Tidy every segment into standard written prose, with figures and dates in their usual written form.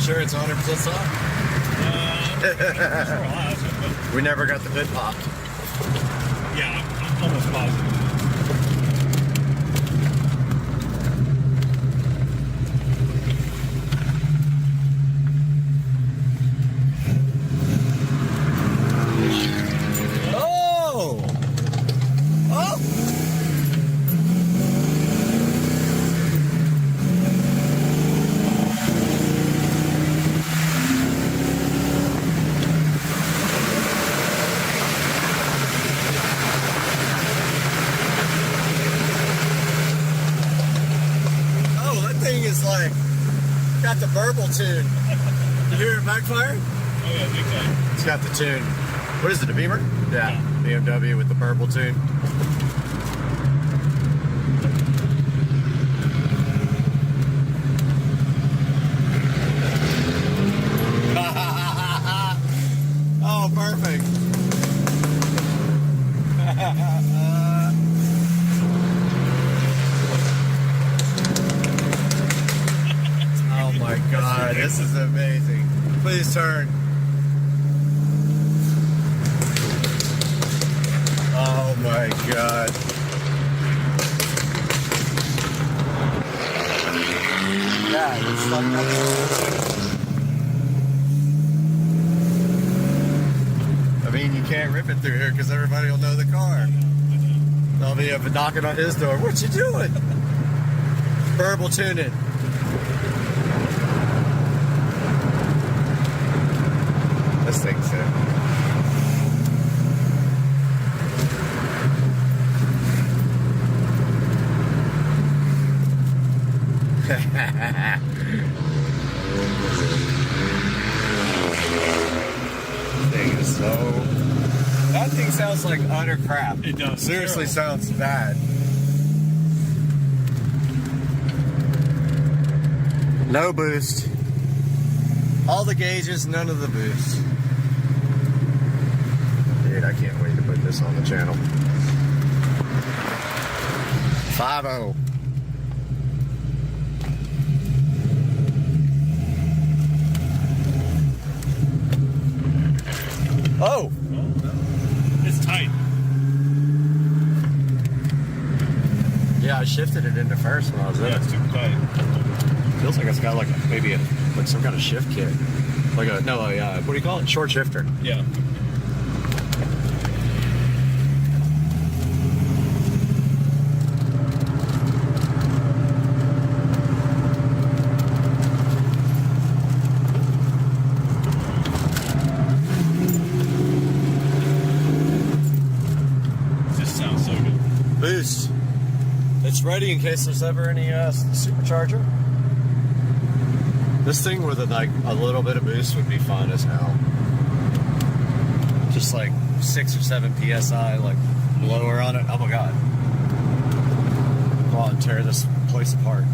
sure it's 100% soft? We never got the hood popped. Yeah, I'm almost positive. Like, got the burble tune. You hear it backfire? Oh yeah, big time. It's got the tune. What is it, a Beamer? Yeah, BMW with the burble tune. Oh, perfect. Oh my God, this is amazing. Please turn. Oh my God. Yeah, it's stuck up. I mean, you can't rip it through here because everybody will know the car. They'll be up and knocking on his door. What you doing? Burble tuning. This thing's it. Thing is so. That thing sounds like utter crap. It does. Seriously, sounds bad. No boost. All the gauges, none of the boost. Dude, I can't wait to put this on the channel. 5-0. Oh! It's tight. Yeah, I shifted it into first when I was in Yeah, it. it's super tight. Feels like it's got like maybe like some kind of shift kit. Like a, no, what do you call it? Short shifter. Yeah. Boost. It's ready in case there's ever any supercharger. This thing with like a little bit of boost would be fun as hell. Just like 6 or 7 psi, like blower on it. Oh my God! Go on, tear this place apart.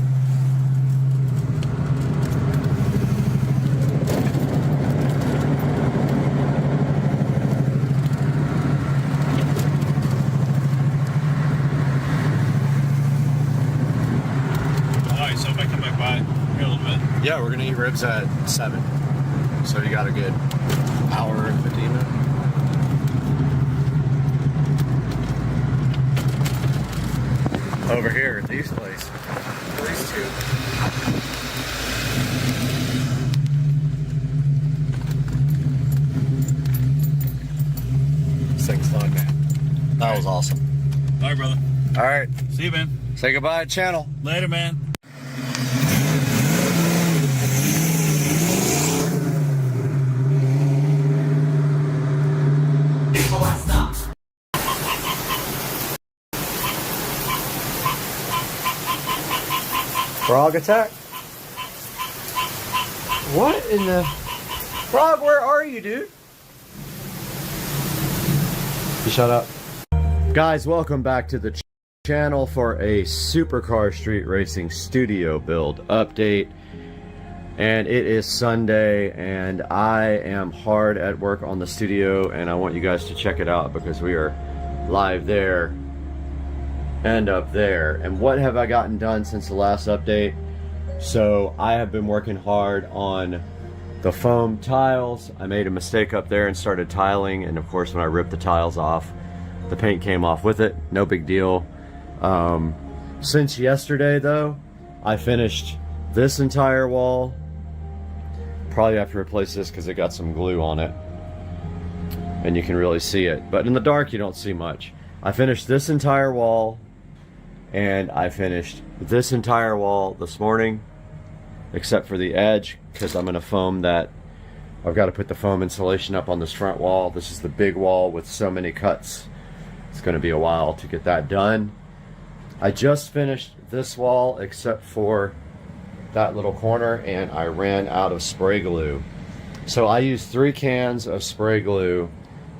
Yeah, we're gonna eat ribs at 7. So you got a good hour and 15 minutes. Over here at these places. These two. This thing's fun, man. That was awesome. All right, brother. All right. See you, man. Say goodbye, channel. Later, man. Frog attack? What in the... Frog, where are you, dude? You shut up. Guys, welcome back to the channel for a Supercar Street Racing Studio build update. And it is Sunday, and I am hard at work on the studio, and I want you guys to check it out because we are live there and up there. And what have I gotten done since the last update? So I have been working hard on the foam tiles. I made a mistake up there and started tiling, and of course when I ripped the tiles off, the paint came off with it. No big deal. Since yesterday though, I finished this entire wall. Probably have to replace this because it got some glue on it and you can really see it, but in the dark you don't see much. I finished this entire wall, and I finished this entire wall this morning, except for the edge, because I'm going to foam that. I've got to put the foam insulation up on this front wall. This is the big wall with so many cuts. It's going to be a while to get that done. I just finished this wall except for that little corner, and I ran out of spray glue. So I used 3 cans of spray glue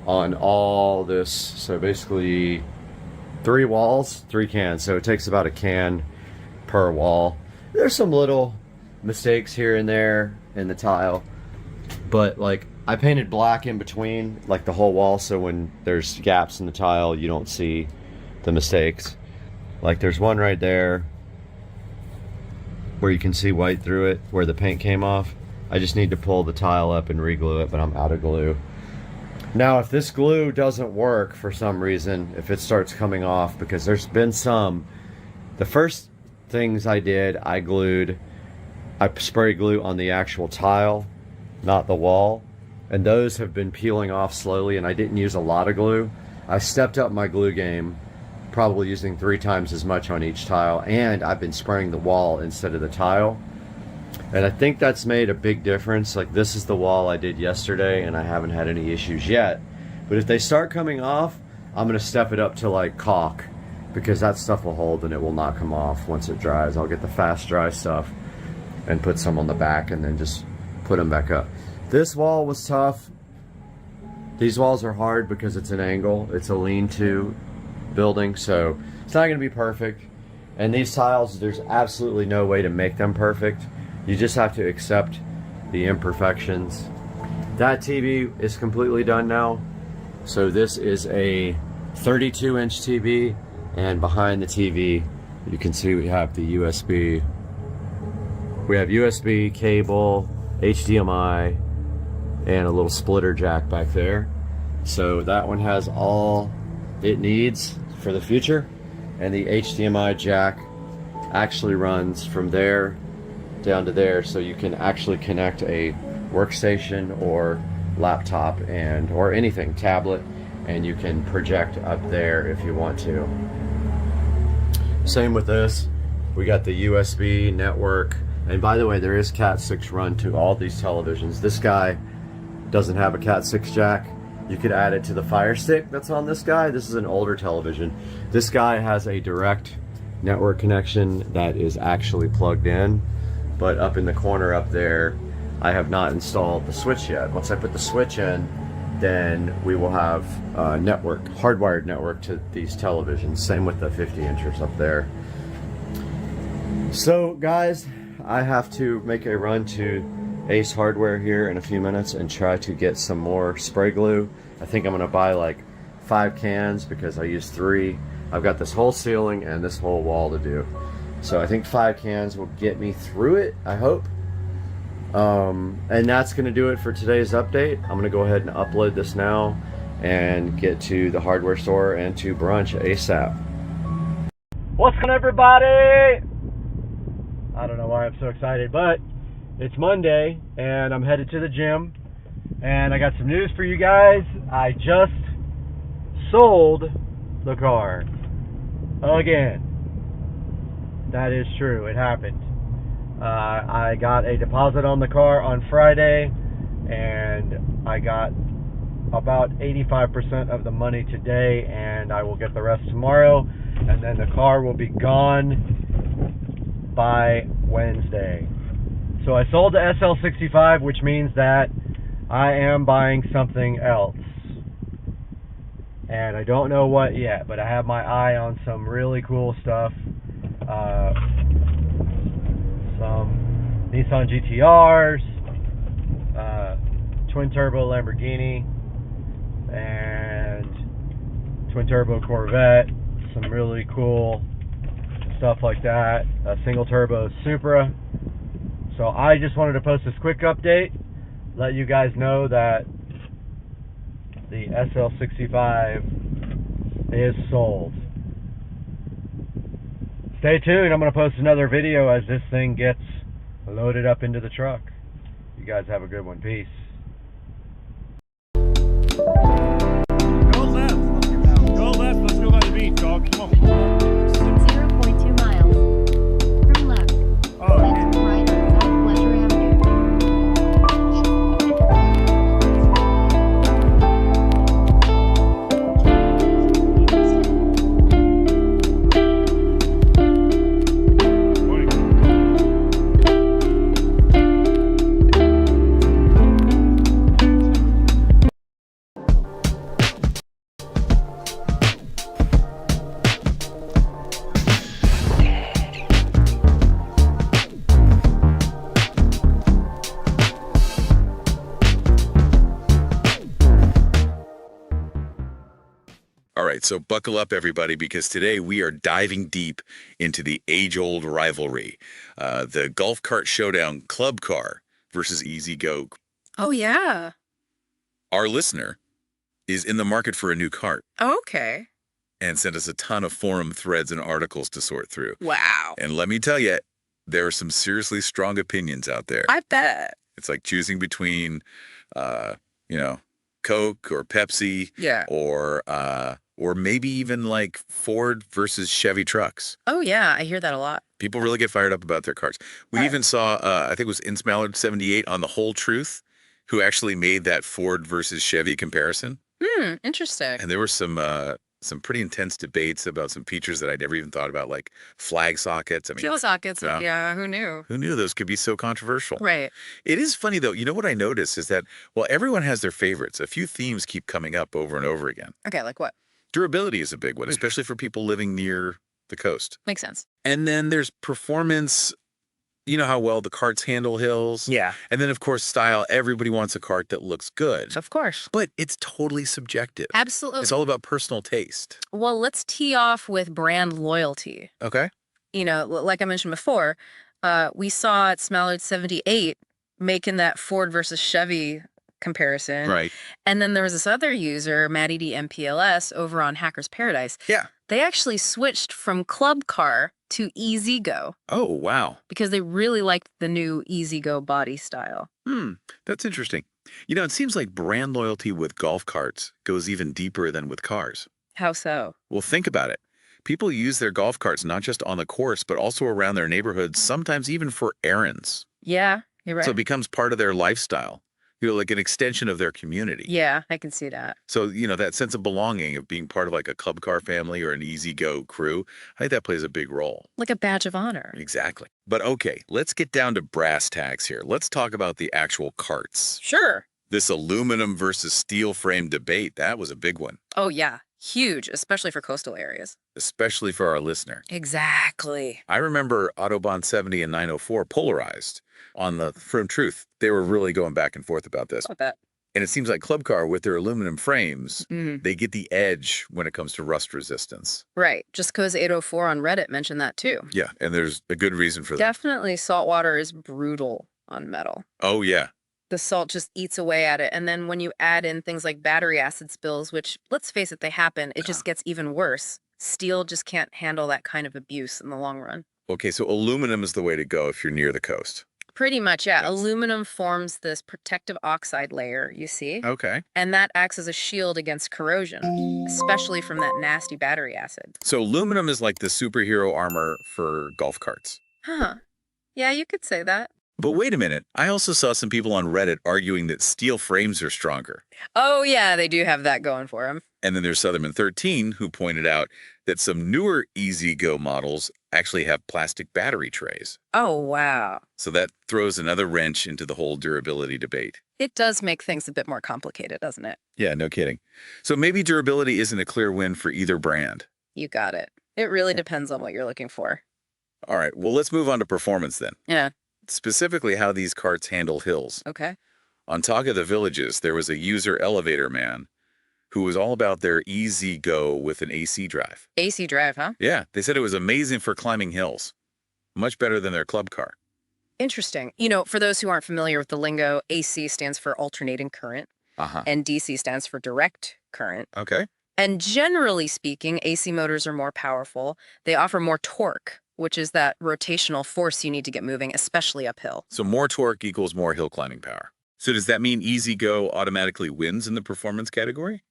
on all this. So basically 3 walls, 3 cans. So it takes about a can per wall. There's some little mistakes here and there in the tile, but like I painted black in between like the whole wall, so when there's gaps in the tile you don't see the mistakes. Like there's one right there where you can see white through it where the paint came off. I just need to pull the tile up and re-glue it, but I'm out of glue. Now if this glue doesn't work for some reason, if it starts coming off, because there's been some, the first things I did, I spray glue on the actual tile, not the wall, and those have been peeling off slowly, and I didn't use a lot of glue. I stepped up my glue game, probably using 3 times as much on each tile, and I've been spraying the wall instead of the tile, and I think that's made a big difference. Like this is the wall I did yesterday and I haven't had any issues yet, but if they start coming off, I'm gonna step it up to like caulk, because that stuff will hold and it will not come off once it dries. I'll get the fast dry stuff and put some on the back and then just put them back up. This wall was tough. These walls are hard because it's an angle. It's a lean-to building, so it's not gonna be perfect. And these tiles, there's absolutely no way to make them perfect. You just have to accept the imperfections. That TV is completely done now. So this is a 32-inch TV, and behind the TV you can see we have the USB. We have USB cable, HDMI, and a little splitter jack back there. So that one has all it needs for the future, and the HDMI jack actually runs from there down to there, so you can actually connect a workstation or laptop and or anything, tablet, and you can project up there if you want to. Same with this. We got the USB network, and by the way, there is Cat 6 run to all these televisions. This guy doesn't have a Cat 6 jack. You could add it to the Fire Stick that's on this guy. This is an older television. This guy has a direct network connection that is actually plugged in, but up in the corner up there, I have not installed the switch yet. Once I put the switch in, then we will have a network, hardwired network to these televisions. Same with the 50-inchers up there. So guys, I have to make a run to Ace Hardware here in a few minutes and try to get some more spray glue. I think I'm gonna buy like 5 cans because I used 3. I've got this whole ceiling and this whole wall to do. So I think 5 cans will get me through it, I hope. And that's gonna do it for today's update. I'm gonna go ahead and upload this now and get to the hardware store and to brunch ASAP. What's going on, everybody? I don't know why I'm so excited, but it's Monday and I'm headed to the gym, and I got some news for you guys. I just sold the car again. That is true, it happened. I got a deposit on the car on Friday, and I got about 85% of the money today, and I will get the rest tomorrow, and then the car will be gone by Wednesday. So I sold the SL65, which means that I am buying something else, and I don't know what yet, but I have my eye on some really cool stuff. Some Nissan GTRs, twin turbo Lamborghini, and twin turbo Corvette, some really cool stuff like that, a single turbo Supra. So I just wanted to post this quick update. let you guys know that the SL65 is sold. Stay tuned. I'm going to post another video as this thing gets loaded up into the truck. You guys have a good one. Peace. Go left. Go left. Let's go by the beach, dog. Come on. 0.2 miles. Turn left. Oh, Then turn right on South Pleasure Avenue. All right, so buckle up, everybody, because today we are diving deep into the age-old rivalry, the golf cart showdown club car versus Easy Go. Oh, yeah. Our listener is in the market for a new cart Okay. and sent us a ton of forum threads and articles to sort through. Wow. And let me tell you, there are some seriously strong opinions out there. I bet. It's like choosing between, Coke or Pepsi, Yeah. or maybe even like Ford versus Chevy trucks. Oh, yeah. I hear that a lot. People really get fired up about their cars. We even saw, I think it was Insmallard78 on The Whole Truth, who actually made that Ford versus Chevy comparison. Interesting. And there were some pretty intense debates about some features that I never even thought about, like flag sockets. I mean, Fuel sockets. yeah. Yeah. Who knew? who knew those could be so controversial? Right. It is funny, though. You know what I noticed is that, well, everyone has their favorites. A few themes keep coming up over and over again. Okay. Like what? Durability is a big one, especially for people living near the coast. Makes sense. And then there's performance. You know how well the carts handle hills. Yeah. And then, of course, style. Everybody wants a cart that looks good. Of course. But it's totally subjective. Absolutely. It's all about personal taste. Well, let's tee off with brand loyalty. Okay. You know, like I mentioned before, we saw at Smallard 78 making that Ford versus Chevy comparison. Right. And then there was this other user, Matty D MPLS, over on Hackers Paradise. Yeah. They actually switched from Club Car to Easy Go Oh, wow. because they really liked the new Easy Go body style. That's interesting. You know, it seems like brand loyalty with golf carts goes even deeper than with cars. How so? Well, think about it. People use their golf carts not just on the course, but also around their neighborhoods, sometimes even for errands. Yeah, you're right. So it becomes part of their lifestyle, like an extension of their community. Yeah, I can see that. So, that sense of belonging, of being part of like a club car family or an Easy Go crew, I think that plays a big role. Like a badge of honor. Exactly. But okay, let's get down to brass tacks here. Let's talk about the actual carts. Sure. This aluminum versus steel frame debate, that was a big one, Oh, yeah. Huge, especially for coastal areas. especially for our listener. Exactly. I remember Autobahn 70 and 904 polarized on the Firm Truth. They were really going back and forth about this. How about that? And it seems like Club Car, with their aluminum frames, Mhm. they get the edge when it comes to rust resistance. Right. Just because 804 on Reddit mentioned that too. Yeah, and there's a good reason for that. Definitely saltwater is brutal on metal. Oh, yeah. The salt just eats away at it. And then when you add in things like battery acid spills, which, let's face it, they happen, it just gets even worse. Steel just can't handle that kind of abuse in the long run. Okay, so aluminum is the way to go if you're near the coast. Pretty much, yeah. Yes. Aluminum forms this protective oxide layer, you see? Okay. And that acts as a shield against corrosion, especially from that nasty battery acid. So aluminum is like the superhero armor for golf carts. Huh. Yeah, you could say that. But wait a minute. I also saw some people on Reddit arguing that steel frames are stronger. Oh, yeah, they do have that going for them. And then there's Southerman 13, who pointed out that some newer Easy Go models actually have plastic battery trays. Oh, wow. So that throws another wrench into the whole durability debate. It does make things a bit more complicated, doesn't it? Yeah, no kidding. So maybe durability isn't a clear win for either brand. You got it. It really depends on what you're looking for. All right, well, let's move on to performance then. Yeah. Specifically how these carts handle hills. Okay. On Talk of the Villages, there was a user elevator man who was all about their Easy Go with an AC drive. AC drive, huh? Yeah, they said it was amazing for climbing hills. Much better than their club car. Interesting. You know, for those who aren't familiar with the lingo, AC stands for alternating current, Uh-huh. and DC stands for direct current. Okay. And generally speaking, AC motors are more powerful. They offer more torque, which is that rotational force you need to get moving, especially uphill. So more torque equals more hill climbing power. So does that mean Easy Go automatically wins in the performance category?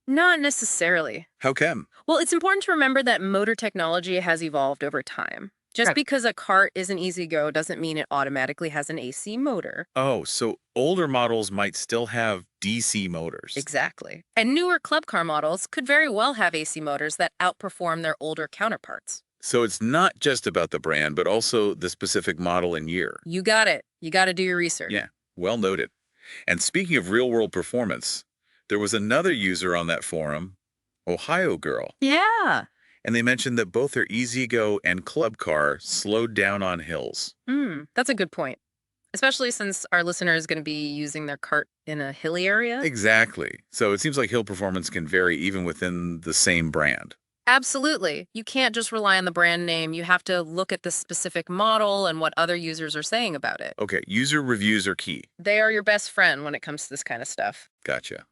Not necessarily. How come? Well, it's important to remember that motor technology has evolved over time. Just Right. because a cart is an Easy Go doesn't mean it automatically has an AC motor. Oh, so older models might still have DC motors. Exactly. And newer club car models could very well have AC motors that outperform their older counterparts. So it's not just about the brand, but also the specific model and year. You got it. You got to do your research. Yeah, well noted. And speaking of real-world performance, there was another user on that forum, Ohio Girl, Yeah. and they mentioned that both their Easy Go and Club Car slowed down on hills. That's a good point. Especially since our listener is going to be using their cart in a hilly area. Exactly. So it seems like hill performance can vary even within the same brand. Absolutely. You can't just rely on the brand name. You have to look at the specific model and what other users are saying about it. Okay, user reviews are key. They are your best friend when it comes to this kind of stuff. Gotcha.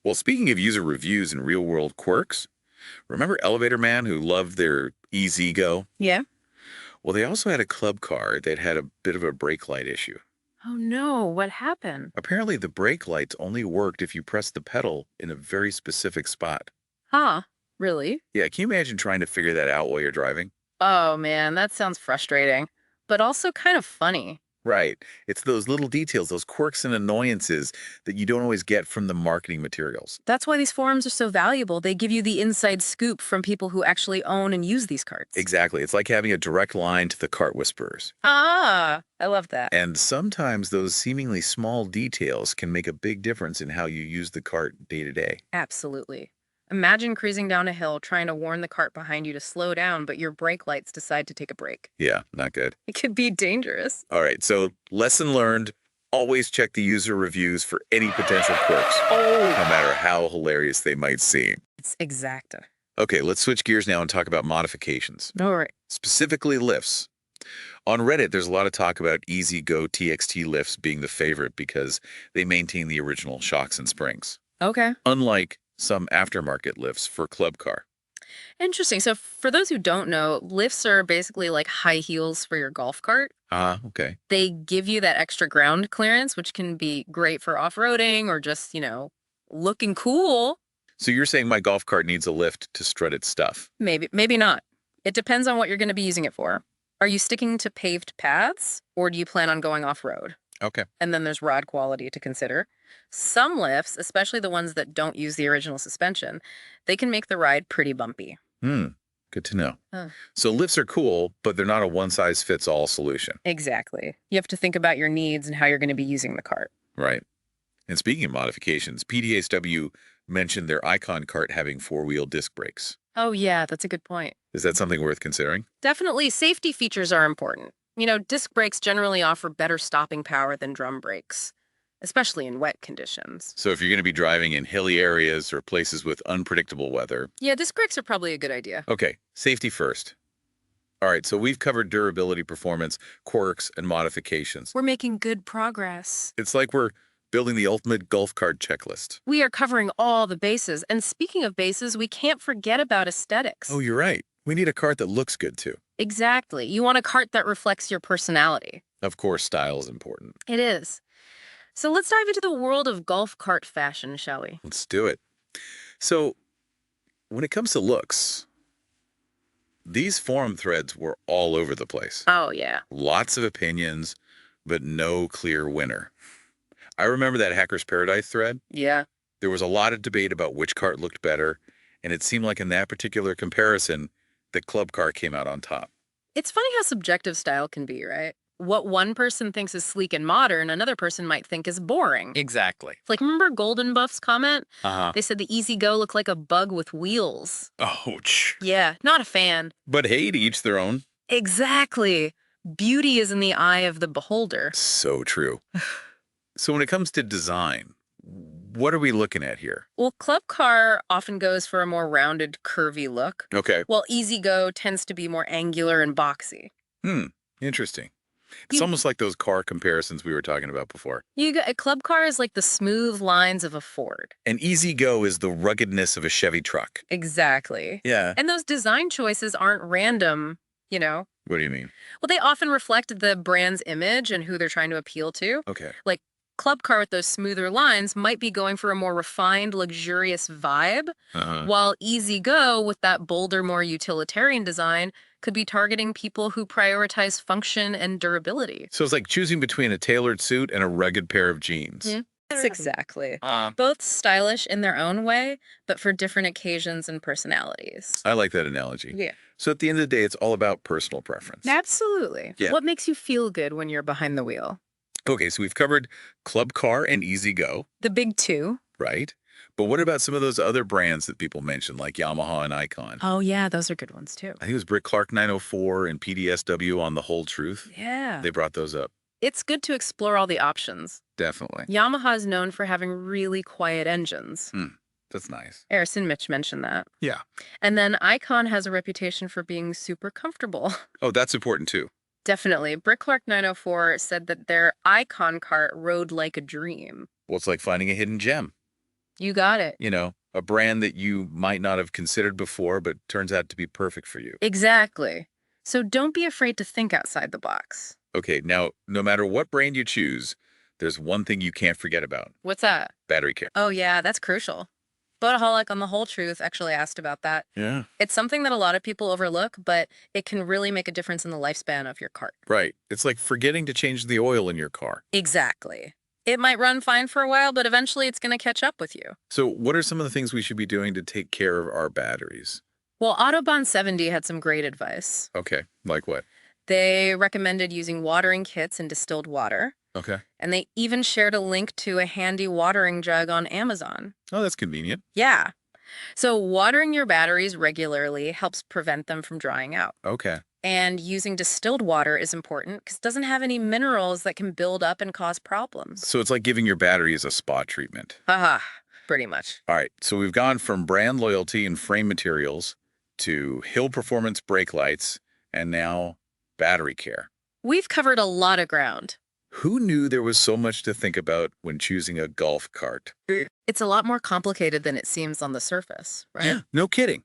Well, speaking of user reviews and real-world quirks, remember Elevator Man who loved their Easy Go? Yeah. Well, they also had a club car that had a bit of a brake light issue. Oh no, what happened? Apparently, the brake lights only worked if you pressed the pedal in a very specific spot. Huh? Really? Yeah, can you imagine trying to figure that out while you're driving? Oh man, that sounds frustrating, but also kind of funny. Right. It's those little details, those quirks and annoyances that you don't always get from the marketing materials. That's why these forums are so valuable. They give you the inside scoop from people who actually own and use these carts. Exactly. It's like having a direct line to the cart whisperers. Ah, I love that. And sometimes those seemingly small details can make a big difference in how you use the cart day to day. Absolutely. Imagine cruising down a hill trying to warn the cart behind you to slow down, but your brake lights decide to take a break. Yeah, not good. It could be dangerous. All right, so lesson learned, always check the user reviews for any potential quirks, no matter how hilarious they might seem. It's exacta. Okay, let's switch gears now and talk about modifications, All right. specifically lifts. On Reddit, there's a lot of talk about Easy Go TXT lifts being the favorite because they maintain the original shocks and springs, Okay. unlike some aftermarket lifts for club car. Interesting. So for those who don't know, lifts are basically like high heels for your golf cart. Okay. They give you that extra ground clearance, which can be great for off-roading or just, looking cool. So you're saying my golf cart needs a lift to strut its stuff? Maybe not. It depends on what you're going to be using it for. Are you sticking to paved paths or do you plan on going off-road? Okay. And then there's rod quality to consider. Some lifts, especially the ones that don't use the original suspension, they can make the ride pretty bumpy. Good to know. Huh. So lifts are cool, but they're not a one-size-fits-all solution. Exactly. You have to think about your needs and how you're going to be using the cart. Right. And speaking of modifications, PDSW mentioned their Icon cart having four-wheel disc brakes. Oh, yeah, that's a good point. Is that something worth considering? Definitely, safety features are important. Disc brakes generally offer better stopping power than drum brakes, especially in wet conditions. So if you're going to be driving in hilly areas or places with unpredictable weather. Yeah, disc brakes are probably a good idea. Okay, safety first. All right, so we've covered durability, performance, quirks, and modifications. We're making good progress. It's like we're building the ultimate golf cart checklist. We are covering all the bases. And speaking of bases, we can't forget about aesthetics. Oh, you're right. We need a cart that looks good, too. Exactly. You want a cart that reflects your personality. Of course, style is important. It is. So let's dive into the world of golf cart fashion, shall we? Let's do it. So, when it comes to looks, these forum threads were all over the place. Oh, yeah. Lots of opinions, but no clear winner. I remember that Hacker's Paradise thread. Yeah. There was a lot of debate about which cart looked better, and it seemed like in that particular comparison, the club car came out on top. It's funny how subjective style can be, right? What one person thinks is sleek and modern, another person might think is boring. Exactly. Like, remember Golden Buff's comment? Uh-huh. They said the Easy Go looked like a bug with wheels. Ouch. Yeah, not a fan. But hey, to each their own. Exactly. Beauty is in the eye of the beholder. So true. So when it comes to design, what are we looking at here? Well, Club Car often goes for a more rounded, curvy look, Okay. while Easy Go tends to be more angular and boxy. Interesting. It's almost like those car comparisons we were talking about before. A club car is like the smooth lines of a Ford. And Easy Go is the ruggedness of a Chevy truck. Exactly. Yeah. And those design choices aren't random, you know? What do you mean? Well, they often reflect the brand's image and who they're trying to appeal to. Okay. Like club car with those smoother lines might be going for a more refined, luxurious vibe, while Easy Go with that bolder, more utilitarian design could be targeting people who prioritize function and durability. So it's like choosing between a tailored suit and a rugged pair of jeans. That's exactly. Both stylish in their own way, but for different occasions and personalities. I like that analogy. Yeah. So at the end of the day, it's all about personal preference. Absolutely. Yeah. What makes you feel good when you're behind the wheel? Okay, so we've covered Club Car and Easy Go, The big two. right? But what about some of those other brands that people mentioned, like Yamaha and Icon? Oh, yeah, those are good ones too. I think it was Brick Clark 904 and PDSW on The Whole Truth. Yeah. They brought those up. It's good to explore all the options. Definitely. Yamaha is known for having really quiet engines. That's nice. Eris and Mitch mentioned that. Yeah. And then Icon has a reputation for being super comfortable. Oh, that's important too. Definitely. Brick Clark 904 said that their Icon cart rode like a dream. Well, it's like finding a hidden gem. You got it. You know, a brand that you might not have considered before, but turns out to be perfect for you. Exactly. So don't be afraid to think outside the box. Okay, now, no matter what brand you choose, there's one thing you can't forget about. What's that? Battery care. Oh, yeah, that's crucial. Boataholic on The Whole Truth actually asked about that. Yeah. It's something that a lot of people overlook, but it can really make a difference in the lifespan of your cart. Right. It's like forgetting to change the oil in your car. Exactly. It might run fine for a while, but eventually it's going to catch up with you. So what are some of the things we should be doing to take care of our batteries? Well, Autobahn 70 had some great advice. Okay, like what? They recommended using watering kits and distilled water, Okay. and they even shared a link to a handy watering jug on Amazon. Oh, that's convenient. Yeah. So watering your batteries regularly helps prevent them from drying out. Okay. And using distilled water is important because it doesn't have any minerals that can build up and cause problems. So it's like giving your batteries a spa treatment. Haha, pretty much. All right, so we've gone from brand loyalty and frame materials to hill performance brake lights and now battery care. We've covered a lot of ground. Who knew there was so much to think about when choosing a golf cart? It's a lot more complicated than it seems on the surface, right? Yeah, no kidding.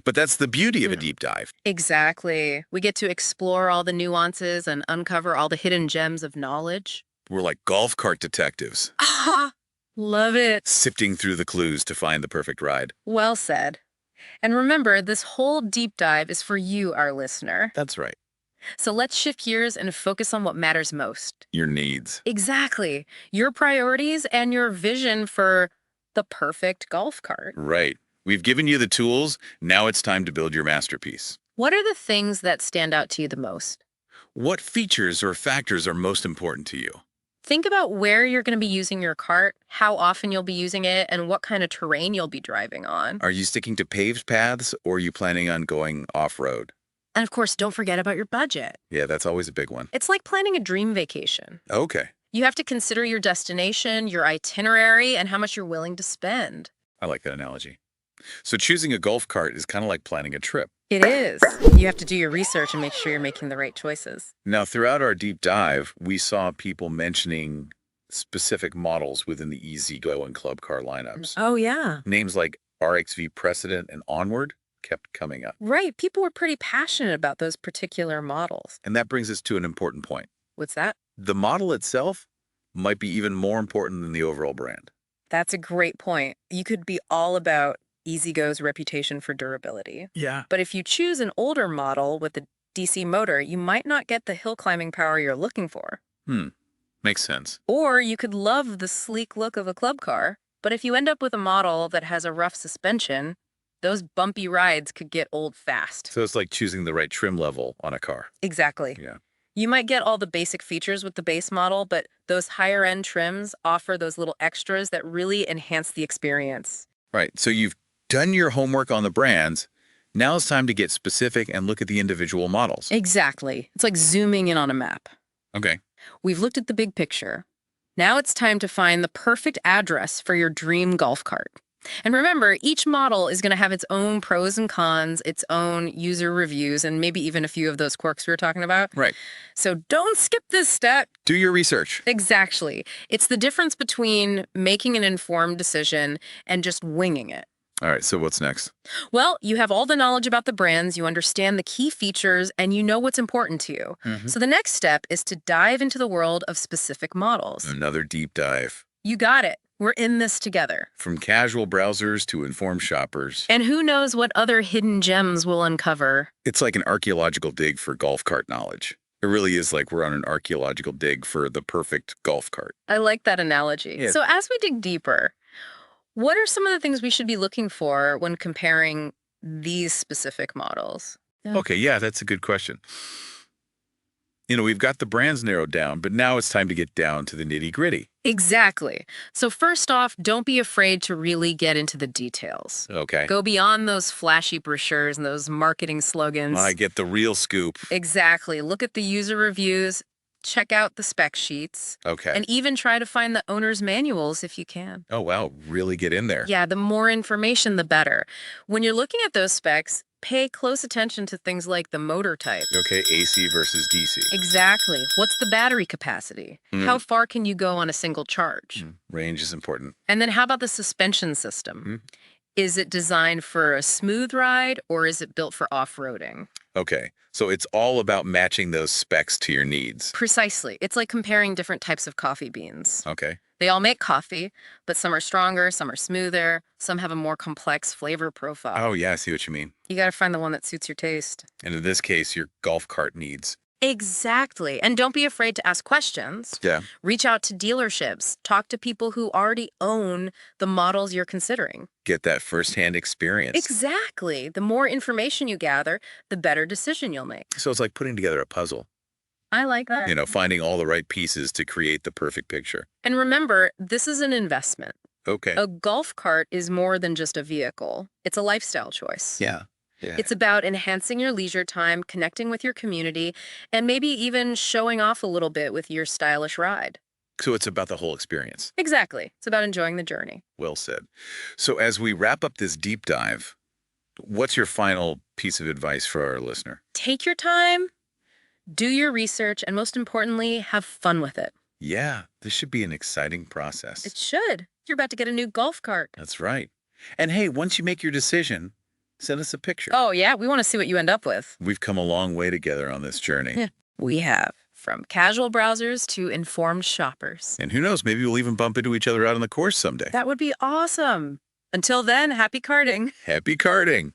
But that's the beauty of a deep dive. Exactly. We get to explore all the nuances and uncover all the hidden gems of knowledge. We're like golf cart detectives, Ah, love it. sifting through the clues to find the perfect ride. Well said. And remember, this whole deep dive is for you, our listener. That's right. So let's shift gears and focus on what matters most. Your needs. Exactly. Your priorities and your vision for the perfect golf cart. Right. We've given you the tools. Now it's time to build your masterpiece. What are the things that stand out to you the most? What features or factors are most important to you? Think about where you're going to be using your cart, how often you'll be using it, and what kind of terrain you'll be driving on. Are you sticking to paved paths or are you planning on going off-road? And of course, don't forget about your budget. Yeah, that's always a big one. It's like planning a dream vacation. Okay. You have to consider your destination, your itinerary, and how much you're willing to spend. I like that analogy. So choosing a golf cart is kind of like planning a trip. It is. You have to do your research and make sure you're making the right choices. Now, throughout our deep dive, we saw people mentioning specific models within the Easy Go and Club Car lineups. Oh, yeah. Names like RXV Precedent and Onward kept coming up. Right. People were pretty passionate about those particular models. And that brings us to an important point. What's that? The model itself might be even more important than the overall brand. That's a great point. You could be all about EasyGo's reputation for durability. Yeah. But if you choose an older model with a DC motor, you might not get the hill climbing power you're looking for. Makes sense. Or you could love the sleek look of a club car, but if you end up with a model that has a rough suspension, those bumpy rides could get old fast. So it's like choosing the right trim level on a car. Exactly. Yeah. You might get all the basic features with the base model, but those higher end trims offer those little extras that really enhance the experience. Right. So you've done your homework on the brands. Now it's time to get specific and look at the individual models. Exactly. It's like zooming in on a map. Okay. We've looked at the big picture. Now it's time to find the perfect address for your dream golf cart. And remember, each model is going to have its own pros and cons, its own user reviews, and maybe even a few of those quirks we were talking about. Right. So don't skip this step. Do your research. Exactly. It's the difference between making an informed decision and just winging it. All right, so what's next? Well, you have all the knowledge about the brands, you understand the key features, and you know what's important to you. So the next step is to dive into the world of specific models. Another deep dive. You got it. We're in this together. From casual browsers to informed shoppers. And who knows what other hidden gems we'll uncover. It's like an archaeological dig for golf cart knowledge. It really is like we're on an archaeological dig for the perfect golf cart. I like that analogy. Yeah. So as we dig deeper, what are some of the things we should be looking for when comparing these specific models? Okay, yeah, that's a good question. We've got the brands narrowed down, but now it's time to get down to the nitty-gritty. Exactly. So first off, don't be afraid to really get into the details. Okay. Go beyond those flashy brochures and those marketing slogans. I get the real scoop. Exactly. Look at the user reviews, check out the spec sheets, Okay. and even try to find the owner's manuals if you can. Oh, wow, really get in there. Yeah, the more information, the better. When you're looking at those specs, pay close attention to things like the motor type. Okay, AC versus DC. Exactly. What's the battery capacity? How far can you go on a single charge? Range is important. And then how about the suspension system? Is it designed for a smooth ride or is it built for off-roading? Okay, so it's all about matching those specs to your needs. Precisely. It's like comparing different types of coffee beans. Okay. They all make coffee, but some are stronger, some are smoother, some have a more complex flavor profile. Oh, yeah, I see what you mean. You got to find the one that suits your taste. And in this case, your golf cart needs. Exactly. And don't be afraid to ask questions. Yeah. Reach out to dealerships. Talk to people who already own the models you're considering. Get that firsthand experience. Exactly. The more information you gather, the better decision you'll make. So it's like putting together a puzzle. I like that. Finding all the right pieces to create the perfect picture. And remember, this is an investment. Okay. A golf cart is more than just a vehicle. It's a lifestyle choice. Yeah. It's about enhancing your leisure time, connecting with your community, and maybe even showing off a little bit with your stylish ride. So it's about the whole experience. Exactly. It's about enjoying the journey. Well said. So as we wrap up this deep dive, what's your final piece of advice for our listener? Take your time, do your research, and most importantly, have fun with it. Yeah, this should be an exciting process. It should. You're about to get a new golf cart. That's right. And hey, once you make your decision, send us a picture. Oh, yeah. We want to see what you end up with. We've come a long way together on this journey. Yeah. We have. From casual browsers to informed shoppers. And who knows, maybe we'll even bump into each other out on the course someday. That would be awesome. Until then, happy karting. Happy karting.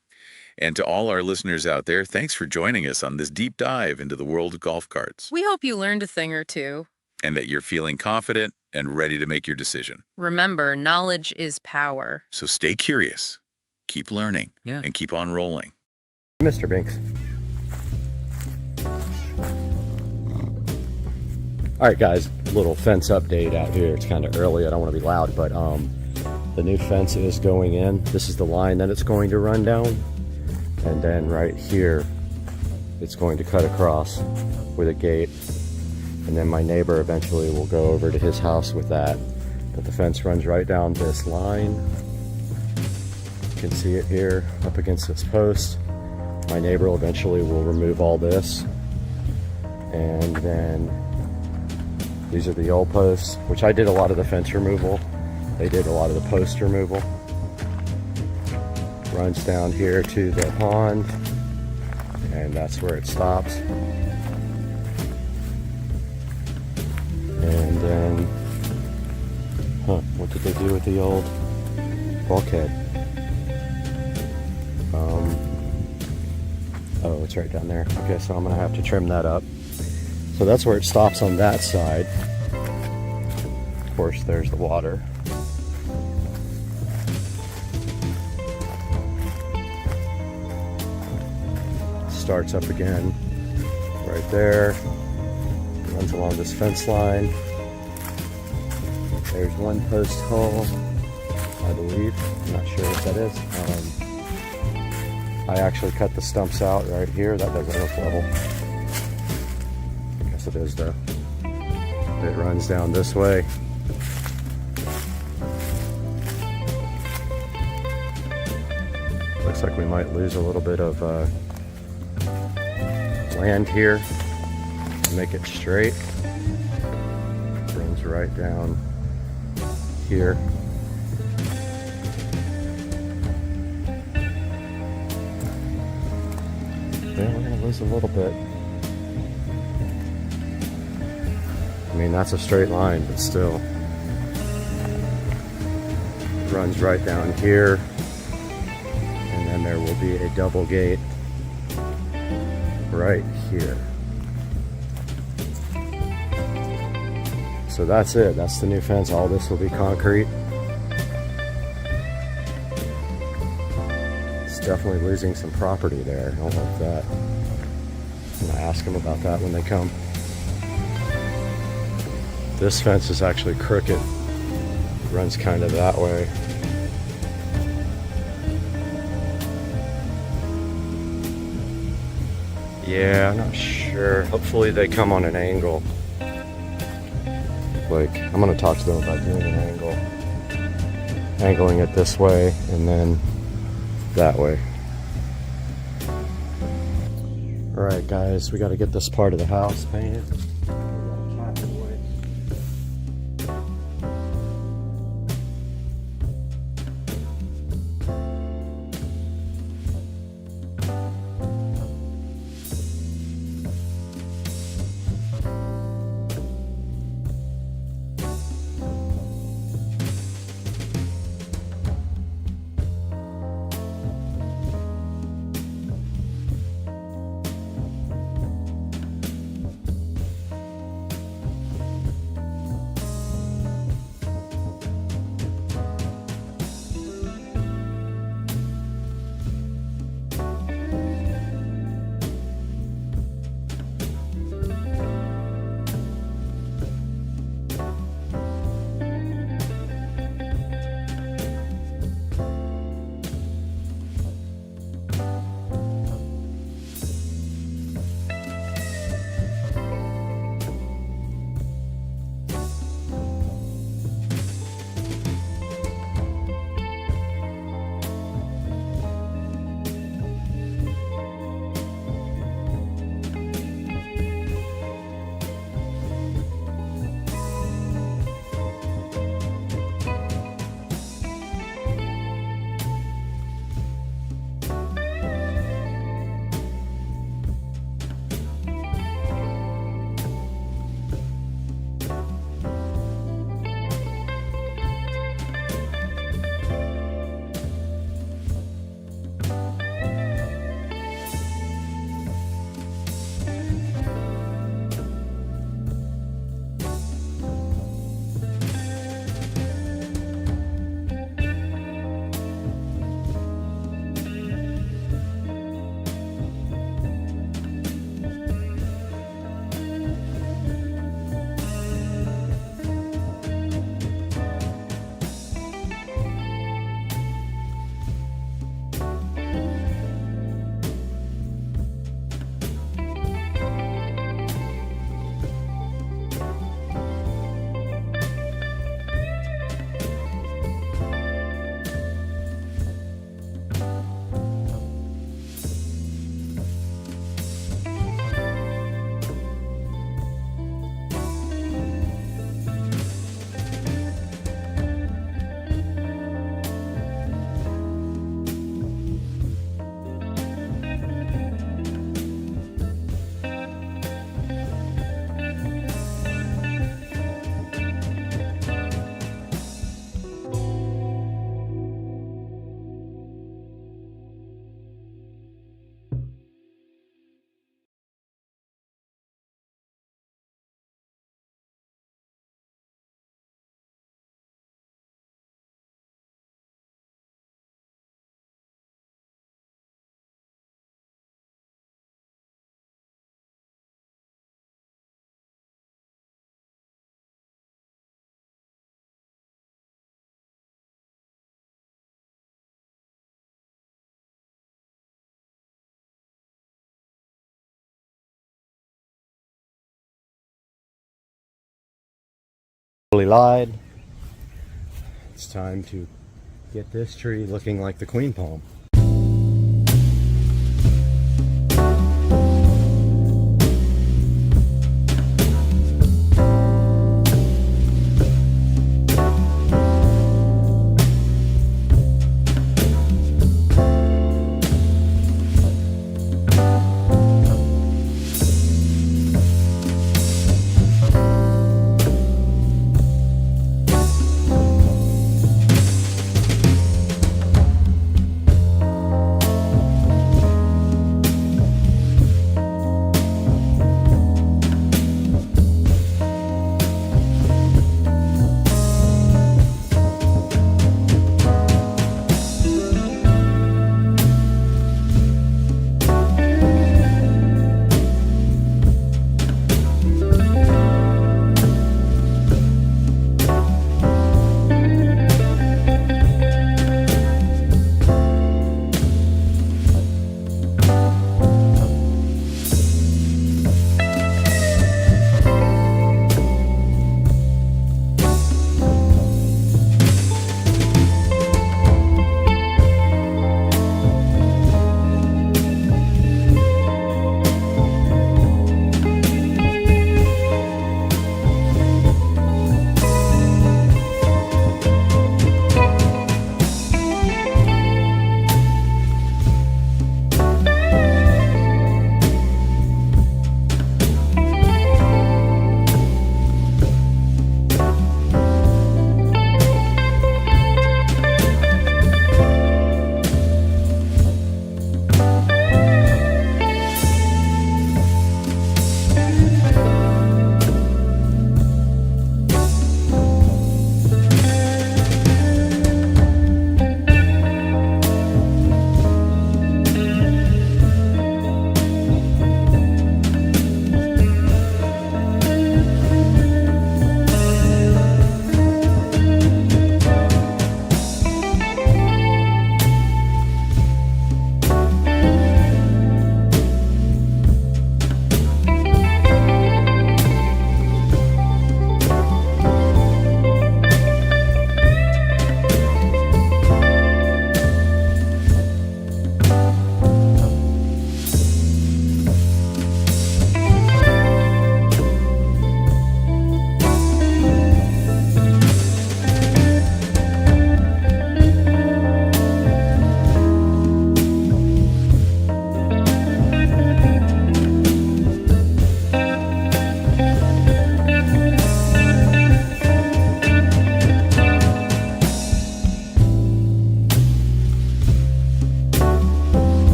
And to all our listeners out there, thanks for joining us on this deep dive into the world of golf carts. We hope you learned a thing or two. And that you're feeling confident and ready to make your decision. Remember, knowledge is power. So stay curious, keep learning, and keep on rolling. Mr. Binks. All right, guys, little fence update out here. It's kind of early. I don't want to be loud, but the new fence is going in. This is the line that it's going to run down. And then right here, it's going to cut across with a gate. And then my neighbor eventually will go over to his house with that. But the fence runs right down this line. You can see it here up against this post. My neighbor eventually will remove all this. And then these are the old posts, which I did a lot of the fence removal. They did a lot of the post removal. Runs down here to the pond, and that's where it stops. And then, what did they do with the old bulkhead? Oh, it's right down there. Okay, so I'm gonna have to trim that up. So that's where it stops on that side. Of course, there's the water. Starts up again right there, runs along this fence line. There's one post hole, I believe. I'm not sure what that is. I actually cut the stumps out right here. That doesn't look level. I guess it is though. It runs down this way. Looks like we might lose a little bit of land here to make it straight. Runs right down here. Yeah, we're gonna lose a little bit. I mean, that's a straight line, but still. It runs right down here. And then there will be a double gate right here. So that's it. That's the new fence. All this will be concrete. It's definitely losing some property there. I don't like that. I'm gonna ask them about that when they come. This fence is actually crooked. Runs kind of that way. Yeah, I'm not sure. Hopefully they come on an angle. Like, I'm gonna talk to them about doing an angle. Angling it this way and then that way. Alright guys, we gotta get this part of the house painted. Lied. It's time to get this tree looking like the queen palm.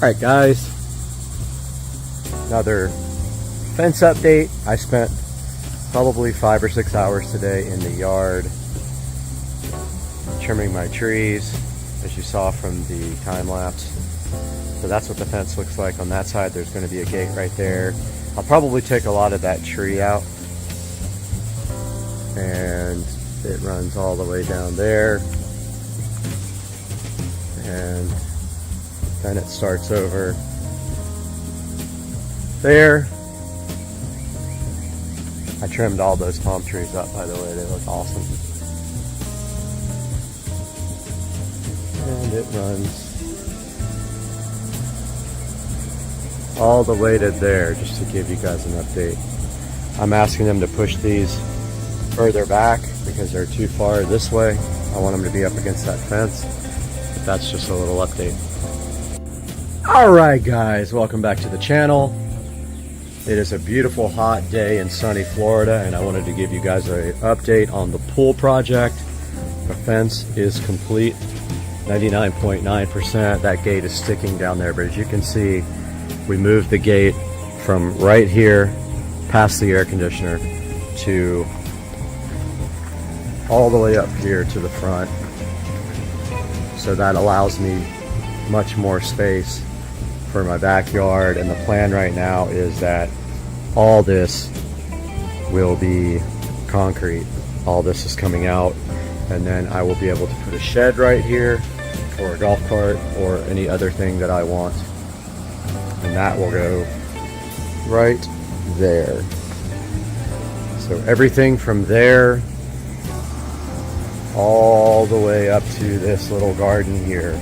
Alright guys, another fence update. I spent probably 5 or 6 hours today in the yard trimming my trees, as you saw from the time lapse. So that's what the fence looks like. On that side there's going to be a gate right there. I'll probably take a lot of that tree out, and it runs all the way down there, and then it starts over there. I trimmed all those palm trees up, by the way. They look awesome. And it runs all the way to there, just to give you guys an update. I'm asking them to push these further back because they're too far this way. I want them to be up against that fence. But that's just a little update. Alright guys, welcome back to the channel. It is a beautiful hot day in sunny Florida, and I wanted to give you guys an update on the pool project. The fence is complete, 99.9%. That gate is sticking down there, but as you can see, we moved the gate from right here past the air conditioner to all the way up here to the front. So that allows me much more space for my backyard, and the plan right now is that all this will be concrete. All this is coming out, and then I will be able to put a shed right here for a golf cart or any other thing that I want, and that will go right there. So everything from there all the way up to this little garden here,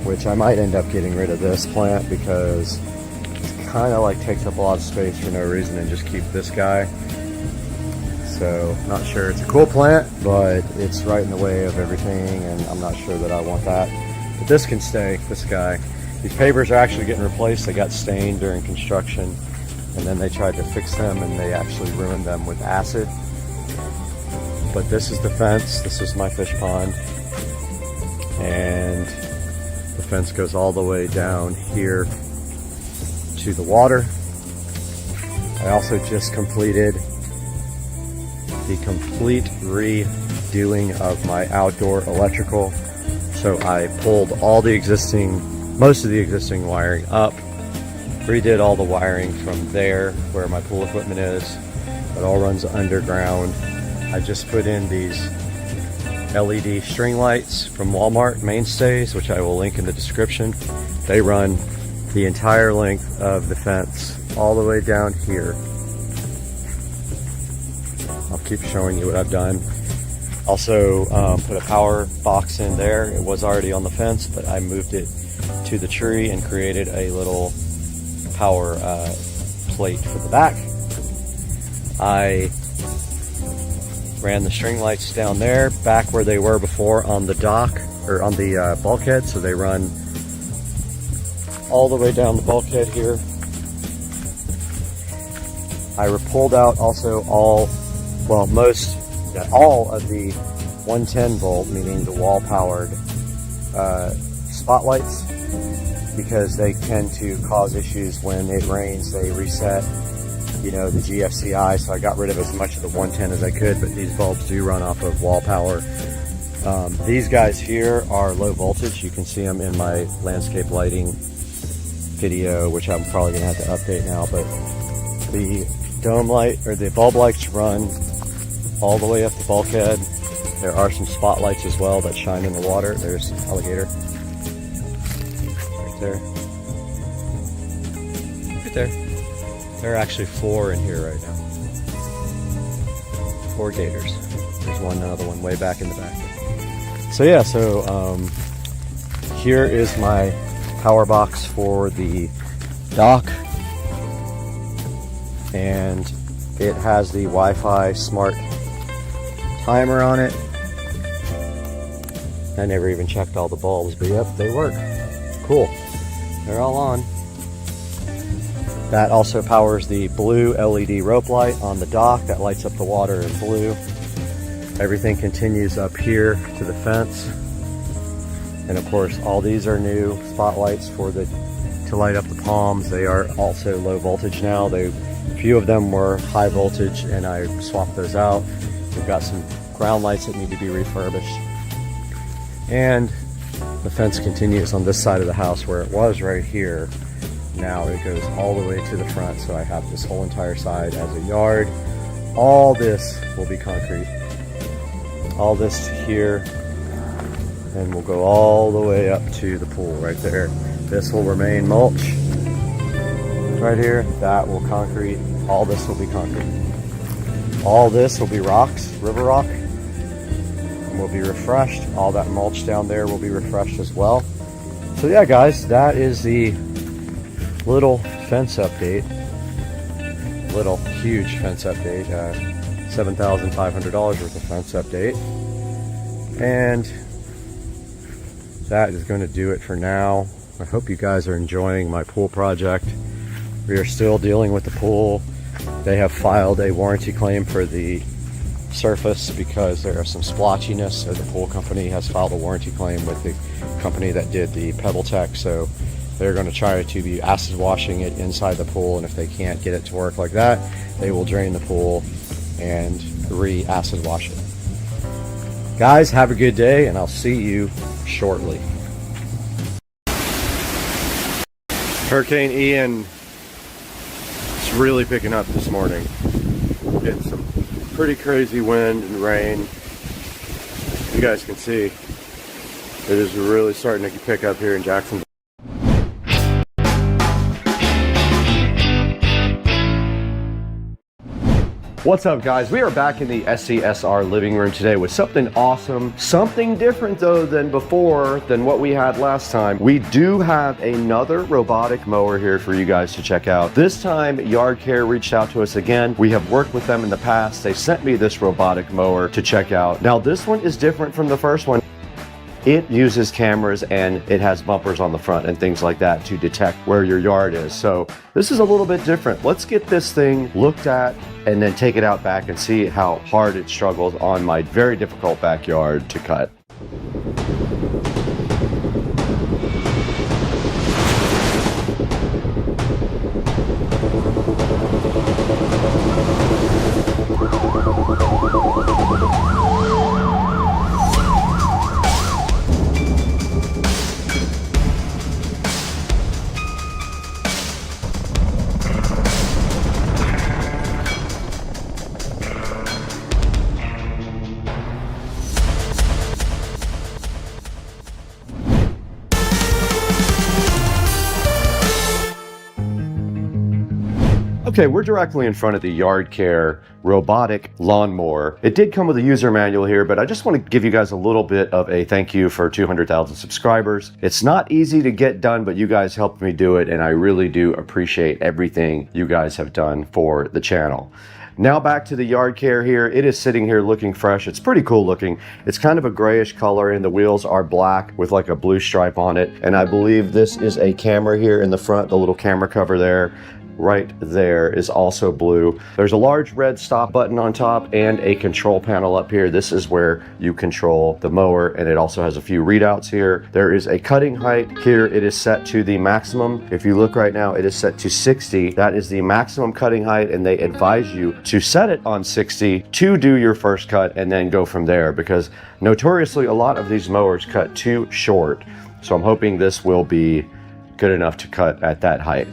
which I might end up getting rid of this plant because it's kind of like takes up a lot of space for no reason, and just keep this guy. So not sure. It's a cool plant, but it's right in the way of everything, and I'm not sure that I want that. But this can stay, this guy. These pavers are actually getting replaced. They got stained during construction, and then they tried to fix them, and they actually ruined them with acid. But this is the fence. This is my fish pond, and the fence goes all the way down here to the water. I also just completed the complete redoing of my outdoor electrical. So I pulled all the most of the existing wiring up, redid all the wiring from there where my pool equipment is. It all runs underground. I just put in these LED string lights from Walmart, Mainstays, which I will link in the description. They run the entire length of the fence all the way down here. I'll keep showing you what I've done. Also put a power box in there. It was already on the fence, but I moved it to the tree and created a little power plate for the back. I ran the string lights down there, back where they were before on the dock, or on the bulkhead, so they run all the way down the bulkhead here. I pulled out also all of the 110 volt, meaning the wall powered spotlights, because they tend to cause issues when it rains. They reset, you know, the GFCI, so I got rid of as much of the 110 as I could, but these bulbs do run off of wall power. These guys here are low voltage. You can see them in my landscape lighting video, which I'm probably gonna have to update now, but the dome light, or the bulb lights, run all the way up the bulkhead. There are some spotlights as well that shine in the water. There's alligator right there. Right there. There are actually 4 in here right now. 4 gators. There's another one way back in the back. So yeah, here is my power box for the dock, and it has the Wi-Fi smart timer on it. I never even checked all the bulbs, but yep, they work. Cool. They're all on. That also powers the blue LED rope light on the dock that lights up the water in blue. Everything continues up here to the fence. And of course, all these are new spotlights for to light up the palms. They are also low voltage now. A few of them were high voltage and I swapped those out. We've got some ground lights that need to be refurbished. And the fence continues on this side of the house where it was right here. Now it goes all the way to the front, so I have this whole entire side as a yard. All this will be concrete. All this here, and we'll go all the way up to the pool right there. This will remain mulch right here. That will concrete. All this will be concrete. All this will be rocks, river rock, and will be refreshed. All that mulch down there will be refreshed as well. So yeah, guys, that is the little fence update. Little huge fence update. $7,500 worth of fence update. And that is going to do it for now. I hope you guys are enjoying my pool project. We are still dealing with the pool. They have filed a warranty claim for the surface because there are some splotchiness. So the pool company has filed a warranty claim with the company that did the Pebble Tech. So they're going to try to be acid washing it inside the pool. And if they can't get it to work like that, they will drain the pool and re-acid wash it. Guys, have a good day, and I'll see you shortly. Hurricane Ian is really picking up this morning. We're getting some pretty crazy wind and rain. You guys can see it is really starting to pick up here in Jacksonville. What's up, guys? We are back in the SCSR living room today with something awesome, something different though than before, than what we had last time. We do have another robotic mower here for you guys to check out. This time, Yard Care reached out to us again. We have worked with them in the past. They sent me this robotic mower to check out. Now, this one is different from the first one. It uses cameras and it has bumpers on the front and things like that to detect where your yard is. So this is a little bit different. Let's get this thing looked at and then take it out back and see how hard it struggles on my very difficult backyard to cut. Okay, we're directly in front of the Yard Care robotic lawnmower. It did come with a user manual here, but I just want to give you guys a little bit of a thank you for 200,000 subscribers. It's not easy to get done, but you guys helped me do it, and I really do appreciate everything you guys have done for the channel. Now back to the Yard Care here. It is sitting here looking fresh. It's pretty cool looking. It's kind of a grayish color and the wheels are black with like a blue stripe on it. And I believe this is a camera here in the front, the little camera cover there. Right there is also blue. There's a large red stop button on top and a control panel up here. This is where you control the mower, and it also has a few readouts here. There is a cutting height here. It is set to the maximum. If you look right now, it is set to 60. That is the maximum cutting height, and they advise you to set it on 60 to do your first cut and then go from there, because notoriously a lot of these mowers cut too short. So I'm hoping this will be good enough to cut at that height.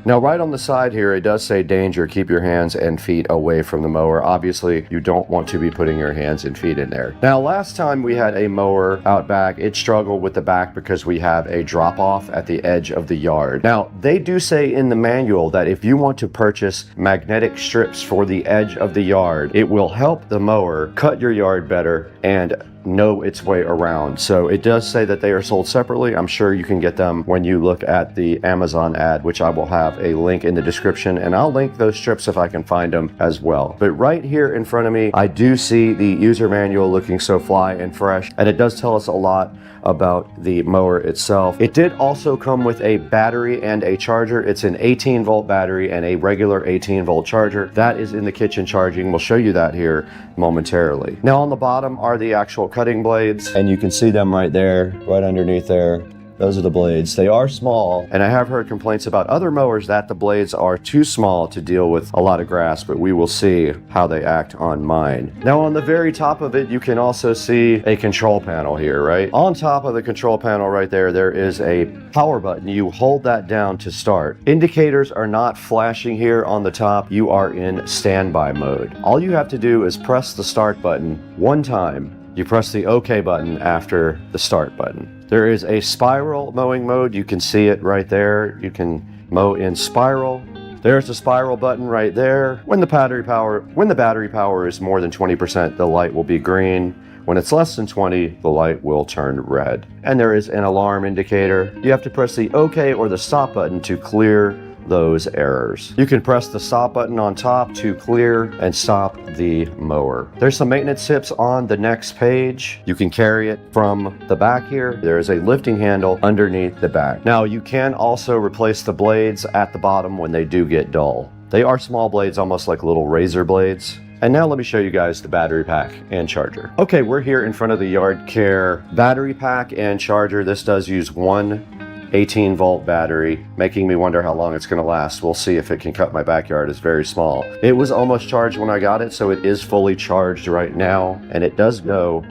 Now, right on the side here, it does say danger, keep your hands and feet away from the mower. Obviously, you don't want to be putting your hands and feet in there. Now, last time we had a mower out back, it struggled with the back because we have a drop off at the edge of the yard. Now, they do say in the manual that if you want to purchase magnetic strips for the edge of the yard, it will help the mower cut your yard better and know its way around. So it does say that they are sold separately. I'm sure you can get them when you look at the Amazon ad, which I will have a link in the description, and I'll link those strips if I can find them as well. But right here in front of me, I do see the user manual looking so fly and fresh, and it does tell us a lot about the mower itself. It did also come with a battery and a charger. It's an 18-volt battery and a regular 18-volt charger. That is in the kitchen charging. We'll show you that here momentarily. Now on the bottom are the actual cutting blades, and you can see them right there, right underneath there. Those are the blades. They are small, and I have heard complaints about other mowers that the blades are too small to deal with a lot of grass, but we will see how they act on mine. Now on the very top of it, you can also see a control panel here, right? On top of the control panel right there, there is a power button. You hold that down to start. Indicators are not flashing here on the top. You are in standby mode. All you have to do is press the start button one time. You press the OK button after the start button. There is a spiral mowing mode. You can see it right there. You can mow in spiral. There's the spiral button right there. When the battery power is more than 20%, the light will be green. When it's less than 20, the light will turn red. And there is an alarm indicator. You have to press the OK or the stop button to clear those errors. You can press the stop button on top to clear and stop the mower. There's some maintenance tips on the next page. You can carry it from the back here. There is a lifting handle underneath the back. Now you can also replace the blades at the bottom when they do get dull. They are small blades, almost like little razor blades. And now let me show you guys the battery pack and charger. Okay, we're here in front of the Yard Care battery pack and charger. This does use one 18-volt battery, making me wonder how long it's going to last. We'll see if it can cut my backyard. It's very small. It was almost charged when I got it, so it is fully charged right now, and it does go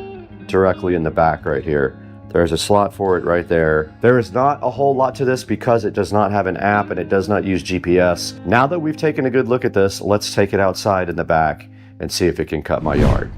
directly in the back right here. There's a slot for it right there. There is not a whole lot to this because it does not have an app and it does not use GPS. Now that we've taken a good look at this, let's take it outside in the back and see if it can cut my yard.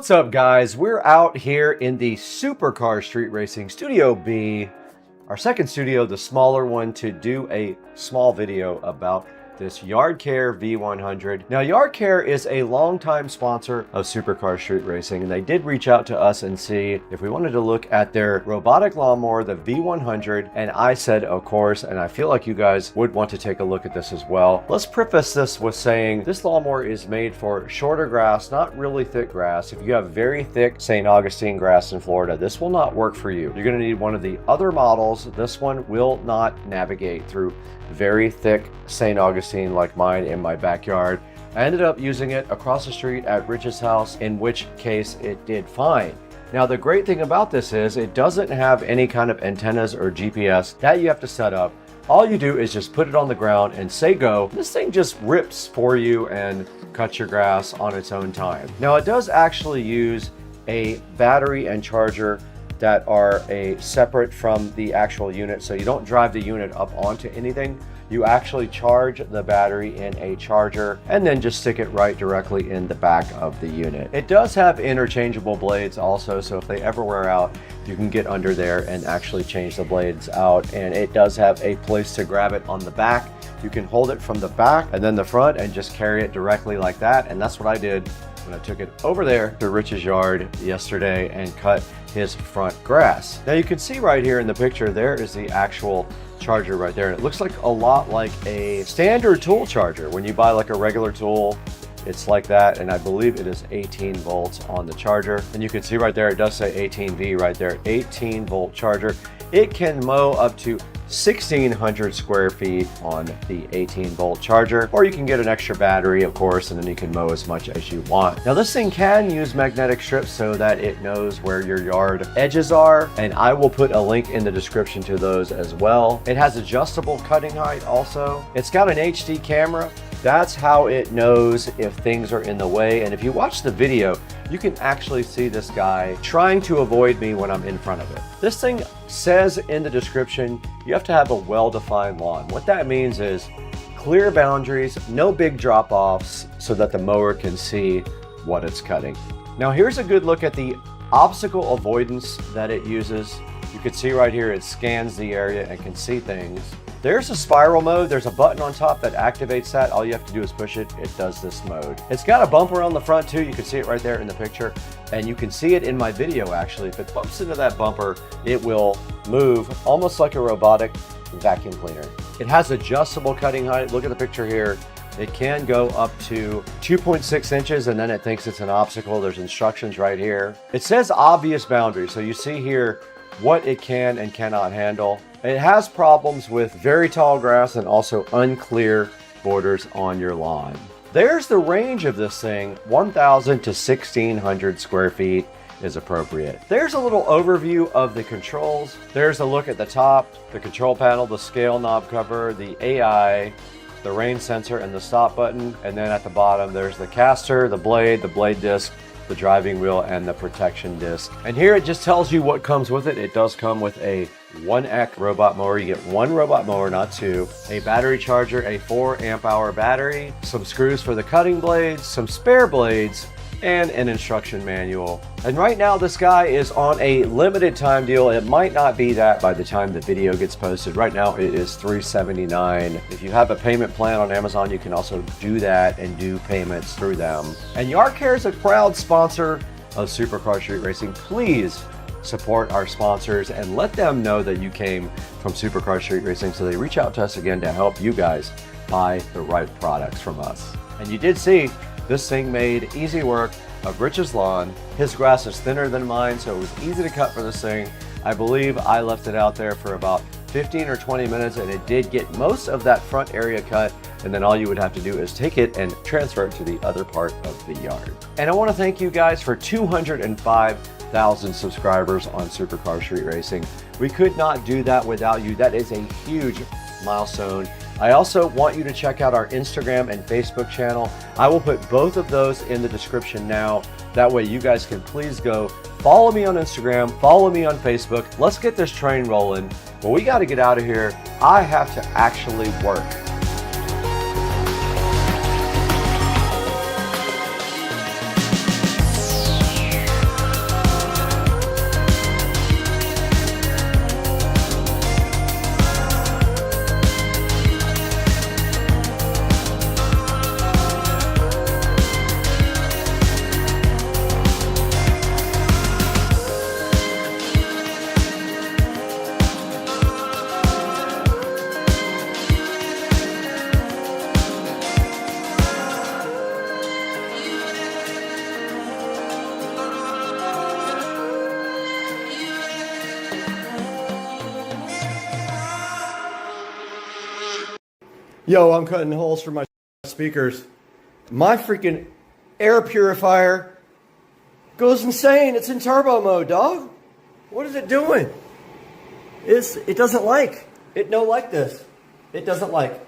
What's up, guys? We're out here in the Supercar Street Racing Studio B, our second studio, the smaller one, to do a small video about this Yard Care V100. Now, Yard Care is a longtime sponsor of Supercar Street Racing, and they did reach out to us and see if we wanted to look at their robotic lawnmower, the V100, and I said, of course, and I feel like you guys would want to take a look at this as well. Let's preface this with saying this lawnmower is made for shorter grass, not really thick grass. If you have very thick St. Augustine grass in Florida, this will not work for you. You're going to need one of the other models. This one will not navigate through very thick St. Augustine like mine in my backyard. I ended up using it across the street at Rich's house, in which case it did fine. Now, the great thing about this is it doesn't have any kind of antennas or GPS that you have to set up. All you do is just put it on the ground and say go. This thing just rips for you and cuts your grass on its own time. Now, it does actually use a battery and charger that are separate from the actual unit, so you don't drive the unit up onto anything. You actually charge the battery in a charger and then just stick it right directly in the back of the unit. It does have interchangeable blades also, so if they ever wear out, you can get under there and actually change the blades out. And it does have a place to grab it on the back. You can hold it from the back and then the front and just carry it directly like that. And that's what I did when I took it over there to Rich's yard yesterday and cut his front grass. Now you can see right here in the picture, there is the actual charger right there. And it looks like a lot like a standard tool charger. When you buy like a regular tool, it's like that. And I believe it is 18 volts on the charger. And you can see right there, it does say 18V right there, 18 volt charger. It can mow up to 1,600 square feet on the 18 volt charger, or you can get an extra battery, of course, and then you can mow as much as you want. Now, this thing can use magnetic strips so that it knows where your yard edges are, and I will put a link in the description to those as well. It has adjustable cutting height also. It's got an HD camera. That's how it knows if things are in the way. And if you watch the video, you can actually see this guy trying to avoid me when I'm in front of it. This thing says in the description, you have to have a well-defined lawn. What that means is clear boundaries, no big drop-offs, so that the mower can see what it's cutting. Now here's a good look at the obstacle avoidance that it uses. You can see right here, it scans the area and can see things. There's a spiral mode. There's a button on top that activates that. All you have to do is push it. It does this mode. It's got a bumper on the front too. You can see it right there in the picture. And you can see it in my video actually. If it bumps into that bumper, it will move almost like a robotic vacuum cleaner. It has adjustable cutting height. Look at the picture here. It can go up to 2.6 inches and then it thinks it's an obstacle. There's instructions right here. It says obvious boundaries. So you see here what it can and cannot handle. It has problems with very tall grass and also unclear borders on your lawn. There's the range of this thing, 1,000 to 1,600 square feet is appropriate. There's a little overview of the controls. There's a look at the top, the control panel, the scale knob cover, the AI, the rain sensor, and the stop button. And then at the bottom, there's the caster, the blade disc, the driving wheel, and the protection disc. And here it just tells you what comes with it. It does come with a 1EC robot mower. You get one robot mower, not two. A battery charger, a 4 amp hour battery, some screws for the cutting blades, some spare blades, and an instruction manual. And right now this guy is on a limited time deal. It might not be that by the time the video gets posted. Right now it is $379. If you have a payment plan on Amazon, you can also do that and do payments through them. And Yard Care is a proud sponsor of Supercar Street Racing. Please support our sponsors and let them know that you came from Supercar Street Racing so they reach out to us again to help you guys buy the right products from us. And you did see this thing made easy work of Rich's lawn. His grass is thinner than mine, so it was easy to cut for this thing. I believe I left it out there for about 15 or 20 minutes and it did get most of that front area cut, and then all you would have to do is take it and transfer it to the other part of the yard. And I want to thank you guys for 205,000 subscribers on Supercar Street Racing. We could not do that without you. That is a huge milestone. I also want you to check out our Instagram and Facebook channel. I will put both of those in the description now. That way you guys can please go follow me on Instagram, follow me on Facebook. Let's get this train rolling. But we got to get out of here. I have to actually work. Yo, I'm cutting holes for my speakers. My freaking air purifier goes insane. It's in turbo mode, dog. What is it doing? It doesn't like. It don't like this. It doesn't like.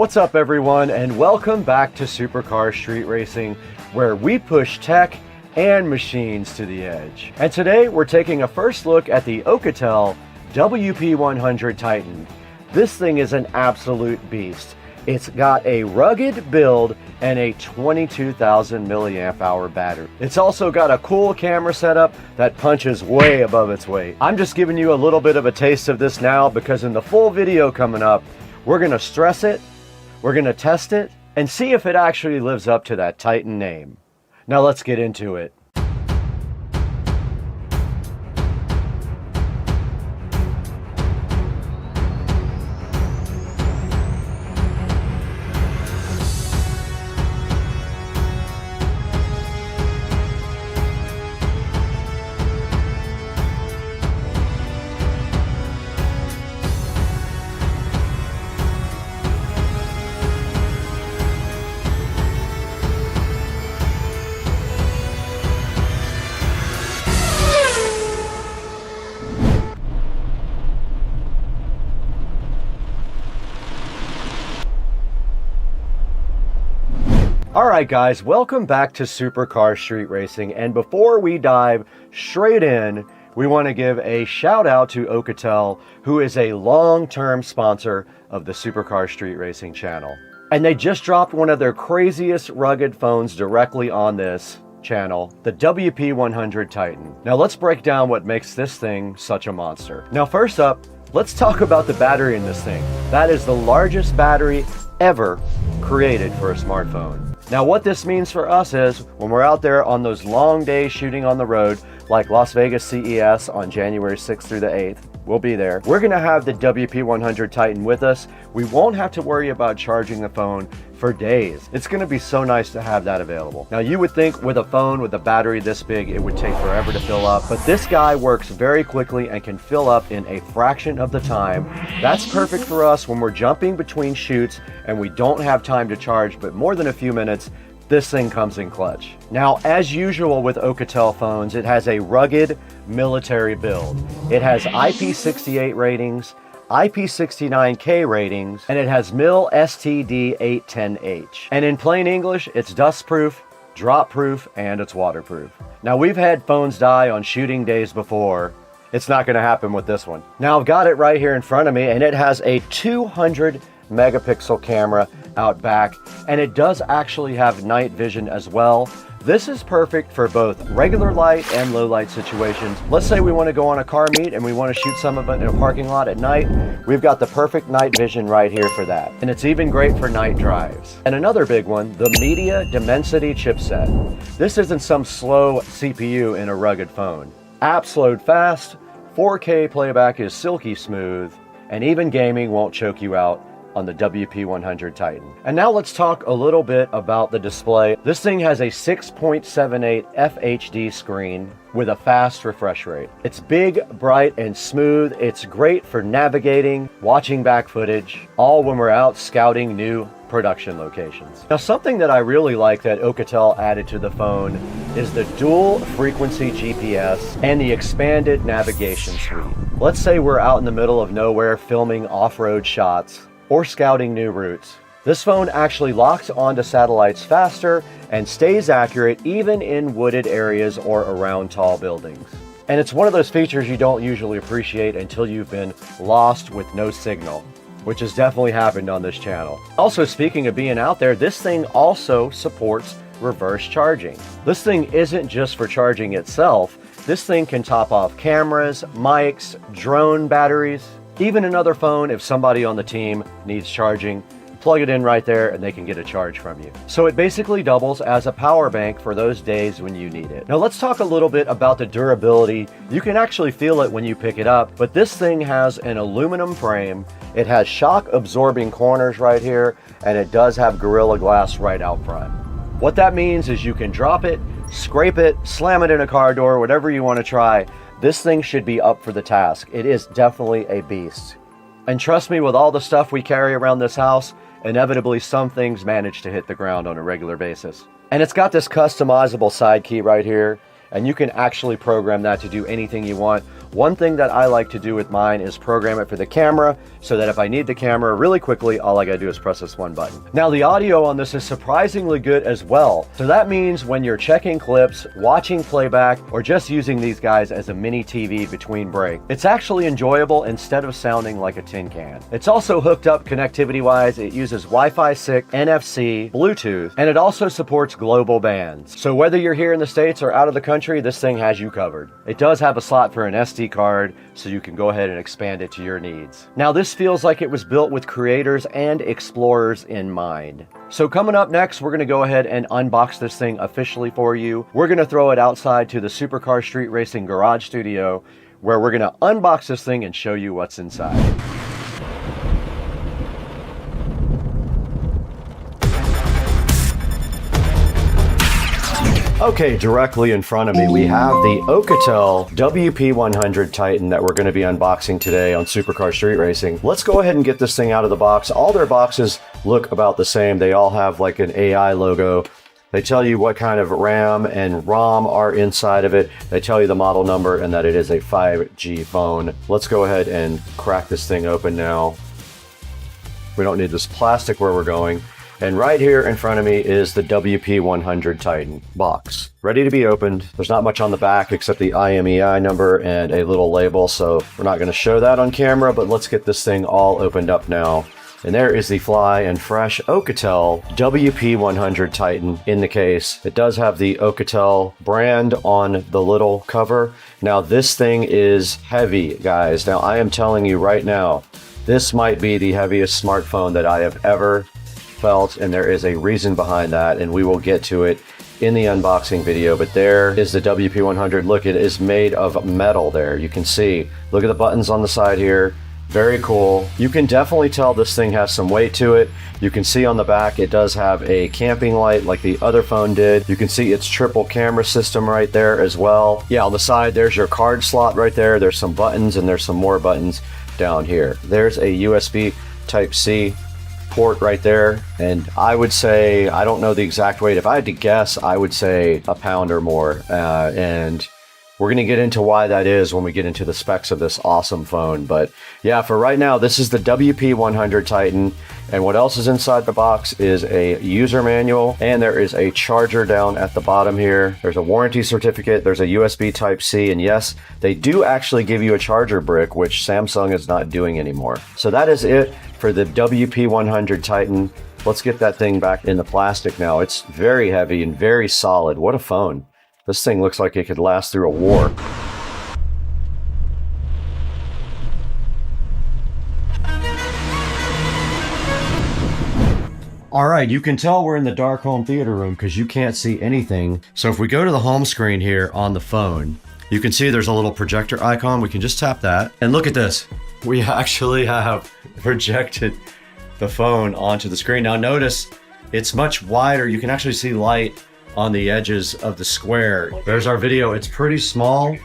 What's up everyone, and welcome back to Supercar Street Racing, where we push tech and machines to the edge. And today we're taking a first look at the Alcatel WP100 Titan. This thing is an absolute beast. It's got a rugged build and a 22,000 milliamp hour battery. It's also got a cool camera setup that punches way above its weight. I'm just giving you a little bit of a taste of this now because in the full video coming up, we're gonna stress it, we're gonna test it, and see if it actually lives up to that Titan name. Now let's get into it. Alright guys, welcome back to Supercar Street Racing, and before we dive straight in, we want to give a shout out to Alcatel, who is a long-term sponsor of the Supercar Street Racing channel. And they just dropped one of their craziest rugged phones directly on this channel, the WP100 Titan. Now let's break down what makes this thing such a monster. Now first up, let's talk about the battery in this thing. That is the largest battery ever created for a smartphone. Now what this means for us is when we're out there on those long days shooting on the road, like Las Vegas CES on January 6th through the 8th, we'll be there. We're gonna have the WP100 Titan with us. We won't have to worry about charging the phone for days. It's gonna be so nice to have that available. Now you would think with a phone with a battery this big, it would take forever to fill up, but this guy works very quickly and can fill up in a fraction of the time. That's perfect for us when we're jumping between shoots and we don't have time to charge but more than a few minutes. This thing comes in clutch. Now, as usual with Alcatel phones, it has a rugged military build. It has IP68 ratings, IP69K ratings, and it has MIL STD 810H. And in plain English, it's dust-proof, drop-proof, and it's waterproof. Now, we've had phones die on shooting days before. It's not gonna happen with this one. Now, I've got it right here in front of me, and it has a 200 megapixel camera out back, and it does actually have night vision as well. This is perfect for both regular light and low light situations. Let's say we want to go on a car meet and we want to shoot some of it in a parking lot at night. We've got the perfect night vision right here for that. And it's even great for night drives. And another big one, the Media Dimensity chipset. This isn't some slow CPU in a rugged phone. Apps load fast, 4K playback is silky smooth, and even gaming won't choke you out on the WP100 Titan. And now let's talk a little bit about the display. This thing has a 6.78 FHD screen with a fast refresh rate. It's big, bright, and smooth. It's great for navigating, watching back footage, all when we're out scouting new production locations. Now, something that I really like that Alcatel added to the phone is the dual frequency GPS and the expanded navigation suite. Let's say we're out in the middle of nowhere filming off-road shots or scouting new routes. This phone actually locks onto satellites faster and stays accurate even in wooded areas or around tall buildings. And it's one of those features you don't usually appreciate until you've been lost with no signal, which has definitely happened on this channel. Also, speaking of being out there, this thing also supports reverse charging. This thing isn't just for charging itself. This thing can top off cameras, mics, drone batteries, even another phone if somebody on the team needs charging. Plug it in right there and they can get a charge from you. So it basically doubles as a power bank for those days when you need it. Now let's talk a little bit about the durability. You can actually feel it when you pick it up, but this thing has an aluminum frame. It has shock absorbing corners right here, and it does have Gorilla Glass right out front. What that means is you can drop it, scrape it, slam it in a car door, whatever you want to try. This thing should be up for the task. It is definitely a beast. And trust me, with all the stuff we carry around this house, inevitably some things manage to hit the ground on a regular basis. And it's got this customizable side key right here, and you can actually program that to do anything you want. One thing that I like to do with mine is program it for the camera, so that if I need the camera really quickly, all I gotta do is press this one button. Now the audio on this is surprisingly good as well. So that means when you're checking clips, watching playback, or just using these guys as a mini TV between breaks, it's actually enjoyable instead of sounding like a tin can. It's also hooked up connectivity-wise. It uses Wi-Fi 6, NFC, Bluetooth, and it also supports global bands. So whether you're here in the States or out of the country, this thing has you covered. It does have a slot for an SD card, so you can go ahead and expand it to your needs. Now this feels like it was built with creators and explorers in mind. So coming up next, we're gonna go ahead and unbox this thing officially for you. We're gonna throw it outside to the Supercar Street Racing Garage Studio, where we're gonna unbox this thing and show you what's inside. Okay, directly in front of me, we have the Alcatel WP100 Titan that we're going to be unboxing today on Supercar Street Racing. Let's go ahead and get this thing out of the box. All their boxes look about the same. They all have like an AI logo. They tell you what kind of RAM and ROM are inside of it. They tell you the model number and that it is a 5G phone. Let's go ahead and crack this thing open now. We don't need this plastic where we're going. And right here in front of me is the WP100 Titan box, ready to be opened. There's not much on the back except the IMEI number and a little label, so we're not going to show that on camera, but let's get this thing all opened up now. And there is the fly and fresh Alcatel WP100 Titan in the case. It does have the Alcatel brand on the little cover. Now this thing is heavy, guys. Now I am telling you right now, this might be the heaviest smartphone that I have ever felt, and there is a reason behind that, and we will get to it in the unboxing video. But there is the WP100. Look, it is made of metal there. You can see, look at the buttons on the side here. Very cool. You can definitely tell this thing has some weight to it. You can see on the back it does have a camping light like the other phone did. You can see its triple camera system right there as well. Yeah, on the side there's your card slot right there. There's some buttons and there's some more buttons down here. There's a USB Type-C port right there, and I would say, I don't know the exact weight, if I had to guess, I would say a pound or more, and we're going to get into why that is when we get into the specs of this awesome phone. But yeah, for right now, this is the WP100 Titan, and what else is inside the box is a user manual, and there is a charger down at the bottom here. There's a warranty certificate, there's a USB Type-C, and yes, they do actually give you a charger brick, which Samsung is not doing anymore. So that is it for the WP100 Titan. Let's get that thing back in the plastic now. It's very heavy and very solid. What a phone. This thing looks like it could last through a war. All right, you can tell we're in the dark home theater room because you can't see anything. So if we go to the home screen here on the phone, you can see there's a little projector icon. We can just tap that. And look at this. We actually have projected the phone onto the screen. Now notice it's much wider. You can actually see light on the edges of the square. There's our video. It's pretty small.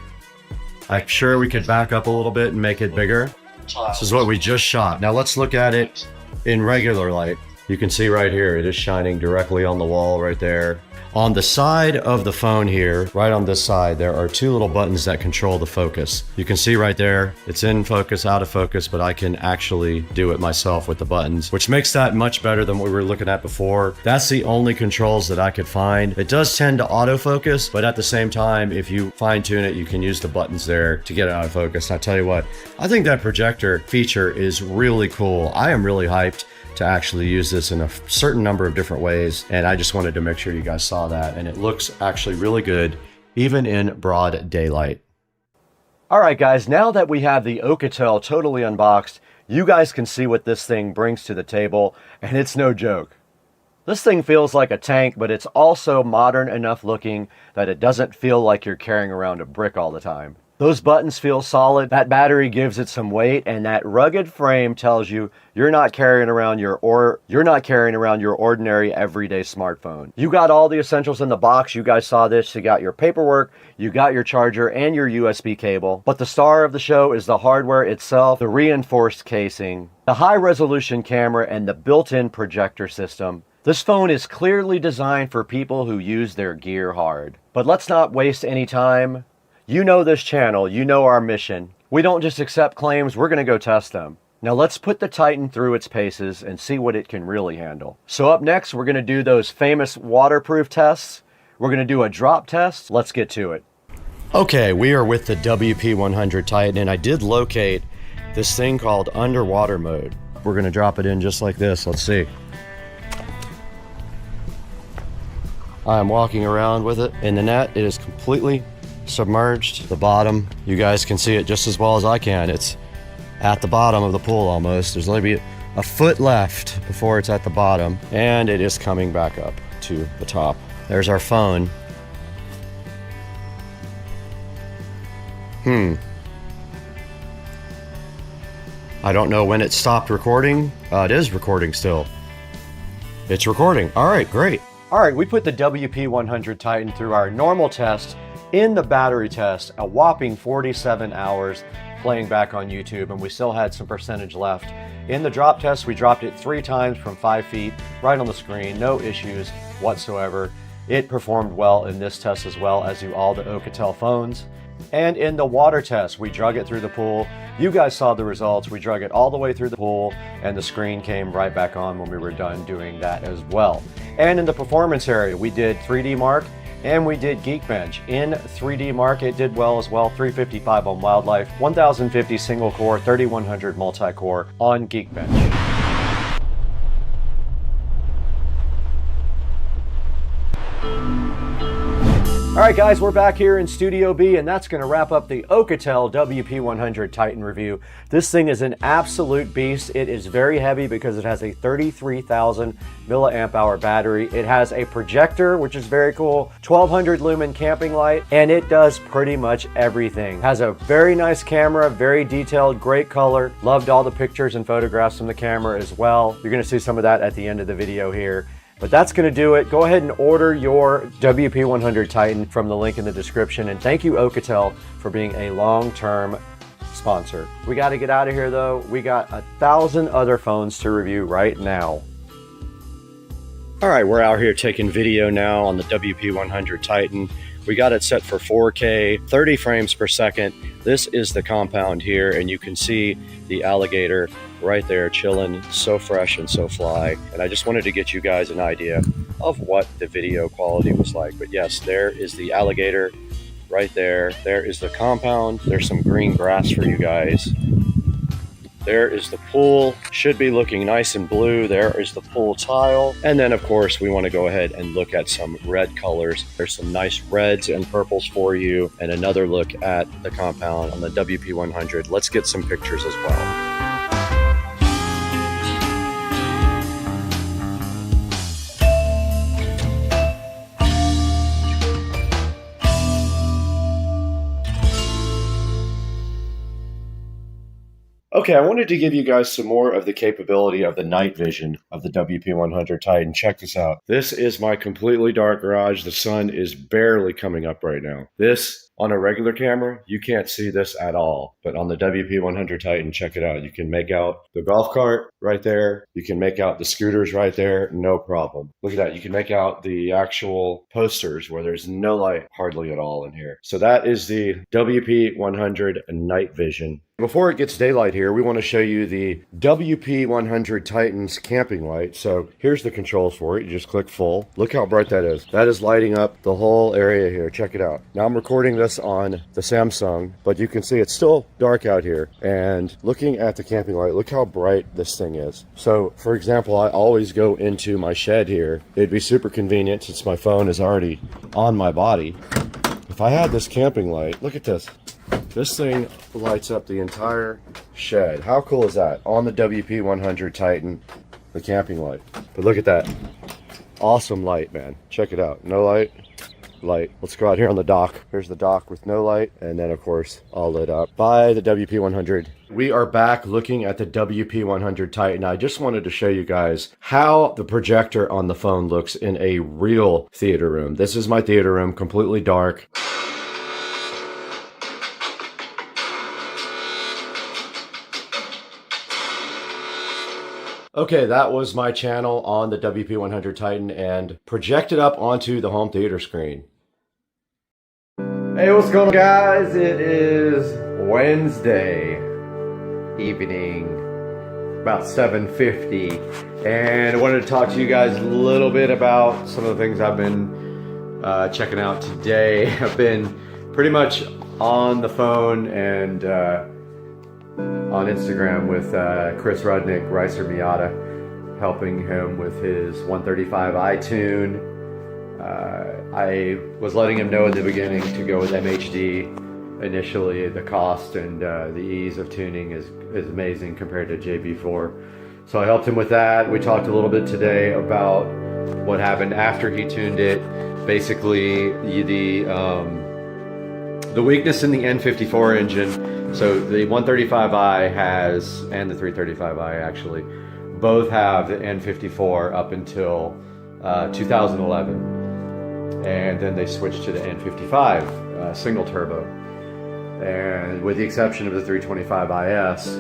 I'm sure we could back up a little bit and make it bigger. This is what we just shot. Now let's look at it in regular light. You can see right here, it is shining directly on the wall right there. On the side of the phone here, right on this side, there are two little buttons that control the focus. You can see right there, it's in focus, out of focus, but I can actually do it myself with the buttons, which makes that much better than what we were looking at before. That's the only controls that I could find. It does tend to autofocus, but at the same time, if you fine tune it, you can use the buttons there to get it out of focus. And I tell you what, I think that projector feature is really cool. I am really hyped to actually use this in a certain number of different ways, and I just wanted to make sure you guys saw that, and it looks actually really good even in broad daylight. All right guys, now that we have the Alcatel totally unboxed, you guys can see what this thing brings to the table, and it's no joke. This thing feels like a tank, but it's also modern enough looking that it doesn't feel like you're carrying around a brick all the time. Those buttons feel solid, that battery gives it some weight, and that rugged frame tells you you're not carrying around your ordinary everyday smartphone. You got all the essentials in the box. You guys saw this. You got your paperwork, you got your charger and your USB cable. But the star of the show is the hardware itself, the reinforced casing, the high-resolution camera, and the built-in projector system. This phone is clearly designed for people who use their gear hard. But let's not waste any time. You know this channel, you know our mission. We don't just accept claims, we're gonna go test them. Now let's put the Titan through its paces and see what it can really handle. So up next, we're gonna do those famous waterproof tests. We're gonna do a drop test. Let's get to it. Okay, we are with the WP100 Titan, and I did locate this thing called underwater mode. We're gonna drop it in just like this. Let's see. I am walking around with it in the net. It is completely submerged. The bottom, you guys can see it just as well as I can. It's at the bottom of the pool almost. There's maybe a foot left before it's at the bottom, and it is coming back up to the top. There's our phone. I don't know when it stopped recording. It is recording still. It's recording. All right, great. All right, we put the WP100 Titan through our normal test in the battery test, a whopping 47 hours playing back on YouTube, and we still had some percentage left. In the drop test, we dropped it 3 times from 5 feet, right on the screen, no issues whatsoever. It performed well in this test as well, as do all the Alcatel phones. And in the water test, we drug it through the pool. You guys saw the results. We drug it all the way through the pool, and the screen came right back on when we were done doing that as well. And in the performance area, we did 3D Mark and we did Geekbench. In 3D Mark, it did well as well. 355 on Wildlife, 1050 single core, 3100 multi-core on Geekbench. All right, guys, we're back here in Studio B, and that's going to wrap up the Alcatel WP100 Titan review. This thing is an absolute beast. It is very heavy because it has a 33,000 milliamp hour battery. It has a projector, which is very cool, 1200 lumen camping light, and it does pretty much everything. Has a very nice camera, very detailed, great color. Loved all the pictures and photographs from the camera as well. You're going to see some of that at the end of the video here. But that's going to do it. Go ahead and order your WP100 Titan from the link in the description. And thank you, Alcatel, for being a long-term sponsor. We got to get out of here, though. We got 1,000 other phones to review right now. All right, we're out here taking video now on the WP100 Titan. We got it set for 4K, 30 frames per second. This is the compound here, and you can see the alligator right there chilling, so fresh and so fly. And I just wanted to get you guys an idea of what the video quality was like. But yes, there is the alligator right there. There is the compound. There's some green grass for you guys. There is the pool, should be looking nice and blue. There is the pool tile. And then of course, we want to go ahead and look at some red colors. There's some nice reds and purples for you, and another look at the compound on the WP100. Let's get some pictures as well. Okay, I wanted to give you guys some more of the capability of the night vision of the WP100 Titan. Check this out. This is my completely dark garage. The sun is barely coming up right now. This, on a regular camera, you can't see this at all. But on the WP100 Titan, check it out. You can make out the golf cart right there. You can make out the scooters right there, no problem. Look at that. You can make out the actual posters where there's no light hardly at all in here. So that is the WP100 night vision. Before it gets daylight here, we want to show you the WP100 Titan's camping light. So here's the controls for it. You just click full. Look how bright that is. That is lighting up the whole area here. Check it out. Now I'm recording this on the Samsung, but you can see it's still dark out here. And looking at the camping light, look how bright this thing is. So for example, I always go into my shed here. It'd be super convenient since my phone is already on my body. If I had this camping light, look at this. This thing lights up the entire shed. How cool is that? On the WP100 Titan, the camping light. But look at that. Awesome light, man. Check it out. No light, light. Let's go out here on the dock. Here's the dock with no light. And then, of course, all lit up by the WP100. We are back looking at the WP100 Titan. I just wanted to show you guys how the projector on the phone looks in a real theater room. This is my theater room, completely dark. Okay, that was my channel on the WP100 Titan and projected up onto the home theater screen. Hey, what's going on, guys? It is Wednesday evening, about 7:50, and I wanted to talk to you guys a little bit about some of the things I've been checking out today. I've been pretty much on the phone and on Instagram with Chris Rudnick, Ricer Miata, helping him with his 135i tune. I was letting him know at the beginning to go with MHD initially. The cost and the ease of tuning is amazing compared to JB4. So I helped him with that. We talked a little bit today about what happened after he tuned it. Basically, the weakness in the N54 engine. So the 135i has, and the 335i actually, both have the N54 up until 2011. And then they switched to the N55 single turbo, and with the exception of the 335IS,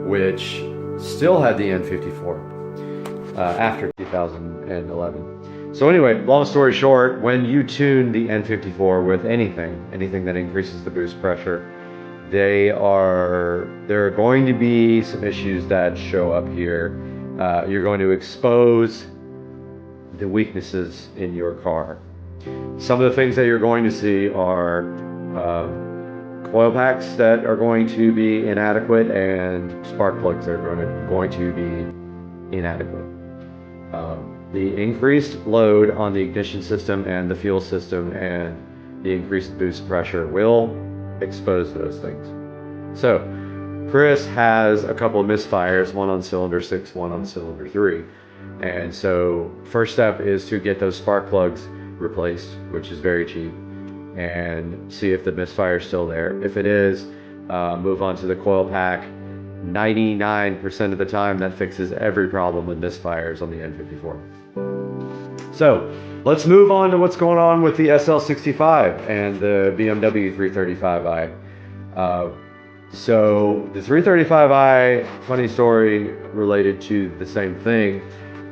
which still had the N54 after 2011. So anyway, long story short, when you tune the N54 with anything that increases the boost pressure, there are going to be some issues that show up here. You're going to expose the weaknesses in your car. Some of the things that you're going to see are coil packs that are going to be inadequate and spark plugs that are going to be inadequate. The increased load on the ignition system and the fuel system and the increased boost pressure will expose those things. So Chris has a couple of misfires, one on cylinder 6, one on cylinder 3. And so first step is to get those spark plugs replaced, which is very cheap, and see if the misfire is still there. If it is, move on to the coil pack. 99% of the time that fixes every problem with misfires on the N54. So let's move on to what's going on with the SL65 and the BMW 335i. So the 335i, funny story related to the same thing.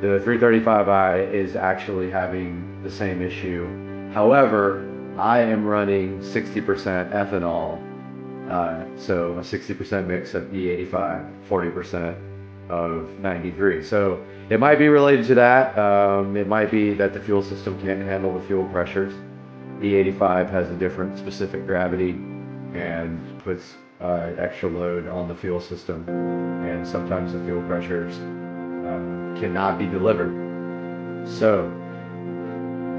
The 335i is actually having the same issue. However, I am running 60% ethanol. So a 60% mix of E85, 40% of 93. So it might be related to that. It might be that the fuel system can't handle the fuel pressures. E85 has a different specific gravity and puts extra load on the fuel system. And sometimes the fuel pressures cannot be delivered. So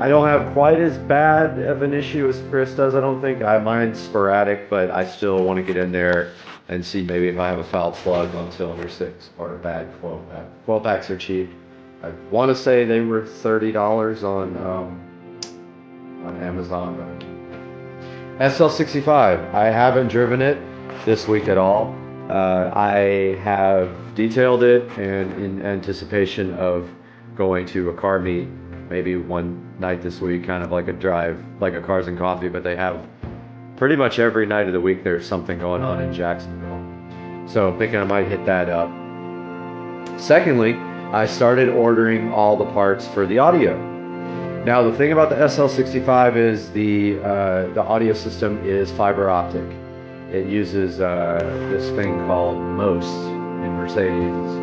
I don't have quite as bad of an issue as Chris does, I don't think. Mine's sporadic, but I still want to get in there and see maybe if I have a foul plug on cylinder 6 or a bad coil pack. Coil packs are cheap. I want to say they were $30 on Amazon. SL65, I haven't driven it this week at all. I have detailed it, and in anticipation of going to a car meet, maybe one night this week, kind of like a drive, like a Cars and Coffee, but they have pretty much every night of the week there's something going on in Jacksonville. So I'm thinking I might hit that up. Secondly, I started ordering all the parts for the audio. Now the thing about the SL65 is the audio system is fiber optic. It uses this thing called MOS in Mercedes,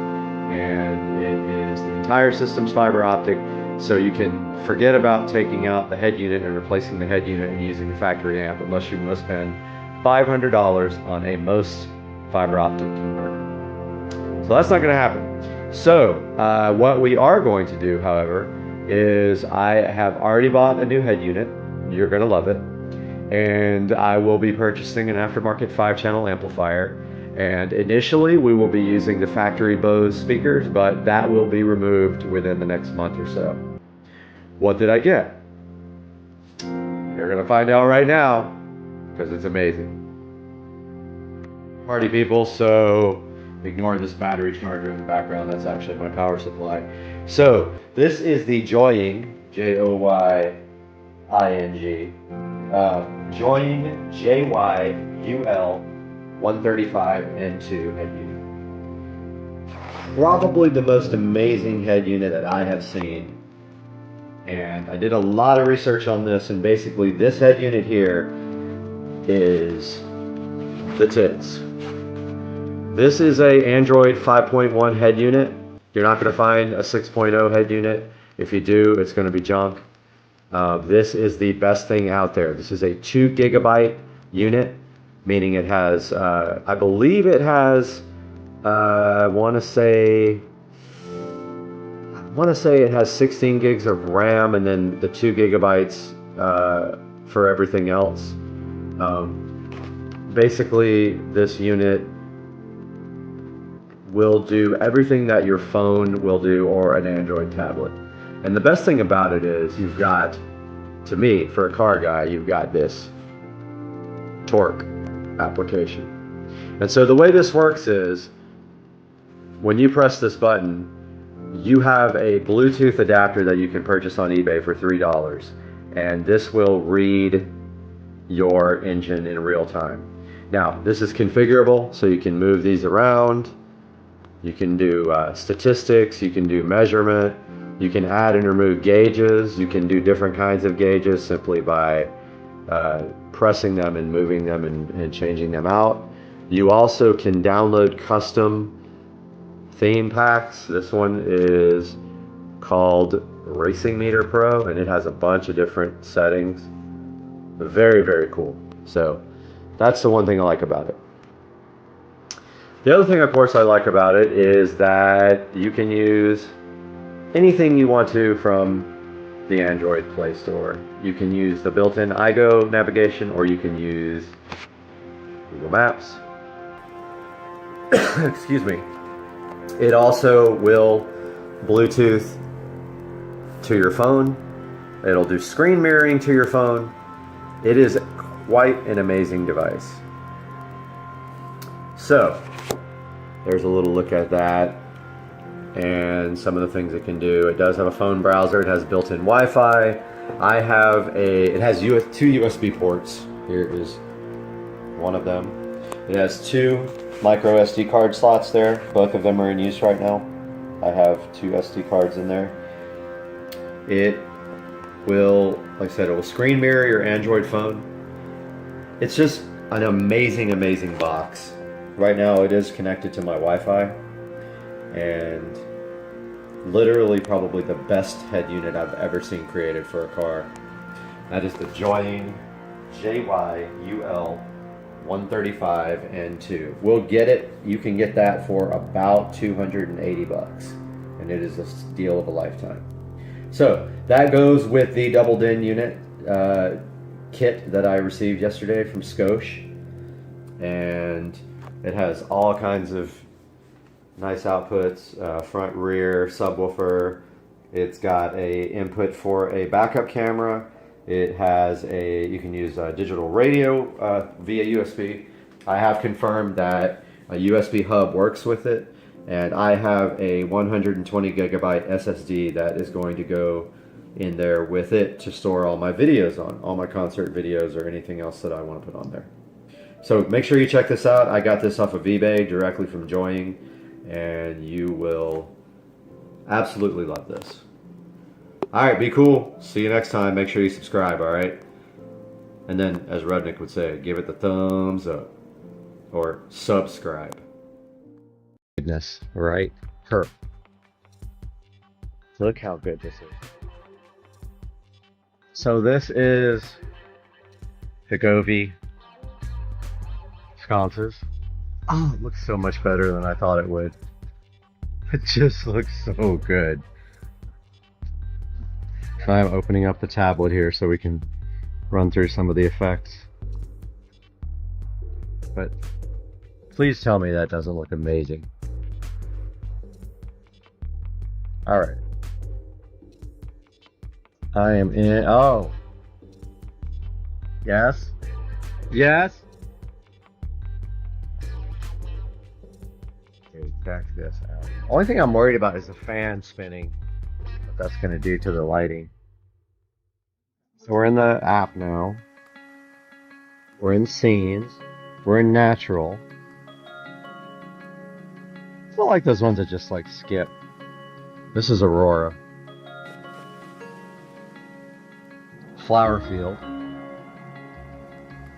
and it is the entire system's fiber optic, so you can forget about taking out the head unit and replacing the head unit and using the factory amp, unless you must spend $500 on a MOS fiber optic converter. So that's not going to happen. So what we are going to do, however, is I have already bought a new head unit. You're going to love it. And I will be purchasing an aftermarket 5-channel amplifier. And initially we will be using the factory Bose speakers, but that will be removed within the next month or so. What did I get? You're going to find out right now, because it's amazing. Party people, so ignore this battery charger in the background. That's actually my power supply. So this is the Joying, Joying, Joying JYUL 135N2 head unit. Probably the most amazing head unit that I have seen And I did a lot of research on this, and basically this head unit here is the tits. This is a Android 5.1 head unit. You're not going to find a 6.0 head unit. If you do, it's going to be junk. This is the best thing out there. This is a 2 gigabyte unit, meaning it has, I believe it has, I want to say it has 16 gigs of RAM and then the 2 gigabytes for everything else. Basically, this unit will do everything that your phone will do or an Android tablet. And the best thing about it is you've got, to me, for a car guy, you've got this torque application. And so the way this works is when you press this button, you have a Bluetooth adapter that you can purchase on eBay for $3. And this will read your engine in real time. Now, this is configurable, so you can move these around. You can do statistics, you can do measurement, you can add and remove gauges, you can do different kinds of gauges simply by pressing them and moving them and changing them out. You also can download custom theme packs. This one is called Racing Meter Pro, and it has a bunch of different settings. Very, very cool. So that's the one thing I like about it. The other thing, of course, I like about it is that you can use anything you want to from the Android Play Store. You can use the built-in iGo navigation, or you can use Google Maps. Excuse me. It also will Bluetooth to your phone. It'll do screen mirroring to your phone. It is quite an amazing device. So, there's a little look at that and some of the things it can do. It does have a phone browser. It has built-in Wi-Fi. It has two USB ports. Here is one of them. It has 2 micro SD card slots there. Both of them are in use right now. I have 2 SD cards in there. It will, like I said, it will screen mirror your Android phone. It's just an amazing, amazing box. Right now it is connected to my Wi-Fi, and literally probably the best head unit I've ever seen created for a car. That is the Joying JYUL 135N2. We'll get it. You can get that for about 280 bucks, and it is a deal of a lifetime. So that goes with the double DIN unit kit that I received yesterday from Scosh, and it has all kinds of nice outputs, front, rear, subwoofer. It's got a input for a backup camera. It has you can use a digital radio via USB. I have confirmed that a USB hub works with it, and I have a 120 gigabyte SSD that is going to go in there with it to store all my videos on, all my concert videos or anything else that I want to put on there. So make sure you check this out. I got this off of eBay directly from Joying, and you will absolutely love this. Alright, be cool. See you next time. Make sure you subscribe, alright? And then, as Rudnick would say, give it the thumbs up. Or subscribe. Goodness, right? Look how good this is. So this is Hdmi sconces. Oh, it looks so much better than I thought it would. It just looks so good. So I'm opening up the tablet here so we can run through some of the effects. But please tell me that doesn't look amazing. Alright. I am in. Oh. Yes. Yes. Okay, check this out. Only thing I'm worried about is the fan spinning. What that's going to do to the lighting. So we're in the app now. We're in scenes. We're in natural. It's not like those ones that just like skip. This is Aurora. flower field.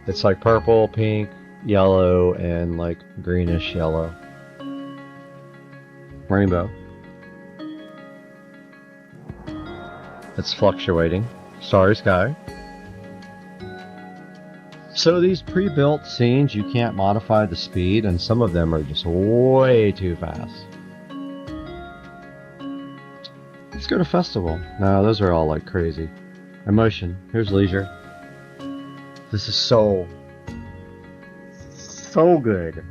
It's like purple, pink, yellow, and like greenish yellow. Rainbow. It's fluctuating. Starry sky. So these pre-built scenes, you can't modify the speed, and some of them are just way too fast. Let's go to festival. No, those are all like crazy. Emotion. Here's leisure. This is so good.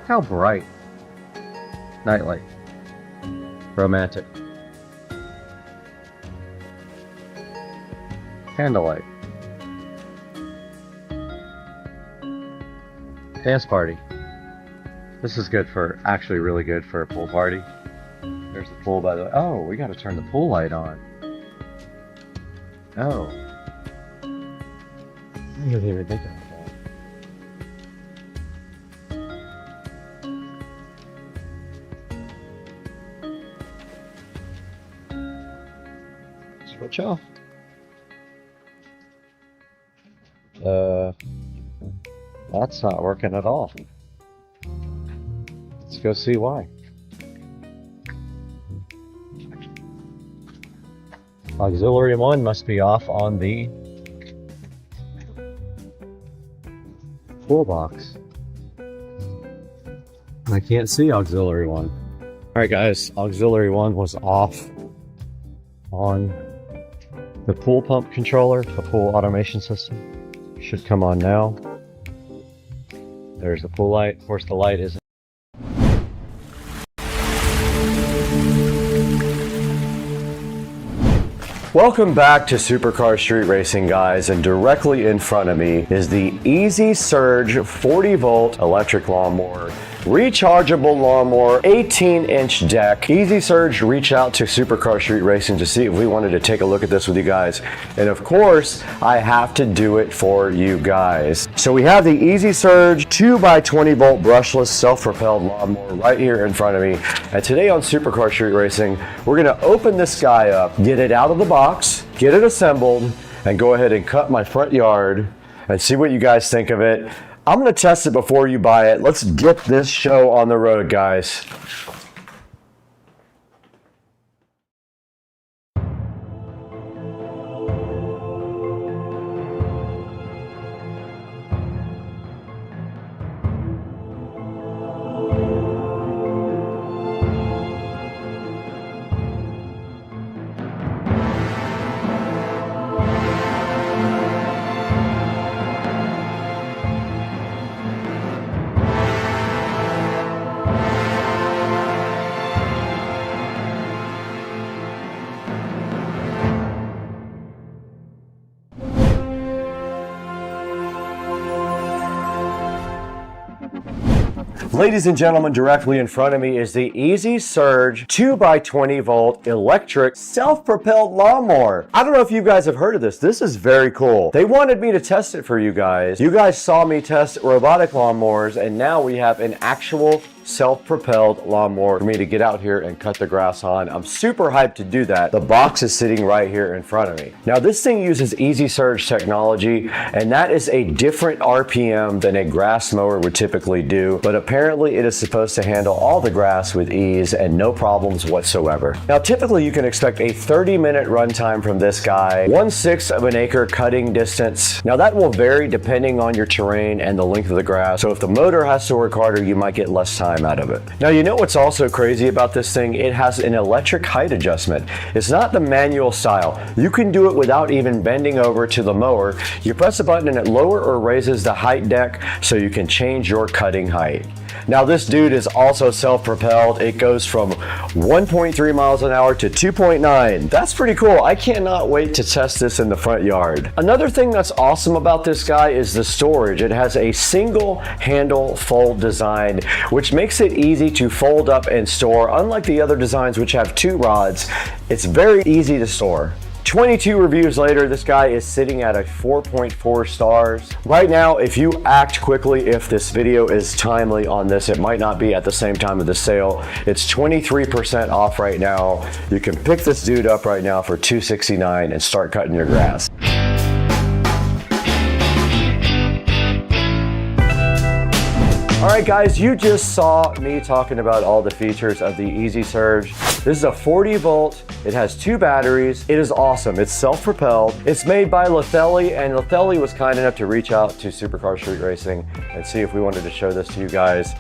How bright. Nightlight. Romantic. Candlelight. Dance party. This is good for, actually really good for a pool party. There's the pool, by the way. Oh, we gotta turn the pool light on. Oh. I didn't even think about that. Switch off. That's not working at all. Let's go see why. Auxiliary 1 must be off on the pool box. I can't see auxiliary 1. Alright guys, auxiliary 1 was off on the pool pump controller, the pool automation system. Should come on now. There's the pool light. Of course the light isn't. Welcome back to Supercar Street Racing, guys, and directly in front of me is the Easy Surge 40 volt electric lawnmower, rechargeable lawnmower, 18-inch deck. Easy Surge reached out to Supercar Street Racing to see if we wanted to take a look at this with you guys, and of course I have to do it for you guys. So we have the Easy Surge 2x20 volt brushless self-propelled lawnmower right here in front of me, and today on Supercar Street Racing we're going to open this guy up, get it out of the box, get it assembled, and go ahead and cut my front yard and see what you guys think of it. I'm going to test it before you buy it. Let's get this show on the road, guys. Ladies and gentlemen, directly in front of me is the Easy Surge 2x20 volt electric self-propelled lawnmower. I don't know if you guys have heard of this. This is very cool. They wanted me to test it for you guys. You guys saw me test robotic lawnmowers, and now we have an actual self-propelled lawnmower for me to get out here and cut the grass on. I'm super hyped to do that. The box is sitting right here in front of me. Now this thing uses Easy Surge technology, and that is a different RPM than a grass mower would typically do, but apparently it is supposed to handle all the grass with ease and no problems whatsoever. Now typically you can expect a 30-minute runtime from this guy, 1/6 of an acre cutting distance. Now that will vary depending on your terrain and the length of the grass, so if the motor has to work harder, you might get less time out of it. Now you know what's also crazy about this thing? It has an electric height adjustment. It's not the manual style. You can do it without even bending over to the mower. You press a button and it lower or raises the height deck so you can change your cutting height. Now this dude is also self-propelled. It goes from 1.3 miles an hour to 2.9. That's pretty cool. I cannot wait to test this in the front yard. Another thing that's awesome about this guy is the storage. It has a single handle fold design, which makes it easy to fold up and store. Unlike the other designs which have two rods, it's very easy to store. 22 reviews later, this guy is sitting at a 4.4 stars. Right now, if you act quickly, if this video is timely on this, it might not be at the same time of the sale. It's 23% off right now. You can pick this dude up right now for $269 and start cutting your grass. All right, guys, you just saw me talking about all the features of the Easy Surge. This is a 40 volt. It has 2 batteries. It is awesome. It's self-propelled. It's made by Lithelli, and Lithelli was kind enough to reach out to Supercar Street Racing and see if we wanted to show this to you guys.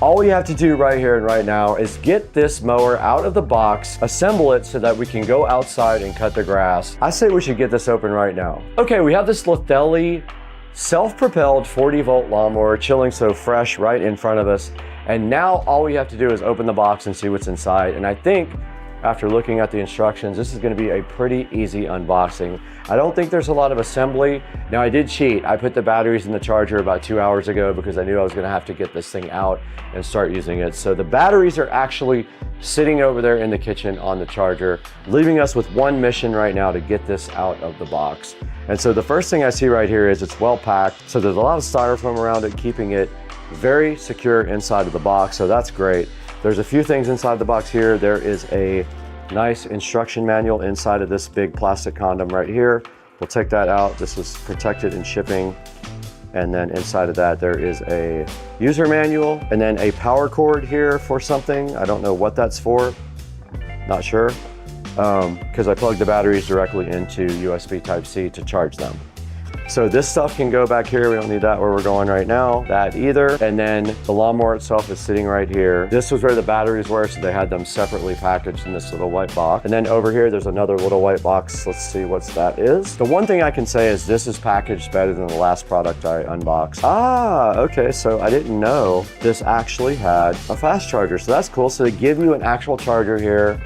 All we have to do right here and right now is get this mower out of the box, assemble it so that we can go outside and cut the grass. I say we should get this open right now. Okay, we have this Lithelli self-propelled 40 volt lawnmower chilling so fresh right in front of us. And now all we have to do is open the box and see what's inside. And I think after looking at the instructions, this is going to be a pretty easy unboxing. I don't think there's a lot of assembly. Now I did cheat. I put the batteries in the charger about 2 hours ago because I knew I was going to have to get this thing out and start using it. So the batteries are actually sitting over there in the kitchen on the charger, leaving us with one mission right now to get this out of the box. And so the first thing I see right here is it's well packed. So there's a lot of styrofoam around it, keeping it very secure inside of the box. So that's great. There's a few things inside the box here. There is a nice instruction manual inside of this big plastic condom right here. We'll take that out. This was protected in shipping. And then inside of that, there is a user manual and then a power cord here for something. I don't know what that's for, not sure. Because I plugged the batteries directly into USB Type-C to charge them. So this stuff can go back here. We don't need that where we're going right now, that either. And then the lawnmower itself is sitting right here. This was where the batteries were, so they had them separately packaged in this little white box. And then over here, there's another little white box. Let's see what that is. The one thing I can say is this is packaged better than the last product I unboxed. Ah, okay, so I didn't know this actually had a fast charger. So that's cool. So they give you an actual charger here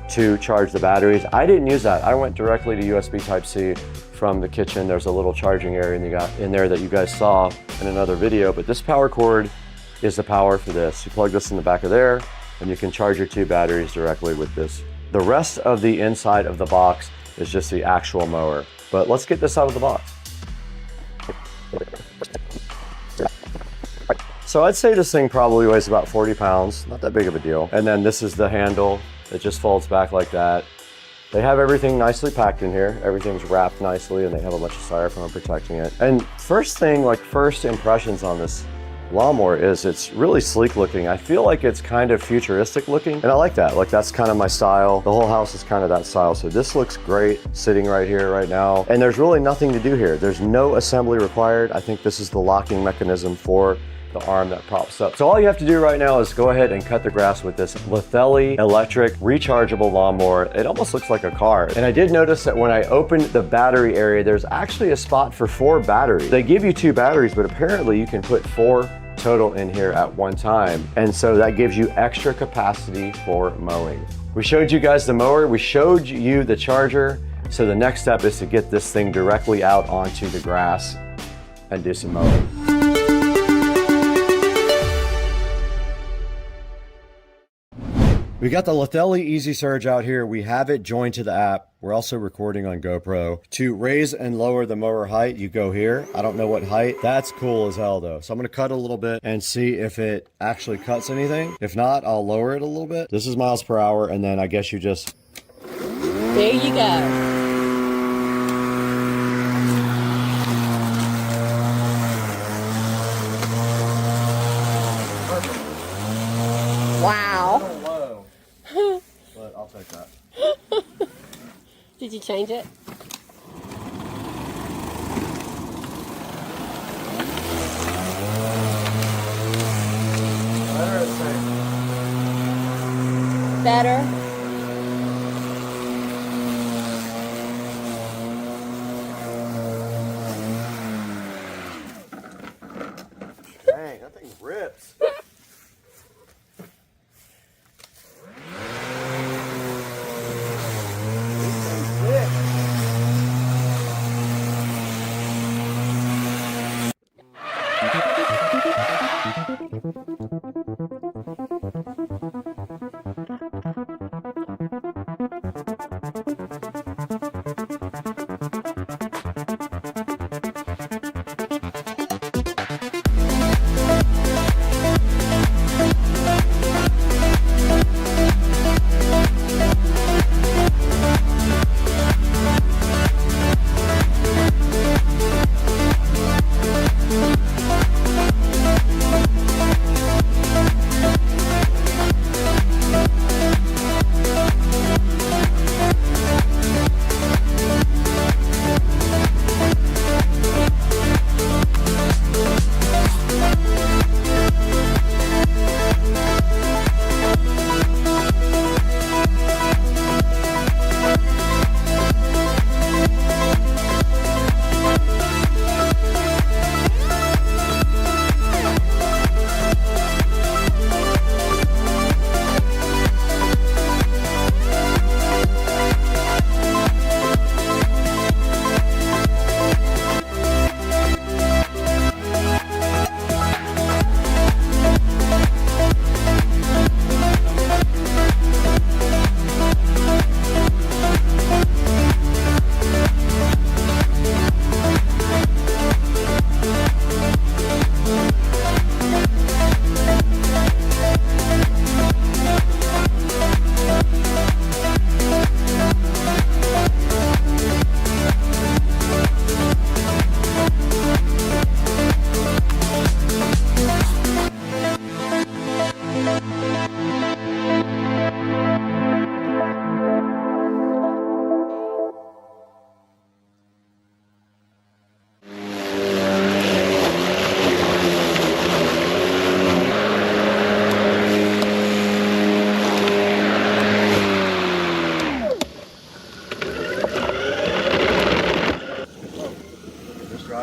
to charge the batteries. I didn't use that. I went directly to USB Type-C from the kitchen. There's a little charging area in there that you guys saw in another video, but this power cord is the power for this. You plug this in the back of there and you can charge your 2 batteries directly with this. The rest of the inside of the box is just the actual mower. But let's get this out of the box. So I'd say this thing probably weighs about 40 pounds, not that big of a deal. And then this is the handle. It just folds back like that. They have everything nicely packed in here. Everything's wrapped nicely and they have a bunch of styrofoam protecting it. And first impressions on this lawnmower is it's really sleek looking. I feel like it's kind of futuristic looking and I like that. Like that's kind of my style. The whole house is kind of that style. So this looks great sitting right here right now. And there's really nothing to do here. There's no assembly required. I think this is the locking mechanism for the arm that props up. So all you have to do right now is go ahead and cut the grass with this Lithelli electric rechargeable lawnmower. It almost looks like a car. And I did notice that when I opened the battery area, there's actually a spot for 4 batteries. They give you 2 batteries, but apparently you can put 4 total in here at one time. And so that gives you extra capacity for mowing. We showed you guys the mower, we showed you the charger. So the next step is to get this thing directly out onto the grass and do some mowing. We got the Lithelli Easy Surge out here. We have it joined to the app. We're also recording on GoPro. To raise and lower the mower height, you go here. I don't know what height. That's cool as hell though. So I'm gonna cut a little bit and see if it actually cuts anything. If not, I'll lower it a little bit. This is miles per hour, and then I guess you just... There you go. Wow. But I'll take that. Did you change it? Better. Dang, that thing rips.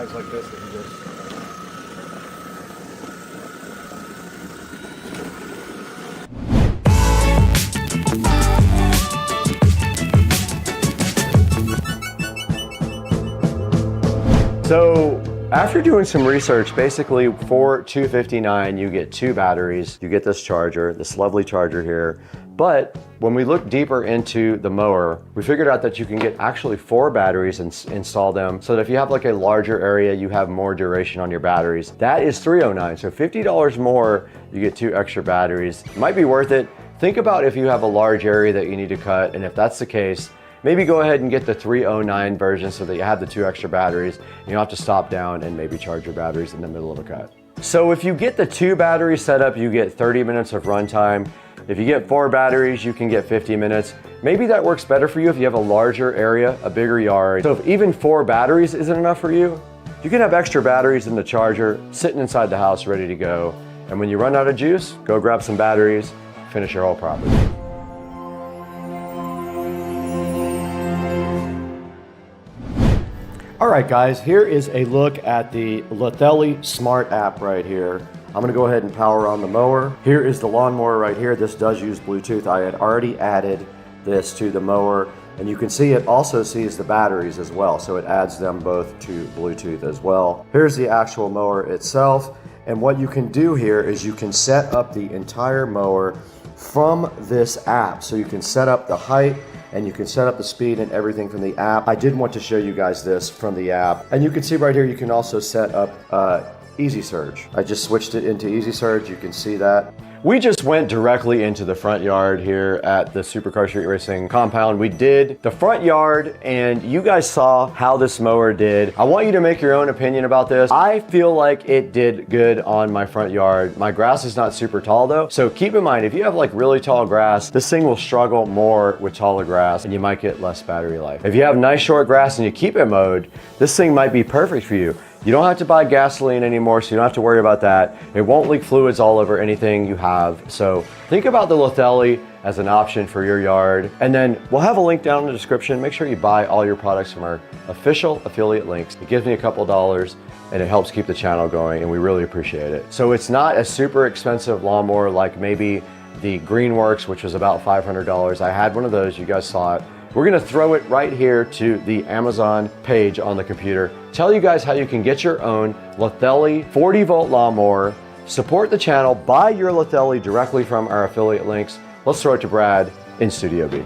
guys like this that you just... So after doing some research, basically for $259, you get 2 batteries, you get this charger, this lovely charger here. But when we look deeper into the mower, we figured out that you can get actually 4 batteries and install them so that if you have like a larger area, you have more duration on your batteries. That is $309, so $50 more, you get 2 extra batteries. Might be worth it. Think about if you have a large area that you need to cut, and if that's the case, maybe go ahead and get the 309 version so that you have the 2 extra batteries. You don't have to stop down and maybe charge your batteries in the middle of a cut. So if you get the 2 batteries set up, you get 30 minutes of runtime. If you get 4 batteries, you can get 50 minutes. Maybe that works better for you if you have a larger area, a bigger yard. So if even 4 batteries isn't enough for you, you can have extra batteries in the charger sitting inside the house ready to go. And when you run out of juice, go grab some batteries, finish your whole property. All right, guys, here is a look at the Lithelli Smart app right here. I'm gonna go ahead and power on the mower. Here is the lawnmower right here. This does use Bluetooth. I had already added this to the mower, and you can see it also sees the batteries as well, so it adds them both to Bluetooth as well. Here's the actual mower itself, and what you can do here is you can set up the entire mower from this app. So you can set up the height, and you can set up the speed and everything from the app. I did want to show you guys this from the app. And you can see right here, you can also set up Easy Surge. I just switched it into Easy Surge, you can see that. We just went directly into the front yard here at the Supercar Street Racing compound. We did the front yard, and you guys saw how this mower did. I want you to make your own opinion about this. I feel like it did good on my front yard. My grass is not super tall though, so keep in mind, if you have like really tall grass, this thing will struggle more with taller grass and you might get less battery life. If you have nice short grass and you keep it mowed, this thing might be perfect for you. You don't have to buy gasoline anymore, so you don't have to worry about that. It won't leak fluids all over anything you have. So think about the Lithelli as an option for your yard. And then we'll have a link down in the description. Make sure you buy all your products from our official affiliate links. It gives me a couple dollars and it helps keep the channel going, and we really appreciate it. So it's not a super expensive lawnmower like maybe the Greenworks, which was about $500. I had one of those, you guys saw it. We're gonna throw it right here to the Amazon page on the computer. Tell you guys how you can get your own Lithelli 40-volt lawnmower, support the channel, buy your Lithelli directly from our affiliate links. Let's throw it to Brad in Studio B.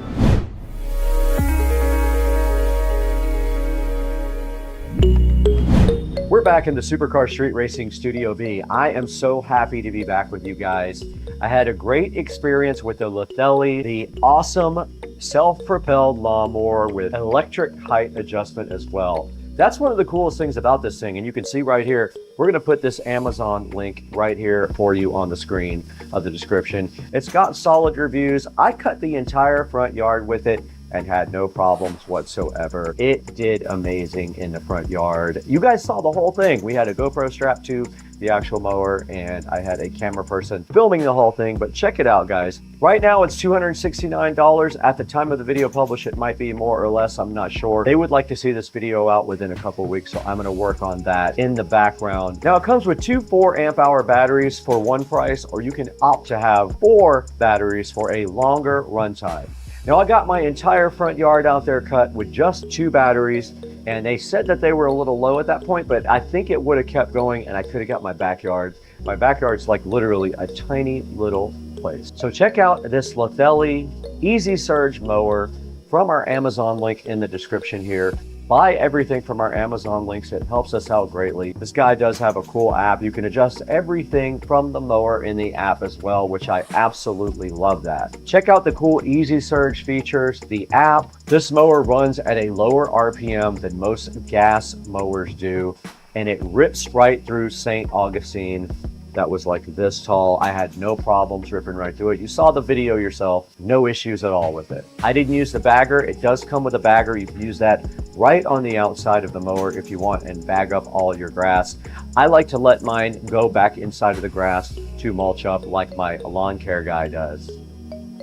We're back in the Supercar Street Racing Studio B. I am so happy to be back with you guys. I had a great experience with the Lithelli, the awesome self-propelled lawnmower with electric height adjustment as well. That's one of the coolest things about this thing, and you can see right here, we're gonna put this Amazon link right here for you on the screen of the description. It's got solid reviews. I cut the entire front yard with it and had no problems whatsoever. It did amazing in the front yard. You guys saw the whole thing. We had a GoPro strapped to the actual mower, and I had a camera person filming the whole thing, but check it out, guys. Right now it's $269. At the time of the video publish, it might be more or less, I'm not sure. They would like to see this video out within a couple weeks, so I'm gonna work on that in the background. Now it comes with 2 4-amp-hour batteries for one price, or you can opt to have 4 batteries for a longer runtime. Now I got my entire front yard out there cut with just 2 batteries, and they said that they were a little low at that point, but I think it would have kept going and I could have got my backyard. My backyard's like literally a tiny little place. So check out this Lithelli Easy Surge mower from our Amazon link in the description here. Buy everything from our Amazon links. It helps us out greatly. This guy does have a cool app. You can adjust everything from the mower in the app as well, which I absolutely love that. Check out the cool Easy Surge features, the app. This mower runs at a lower RPM than most gas mowers do, and it rips right through St. Augustine. That was like this tall. I had no problems ripping right through it. You saw the video yourself, no issues at all with it. I didn't use the bagger. It does come with a bagger. You can use that right on the outside of the mower if you want and bag up all your grass. I like to let mine go back inside of the grass to mulch up like my lawn care guy does.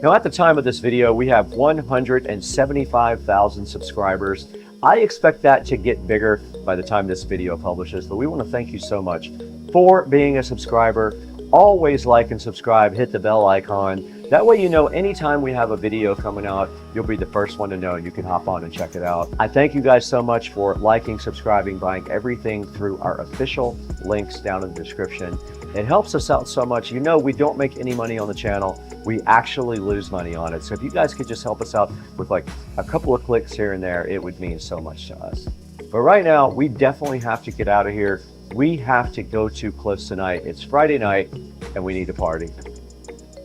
Now at the time of this video, we have 175,000 subscribers. I expect that to get bigger by the time this video publishes, but we want to thank you so much for being a subscriber. Always like and subscribe, hit the bell icon. That way you know anytime we have a video coming out, you'll be the first one to know. You can hop on and check it out. I thank you guys so much for liking, subscribing, buying everything through our official links down in the description. It helps us out so much. You know, we don't make any money on the channel. We actually lose money on it. So if you guys could just help us out with like a couple of clicks here and there, it would mean so much to us. But right now, we definitely have to get out of here. We have to go to Cliffs tonight. It's Friday night and we need to party.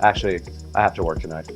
Actually, I have to work tonight.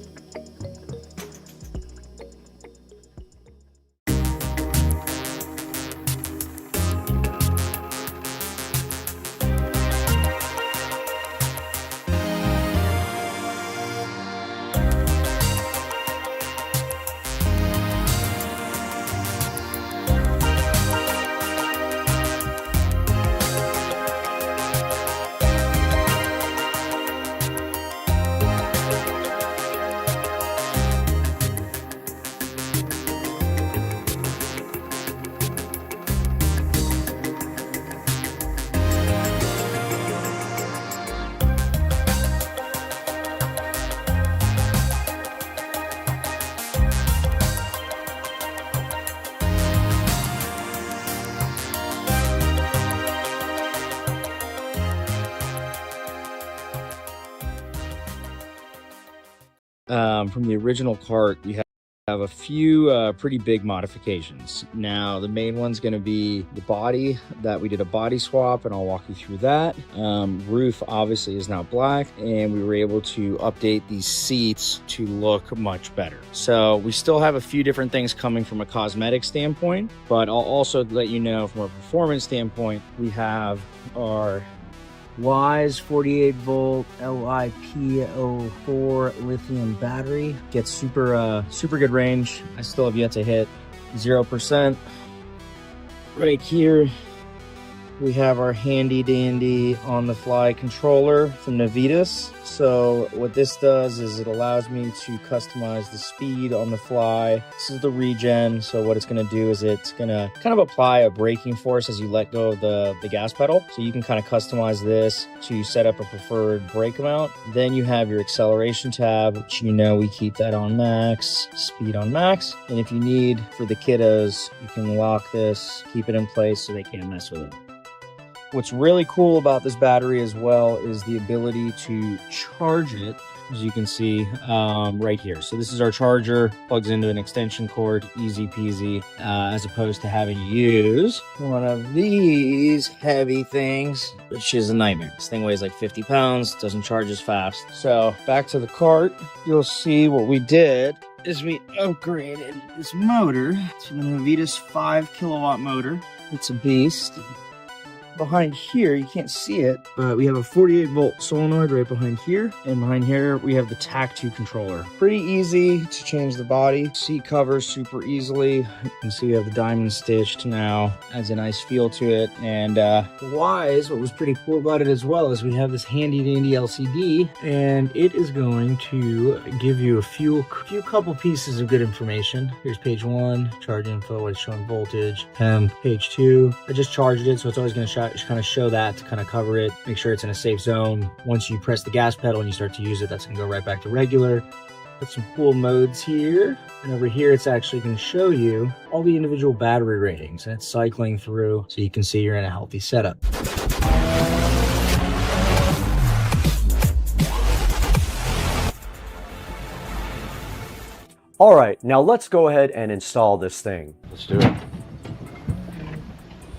From the original cart, we have a few pretty big modifications. Now, the main one's going to be the body, that we did a body swap, and I'll walk you through that. Roof obviously is now black, and we were able to update these seats to look much better. So we still have a few different things coming from a cosmetic standpoint, but I'll also let you know from a performance standpoint, we have our Wise 48 volt LiPo4 lithium battery. Gets super good range. I still have yet to hit 0%. Right here we have our handy dandy on the fly controller from Navitas. So what this does is it allows me to customize the speed on the fly. This is the regen. So what it's going to do is it's going to kind of apply a braking force as you let go of the gas pedal. So you can kind of customize this to set up a preferred brake amount. Then you have your acceleration tab, which you know we keep that on max, speed on max. And if you need for the kiddos, you can lock this, keep it in place so they can't mess with it. What's really cool about this battery as well is the ability to charge it, as you can see right here. So this is our charger, plugs into an extension cord, easy peasy, as opposed to having to use one of these heavy things, which is a nightmare. This thing weighs like 50 pounds, doesn't charge as fast. So back to the cart, you'll see what we did is we upgraded this motor to the Navitas 5 kilowatt motor. It's a beast. Behind here, you can't see it, but we have a 48 volt solenoid right behind here, and behind here we have the TAC2 controller. Pretty easy to change the body. Seat covers super easily. You can see we have the diamond stitched now, adds a nice feel to it. And Wise, what was pretty cool about it as well is we have this handy dandy LCD, and it is going to give you a couple pieces of good information. Here's page 1, charge info, it's showing voltage. Page 2, I just charged it, so it's always going to kind of show that to kind of cover it, make sure it's in a safe zone. Once you press the gas pedal and you start to use it, that's going to go right back to regular. Put some cool modes here, and over here it's actually going to show you all the individual battery ratings, and it's cycling through so you can see you're in a healthy setup. All right, now let's go ahead and install this thing. Let's do it.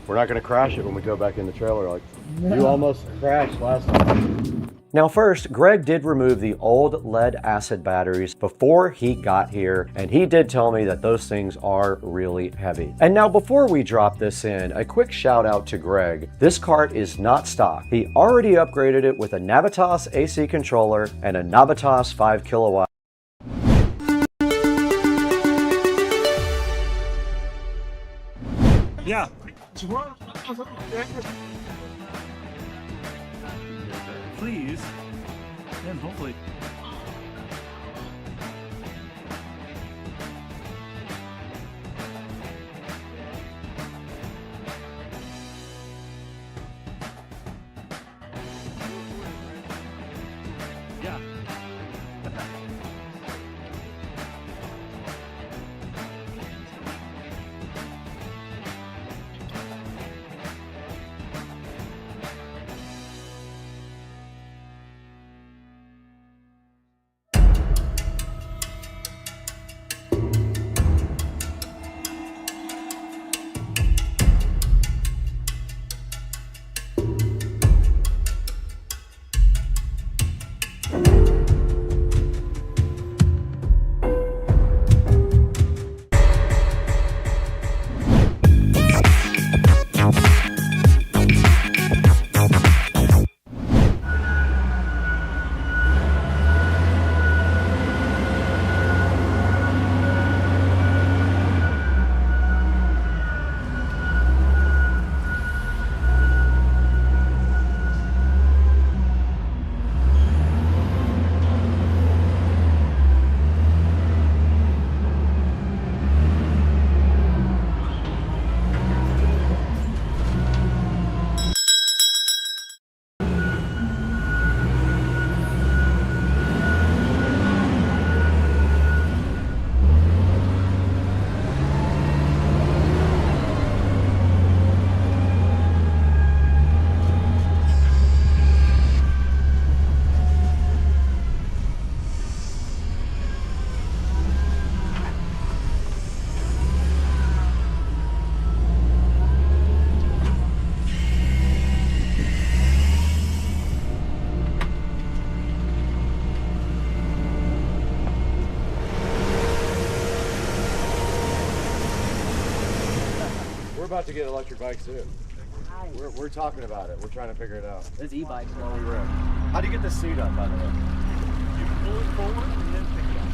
We're not going to crash it when we go back in the trailer like you almost crashed last time. Now first, Greg did remove the old lead acid batteries before he got here, and he did tell me that those things are really heavy. And now before we drop this in, a quick shout out to Greg. This cart is not stock. He already upgraded it with a Navitas AC controller and a Navitas 5 kilowatt. Yeah. Please. And hopefully. about to get electric bikes too. Nice. We're talking about it. We're trying to figure it out. There's e-bikes. While we rip. How do you get the seat up, by the way? You pull it forward and then pick it up.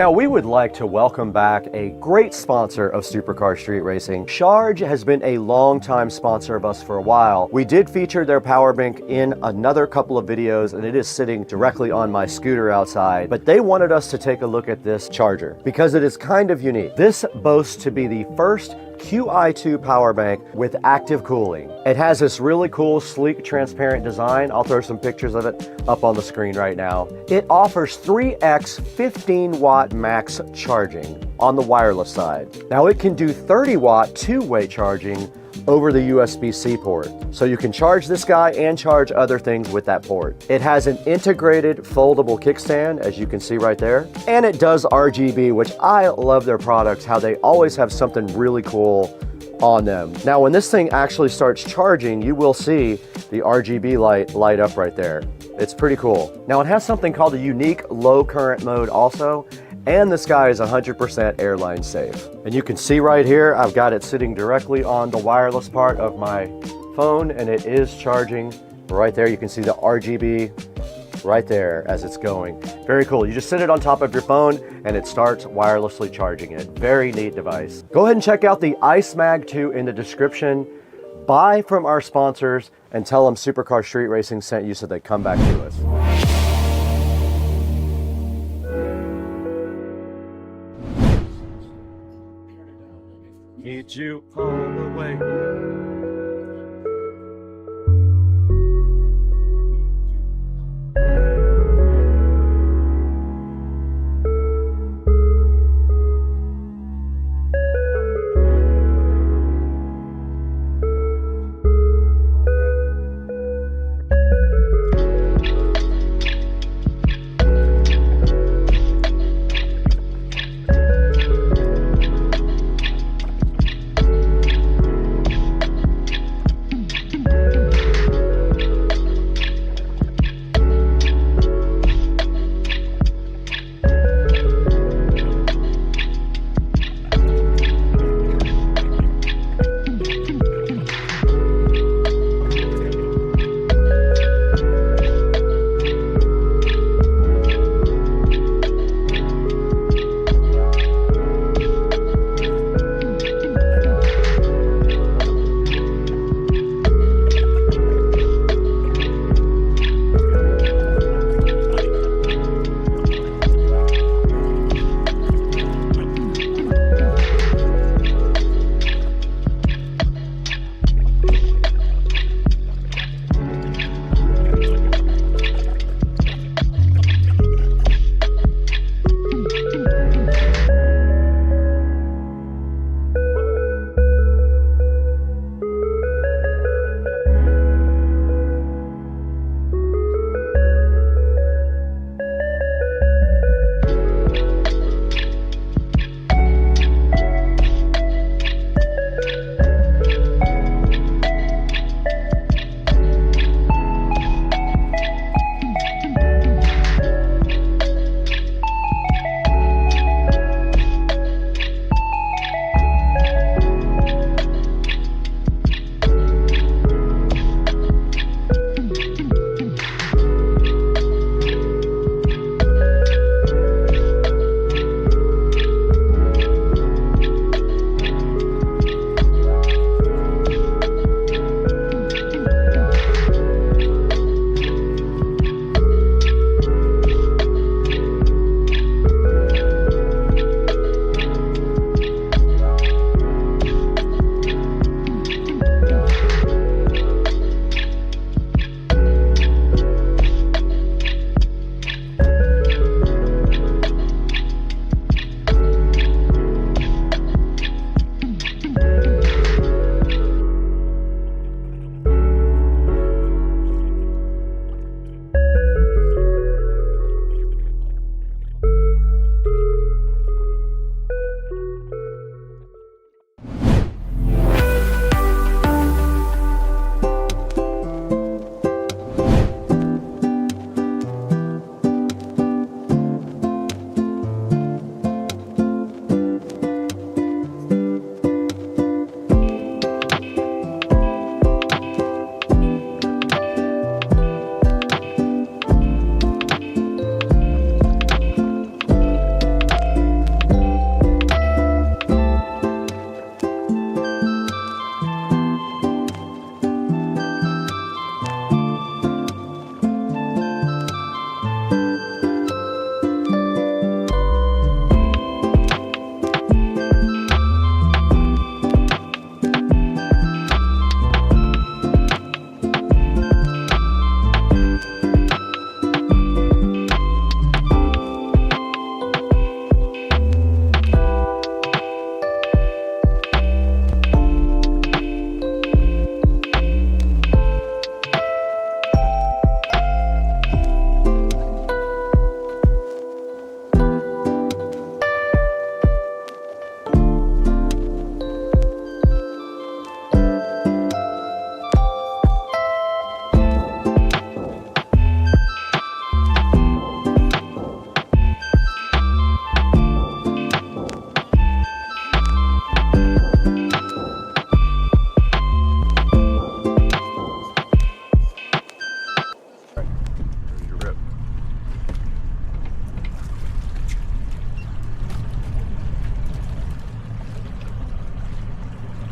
Now, we would like to welcome back a great sponsor of Supercar Street Racing. Charge has been a long-time sponsor of us for a while. We did feature their power bank in another couple of videos, and it is sitting directly on my scooter outside. But they wanted us to take a look at this charger because it is kind of unique. This boasts to be the first QI2 power bank with active cooling. It has this really cool, sleek, transparent design. I'll throw some pictures of it up on the screen right now. It offers 3x 15-watt max charging on the wireless side. Now it can do 30-watt two-way charging over the USB-C port. So you can charge this guy and charge other things with that port. It has an integrated foldable kickstand, as you can see right there. And it does RGB, which I love their products, how they always have something really cool on them. Now, when this thing actually starts charging, you will see the RGB light up right there. It's pretty cool. Now, it has something called a unique low current mode also, and this guy is 100% airline safe. And you can see right here, I've got it sitting directly on the wireless part of my phone, and it is charging right there. You can see the RGB right there as it's going. Very cool. You just sit it on top of your phone and it starts wirelessly charging it. Very neat device. Go ahead and check out the Ice Mag 2 in the description. Buy from our sponsors and tell them Supercar Street Racing sent you so they come back to us. Need you all the way.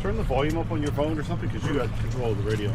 Turn the volume up on your phone or something, because you got control of the radio.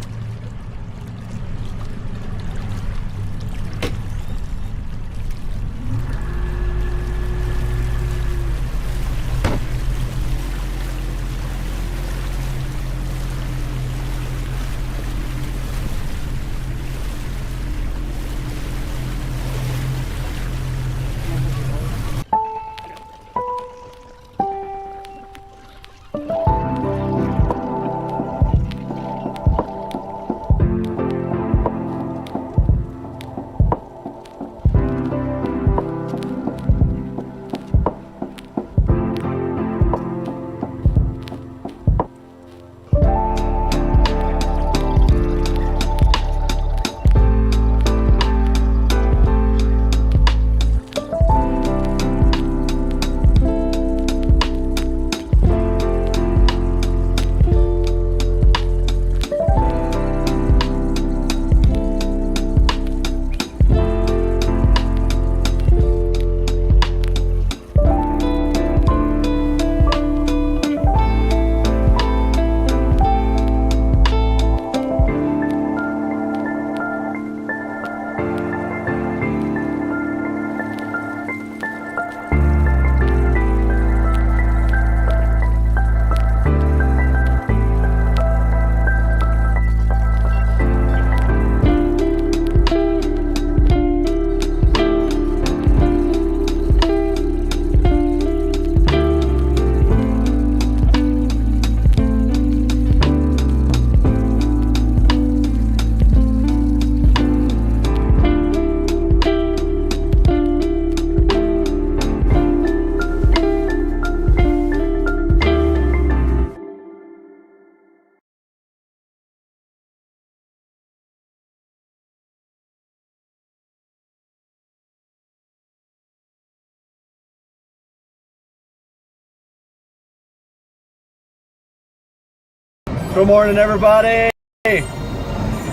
Good morning, everybody.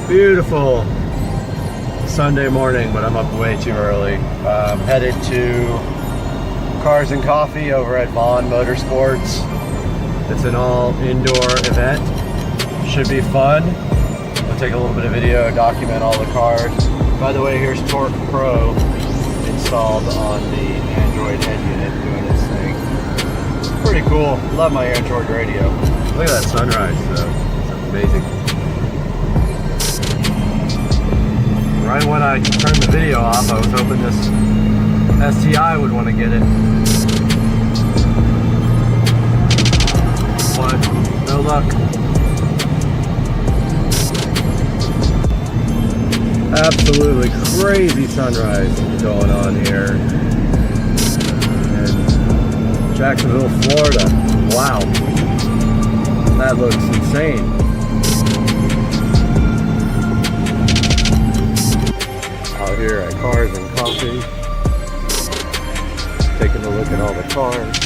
Beautiful Sunday morning, but I'm up way too early. I'm headed to Cars and Coffee over at Vaughn Motorsports. It's an all indoor event. Should be fun. I'll take a little bit of video, document all the cars. By the way, here's Torque Pro installed on the Android head unit doing its thing. Pretty cool. Love my Android radio. Look at that sunrise, though. It's amazing. Right when I turned the video off, I was hoping this STI would want to get it. But no luck. Absolutely crazy sunrise going on here in Jacksonville, Florida. Wow. That looks insane. Out here at Cars and Coffee, taking a look at all the cars.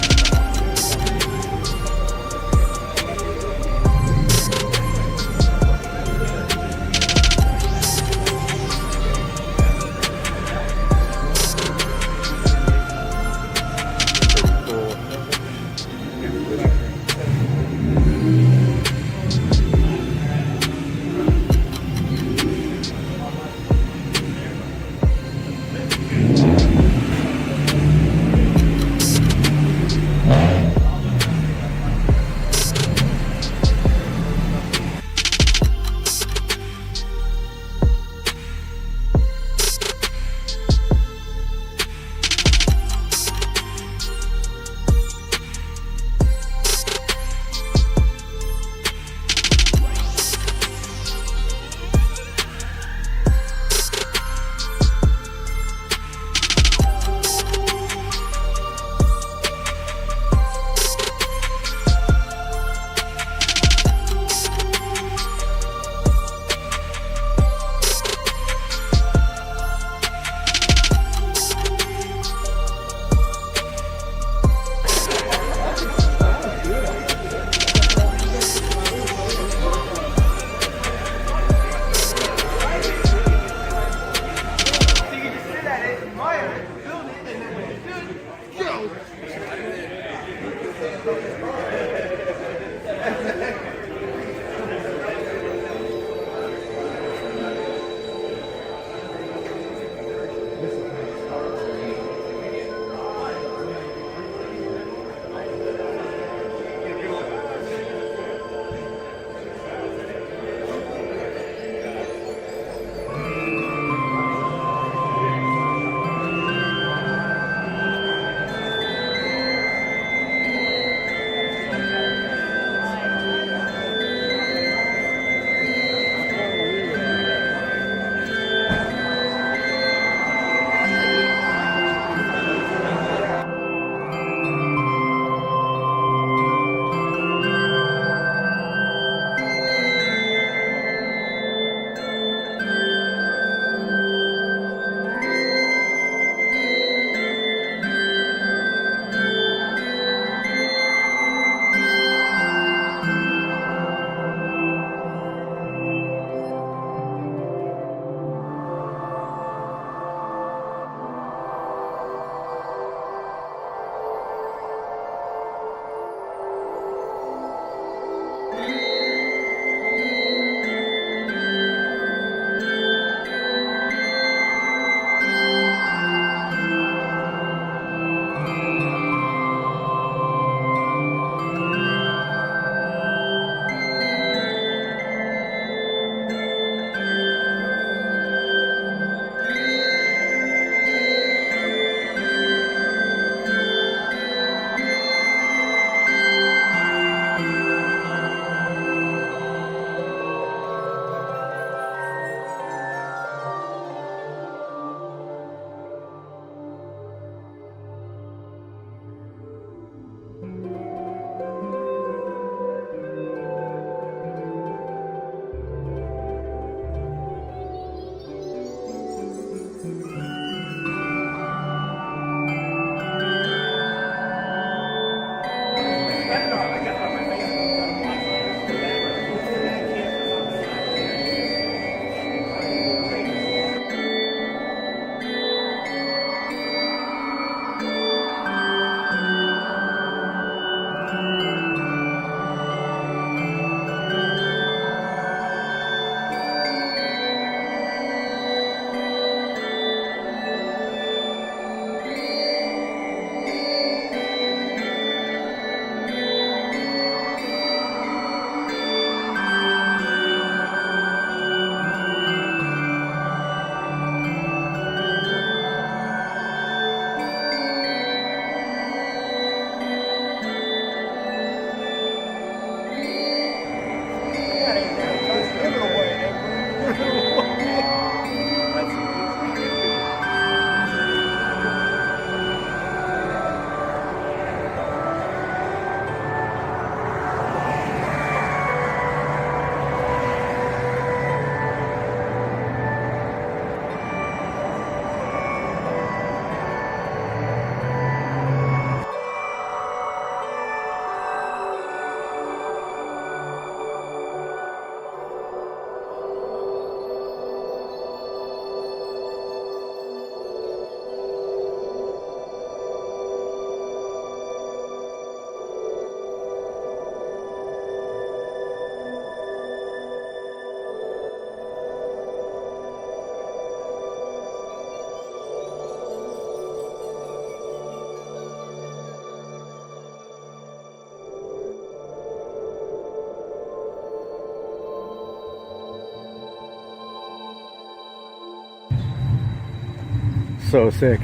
So sick.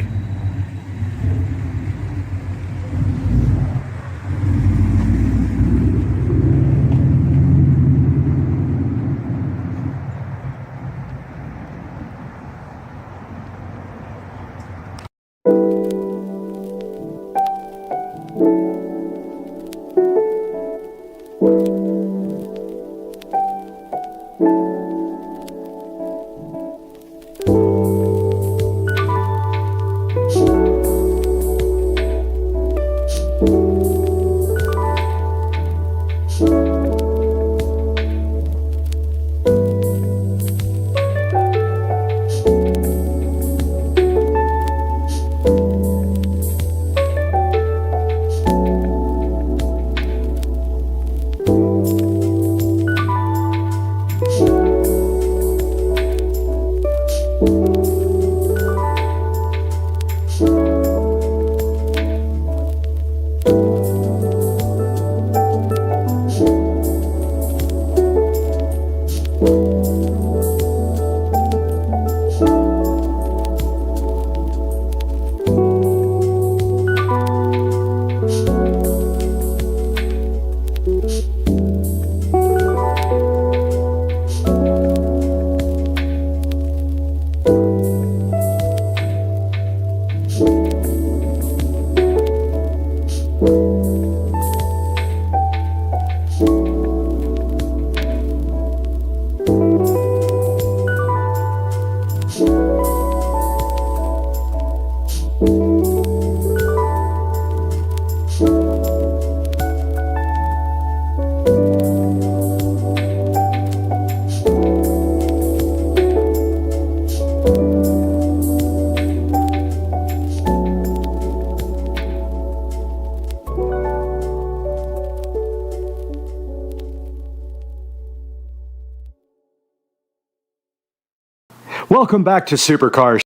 Welcome back to Supercar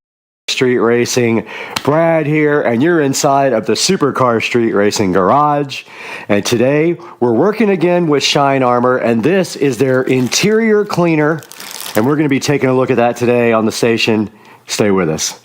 Street Racing. Brad here, and you're inside of the Supercar Street Racing garage. And today we're working again with Shine Armor, and this is their interior cleaner. And we're going to be taking a look at that today on the station. Stay with us.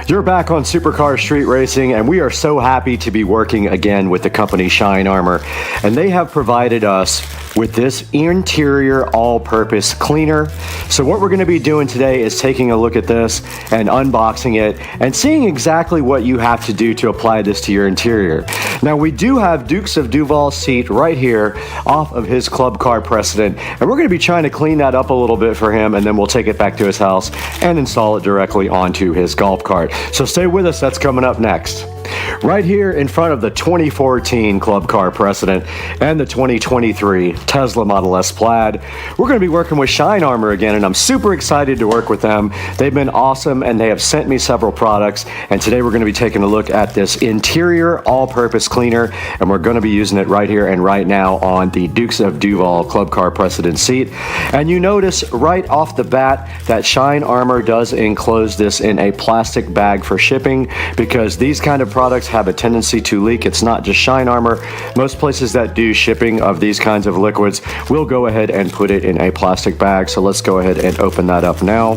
You're back on Supercar Street Racing, and we are so happy to be working again with the company Shine Armor. And they have provided us with this interior all-purpose cleaner. So what we're going to be doing today is taking a look at this and unboxing it and seeing exactly what you have to do to apply this to your interior. Now, we do have Dukes of Duval's seat right here off of his club car precedent, and we're going to be trying to clean that up a little bit for him, and then we'll take it back to his house and install it directly onto his golf cart. So stay with us, that's coming up next. Right here in front of the 2014 Club Car Precedent and the 2023 Tesla Model S Plaid, we're going to be working with Shine Armor again, and I'm super excited to work with them. They've been awesome, and they have sent me several products, and today we're going to be taking a look at this interior all-purpose cleaner, and we're going to be using it right here and right now on the Dukes of Duval Club Car Precedent seat. And you notice right off the bat that Shine Armor does enclose this in a plastic bag for shipping, because these kind of products have a tendency to leak. It's not just Shine Armor. Most places that do shipping of these kinds of liquids will go ahead and put it in a plastic bag. So let's go ahead and open that up now.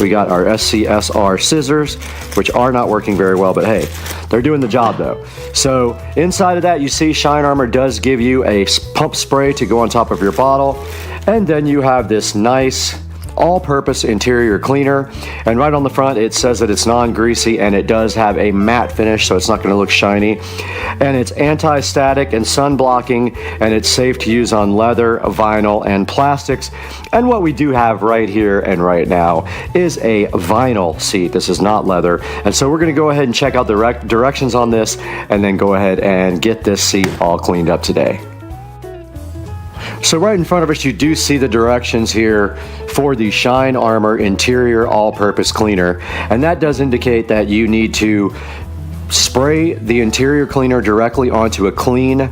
We got our SCSR scissors, which are not working very well, but hey, they're doing the job though. So inside of that, you see Shine Armor does give you a pump spray to go on top of your bottle. And then you have this nice all-purpose interior cleaner, and right on the front it says that it's non-greasy, and it does have a matte finish, so it's not going to look shiny, and it's anti-static and sun-blocking, and it's safe to use on leather, vinyl, and plastics. And what we do have right here and right now is a vinyl seat. This is not leather, and so we're going to go ahead and check out the directions on this, and then go ahead and get this seat all cleaned up today. So right in front of us, you do see the directions here for the Shine Armor interior all-purpose cleaner, and that does indicate that you need to spray the interior cleaner directly onto a clean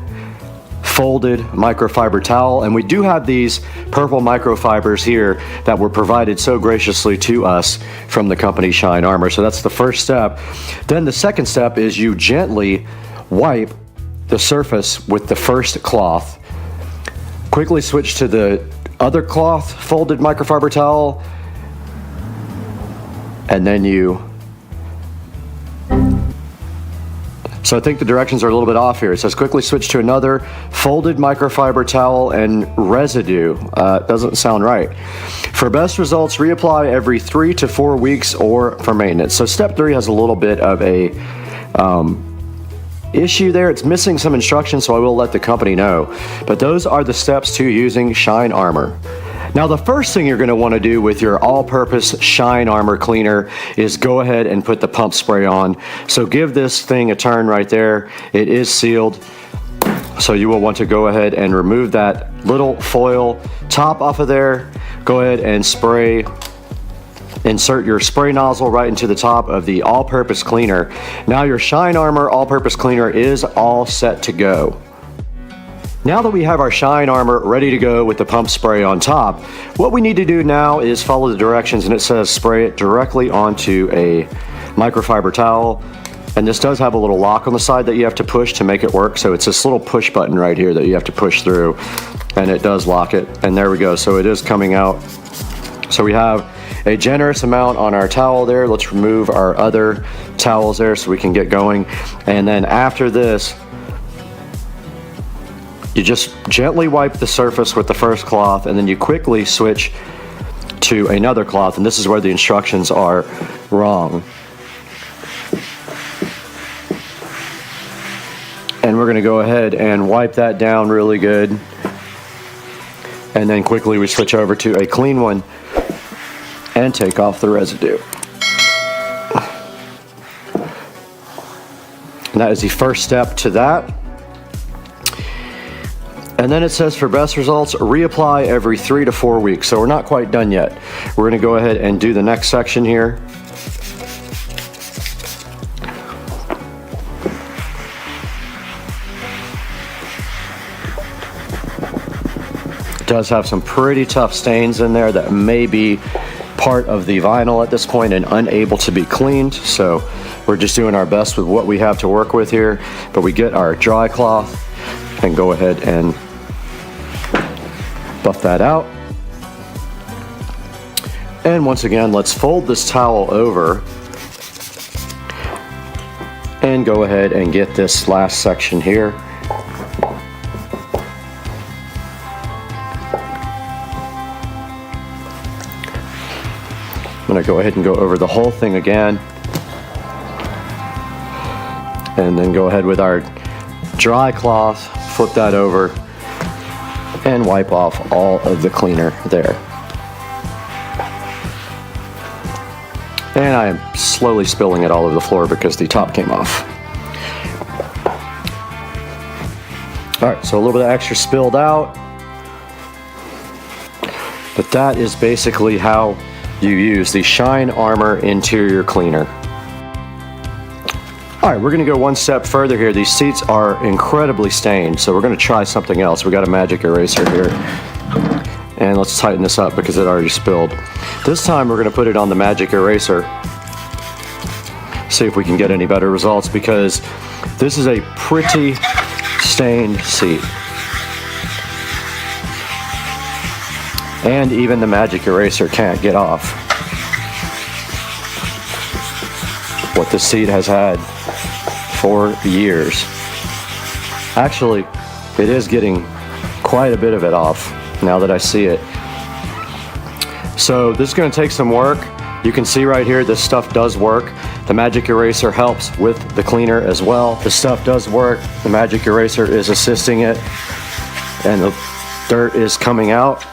folded microfiber towel, and we do have these purple microfibers here that were provided so graciously to us from the company Shine Armor. So that's the first step. Then the second step is you gently wipe the surface with the first cloth. Quickly switch to the other cloth folded microfiber towel, and then so I think the directions are a little bit off here. It says quickly switch to another folded microfiber towel and residue. Doesn't sound right. For best results, reapply every 3 to 4 weeks or for maintenance. So step 3 has a little bit of a issue there. It's missing some instructions, so I will let the company know. But those are the steps to using Shine Armor. Now, the first thing you're going to want to do with your all-purpose Shine Armor cleaner is go ahead and put the pump spray on. So give this thing a turn right there. It is sealed. So you will want to go ahead and remove that little foil top off of there. Go ahead and spray. Insert your spray nozzle right into the top of the all-purpose cleaner. Now your Shine Armor all-purpose cleaner is all set to go. Now that we have our Shine Armor ready to go with the pump spray on top, what we need to do now is follow the directions, and it says spray it directly onto a microfiber towel. And this does have a little lock on the side that you have to push to make it work. So it's this little push button right here that you have to push through, and it does lock it. And there we go. So it is coming out. So we have a generous amount on our towel there. Let's remove our other towels there so we can get going. And then after this, you just gently wipe the surface with the first cloth, and then you quickly switch to another cloth, and this is where the instructions are wrong. And we're going to go ahead and wipe that down really good, and then quickly we switch over to a clean one and take off the residue. And that is the first step to that. And then it says for best results, reapply every 3 to 4 weeks. So we're not quite done yet. We're going to go ahead and do the next section here. It does have some pretty tough stains in there that may be part of the vinyl at this point and unable to be cleaned. So we're just doing our best with what we have to work with here. But we get our dry cloth and go ahead and buff that out. And once again, let's fold this towel over and go ahead and get this last section here. I'm going to go ahead and go over the whole thing again, and then go ahead with our dry cloth, flip that over, and wipe off all of the cleaner there. And I am slowly spilling it all over the floor because the top came off. Alright, so a little bit of extra spilled out. But that is basically how you use the Shine Armor interior cleaner. Alright, we're going to go one step further here. These seats are incredibly stained, so we're going to try something else. We got a magic eraser here. And let's tighten this up because it already spilled. This time we're going to put it on the magic eraser. See if we can get any better results, because this is a pretty stained seat. And even the magic eraser can't get off what the seat has had for years. Actually, it is getting quite a bit of it off now that I see it. So this is going to take some work. You can see right here this stuff does work. The magic eraser helps with the cleaner as well. The stuff does work. The magic eraser is assisting it, and the dirt is coming out.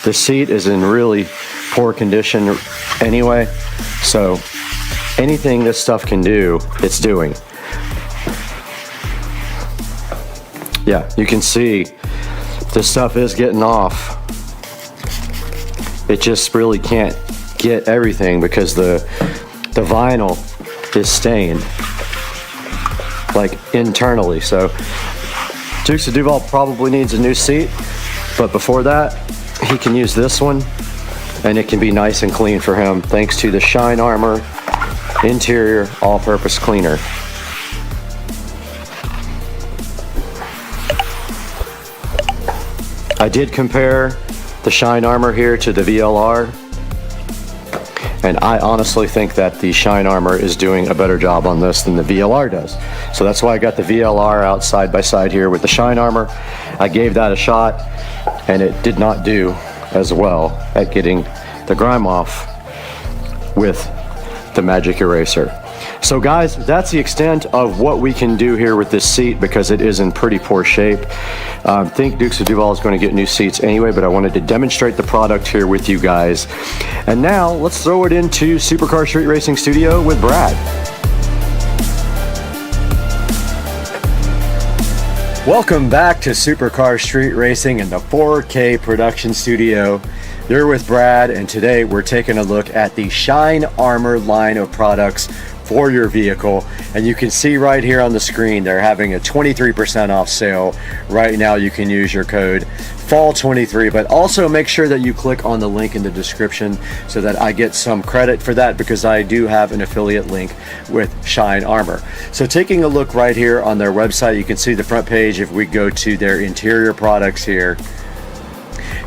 The seat is in really poor condition anyway, so anything this stuff can do, it's doing. Yeah, you can see this stuff is getting off. It just really can't get everything because the vinyl is stained, like internally. So Dukes of Duval probably needs a new seat, but before that, he can use this one, and it can be nice and clean for him thanks to the Shine Armor interior all-purpose cleaner. I did compare the Shine Armor here to the VLR, and I honestly think that the Shine Armor is doing a better job on this than the VLR does. So that's why I got the VLR out side by side here with the Shine Armor. I gave that a shot, and it did not do as well at getting the grime off with the Magic Eraser. So guys, that's the extent of what we can do here with this seat because it is in pretty poor shape. I think Dukes of Duval is going to get new seats anyway, but I wanted to demonstrate the product here with you guys. And now let's throw it into Supercar Street Racing Studio with Brad. Welcome back to Supercar Street Racing in the 4K production studio. You're with Brad, and today we're taking a look at the Shine Armor line of products for your vehicle. And you can see right here on the screen they're having a 23% off sale right now. You can use your code FALL23, but also make sure that you click on the link in the description so that I get some credit for that, because I do have an affiliate link with Shine Armor. So taking a look right here on their website, you can see the front page. If we go to their interior products here,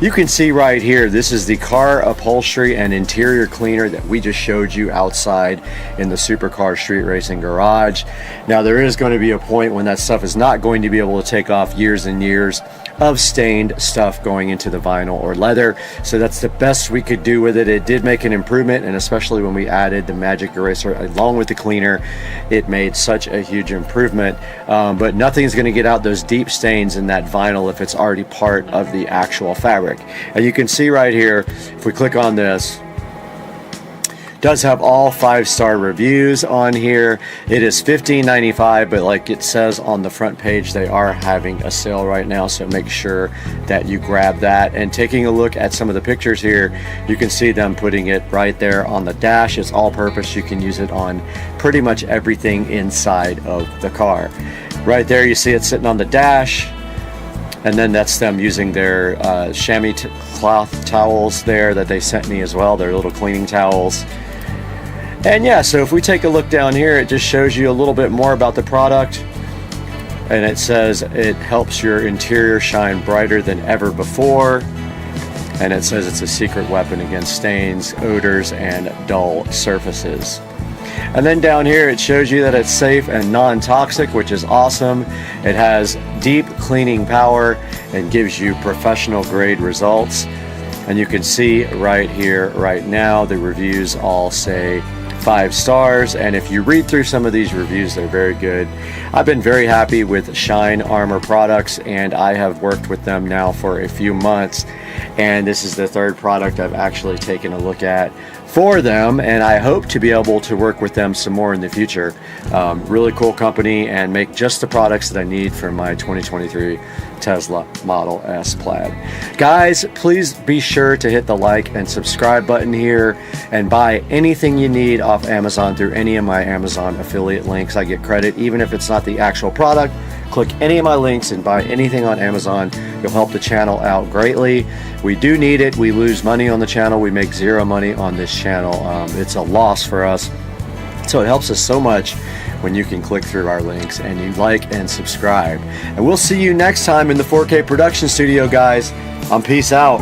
you can see right here, this is the car upholstery and interior cleaner that we just showed you outside in the Supercar Street Racing garage. Now there is going to be a point when that stuff is not going to be able to take off years and years of stained stuff going into the vinyl or leather. So that's the best we could do with it. It did make an improvement, and especially when we added the Magic Eraser along with the cleaner, it made such a huge improvement. But nothing's going to get out those deep stains in that vinyl if it's already part of the actual fabric. And you can see right here, if we click on this, does have all 5-star reviews on here. It is $15.95, but like it says on the front page, they are having a sale right now, so make sure that you grab that. And taking a look at some of the pictures here, you can see them putting it right there on the dash. It's all purpose. You can use it on pretty much everything inside of the car. Right there you see it sitting on the dash, and then that's them using their chamois cloth towels there that they sent me as well, their little cleaning towels. And yeah, so if we take a look down here, it just shows you a little bit more about the product. And it says it helps your interior shine brighter than ever before. And it says it's a secret weapon against stains, odors, and dull surfaces. And then down here, it shows you that it's safe and non-toxic, which is awesome. It has deep cleaning power and gives you professional grade results. And you can see right here, right now, the reviews all say 5 stars, and if you read through some of these reviews, they're very good. I've been very happy with Shine Armor products, and I have worked with them now for a few months, and this is the 3rd product I've actually taken a look at for them, and I hope to be able to work with them some more in the future. Really cool company, and make just the products that I need for my 2023 Tesla Model S Plaid. Guys, please be sure to hit the like and subscribe button here, and buy anything you need off Amazon through any of my Amazon affiliate links. I get credit even if it's not the actual product. Click any of my links and buy anything on Amazon. You'll help the channel out greatly. We do need it. We lose money on the channel. We make 0 money on this channel. It's a loss for us. So it helps us so much when you can click through our links and you like and subscribe. And we'll see you next time in the 4K production studio, guys. Peace out.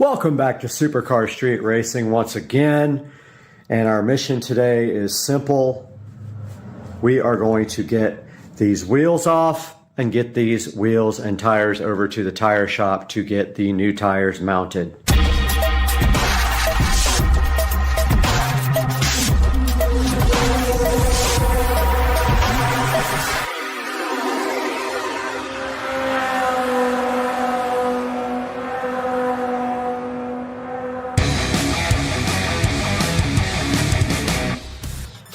Welcome back to Supercar Street Racing once again. And our mission today is simple. We are going to get these wheels off and get these wheels and tires over to the tire shop to get the new tires mounted.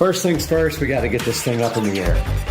First things first, we got to get this thing up in the air.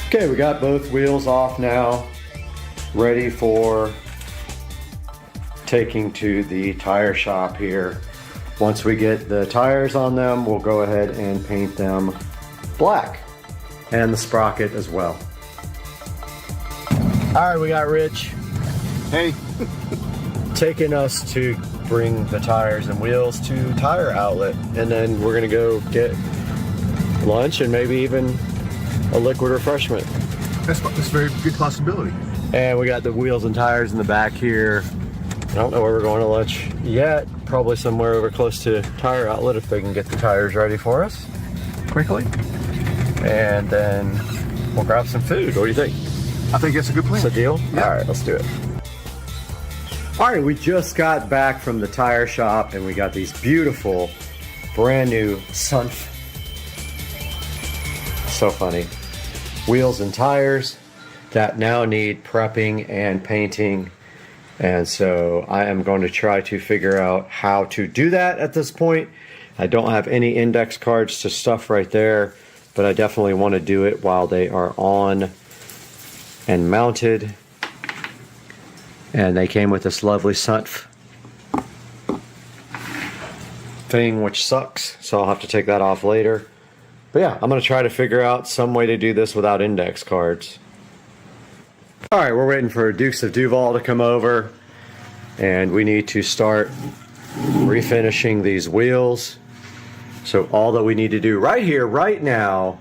Okay, we got both wheels off now, ready for taking to the tire shop here. Once we get the tires on them, we'll go ahead and paint them black, and the sprocket as well. All right, we got Rich. Hey. Taking us to bring the tires and wheels to Tire Outlet, and then we're gonna go get lunch and maybe even a liquid refreshment. That's a very good possibility. And we got the wheels and tires in the back here. I don't know where we're going to lunch yet. Probably somewhere over close to Tire Outlet if they can get the tires ready for us quickly. And then we'll grab some food. What do you think? I think that's a good plan. It's a deal? Yeah. All right, let's do it. All right, we just got back from the tire shop and we got these beautiful brand new Sunf. So funny. Wheels and tires that now need prepping and painting. And so I am going to try to figure out how to do that at this point. I don't have any index cards to stuff right there, but I definitely want to do it while they are on and mounted. And they came with this lovely Sunf thing, which sucks, so I'll have to take that off later. But yeah, I'm going to try to figure out some way to do this without index cards. Alright, we're waiting for Dukes of Duval to come over, and we need to start refinishing these wheels. So all that we need to do right here, right now,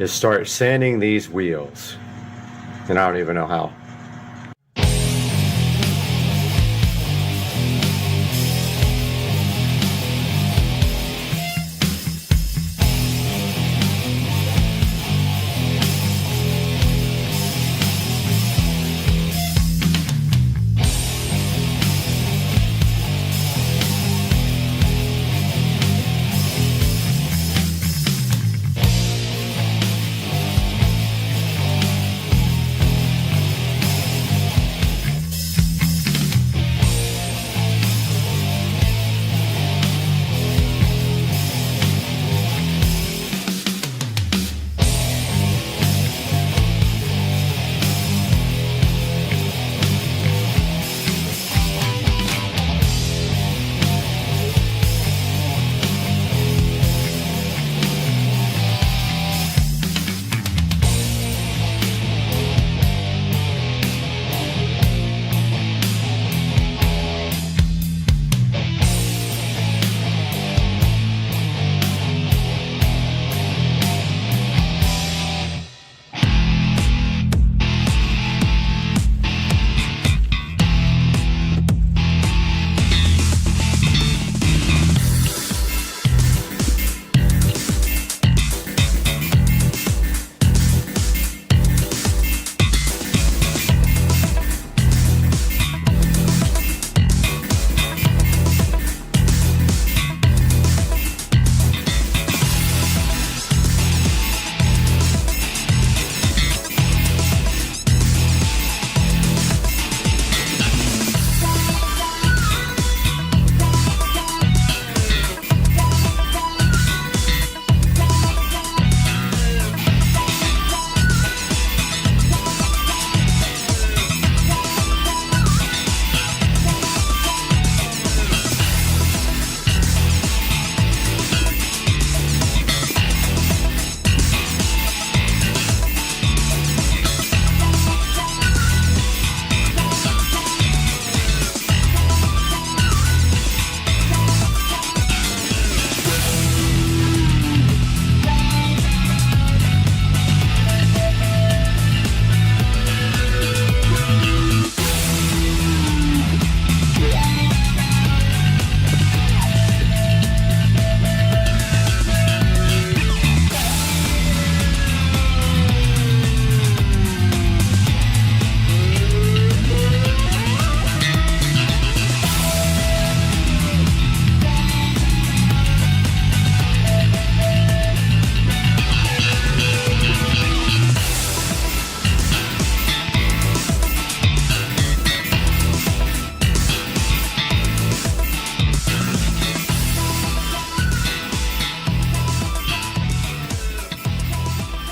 is start sanding these wheels. And I don't even know how.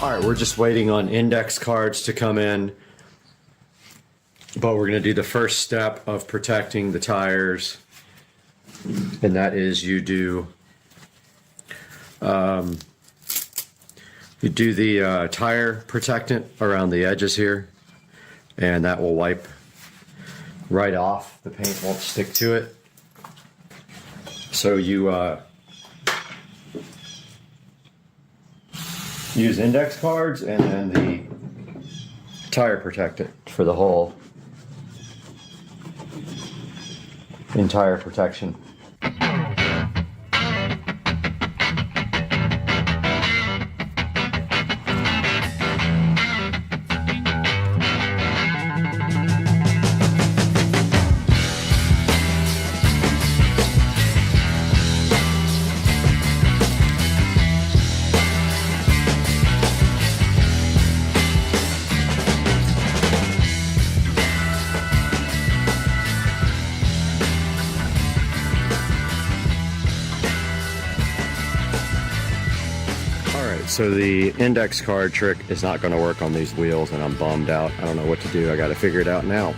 All right, we're just waiting on index cards to come in, but we're going to do the first step of protecting the tires, and that is you do the tire protectant around the edges here, and that will wipe right off. The paint won't stick to it. So you use index cards and then the tire protectant for the whole entire protection. So the index card trick is not going to work on these wheels, and I'm bummed out. I don't know what to do. I got to figure it out now.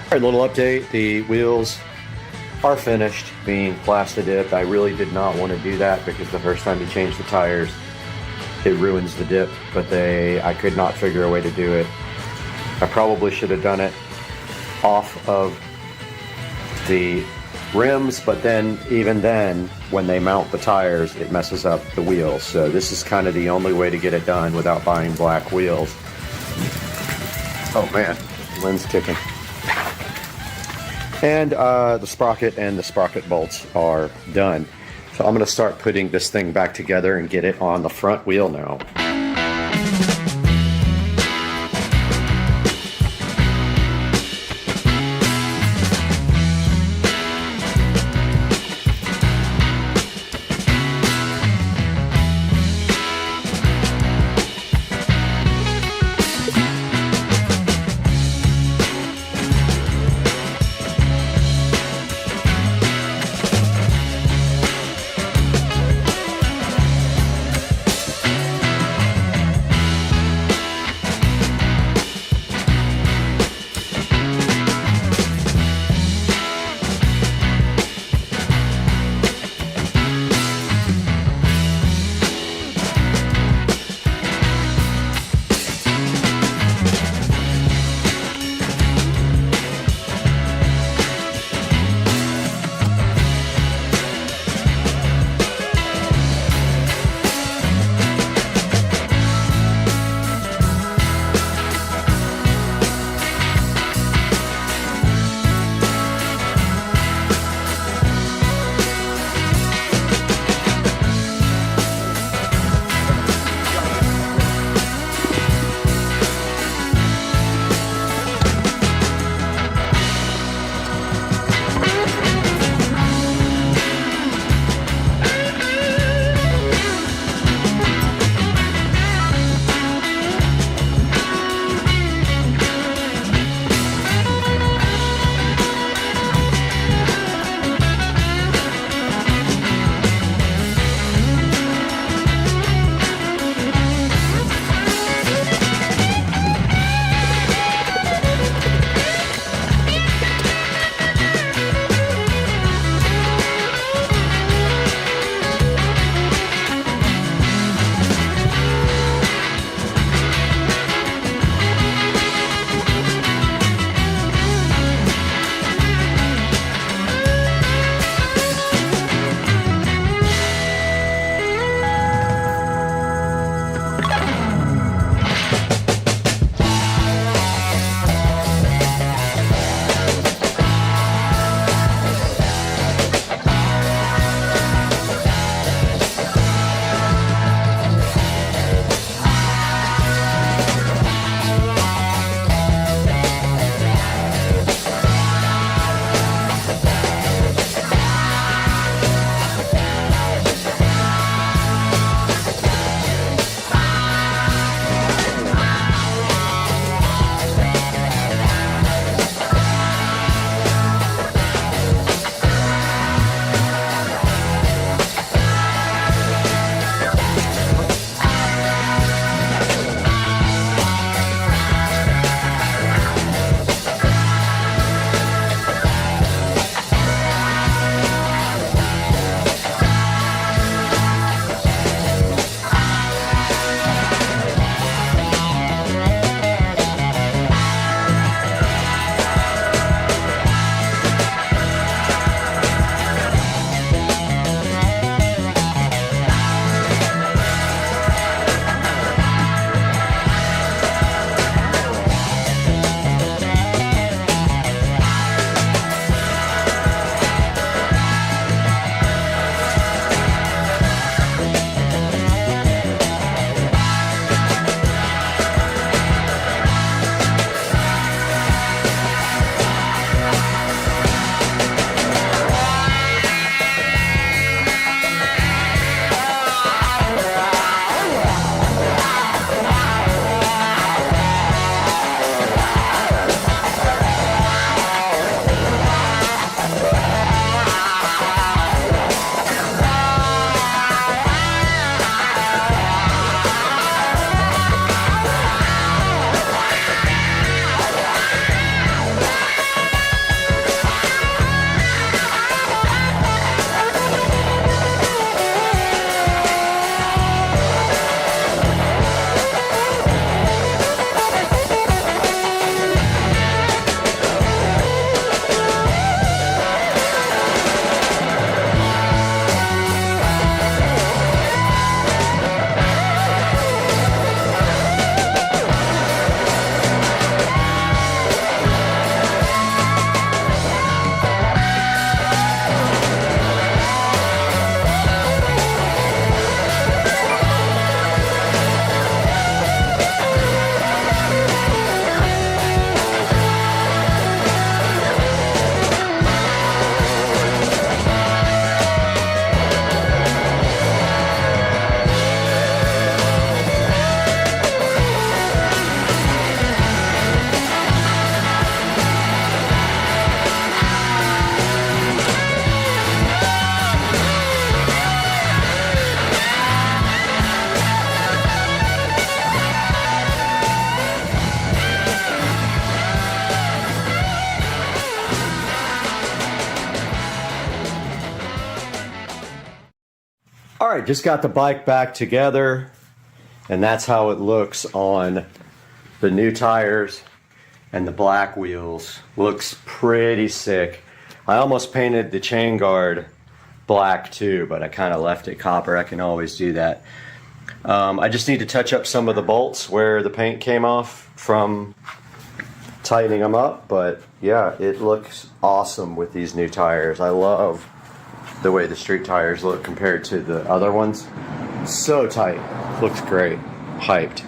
All right, little update. The wheels are finished being plastidip. I really did not want to do that because the first time you change the tires, it ruins the dip, but I could not figure a way to do it. I probably should have done it off of the rims, but then even then, when they mount the tires, it messes up the wheels. So this is kind of the only way to get it done without buying black wheels. Oh man, Lynn's kicking. And the sprocket and the sprocket bolts are done. So I'm going to start putting this thing back together and get it on the front wheel now. All right, just got the bike back together, and that's how it looks on the new tires and the black wheels. Looks pretty sick. I almost painted the chain guard black too, but I kind of left it copper. I can always do that. I just need to touch up some of the bolts where the paint came off from tightening them up, but yeah, it looks awesome with these new tires. I love the way the street tires look compared to the other ones. So tight, looks great, hyped.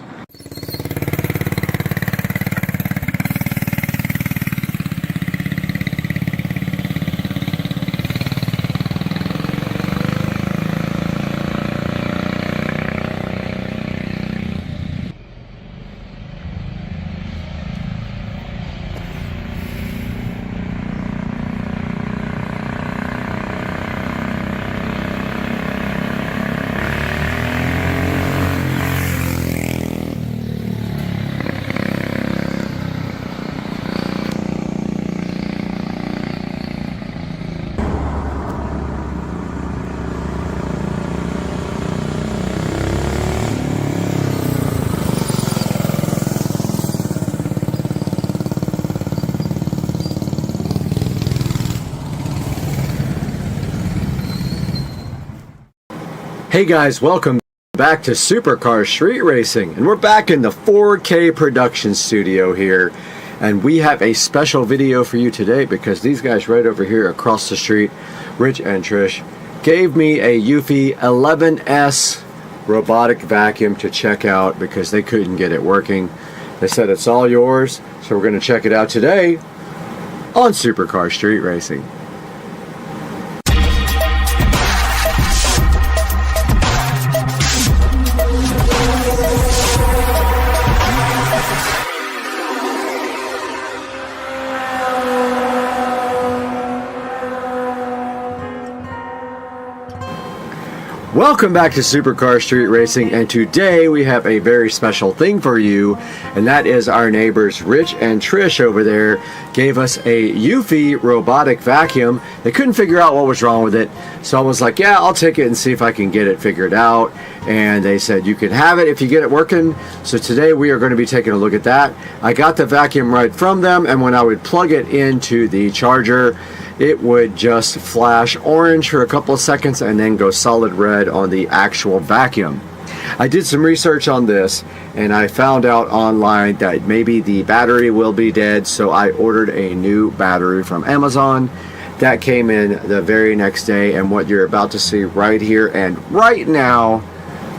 Hey guys, welcome back to Supercar Street Racing, and we're back in the 4K production studio here, and we have a special video for you today because these guys right over here across the street, Rich and Trish, gave me a Eufy 11S robotic vacuum to check out because they couldn't get it working. They said it's all yours, so we're going to check it out today on Supercar Street Racing. Welcome back to Supercar Street Racing, and today we have a very special thing for you, and that is our neighbors Rich and Trish over there gave us a Eufy robotic vacuum. They couldn't figure out what was wrong with it, so I was like, yeah, I'll take it and see if I can get it figured out, and they said you can have it if you get it working. So today we are going to be taking a look at that. I got the vacuum right from them, and when I would plug it into the charger, it would just flash orange for a couple of seconds and then go solid red on the actual vacuum. I did some research on this and I found out online that maybe the battery will be dead, so I ordered a new battery from Amazon. That came in the very next day, and what you're about to see right here and right now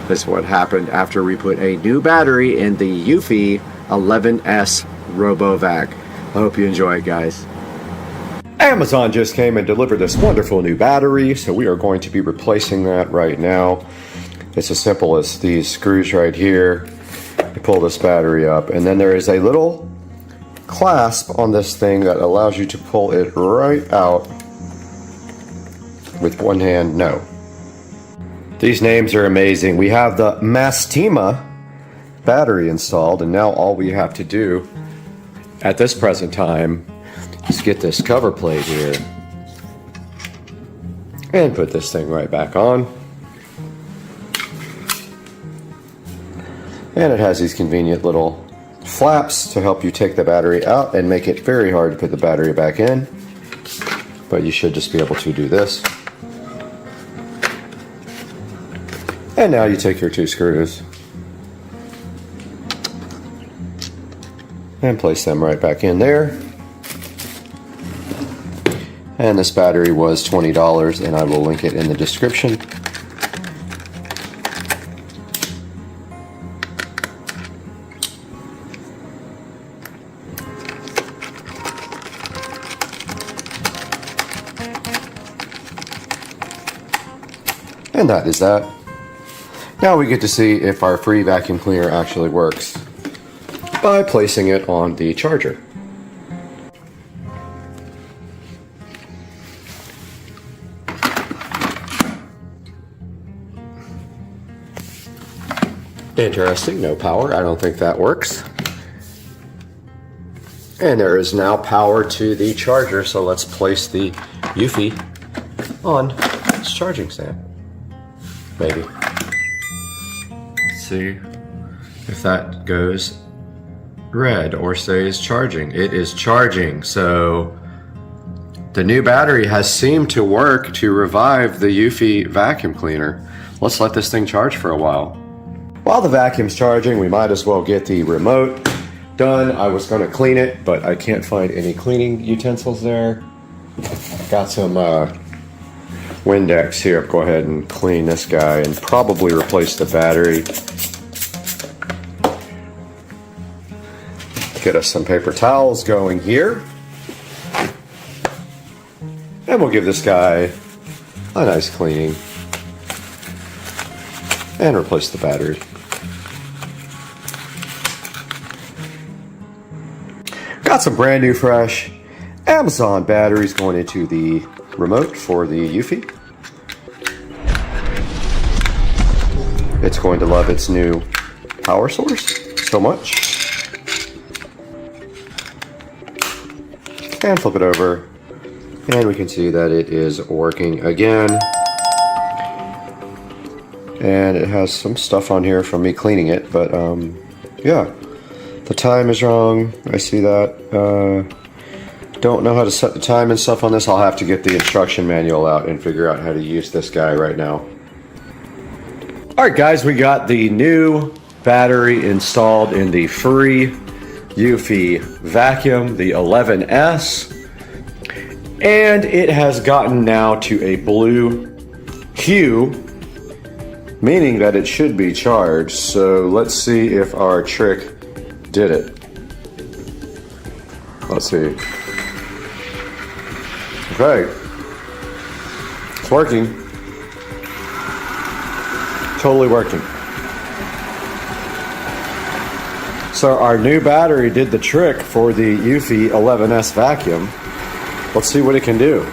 is what happened after we put a new battery in the Eufy 11S RoboVac. I hope you enjoy it, guys. Amazon just came and delivered this wonderful new battery, so we are going to be replacing that right now. It's as simple as these screws right here. You pull this battery up, and then there is a little clasp on this thing that allows you to pull it right out with one hand. No. These names are amazing. We have the Mastima battery installed, and now all we have to do at this present time is get this cover plate here and put this thing right back on. And it has these convenient little flaps to help you take the battery out and make it very hard to put the battery back in, but you should just be able to do this. And now you take your two screws and place them right back in there. And this battery was $20, and I will link it in the description. And that is that. Now we get to see if our free vacuum cleaner actually works by placing it on the charger. Interesting, no power. I don't think that works. And there is now power to the charger, so let's place the Eufy on its charging stand. maybe. Let's see if that goes red or stays charging. It is charging, so the new battery has seemed to work to revive the Eufy vacuum cleaner. Let's let this thing charge for a while. While the vacuum's charging, we might as well get the remote done. I was gonna clean it, but I can't find any cleaning utensils there. Got some Windex here. Go ahead and clean this guy and probably replace the battery. Get us some paper towels going here. And we'll give this guy a nice cleaning. And replace the battery. Got some brand new fresh Amazon batteries going into the remote for the Eufy. It's going to love its new power source so much. And flip it over, and we can see that it is working again. And it has some stuff on here from me cleaning it, but yeah, the time is wrong. I see that. Don't know how to set the time and stuff on this. I'll have to get the instruction manual out and figure out how to use this guy right now. Alright guys, we got the new battery installed in the free Eufy vacuum, the 11S, and it has gotten now to a blue hue, meaning that it should be charged. So let's see if our trick did it. Let's see. Okay, it's working. Totally working. So our new battery did the trick for the Eufy 11S vacuum. Let's see what it can do.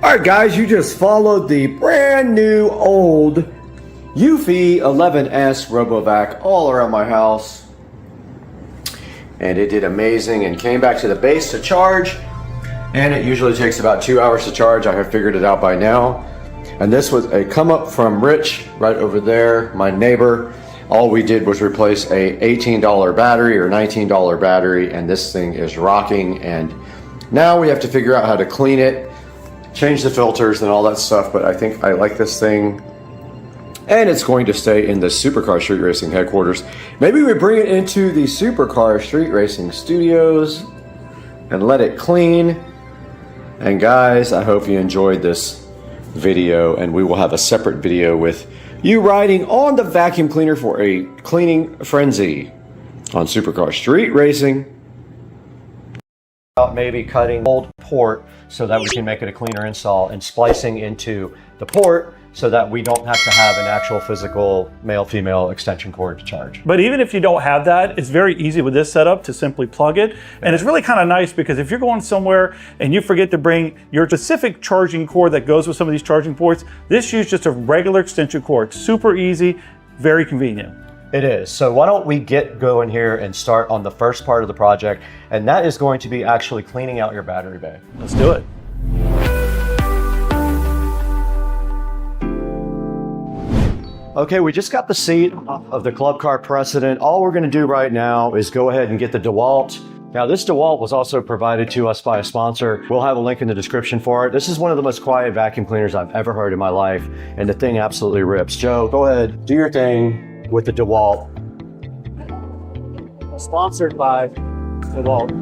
Alright guys, you just followed the brand new old Eufy 11S RoboVac all around my house. And it did amazing and came back to the base to charge. And it usually takes about 2 hours to charge. I have figured it out by now. And this was a come up from Rich right over there, my neighbor. All we did was replace a $18 battery or $19 battery, and this thing is rocking. And now we have to figure out how to clean it, change the filters and all that stuff. But I think I like this thing. And it's going to stay in the Supercar Street Racing headquarters. Maybe we bring it into the Supercar Street Racing Studios and let it clean. And guys, I hope you enjoyed this video, and we will have a separate video with you riding on the vacuum cleaner for a cleaning frenzy on Supercar Street Racing. Maybe cutting old port so that we can make it a cleaner install, and splicing into the port so that we don't have to have an actual physical male-female extension cord to charge. But even if you don't have that, it's very easy with this setup to simply plug it. And it's really kind of nice because if you're going somewhere and you forget to bring your specific charging cord that goes with some of these charging ports, this uses just a regular extension cord. Super easy, very convenient. It is. So why don't we get going here and start on the first part of the project, and that is going to be actually cleaning out your battery bay. Let's do it. Okay, we just got the seat of the Club Car Precedent. All we're going to do right now is go ahead and get the DeWalt. Now, this DeWalt was also provided to us by a sponsor. We'll have a link in the description for it. This is one of the most quiet vacuum cleaners I've ever heard in my life, and the thing absolutely rips. Joe, go ahead, do your thing with the DeWalt. Sponsored by DeWalt.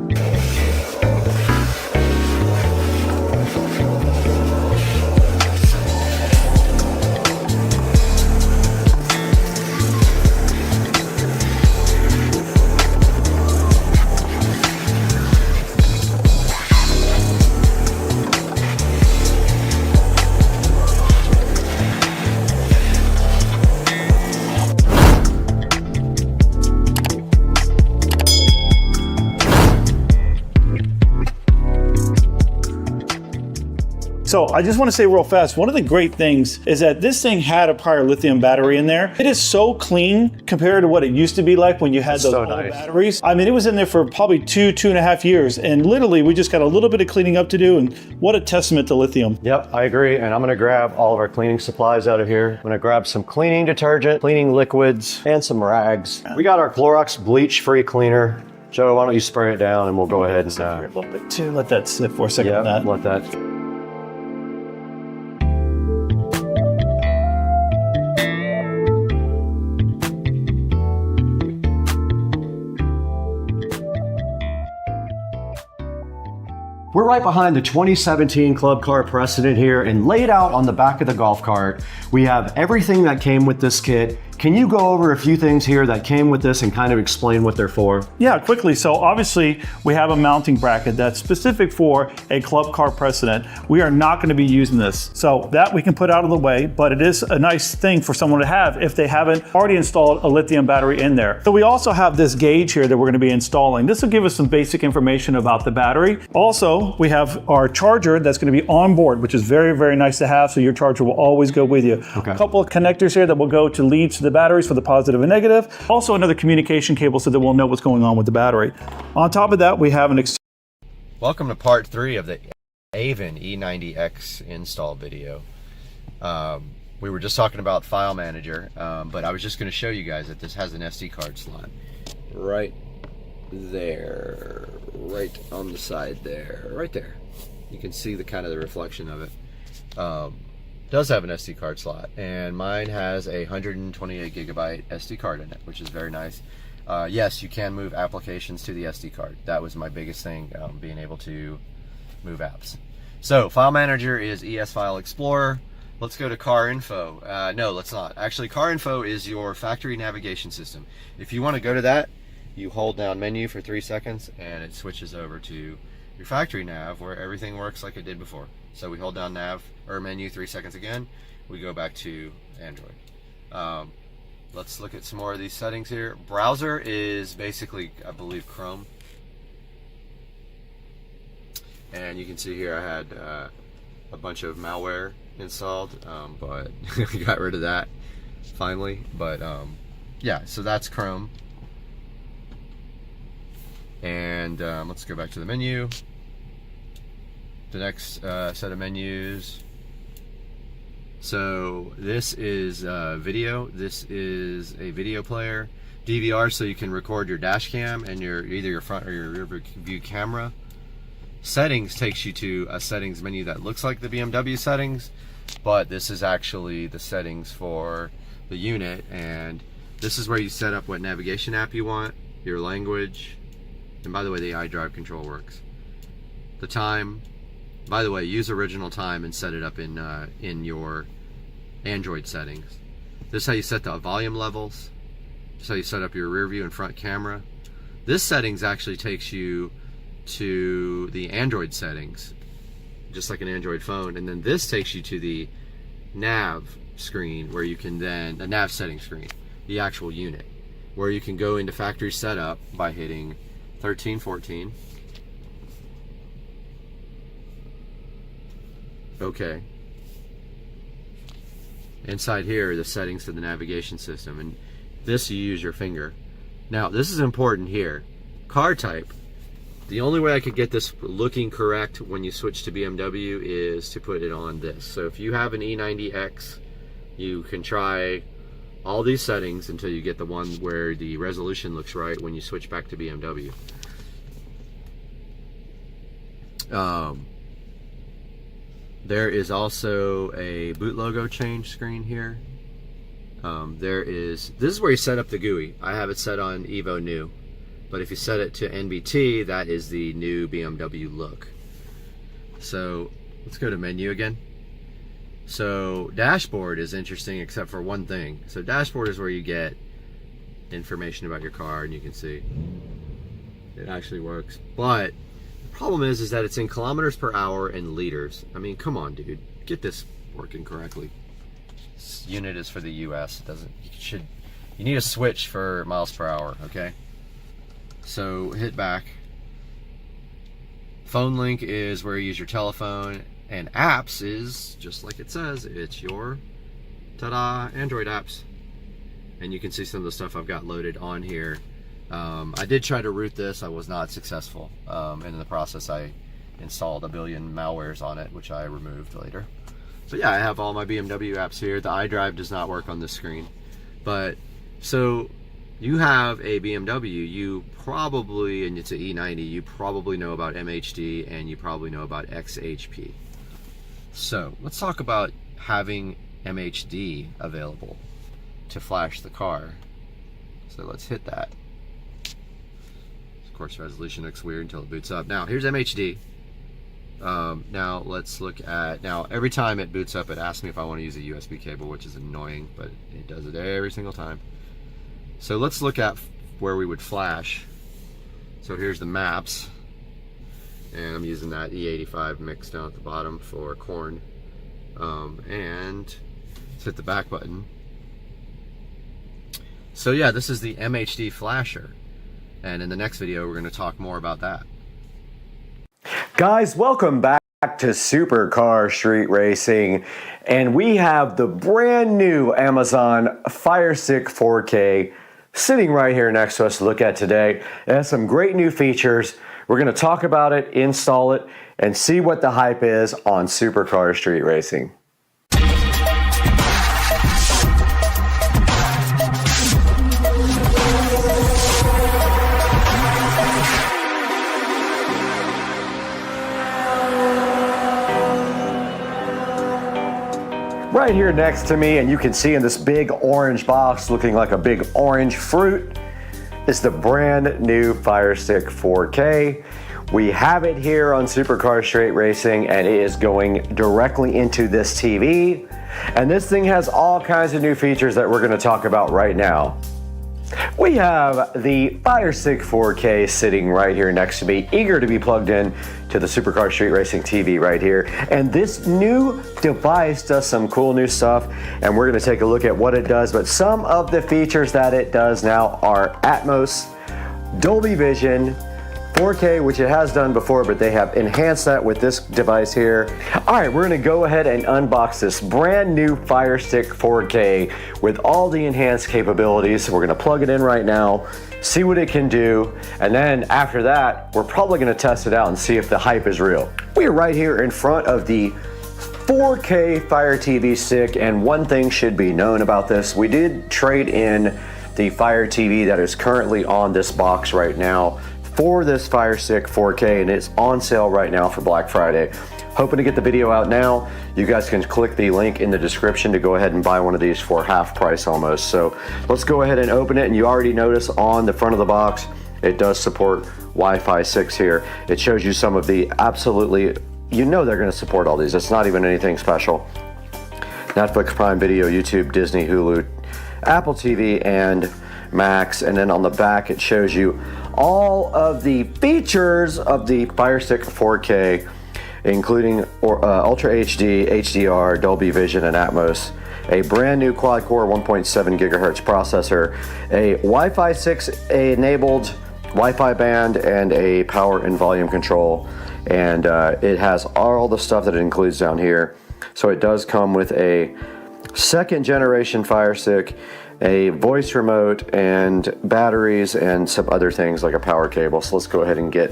So I just want to say real fast, one of the great things is that this thing had a prior lithium battery in there. It is so clean compared to what it used to be like when you had those old batteries. I mean, it was in there for probably 2.5 years, and literally we just got a little bit of cleaning up to do, and what a testament to lithium. Yep, I agree, and I'm gonna grab all of our cleaning supplies out of here. I'm gonna grab some cleaning detergent, cleaning liquids, and some rags. We got our Clorox bleach-free cleaner. Joe, why don't you spray it down, and we'll go ahead and a little bit too. Let that sit for a second. Yeah, let that. We're right behind the 2017 Club Car Precedent here, and laid out on the back of the golf cart, we have everything that came with this kit. Can you go over a few things here that came with this and kind of explain what they're for? Yeah, quickly. So obviously we have a mounting bracket that's specific for a Club Car Precedent. We are not going to be using this. So that we can put out of the way, but it is a nice thing for someone to have if they haven't already installed a lithium battery in there. So we also have this gauge here that we're going to be installing. This will give us some basic information about the battery. Also, we have our charger that's going to be on board, which is very, very nice to have. So your charger will always go with you. Okay. A couple of connectors here that will go to leads to the batteries for the positive and negative. Also another communication cable so that we'll know what's going on with the battery. On top of that, we have an Welcome to part 3 of the Avon E90X install video. We were just talking about File Manager, but I was just going to show you guys that this has an SD card slot right there, right on the side there, right there. You can see the kind of the reflection of it. Does have an SD card slot, and mine has a 128 gigabyte SD card in it, which is very nice. Yes, you can move applications to the SD card. That was my biggest thing, being able to move apps. So File Manager is ES File Explorer. Let's go to Car Info. No, let's not. Actually, Car Info is your factory navigation system. If you want to go to that, you hold down menu for 3 seconds and it switches over to your factory nav where everything works like it did before. So we hold down nav or menu 3 seconds again, we go back to Android. Let's look at some more of these settings here. Browser is basically, I believe, Chrome. And you can see here I had a bunch of malware installed, but we got rid of that finally. But yeah, so that's Chrome. And let's go back to the menu. The next set of menus. So this is video. This is a video player. DVR, so you can record your dash cam and either your front or your rear view camera. Settings takes you to a settings menu that looks like the BMW settings, but this is actually the settings for the unit, and this is where you set up what navigation app you want, your language, and by the way, the iDrive control works. The time, by the way, use original time and set it up in your Android settings. This is how you set the volume levels. This is how you set up your rear view and front camera. This settings actually takes you to the Android settings, just like an Android phone, and then this takes you to the nav screen, where you can then, the nav setting screen, the actual unit, where you can go into factory setup by hitting 1314. Okay. Inside here are the settings to the navigation system, and this you use your finger. Now this is important here. Car type. The only way I could get this looking correct when you switch to BMW is to put it on this. So if you have an E90X, you can try all these settings until you get the one where the resolution looks right when you switch back to BMW. There is also a boot logo change screen here. This is where you set up the GUI. I have it set on Evo New, but if you set it to NBT, that is the new BMW look. So let's go to menu again. So dashboard is interesting except for one thing. So dashboard is where you get information about your car, and you can see it actually works. But the problem is that it's in kilometers per hour and liters. I mean, come on, dude, get this working correctly. This unit is for the US. It doesn't, you need a switch for miles per hour, okay? So hit back. Phone link is where you use your telephone, and apps is just like it says, it's your ta-da Android apps. And you can see some of the stuff I've got loaded on here. I did try to root this. I was not successful. And in the process, I installed a billion malwares on it, which I removed later. So yeah, I have all my BMW apps here. The iDrive does not work on this screen. But, so you have a BMW, you probably, and it's an E90, you probably know about MHD, and you probably know about XHP. So let's talk about having MHD available to flash the car. So let's hit that. Of course, resolution looks weird until it boots up. Now, here's MHD. Now, let's look at, now, every time it boots up, it asks me if I want to use a USB cable, which is annoying, but it does it every single time. So let's look at where we would flash. So here's the maps. And I'm using that E85 mix down at the bottom for corn. And let's hit the back button. So yeah, this is the MHD flasher. And in the next video, we're going to talk more about that. Guys, welcome back to Supercar Street Racing. And we have the brand new Amazon Fire Stick 4K sitting right here next to us to look at today. It has some great new features. We're going to talk about it, install it, and see what the hype is on Supercar Street Racing. Right here next to me, and you can see in this big orange box looking like a big orange fruit, is the brand new Fire Stick 4K. We have it here on Supercar Street Racing, and it is going directly into this TV. And this thing has all kinds of new features that we're going to talk about right now. We have the Fire Stick 4K sitting right here next to me, eager to be plugged in to the Supercar Street Racing TV right here. And this new device does some cool new stuff, and we're going to take a look at what it does. But some of the features that it does now are Atmos, Dolby Vision, 4K, which it has done before, but they have enhanced that with this device here. All right, we're gonna go ahead and unbox this brand new Fire Stick 4K with all the enhanced capabilities. We're gonna plug it in right now, see what it can do, and then after that, we're probably gonna test it out and see if the hype is real. We are right here in front of the 4K Fire TV Stick, and one thing should be known about this. We did trade in the Fire TV that is currently on this box right now for this Fire Stick 4K, and it's on sale right now for Black Friday. Hoping to get the video out now. You guys can click the link in the description to go ahead and buy one of these for half price almost. So let's go ahead and open it, and you already notice on the front of the box, it does support Wi-Fi 6 here. It shows you some of the absolutely, you know they're gonna support all these. It's not even anything special. Netflix, Prime Video, YouTube, Disney, Hulu, Apple TV, and Max. And then on the back, it shows you all of the features of the Fire Stick 4K, including Ultra HD, HDR, Dolby Vision, and Atmos, a brand new quad-core 1.7 gigahertz processor, a Wi-Fi 6 enabled Wi-Fi band, and a power and volume control. And it has all the stuff that it includes down here. So it does come with a second generation Fire Stick, a voice remote, and batteries, and some other things like a power cable. So let's go ahead and get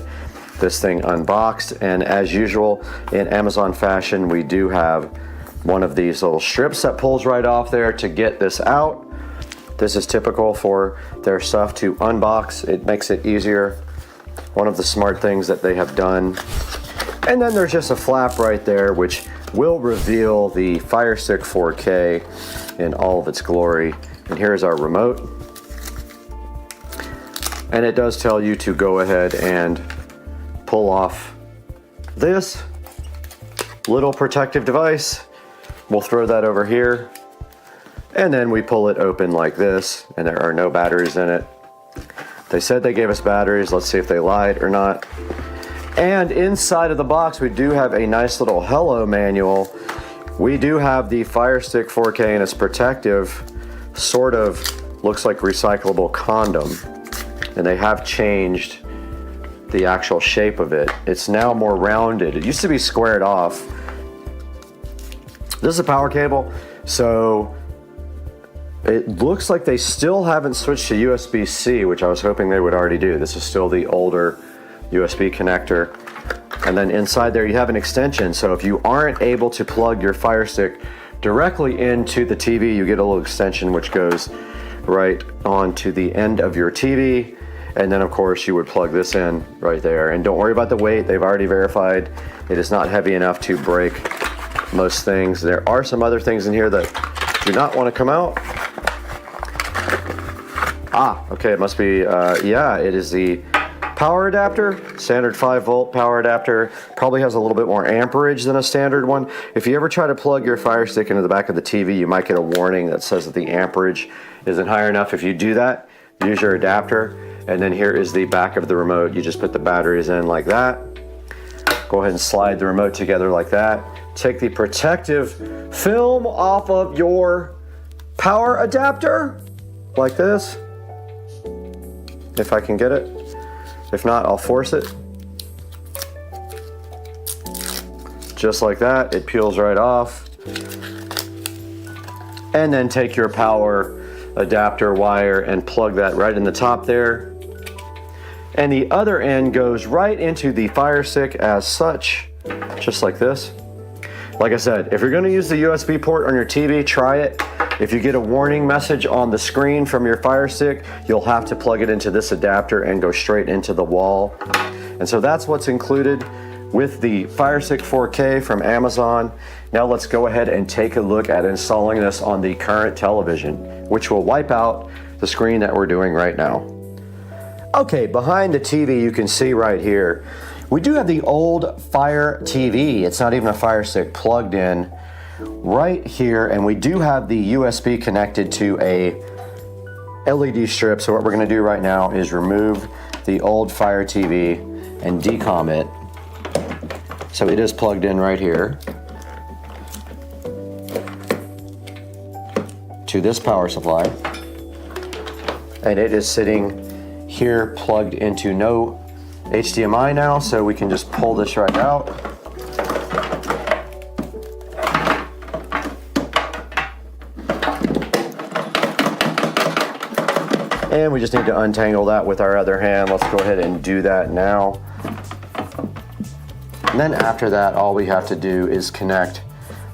this thing unboxed. And as usual, in Amazon fashion, we do have one of these little strips that pulls right off there to get this out. This is typical for their stuff to unbox. It makes it easier. One of the smart things that they have done. And then there's just a flap right there, which will reveal the Fire Stick 4K in all of its glory. And here's our remote. And it does tell you to go ahead and pull off this little protective device. We'll throw that over here. And then we pull it open like this, and there are no batteries in it. They said they gave us batteries. Let's see if they lied or not. And inside of the box, we do have a nice little hello manual. We do have the Fire Stick 4K, and it's protective, sort of looks like recyclable condom. And they have changed the actual shape of it. It's now more rounded. It used to be squared off. This is a power cable, so it looks like they still haven't switched to USB-C, which I was hoping they would already do. This is still the older USB connector. And then inside there you have an extension, so if you aren't able to plug your Fire Stick directly into the TV, you get a little extension which goes right onto the end of your TV. And then of course you would plug this in right there. And don't worry about the weight, they've already verified it is not heavy enough to break most things. There are some other things in here that do not want to come out. Okay, it must be, yeah, it is the power adapter, standard 5-volt power adapter. Probably has a little bit more amperage than a standard one. If you ever try to plug your Fire Stick into the back of the TV, you might get a warning that says that the amperage isn't high enough. If you do that, use your adapter. And then here is the back of the remote. You just put the batteries in like that. Go ahead and slide the remote together like that. Take the protective film off of your power adapter like this. If I can get it. If not, I'll force it. Just like that, it peels right off. And then take your power adapter wire and plug that right in the top there. And the other end goes right into the Fire Stick as such, just like this. Like I said, if you're going to use the USB port on your TV, try it. If you get a warning message on the screen from your Fire Stick, you'll have to plug it into this adapter and go straight into the wall. And so that's what's included with the Fire Stick 4K from Amazon. Now let's go ahead and take a look at installing this on the current television, which will wipe out the screen that we're doing right now. Okay, behind the TV you can see right here, we do have the old Fire TV. It's not even a Fire Stick plugged in right here, and we do have the USB connected to a LED strip. So what we're going to do right now is remove the old Fire TV and decom it. So it is plugged in right here to this power supply, and it is sitting here plugged into no HDMI now, so we can just pull this right out. And we just need to untangle that with our other hand. Let's go ahead and do that now. And then after that, all we have to do is connect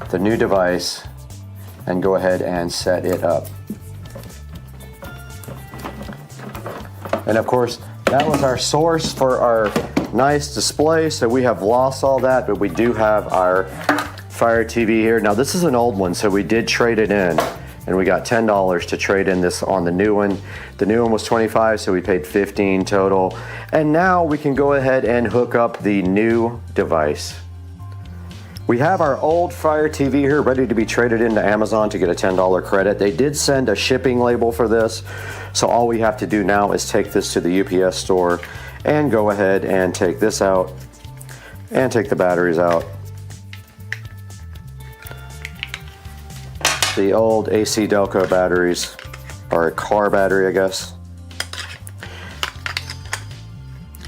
the new device and go ahead and set it up. And of course, that was our source for our nice display. So we have lost all that, but we do have our Fire TV here. Now this is an old one, so we did trade it in. And we got $10 to trade in this on the new one. The new one was $25, so we paid $15 total. And now we can go ahead and hook up the new device. We have our old Fire TV here ready to be traded into Amazon to get a $10 credit. They did send a shipping label for this, so all we have to do now is take this to the UPS store and go ahead and take this out and take the batteries out. The old AC Delco batteries, or a car battery, I guess.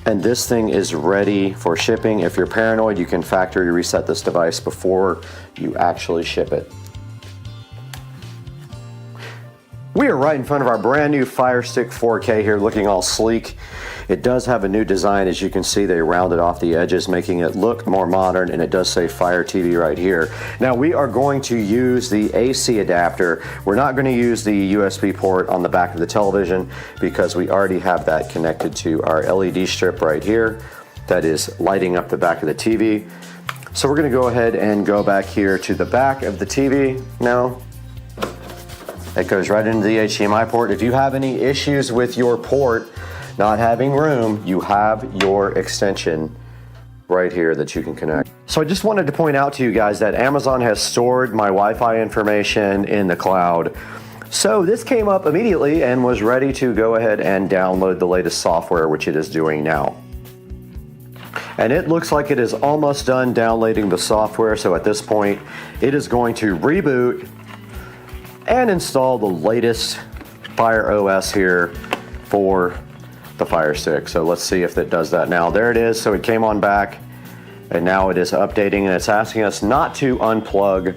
And this thing is ready for shipping. If you're paranoid, you can factory reset this device before you actually ship it. We are right in front of our brand new Fire Stick 4K here, looking all sleek. It does have a new design. As you can see, they rounded off the edges, making it look more modern, and it does say Fire TV right here. Now we are going to use the AC adapter. We're not going to use the USB port on the back of the television because we already have that connected to our LED strip right here that is lighting up the back of the TV. So we're going to go ahead and go back here to the back of the TV now. It goes right into the HDMI port. If you have any issues with your port not having room, you have your extension right here that you can connect. So I just wanted to point out to you guys that Amazon has stored my Wi-Fi information in the cloud. So this came up immediately and was ready to go ahead and download the latest software, which it is doing now. And it looks like it is almost done downloading the software. So at this point, it is going to reboot and install the latest Fire OS here for the Fire Stick. So let's see if it does that now. There it is. So it came on back and now it is updating, and it's asking us not to unplug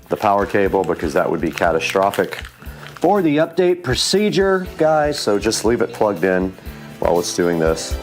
the power cable because that would be catastrophic for the update procedure, guys. So just leave it plugged in while it's doing this.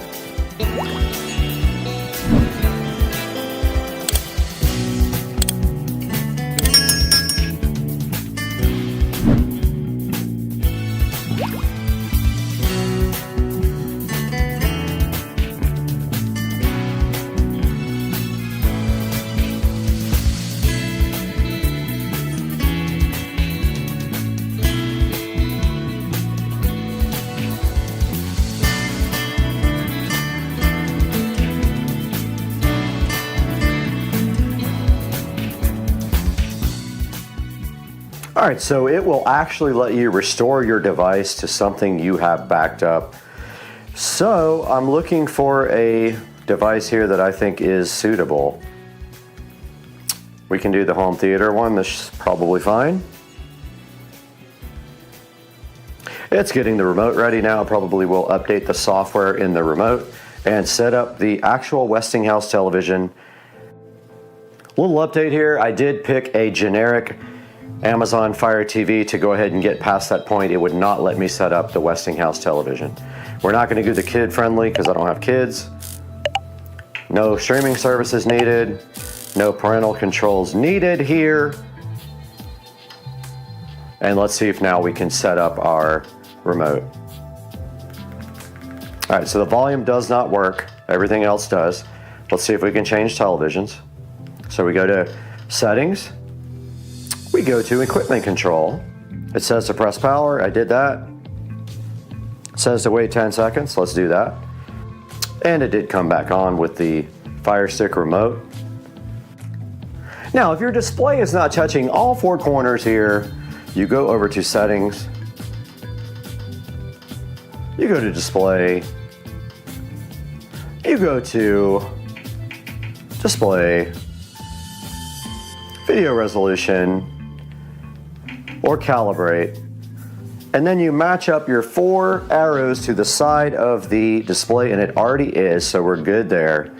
All right, so it will actually let you restore your device to something you have backed up. So I'm looking for a device here that I think is suitable. We can do the home theater one. This is probably fine. It's getting the remote ready now. Probably will update the software in the remote and set up the actual Westinghouse television. Little update here. I did pick a generic Amazon Fire TV to go ahead and get past that point. It would not let me set up the Westinghouse television. We're not going to do the kid friendly because I don't have kids. No streaming services needed. No parental controls needed here. And let's see if now we can set up our remote. All right, so the volume does not work. Everything else does. Let's see if we can change televisions. So we go to settings. We go to equipment control. It says to press power. I did that. It says to wait 10 seconds. Let's do that. And it did come back on with the Fire Stick remote. Now, if your display is not touching all four corners here, you go over to settings. You go to display. You go to display, video resolution, or calibrate, And then you match up your 4 arrows to the side of the display, and it already is, so we're good there.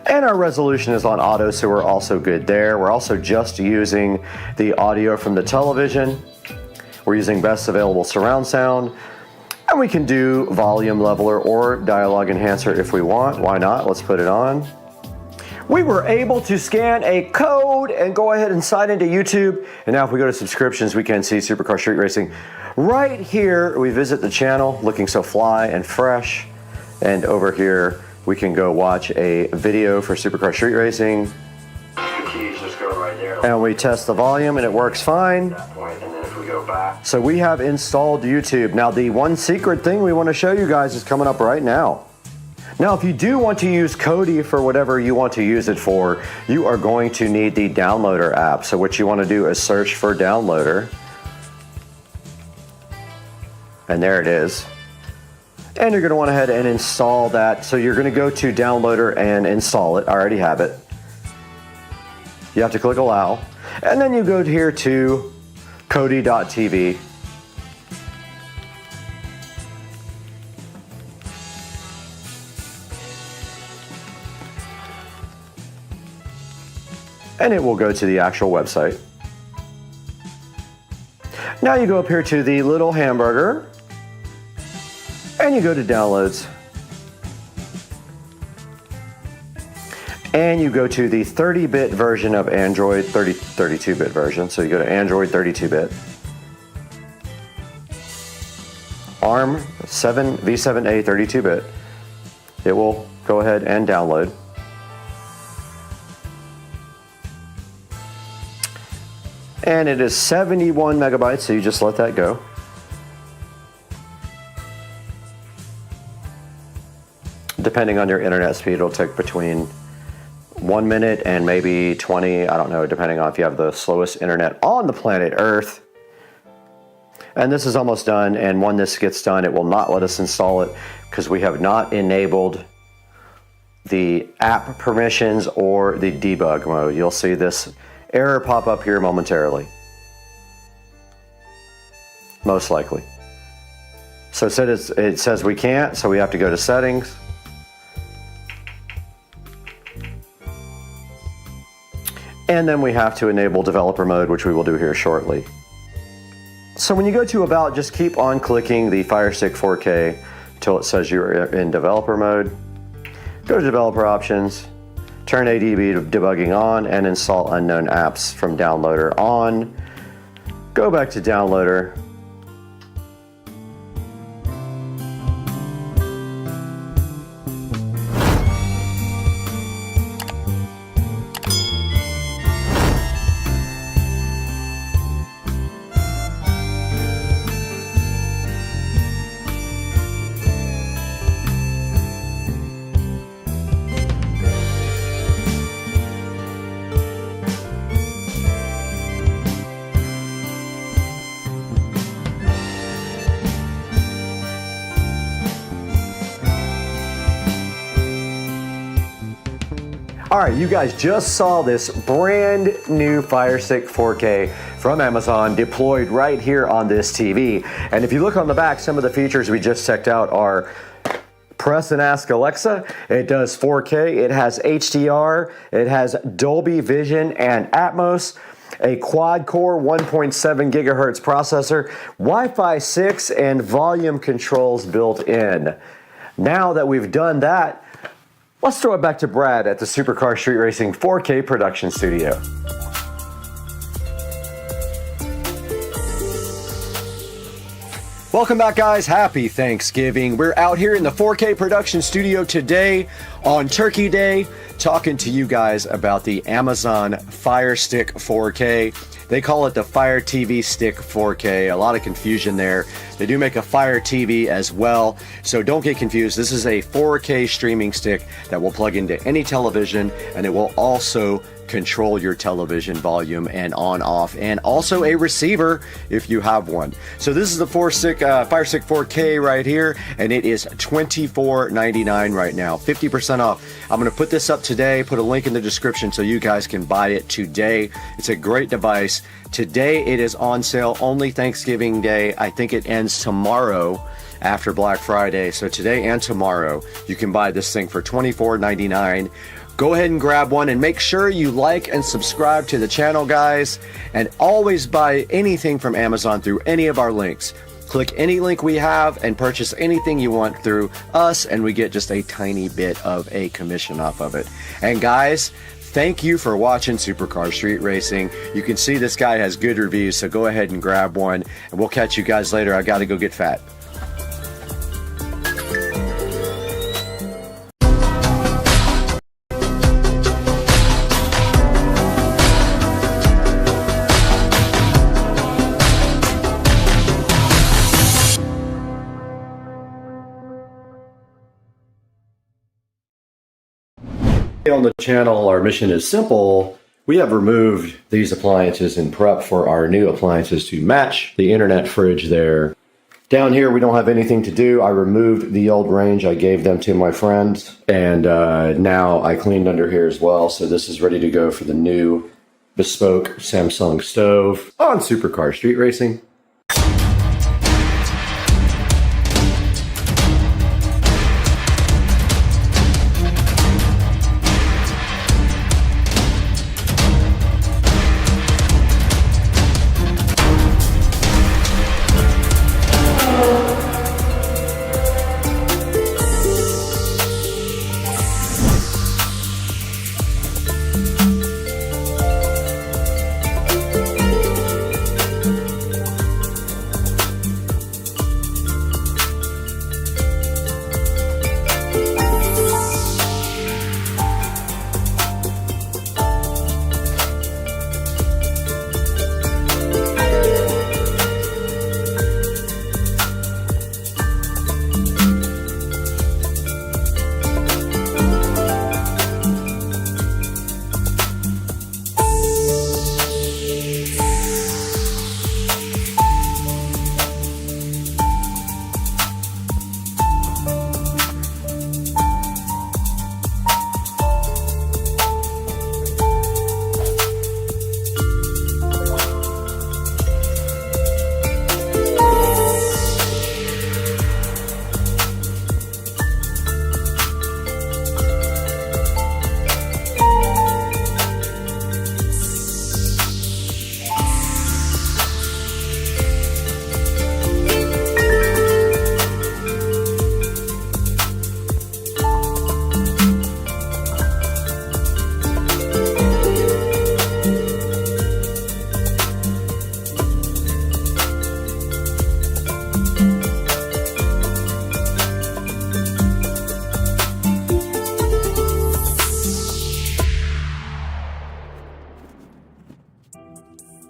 And our resolution is on auto, so we're also good there. We're also just using the audio from the television. We're using best available surround sound. And we can do volume leveler or dialogue enhancer if we want. Why not? Let's put it on. We were able to scan a code and go ahead and sign into YouTube. And now if we go to subscriptions, we can see Supercar Street Racing. Right here, we visit the channel looking so fly and fresh. And over here, we can go watch a video for Supercar Street Racing. The keys just go right there. And we test the volume and it works fine. At that point, and then if we go back. So we have installed YouTube. Now the one secret thing we want to show you guys is coming up right now. Now if you do want to use Kodi for whatever you want to use it for, you are going to need the Downloader app. So what you want to do is search for Downloader. And there it is. And you're going to want to head and install that. So you're going to go to Downloader and install it. I already have it. You have to click Allow. And then you go here to Kodi.tv. And it will go to the actual website. Now you go up here to the little hamburger. And you go to downloads. And you go to the 30-bit version of Android, 32-bit version. So you go to Android 32-bit. ARM V7A 32-bit. It will go ahead and download. And it is 71 megabytes, so you just let that go. Depending on your internet speed, it'll take between 1 minute and maybe 20, I don't know, depending on if you have the slowest internet on the planet Earth. And this is almost done, and when this gets done, it will not let us install it because we have not enabled the app permissions or the debug mode. You'll see this error pop up here momentarily. Most likely. So it says we can't, so we have to go to settings. And then we have to enable developer mode, which we will do here shortly. So when you go to About, just keep on clicking the Fire Stick 4K until it says you're in developer mode. Go to developer options, turn ADB debugging on, and install unknown apps from Downloader on. Go back to Downloader. All right, you guys just saw this brand new Fire Stick 4K from Amazon deployed right here on this TV. And if you look on the back, some of the features we just checked out are press and ask Alexa. It does 4K, it has HDR, it has Dolby Vision and Atmos, a quad-core 1.7 gigahertz processor, Wi-Fi 6, and volume controls built in. Now that we've done that, let's throw it back to Brad at the Supercar Street Racing 4K production studio. Welcome back, guys. Happy Thanksgiving. We're out here in the 4K production studio today on Turkey Day, talking to you guys about the Amazon Fire Stick 4K. They call it the Fire TV Stick 4K. A lot of confusion there. They do make a Fire TV as well, so don't get confused. This is a 4K streaming stick that will plug into any television, and it will also control your television volume and on off, and also a receiver if you have one. So this is the Fire Stick 4K right here, and it is $24.99 right now, 50% off. I'm going to put this up today, put a link in the description so you guys can buy it today. It's a great device. Today it is on sale only Thanksgiving Day. I think it ends tomorrow after Black Friday. So today and tomorrow you can buy this thing for $24.99. Go ahead and grab one, and make sure you like and subscribe to the channel, guys, and always buy anything from Amazon through any of our links. Click any link we have and purchase anything you want through us, and we get just a tiny bit of a commission off of it. And guys, thank you for watching Supercar Street Racing. You can see this guy has good reviews, so go ahead and grab one, and we'll catch you guys later. I gotta go get fat. On the channel, our mission is simple. We have removed these appliances in prep for our new appliances to match the internet fridge there. Down here, we don't have anything to do. I removed the old range. I gave them to my friends, and now I cleaned under here as well. So this is ready to go for the new bespoke Samsung stove on Supercar Street Racing.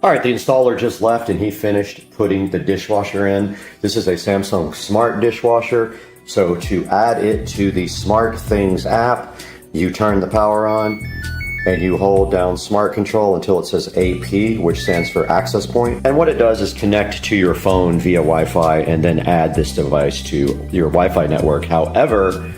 All right, the installer just left and he finished putting the dishwasher in. This is a Samsung Smart dishwasher. So to add it to the Smart Things app, you turn the power on and you hold down Smart Control until it says AP, which stands for access point. And what it does is connect to your phone via Wi-Fi and then add this device to your Wi-Fi network. However,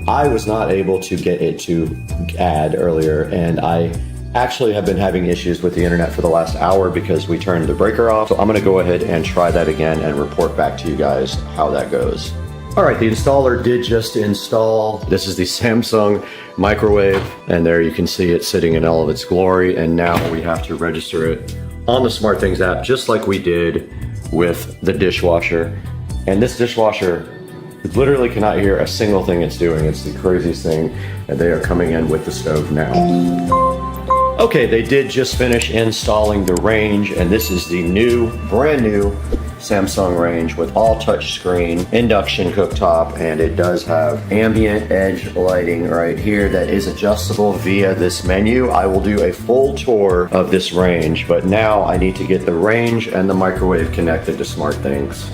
I was not able to get it to add earlier, and I actually have been having issues with the internet for the last hour because we turned the breaker off. So I'm gonna go ahead and try that again and report back to you guys how that goes. All right, the installer did just install. This is the Samsung microwave, and there you can see it sitting in all of its glory. And now we have to register it on the SmartThings app, just like we did with the dishwasher. And this dishwasher literally cannot hear a single thing it's doing. It's the craziest thing. And they are coming in with the stove now. Okay, they did just finish installing the range, and this is the brand new Samsung range with all touchscreen induction cooktop, and it does have ambient edge lighting right here that is adjustable via this menu. I will do a full tour of this range, but now I need to get the range and the microwave connected to SmartThings.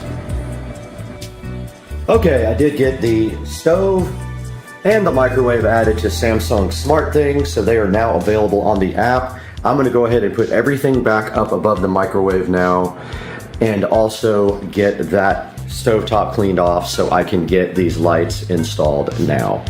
Okay, I did get the stove and the microwave added to Samsung SmartThings, so they are now available on the app. I'm gonna go ahead and put everything back up above the microwave now, and also get that stovetop cleaned off so I can get these lights installed now.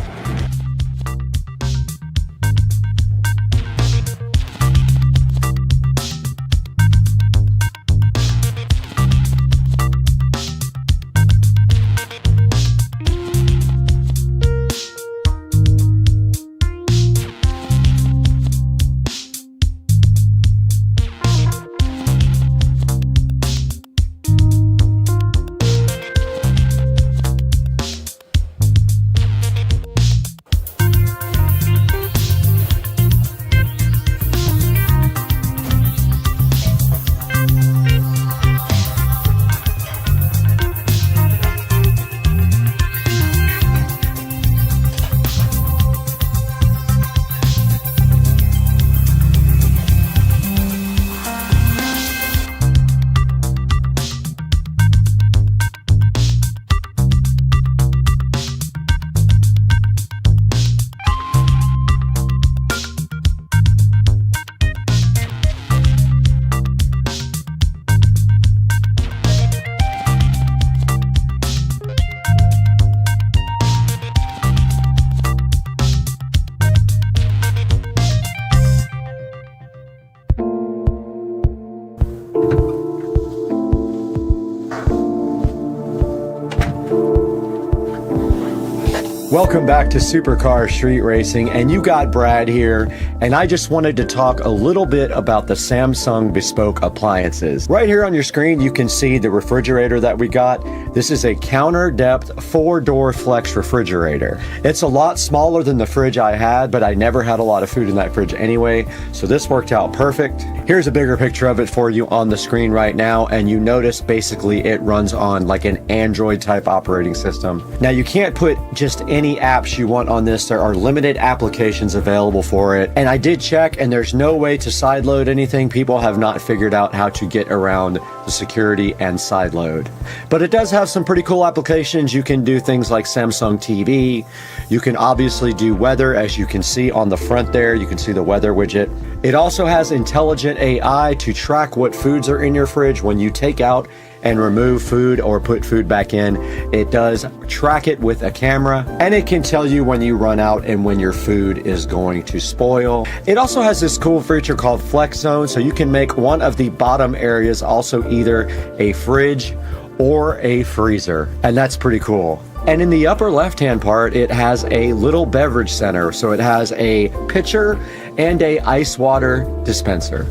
Welcome back to Supercar Street Racing, and you got Brad here, and I just wanted to talk a little bit about the Samsung bespoke appliances. Right here on your screen you can see the refrigerator that we got. This is a counter depth 4-door flex refrigerator. It's a lot smaller than the fridge I had, but I never had a lot of food in that fridge anyway, so this worked out perfect. Here's a bigger picture of it for you on the screen right now, and you notice basically it runs on like an Android type operating system. Now you can't put just any apps you want on this. There are limited applications available for it, and I did check and there's no way to sideload anything. People have not figured out how to get around the security and sideload, but it does have some pretty cool applications. You can do things like Samsung TV. You can obviously do weather, as you can see on the front there. You can see the weather widget. It also has intelligent AI to track what foods are in your fridge when you take out and remove food or put food back in. It does track it with a camera, and it can tell you when you run out and when your food is going to spoil. It also has this cool feature called Flex Zone, so you can make one of the bottom areas also either a fridge or a freezer, and that's pretty cool. And in the upper left-hand part, it has a little beverage center, so it has a pitcher and a ice water dispenser.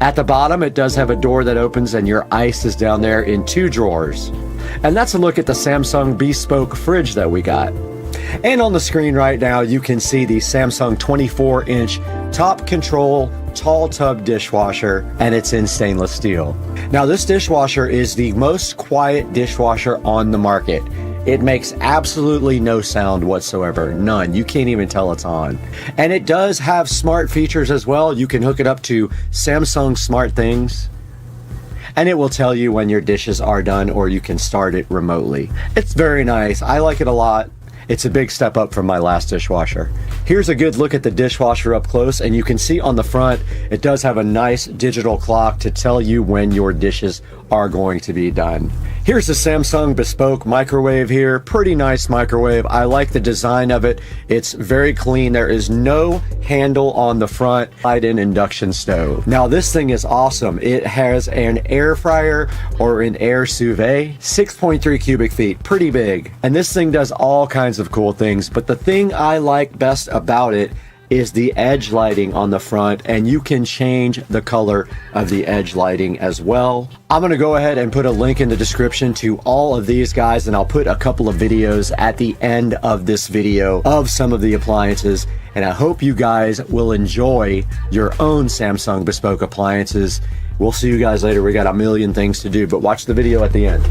At the bottom, it does have a door that opens and your ice is down there in 2 drawers. And that's a look at the Samsung bespoke fridge that we got. And on the screen right now, you can see the Samsung 24-inch top control tall tub dishwasher, and it's in stainless steel. Now this dishwasher is the most quiet dishwasher on the market. It makes absolutely no sound whatsoever, none. You can't even tell it's on. And it does have smart features as well. You can hook it up to Samsung SmartThings, and it will tell you when your dishes are done, or you can start it remotely. It's very nice. I like it a lot. It's a big step up from my last dishwasher. Here's a good look at the dishwasher up close, and you can see on the front, it does have a nice digital clock to tell you when your dishes are going to be done. Here's the Samsung bespoke microwave here. Pretty nice microwave. I like the design of it. It's very clean. There is no handle on the front. Light-in induction stove. Now this thing is awesome. It has an air fryer or an air sous vide. 6.3 cubic feet. Pretty big. And this thing does all kinds of cool things. But the thing I like best about it is the edge lighting on the front, and you can change the color of the edge lighting as well. I'm gonna go ahead and put a link in the description to all of these guys, and I'll put a couple of videos at the end of this video of some of the appliances, and I hope you guys will enjoy your own Samsung bespoke appliances. We'll see you guys later. We got a million things to do, but watch the video at the end.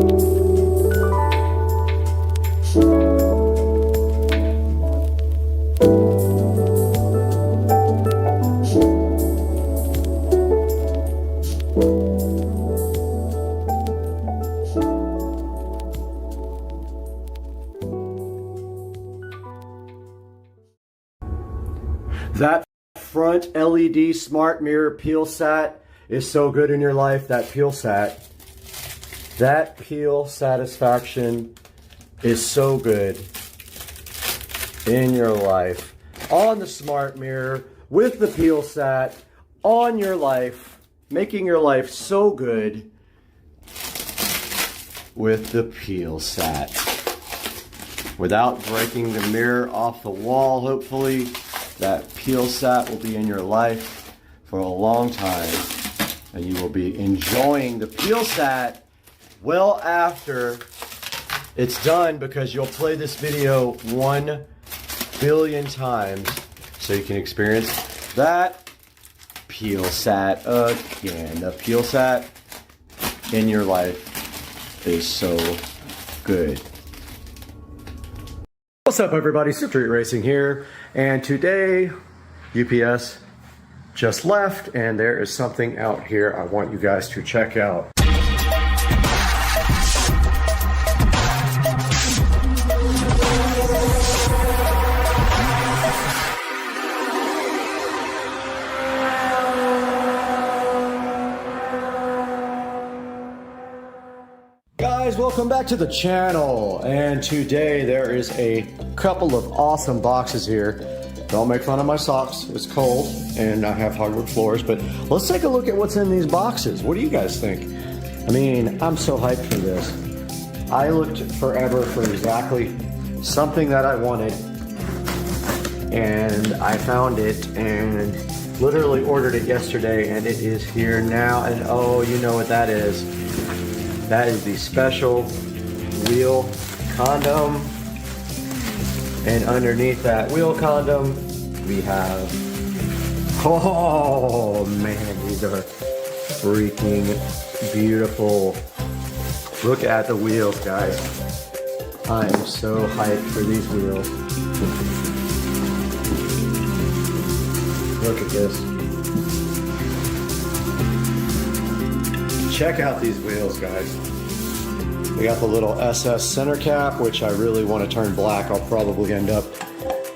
That front LED smart mirror peel sat is so good in your life. That peel satisfaction is so good in your life. On the smart mirror with the peel sat on your life, making your life so good with the peel sat. Without breaking the mirror off the wall, hopefully. That peel sat will be in your life for a long time, and you will be enjoying the peel sat well after it's done, because you'll play this video 1 billion times so you can experience that peel sat again. The peel sat in your life is so good. What's up, everybody? Street Racing here, and today UPS just left, and there is something out here I want you guys to check out. Guys, welcome back to the channel, and today there is a couple of awesome boxes here. Don't make fun of my socks, it's cold and I have hardwood floors, but let's take a look at what's in these boxes. What do you guys think? I mean, I'm so hyped for this. I looked forever for exactly something that I wanted, and I found it and literally ordered it yesterday, and it is here now. And oh, you know what that is. That is the special wheel condom. And underneath that wheel condom, we have, oh man, these are freaking beautiful. Look at the wheels, guys. I am so hyped for these wheels. Look at this. Check out these wheels, guys. We got the little SS center cap, which I really want to turn black. I'll probably end up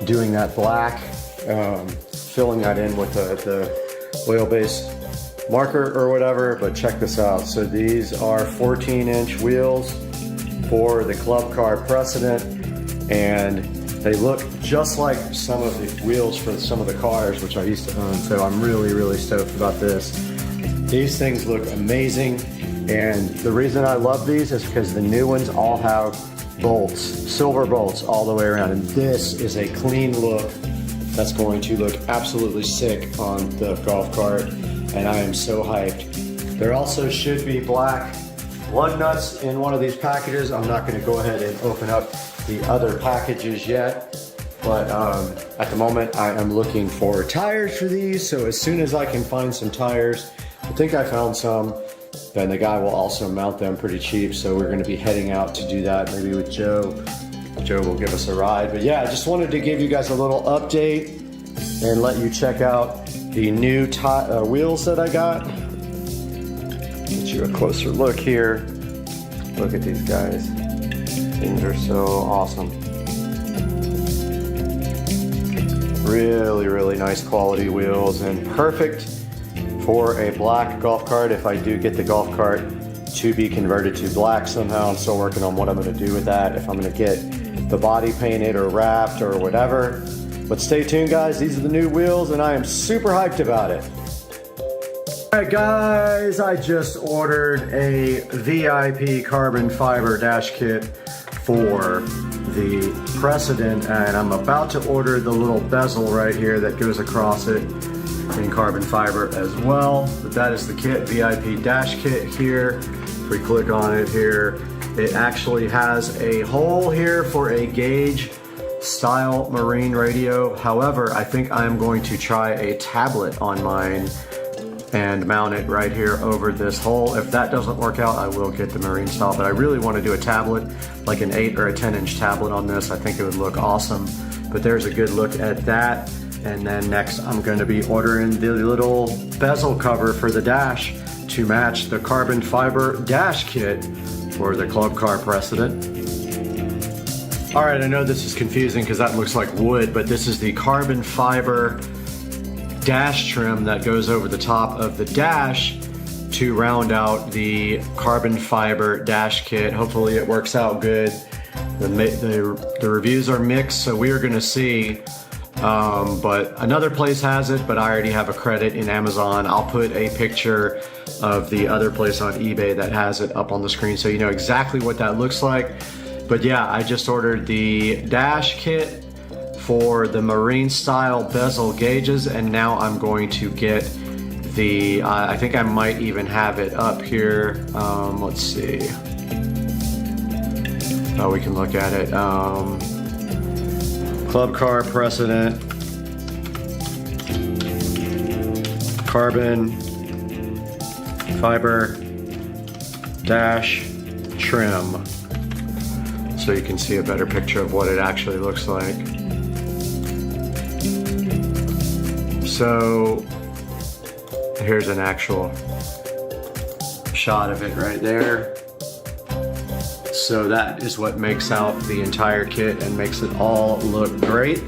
doing that black, filling that in with the wheelbase marker or whatever, but check this out. So these are 14-inch wheels for the Club Car Precedent, and they look just like some of the wheels for some of the cars, which I used to own, so I'm really, really stoked about this. These things look amazing, and the reason I love these is because the new ones all have bolts, silver bolts all the way around, and this is a clean look that's going to look absolutely sick on the golf cart, and I am so hyped. There also should be black lug nuts in one of these packages. I'm not going to go ahead and open up the other packages yet, but at the moment I am looking for tires for these, so as soon as I can find some tires, I think I found some, then the guy will also mount them pretty cheap, so we're going to be heading out to do that, maybe with Joe. Joe will give us a ride. But yeah, I just wanted to give you guys a little update and let you check out the new wheels that I got. Get you a closer look here. Look at these guys. Things are so awesome. Really, really nice quality wheels, and perfect for a black golf cart if I do get the golf cart to be converted to black somehow. I'm still working on what I'm going to do with that, if I'm going to get the body painted or wrapped or whatever. But stay tuned, guys. These are the new wheels, and I am super hyped about it. All right, guys, I just ordered a VIP carbon fiber dash kit for the Precedent, and I'm about to order the little bezel right here that goes across it in carbon fiber as well. But that is the kit, VIP dash kit here. If we click on it here, it actually has a hole here for a gauge style marine radio. However, I think I'm going to try a tablet on mine and mount it right here over this hole. If that doesn't work out, I will get the marine style, but I really want to do a tablet, like an 8 or a 10-inch tablet on this. I think it would look awesome, but there's a good look at that. And then next I'm going to be ordering the little bezel cover for the dash to match the carbon fiber dash kit for the Club Car Precedent. All right, I know this is confusing because that looks like wood, but this is the carbon fiber dash trim that goes over the top of the dash to round out the carbon fiber dash kit. Hopefully it works out good. The reviews are mixed, so we are gonna see. But another place has it, but I already have a credit in Amazon. I'll put a picture of the other place on eBay that has it up on the screen so you know exactly what that looks like. But yeah, I just ordered the dash kit for the marine style bezel gauges, and now I'm going to get the, I think I might even have it up here. Let's see. Oh, we can look at it. Club Car Precedent, carbon fiber dash trim, so you can see a better picture of what it actually looks like. So here's an actual shot of it right there. So that is what makes out the entire kit and makes it all look great.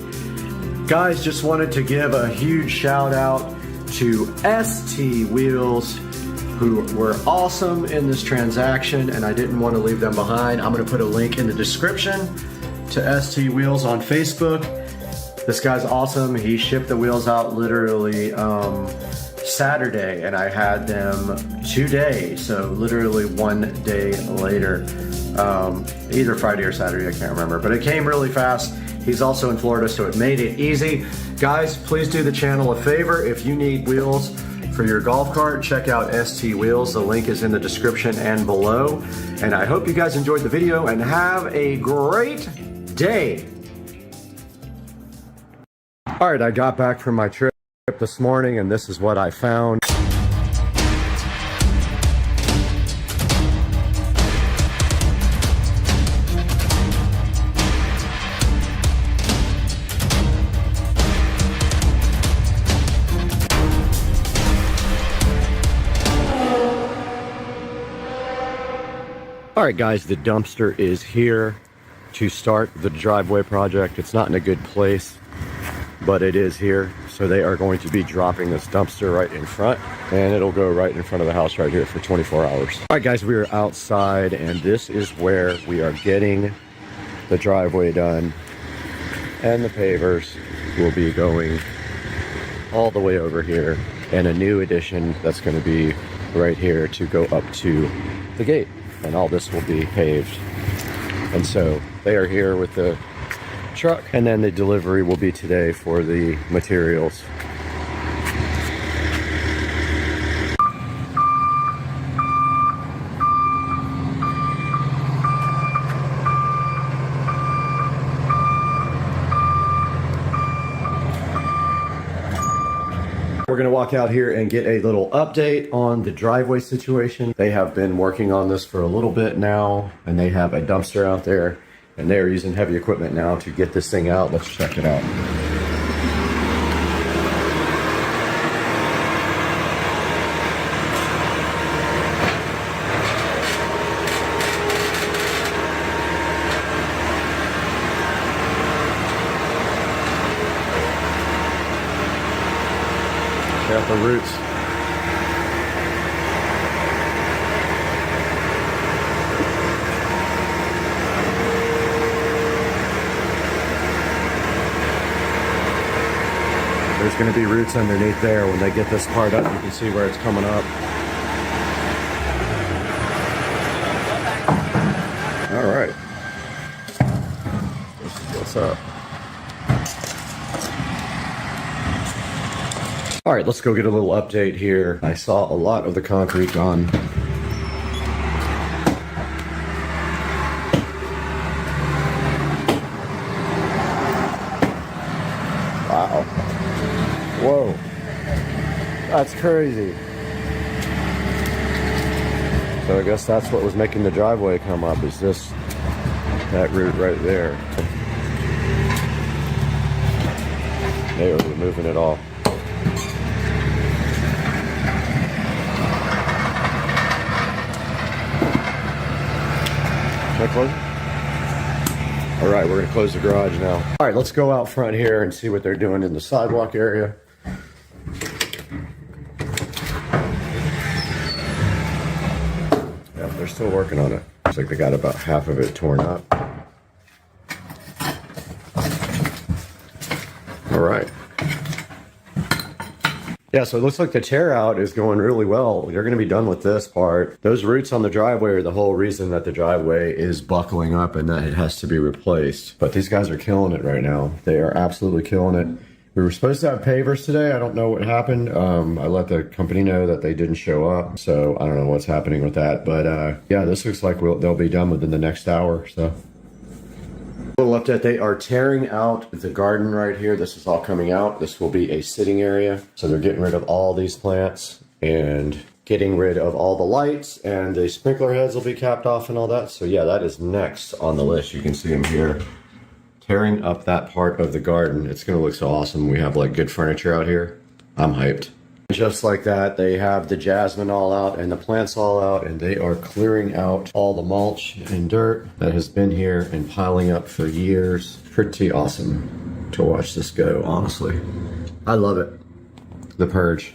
Guys, just wanted to give a huge shout out to ST Wheels, who were awesome in this transaction, and I didn't want to leave them behind. I'm gonna put a link in the description to ST Wheels on Facebook. This guy's awesome. He shipped the wheels out literally Saturday, and I had them today, so literally 1 day later. Either Friday or Saturday, I can't remember, but it came really fast. He's also in Florida, so it made it easy. Guys, please do the channel a favor. If you need wheels for your golf cart, check out ST Wheels. The link is in the description and below. And I hope you guys enjoyed the video and have a great day. All right, I got back from my trip this morning, and this is what I found. All right, guys, the dumpster is here to start the driveway project. It's not in a good place, but it is here. So they are going to be dropping this dumpster right in front, and it'll go right in front of the house right here for 24 hours. All right, guys, we are outside, and this is where we are getting the driveway done, and the pavers will be going all the way over here, and a new addition that's going to be right here to go up to the gate, and all this will be paved. And so they are here with the truck, and then the delivery will be today for the materials. We're gonna walk out here and get a little update on the driveway situation. They have been working on this for a little bit now, and they have a dumpster out there, and they are using heavy equipment now to get this thing out. Let's check it out. Check out the roots. There's going to be roots underneath there. When they get this part up, you can see where it's coming up. All right. This is what's up. All right, let's go get a little update here. I saw a lot of the concrete gone. Wow. Whoa. That's crazy. So I guess that's what was making the driveway come up, is this, that route right there. They are removing it all. Should I close it? All right, we're gonna close the garage now. All right, let's go out front here and see what they're doing in the sidewalk area. Yeah, they're still working on it. Looks like they got about half of it torn up. All right. Yeah, so it looks like the tear out is going really well. You're going to be done with this part. Those roots on the driveway are the whole reason that the driveway is buckling up and that it has to be replaced. But these guys are killing it right now. They are absolutely killing it. We were supposed to have pavers today. I don't know what happened. I let the company know that they didn't show up. So I don't know what's happening with that. But yeah, this looks like they'll be done within the next hour. So. Little update, they are tearing out the garden right here. This is all coming out. This will be a sitting area. So they're getting rid of all these plants and getting rid of all the lights, and the sprinkler heads will be capped off and all that. So yeah, that is next on the list. You can see them here. Tearing up that part of the garden. It's gonna look so awesome. We have like good furniture out here. I'm hyped. Just like that, they have the jasmine all out and the plants all out, and they are clearing out all the mulch and dirt that has been here and piling up for years. Pretty awesome to watch this go, honestly. I love it. The purge.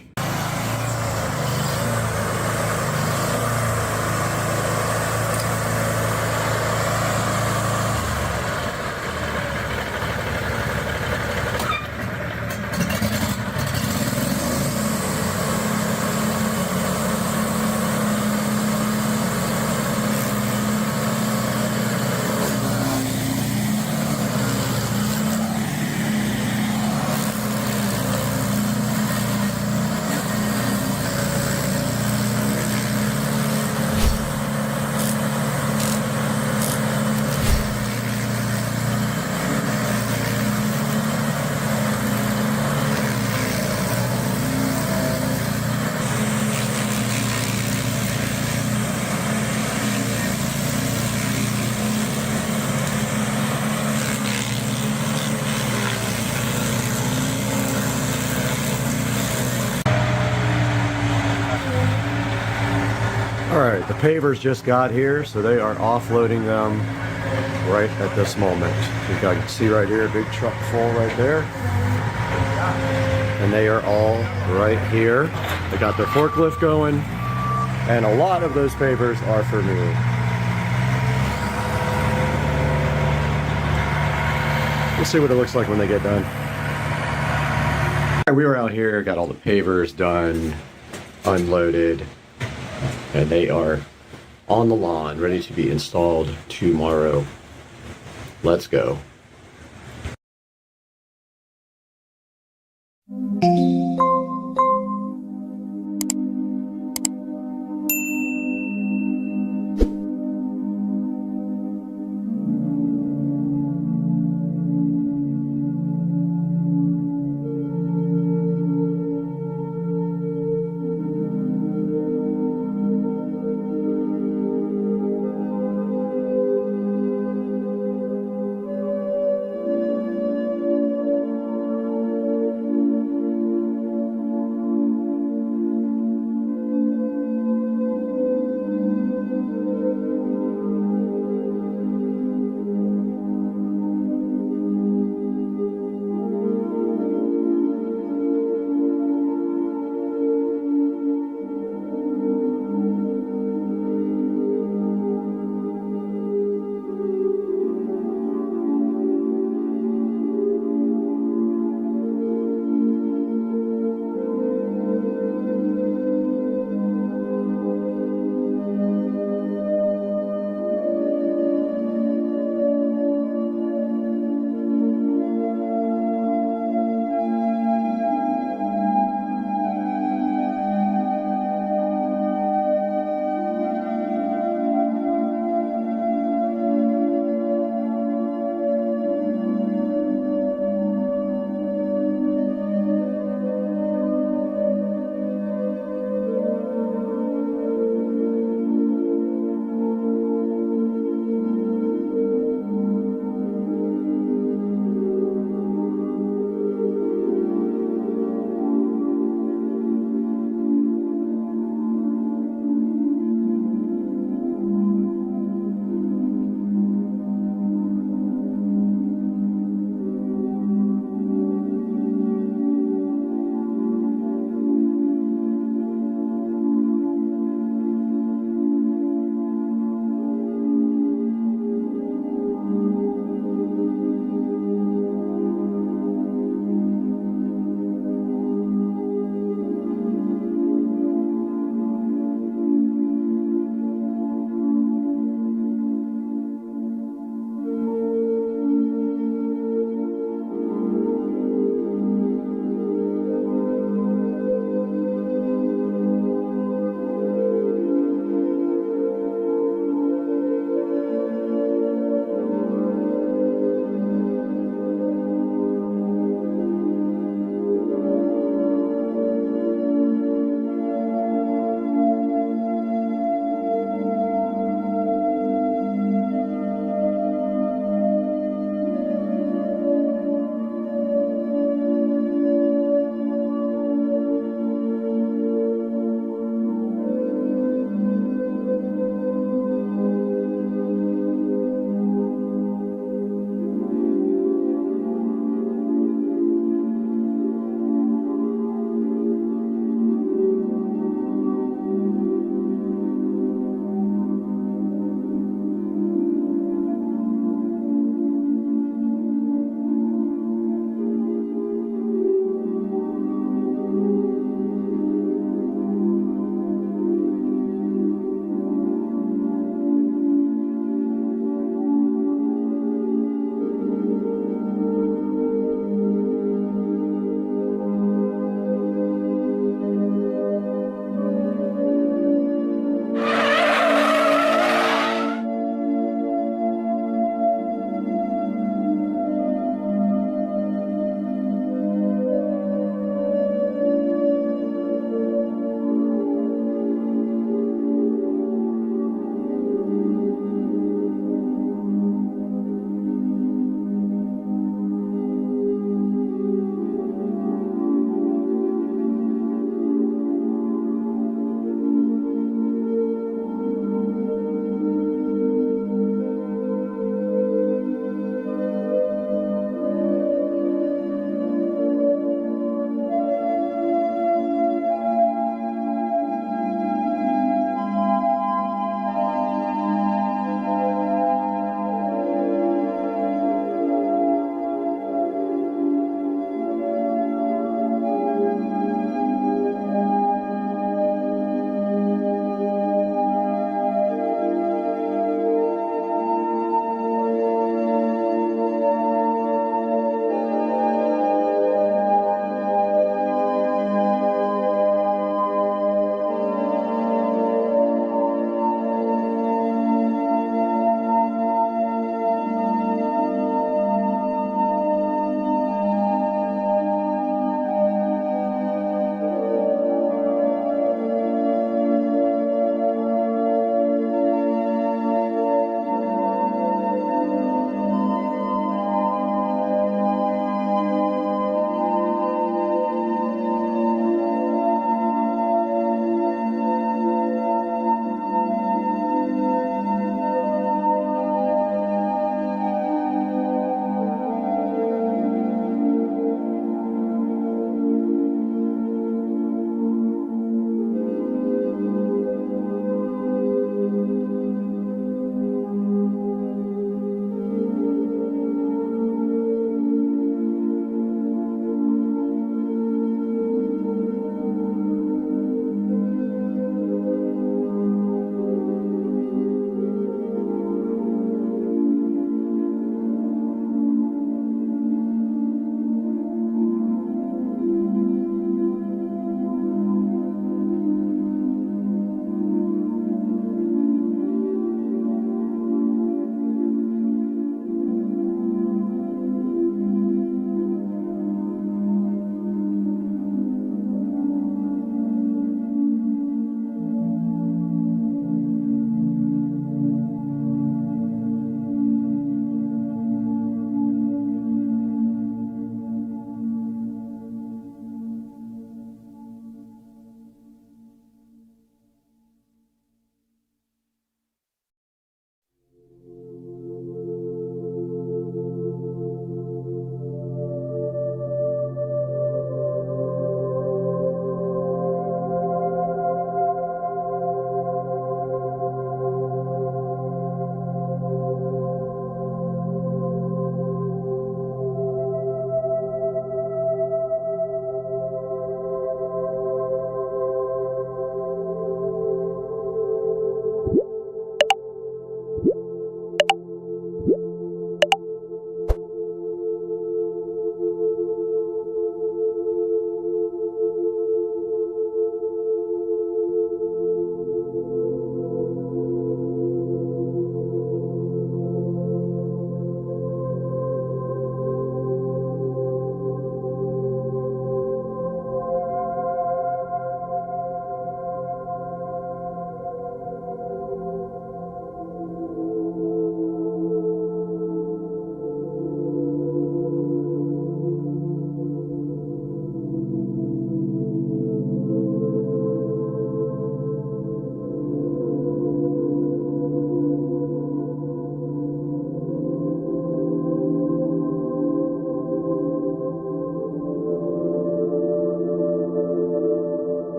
Alright, the pavers just got here, so they are offloading them right at this moment. You can see right here, a big truck full right there. And they are all right here. They got their forklift going, and a lot of those pavers are for me. We'll see what it looks like when they get done. We were out here, got all the pavers done, unloaded, and they are on the lawn, ready to be installed tomorrow. Let's go.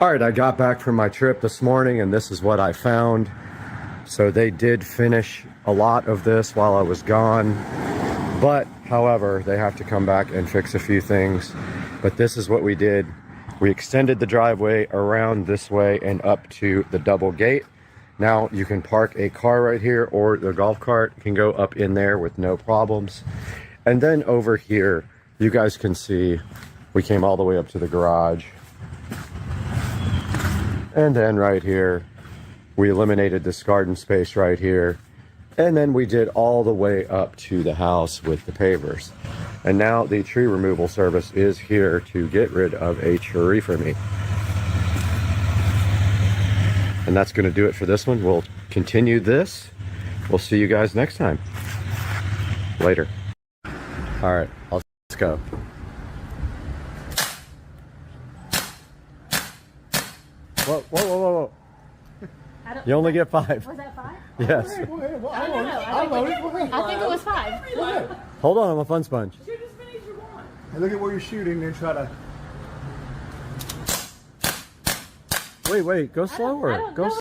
All right, I got back from my trip this morning and this is what I found. So they did finish a lot of this while I was gone, but however, they have to come back and fix a few things. But this is what we did. We extended the driveway around this way and up to the double gate. Now you can park a car right here, or the golf cart can go up in there with no problems. And then over here, you guys can see we came all the way up to the garage. And then right here, we eliminated this garden space right here. And then we did all the way up to the house with the pavers. And now the tree removal service is here to get rid of a tree for me. And that's going to do it for this one. We'll continue this. We'll see you guys next time. Later. All right, let's go. Whoa, whoa, whoa, whoa, whoa. You only get 5. Was that 5? Yes. I don't know. I think it was 5. Hold on, I'm a fun sponge. And look at where you're shooting and try to... Wait, go slower. Go slower.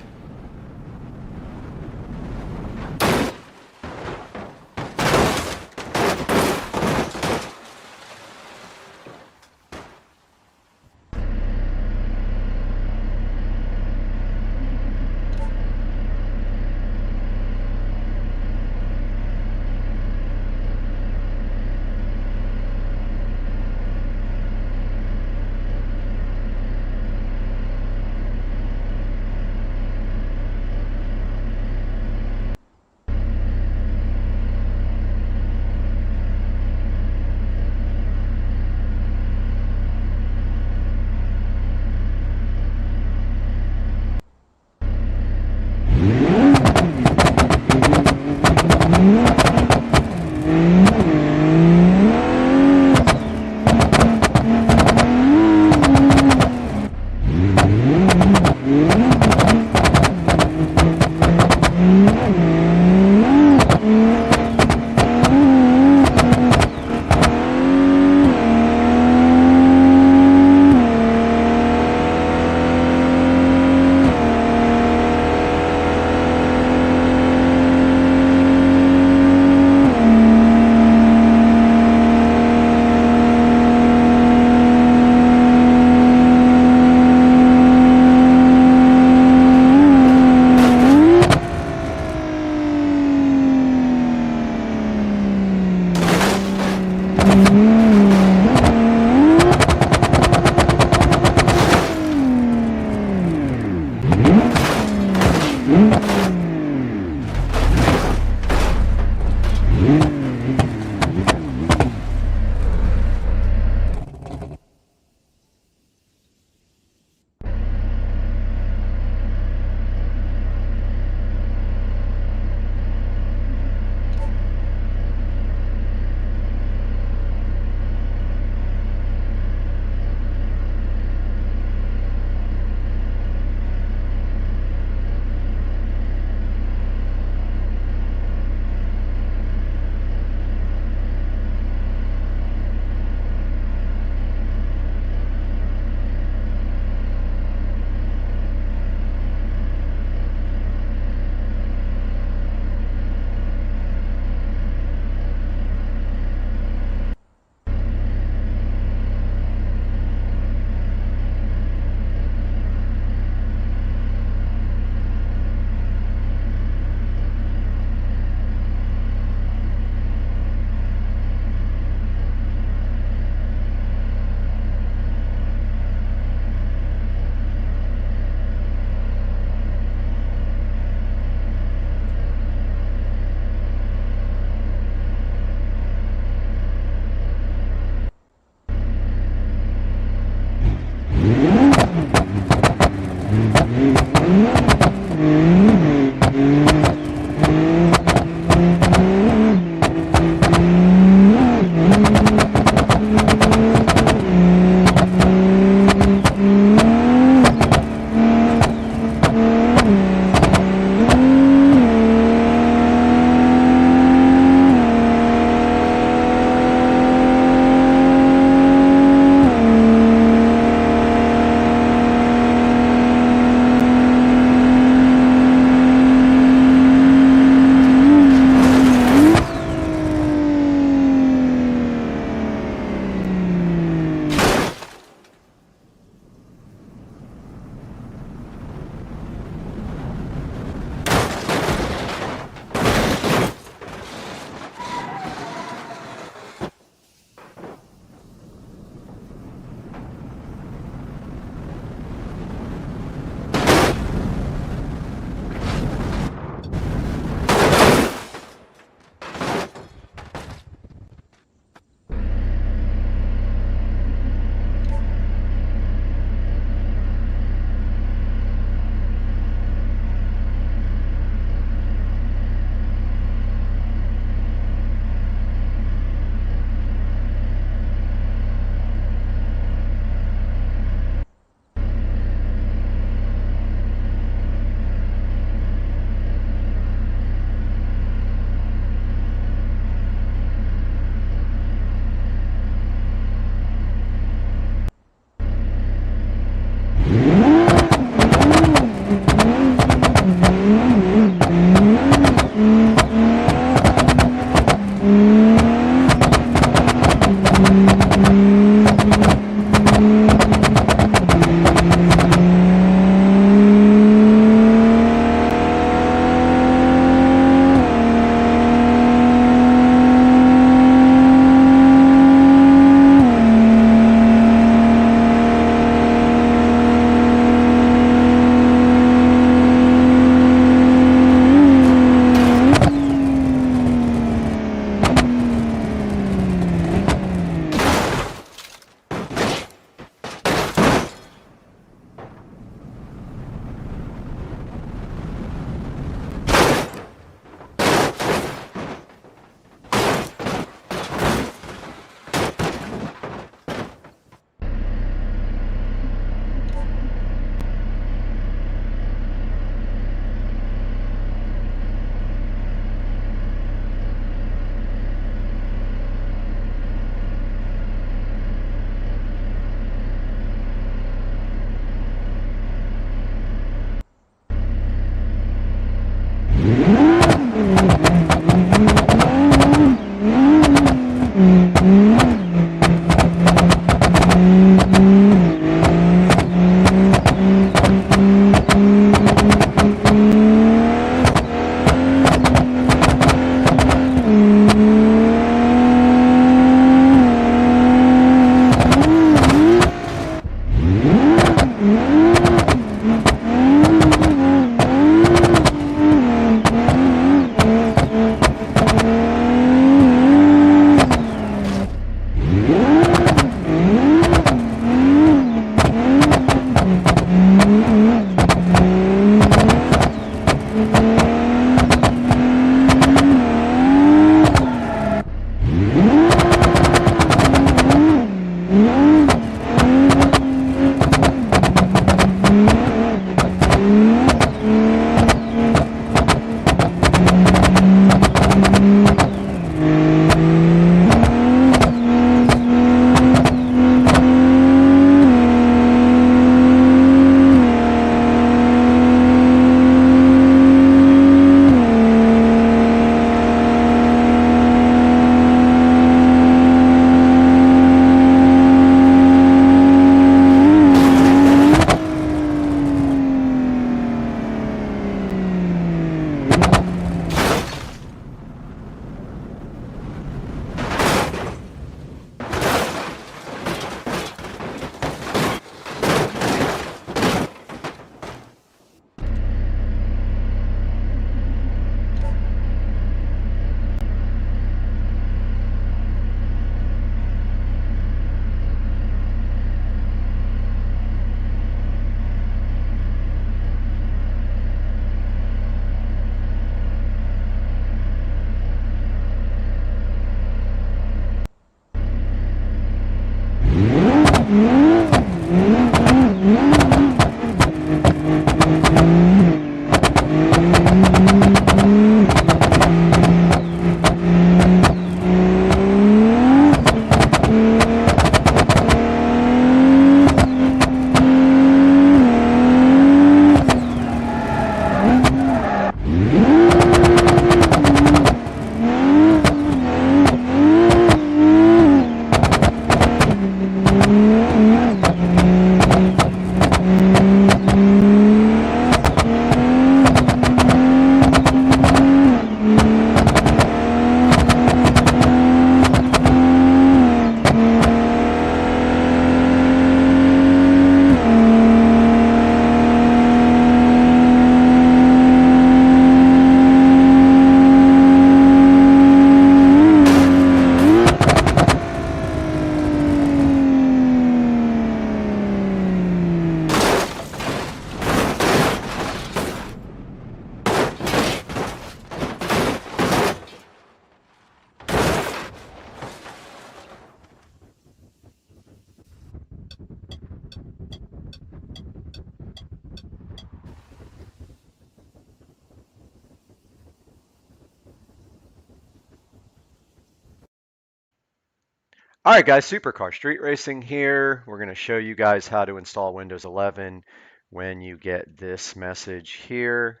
All right, guys, Supercar Street Racing here. We're going to show you guys how to install Windows 11 when you get this message here.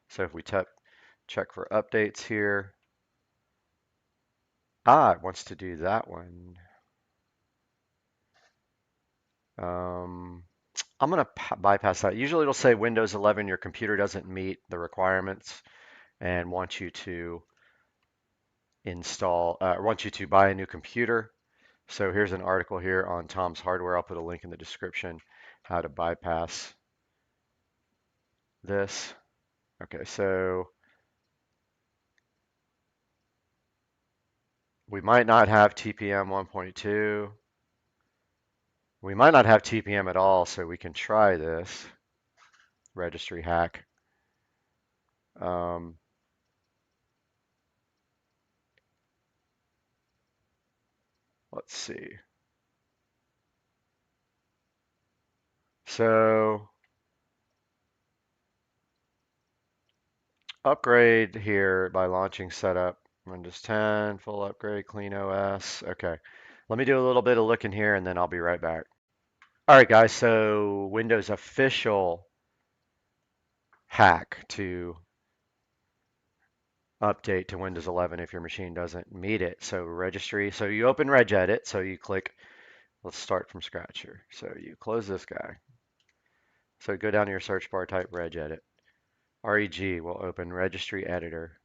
So if we check for updates here. It wants to do that one. I'm going to bypass that. Usually it'll say Windows 11, your computer doesn't meet the requirements and want you to buy a new computer. So here's an article here on Tom's Hardware. I'll put a link in the description how to bypass this. Okay, so we might not have TPM 1.2. We might not have TPM at all, so we can try this registry hack. Let's see. So upgrade here by launching setup. Windows 10, full upgrade, clean OS. Okay, let me do a little bit of looking here and then I'll be right back. All right, guys, so Windows official hack to update to Windows 11 if your machine doesn't meet it. So registry, so you open regedit, so you click, let's start from scratch here. So you close this guy. So go down to your search bar, type regedit. REG will open registry editor.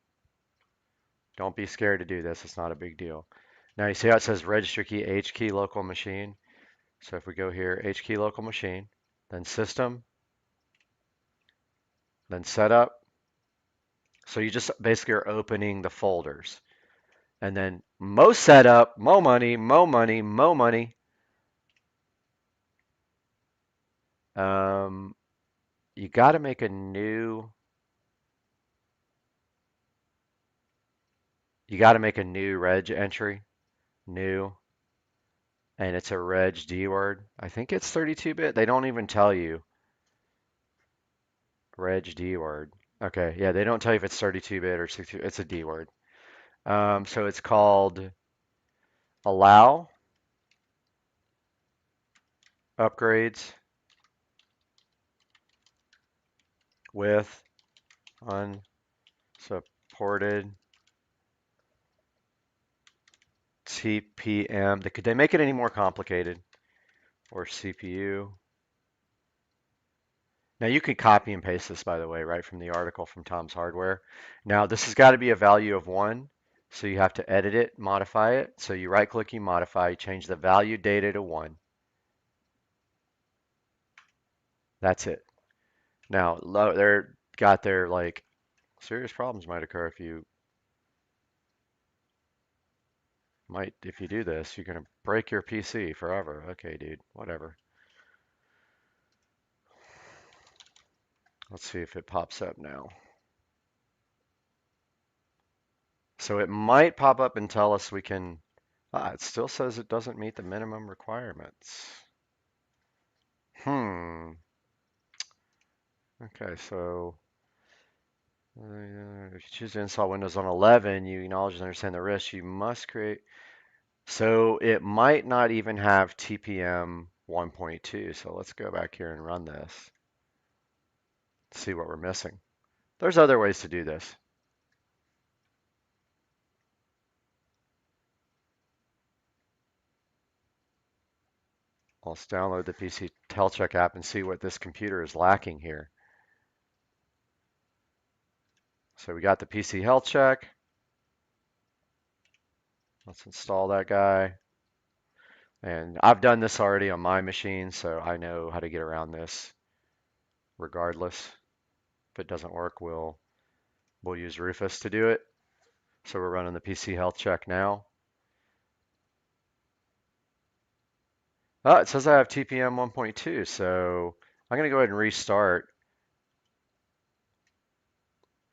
Don't be scared to do this, it's not a big deal. Now you see how it says registry key, H key local machine. So if we go here, H key local machine, then system, then setup. So you just basically are opening the folders. And then mo setup, mo money, mo money, mo money. You got to make a new. You got to make a new reg entry, new, and it's a reg D word. I think it's 32-bit. They don't even tell you. Reg D word. Okay, yeah, they don't tell you if it's 32-bit or 62. It's a D word. So it's called allow upgrades with unsupported TPM. Could they make it any more complicated? Or CPU. Now you could copy and paste this, by the way, right from the article from Tom's Hardware. Now this has got to be a value of 1. So you have to edit it, modify it. So you right click, you modify, change the value data to 1. That's it. Now they're got their like serious problems might occur if you do this. You're gonna break your PC forever. Okay, dude, whatever. Let's see if it pops up now. So it might pop up and tell us we can. It still says it doesn't meet the minimum requirements. Okay, so if you choose to install Windows on 11, you acknowledge and understand the risks. You must create. So it might not even have TPM 1.2. So let's go back here and run this. See what we're missing. There's other ways to do this. Let's download the PC Health Check app and see what this computer is lacking here. So we got the PC Health Check. Let's install that guy. And I've done this already on my machine, so I know how to get around this regardless. If it doesn't work, we'll use Rufus to do it. So we're running the PC Health Check now. Oh, it says I have TPM 1.2, so I'm going to go ahead and restart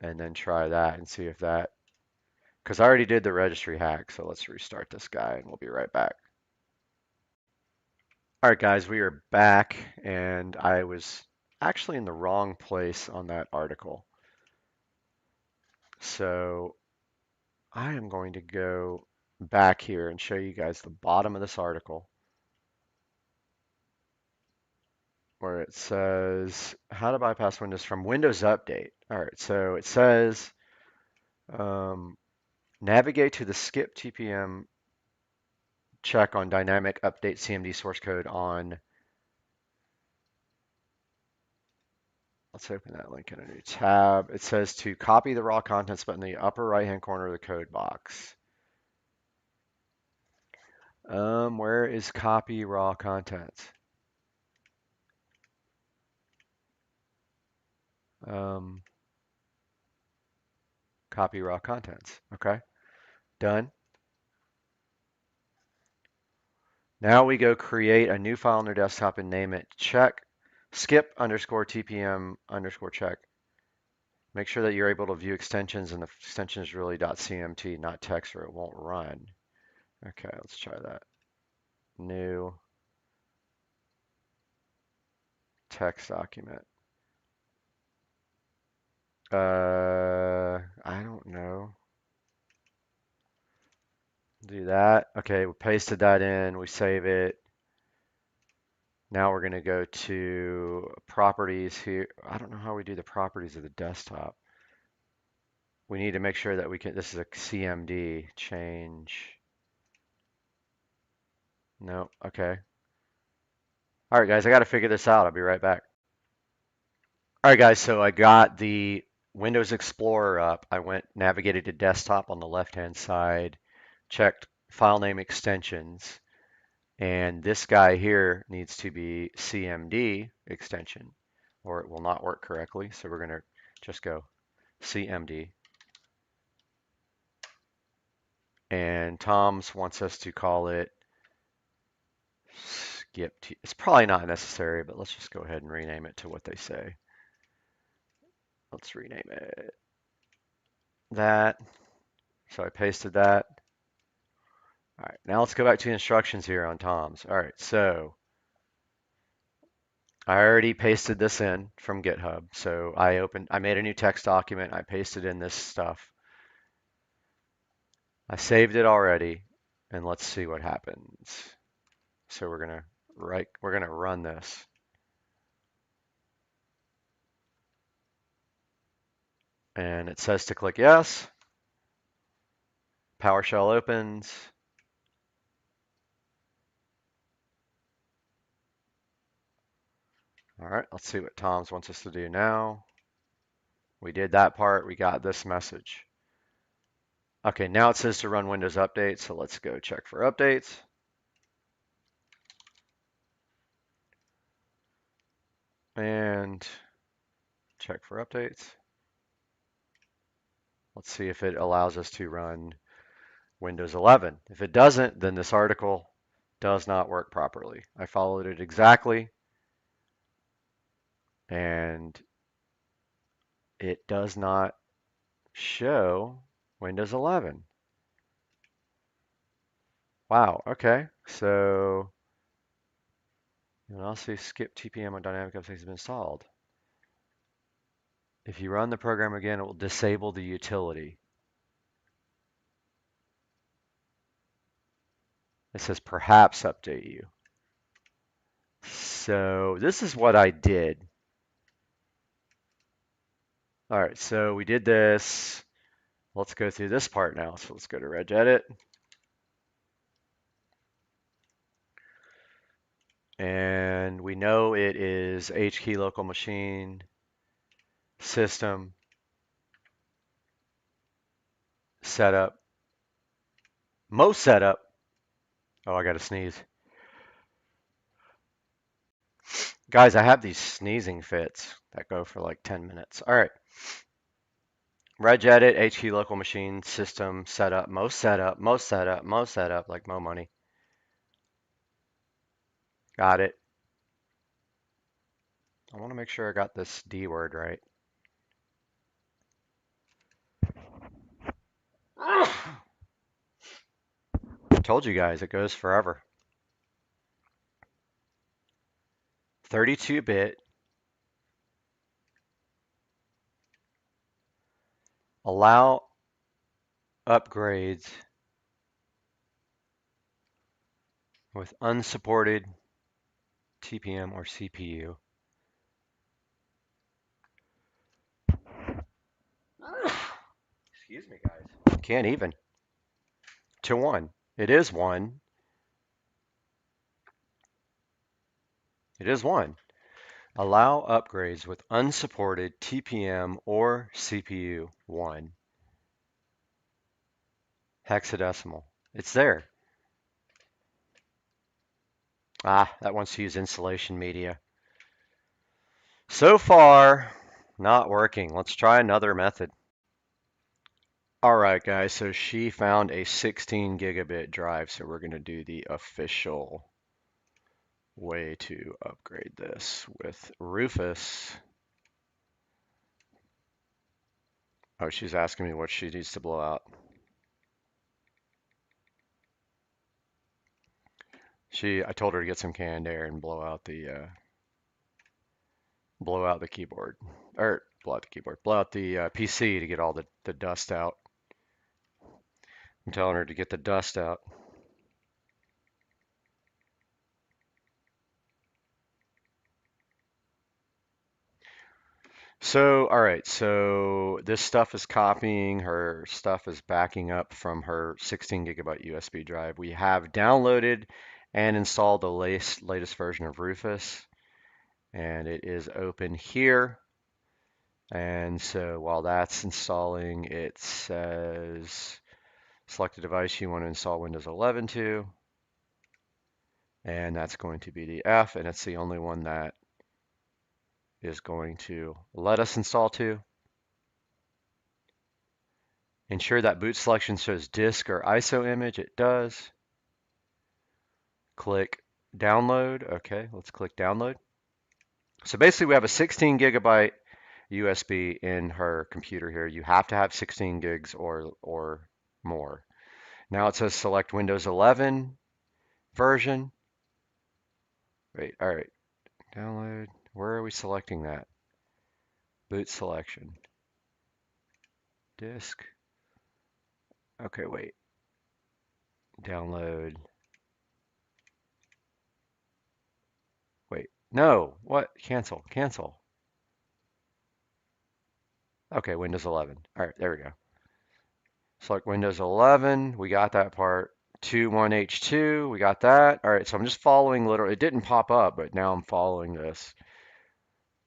and then try that and see if that, because I already did the registry hack, so let's restart this guy and we'll be right back. All right, guys, we are back, and I was actually in the wrong place on that article. So I am going to go back here and show you guys the bottom of this article, where it says how to bypass Windows from Windows Update. All right, so it says navigate to the skip TPM check on dynamic update CMD source code on. Let's open that link in a new tab. It says to copy the raw contents button in the upper right hand corner of the code box. Where is copy raw contents? Copy raw contents. Okay, done. Now we go create a new file on their desktop and name it check skip underscore TPM underscore check. Make sure that you're able to view extensions, and the extension is really .cmt, not text, or it won't run. Okay, let's try that. New text document. I don't know. Do that. Okay, we pasted that in, we save it. Now we're going to go to properties here. I don't know how we do the properties of the desktop. We need to make sure that we can, this is a CMD change. No, okay. All right, guys, I got to figure this out. I'll be right back. All right, guys, so I got the Windows Explorer up. I navigated to desktop on the left-hand side, checked file name extensions, and this guy here needs to be CMD extension, or it will not work correctly. So we're going to just go CMD. And Tom's wants us to call it skip. It's probably not necessary, but let's just go ahead and rename it to what they say. Let's rename it that. So I pasted that. All right, now let's go back to the instructions here on Tom's. All right, so I already pasted this in from GitHub. So I made a new text document. I pasted in this stuff. I saved it already, and let's see what happens. So we're gonna run this. And it says to click yes. PowerShell opens. All right, let's see what Tom's wants us to do now. We did that part, we got this message. Okay, now it says to run Windows Update, so let's go check for updates. And check for updates. Let's see if it allows us to run Windows 11. If it doesn't, then this article does not work properly. I followed it exactly, and it does not show Windows 11. Wow, okay, so you'll also skip TPM on dynamic updates has been installed. If you run the program again, it will disable the utility. It says perhaps update you. So this is what I did. All right, so we did this. Let's go through this part now. So let's go to regedit. we know it is HKey local machine, system, setup, most setup. Oh, I got to sneeze. Guys, I have these sneezing fits that go for like 10 minutes. All right. Regedit, HKey local machine, system, setup, most setup, most setup, most setup, like Mo Money. Got it. I want to make sure I got this D word right. Told you guys, it goes forever. 32-bit. Allow upgrades with unsupported TPM or CPU. Excuse me, guys. Can't even. To 1. It is 1. It is 1. Allow upgrades with unsupported TPM or CPU 1. Hexadecimal. It's there. Ah, that wants to use installation media. So far, not working. Let's try another method. All right, guys, so she found a 16 gigabit drive, so we're going to do the official way to upgrade this with Rufus. Oh, she's asking me what she needs to blow out. I told her to get some canned air and blow out the keyboard, or blow out the keyboard, blow out the PC to get all the dust out. I'm telling her to get the dust out. So, all right, so this stuff is copying, her stuff is backing up from her 16 gigabyte USB drive. We have downloaded and installed the latest version of Rufus, and it is open here. And so while that's installing, it says select a device you want to install Windows 11 to, and that's going to be the F, and it's the only one that is going to let us install to. Ensure that boot selection shows disk or ISO image. It does. Click download. Okay, let's click download. So basically we have a 16 gigabyte USB in her computer here. You have to have 16 gigs or more. Now it says select Windows 11 version. Wait, all right. Download. Where are we selecting that? Boot selection. Disk. Okay, wait. Download. Wait, no. What? Cancel. Cancel. Okay, Windows 11. All right, there we go. Select Windows 11. We got that part. 21H2. We got that. All right, so I'm just following literally. It didn't pop up, but now I'm following this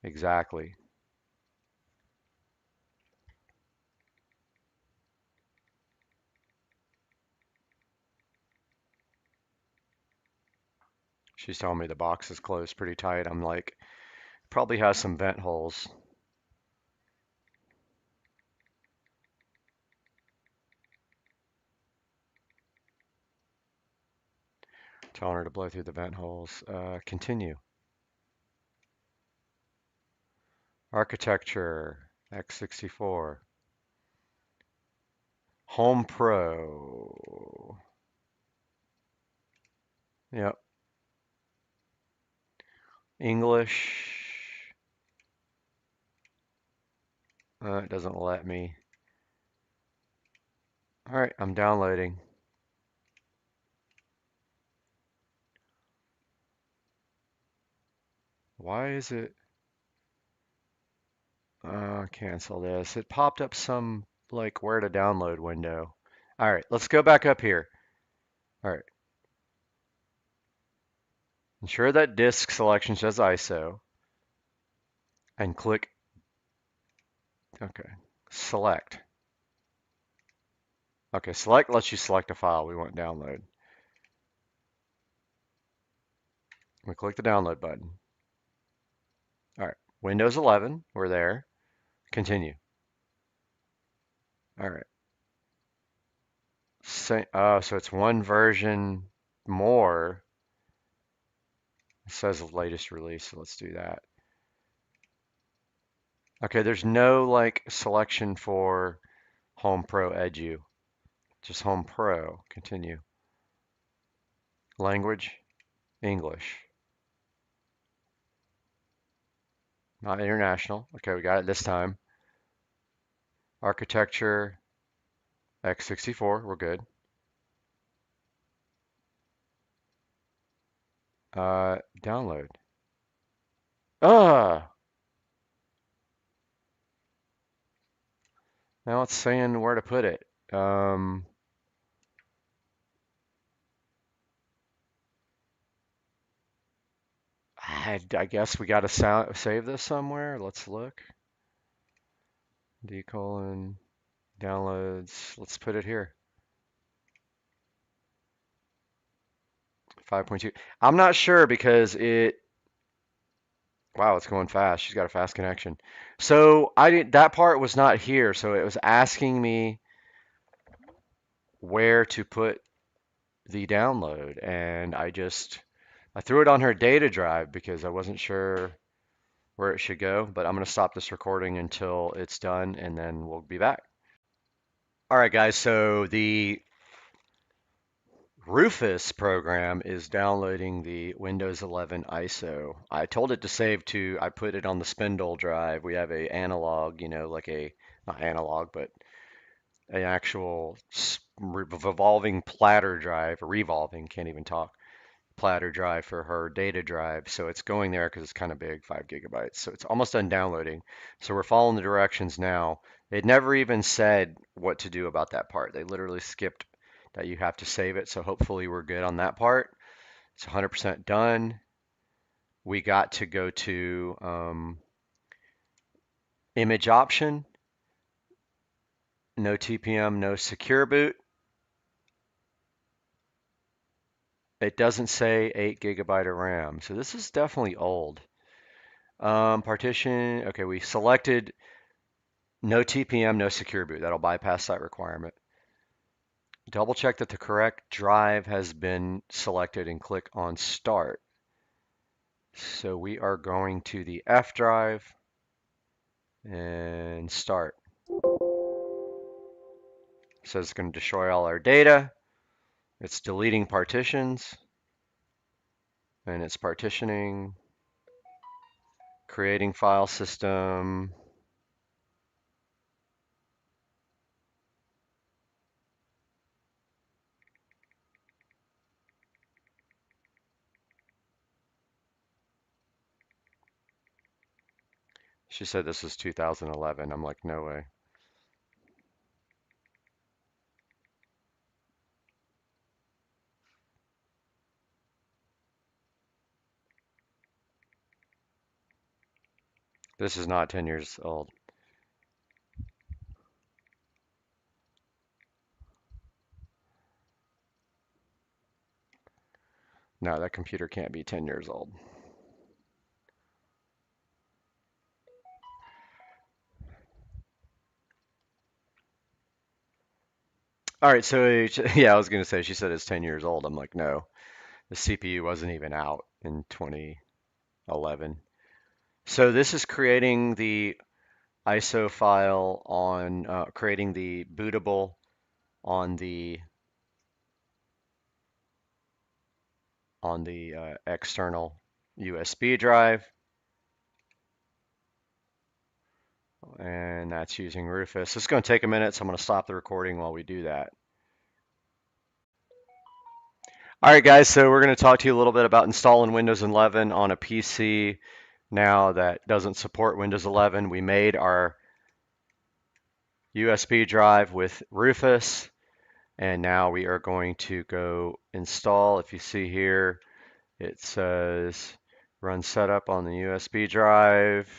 exactly. She's telling me the box is closed pretty tight. I'm like, probably has some vent holes. Telling her to blow through the vent holes. Continue. Architecture, x64. Home Pro. Yep. English. It doesn't let me. All right, I'm downloading. Why is it? Cancel this. It popped up some like where to download window. All right, let's go back up here. All right. Ensure that disk selection says ISO and click, okay, select. Okay, select lets you select a file we want download. We click the download button. All right, Windows 11, we're there. Continue. All right. So it's one version more. It says the latest release, so let's do that. Okay, there's no like selection for Home Pro Edu. Just Home Pro. Continue. Language, English. Not international. Okay, we got it this time. Architecture, x64, we're good. Download. Ah! Now it's saying where to put it. I guess we got to save this somewhere. Let's look. D:, downloads. Let's put it here. 5.2. I'm not sure because wow, it's going fast. She's got a fast connection. So that part was not here. So it was asking me where to put the download, and I threw it on her data drive because I wasn't sure where it should go, but I'm going to stop this recording until it's done and then we'll be back. All right, guys, so the Rufus program is downloading the Windows 11 ISO. I told it to save to, I put it on the spindle drive. We have a analog, like not analog, but an actual revolving platter drive, revolving, can't even talk, platter drive for her data drive. So it's going there because it's kind of big, 5 gigabytes. So it's almost done downloading. So we're following the directions now. It never even said what to do about that part. They literally skipped that you have to save it. So hopefully we're good on that part. It's 100% done. We got to go to image option, no TPM, no secure boot. It doesn't say 8 gigabyte of RAM. So this is definitely old. Partition, okay, we selected no TPM, no secure boot. That'll bypass that requirement. Double check that the correct drive has been selected and click on start. So we are going to the F drive and start. So it's going to destroy all our data. It's deleting partitions and it's partitioning, creating file system. She said this is 2011. I'm like, no way. This is not 10 years old. No, that computer can't be 10 years old. All right, so yeah, I was going to say, she said it's 10 years old. I'm like, no, the CPU wasn't even out in 2011. So this is creating the ISO file on, creating the bootable on the external USB drive. And that's using Rufus. It's going to take a minute, so I'm going to stop the recording while we do that. All right, guys, so we're going to talk to you a little bit about installing Windows 11 on a PC now that doesn't support Windows 11. We made our USB drive with Rufus, and now we are going to go install. If you see here, It says run setup on the USB drive.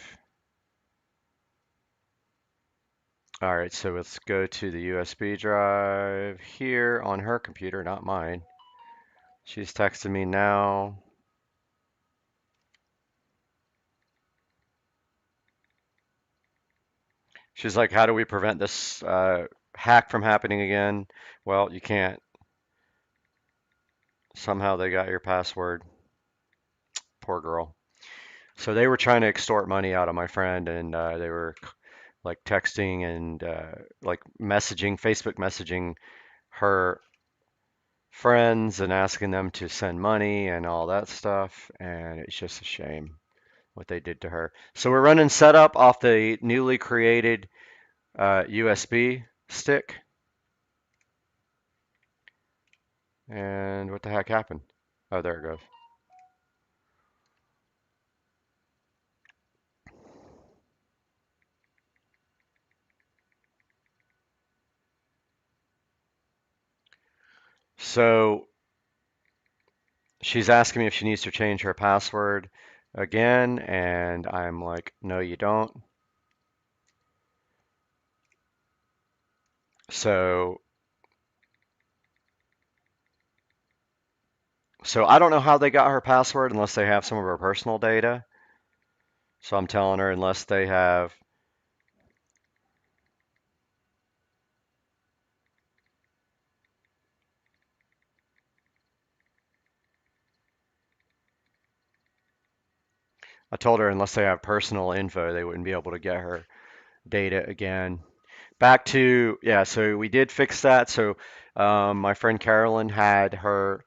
All right, so let's go to the USB drive here on her computer, not mine. She's texting me now. She's like, how do we prevent this hack from happening again? Well, you can't. Somehow they got your password. Poor girl. So they were trying to extort money out of my friend, and they were like texting and like messaging, Facebook messaging her friends and asking them to send money and all that stuff. And it's just a shame what they did to her. So we're running setup off the newly created USB stick. And what the heck happened? Oh, there it goes. So she's asking me if she needs to change her password again, and I'm like, no, you don't. So I don't know how they got her password unless they have some of her personal data. So I'm telling her unless they have. I told her unless they have personal info, they wouldn't be able to get her data again. Back to, yeah, so we did fix that. So my friend Carolyn had her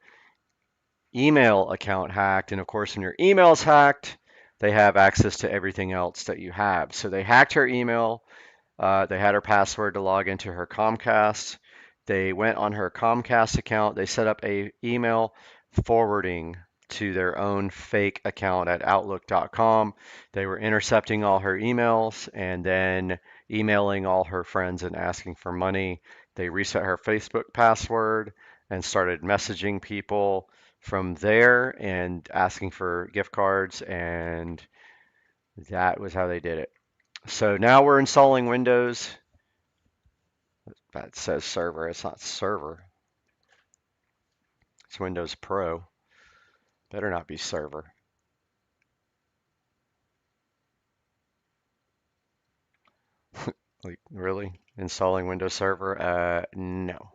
email account hacked. And of course, when your email's hacked, they have access to everything else that you have. So they hacked her email. They had her password to log into her Comcast. They went on her Comcast account. They set up a email forwarding to their own fake account at outlook.com. They were intercepting all her emails and then emailing all her friends and asking for money. They reset her Facebook password and started messaging people from there and asking for gift cards, and that was how they did it. So now we're installing Windows. That says server. It's not server. It's Windows Pro. Better not be server. Like, really? Installing Windows Server? No.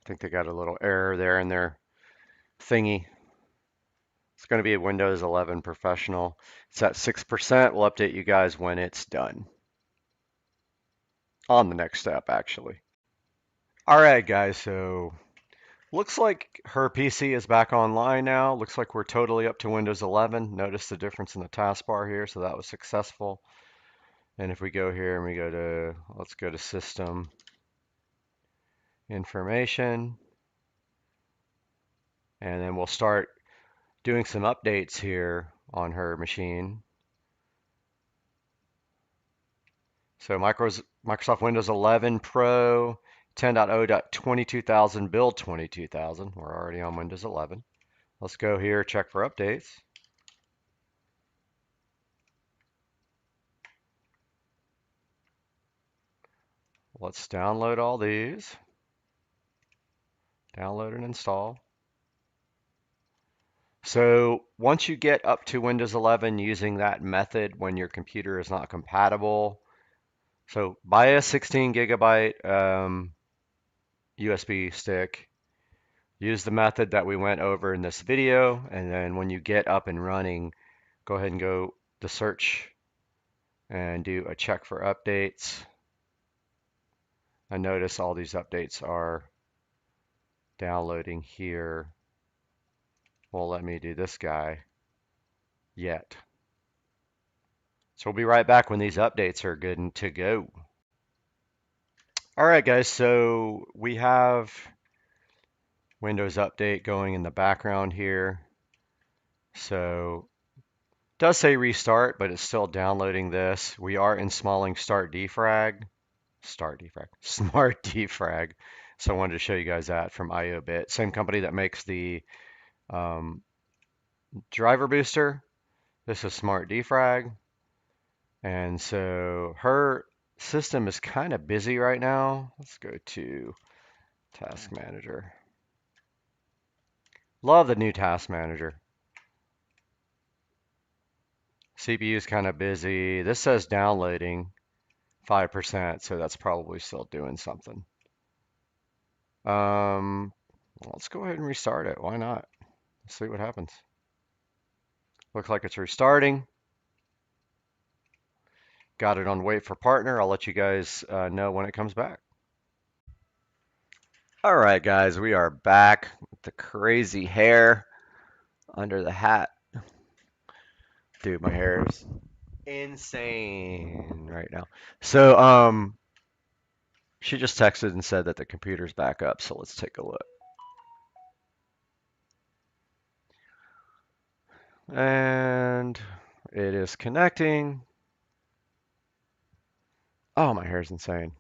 I think they got a little error there in their thingy. It's going to be a Windows 11 Professional. It's at 6%. We'll update you guys when it's done. On the next step, actually. All right, guys, so looks like her PC is back online now. Looks like we're totally up to Windows 11. Notice the difference in the taskbar here, so that was successful. And if we go here and we go to, let's go to System Information, and then we'll start doing some updates here on her machine. So Microsoft Windows 11 Pro 10.0.22,000 build 22,000. We're already on Windows 11. Let's go here, check for updates. Let's download all these. Download and install. So once you get up to Windows 11 using that method when your computer is not compatible, so buy a 16 gigabyte USB stick, use the method that we went over in this video, and then when you get up and running, go ahead and go to search and do a check for updates. And notice all these updates are downloading here. Won't let me do this guy yet. So we'll be right back when these updates are good to go. All right, guys, so we have Windows Update going in the background here. So it does say restart, but it's still downloading this. We are installing Smart Defrag. So I wanted to show you guys that from IOBit. Same company that makes the driver booster. This is Smart Defrag. And so her system is kind of busy right now. Let's go to Task Manager. Love the new Task Manager. CPU is kind of busy. This says downloading 5%, so that's probably still doing something. Let's go ahead and restart it. Why not? Let's see what happens. Looks like it's restarting. Got it on wait for partner. I'll let you guys know when it comes back. All right, guys, we are back with the crazy hair under the hat. Dude, my hair is insane right now. So, she just texted and said that the computer's back up, so let's take a look. And it is connecting. Oh, my hair's insane.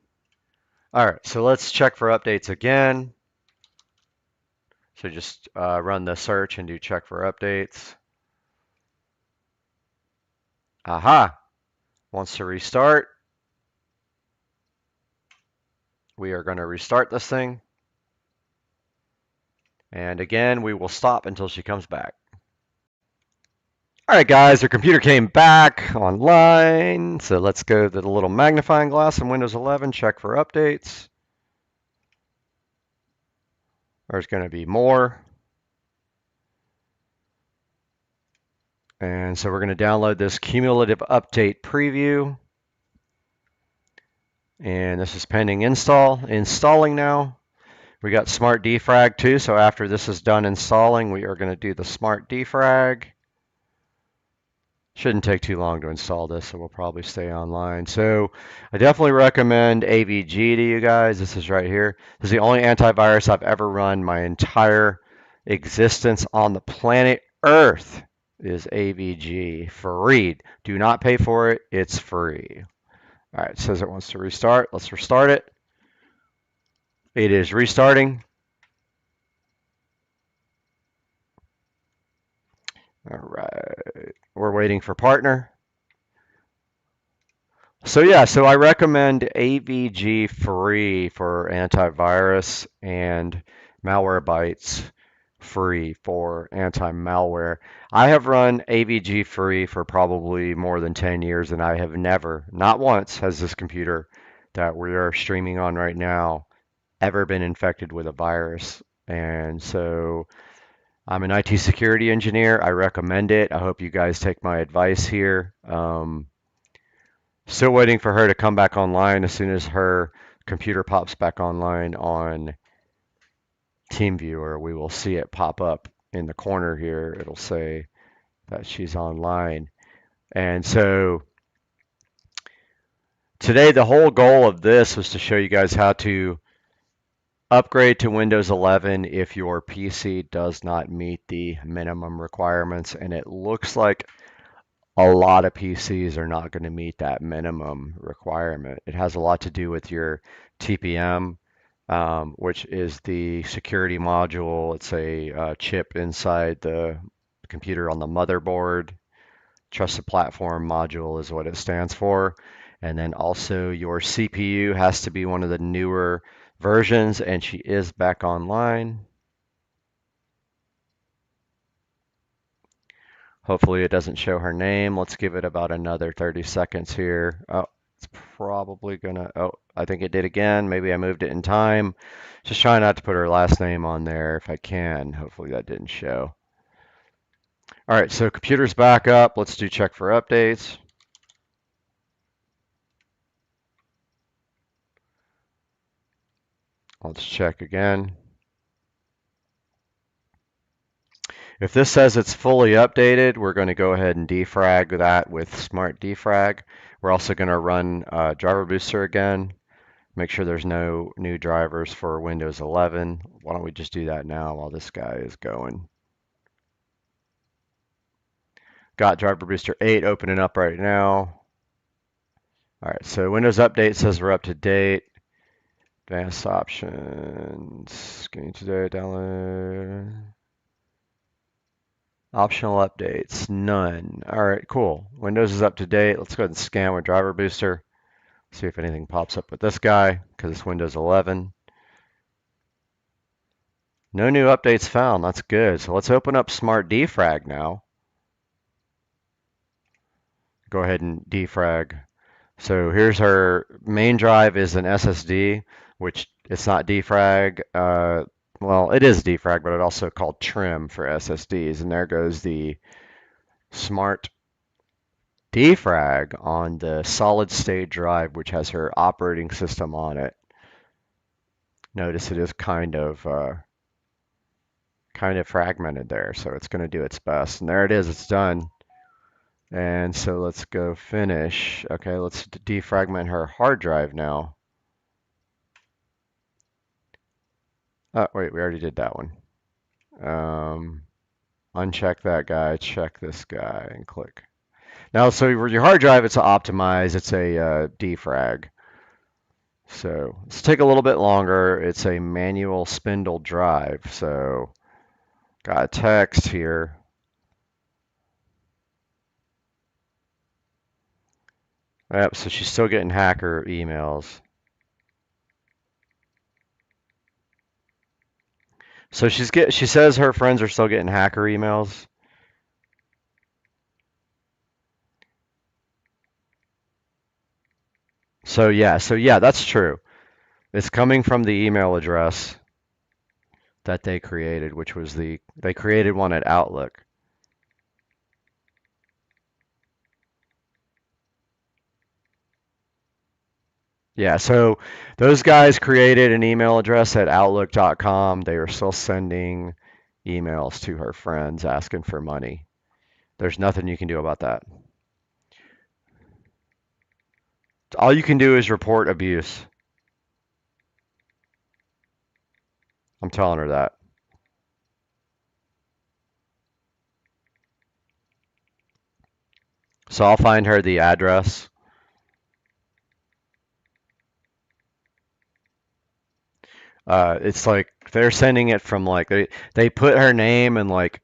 All right, so let's check for updates again. So just run the search and do check for updates. Aha, wants to restart. We are going to restart this thing. And again, we will stop until she comes back. All right, guys, her computer came back online. So let's go to the little magnifying glass in Windows 11, check for updates. There's going to be more. And so we're going to download this cumulative update preview. And this is pending install. Installing now. We got Smart Defrag too. So after this is done installing, we are going to do the Smart Defrag. Shouldn't take too long to install this, so we'll probably stay online. So I definitely recommend AVG to you guys. This is right here. This is the only antivirus I've ever run my entire existence on the planet Earth is AVG. Free. Do not pay for it. It's free. All right, it says it wants to restart. Let's restart it. It is restarting. All right, we're waiting for partner. So yeah, so I recommend AVG free for antivirus and Malwarebytes free for anti-malware. I have run AVG free for probably more than 10 years, and I have never, not once, has this computer that we are streaming on right now ever been infected with a virus. And so I'm an IT security engineer. I recommend it. I hope you guys take my advice here. Still waiting for her to come back online. As soon as her computer pops back online on TeamViewer, we will see it pop up in the corner here. It'll say that she's online. And so today, the whole goal of this was to show you guys how to upgrade to Windows 11 if your PC does not meet the minimum requirements. And it looks like a lot of PCs are not going to meet that minimum requirement. It has a lot to do with your TPM, which is the security module. It's a chip inside the computer on the motherboard. Trusted Platform Module is what it stands for. And then also your CPU has to be one of the newer versions, and she is back online. Hopefully it doesn't show her name. Let's give it about another 30 seconds here. Oh, it's probably gonna, oh, I think it did again. Maybe I moved it in time. Just trying not to put her last name on there if I can. Hopefully that didn't show. All right, so computer's back up. Let's do check for updates. Let's check again. If this says it's fully updated, we're going to go ahead and defrag that with Smart Defrag. We're also going to run Driver Booster again. Make sure there's no new drivers for Windows 11. Why don't we just do that now while this guy is going. Got Driver Booster 8 opening up right now. All right, so Windows Update says we're up to date. Advanced options. Getting today, download. Optional updates, none. All right, cool. Windows is up to date. Let's go ahead and scan with Driver Booster. See if anything pops up with this guy, because it's Windows 11. No new updates found. That's good. So let's open up Smart Defrag now. Go ahead and defrag. So here's her main drive is an SSD, which it's not defrag. Well, it is defrag, but it's also called trim for SSDs. And there goes the Smart Defrag on the solid state drive, which has her operating system on it. Notice it is kind of fragmented there, so it's going to do its best. And there it is, it's done. And so let's go finish. Okay, let's defragment her hard drive now. Oh, wait, we already did that one. Uncheck that guy, check this guy, and click. Now, so your hard drive, it's optimized, it's a defrag. So let's take a little bit longer. It's a manual spindle drive. So got a text here. Yep, so she's still getting hacker emails. So she says her friends are still getting hacker emails. So yeah, that's true. It's coming from the email address that they created, which was they created one at Outlook. Yeah, so those guys created an email address at outlook.com. They were still sending emails to her friends asking for money. There's nothing you can do about that. All you can do is report abuse. I'm telling her that. So I'll find her the address. It's like they're sending it from like they put her name and like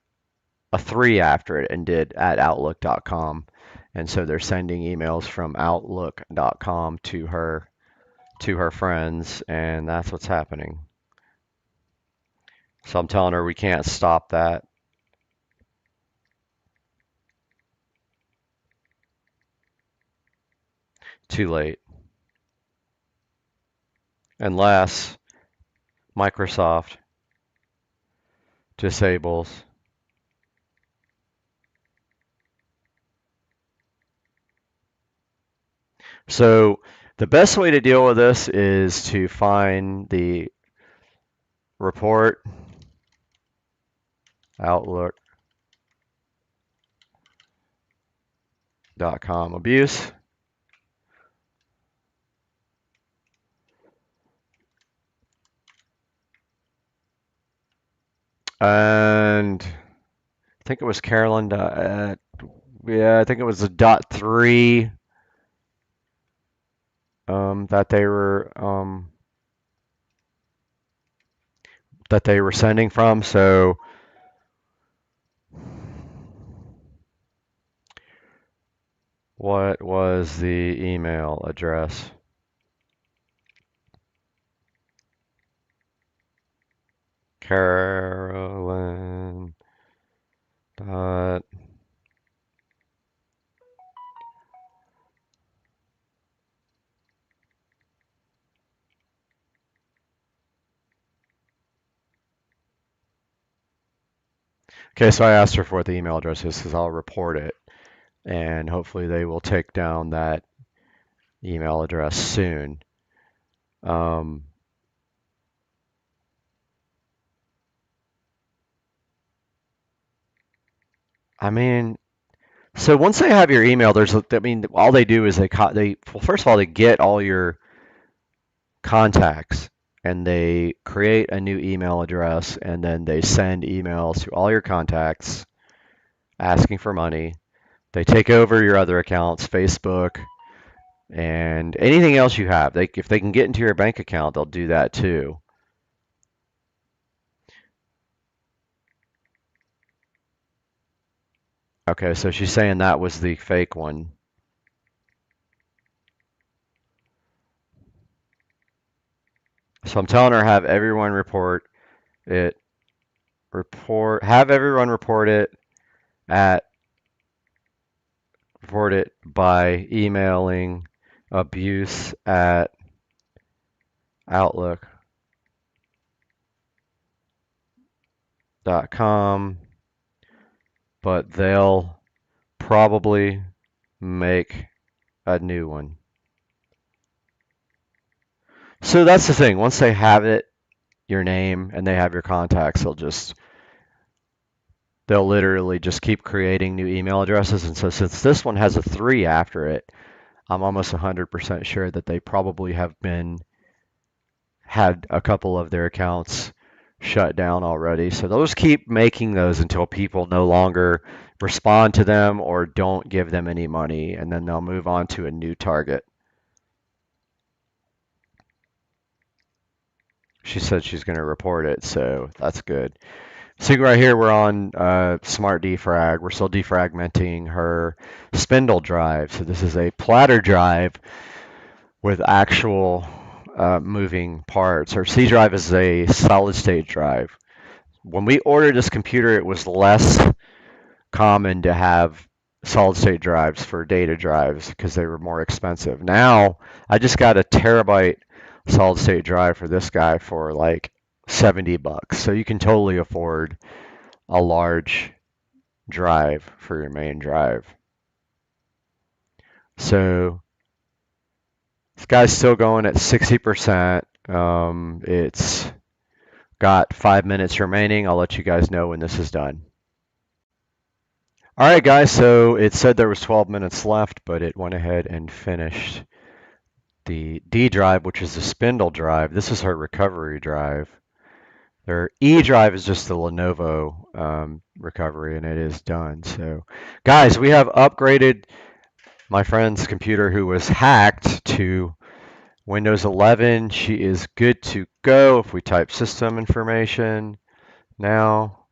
a 3 after it and did at outlook.com. And so they're sending emails from outlook.com to her friends, and that's what's happening. So I'm telling her we can't stop that. Too late. Unless Microsoft disables So the best way to deal with this is to find the report outlook.com abuse. And I think it was Carolyn. Yeah, I think it was a .3 that they were sending from. So what was the email address? Carolyn dot Okay, so I asked her for what the email address is because I'll report it, and hopefully they will take down that email address soon. I mean, so once they have your email, all they do is well, first of all, they get all your contacts and they create a new email address, and then they send emails to all your contacts asking for money. They take over your other accounts, Facebook, and anything else you have. If they can get into your bank account, they'll do that too. Okay, so she's saying that was the fake one. So I'm telling her have everyone report it. Have everyone report it by emailing abuse@outlook.com, but they'll probably make a new one. So that's the thing. Once they have it, your name, and they have your contacts, they'll literally just keep creating new email addresses. And so since this one has a 3 after it, I'm almost 100% sure that they probably had a couple of their accounts shut down already. So they'll just keep making those until people no longer respond to them or don't give them any money, and then they'll move on to a new target. She said she's going to report it, so that's good. See right here, we're on Smart Defrag. We're still defragmenting her spindle drive. So this is a platter drive with actual moving parts. Her C drive is a solid state drive. When we ordered this computer, it was less common to have solid state drives for data drives because they were more expensive. Now, I just got a terabyte solid state drive for this guy for like $70. So you can totally afford a large drive for your main drive. So this guy's still going at 60%. It's got 5 minutes remaining. I'll let you guys know when this is done. All right, guys, so it said there was 12 minutes left, but it went ahead and finished the D drive, which is the spindle drive. This is her recovery drive. Their E drive is just the Lenovo recovery, and it is done. So, guys, we have upgraded my friend's computer who was hacked to Windows 11. She is good to go. If we type system information now,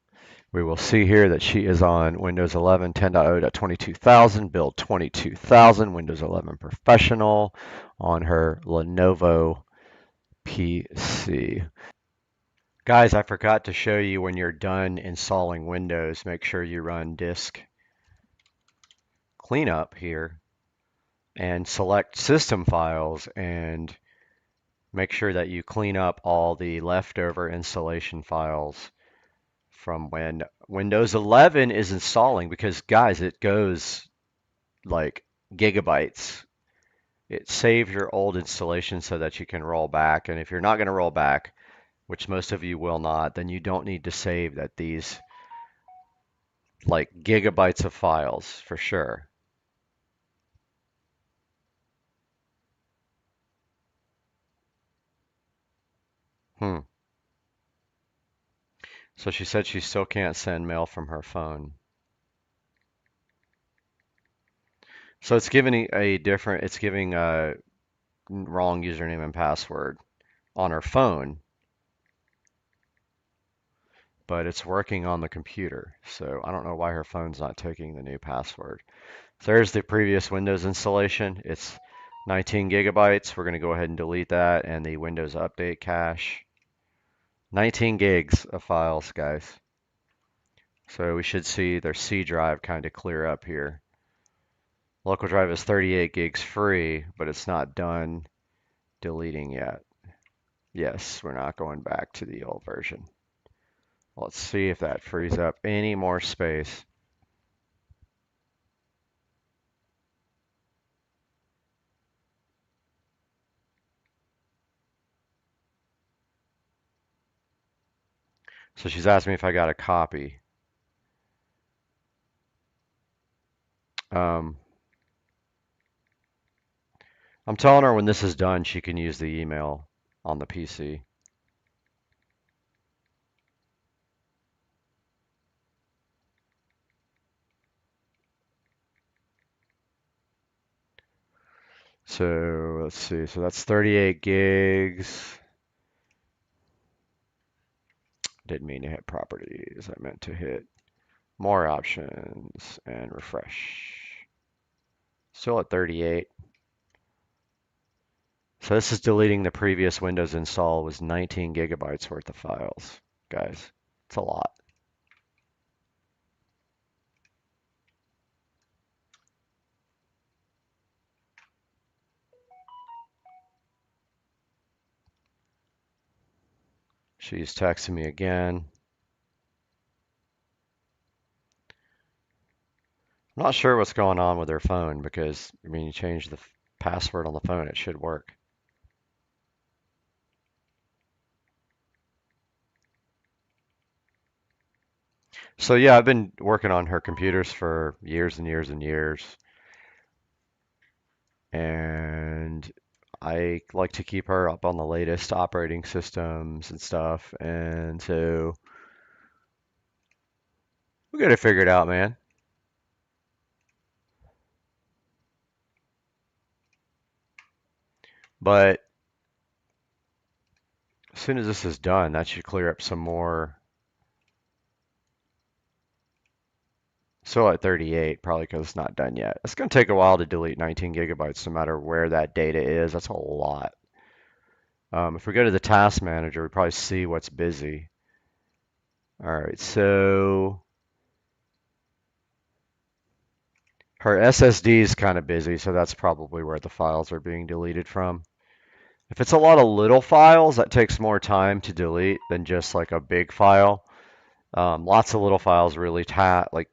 we will see here that she is on Windows 11 10.0.22,000, build 22,000, Windows 11 Professional on her Lenovo PC. Guys, I forgot to show you when you're done installing Windows, make sure you run disk cleanup here and select system files and make sure that you clean up all the leftover installation files from when Windows 11 is installing, because guys, it goes like gigabytes. It saves your old installation so that you can roll back. And if you're not going to roll back, which most of you will not, then you don't need to save these like gigabytes of files for sure. So she said she still can't send mail from her phone. So it's giving it's giving a wrong username and password on her phone, but it's working on the computer. So I don't know why her phone's not taking the new password. So there's the previous Windows installation. It's 19 gigabytes. We're going to go ahead and delete that, and the Windows Update cache. 19 gigs of files, guys. So we should see their C drive kind of clear up here. Local drive is 38 gigs free, but it's not done deleting yet. Yes, we're not going back to the old version. Let's see if that frees up any more space. So she's asking me if I got a copy. I'm telling her when this is done, she can use the email on the PC. So let's see. So that's 38 gigs. Didn't mean to hit properties. I meant to hit more options and refresh. Still at 38. So this is deleting the previous Windows install. It was 19 gigabytes worth of files, guys. It's a lot. She's texting me again. I'm not sure what's going on with her phone because, I mean, you change the password on the phone, it should work. So yeah, I've been working on her computers for years and years and years. And I like to keep her up on the latest operating systems and stuff. And so we got to figure it out, man. But as soon as this is done, that should clear up some more. Still at 38, probably because it's not done yet. It's going to take a while to delete 19 gigabytes no matter where that data is. That's a lot. If we go to the task manager, we probably see what's busy. All right, so her SSD is kind of busy, so that's probably where the files are being deleted from. If it's a lot of little files, that takes more time to delete than just like a big file. Lots of little files really like.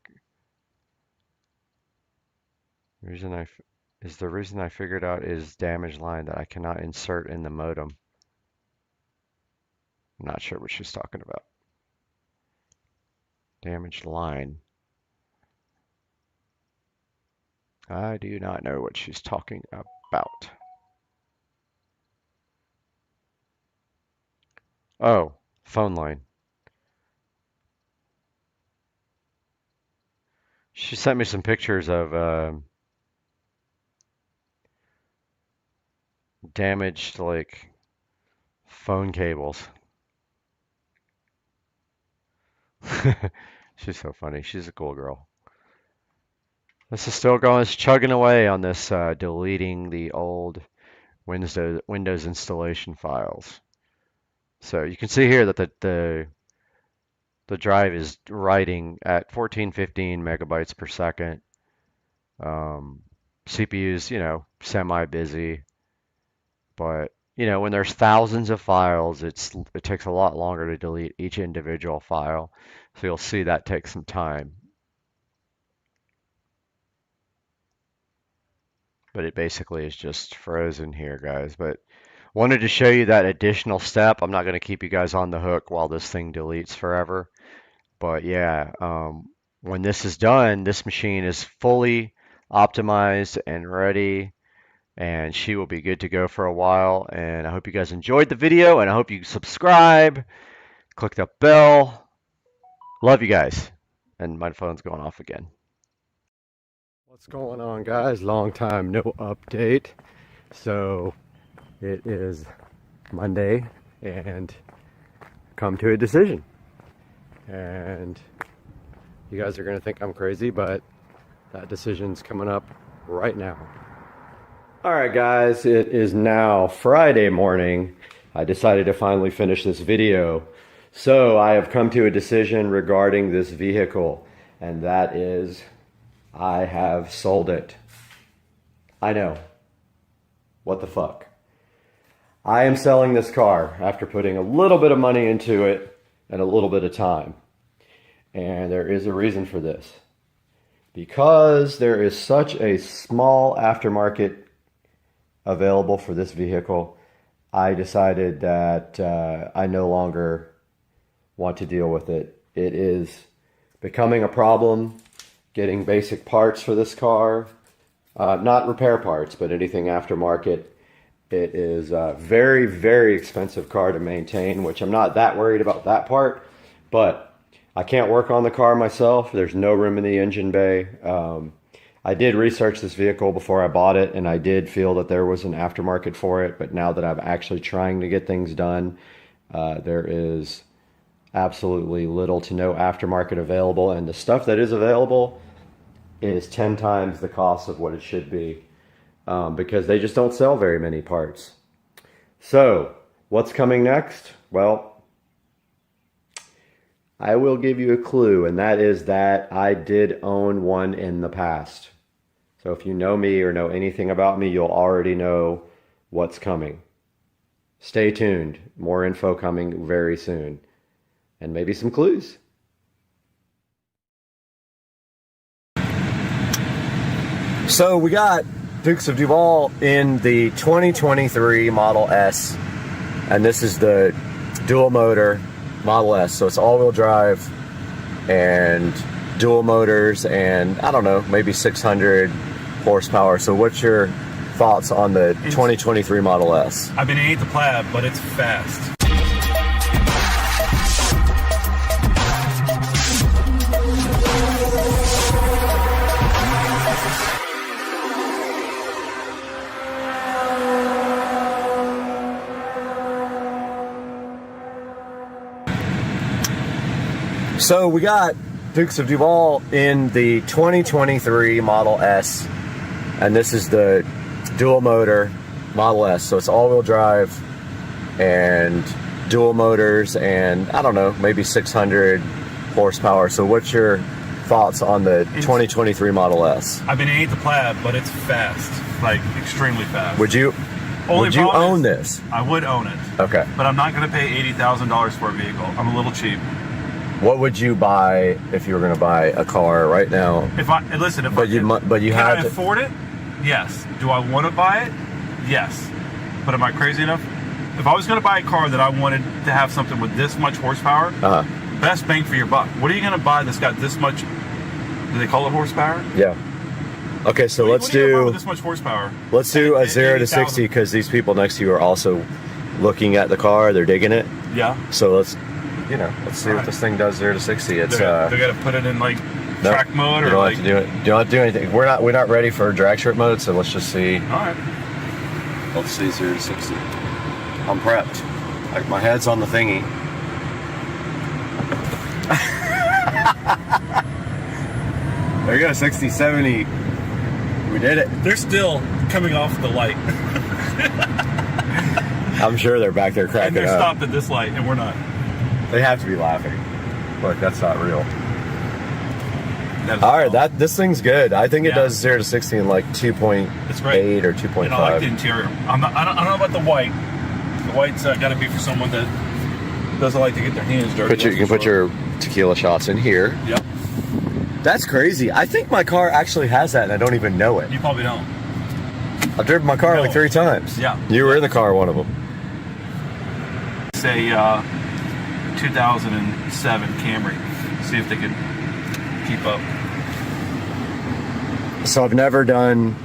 The reason I figured out is damaged line that I cannot insert in the modem. I'm not sure what she's talking about. Damaged line. I do not know what she's talking about. Oh, phone line. She sent me some pictures of damaged like phone cables. She's so funny. She's a cool girl. This is still going, it's chugging away on this deleting the old Windows installation files. So you can see here that the drive is writing at 1415 megabytes per second. CPU's, semi-busy. But, when there's thousands of files, it takes a lot longer to delete each individual file. So you'll see that takes some time. But it basically is just frozen here, guys. But wanted to show you that additional step. I'm not going to keep you guys on the hook while this thing deletes forever. But yeah, when this is done, this machine is fully optimized and ready. And she will be good to go for a while. And I hope you guys enjoyed the video. And I hope you subscribe. Click the bell. Love you guys. And my phone's going off again. What's going on, guys? Long time no update. So it is Monday and come to a decision. And you guys are going to think I'm crazy, but that decision's coming up right now. All right, guys, it is now Friday morning. I decided to finally finish this video. So I have come to a decision regarding this vehicle, and that is I have sold it. I know. What the fuck? I am selling this car after putting a little bit of money into it and a little bit of time. And there is a reason for this. Because there is such a small aftermarket available for this vehicle, I decided that I no longer want to deal with it. It is becoming a problem getting basic parts for this car. Not repair parts, but anything aftermarket. It is a very, very expensive car to maintain, which I'm not that worried about that part, but I can't work on the car myself. There's no room in the engine bay. I did research this vehicle before I bought it, and I did feel that there was an aftermarket for it, but now that I'm actually trying to get things done, there is absolutely little to no aftermarket available, and the stuff that is available is 10 times the cost of what it should be, because they just don't sell very many parts. So, what's coming next? Well, I will give you a clue, and that is that I did own one in the past. So if you know me or know anything about me, you'll already know what's coming. Stay tuned. More info coming very soon. And maybe some clues. So we got Dukes of Duval in the 2023 Model S. And this is the dual motor Model S. So it's all-wheel drive and dual motors and, I don't know, maybe 600 horsepower. So what's your thoughts on the 2023 Model S? I've been ate the plaid, but it's fast. So we got Dukes of Duval in the 2023 Model S, and this is the dual motor Model S. So it's all-wheel drive and dual motors and, I don't know, maybe 600 horsepower. So what's your thoughts on the 2023 Model S? I've been ate the plaid, but it's fast, like extremely fast. Would you own this? I would own it. Okay. But I'm not going to pay $80,000 for a vehicle. I'm a little cheap. What would you buy if you were going to buy a car right now? If I afford it? Yes. Do I want to buy it? Yes. But am I crazy enough? If I was going to buy a car that I wanted to have something with this much horsepower, best bang for your buck. What are you going to buy that's got this much? Do they call it horsepower? Yeah. Okay, so let's do this much horsepower. Let's do a 0 to 60 because these people next to you are also looking at the car. They're digging it. Yeah. So let's see what this thing does 0 to 60. It's they got to put it in like track mode, or you don't like have to do it. You don't have to do anything. We're not ready for drag strip mode, so let's just see. All right. Let's see 0 to 60. I'm prepped. Like my head's on the thingy. There you go, 60, 70. We did it. They're still coming off the light. I'm sure they're back there cracking and they're up. stopped at this light, and we're not. They have to be laughing. Look, that's not real. All right, this thing's good. I think it does 0 to 60 in like 2.8 or 2.5. And I like the interior. I don't know about the white. The white's got to be for someone that doesn't like to get their hands dirty. You can put your tequila shots in here. Yep. That's crazy. I think my car actually has that, and I don't even know it. You probably don't. I've driven my car like 3 times. Yeah. You were in the car one of them. It's a 2007 Camry. See if they can keep up. So I've never done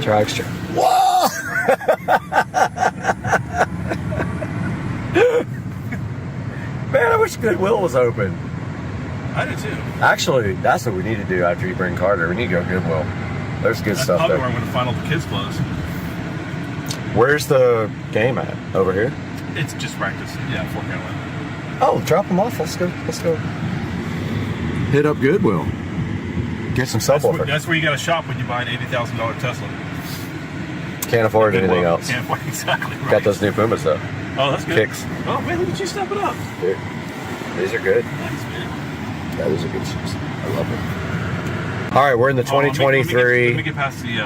drag strip. Whoa! Man, I wish Goodwill was open. I do too. Actually, that's what we need to do after you bring Carter. We need to go Goodwill. There's good stuff probably there. where I'm going to find all the kids' clothes. Where's the game at? Over here? It's just practice. Yeah, Fort Carolina. Oh, drop them off. Let's go. Hit up Goodwill. Get some subwoofer. That's where you got to shop when you buy an $80,000 Tesla. Can't afford anything else. Can't afford exactly right. Got those new Pumas though. Oh, that's good. Kicks. Oh man, look at you stepping up. Dude, these are good. Thanks, man. Yeah, these are good shoes. I love them. All right, we're in the 2023. Let me get past the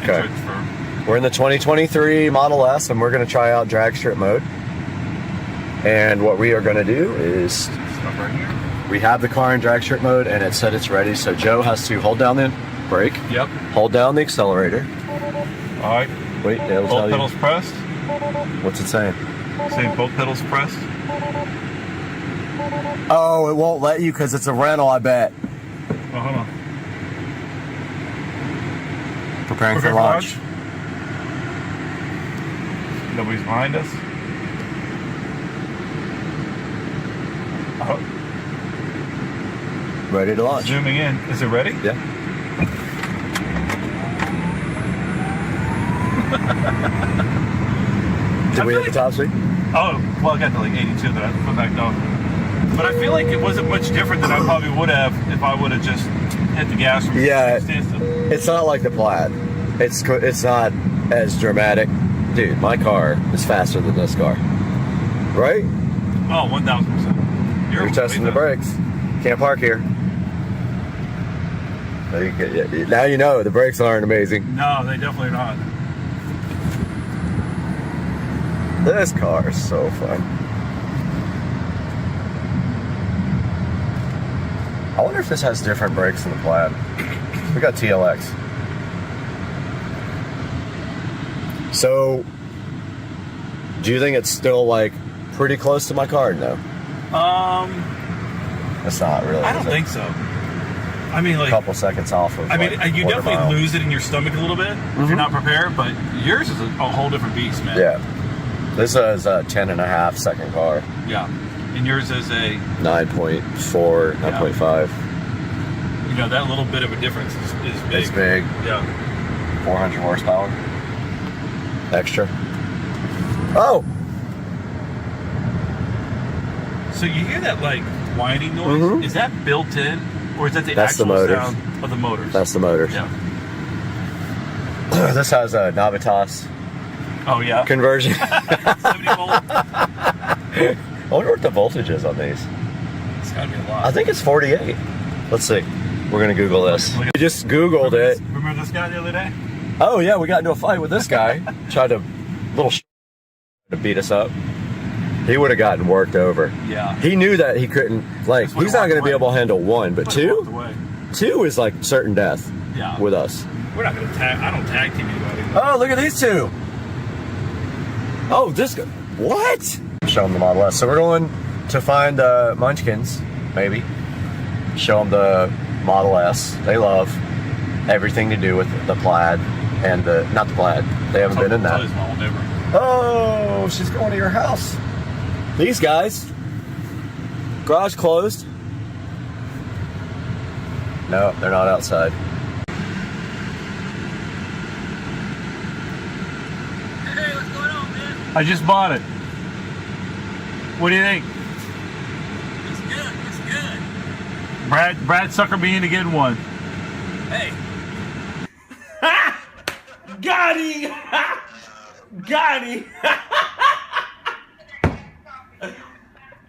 entrance for. We're in the 2023 Model S, and we're going to try out drag strip mode. And what we are going to do is Stop right here. we have the car in drag strip mode, and it said it's ready. So Joe has to hold down the brake. Yep. Hold down the accelerator. All right. Wait, it'll tell Both pedals you. pressed. What's it saying? Saying both pedals pressed. Oh, it won't let you because it's a rental, I bet. Oh, hold on. Preparing for launch. Nobody's behind us. Ready to launch. Zooming in. Is it ready? Yeah. Did we hit the top speed? Oh, well, I got to like 82 that I put back down. But I feel like it wasn't much different than I probably would have if I would have just hit the gas from standstill. It's not like the Plaid. It's not as dramatic. Dude, my car is faster than this car. Right? Oh, 1,000%. You're testing the brakes. Can't park here. Now you know the brakes aren't amazing. No, they definitely are not. This car is so fun. I wonder if this has different brakes than the Plaid. We got TLX. So, do you think it's still like pretty close to my car? No. It's not really. I don't think so. I mean, like a couple seconds off of. I mean, like, you definitely lose it in your stomach a little bit if you're not prepared, but yours is a whole different beast, man. Yeah. This is a 10.5 second car. Yeah. And yours is a 9.4, 9.5. You know, that little bit of a difference is big. It's big. Yeah. 400 horsepower. Extra. Oh! So you hear that, like, whining noise? Is that built in? Or is that the actual sound of the motors? That's the motors. Yeah. This has a Navitas Oh, yeah? conversion. 70 volt? I wonder what the voltage is on these. It's gotta be a lot. I think it's 48. Let's see. We're gonna Google this. We just Googled it. Remember this guy the other day? Oh yeah, we got into a fight with this guy. Tried to to beat us up. He would have gotten worked over. Yeah. He knew that he couldn't. Like he's not going to be able to handle one, but two is like certain death. Yeah. With us. We're not gonna tag. I don't tag team anybody. Oh, look at these two. Oh, this guy. What? Show them the Model S. So we're going to find Munchkins, maybe. Show them the Model S. They love everything to do with the Plaid and not the Plaid. They haven't been in that. Oh, she's going to your house. These guys. Garage closed. No, they're not outside. Hey, what's going on, man? I just bought it. What do you think? It's good. It's good. Brad sucker me into getting one. Hey. Got him! Got him!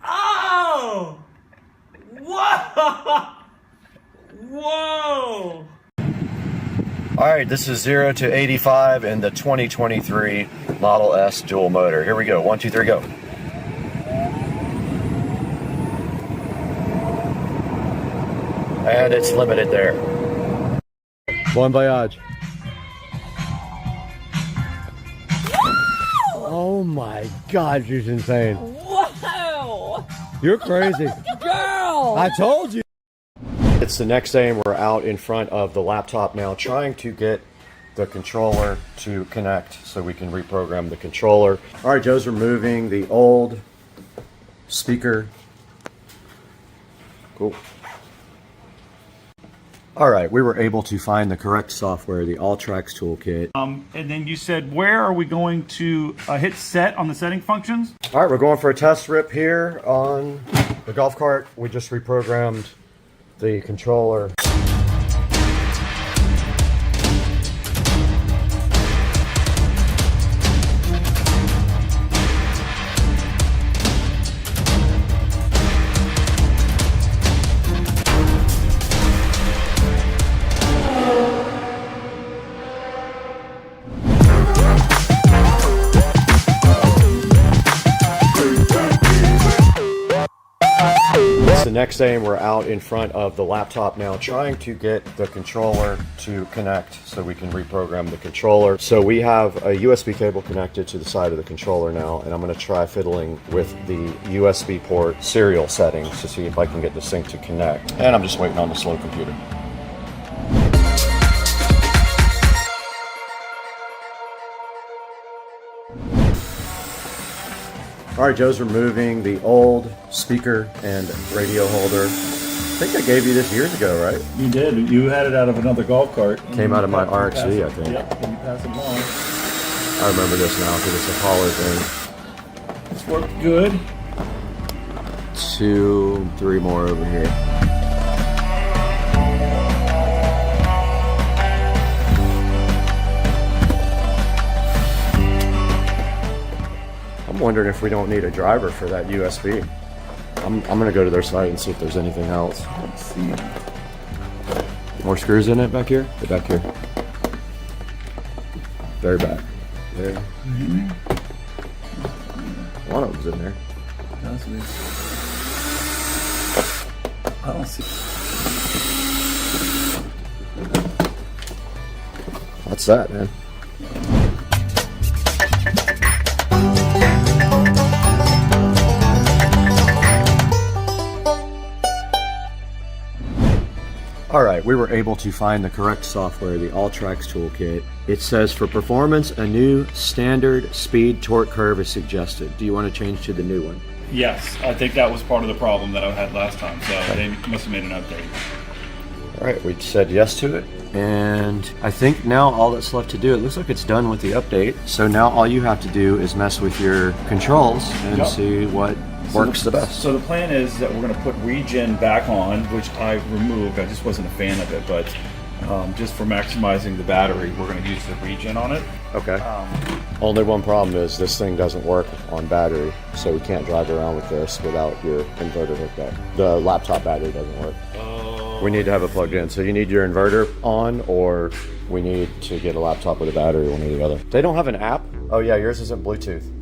Oh! Whoa! Whoa! All right, this is 0 to 85 in the 2023 Model S dual motor. Here we go. 1, 2, 3, go. And it's limited there. Bon voyage. Oh my God, she's insane. Whoa! You're crazy. Girl! I told you. It's the next day and we're out in front of the laptop now trying to get the controller to connect so we can reprogram the controller. All right, Joe's removing the old speaker. Cool. All right, we were able to find the correct software, the Alltracks toolkit. And then you said, where are we going to hit set on the setting functions? All right, we're going for a test rip here on the golf cart. We just reprogrammed the controller. The next day and we're out in front of the laptop now trying to get the controller to connect so we can reprogram the controller. So we have a USB cable connected to the side of the controller now, and I'm going to try fiddling with the USB port serial settings to see if I can get this thing to connect. And I'm just waiting on the slow computer. All right, Joe's removing the old speaker and radio holder. think I gave you this years ago, right? You did. You had it out of another golf cart. Came out of my RXV, I think. Yep, and you passed it along. I remember this now because it's a Apollo thing. It's worked good. 2, 3 more over here. I'm wondering if we don't need a driver for that USB. I'm gonna go to their site and see if there's anything else. Let's see. More screws in it back here? They're back here. Very back. There. One of them's in there. I don't see. That's that, man. Alright, we were able to find the correct software, the Alltrax toolkit. It says for performance, a new standard speed torque curve is suggested. Do you want to change to the new one? Yes, I think that was part of the problem that I had last time, so they must have made an update. Alright, we said yes to it, and I think now all that's left to do, it looks like it's done with the update, so now all you have to do is mess with your controls and see what works the best. So the plan is that we're going to put regen back on, which I removed. I just wasn't a fan of it, but just for maximizing the battery, we're going to use the regen on it. Okay. Only one problem is this thing doesn't work on battery, so we can't drive around with this without your inverter hooked up. The laptop battery doesn't work. We need to have it plugged in. So you need your inverter on, or we need to get a laptop with a battery, one or the other. They don't have an app? Oh yeah, yours isn't Bluetooth.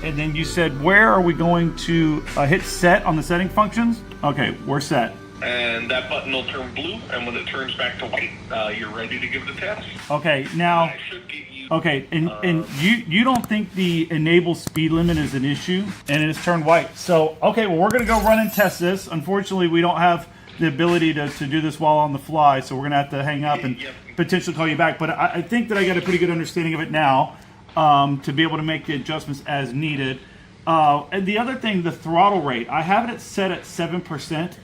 And then you said, where are we going to hit set on the setting functions? Okay, we're set. And that button will turn blue, and when it turns back to white, you're ready to give the test. Okay, now, I should give you, okay, and you don't think the enable speed limit is an issue, and it has turned white. So, okay, well, we're going to go run and test this. Unfortunately, we don't have the ability to do this while on the fly, so we're going to have to hang up and potentially call you back. But I think that I got a pretty good understanding of it now. To be able to make the adjustments as needed. And the other thing, the throttle rate, I have it set at 7%.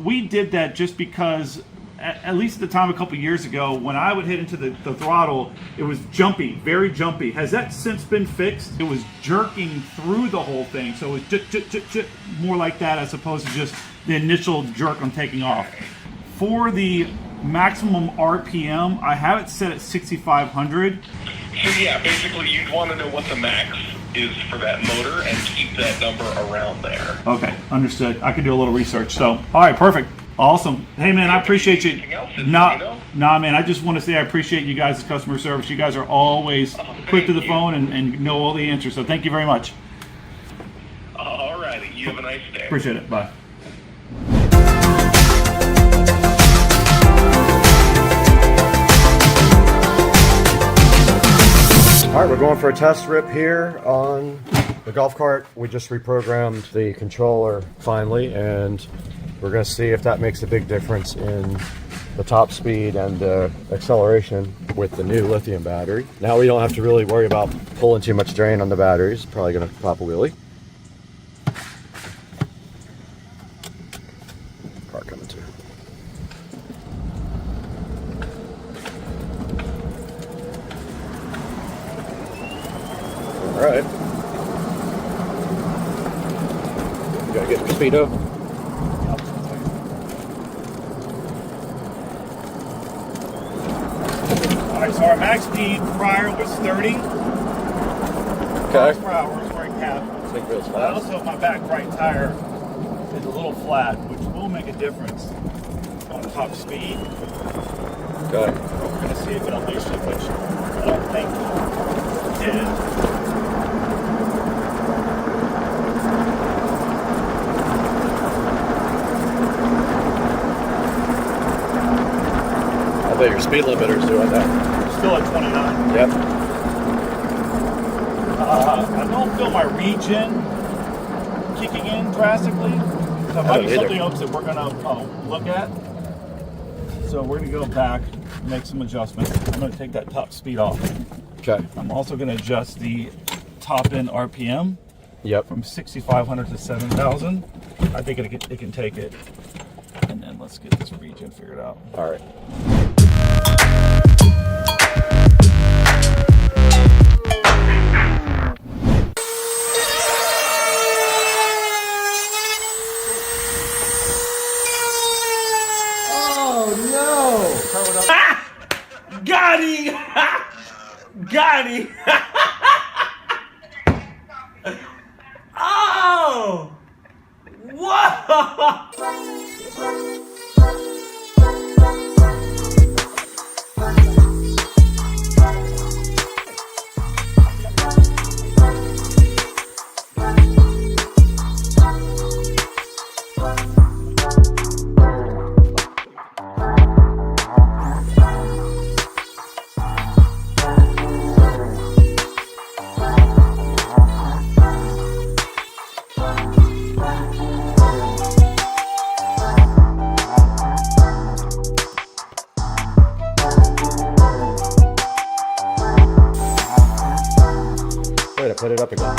We did that just because, at least at the time a couple years ago, when I would hit into the throttle, it was jumpy, very jumpy. Has that since been fixed? It was jerking through the whole thing, so it was just more like that as opposed to just the initial jerk on taking off. For the maximum RPM, I have it set at 6,500. so yeah, basically you'd want to know what the max is for that motor and keep that number around there. Okay, understood. I can do a little research. So, all right, perfect. Awesome. Hey, man, I appreciate you. Nah, man, I just want to say I appreciate you guys' customer service. You guys are always quick to the phone and know all the answers. So thank you very much. All righty. You have a nice day. Appreciate it. Bye. All right, we're going for a test rip here on the golf cart. We just reprogrammed the controller finally, and we're going to see if that makes a big difference in the top speed and the acceleration with the new lithium battery. Now we don't have to really worry about pulling too much drain on the batteries. Probably going to pop a wheelie. Car coming too. All right. You gotta get your speedo. All right, so our max speed prior was 30 miles per hour is where it capped. I also, my back right tire is a little flat, which will make a difference on top speed. Okay. We're going to see if it unleashes it, which I don't think it did. I bet your speed limiter's doing that. Still at 29. Yep. I don't feel my regen kicking in drastically. So that might be something else that we're going to look at. So we're going to go back. make some adjustments. I'm going to take that top speed off. Okay. I'm also going to adjust the top end RPM. Yep. From 6,500 to 7,000. I think it can take it. And then let's get this region figured out. All right. Got him! Got him! Oh! Whoa! Way to put it up again.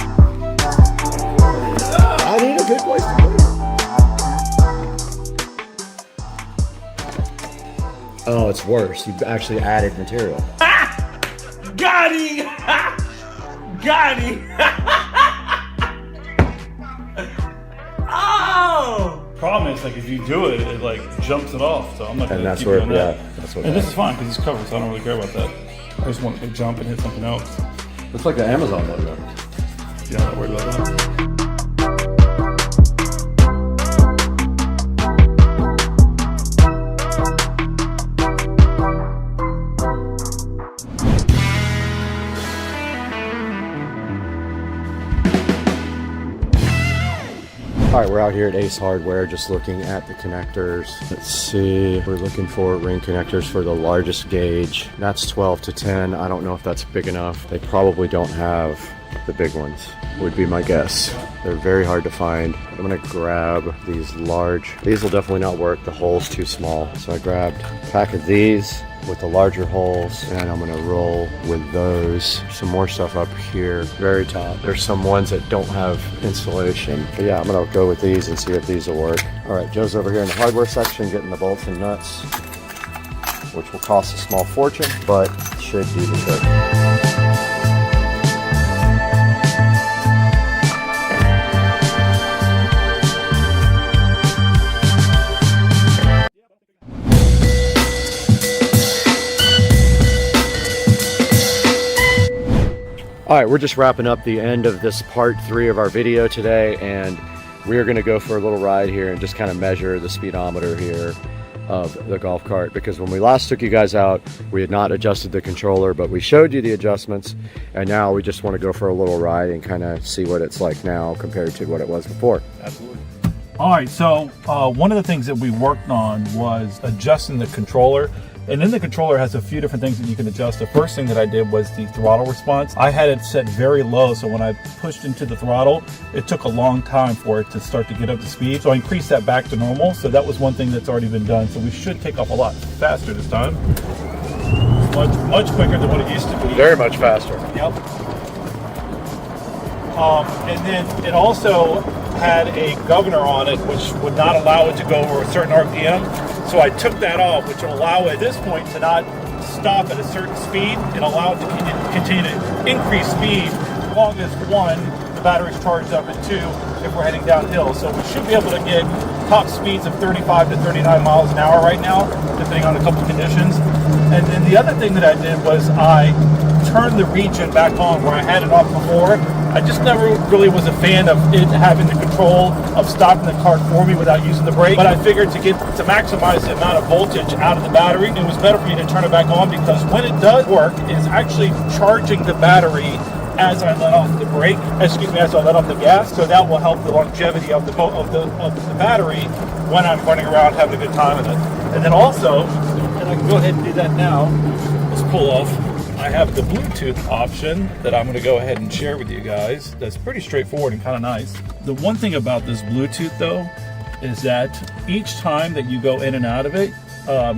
I need a good place to put it. Oh, it's worse. You've actually added material. Got him! Got him! Oh! Problem is, like, if you do it, it like jumps it off. So I'm not going And to that's keep where, doing yeah, that. that's what. And this is fine because he's covered, so I don't really care about that. I just want it to jump and hit something else. Looks like the Amazon logo. Yeah, I'm not worried about that. All right, we're out here at Ace Hardware just looking at the connectors. Let's see, we're looking for ring connectors for the largest gauge. That's 12 to 10. I don't know if that's big enough. They probably don't have the big ones, would be my guess. They're very hard to find. I'm gonna grab these large. These will definitely not work. The hole's too small. So I grabbed a pack of these with the larger holes, and I'm gonna roll with those. Some more stuff up here, very top. There's some ones that don't have insulation. But yeah, I'm gonna go with these and see if these will work. All right, Joe's over here in the hardware section getting the bolts and nuts, which will cost a small fortune, but should do the trick. All right, we're just wrapping up the end of this part 3 of our video today, and we are gonna go for a little ride here and just kind of measure the speedometer here of the golf cart, because when we last took you guys out, we had not adjusted the controller, but we showed you the adjustments, and now we just want to go for a little ride and kind of see what it's like now compared to what it was before. Absolutely. All right, so one of the things that we worked on was adjusting the controller. And then the controller has a few different things that you can adjust. The first thing that I did was the throttle response. I had it set very low, so when I pushed into the throttle, it took a long time for it to start to get up to speed. So I increased that back to normal. So that was one thing that's already been done. So we should take off a lot faster this time. Much quicker than what it used to be. Very much faster. Yep. And then it also had a governor on it, which would not allow it to go over a certain RPM. So I took that off, which will allow it at this point to not stop at a certain speed and allow it to continue to increase speed as long as 1, the battery's charged up, and 2, if we're heading downhill. So we should be able to get top speeds of 35 to 39 miles an hour right now, depending on a couple of conditions. And then the other thing that I did was I turned the region back on where I had it off before. I just never really was a fan of it having the control of stopping the cart for me without using the brake. But I figured to maximize the amount of voltage out of the battery, it was better for me to turn it back on, because when it does work, it's actually charging the battery as I let off the brake, as I let off the gas. So that will help the longevity of the battery when I'm running around having a good time with it. And then also, and I can go ahead and do that now, let's pull off. I have the Bluetooth option that I'm going to go ahead and share with you guys. That's pretty straightforward and kind of nice. The one thing about this Bluetooth though is that each time that you go in and out of it,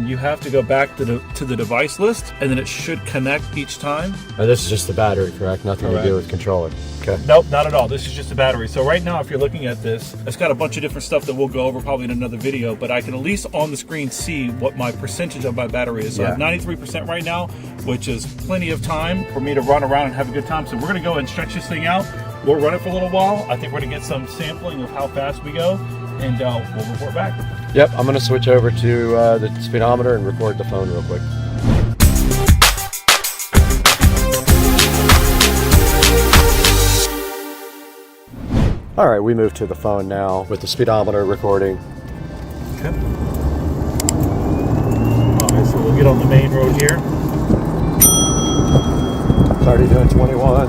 you have to go back to the device list, and then it should connect each time. And this is just the battery, correct? Nothing to do with controller. Okay. Nope, not at all. This is just a battery. So right now, if you're looking at this, it's got a bunch of different stuff that we'll go over probably in another video, but I can at least on the screen see what my percentage of my battery is. So I have 93% right now, which is plenty of time for me to run around and have a good time. So we're gonna go and stretch this thing out. We'll run it for a little while. I think we're gonna get some sampling of how fast we go, and we'll report back. Yep, I'm gonna switch over to the speedometer and record the phone real quick. All right, we move to the phone now with the speedometer recording. Okay. All right, so we'll get on the main road here. It's already doing 21.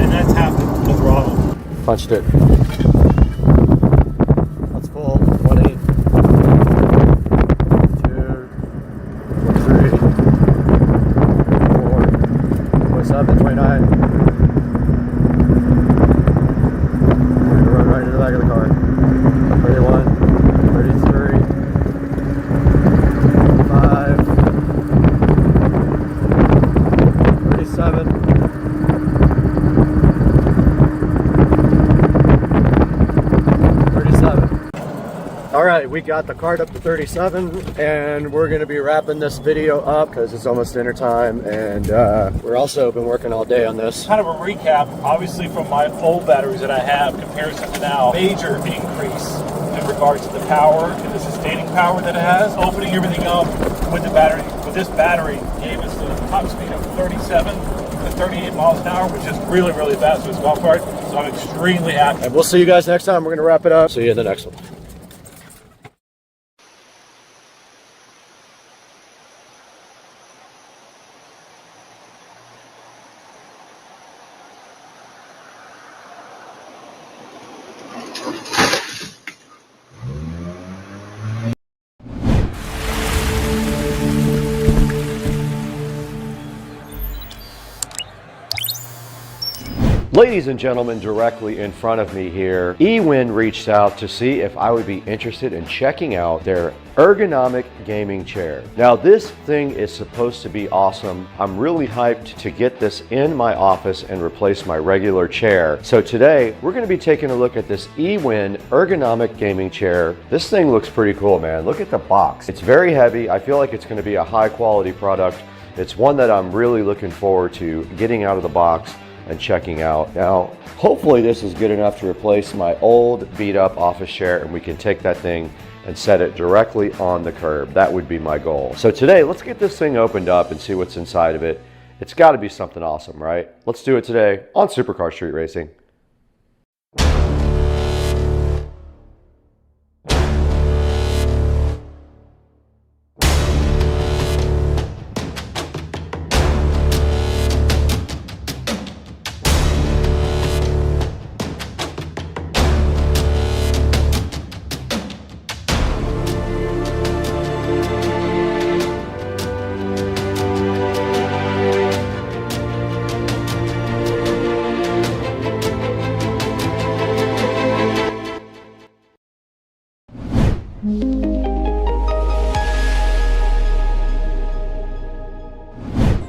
And that's half the throttle. Punched it. That's full. 20. 2. 23. 24. 27. 29. Right into the back of the car. 31, 33, 35, 37, 37. All right, we got the cart up to 37, and we're going to be wrapping this video up because it's almost dinner time, and we're also been working all day on this. Kind of a recap, obviously from my old batteries that I have, comparison to now, major increase in regards to the power and the sustaining power that it has. Opening everything up with the battery, with this battery, gave us a top speed of 37 to 38 miles an hour, which is really, really fast for this golf cart. So I'm extremely happy. And we'll see you guys next time. We're going to wrap it up. See you in the next one. Ladies and gentlemen, directly in front of me here, eWin reached out to see if I would be interested in checking out their ergonomic gaming chair. Now this thing is supposed to be awesome. I'm really hyped to get this in my office and replace my regular chair. So today we're going to be taking a look at this eWin ergonomic gaming chair. This thing looks pretty cool, man. Look at the box. It's very heavy. I feel like it's going to be a high quality product. It's one that I'm really looking forward to getting out of the box and checking out. Now, hopefully this is good enough to replace my old beat up office chair, and we can take that thing and set it directly on the curb. That would be my goal. So today, let's get this thing opened up and see what's inside of it. It's got to be something awesome, right? Let's do it today on Supercar Street Racing.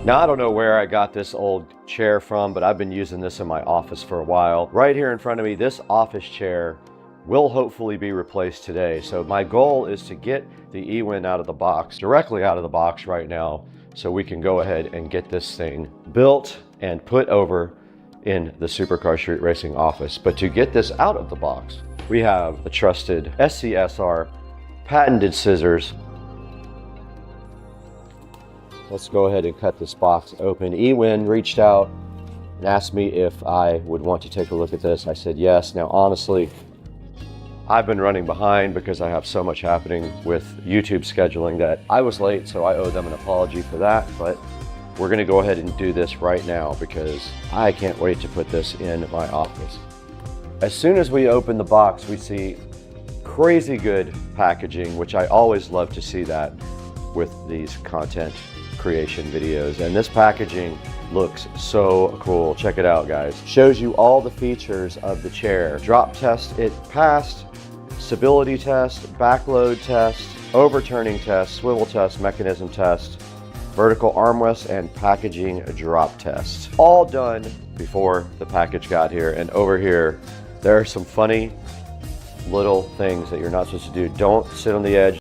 Now, I don't know where I got this old chair from, but I've been using this in my office for a while. Right here in front of me, this office chair will hopefully be replaced today. So my goal is to get the eWin out of the box, directly out of the box right now, so we can go ahead and get this thing built and put over in the Supercar Street Racing office. But to get this out of the box, we have the trusted SCSR patented scissors. Let's go ahead and cut this box open. eWin reached out and asked me if I would want to take a look at this. I said yes. Now, honestly, I've been running behind because I have so much happening with YouTube scheduling that I was late, so I owe them an apology for that. But we're going to go ahead and do this right now because I can't wait to put this in my office. As soon as we open the box, we see crazy good packaging, which I always love to see that with these content creation videos. And this packaging looks so cool. Check it out, guys. Shows you all the features of the chair. Drop test, it passed. Stability test, backload test, overturning test, swivel test, mechanism test, vertical armrest, and packaging drop test. All done before the package got here. And over here, there are some funny little things that you're not supposed to do. Don't sit on the edge.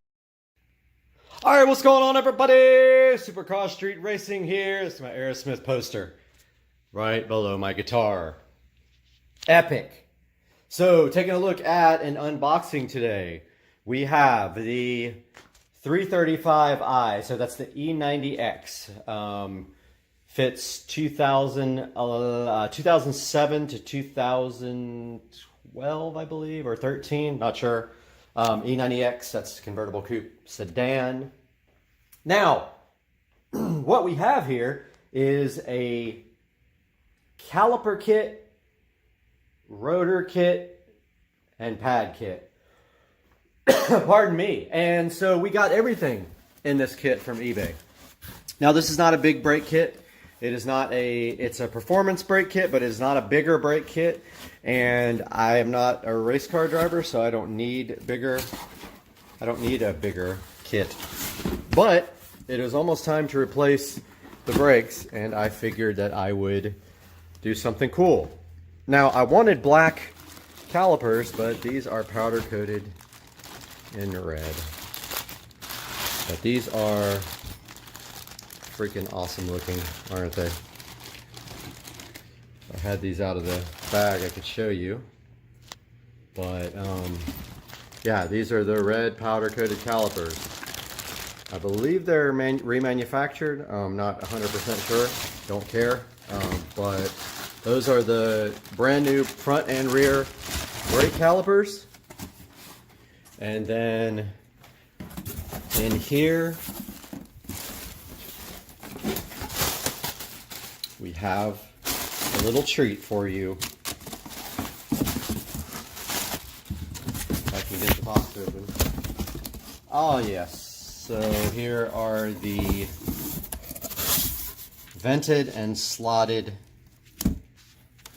All right, what's going on, everybody? Supercross Street Racing here. This is my Aerosmith poster right below my guitar. Epic. So, taking a look at an unboxing today, we have the 335i. So that's the E90X. Fits 2007 to 2012, I believe, or 13, not sure. E90X, that's convertible coupe sedan. Now, what we have here is a caliper kit, rotor kit, and pad kit. Pardon me. And so we got everything in this kit from eBay. Now, this is not a big brake kit. It is not it's a performance brake kit, but it is not a bigger brake kit. And I am not a race car driver, so I don't need a bigger kit. But it is almost time to replace the brakes, and I figured that I would do something cool. Now, I wanted black calipers, but these are powder coated in red. But these are freaking awesome looking, aren't they? If I had these out of the bag, I could show you. But yeah, these are the red powder coated calipers. I believe they're remanufactured. I'm not 100% sure. Don't care. But those are the brand new front and rear brake calipers. And then in here we have a little treat for you. If I can get the box open. Oh yes. So here are the vented and slotted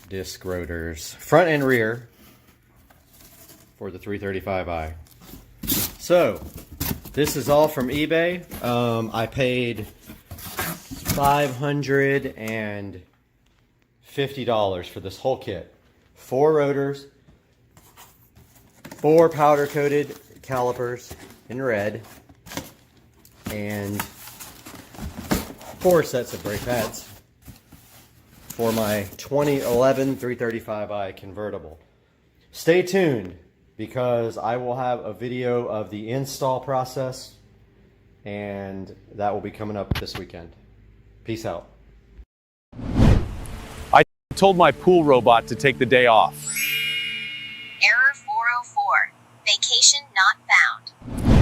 disc rotors, front and rear, for the 335i. So this is all from eBay. I paid $550 for this whole kit. 4 rotors, 4 powder coated calipers in red, and 4 sets of brake pads for my 2011 335i convertible. Stay tuned, because I will have a video of the install process, and that will be coming up this weekend. Peace out. I told my pool robot to take the day off. Error 404. Vacation not found.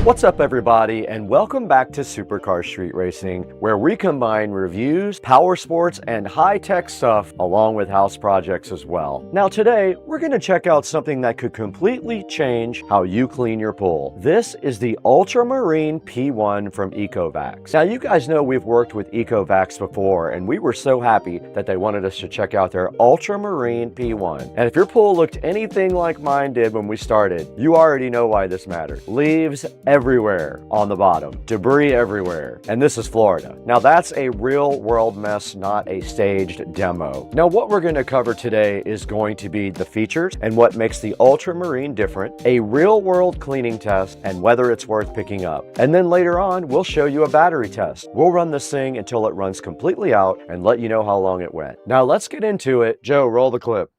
What's up, everybody, and welcome back to Supercar Street Racing, where we combine reviews, power sports, and high-tech stuff, along with house projects as well. Now today, we're going to check out something that could completely change how you clean your pool. This is the Ultramarine P1 from Ecovacs. Now, you guys know we've worked with Ecovacs before, and we were so happy that they wanted us to check out their Ultramarine P1. And if your pool looked anything like mine did when we started, you already know why this matters. Leaves everywhere on the bottom, debris everywhere, and this is Florida. Now that's a real world mess, not a staged demo. Now what we're going to cover today is going to be the features and what makes the Ultramarine different, a real world cleaning test, and whether it's worth picking up. And then later on, we'll show you a battery test. We'll run this thing until it runs completely out and let you know how long it went. Now let's get into it. Joe, roll the clip.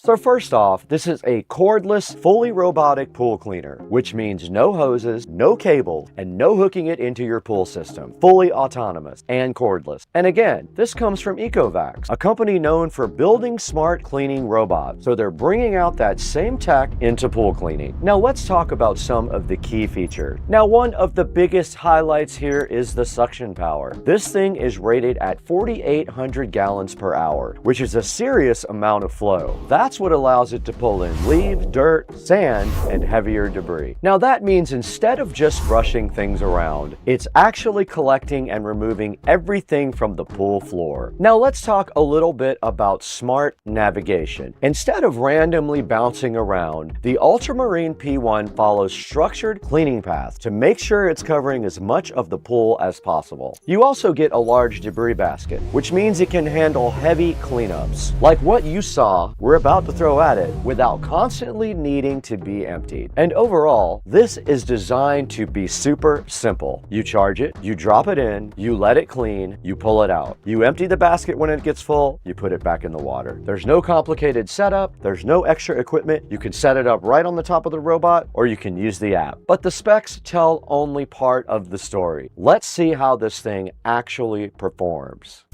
So first off, this is a cordless, fully robotic pool cleaner, which means no hoses, no cables, and no hooking it into your pool system. Fully autonomous and cordless. And again, this comes from Ecovacs, a company known for building smart cleaning robots. So they're bringing out that same tech into pool cleaning. Now let's talk about some of the key features. Now one of the biggest highlights here is the suction power. This thing is rated at 4,800 gallons per hour, which is a serious amount of flow. That's That's what allows it to pull in leaves, dirt, sand, and heavier debris. Now that means instead of just rushing things around, it's actually collecting and removing everything from the pool floor. Now let's talk a little bit about smart navigation. Instead of randomly bouncing around, the Ultramarine P1 follows structured cleaning paths to make sure it's covering as much of the pool as possible. You also get a large debris basket, which means it can handle heavy cleanups, like what you saw we're about to throw at it, without constantly needing to be emptied. And overall, this is designed to be super simple. You charge it, you drop it in, you let it clean, you pull it out. You empty the basket when it gets full, you put it back in the water. There's no complicated setup, there's no extra equipment. You can set it up right on the top of the robot, or you can use the app. But the specs tell only part of the story. Let's see how this thing actually performs.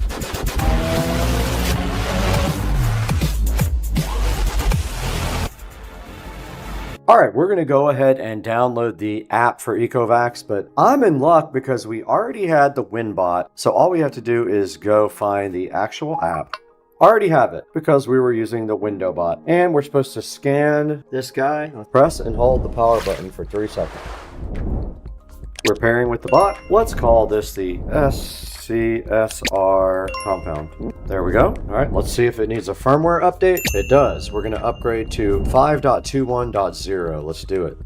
All right, we're gonna go ahead and download the app for Ecovacs, but I'm in luck because we already had the WinBot, so all we have to do is go find the actual app. Already have it because we were using the window bot, and we're supposed to scan this guy. Press and hold the power button for 3 seconds. We're pairing with the bot. Let's call this the SCSR compound. There we go. All right, let's see if it needs a firmware update. It does. We're going to upgrade to 5.21.0. Let's do it.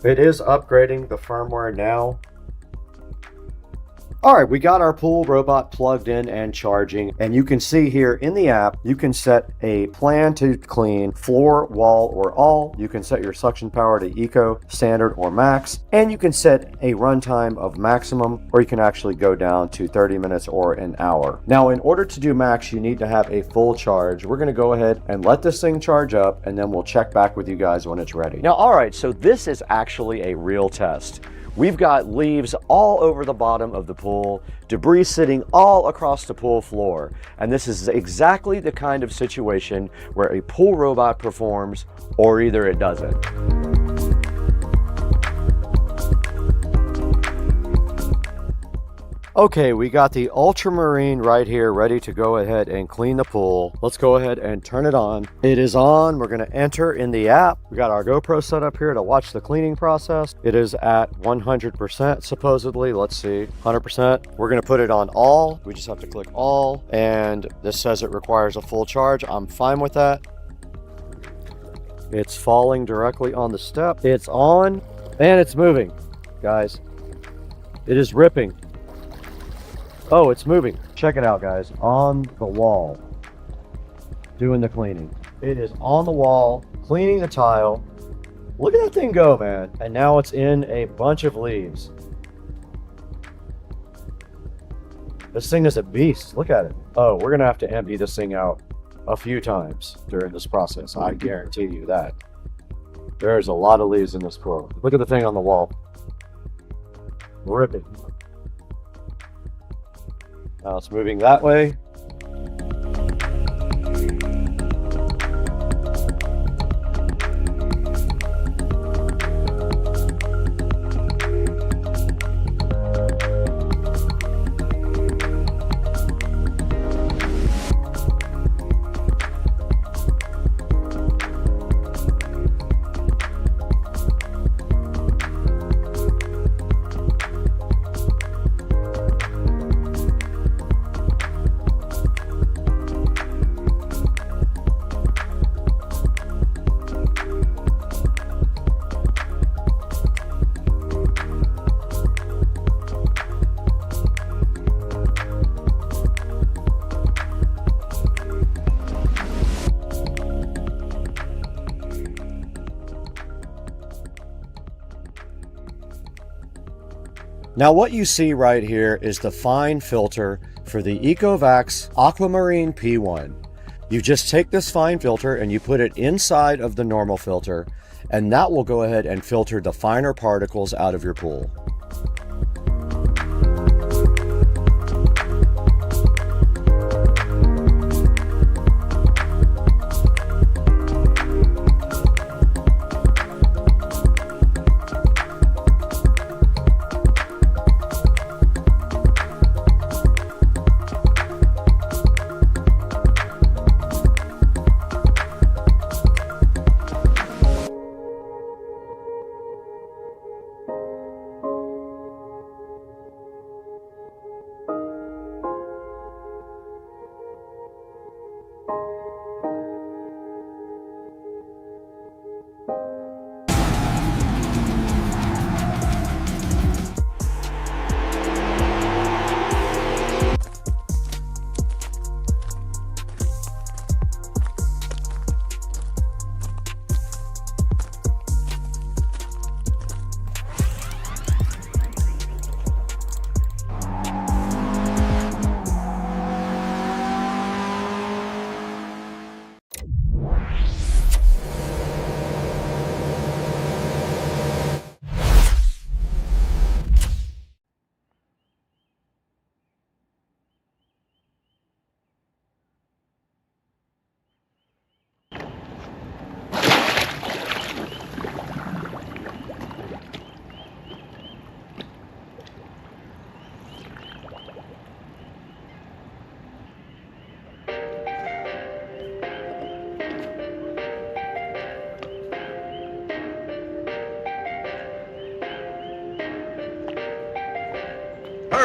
It is upgrading the firmware now. All right, we got our pool robot plugged in and charging, and you can see here in the app, you can set a plan to clean floor, wall, or all. You can set your suction power to eco, standard, or max, and you can set a runtime of maximum, or you can actually go down to 30 minutes or an hour. Now, in order to do max, you need to have a full charge. We're gonna go ahead and let this thing charge up, and then we'll check back with you guys when it's ready. Now, all right, so this is actually a real test. We've got leaves all over the bottom of the pool, debris sitting all across the pool floor, and this is exactly the kind of situation where a pool robot performs, or either it doesn't. Okay, we got the Ultramarine right here ready to go ahead and clean the pool. Let's go ahead and turn it on. It is on. We're going to enter in the app. We got our GoPro set up here to watch the cleaning process. It is at 100% supposedly. Let's see, 100%. We're going to put it on all. We just have to click all, and this says it requires a full charge. I'm fine with that. It's falling directly on the step. It's on, and it's moving, guys. It is ripping. Oh, it's moving. Check it out, guys. On the wall, doing the cleaning. It is on the wall, cleaning the tile. Look at that thing go, man. And now it's in a bunch of leaves. This thing is a beast. Look at it. Oh, we're going to have to empty this thing out a few times during this process. I guarantee you that. There's a lot of leaves in this pool. Look at the thing on the wall. Ripping. Now it's moving that way. Now what you see right here is the fine filter for the Ecovacs Aquamarine P1. You just take this fine filter and you put it inside of the normal filter, and that will go ahead and filter the finer particles out of your pool.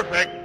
Perfect.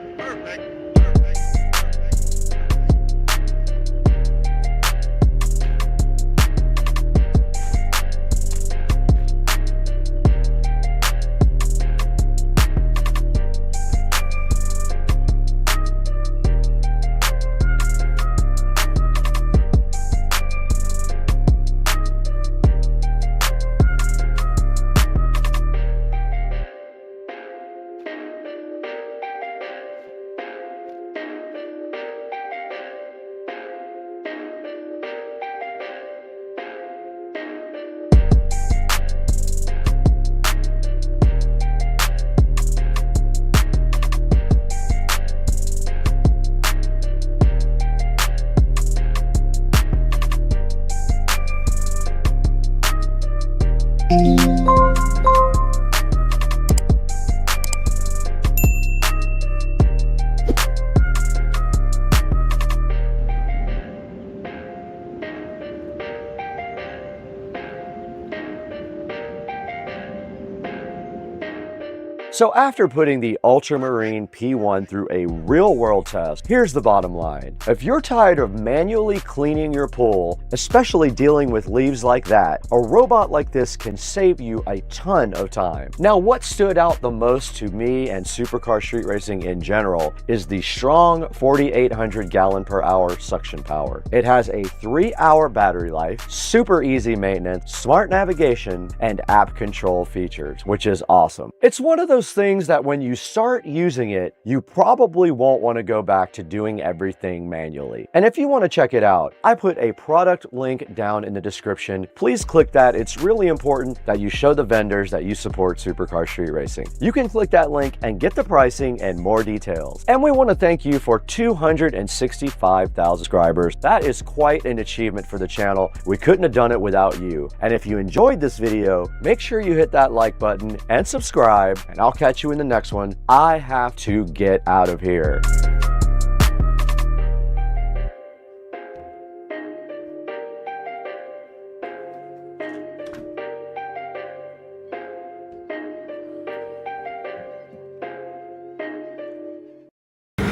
So after putting the Ultramarine P1 through a real-world test, here's the bottom line. If you're tired of manually cleaning your pool, especially dealing with leaves like that, a robot like this can save you a ton of time. Now, what stood out the most to me and supercar street racing in general is the strong 4,800 gallon per hour suction power. It has a 3-hour battery life, super easy maintenance, smart navigation, and app control features, which is awesome. It's one of those things that when you start using it, you probably won't want to go back to doing everything manually. And if you want to check it out, I put a product link down in the description. Please click that. It's really important that you show the vendors that you support supercar street racing. You can click that link and get the pricing and more details. And we want to thank you for 265,000 subscribers. That is quite an achievement for the channel. We couldn't have done it without you. And if you enjoyed this video, make sure you hit that like button and subscribe, and I'll catch you in the next one. I have to get out of here.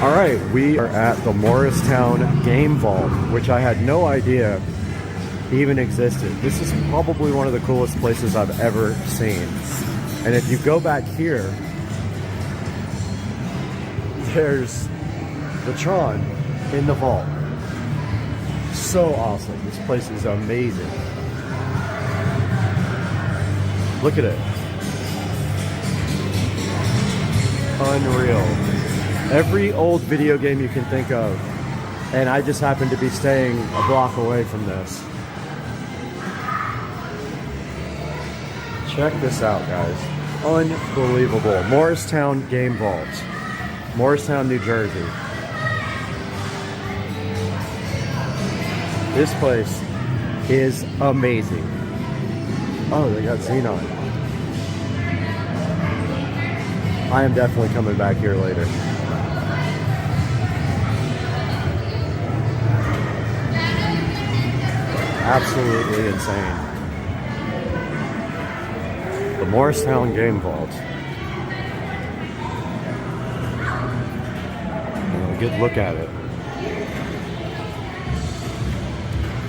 All right, we are at the Morristown Game Vault, which I had no idea even existed. This is probably one of the coolest places I've ever seen. And if you go back here, there's the Tron in the vault. So awesome. This place is amazing. Look at it. Unreal. Every old video game you can think of. And I just happen to be staying a block away from this. Check this out, guys. Unbelievable. Morristown Game Vault. Morristown, New Jersey. This place is amazing. Oh, they got Xenon. I am definitely coming back here later. Absolutely insane. The Morristown Game Vault. A good look at it.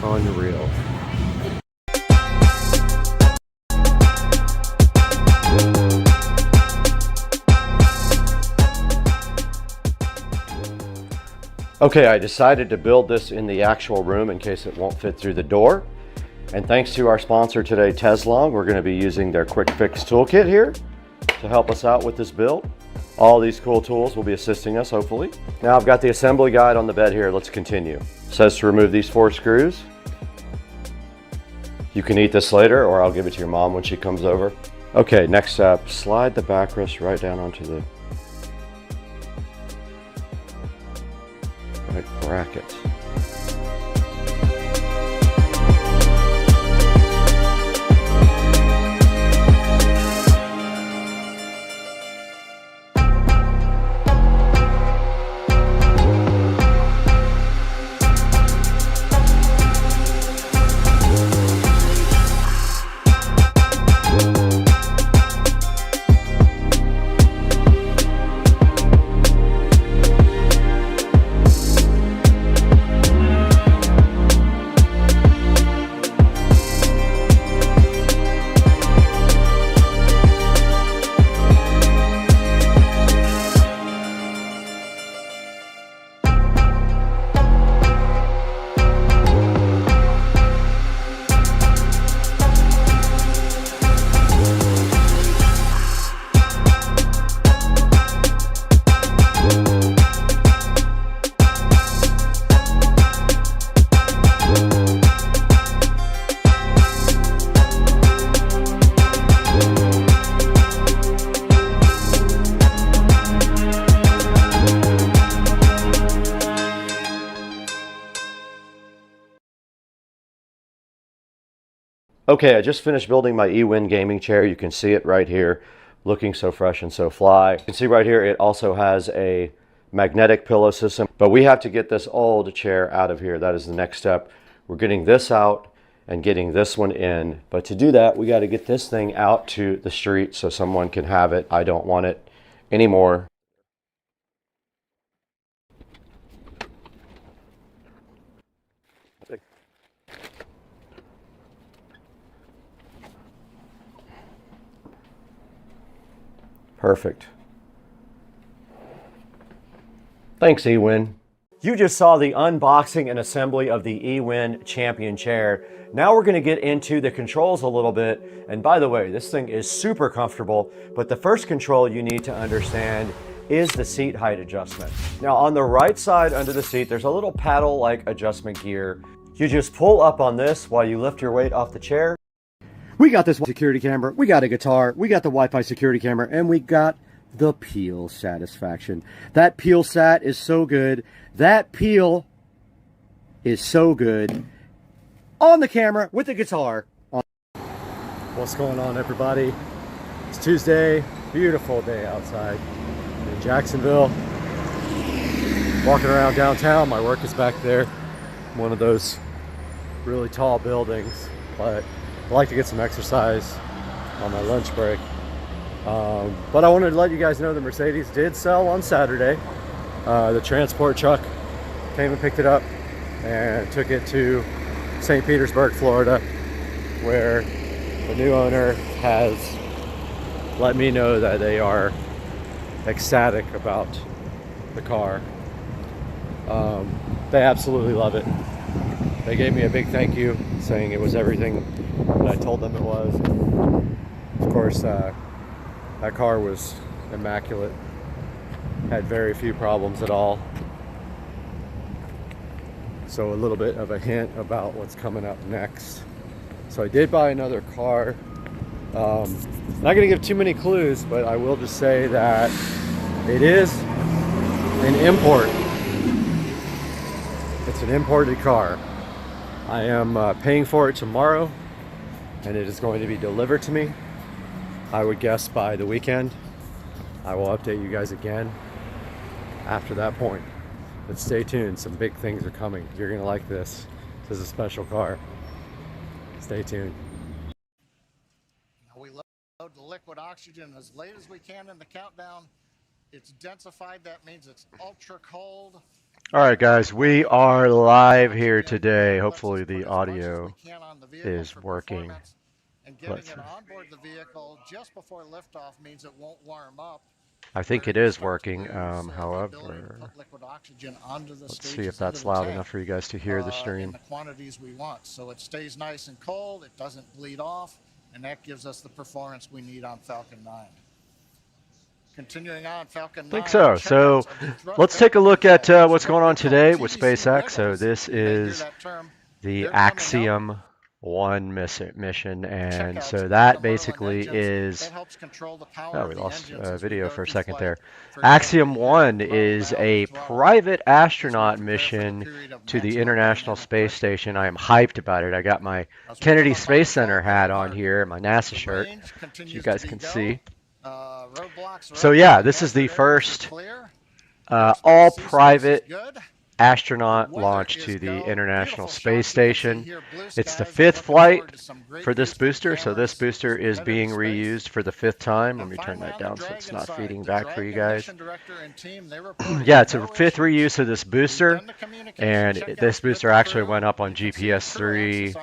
Unreal. Okay, I decided to build this in the actual room in case it won't fit through the door. And thanks to our sponsor today, Teslong, we're going to be using their quick fix toolkit here to help us out with this build. All these cool tools will be assisting us, hopefully. Now I've got the assembly guide on the bed here. Let's continue. It says to remove these 4 screws. You can eat this later, or I'll give it to your mom when she comes over. Okay, next up, slide the backrest right down onto the bracket. Okay, I just finished building my eWin gaming chair. You can see it right here, looking so fresh and so fly. You can see right here, it also has a magnetic pillow system, but we have to get this old chair out of here. That is the next step. We're getting this out and getting this one in. But to do that, we got to get this thing out to the street so someone can have it. I don't want it anymore. Perfect. Thanks, eWin. You just saw the unboxing and assembly of the eWin Champion chair. Now we're going to get into the controls a little bit. And by the way, this thing is super comfortable, but the first control you need to understand is the seat height adjustment. Now on the right side under the seat, there's a little paddle-like adjustment gear. You just pull up on this while you lift your weight off the chair. We got this security camera, we got a guitar, we got the Wi-Fi security camera, and we got the peel satisfaction. That peel sat is so good. That peel is so good. On the camera with the guitar. What's going on, everybody? It's Tuesday, beautiful day outside in Jacksonville. Walking around downtown, my work is back there. One of those really tall buildings, but I like to get some exercise on my lunch break. But I wanted to let you guys know the Mercedes did sell on Saturday. The transport truck came and picked it up and took it to St. Petersburg, Florida, where the new owner has let me know that they are ecstatic about the car. They absolutely love it. They gave me a big thank you, saying it was everything that I told them it was. Of course, that car was immaculate. Had very few problems at all. So a little bit of a hint about what's coming up next. So I did buy another car. Not going to give too many clues, but I will just say that it is an import. It's an imported car. I am paying for it tomorrow, and it is going to be delivered to me. I would guess by the weekend. I will update you guys again after that point. But stay tuned, some big things are coming. You're gonna like this. This is a special car. Stay tuned. We load the liquid oxygen as late as we can in the countdown. It's densified, that means it's ultra cold. All right, guys, we are live here today. Hopefully the audio is working. And getting it onboard the vehicle just before liftoff means it won't warm up. I think it is working. However, Liquid oxygen onto the let's see if that's loud enough for you guys to hear the in stream. the quantities we want. So it stays nice and cold, it doesn't bleed off, and that gives us the performance we need on Falcon 9. Continuing on, Falcon 9. I think so. So let's take a look at what's going on today with SpaceX. So this is the Axiom 1 mission, and so that basically is, oh, we lost video for a second there. Axiom 1 is a private astronaut mission to the International Space Station. I am hyped about it. I got my Kennedy Space Center hat on here, my NASA shirt, as you guys can see. So yeah, this is the first all private astronaut launch to the International Space Station. It's the 5th flight for this booster, so this booster is being reused for the 5th time. Let me turn that down so it's not feeding back for you guys. Yeah, it's a 5th reuse of this booster, and this booster actually went up on GPS-3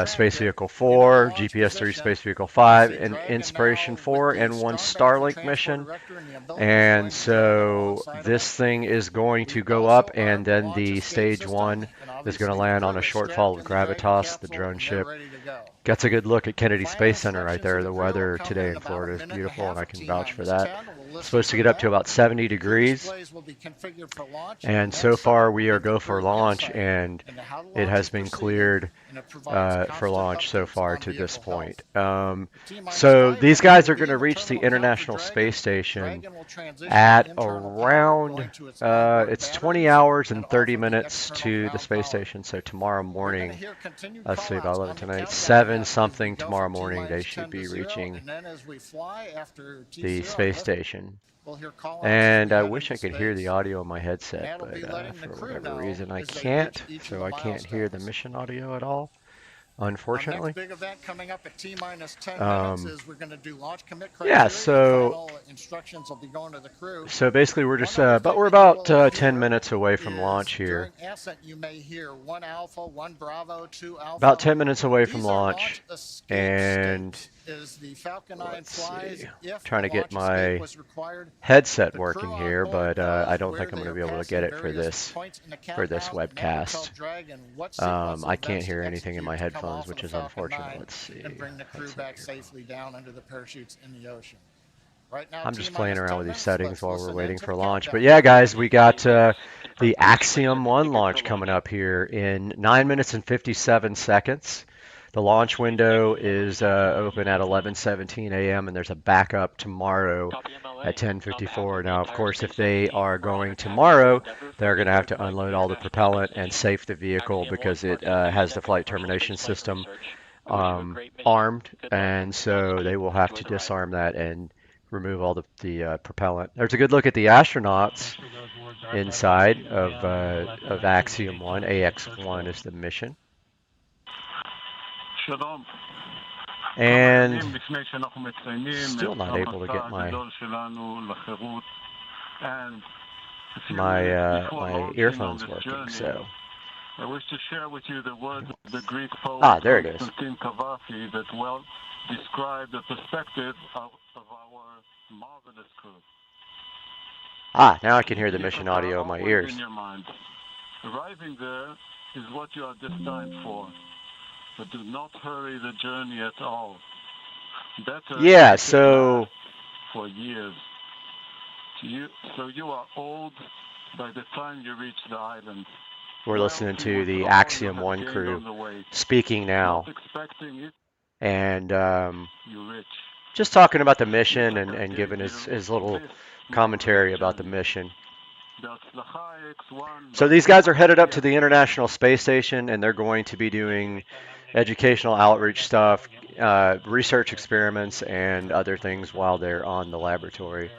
Space Vehicle 4, GPS-3 Space Vehicle 5, and Inspiration 4, and 1 Starlink mission. And so this thing is going to go up, and then the stage 1 is going to land on a shortfall of Gravitas, the drone ship. Gets a good look at Kennedy Space Center right there. The weather today in Florida is beautiful, and I can vouch for that. It's supposed to get up to about 70 degrees, and so far we are go for launch, and it has been cleared for launch so far to this point. So these guys are going to reach the International Space Station at around, it's 20 hours and 30 minutes to the space station, so tomorrow morning, let's see, about 11 tonight, 7 something tomorrow morning, they should be reaching the space station. And I wish I could hear the audio in my headset, but for whatever reason I can't, so I can't hear the mission audio at all, unfortunately. Yeah, so basically we're just, but we're about 10 minutes away from launch here. About 10 minutes away from launch, and let's see, trying to get my headset working here, but I don't think I'm going to be able to get it for this webcast. I can't hear anything in my headphones, which is unfortunate. Let's see. I'm just playing around with these settings while we're waiting for launch. But yeah, guys, we got the Axiom 1 launch coming up here in 9 minutes and 57 seconds. The launch window is open at 11:17 a.m. and there's a backup tomorrow at 10:54. Now, of course, if they are going tomorrow, they're going to have to unload all the propellant and safe the vehicle because it has the flight termination system armed, and so they will have to disarm that and remove all the propellant. There's a good look at the astronauts inside of Axiom 1. AX1 is the mission. And still not able to get my earphones working, so I wish to share with you the words of the Greek poet there it is. Constantine Cavafy that well describe the perspective of our marvelous crew. Now I can hear the mission audio in my ears. In your mind. Arriving there is what you are destined for, but do not hurry the journey at all. Better so for years. So you are old by the time you reach the island. We're listening to the Axiom 1 crew speaking now, and just talking about the mission and giving his little commentary about the mission. So these guys are headed up to the International Space Station, and they're going to be doing educational outreach stuff, research experiments, and other things while they're on the laboratory.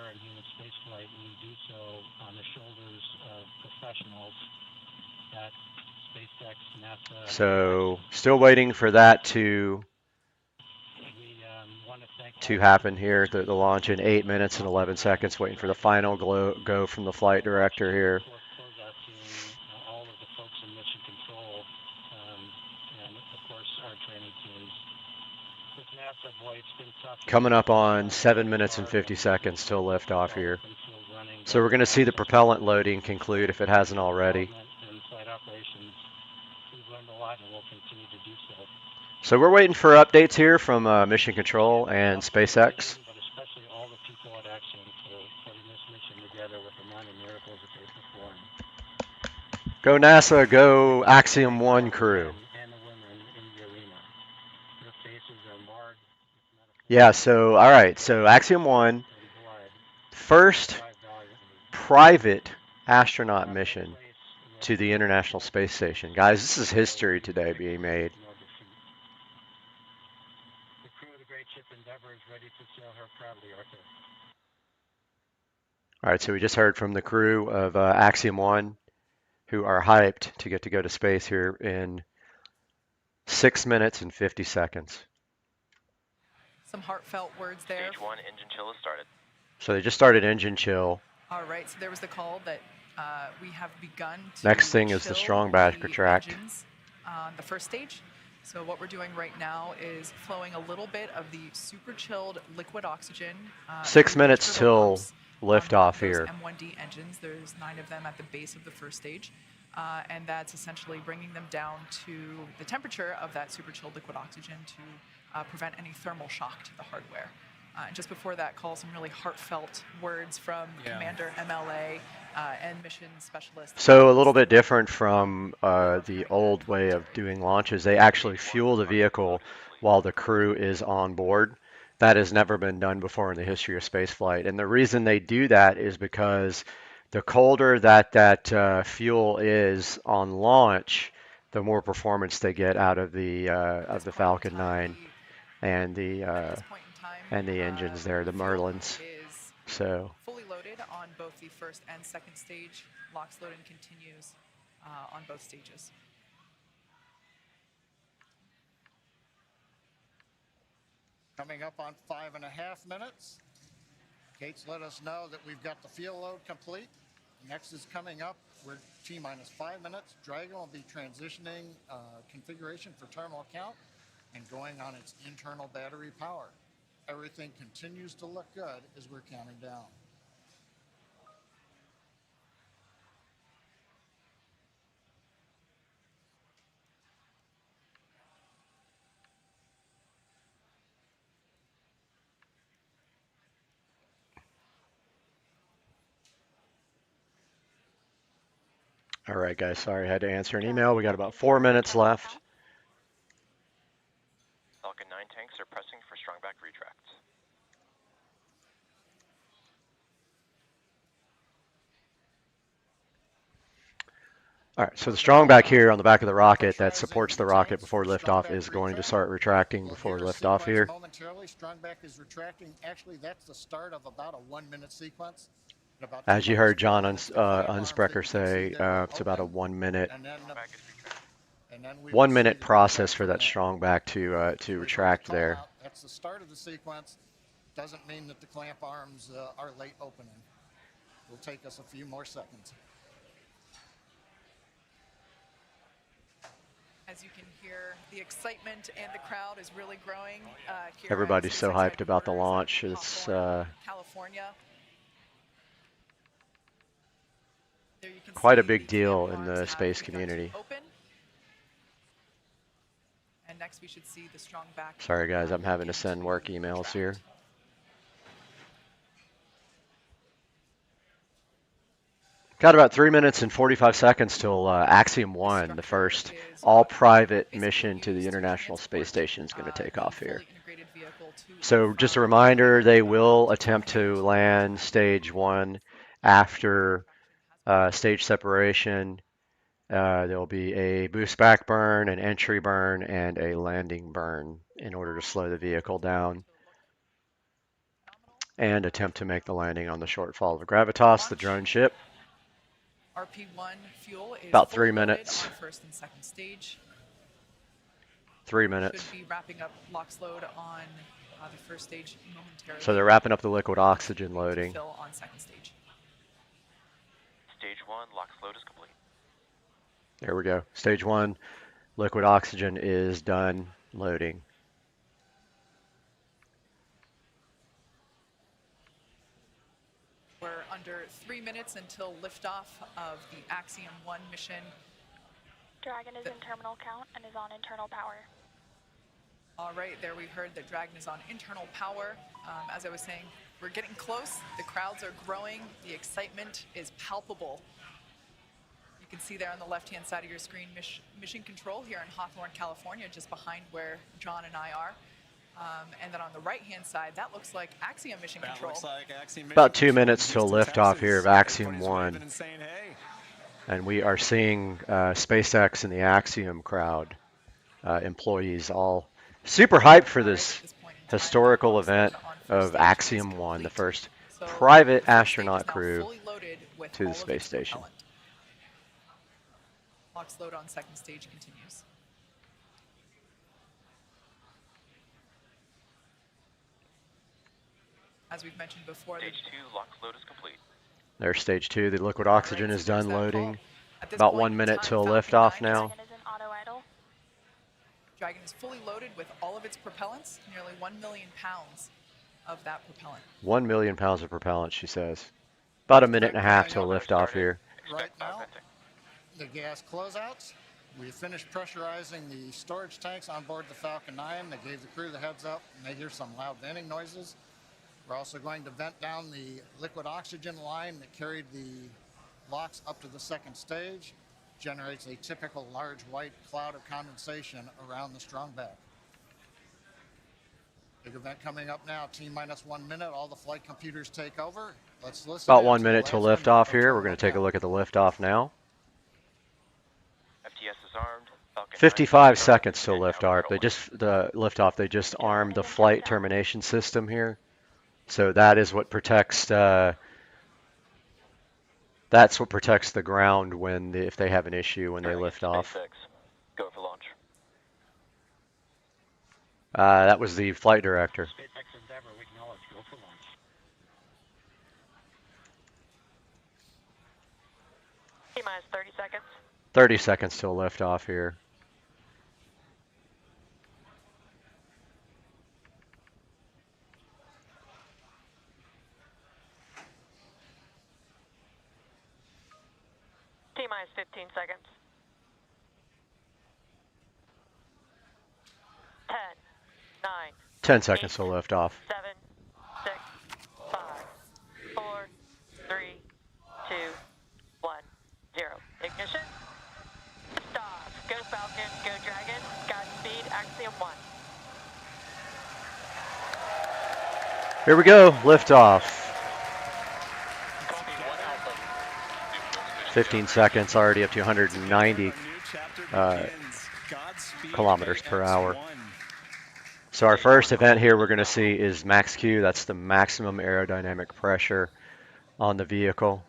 So still waiting for that to happen here, the launch in 8 minutes and 11 seconds, waiting for the final go from the flight director here. Coming up on 7 minutes and 50 seconds till liftoff here. So we're going to see the propellant loading conclude if it hasn't already. So we're waiting for updates here from Mission Control and SpaceX. Go NASA, go Axiom 1 crew. Yeah, so, all right, so Axiom 1, first private astronaut mission to the International Space Station. Guys, this is history today being made. All right, so we just heard from the crew of Axiom 1, who are hyped to get to go to space here in 6 minutes and 50 seconds. Some heartfelt words there. Stage 1 engine chill has started. So they just started engine chill. All right, so there was the call that we have begun to Next thing is the strong batch retract. On the first stage. So what we're doing right now is flowing a little bit of the super chilled liquid oxygen. 6 minutes till liftoff here. M1D engines. There's 9 of them at the base of the first stage. And that's essentially bringing them down to the temperature of that super chilled liquid oxygen to prevent any thermal shock to the hardware. And just before that call, some really heartfelt words from Commander MLA and mission specialist. So a little bit different from the old way of doing launches. They actually fuel the vehicle while the crew is on board. That has never been done before in the history of spaceflight. And the reason they do that is because the colder that fuel is on launch, the more performance they get out of the Falcon 9 and the engines there, the Merlins. So fully loaded on both the first and second stage. LOX loading continues on both stages. Coming up on 5.5 minutes. Kate's let us know that we've got the fuel load complete. Next is coming up. We're T-minus 5 minutes. Dragon will be transitioning configuration for terminal count and going on its internal battery power. Everything continues to look good as we're counting down. all right, guys, sorry I had to answer an email. We got about 4 minutes left. Falcon 9 tanks are pressing for strong back retracts. All right, so the strong back here on the back of the rocket that supports the rocket before liftoff is going to start retracting before liftoff here. Momentarily, strong back is retracting. Actually, that's the start of about a 1 minute sequence. As you heard John Unsprecher say, it's about a 1 minute. 1 minute process for that strong back to retract there. That's the start of the sequence. Doesn't mean that the clamp arms are late opening. Will take us a few more seconds. As you can hear, the excitement and the crowd is really growing. Everybody's so hyped about the launch. It's California. quite a big deal in the space community. And next we should see the strong back. Sorry guys, I'm having to send work emails here. Got about 3 minutes and 45 seconds till Axiom 1, the first all-private mission to the International Space Station, is going to take off here. So just a reminder, they will attempt to land stage 1 after stage separation. There will be a boost back burn, an entry burn, and a landing burn in order to slow the vehicle down and attempt to make the landing on the shortfall of Gravitas, the drone ship. RP1 fuel is about 3 minutes. On first and second stage. 3 minutes. Should be wrapping up LOX load on the first stage momentarily. So they're wrapping up the liquid oxygen loading. Fill on second stage. Stage 1 LOX load is complete. There we go. Stage 1 Liquid oxygen is done loading. We're under 3 minutes until liftoff of the Axiom 1 mission. Dragon is in terminal count and is on internal power. All right, there we heard that Dragon is on internal power. As I was saying, we're getting close. The crowds are growing. The excitement is palpable. You can see there on the left-hand side of your screen, Mission Control here in Hawthorne, California, just behind where John and I are. And then on the right-hand side, that looks like Axiom Mission Control. About 2 minutes till liftoff here of Axiom 1. And we are seeing SpaceX and the Axiom crowd, employees, all super hyped for this historical event of Axiom 1, the first private astronaut crew to the space station. Box load on second stage continues. As we've mentioned before, Stage 2 LOX load is complete. There's stage 2. The liquid oxygen is done loading. About 1 minute till liftoff now. Dragon is fully loaded with all of its propellants, nearly 1 million pounds of that propellant. 1 million pounds of propellant, she says. About a minute and a half till liftoff here. Right now, the gas closeouts. We finished pressurizing the storage tanks on board the Falcon 9. They gave the crew the heads up, and they hear some loud venting noises. We're also going to vent down the liquid oxygen line that carried the LOX up to the second stage. Generates a typical large white cloud of condensation around the strong back. Big event coming up now, T-minus 1 minute, all the flight computers take over. Let's listen. About 1 minute till liftoff here. We're going to take a look at the liftoff now. FTS is armed. Falcon 55 seconds till liftoff. They just armed the flight termination system here. So that is what protects that's what protects the ground when if they have an issue when they lift off. Go for launch. That was the flight director. T-minus 30 seconds. 30 seconds till liftoff here. T-minus 15 seconds. 10, 9, 10 seconds till liftoff. 7, 6, 5, 4, 3, 2, 1, 0. Ignition. Stop. Go Falcon. Go Dragon. Godspeed. Axiom 1. Here we go. Liftoff. 15 seconds, already up to 190 kilometers per hour. So our first event here we're going to see is max Q. That's the maximum aerodynamic pressure on the vehicle.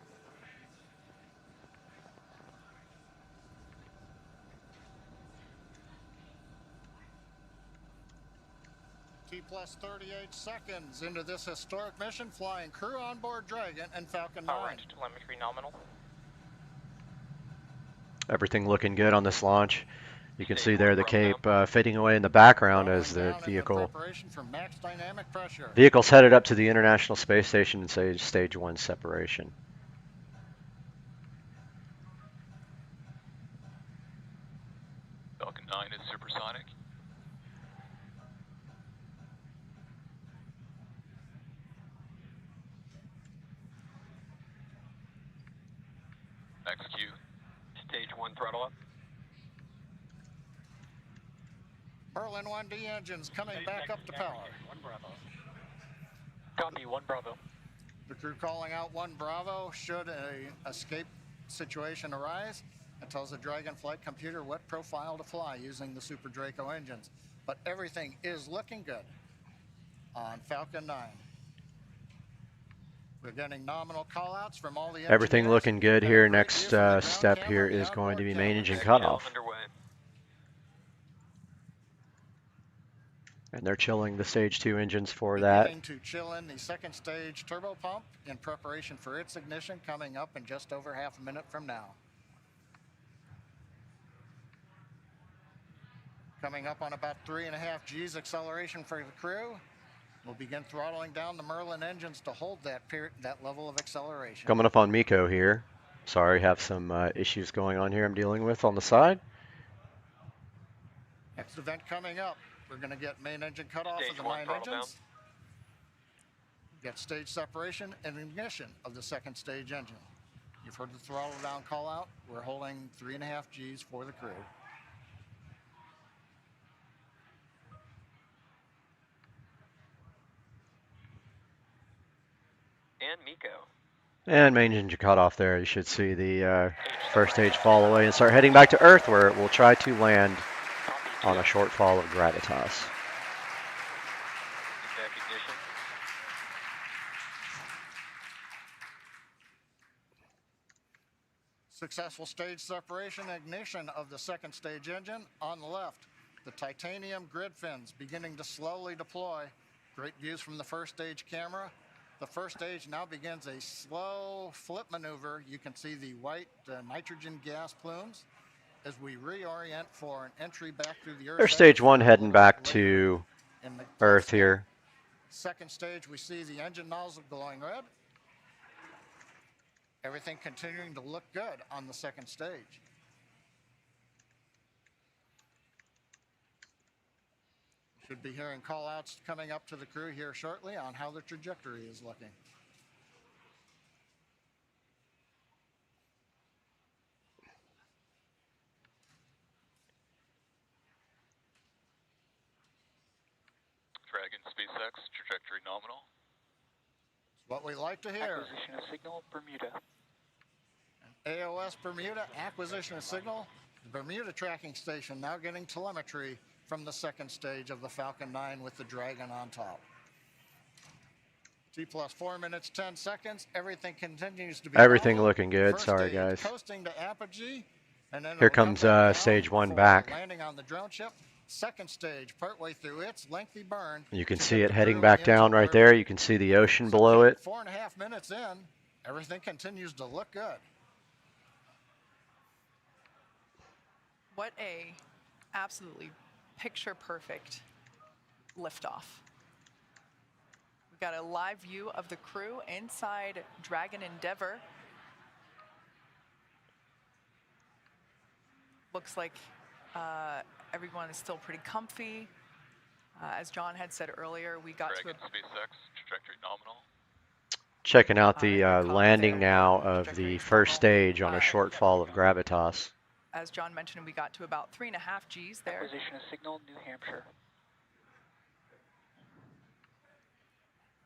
T-plus 38 seconds into this historic mission, flying crew on board Dragon and Falcon 9. Range telemetry nominal. Everything looking good on this launch. You can see there the Cape fading away in the background as the vehicle's headed up to the International Space Station and stage 1 separation. Falcon 9 is supersonic. Max Q. Stage 1 throttle up. Merlin 1D engines coming back up to power. 1 Bravo. Copy, 1 Bravo. The crew calling out 1 Bravo should a escape situation arise. It tells the Dragon flight computer what profile to fly using the Super Draco engines. But everything is looking good on Falcon 9. We're getting nominal callouts from all the engineers. Everything looking good here. Next step here is going to be main engine cutoff. And they're chilling the stage 2 engines for that. Beginning to chill in the second stage turbo pump in preparation for its ignition coming up in just over half a minute from now. Coming up on about 3.5 G's acceleration for the crew. We'll begin throttling down the Merlin engines to hold that level of acceleration. Coming up on Miko here. Sorry, have some issues going on here I'm dealing with on the side. Next event coming up, we're going to get main engine cutoff of the 9 engines. Get stage separation and ignition of the second stage engine. You've heard the throttle down call out. We're holding 3.5 G's for the crew. And Miko. And main engine cut off there. You should see the first stage fall away and start heading back to Earth, where it will try to land on a short fall of gravitas. Successful stage separation and ignition of the second stage engine. On the left, the titanium grid fins beginning to slowly deploy. Great views from the first stage camera. The first stage now begins a slow flip maneuver. You can see the white nitrogen gas plumes as we reorient for an entry back through the Earth. There's stage 1 heading back to Earth here. Second stage, we see the engine nozzle glowing red. Everything continuing to look good on the second stage. Should be hearing call outs coming up to the crew here shortly on how the trajectory is looking. Dragon SpaceX, trajectory nominal. It's what we like to hear. Acquisition of signal, Bermuda. AOS Bermuda, acquisition of signal. The Bermuda tracking station now getting telemetry from the second stage of the Falcon 9 with the Dragon on top. T plus 4 minutes, 10 seconds. Everything continues to be Everything normal. looking good. First Sorry, stage guys. coasting to apogee, and then Here it'll comes come back stage down 1 for back. landing on the drone ship. Second stage, partway through its lengthy burn. You can to see get it the heading crew back into down right orbit. there. You can see the ocean below it. 4.5 minutes in, everything continues to look good. What a absolutely picture perfect liftoff. We've got a live view of the crew inside Dragon Endeavour. Looks like everyone is still pretty comfy. As John had said earlier, we got Dragon SpaceX, trajectory nominal. Checking out the landing now of the first stage on a short fall of gravitas. As John mentioned, we got to about 3.5 G's there. Acquisition of signal, New Hampshire.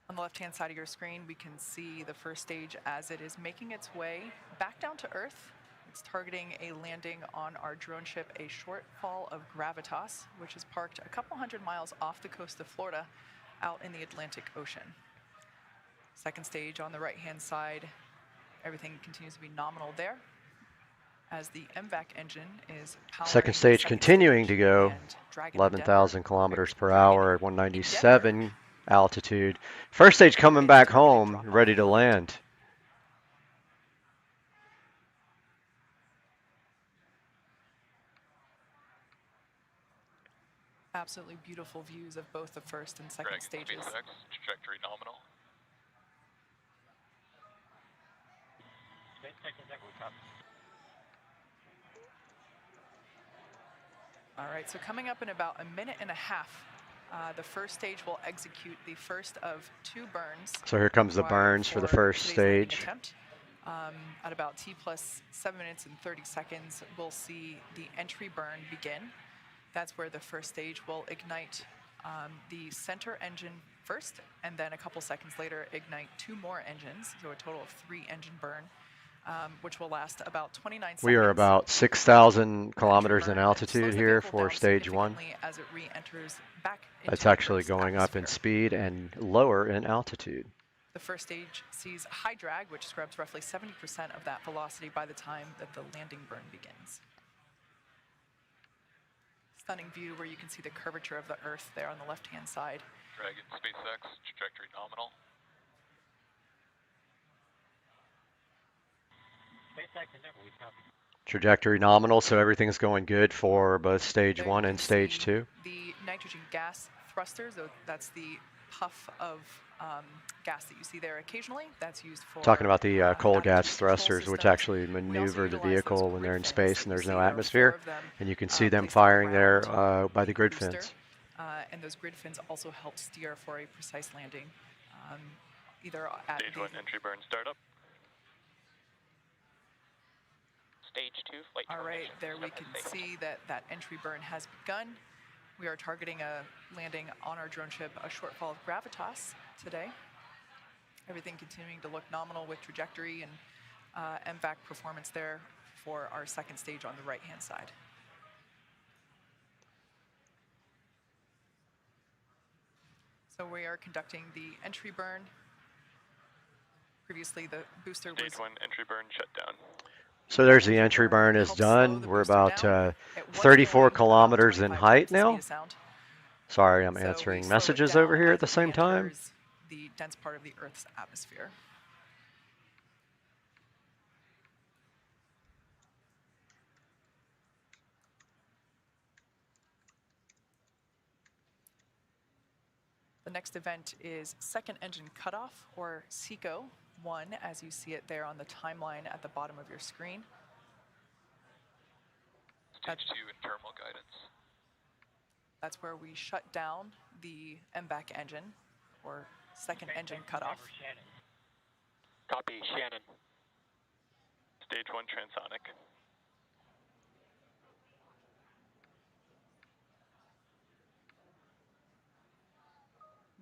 On the left-hand side of your screen, we can see the first stage as it is making its way back down to Earth. It's targeting a landing on our drone ship, a short fall of gravitas, which is parked a couple hundred miles off the coast of Florida, out in the Atlantic Ocean. Second stage on the right-hand side, everything continues to be nominal there, as the MVAC engine is powering Second stage continuing to go 11,000 kilometers per hour at 197 altitude. First stage coming back home, ready to land. Absolutely beautiful views of both the first and second Dragon stages. SpaceX, trajectory nominal. All right, so coming up in about a minute and a half, the first stage will execute the first of 2 burns. So here comes the burns for the first today's landing stage. attempt. At about T plus 7 minutes and 30 seconds, we'll see the entry burn begin. That's where the first stage will ignite the center engine first, and then a couple seconds later ignite 2 more engines, so a total of 3 engine burn, which will last about 29 seconds. We are about 6,000 kilometers in altitude here for stage 1. As it re-enters back into That's the actually Earth's going up in atmosphere. speed and lower in altitude. The first stage sees high drag, which scrubs roughly 70% of that velocity by the time that the landing burn begins. Stunning view where you can see the curvature of the Earth there on the left-hand side. Dragon SpaceX, trajectory nominal. SpaceX Endeavour, we copy. Trajectory nominal, so everything's going good for both stage 1 and stage 2. The nitrogen gas thrusters, so that's the puff of gas that you see there occasionally. That's used for Talking about the cold gas thrusters, which actually maneuver the vehicle when they're in space and there's no atmosphere. And you can see them firing there by the grid fins. And those grid fins also help steer for a precise landing, either at Stage 1 entry burn startup. Stage 2 flight All right, termination. there we can see that that entry burn has begun. We are targeting a landing on our drone ship, a shortfall of gravitas today. Everything continuing to look nominal with trajectory and MVAC performance there for our second stage on the right-hand side. So we are conducting the entry burn. Previously, the booster was... Stage 1 entry burn shut down. So there's the entry burn is done. We're about 34 kilometers in height now. Sorry, I'm answering messages over here at the same time. The dense part of the Earth's atmosphere. The next event is second engine cutoff, or SECO 1, as you see it there on the timeline at the bottom of your screen. Stage 2 internal guidance. That's where we shut down the MVAC engine, or second engine cutoff. Copy, Shannon. Stage 1 transonic.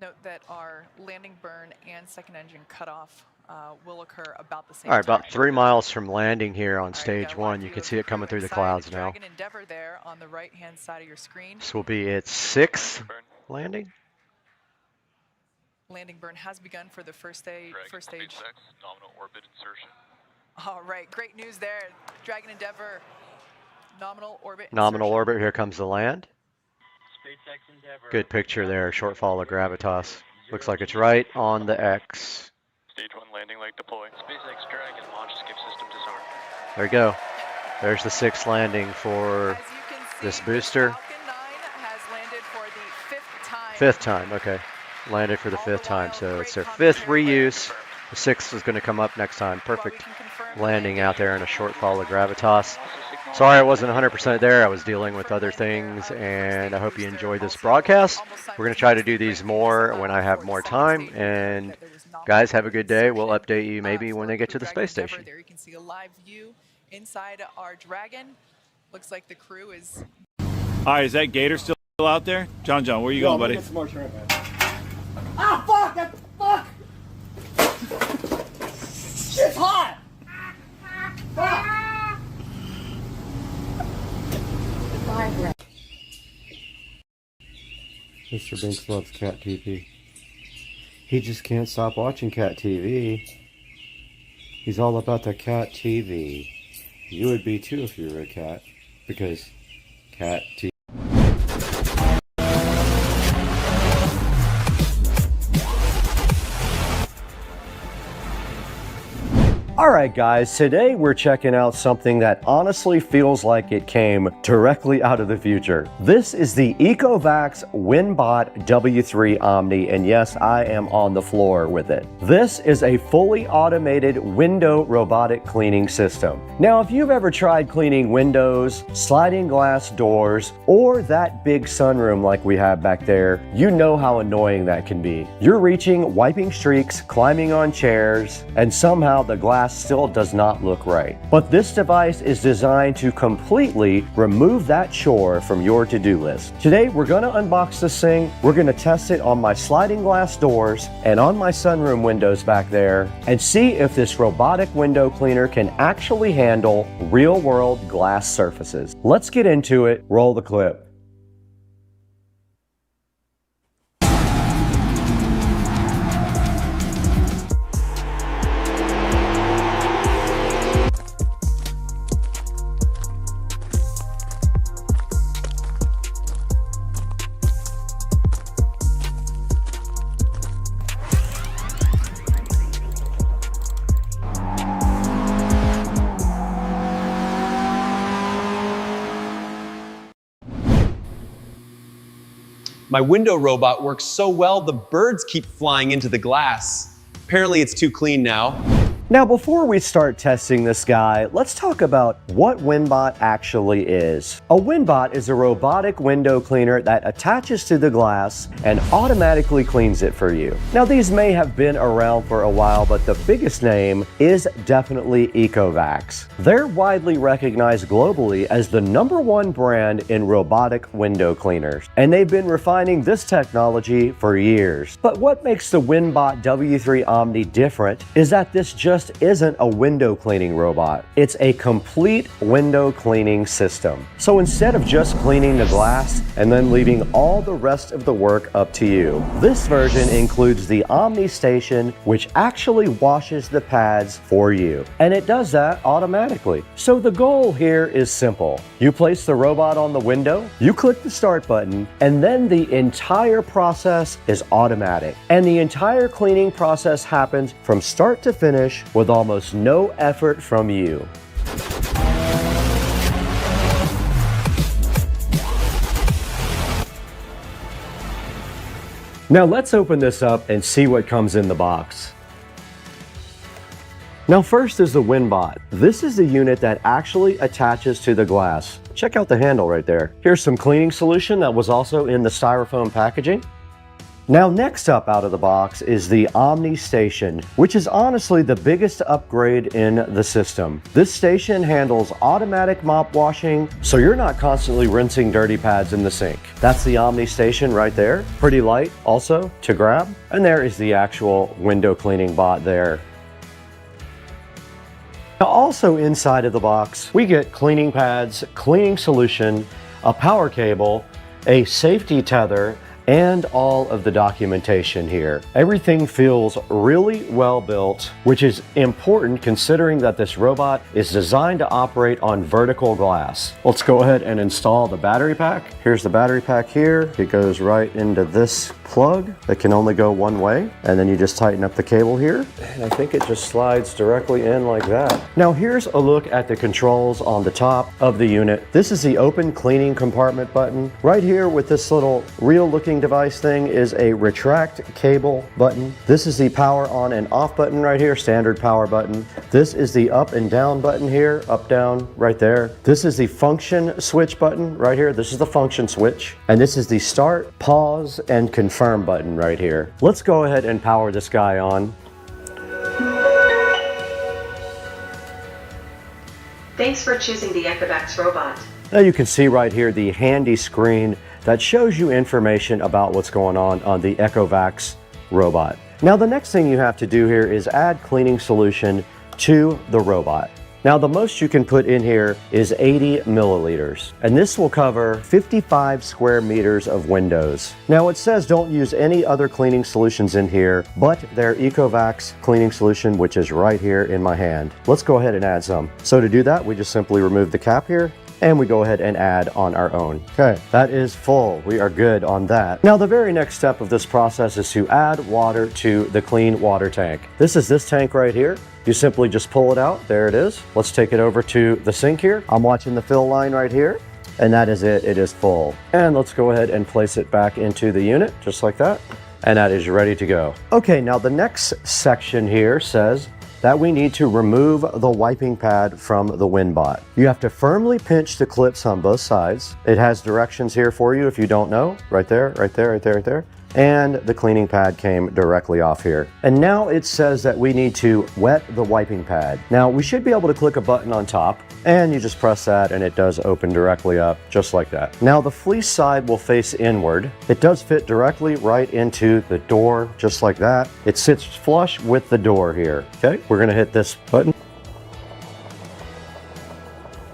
Note that our landing burn and second engine cutoff will occur about the same All right, time. about 3 miles from landing here on stage 1. You can see it coming through the clouds now. Dragon Endeavor there on the right-hand side of your screen. This will be its 6th landing. Landing burn has begun for the first stage. SpaceX, nominal orbit insertion. All right, great news there. Dragon Endeavor, nominal orbit Nominal insertion. orbit, here comes the land. SpaceX Endeavor. Good picture there, shortfall of gravitas. Looks like it's right on the X. Stage 1 landing leg deploy. SpaceX Dragon launch skip system disarmed. There you go. There's the 6th landing for this booster. Falcon 9 has landed for the 5th time. 5th time, okay. Landed for the 5th time, so it's their 5th reuse. The 6th is going to come up next time. Perfect landing out there in a shortfall of gravitas. Sorry I wasn't 100% there. I was dealing with other things, and I hope you enjoyed this broadcast. We're going to try to do these more when I have more time. And guys, have a good day. We'll update you maybe when they get to the space station. There you can see a live view inside our Dragon. Looks like the crew is... All right, is that Gator still out there? John, where are you going, buddy? Ah, fuck! Shit's hot! Mr. Binks loves cat TV. He just can't stop watching cat TV. He's all about the cat TV. You would be too if you were a cat, because cat TV. Alright guys, today we're checking out something that honestly feels like it came directly out of the future. This is the Ecovacs WinBot W3 Omni, and yes, I am on the floor with it. This is a fully automated window robotic cleaning system. Now, if you've ever tried cleaning windows, sliding glass doors, or that big sunroom like we have back there, you know how annoying that can be. You're reaching, wiping streaks, climbing on chairs, and somehow the glass still does not look right. But this device is designed to completely remove that chore from your to-do list. Today we're going to unbox this thing, we're going to test it on my sliding glass doors and on my sunroom windows back there, and see if this robotic window cleaner can actually handle real-world glass surfaces. Let's get into it. Roll the clip. My window robot works so well, the birds keep flying into the glass. Apparently it's too clean now. Now, before we start testing this guy, let's talk about what WinBot actually is. A WinBot is a robotic window cleaner that attaches to the glass and automatically cleans it for you. Now, these may have been around for a while, but the biggest name is definitely Ecovacs. They're widely recognized globally as the #1 brand in robotic window cleaners, and they've been refining this technology for years. But what makes the WinBot W3 Omni different is that this just isn't a window cleaning robot. It's a complete window cleaning system. So instead of just cleaning the glass and then leaving all the rest of the work up to you, this version includes the Omni Station, which actually washes the pads for you. And it does that automatically. So the goal here is simple. You place the robot on the window, you click the start button, and then the entire process is automatic. And the entire cleaning process happens from start to finish with almost no effort from you. Now let's open this up and see what comes in the box. Now first is the WinBot. This is the unit that actually attaches to the glass. Check out the handle right there. Here's some cleaning solution that was also in the styrofoam packaging. Now next up out of the box is the Omni Station, which is honestly the biggest upgrade in the system. This station handles automatic mop washing, so you're not constantly rinsing dirty pads in the sink. That's the Omni Station right there. Pretty light also to grab. And there is the actual window cleaning bot there. Now also inside of the box, we get cleaning pads, cleaning solution, a power cable, a safety tether, and all of the documentation here. Everything feels really well built, which is important considering that this robot is designed to operate on vertical glass. Let's go ahead and install the battery pack. Here's the battery pack here. It goes right into this plug that can only go one way, and then you just tighten up the cable here, and I think it just slides directly in like that. Now here's a look at the controls on the top of the unit. This is the open cleaning compartment button. Right here with this little real looking device thing is a retract cable button. This is the power on and off button right here, standard power button. This is the up and down button here, up, down, right there. This is the function switch button right here. This is the function switch. And this is the start, pause, and confirm button right here. Let's go ahead and power this guy on. Thanks for choosing the Ecovacs robot. Now you can see right here the handy screen that shows you information about what's going on the Ecovacs robot. Now the next thing you have to do here is add cleaning solution to the robot. Now the most you can put in here is 80 milliliters, and this will cover 55 square meters of windows. Now it says don't use any other cleaning solutions in here, but their Ecovacs cleaning solution, which is right here in my hand. Let's go ahead and add some. So to do that, we just simply remove the cap here, and we go ahead and add on our own. Okay, that is full. We are good on that. Now the very next step of this process is to add water to the clean water tank. This is this tank right here. You simply just pull it out. There it is. Let's take it over to the sink here. I'm watching the fill line right here, and that is it. It is full. And let's go ahead and place it back into the unit just like that. And that is ready to go. Okay, now the next section here says that we need to remove the wiping pad from the WinBot. You have to firmly pinch the clips on both sides. It has directions here for you if you don't know. Right there, right there, right there, right there. And the cleaning pad came directly off here. And now it says that we need to wet the wiping pad. Now we should be able to click a button on top, and you just press that and it does open directly up just like that. Now the fleece side will face inward. It does fit directly right into the door just like that. It sits flush with the door here. Okay, we're gonna hit this button.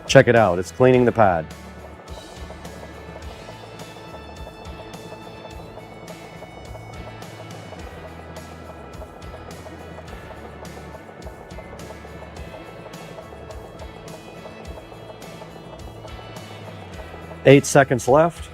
Check it out, it's cleaning the pad. Eight seconds left.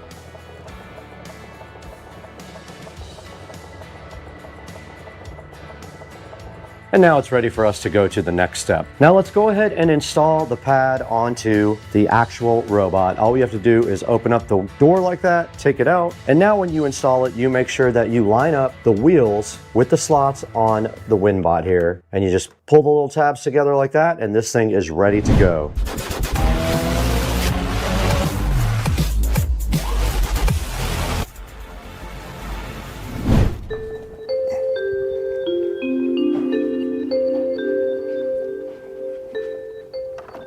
And now it's ready for us to go to the next step. Now let's go ahead and install the pad onto the actual robot. All we have to do is open up the door like that, take it out, and now when you install it, you make sure that you line up the wheels with the slots on the WinBot here, and you just pull the little tabs together like that, and this thing is ready to go.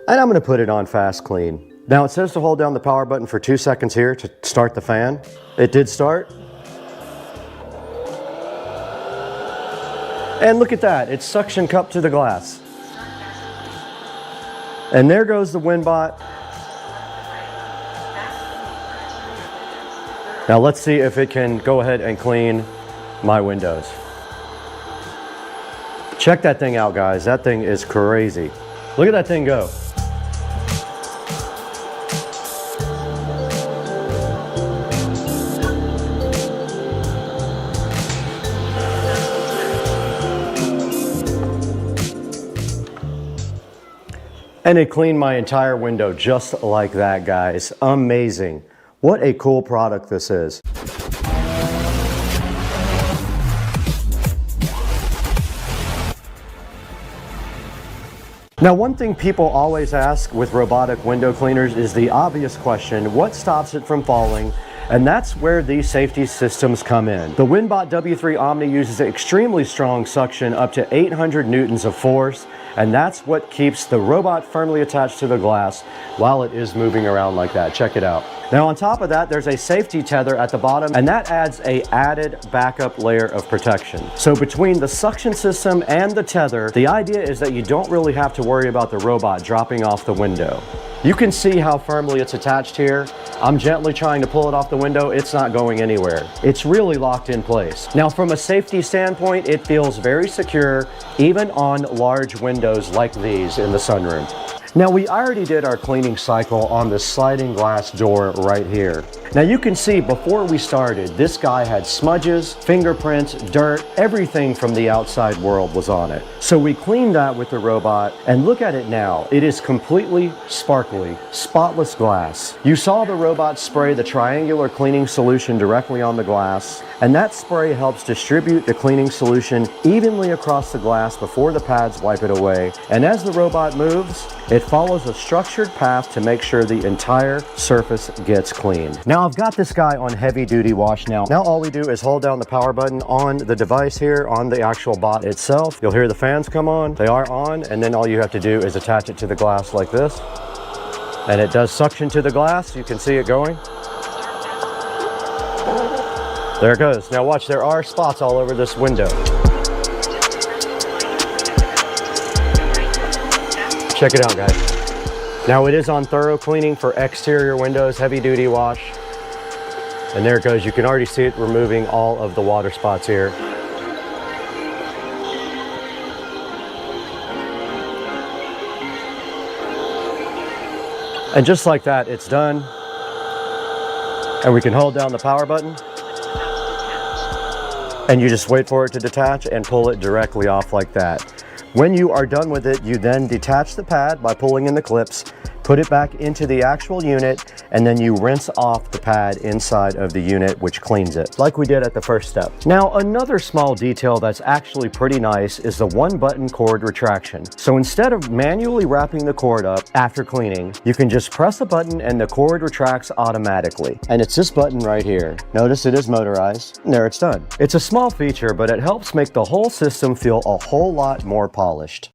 And I'm going to put it on fast clean. Now it says to hold down the power button for 2 seconds here to start the fan. It did start. And look at that, it's suction cupped to the glass. And there goes the WinBot. Now let's see if it can go ahead and clean my windows. Check that thing out, guys. That thing is crazy. Look at that thing go. And it cleaned my entire window just like that, guys. Amazing. What a cool product this is. Now, one thing people always ask with robotic window cleaners is the obvious question, what stops it from falling? And that's where these safety systems come in. The WinBot W3 Omni uses extremely strong suction, up to 800 newtons of force, and that's what keeps the robot firmly attached to the glass while it is moving around like that. Check it out. Now on top of that, there's a safety tether at the bottom, and that adds an added backup layer of protection. So between the suction system and the tether, the idea is that you don't really have to worry about the robot dropping off the window. You can see how firmly it's attached here. I'm gently trying to pull it off the window. It's not going anywhere. It's really locked in place. Now, from a safety standpoint, it feels very secure, even on large windows like these in the sunroom. Now, we already did our cleaning cycle on the sliding glass door right here. Now you can see before we started, this guy had smudges, fingerprints, dirt, everything from the outside world was on it. So we cleaned that with the robot, and look at it now. It is completely sparkly, spotless glass. You saw the robot spray the triangular cleaning solution directly on the glass, and that spray helps distribute the cleaning solution evenly across the glass before the pads wipe it away. And as the robot moves, it follows a structured path to make sure the entire surface gets cleaned. Now I've got this guy on heavy duty wash now. Now all we do is hold down the power button on the device here, on the actual bot itself. You'll hear the fans come on, they are on, and then all you have to do is attach it to the glass like this. And it does suction to the glass, you can see it going. There it goes. Now watch, there are spots all over this window. Check it out, guys. Now it is on thorough cleaning for exterior windows, heavy duty wash. And there it goes. You can already see it removing all of the water spots here. And just like that, it's done. And we can hold down the power button. And you just wait for it to detach and pull it directly off like that. When you are done with it, you then detach the pad by pulling in the clips, put it back into the actual unit, and then you rinse off the pad inside of the unit, which cleans it, like we did at the first step. Now, another small detail that's actually pretty nice is the one-button cord retraction. So instead of manually wrapping the cord up after cleaning, you can just press a button and the cord retracts automatically. And it's this button right here. Notice it is motorized, and there it's done. It's a small feature, but it helps make the whole system feel a whole lot more polished.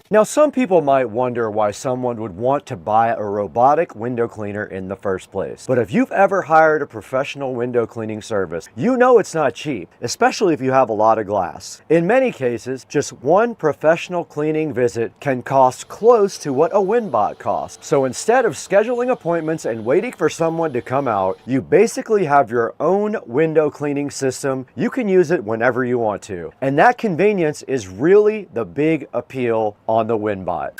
Now, some people might wonder why someone would want to buy a robotic window cleaner in the first place. But if you've ever hired a professional window cleaning service, you know it's not cheap, especially if you have a lot of glass. In many cases, just one professional cleaning visit can cost close to what a WinBot costs. So instead of scheduling appointments and waiting for someone to come out, you basically have your own window cleaning system. You can use it whenever you want to. And that convenience is really the big appeal on the WinBot.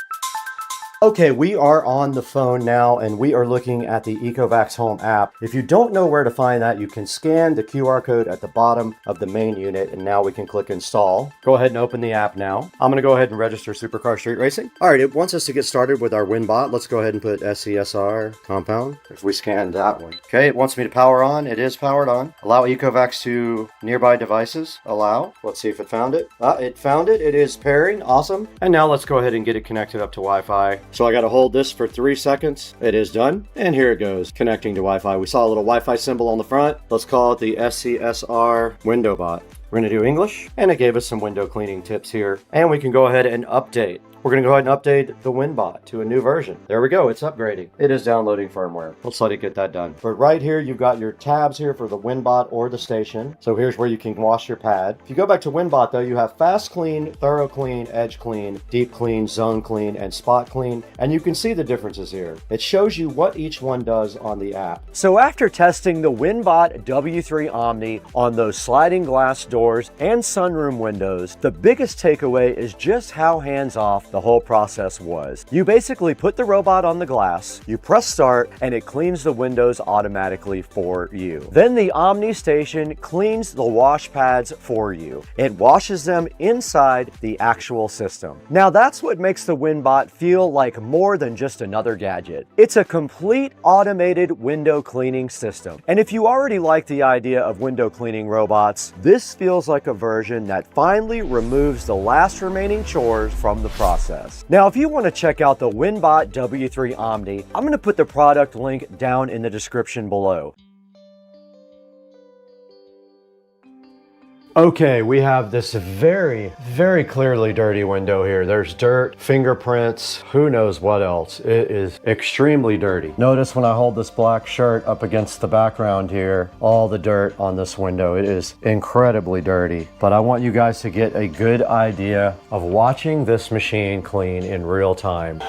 Okay, we are on the phone now and we are looking at the Ecovacs Home app. If you don't know where to find that, you can scan the QR code at the bottom of the main unit and now we can click install. Go ahead and open the app now. I'm gonna go ahead and register Supercar Street Racing. All right, it wants us to get started with our WinBot. Let's go ahead and put SCSR compound. If we scan that one. Okay, it wants me to power on. It is powered on. Allow Ecovacs to nearby devices. Allow. Let's see if it found it. It found it. It is pairing. Awesome. And now let's go ahead and get it connected up to Wi-Fi. So I got to hold this for 3 seconds. It is done. And here it goes, connecting to Wi-Fi. We saw a little Wi-Fi symbol on the front. Let's call it the SCSR window bot. We're going to do English, and it gave us some window cleaning tips here. And we can go ahead and update. We're going to go ahead and update the WinBot to a new version. There we go. It's upgrading. It is downloading firmware. Let's let it get that done. But right here, you've got your tabs here for the WinBot or the station. So here's where you can wash your pad. If you go back to WinBot, though, you have fast clean, thorough clean, edge clean, deep clean, zone clean, and spot clean. And you can see the differences here. It shows you what each one does on the app. So after testing the WinBot W3 Omni on those sliding glass doors and sunroom windows, the biggest takeaway is just how hands-off the whole process was. You basically put the robot on the glass, you press start, and it cleans the windows automatically for you. Then the Omni station cleans the wash pads for you. It washes them inside the actual system. Now that's what makes the WinBot feel like more than just another gadget. It's a complete automated window cleaning system. And if you already like the idea of window cleaning robots, this feels like a version that finally removes the last remaining chores from the process. Now, if you want to check out the WinBot W3 Omni, I'm going to put the product link down in the description below. Okay, we have this very, very clearly dirty window here. There's dirt, fingerprints, who knows what else. It is extremely dirty. Notice when I hold this black shirt up against the background here, all the dirt on this window. It is incredibly dirty. But I want you guys to get a good idea of watching this machine clean in real time.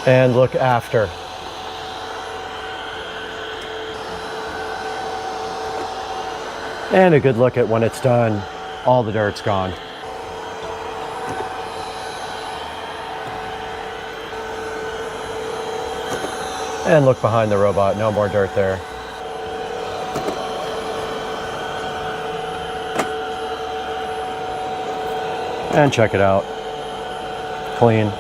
And look after. And a good look at when it's done. All the dirt's gone. And look behind the robot, no more dirt there. And check it out. Clean.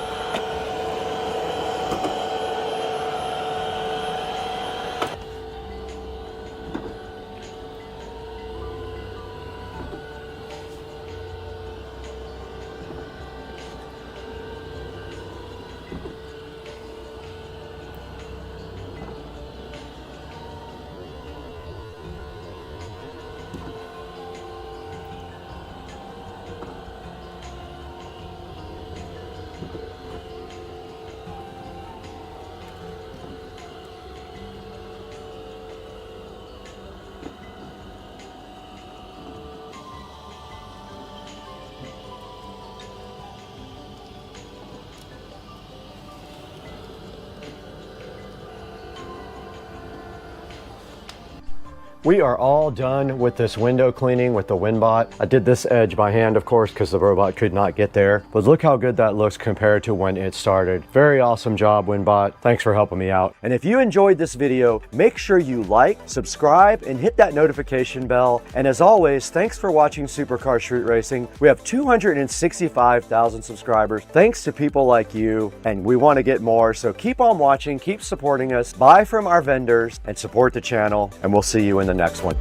We are all done with this window cleaning with the WinBot. I did this edge by hand, of course, because the robot could not get there. But look how good that looks compared to when it started. Very awesome job, WinBot. Thanks for helping me out. And if you enjoyed this video, make sure you like, subscribe, and hit that notification bell. And as always, thanks for watching Supercar Street Racing. We have 265,000 subscribers. Thanks to people like you, and we want to get more. So keep on watching, keep supporting us, buy from our vendors, and support the channel. And we'll see you in the next one.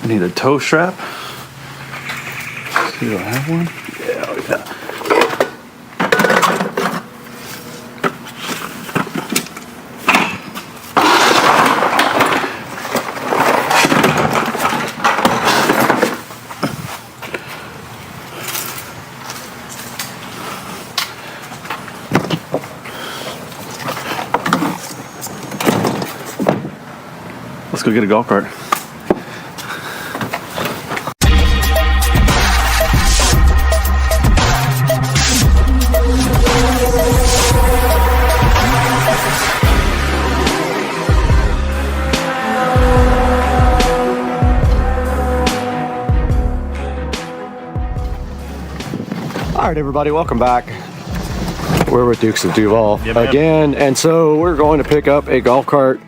I need a toe strap. See, do I have one? Yeah, oh yeah. Let's go get a golf cart. All right, everybody, welcome back. We're with Dukes of Duval man. again, and so we're going to pick up a golf cart.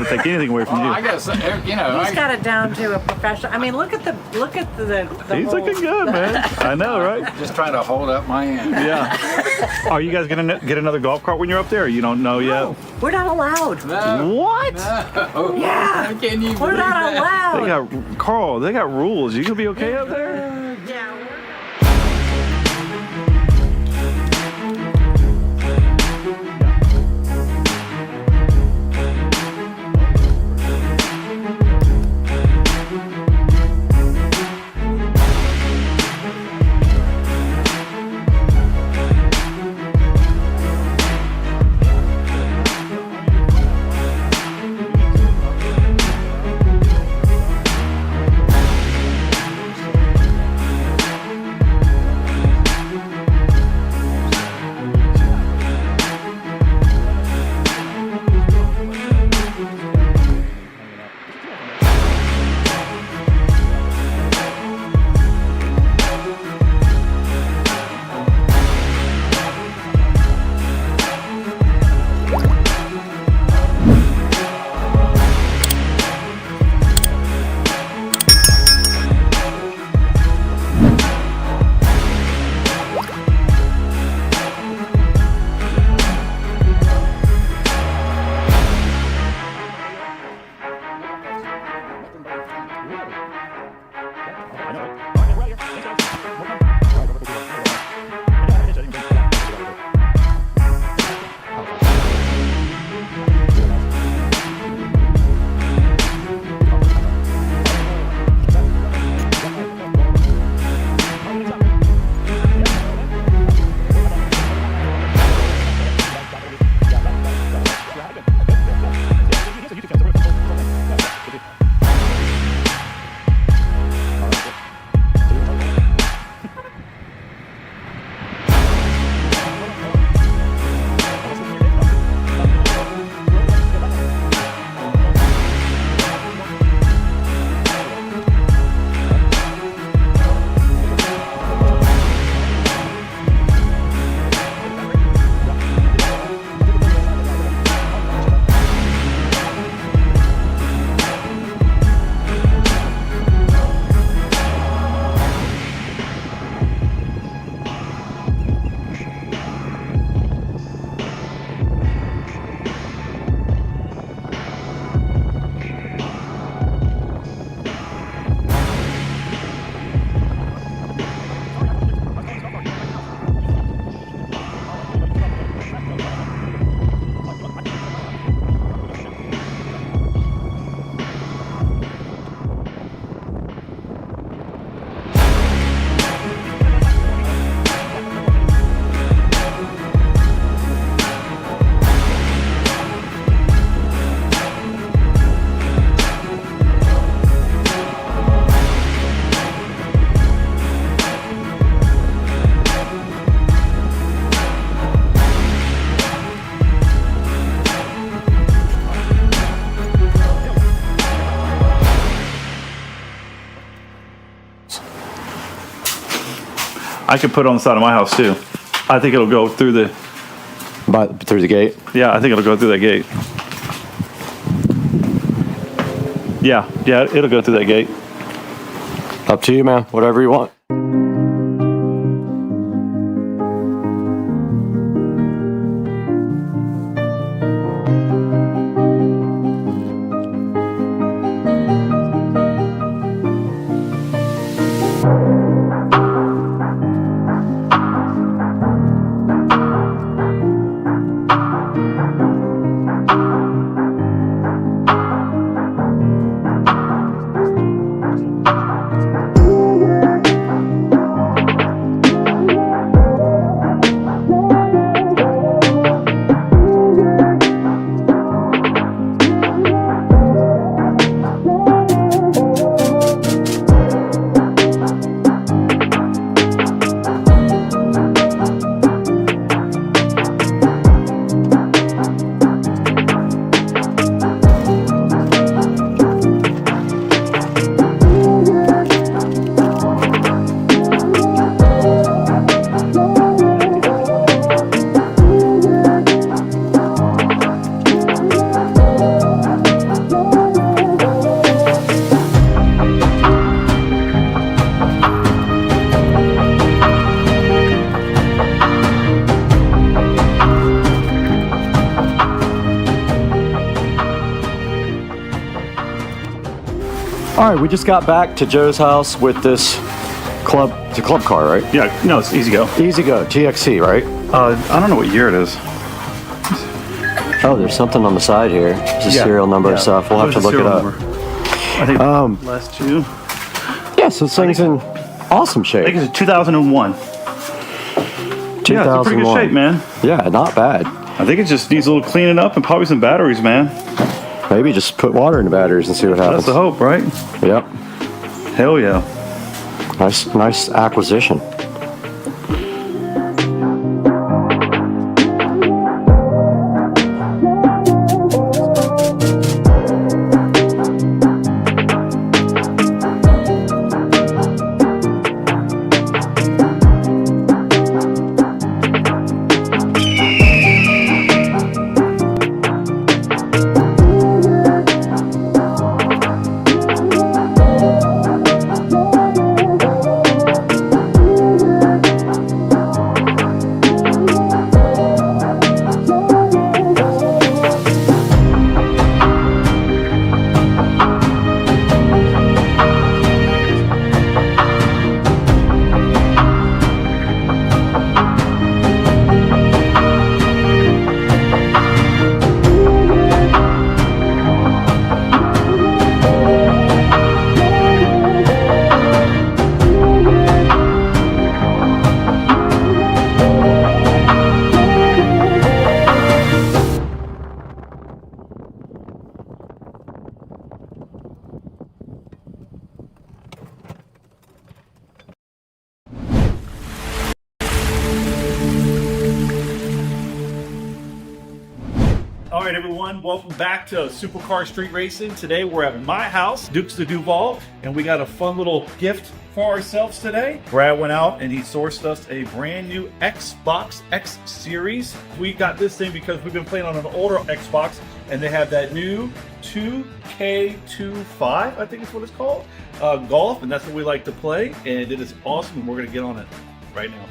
Take anything away from you. I guess you know. He's got it down to a professional. I mean, look at the He's whole, looking good, man. I know, right? Just trying to hold up my end. Yeah. Are you guys gonna get another golf cart when you're up there? Or you don't know yet? We're not allowed. No. What? No. Yeah. Can you We're not allowed. They got Carl. They got rules. You gonna be okay up there? Yeah. I could put it on the side of my house too. I think it'll go through the... through the gate? Yeah, I think it'll go through that gate. Yeah, it'll go through that gate. Up to you, man. Whatever you want. All right, we just got back to Joe's house with this club. It's a club car, right? Yeah, no, it's Easy Go. Easy Go, TXC, right? I don't know what year it is. Oh, there's something on the side here. There's a serial number and stuff. We'll have to look it up. I think last two. Yeah, so this thing's in awesome shape. I think it's 2001. Yeah, it's in pretty good shape, man. Yeah, not bad. I think it just needs a little cleaning up and probably some batteries, man. Maybe just put water in the batteries and see what happens. That's the hope, right? Yep. Hell yeah. Nice acquisition. All right, everyone, welcome back to Supercar Street Racing. Today we're at my house, Dukes de Duval, and we got a fun little gift for ourselves today. Brad went out and he sourced us a brand new Xbox X Series. We got this thing because we've been playing on an older Xbox, and they have that new 2K25, I think is what it's called, golf, and that's what we like to play, and it is awesome, and we're gonna get on it right now.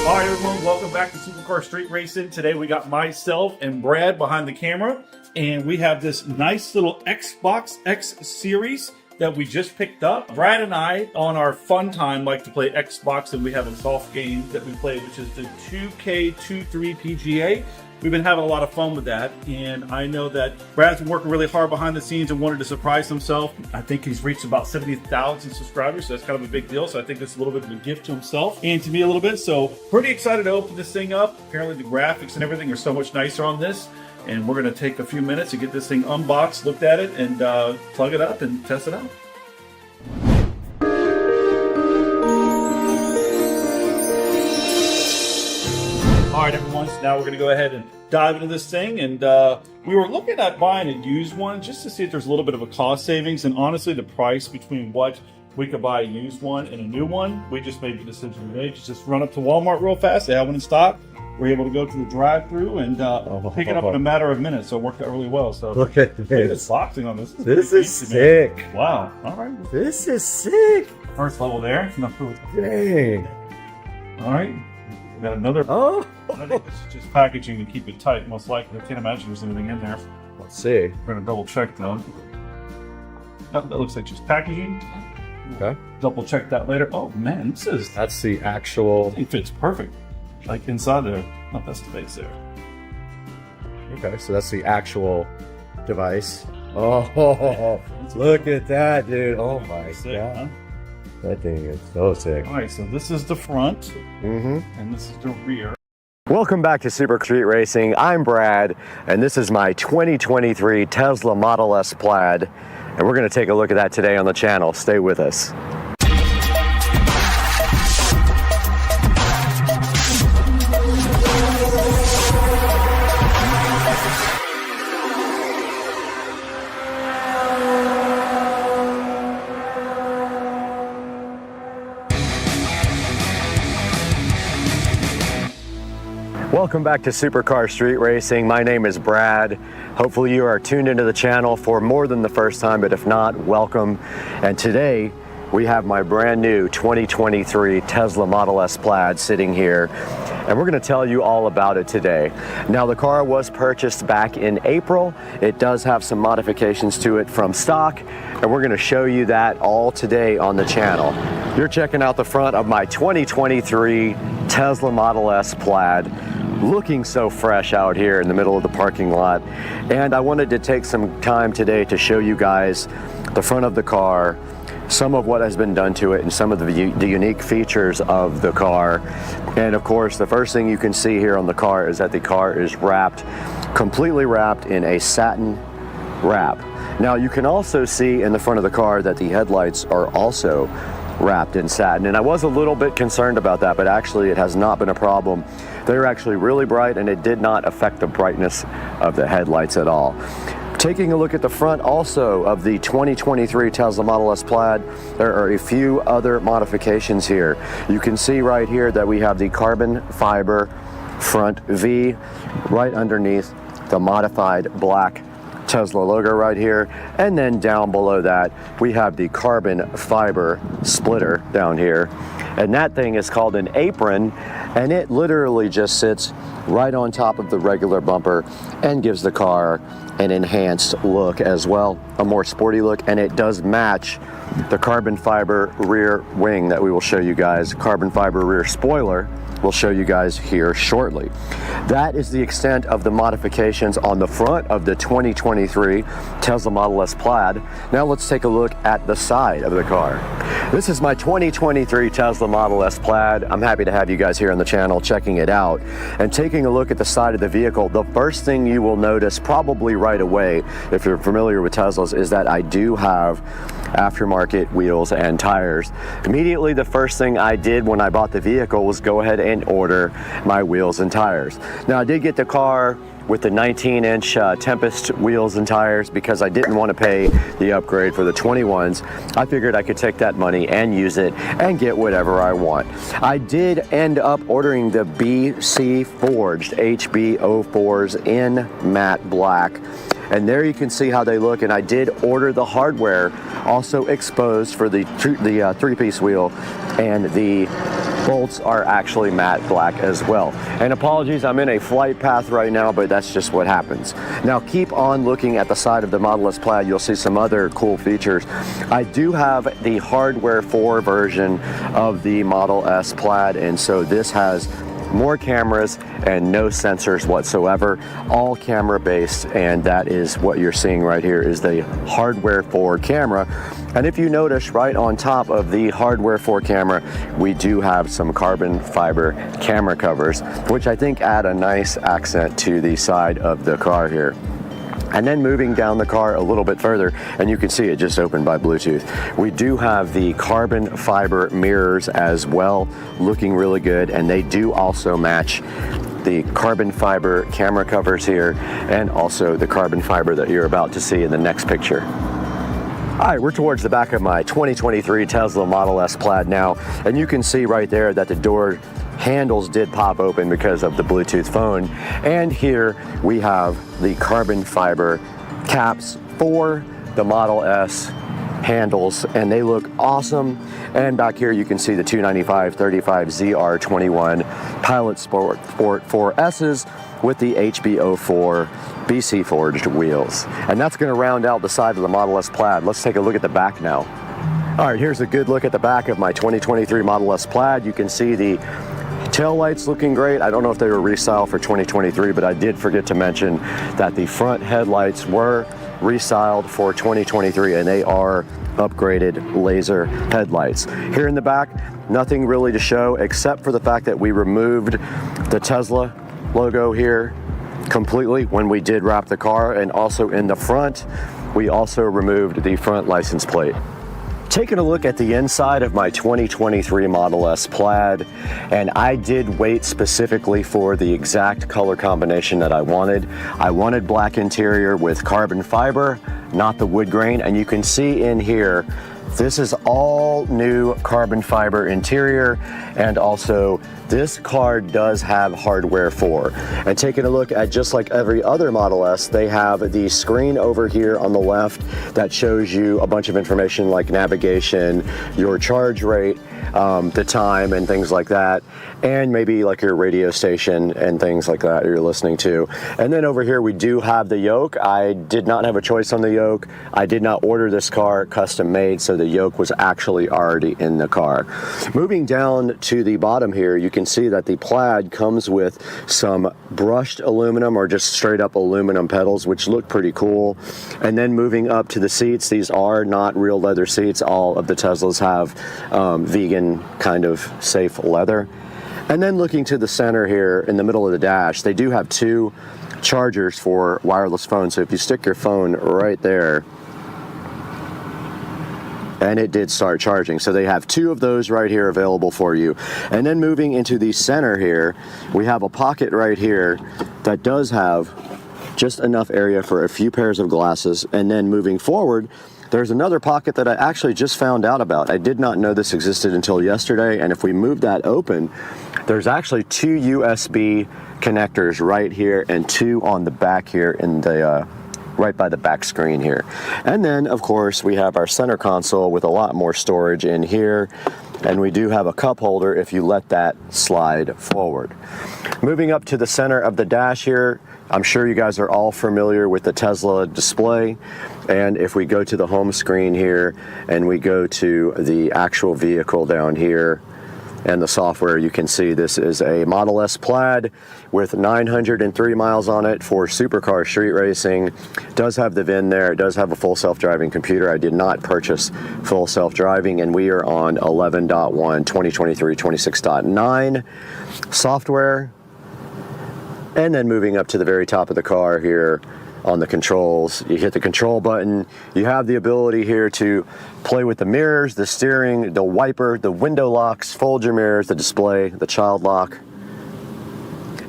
All right, everyone, welcome back to Supercar Street Racing. Today we got myself and Brad behind the camera, and we have this nice little Xbox X Series that we just picked up. Brad and I, on our fun time, like to play Xbox, and we have a golf game that we play, which is the 2K23 PGA. We've been having a lot of fun with that, and I know that Brad's been working really hard behind the scenes and wanted to surprise himself. I think he's reached about 70,000 subscribers, so that's kind of a big deal. So I think that's a little bit of a gift to himself and to me a little bit. So pretty excited to open this thing up. Apparently the graphics and everything are so much nicer on this, and we're going to take a few minutes to get this thing unboxed, looked at it, and plug it up and test it out. All right, everyone, so now we're going to go ahead and dive into this thing. And we were looking at buying a used one just to see if there's a little bit of a cost savings. And honestly, the price between what we could buy a used one and a new one, we just made the decision today to just run up to Walmart real fast. They have one in stock. We're able to go to the drive-thru and pick it up in a matter of minutes. So it worked out really well. So look at this. Look at this boxing on this. This is sick. Man. Wow. All right. This is sick. First level there. Dang. All right. We got another. Oh. I think this is just packaging to keep it tight, most likely. I can't imagine there's anything in there. Let's see. We're going to double check though. Oh, that looks like just packaging. Okay. Double check that later. Oh man, this is. That's the actual. It fits perfect. Like inside there. Oh, that's the base there. Okay, so that's the actual device. Oh, look at that, dude. Oh my god. Huh? That thing is so sick. All right, so this is the front, and this is the rear. Welcome back to Super Street Racing. I'm Brad, and this is my 2023 Tesla Model S Plaid, and we're going to take a look at that today on the channel. Stay with us. Welcome back to Supercar Street Racing. My name is Brad. Hopefully you are tuned into the channel for more than the first time, but if not, welcome. And today we have my brand new 2023 Tesla Model S Plaid sitting here, and we're going to tell you all about it today. Now, the car was purchased back in April. It does have some modifications to it from stock, and we're going to show you that all today on the channel. You're checking out the front of my 2023 Tesla Model S Plaid, looking so fresh out here in the middle of the parking lot. And I wanted to take some time today to show you guys the front of the car, some of what has been done to it, and some of the unique features of the car. And of course, the first thing you can see here on the car is that the car is completely wrapped in a satin wrap. Now, you can also see in the front of the car that the headlights are also wrapped in satin, and I was a little bit concerned about that, but actually it has not been a problem. They're actually really bright, and it did not affect the brightness of the headlights at all. Taking a look at the front also of the 2023 Tesla Model S Plaid, there are a few other modifications here. You can see right here that we have the carbon fiber front V right underneath the modified black Tesla logo right here, and then down below that we have the carbon fiber splitter down here, and that thing is called an apron, and it literally just sits right on top of the regular bumper and gives the car an enhanced look as well, a more sporty look, and it does match the carbon fiber rear wing that we will show you guys, carbon fiber rear spoiler we'll show you guys here shortly. That is the extent of the modifications on the front of the 2023 Tesla Model S Plaid. Now let's take a look at the side of the car. This is my 2023 Tesla Model S Plaid. I'm happy to have you guys here on the channel checking it out. And taking a look at the side of the vehicle, the first thing you will notice probably right away, if you're familiar with Teslas, is that I do have aftermarket wheels and tires. Immediately, the first thing I did when I bought the vehicle was go ahead and order my wheels and tires. Now, I did get the car with the 19-inch Tempest wheels and tires because I didn't want to pay the upgrade for the 21s. I figured I could take that money and use it and get whatever I want. I did end up ordering the BC Forged HB04s in matte black. And there you can see how they look, and I did order the hardware also exposed for the three-piece wheel and the bolts are actually matte black as well. And apologies, I'm in a flight path right now, but that's just what happens. Now keep on looking at the side of the Model S Plaid, you'll see some other cool features. I do have the hardware 4 version of the Model S Plaid, and so this has more cameras and no sensors whatsoever, all camera based, and that is what you're seeing right here is the hardware 4 camera. And if you notice, right on top of the hardware 4 camera, we do have some carbon fiber camera covers, which I think add a nice accent to the side of the car here. And then moving down the car a little bit further, and you can see it just opened by Bluetooth, we do have the carbon fiber mirrors as well, looking really good, and they do also match the carbon fiber camera covers here and also the carbon fiber that you're about to see in the next picture. All right, we're towards the back of my 2023 Tesla Model S Plaid now, and you can see right there that the door handles did pop open because of the Bluetooth phone. And here we have the carbon fiber caps for the Model S handles, and they look awesome. And back here you can see the 295/35 ZR21 Pilot Sport 4S's with the HBO4 BC forged wheels. And that's going to round out the side of the Model S Plaid. Let's take a look at the back now. All right, here's a good look at the back of my 2023 Model S Plaid. You can see the tail lights looking great. I don't know if they were resale for 2023, but I did forget to mention that the front headlights were restiled for 2023, and they are upgraded laser headlights. Here in the back, nothing really to show except for the fact that we removed the Tesla logo here completely when we did wrap the car, and also in the front, we also removed the front license plate. Taking a look at the inside of my 2023 Model S Plaid, and I did wait specifically for the exact color combination that I wanted. I wanted black interior with carbon fiber, not the wood grain, and you can see in here, this is all new carbon fiber interior, and also this car does have hardware 4. And taking a look at just like every other Model S, they have the screen over here on the left that shows you a bunch of information like navigation, your charge rate, the time and things like that, and maybe like your radio station and things like that you're listening to. And then over here we do have the yoke. I did not have a choice on the yoke. I did not order this car custom made, so the yoke was actually already in the car. Moving down to the bottom here, you can see that the Plaid comes with some brushed aluminum or just straight up aluminum pedals, which look pretty cool. And then moving up to the seats, these are not real leather seats. All of the Teslas have vegan kind of safe leather. And then looking to the center here in the middle of the dash, they do have 2 chargers for wireless phones. So if you stick your phone right there, and it did start charging. So they have 2 of those right here available for you. And then moving into the center here, we have a pocket right here that does have just enough area for a few pairs of glasses. And then moving forward, there's another pocket that I actually just found out about. I did not know this existed until yesterday, and if we move that open, there's actually 2 USB connectors right here and 2 on the back here in the right by the back screen here. And then of course we have our center console with a lot more storage in here, and we do have a cup holder if you let that slide forward. Moving up to the center of the dash here, I'm sure you guys are all familiar with the Tesla display. And if we go to the home screen here and we go to the actual vehicle down here and the software, you can see this is a Model S Plaid with 903 miles on it for supercar street racing. It does have the VIN there. It does have a full self-driving computer. I did not purchase full self-driving, and we are on 11.1, 2023, 26.9 software. And then moving up to the very top of the car here on the controls, you hit the control button. You have the ability here to play with the mirrors, the steering, the wiper, the window locks, fold your mirrors, the display, the child lock.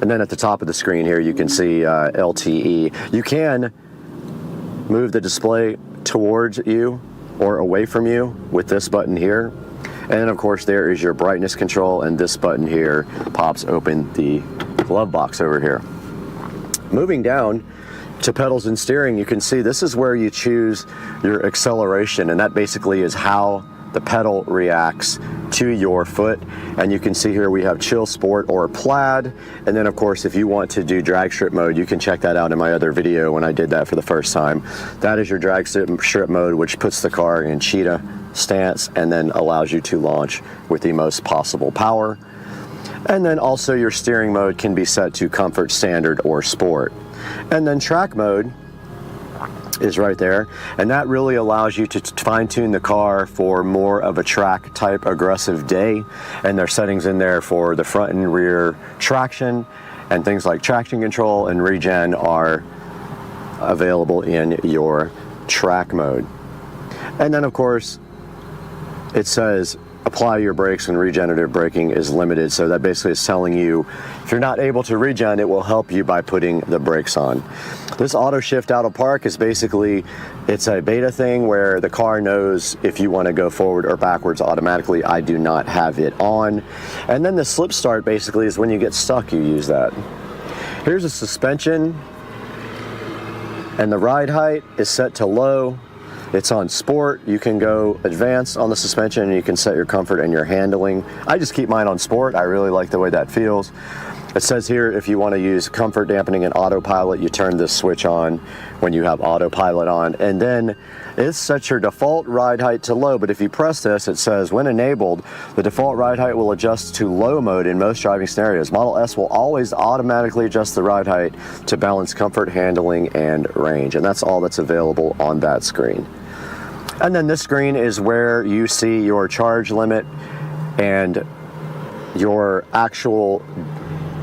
And then at the top of the screen here, you can see LTE. You can move the display towards you or away from you with this button here. And then of course there is your brightness control, and this button here pops open the glove box over here. Moving down to pedals and steering, you can see this is where you choose your acceleration, and that basically is how the pedal reacts to your foot. And you can see here we have chill, sport, or plaid. And then of course, if you want to do drag strip mode, you can check that out in my other video when I did that for the first time. That is your drag strip mode, which puts the car in cheetah stance and then allows you to launch with the most possible power. And then also your steering mode can be set to comfort, standard, or sport. And then track mode is right there, and that really allows you to fine-tune the car for more of a track type aggressive day. And there's settings in there for the front and rear traction, and things like traction control and regen are available in your track mode. And then of course it says apply your brakes when regenerative braking is limited. So that basically is telling you if you're not able to regen, it will help you by putting the brakes on. This auto shift out of park is basically, it's a beta thing where the car knows if you want to go forward or backwards automatically. I do not have it on. And then the slip start basically is when you get stuck, you use that. Here's a suspension, and the ride height is set to low. It's on sport. You can go advanced on the suspension, and you can set your comfort and your handling. I just keep mine on sport. I really like the way that feels. It says here if you want to use comfort dampening and autopilot, you turn this switch on when you have autopilot on, and then it sets your default ride height to low. But if you press this, it says when enabled, the default ride height will adjust to low mode in most driving scenarios. Model S will always automatically adjust the ride height to balance comfort, handling, and range. And that's all that's available on that screen. And then this screen is where you see your charge limit and your actual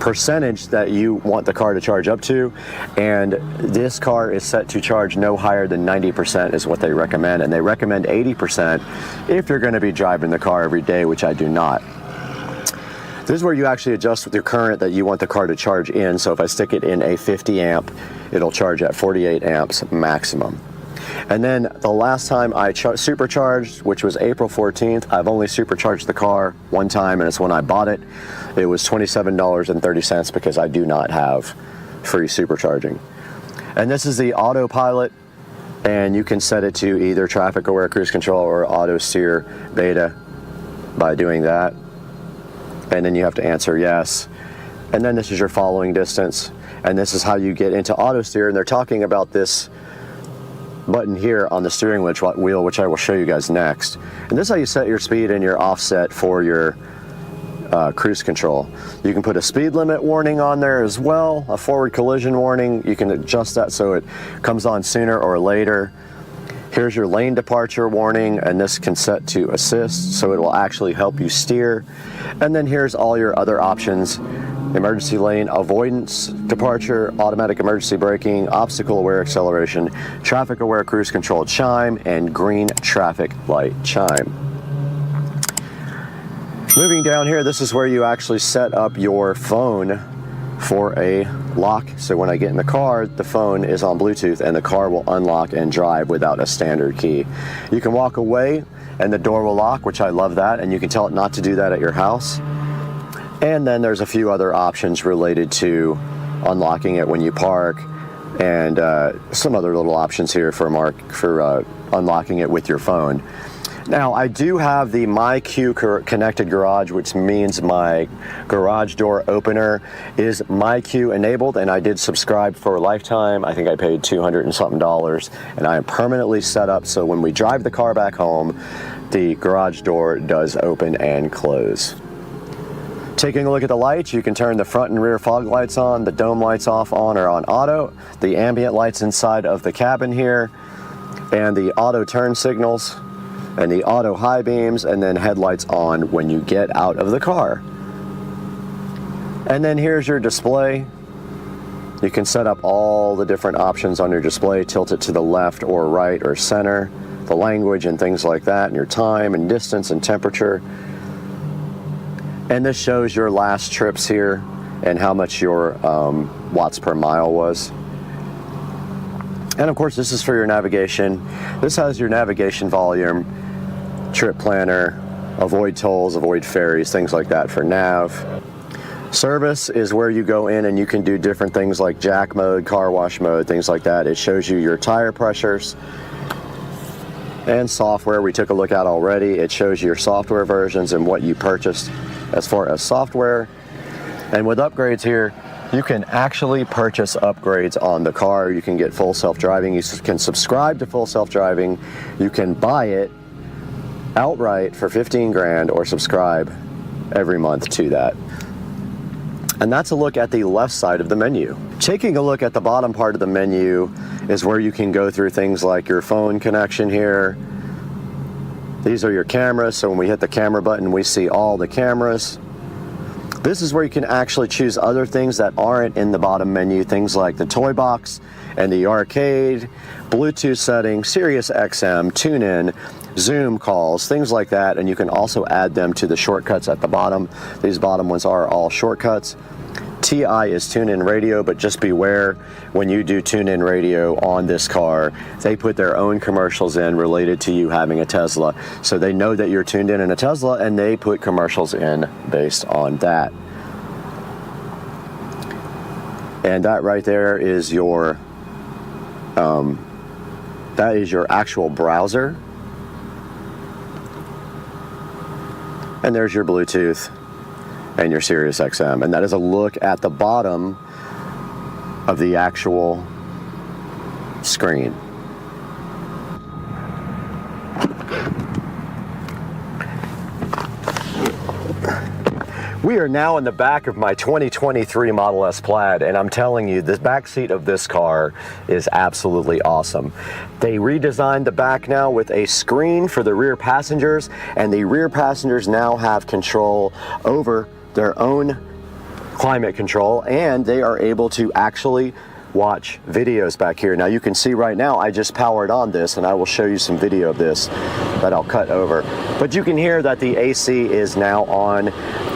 percentage that you want the car to charge up to. And this car is set to charge no higher than 90% is what they recommend. And they recommend 80% if you're going to be driving the car every day, which I do not. This is where you actually adjust with your current that you want the car to charge in. So if I stick it in a 50 amp, it'll charge at 48 amps maximum. And then the last time I supercharged, which was April 14th, I've only supercharged the car one time, and it's when I bought it. It was $27.30 because I do not have free supercharging. And this is the autopilot, and you can set it to either traffic aware cruise control or auto steer beta by doing that. And then you have to answer yes. And then this is your following distance, and this is how you get into auto steer. And they're talking about this button here on the steering wheel, which I will show you guys next. And this is how you set your speed and your offset for your cruise control. You can put a speed limit warning on there as well, a forward collision warning. You can adjust that so it comes on sooner or later. Here's your lane departure warning, and this can set to assist, so it will actually help you steer. And then here's all your other options: emergency lane avoidance, departure, automatic emergency braking, obstacle aware acceleration, traffic aware cruise control chime, and green traffic light chime. Moving down here, this is where you actually set up your phone for a lock. So when I get in the car, the phone is on Bluetooth and the car will unlock and drive without a standard key. You can walk away and the door will lock, which I love that, and you can tell it not to do that at your house. And then there's a few other options related to unlocking it when you park, and some other little options here for unlocking it with your phone. Now, I do have the MyQ connected garage, which means my garage door opener is MyQ enabled, and I did subscribe for a lifetime. I think I paid $200 and something, and I am permanently set up so when we drive the car back home, the garage door does open and close. Taking a look at the lights, you can turn the front and rear fog lights on, the dome lights off, on or on auto, the ambient lights inside of the cabin here, and the auto turn signals, and the auto high beams, and then headlights on when you get out of the car. And then here's your display. You can set up all the different options on your display, tilt it to the left or right or center, the language and things like that, and your time and distance and temperature. And this shows your last trips here and how much your watts per mile was. And of course, this is for your navigation. This has your navigation volume, trip planner, avoid tolls, avoid ferries, things like that for nav. Service is where you go in and you can do different things like jack mode, car wash mode, things like that. It shows you your tire pressures. And software we took a look at already. It shows your software versions and what you purchased as far as software. And with upgrades here, you can actually purchase upgrades on the car. You can get full self-driving. You can subscribe to full self-driving. You can buy it outright for 15 grand or subscribe every month to that. And that's a look at the left side of the menu. Taking a look at the bottom part of the menu is where you can go through things like your phone connection here. These are your cameras, so when we hit the camera button, we see all the cameras. This is where you can actually choose other things that aren't in the bottom menu, things like the toy box and the arcade, Bluetooth settings, Sirius XM, tune-in, Zoom calls, things like that, and you can also add them to the shortcuts at the bottom. These bottom ones are all shortcuts. TI is tune-in radio, but just beware when you do tune-in radio on this car, they put their own commercials in related to you having a Tesla. So they know that you're tuned in a Tesla and they put commercials in based on that. And that right there is your, that is your actual browser. And there's your Bluetooth and your Sirius XM, and that is a look at the bottom of the actual screen. We are now in the back of my 2023 Model S Plaid, and I'm telling you, the back seat of this car is absolutely awesome. They redesigned the back now with a screen for the rear passengers, and the rear passengers now have control over their own climate control, and they are able to actually watch videos back here. Now you can see right now I just powered on this, and I will show you some video of this that I'll cut over. But you can hear that the AC is now on,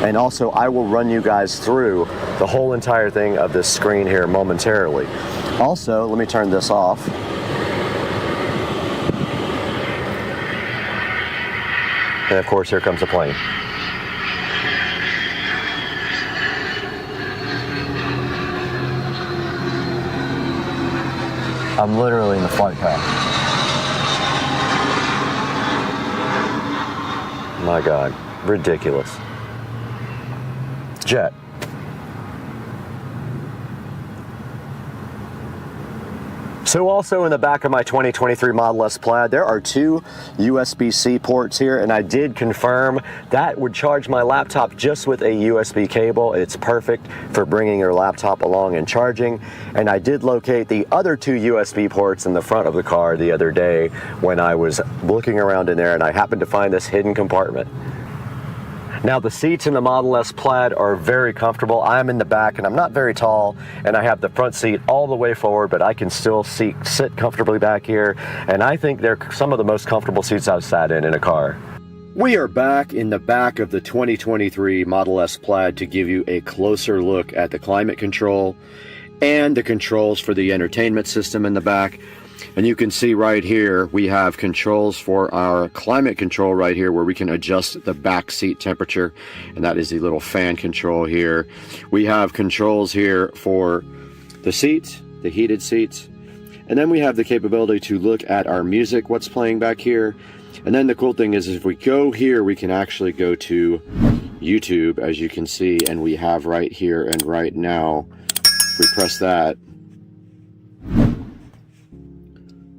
and also I will run you guys through the whole entire thing of this screen here momentarily. Also, let me turn this off. And of course, here comes a plane. I'm literally in the flight path. My God, ridiculous. Jet. So also in the back of my 2023 Model S Plaid, there are two USB-C ports here, and I did confirm that would charge my laptop just with a USB cable. It's perfect for bringing your laptop along and charging. And I did locate the other two USB ports in the front of the car the other day when I was looking around in there, and I happened to find this hidden compartment. Now the seats in the Model S Plaid are very comfortable. I'm in the back and I'm not very tall, and I have the front seat all the way forward, but I can still sit comfortably back here, and I think they're some of the most comfortable seats I've sat in a car. We are back in the back of the 2023 Model S Plaid to give you a closer look at the climate control and the controls for the entertainment system in the back. And you can see right here, we have controls for our climate control right here where we can adjust the back seat temperature. And that is the little fan control here. We have controls here for the seats, the heated seats. And then we have the capability to look at our music, what's playing back here. And then the cool thing is if we go here, we can actually go to YouTube, as you can see. And we have right here and right now, if we press that,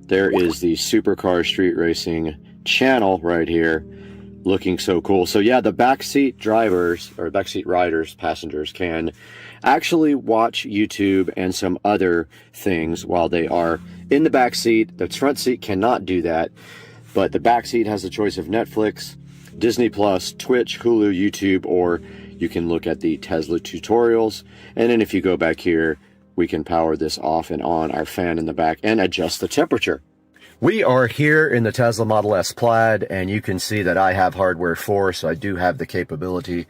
there is the Supercar Street Racing channel right here, looking so cool. So yeah, the backseat drivers, or backseat riders, passengers, can actually watch YouTube and some other things while they are in the back seat. The front seat cannot do that, but the back seat has the choice of Netflix, Disney Plus, Twitch, Hulu, YouTube, or you can look at the Tesla tutorials. And then if you go back here, we can power this off and on our fan in the back and adjust the temperature. We are here in the Tesla Model S Plaid, and you can see that I have hardware 4, so I do have the capability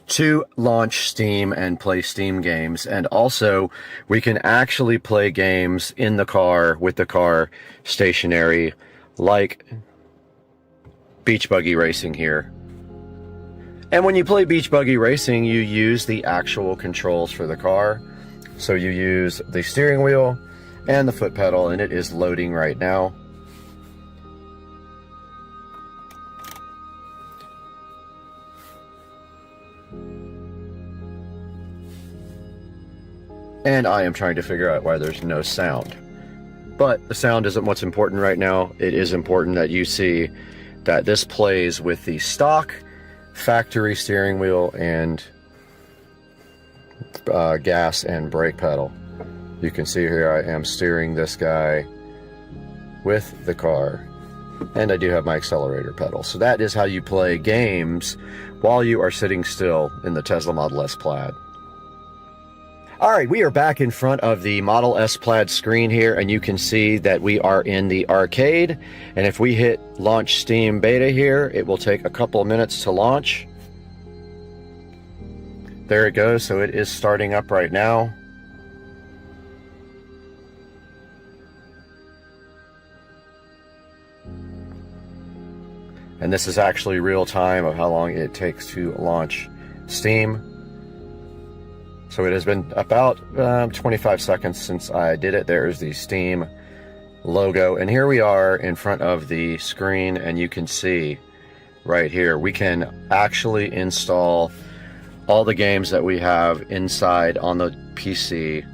to launch Steam and play Steam games. And also, we can actually play games in the car with the car stationary, like Beach Buggy Racing here. And when you play Beach Buggy Racing, you use the actual controls for the car. So you use the steering wheel and the foot pedal, and it is loading right now. And I am trying to figure out why there's no sound. But the sound isn't what's important right now. It is important that you see that this plays with the stock factory steering wheel and gas and brake pedal. You can see here I am steering this guy with the car, and I do have my accelerator pedal. So that is how you play games while you are sitting still in the Tesla Model S Plaid. All right, we are back in front of the Model S Plaid screen here, and you can see that we are in the arcade. And if we hit launch Steam Beta here, it will take a couple of minutes to launch. There it goes, so it is starting up right now. And this is actually real time of how long it takes to launch Steam. So it has been about 25 seconds since I did it. There is the Steam logo. And here we are in front of the screen, and you can see right here, we can actually install all the games that we have inside on the PC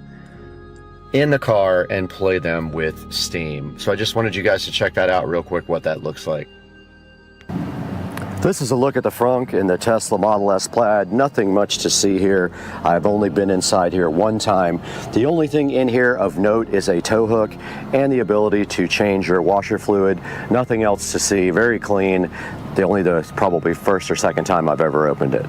in the car and play them with Steam. So I just wanted you guys to check that out real quick, what that looks like. This is a look at the frunk in the Tesla Model S Plaid. Nothing much to see here. I've only been inside here one time. The only thing in here of note is a tow hook and the ability to change your washer fluid. Nothing else to see. Very clean. The probably first or second time I've ever opened it.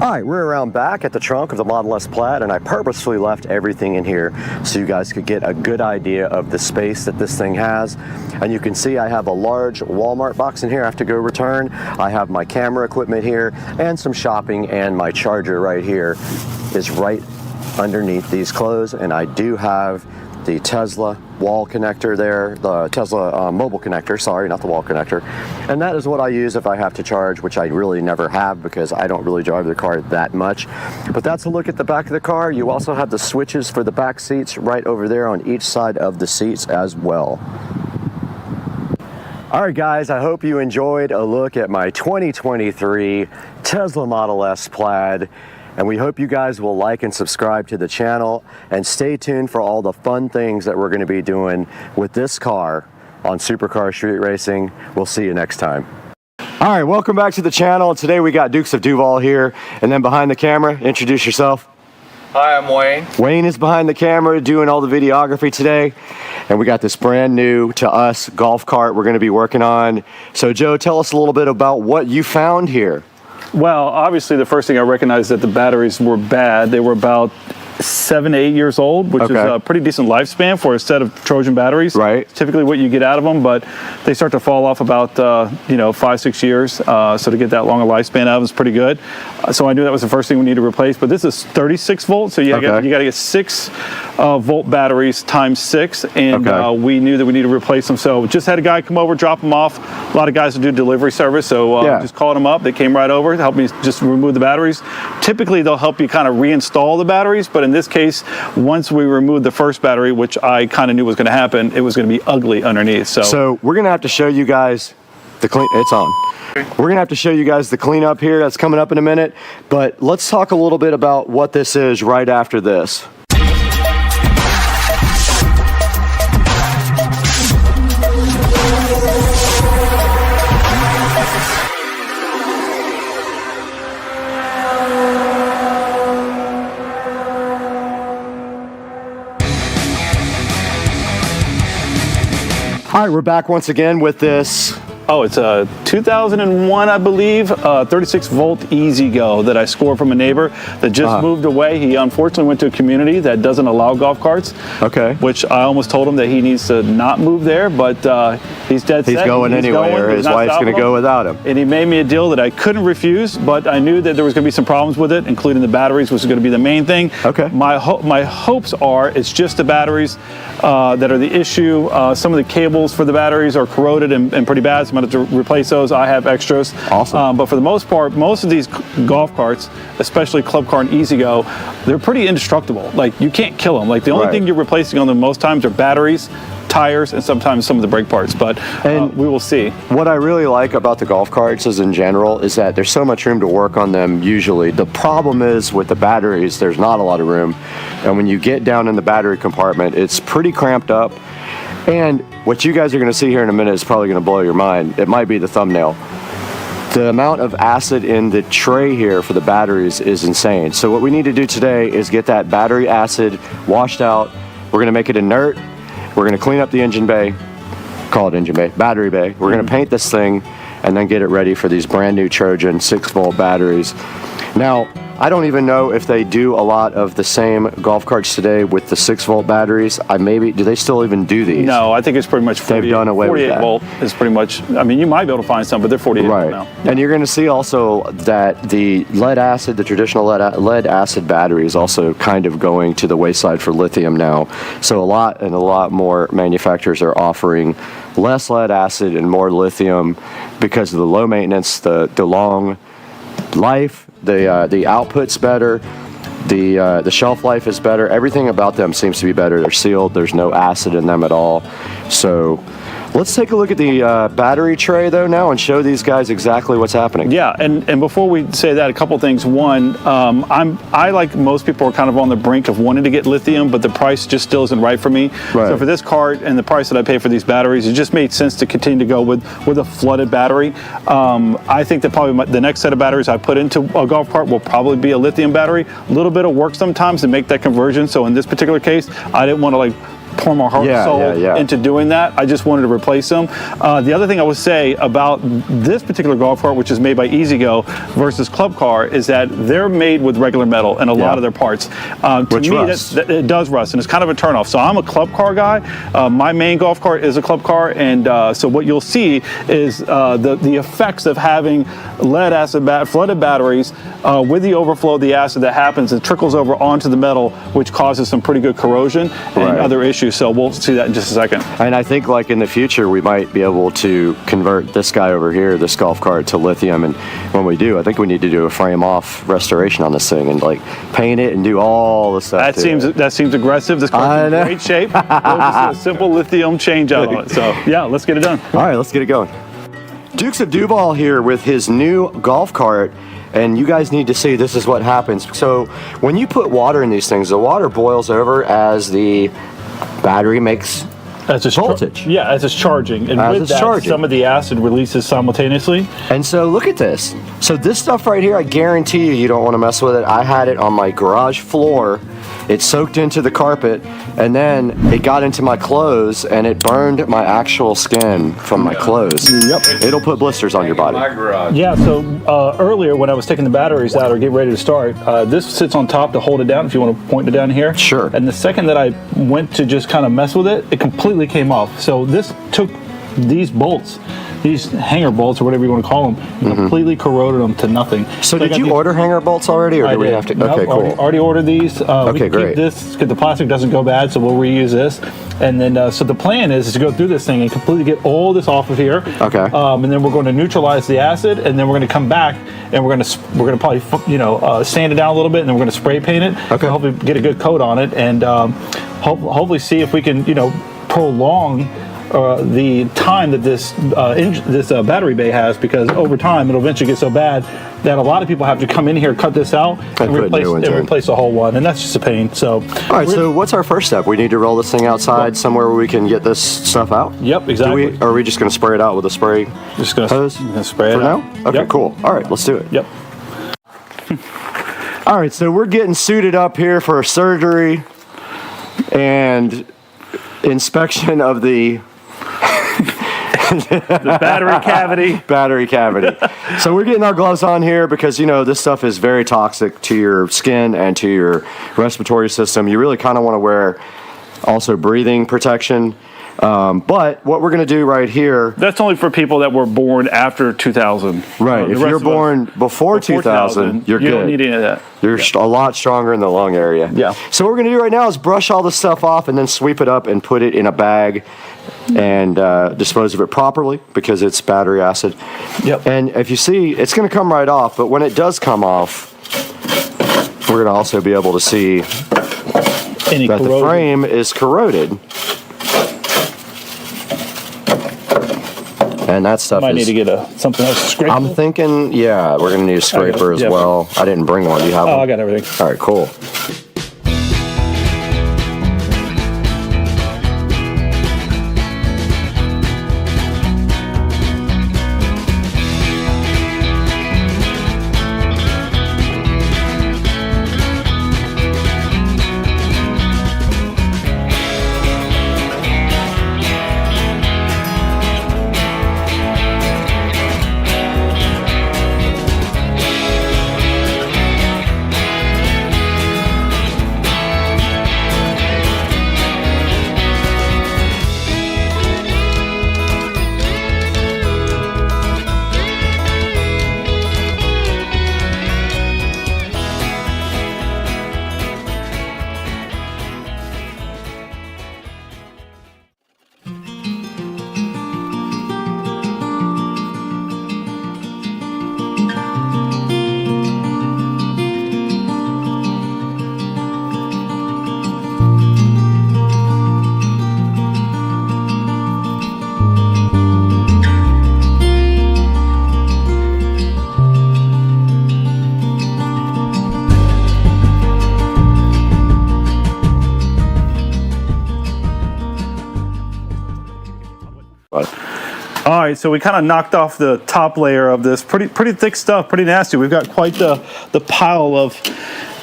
All right, we're around back at the trunk of the Model S Plaid, and I purposefully left everything in here so you guys could get a good idea of the space that this thing has. And you can see I have a large Walmart box in here I have to go return. I have my camera equipment here and some shopping, and my charger right here is right underneath these clothes. And I do have the Tesla wall connector there, the Tesla mobile connector, sorry, not the wall connector. And that is what I use if I have to charge, which I really never have because I don't really drive the car that much. But that's a look at the back of the car. You also have the switches for the back seats right over there on each side of the seats as well. All right, guys, I hope you enjoyed a look at my 2023 Tesla Model S Plaid. And we hope you guys will like and subscribe to the channel, and stay tuned for all the fun things that we're going to be doing with this car on Supercar Street Racing. We'll see you next time. All right, welcome back to the channel. Today we got Dukes of Duval here, and then behind the camera, introduce yourself. Hi, I'm Wayne. Wayne is behind the camera doing all the videography today, and we got this brand new to us golf cart we're going to be working on. So Joe, tell us a little bit about what you found here. Well, obviously the first thing I recognized that the batteries were bad. They were about 7 to 8 years old, which is a pretty decent lifespan for a set of Trojan batteries. Right. It's typically what you get out of them, but they start to fall off about 5-6 years. So to get that long a lifespan out of them is pretty good. So I knew that was the first thing we need to replace. But this is 36 volts, so you got to get 6 volt batteries times 6, and we knew that we needed to replace them. So just had a guy come over, drop them off. A lot of guys will do delivery service, so just called them up. They came right over to help me just remove the batteries. Typically, they'll help you kind of reinstall the batteries, but in this case, once we removed the first battery, which I kind of knew was going to happen, it was going to be ugly underneath. So we're going to have to show you guys the clean. It's on. We're going to have to show you guys the cleanup here. That's coming up in a minute. But let's talk a little bit about what this is right after this. All right, we're back once again with this. Oh, it's a 2001, I believe, 36 volt Easy Go that I scored from a neighbor that just moved away. He unfortunately went to a community that doesn't allow golf carts. Okay. Which I almost told him that he needs to not move there, but he's dead set. He's going anyway, or his wife's going to go without him. And he made me a deal that I couldn't refuse, but I knew that there was going to be some problems with it, including the batteries, which is going to be the main thing. Okay. My hopes are it's just the batteries that are the issue. Some of the cables for the batteries are corroded and pretty bad, so I'm going to have to replace those. I have extras. Awesome. But for the most part, most of these golf carts, especially Club Car and Easy Go, they're pretty indestructible. Like, you can't kill them. Like, the only thing you're replacing on them most times are batteries, tires and sometimes some of the brake parts, but we will see. What I really like about the golf carts is in general is that there's so much room to work on them usually. The problem is with the batteries, there's not a lot of room. And when you get down in the battery compartment, it's pretty cramped up. And what you guys are gonna see here in a minute is probably gonna blow your mind. It might be the thumbnail. The amount of acid in the tray here for the batteries is insane. So what we need to do today is get that battery acid washed out. We're gonna make it inert. We're gonna clean up the engine bay, call it engine bay, battery bay. We're gonna paint this thing and then get it ready for these brand new Trojan 6-volt batteries. Now, I don't even know if they do a lot of the same golf carts today with the 6-volt batteries. Do they still even do these? No, I think it's pretty much 48, they've done away with that. 48 volt is pretty much, I mean, you might be able to find some, but they're 48 volt now. And you're going to see also that the lead acid, the traditional lead acid battery is also kind of going to the wayside for lithium now. So a lot more manufacturers are offering less lead acid and more lithium because of the low maintenance, the long life, the output's better, the shelf life is better. Everything about them seems to be better. They're sealed. There's no acid in them at all. So let's take a look at the battery tray though now and show these guys exactly what's happening. Yeah, and before we say that, a couple things. One, I like most people are kind of on the brink of wanting to get lithium, but the price just still isn't right for me. Right. So for this cart and the price that I pay for these batteries, it just made sense to continue to go with a flooded battery. I think that probably the next set of batteries I put into a golf cart will probably be a lithium battery. A little bit of work sometimes to make that conversion. So in this particular case, I didn't want to like pour my heart and soul into doing that. I just wanted to replace them. The other thing I would say about this particular golf cart, which is made by E-Z-GO versus Club Car, is that they're made with regular metal in a lot of their parts. To me, it does rust, and it's kind of a turnoff. So I'm a Club Car guy. My main golf cart is a Club Car, and so what you'll see is the effects of having lead acid flooded batteries with the overflow of the acid that happens. It trickles over onto the metal, which causes some pretty good corrosion and other issues. So we'll see that in just a second. And I think like in the future, we might be able to convert this guy over here, this golf cart, to lithium. And when we do, I think we need to do a frame off restoration on this thing and like paint it and do all the stuff. That seems aggressive. This car's in great shape. We'll just do a simple lithium change out on it. So yeah, let's get it done. All right, let's get it going. Dukes of Duval here with his new golf cart. And you guys need to see this is what happens. So when you put water in these things, the water boils over as the battery makes voltage. As it's charging. And with that, some of the acid releases simultaneously. And so look at this. So this stuff right here, I guarantee you don't want to mess with it. I had it on my garage floor. It soaked into the carpet, and then it got into my clothes, and it burned my actual skin from my clothes. Yep. It'll put blisters on your body. Yeah, so earlier when I was taking the batteries out or getting ready to start, this sits on top to hold it down if you want to point it down here. Sure. And the second that I went to just kind of mess with it, it completely came off. So this took these bolts, these hanger bolts or whatever you want to call them, completely corroded them to nothing. So did you order hanger bolts already, or do we have to? Nope, okay, cool. Already ordered these. Okay, great. Keep this because the plastic doesn't go bad, so we'll reuse this. And then, so the plan is to go through this thing and completely get all this off of here. Okay. And then we're going to neutralize the acid, and then we're going to come back and we're going to probably sand it down a little bit, and then we're going to spray paint it. Okay. Hopefully get a good coat on it, and hopefully see if we can prolong the time that this battery bay has, because over time it'll eventually get so bad that a lot of people have to come in here, cut this out, and replace the whole one, and that's just a pain. So, all right. So what's our first step? We need to roll this thing outside somewhere where we can get this stuff out. Yep, exactly. Are we just going to spray it out with a spray? Just going to spray it for out now. Okay, cool. All right, let's do it. Yep. All right, so we're getting suited up here for surgery and inspection of the battery cavity. So we're getting our gloves on here because this stuff is very toxic to your skin and to your respiratory system. You really kind of want to wear also breathing protection. But what we're going to do right here... That's only for people that were born after 2000. Right. If you're born before 2000, you're good. You don't need any of that. You're a lot stronger in the lung area. Yeah. So what we're going to do right now is brush all this stuff off and then sweep it up and put it in a bag and dispose of it properly because it's battery acid. Yep. And if you see, it's going to come right off, but when it does come off, we're going to also be able to see that the frame is corroded. And that stuff Might is... need to get something else to scrape. I'm thinking, yeah, we're going to need a scraper as well. I didn't bring one. Do you have one? I got everything. All right, cool. All right, so we kind of knocked off the top layer of this. Pretty thick stuff, pretty nasty. We've got quite the pile of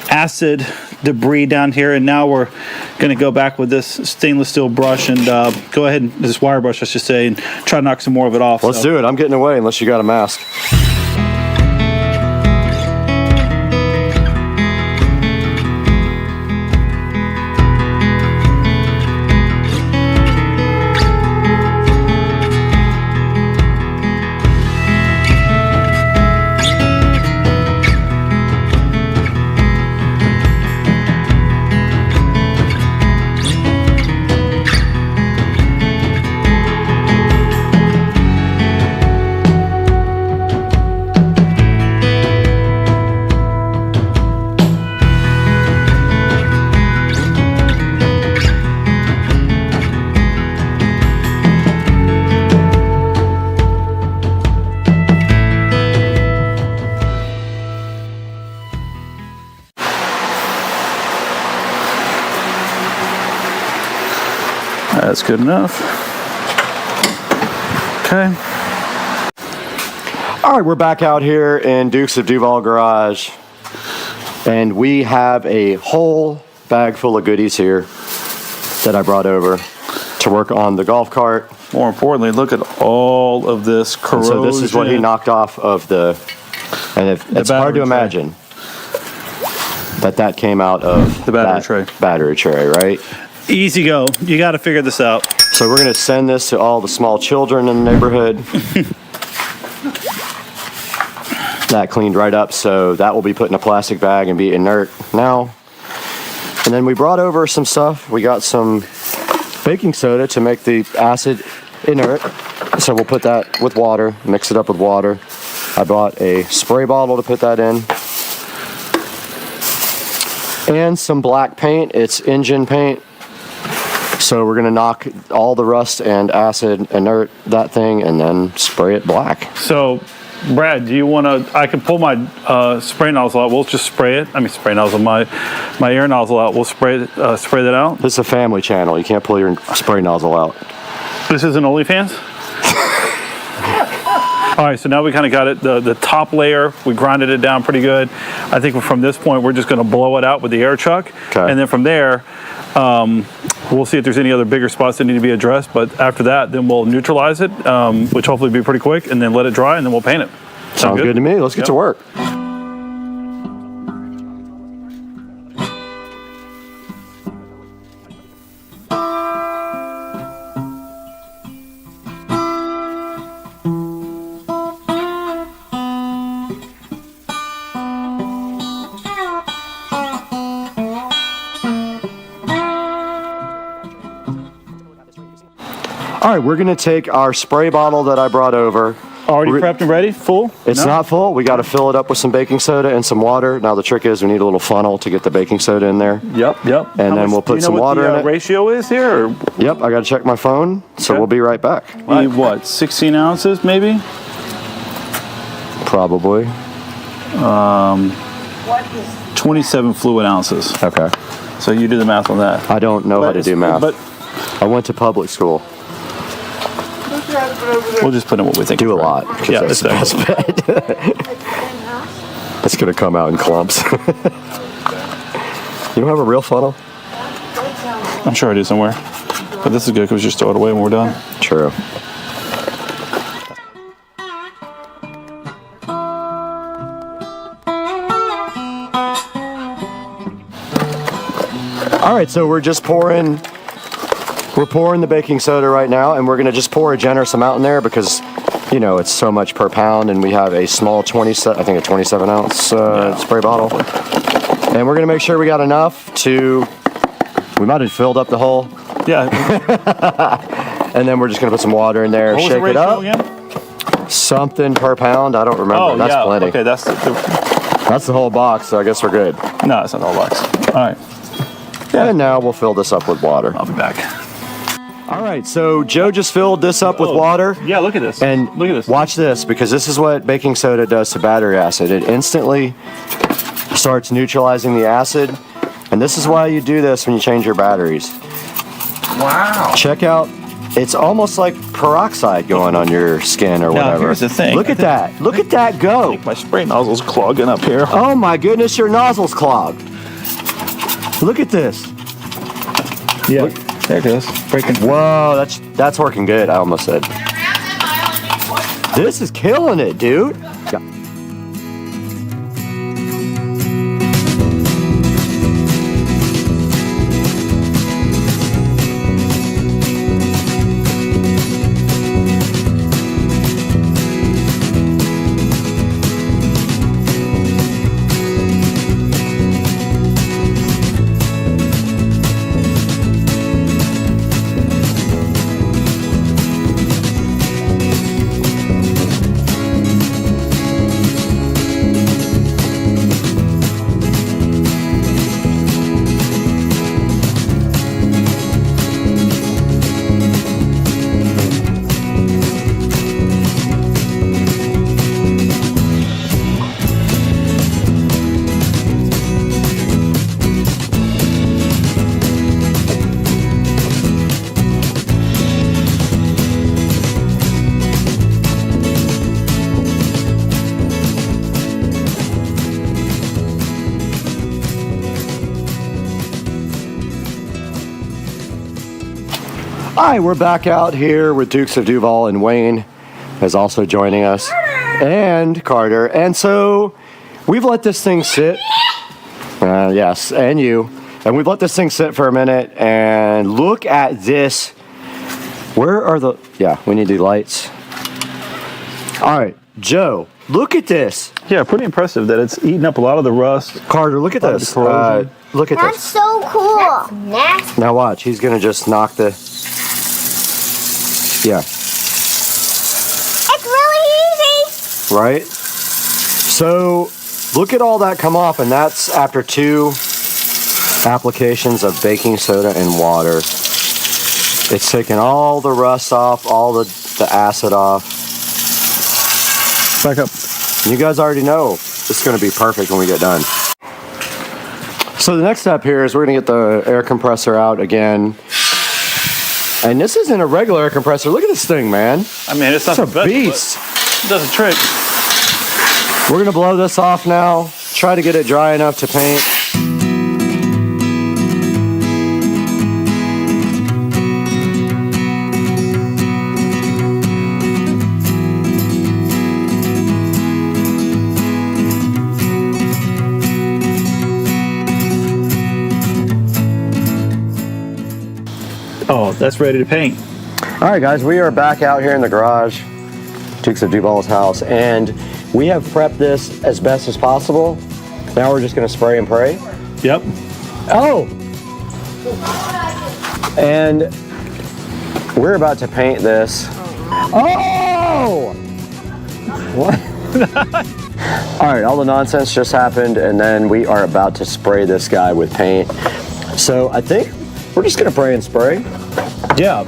acid debris down here, and now we're going to go back with this stainless steel brush and go ahead and this wire brush, I should say, and try to knock some more of it off. Let's do it. I'm getting away unless you got a mask. That's good enough. Okay. All right, we're back out here in Dukes of Duval Garage, and we have a whole bag full of goodies here that I brought over to work on the golf cart. More importantly, look at all of this corrosion. So this is what he knocked off of the, and it's hard to imagine that came out of the battery tray. Battery tray, right? Easy go. You got to figure this out. So we're going to send this to all the small children in the neighborhood. That cleaned right up, so that will be put in a plastic bag and be inert now. And then we brought over some stuff. We got some baking soda to make the acid inert. So we'll put that with water, mix it up with water. I bought a spray bottle to put that in. And some black paint. It's engine paint. So we're gonna knock all the rust and acid, inert that thing, and then spray it black. So, Brad, do you want to? I can pull my spray nozzle out. We'll just spray it. I mean, spray nozzle, my air nozzle out. We'll spray that out. This is a family channel. You can't pull your spray nozzle out. This isn't OnlyFans. All right, so now we kind of got it. The top layer, we grinded it down pretty good. I think from this point, we're just going to blow it out with the air chuck, and then from there. We'll see if there's any other bigger spots that need to be addressed, but after that, then we'll neutralize it, which hopefully will be pretty quick, and then let it dry, and then we'll paint it. Sounds good to me. Let's get to work. All right, we're gonna take our spray bottle that I brought over, Already prepped and ready? Full? It's not full. We got to fill it up with some baking soda and some water. Now the trick is we need a little funnel to get the baking soda in there. Yep. And then we'll put some water in it. Ratio is here? Or? Yep, I got to check my phone, so we'll be right back. We need what, 16 ounces maybe? Probably. 27 fluid ounces. Okay. So you do the math on that. I don't know how to do math. But I went to public school. We'll just put in what we think. Do a lot. Yeah, that's the best bet. It's going to come out in clumps. You don't have a real funnel? I'm sure I do somewhere. But this is good because we just throw it away when we're done. True. All right, so we're pouring the baking soda right now, and we're gonna just pour a generous amount in there because, you know, it's so much per pound, and we have a small 27 ounce spray bottle. And we're gonna make sure we got enough we might have filled up the hole. Yeah. And then we're just gonna put some water in there, shake it up. Again? Something per pound, I don't remember. That's plenty. Okay, that's the whole box, so I guess we're good. No, it's not the whole box. All right. Yeah. And now we'll fill this up with water. I'll be back. All right, so Joe just filled this up with water. Yeah, look at this. And look at this. Watch this, because this is what baking soda does to battery acid. It instantly starts neutralizing the acid. And this is why you do this when you change your batteries. Wow. Check out, it's almost like peroxide going on your skin or whatever. Now, here's the thing. Look at that. Look at that go. I think my spray nozzle's clogging up here. Oh my goodness, your nozzle's clogged. Look at this. Yeah, there it goes. Breaking. Whoa, that's working good, I almost said. This is killing it, dude. Hi, we're back out here with Dukes of Duval, and Wayne is also joining us, and Carter. And so we've let this thing sit. Yes, and you. And we've let this thing sit for a minute, and look at this. Where are the... Yeah, we need the lights. All right, Joe, look at this. Yeah, pretty impressive that it's eating up a lot of the rust. Carter, look at this. Look at That's this. so cool. Nasty. Now watch, he's gonna just knock the... Yeah. It's really easy. Right? So look at all that come off, and that's after 2 applications of baking soda and water. It's taking all the rust off, all the acid off. Back up. You guys already know it's going to be perfect when we get done. So the next step here is we're going to get the air compressor out again. And this isn't a regular air compressor. Look at this thing, man. I mean, it's not a the best, beast. It does a trick. We're going to blow this off now. Try to get it dry enough to paint. Oh, that's ready to paint. All right, guys, we are back out here in the garage, Dukes of Duval's house, and we have prepped this as best as possible. Now we're just going to spray and pray. Yep. Oh! And we're about to paint this. Oh! What? All right, all the nonsense just happened, and then we are about to spray this guy with paint. So I think we're just gonna pray and spray. Yeah.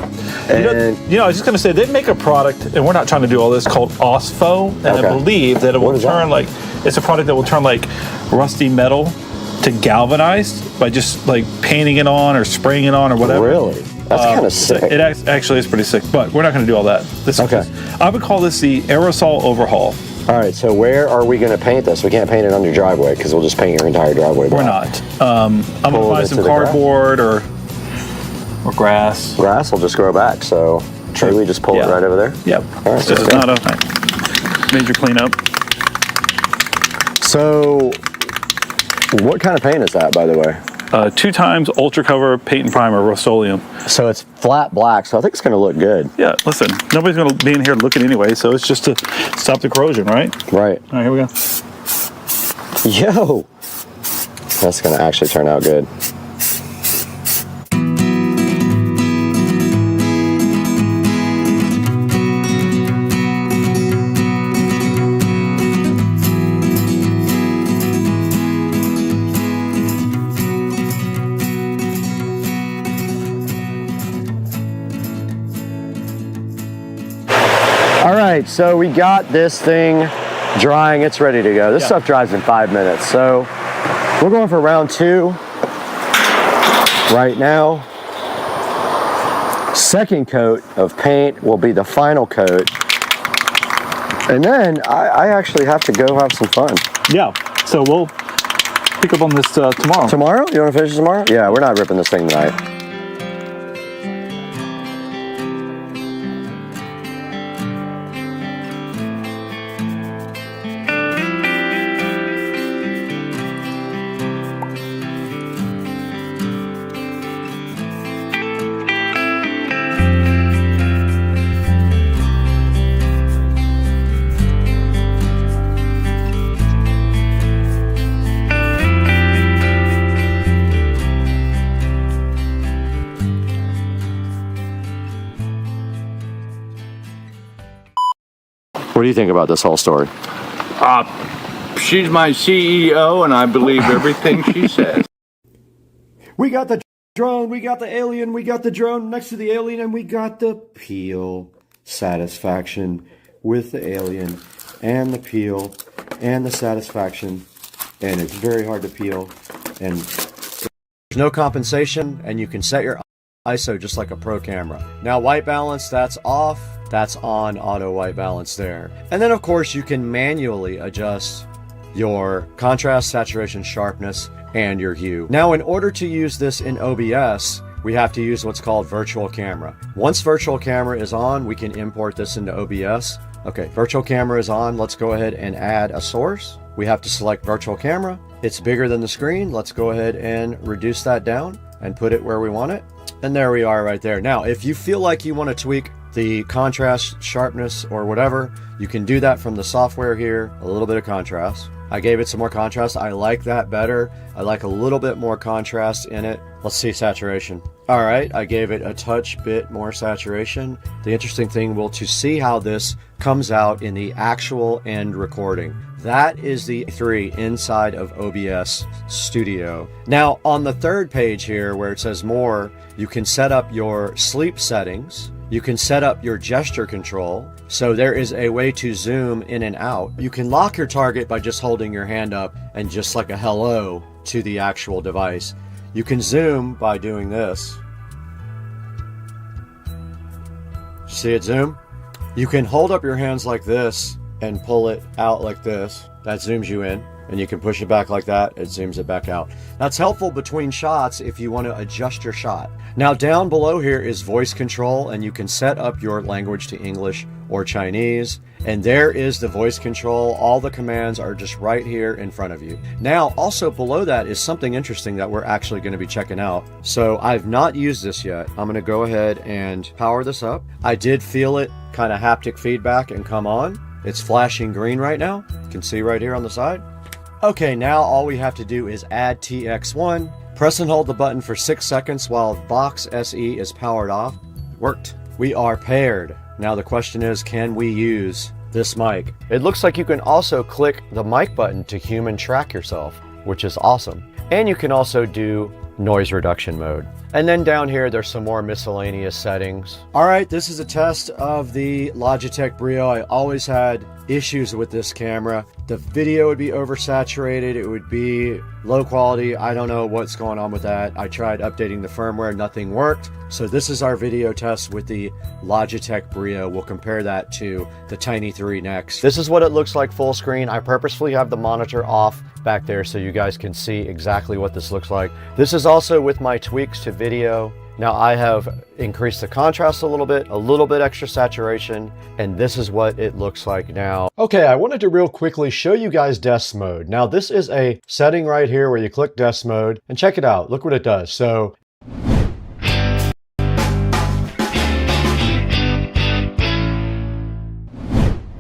And I was just going to say, they make a product, and we're not trying to do all this, called OSFO, and I believe that it will turn it's a product that will turn like rusty metal to galvanized by just like painting it on or spraying it on or whatever. Really? That's kind of sick. It actually is pretty sick, but we're not going to do all that. I would call this the aerosol overhaul. All right, so where are we going to paint this? We can't paint it on your driveway because we'll just paint your entire driveway black. We're not. I'm going to buy some cardboard or grass. Grass will just grow back, so maybe we just pull it right over there? Yep. All right, this is not a major cleanup. So, what kind of paint is that, by the way? 2 times Ultra Cover Paint and Primer Rust-Oleum. So it's flat black, so I think it's going to look good. Yeah, listen, nobody's going to be in here looking anyway, so it's just to stop the corrosion, right? Right. All right, here we go. Yo! That's going to actually turn out good. All right, so we got this thing drying. It's ready to go. This stuff dries in 5 minutes. So we're going for round 2 right now. Second coat of paint will be the final coat. And then I actually have to go have some fun. Yeah, so we'll pick up on this tomorrow. Tomorrow? You want to finish it tomorrow? Yeah, we're not ripping this thing tonight. What do you think about this whole story? She's my CEO, and I believe everything she says. We got the drone, we got the alien, we got the drone next to the alien, and we got the peel satisfaction with the alien and the peel and the satisfaction. And it's very hard to peel, and there's no compensation, and you can set your ISO just like a pro camera. Now white balance, that's off. That's on auto white balance there. And then of course you can manually adjust your contrast, saturation, sharpness, and your hue. Now in order to use this in OBS, we have to use what's called virtual camera. Once virtual camera is on, we can import this into OBS. Okay, virtual camera is on. Let's go ahead and add a source. We have to select virtual camera. It's bigger than the screen. Let's go ahead and reduce that down and put it where we want it. And there we are right there. Now, if you feel like you want to tweak the contrast, sharpness, or whatever, you can do that from the software here. A little bit of contrast. I gave it some more contrast. I like that better. I like a little bit more contrast in it. Let's see saturation. All right, I gave it a touch bit more saturation. The interesting thing will to see how this comes out in the actual end recording. That is the 3 inside of OBS Studio. Now on the third page here where it says more, you can set up your sleep settings. You can set up your gesture control. So there is a way to zoom in and out. You can lock your target by just holding your hand up and just like a hello to the actual device. You can zoom by doing this. See it zoom? You can hold up your hands like this and pull it out like this. That zooms you in. And you can push it back like that, it zooms it back out. That's helpful between shots if you want to adjust your shot. Now down below here is voice control, and you can set up your language to English or Chinese. And there is the voice control. All the commands are just right here in front of you. Now also below that is something interesting that we're actually going to be checking out. So I've not used this yet. I'm going to go ahead and power this up. I did feel it kind of haptic feedback and come on. It's flashing green right now. You can see right here on the side. Okay, now all we have to do is add TX1. Press and hold the button for 6 seconds while Box SE is powered off. Worked. We are paired. Now the question is, can we use this mic. It looks like you can also click the mic button to human track yourself, which is awesome. And you can also do noise reduction mode. And then down here, there's some more miscellaneous settings. All right, this is a test of the Logitech Brio. I always had issues with this camera. The video would be oversaturated. It would be low quality. I don't know what's going on with that. I tried updating the firmware, nothing worked. So this is our video test with the Logitech Brio. We'll compare that to the Tiny 3 next. This is what it looks like full screen. I purposefully have the monitor off back there so you guys can see exactly what this looks like. This is also with my tweaks to video. Now I have increased the contrast a little bit extra saturation, and this is what it looks like now. Okay, I wanted to real quickly show you guys desk mode. Now this is a setting right here where you click desk mode, and check it out, look what it does. So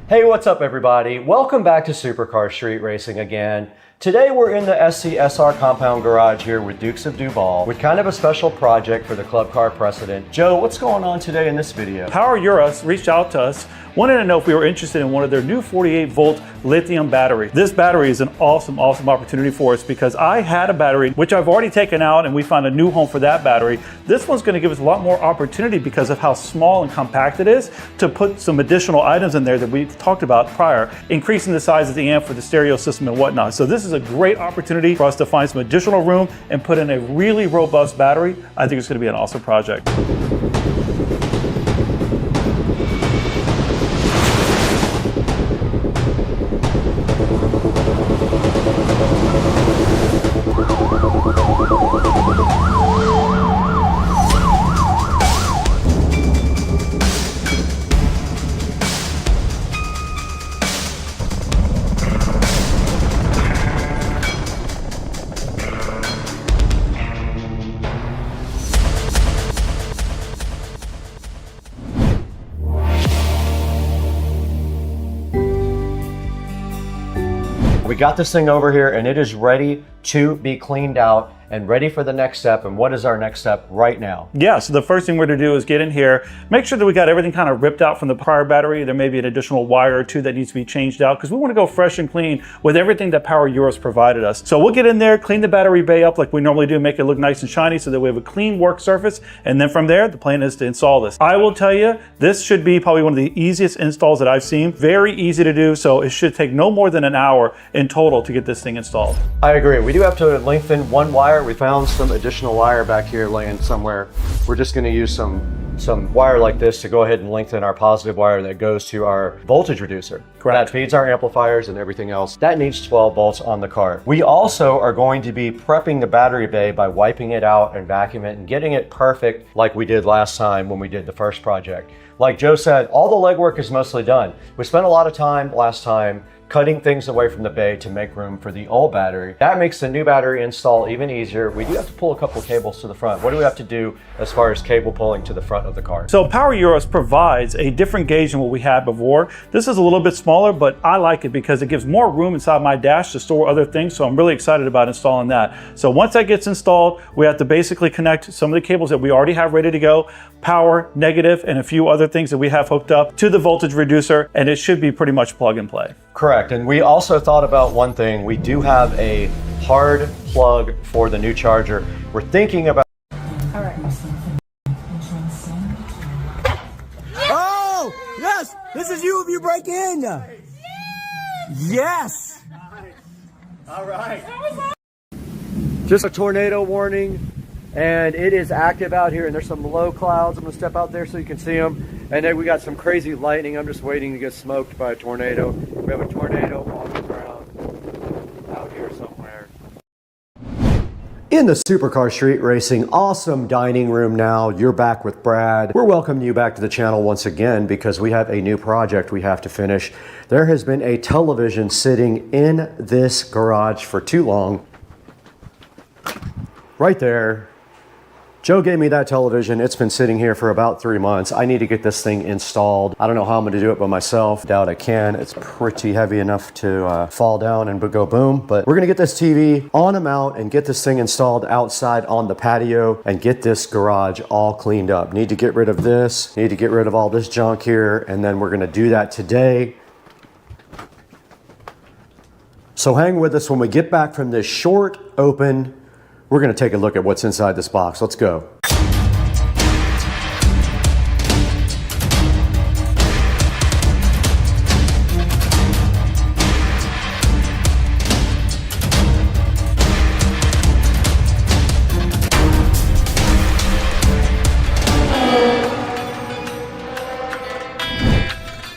hey, what's up everybody? Welcome back to Supercar Street Racing again. Today we're in the SCSR compound garage here with Dukes of Duval with kind of a special project for the Club Car Precedent. Joe, what's going on today in this video? Power Eurus reached out to us, wanted to know if we were interested in one of their new 48-volt lithium batteries. This battery is an awesome opportunity for us because I had a battery which I've already taken out and we found a new home for that battery. This one's going to give us a lot more opportunity because of how small and compact it is to put some additional items in there that we've talked about prior, increasing the size of the amp for the stereo system and whatnot. So this is a great opportunity for us to find some additional room and put in a really robust battery. I think it's going to be an awesome project. We got this thing over here and it is ready to be cleaned out and ready for the next step. And what is our next step right now? Yeah, so the first thing we're gonna do is get in here, make sure that we got everything kind of ripped out from the prior battery. There may be an additional wire or two that needs to be changed out because we wanna go fresh and clean with everything that Power Eurus provided us. So we'll get in there, clean the battery bay up like we normally do, make it look nice and shiny so that we have a clean work surface. And then from there, the plan is to install this. I will tell you, this should be probably one of the easiest installs that I've seen. Very easy to do, so it should take no more than an hour in total to get this thing installed. I agree. We do have to lengthen one wire. We found some additional wire back here laying somewhere. We're just going to use some wire like this to go ahead and lengthen our positive wire that goes to our voltage reducer. Correct. That feeds our amplifiers and everything else. That needs 12 volts on the cart. We also are going to be prepping the battery bay by wiping it out and vacuuming it and getting it perfect like we did last time when we did the first project. Like Joe said, all the legwork is mostly done. We spent a lot of time last time cutting things away from the bay to make room for the old battery. That makes the new battery install even easier. We do have to pull a couple of cables to the front. What do we have to do as far as cable pulling to the front of the car? So Power Eurus provides a different gauge than what we had before. This is a little bit smaller, but I like it because it gives more room inside my dash to store other things. So I'm really excited about installing that. So once that gets installed, we have to basically connect some of the cables that we already have ready to go, power, negative, and a few other things that we have hooked up to the voltage reducer, and it should be pretty much plug and play. Correct. And we also thought about one thing. We do have a hard plug for the new charger. We're thinking about... All right. Oh, yes. This is you if you break in. Yes. All right. Just a tornado warning, and it is active out here, and there's some low clouds. I'm going to step out there so you can see them. And then we got some crazy lightning. I'm just waiting to get smoked by a tornado. We have a tornado on the ground out here somewhere. In the Supercar Street Racing awesome dining room now, you're back with Brad. We're welcoming you back to the channel once again because we have a new project we have to finish. There has been a television sitting in this garage for too long. Right there. Joe gave me that television. It's been sitting here for about 3 months. I need to get this thing installed. I don't know how I'm going to do it by myself. Doubt I can. It's pretty heavy enough to fall down and go boom. But we're going to get this TV on a mount and get this thing installed outside on the patio and get this garage all cleaned up. Need to get rid of this. Need to get rid of all this junk here. And then we're going to do that today. So hang with us when we get back from this short open. We're going to take a look at what's inside this box. Let's go.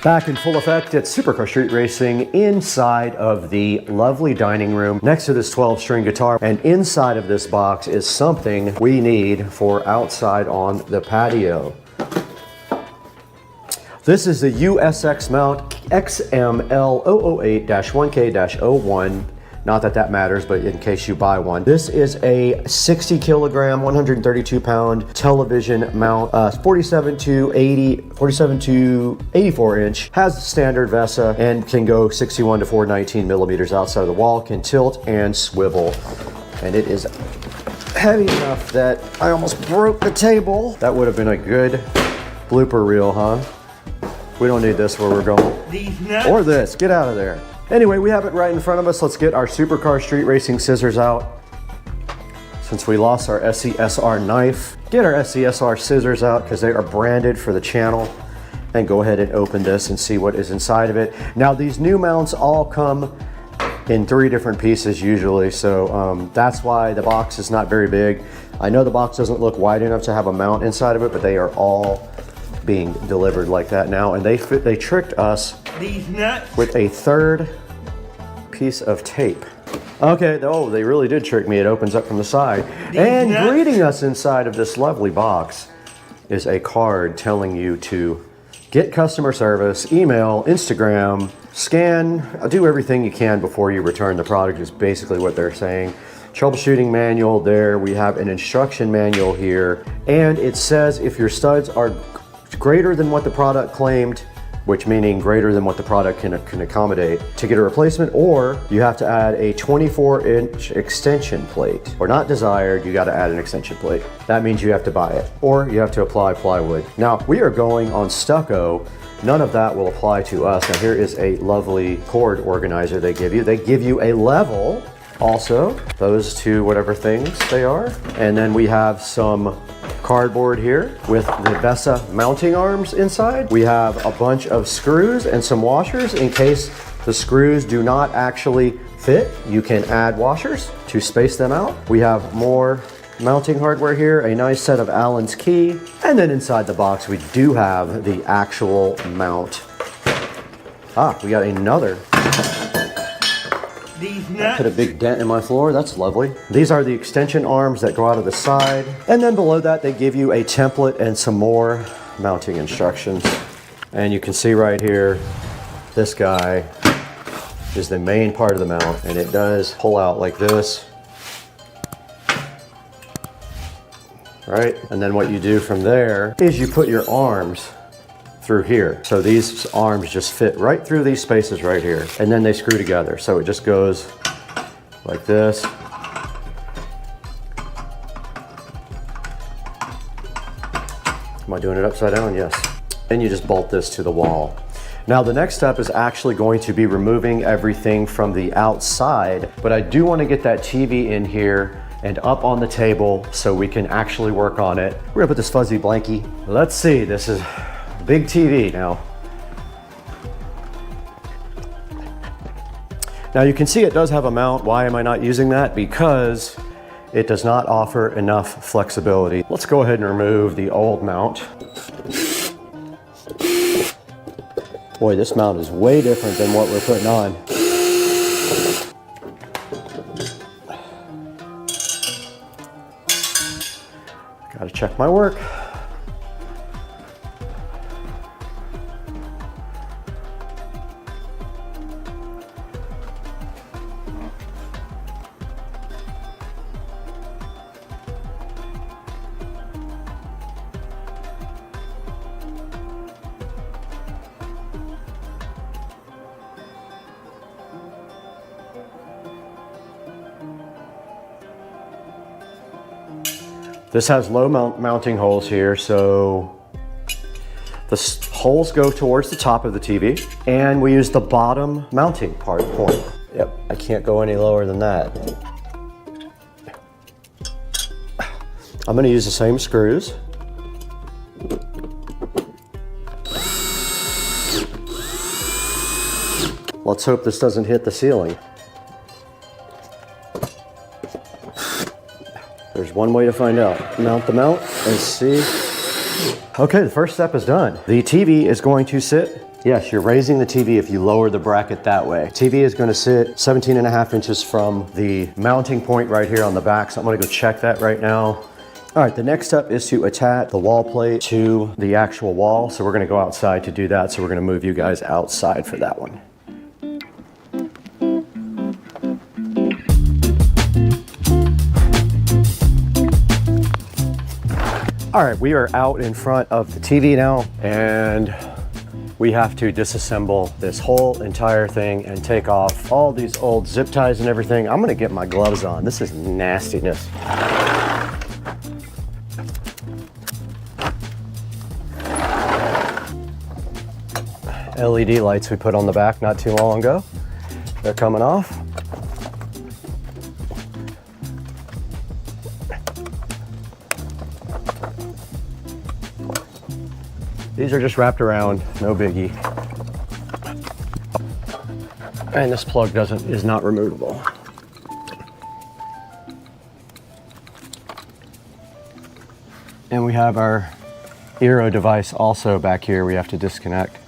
Back in full effect at Supercar Street Racing inside of the lovely dining room next to this 12-string guitar. And inside of this box is something we need for outside on the patio. This is the USX mount XML008-1K-01. Not that that matters, but in case you buy one. This is a 60 kilogram, 132 pound television mount, 47 to 84 inch, has standard VESA and can go 61 to 419 millimeters outside of the wall, can tilt and swivel. And it is heavy enough that I almost broke the table. That would have been a good blooper reel, huh? We don't need this where we're going. Or this, get out of there. Anyway, we have it right in front of us. Let's get our Supercar Street Racing scissors out. Since we lost our SCSR knife, get our SCSR scissors out because they are branded for the channel. And go ahead and open this and see what is inside of it. Now, these new mounts all come in 3 different pieces usually, so that's why the box is not very big. I know the box doesn't look wide enough to have a mount inside of it, but they are all being delivered like that now, and they tricked us with a 3rd piece of tape. Okay, oh, they really did trick me. It opens up from the side. And greeting us inside of this lovely box is a card telling you to get customer service, email, Instagram, scan, do everything you can before you return the product is basically what they're saying. Troubleshooting manual there. We have an instruction manual here, and it says if your studs are greater than what the product claimed, which meaning greater than what the product can accommodate, to get a replacement, or you have to add a 24-inch extension plate. Or not desired, you got to add an extension plate. That means you have to buy it, or you have to apply plywood. Now, we are going on stucco. None of that will apply to us. Now, here is a lovely cord organizer they give you. They give you a level also, those 2 whatever things they are. And then we have some cardboard here with the VESA mounting arms inside. We have a bunch of screws and some washers in case the screws do not actually fit. You can add washers to space them out. We have more mounting hardware here, a nice set of Allen's key, and then inside the box we do have the actual mount. We got another. I put a big dent in my floor. That's lovely. These are the extension arms that go out of the side. And then below that, they give you a template and some more mounting instructions. And you can see right here, this guy is the main part of the mount. And it does pull out like this. Right? And then what you do from there is you put your arms through here. So these arms just fit right through these spaces right here, and then they screw together. So it just goes like this. Am I doing it upside down? Yes. And you just bolt this to the wall. Now the next step is actually going to be removing everything from the outside, but I do want to get that TV in here and up on the table so we can actually work on it. We're gonna put this fuzzy blankie. Let's see, this is big TV now. Now you can see it does have a mount. Why am I not using that? Because it does not offer enough flexibility. Let's go ahead and remove the old mount. Boy, this mount is way different than what we're putting on. Gotta check my work. This has low mounting holes here, so the holes go towards the top of the TV, and we use the bottom mounting point. Yep, I can't go any lower than that. I'm gonna use the same screws. Let's hope this doesn't hit the ceiling. There's one way to find out. Mount the mount and see. Okay, the first step is done. The TV is going to sit, yes, you're raising the TV if you lower the bracket that way. TV is going to sit 17.5 inches from the mounting point right here on the back, so I'm going to go check that right now. All right, the next step is to attach the wall plate to the actual wall, so we're going to go outside to do that, so we're going to move you guys outside for that one. All right, we are out in front of the TV now, and we have to disassemble this whole entire thing and take off all these old zip ties and everything. I'm gonna get my gloves on. This is nastiness. LED lights we put on the back not too long ago. They're coming off. These are just wrapped around, no biggie. And this plug is not removable. And we have our Eero device also back here we have to disconnect.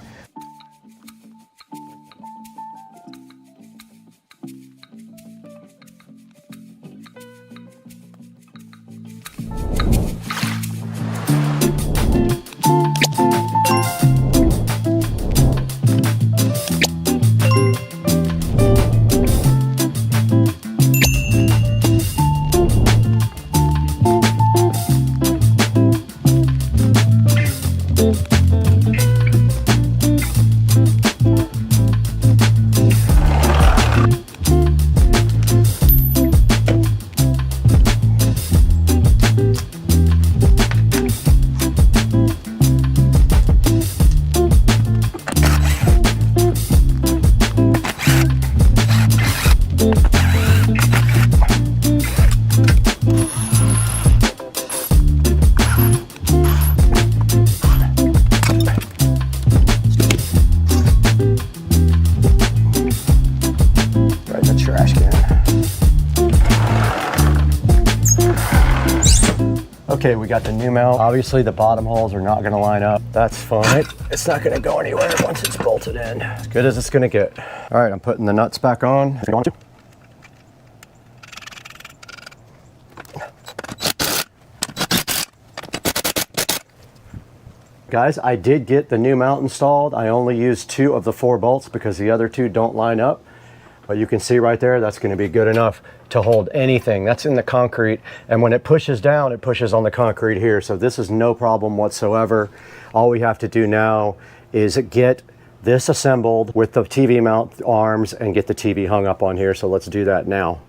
Okay, we got the new mount. Obviously the bottom holes are not gonna line up. That's fine. It's not gonna go anywhere once it's bolted in. As good as it's gonna get. All right, I'm putting the nuts back on. If you want to. Guys, I did get the new mount installed. I only used 2 of the 4 bolts because the other 2 don't line up. But you can see right there, that's gonna be good enough to hold anything. That's in the concrete. And when it pushes down, it pushes on the concrete here. So this is no problem whatsoever. All we have to do now is get this assembled with the TV mount arms and get the TV hung up on here. So let's do that now.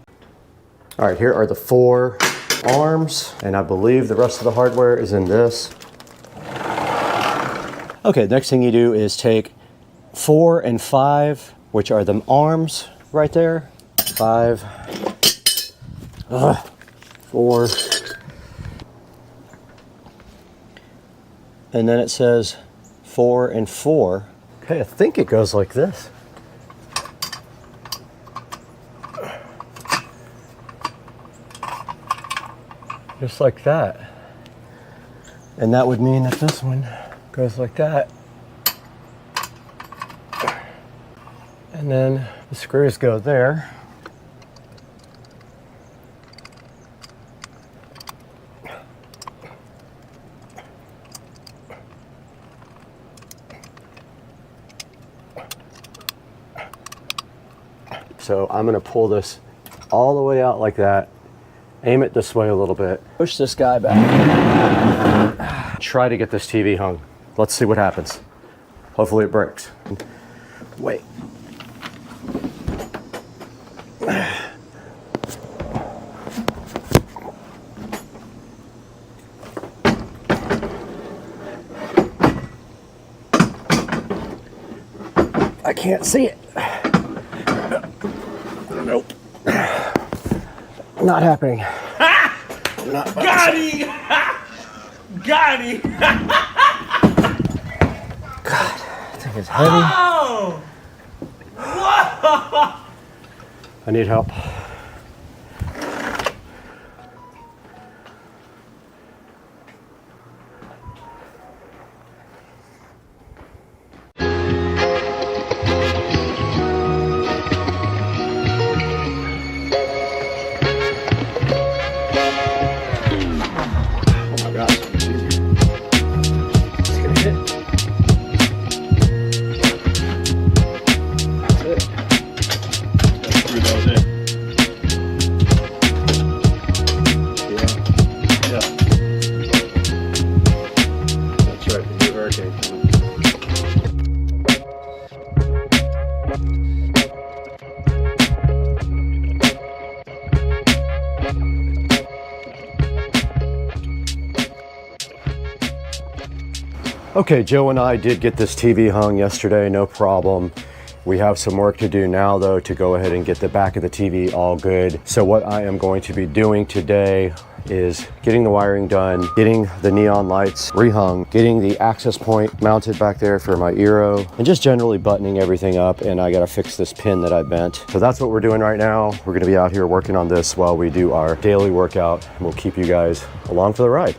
All right, here are the 4 arms. And I believe the rest of the hardware is in this. Okay, next thing you do is take 4 and 5, which are the arms right there. 5, 4, and then it says 4 and 4. Okay, I think it goes like this. Just like that. And that would mean that this one goes like that. And then the screws go there. So I'm gonna pull this all the way out like that, aim it this way a little bit, push this guy back, try to get this TV hung. Let's see what happens. Hopefully it breaks. Wait. I can't see it. Not happening. Got him! Got him! God, I think it's heavy. Oh! Whoa! I need help. Okay, Joe and I did get this TV hung yesterday, no problem. We have some work to do now though to go ahead and get the back of the TV all good. So what I am going to be doing today is getting the wiring done, getting the neon lights rehung, getting the access point mounted back there for my Eero, and just generally buttoning everything up. And I gotta fix this pin that I bent. So that's what we're doing right now. We're gonna be out here working on this while we do our daily workout. We'll keep you guys along for the ride.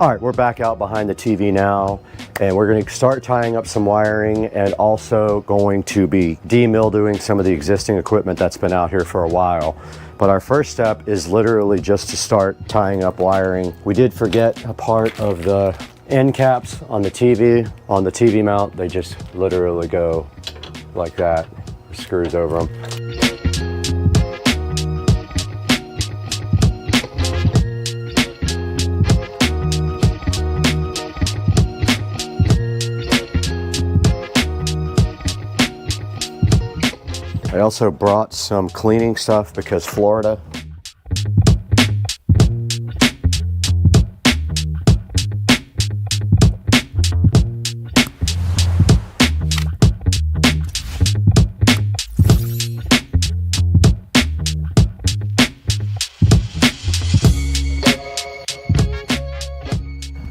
All right, we're back out behind the TV now, and we're gonna start tying up some wiring and also going to be demildewing some of the existing equipment that's been out here for a while. But our first step is literally just to start tying up wiring. We did forget a part of the end caps on the TV. On the TV mount, they just literally go like that, screws over them. I also brought some cleaning stuff because Florida.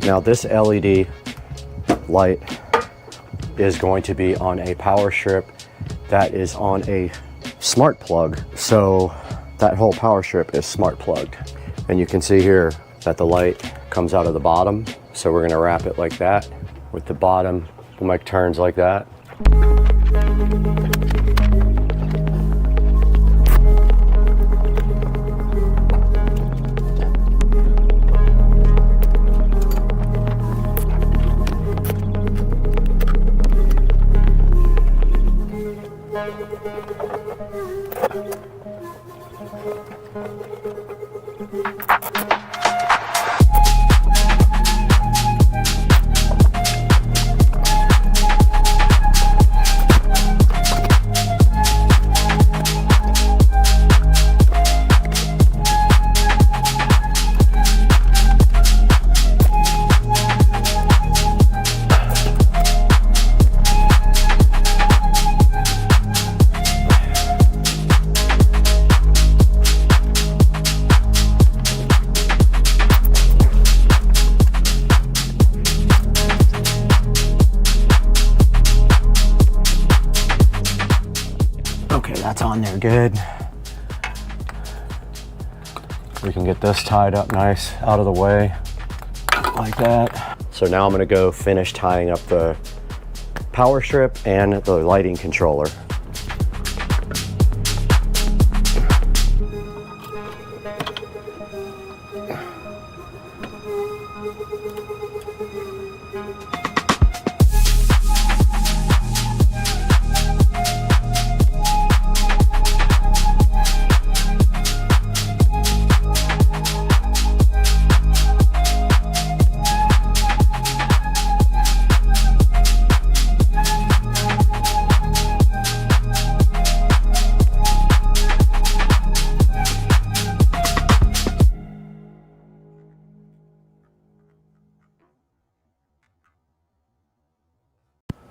Now this LED light is going to be on a power strip that is on a smart plug. So that whole power strip is smart plugged. And you can see here that the light comes out of the bottom. So we're gonna wrap it like that. With the bottom, we'll make turns like that. That's on there good. We can get this tied up nice out of the way like that. So now I'm gonna go finish tying up the power strip and the lighting controller.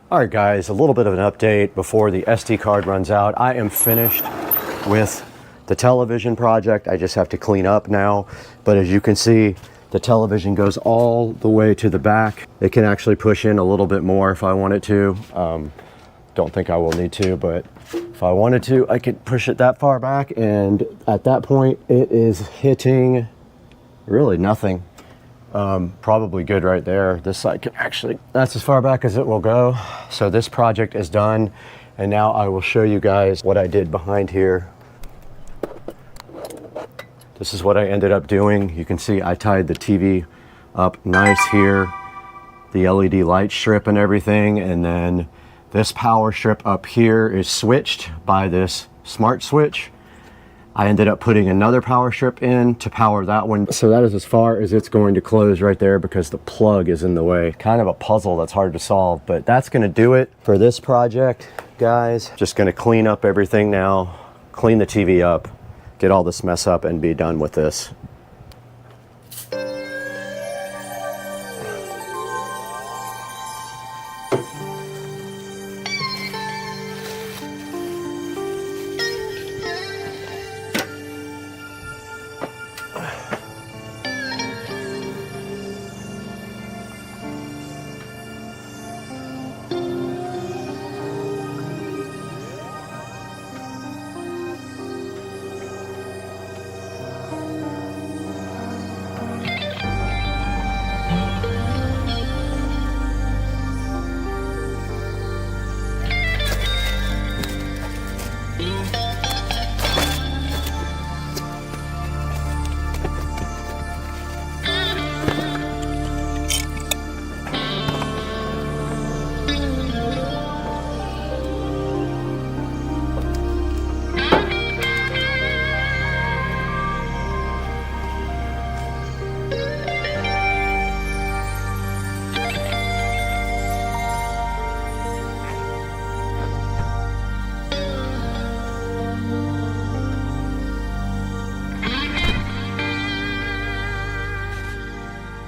All right guys, a little bit of an update before the SD card runs out. I am finished with The television project, I just have to clean up now. But as you can see, the television goes all the way to the back. It can actually push in a little bit more if I wanted to. Don't think I will need to, but if I wanted to, I could push it that far back. And at that point, it is hitting really nothing. Probably good right there. This side can actually, that's as far back as it will go. So this project is done. And now I will show you guys what I did behind here. This is what I ended up doing. You can see I tied the TV up nice here, the LED light strip and everything. And then this power strip up here is switched by this smart switch. I ended up putting another power strip in to power that one. So that is as far as it's going to close right there because the plug is in the way. Kind of a puzzle that's hard to solve, but that's gonna do it for this project, guys. Just gonna clean up everything now, clean the TV up, get all this mess up and be done with this.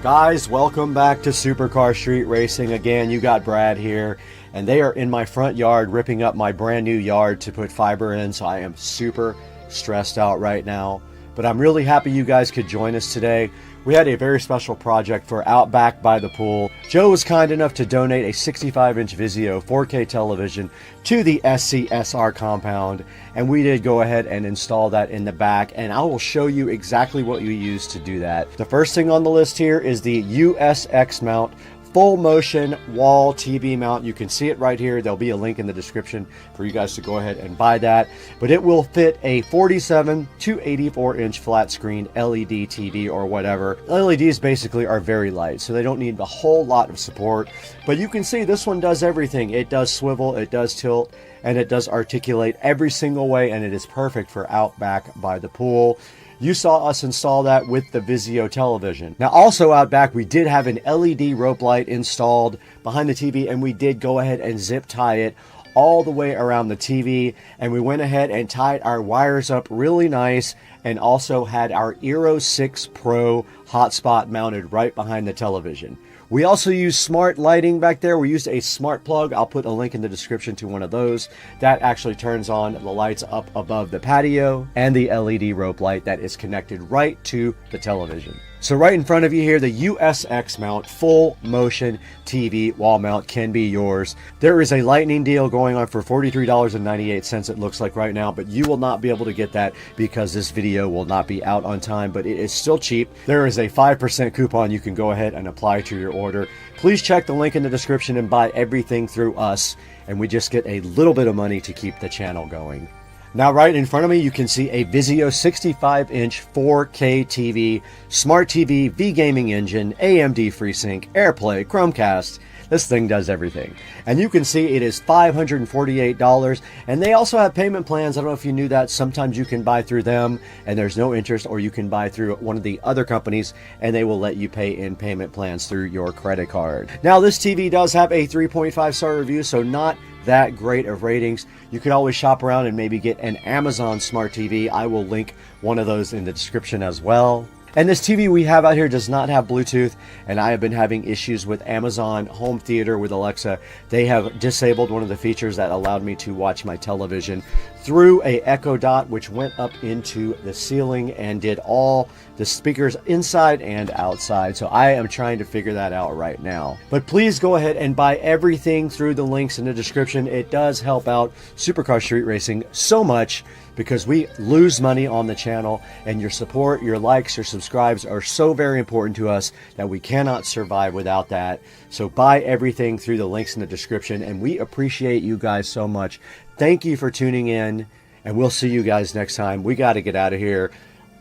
Guys, welcome back to Supercar Street Racing. Again, you got Brad here, and they are in my front yard ripping up my brand new yard to put fiber in, so I am super stressed out right now. But I'm really happy you guys could join us today. We had a very special project for out back by the pool. Joe was kind enough to donate a 65-inch Vizio 4K television to the SCSR compound, and we did go ahead and install that in the back, and I will show you exactly what you use to do that. The first thing on the list here is the USX mount full motion wall TV mount. You can see it right here. There'll be a link in the description for you guys to go ahead and buy that. But it will fit a 47 to 84 inch flat screen LED TV or whatever. LEDs basically are very light, so they don't need a whole lot of support. But you can see this one does everything. It does swivel, it does tilt, and it does articulate every single way, and it is perfect for out back by the pool. You saw us install that with the Vizio television. Now also out back, we did have an LED rope light installed behind the TV, and we did go ahead and zip tie it all the way around the TV, and we went ahead and tied our wires up really nice, and also had our Eero 6 Pro hotspot mounted right behind the television. We also used smart lighting back there. We used a smart plug. I'll put a link in the description to one of those. That actually turns on the lights up above the patio, and the LED rope light that is connected right to the television. So right in front of you here, the USX mount full motion TV wall mount can be yours. There is a lightning deal going on for $43.98 it looks like right now, but you will not be able to get that because this video will not be out on time, but it is still cheap. There is a 5% coupon you can go ahead and apply to your order. Please check the link in the description and buy everything through us, and we just get a little bit of money to keep the channel going. Now right in front of me, you can see a Vizio 65-inch 4K TV, Smart TV, V-Gaming engine, AMD FreeSync, AirPlay, Chromecast. This thing does everything. And you can see it is $548, and they also have payment plans. I don't know if you knew that. Sometimes you can buy through them and there's no interest, or you can buy through one of the other companies and they will let you pay in payment plans through your credit card. Now this TV does have a 3.5 star review, so not that great of ratings. You could always shop around and maybe get an Amazon Smart TV. I will link one of those in the description as well. And this TV we have out here does not have Bluetooth, and I have been having issues with Amazon Home Theater with Alexa. They have disabled one of the features that allowed me to watch my television through a Echo Dot, which went up into the ceiling and did all the speakers inside and outside. So I am trying to figure that out right now. But please go ahead and buy everything through the links in the description. It does help out Supercar Street Racing so much, because we lose money on the channel, and your support, your likes, your subscribes are so very important to us that we cannot survive without that. So buy everything through the links in the description, and we appreciate you guys so much. Thank you for tuning in, and we'll see you guys next time. We got to get out of here.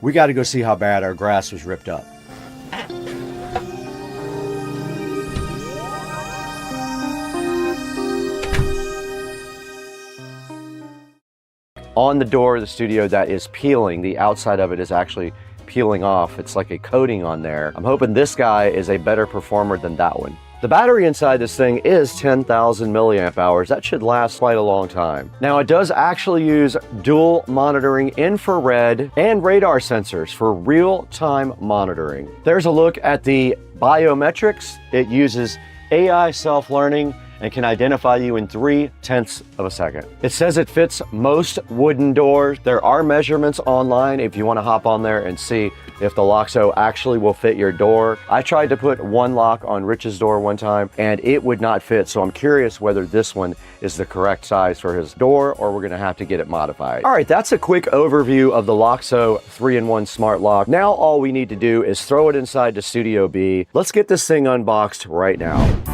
We got to go see how bad our grass was ripped up. On the door of the studio that is peeling, the outside of it is actually peeling off. It's like a coating on there. I'm hoping this guy is a better performer than that one. The battery inside this thing is 10,000 milliamp hours. That should last quite a long time. Now, it does actually use dual monitoring infrared and radar sensors for real-time monitoring. There's a look at the biometrics. It uses AI self-learning and can identify you in 0.3 of a second. It says it fits most wooden doors. There are measurements online if you want to hop on there and see if the Loxo actually will fit your door. I tried to put one lock on Rich's door one time and it would not fit, so I'm curious whether this one is the correct size for his door or we're gonna have to get it modified. All right, that's a quick overview of the Loxo 3-in-1 smart lock. Now all we need to do is throw it inside the Studio B. Let's get this thing unboxed right now.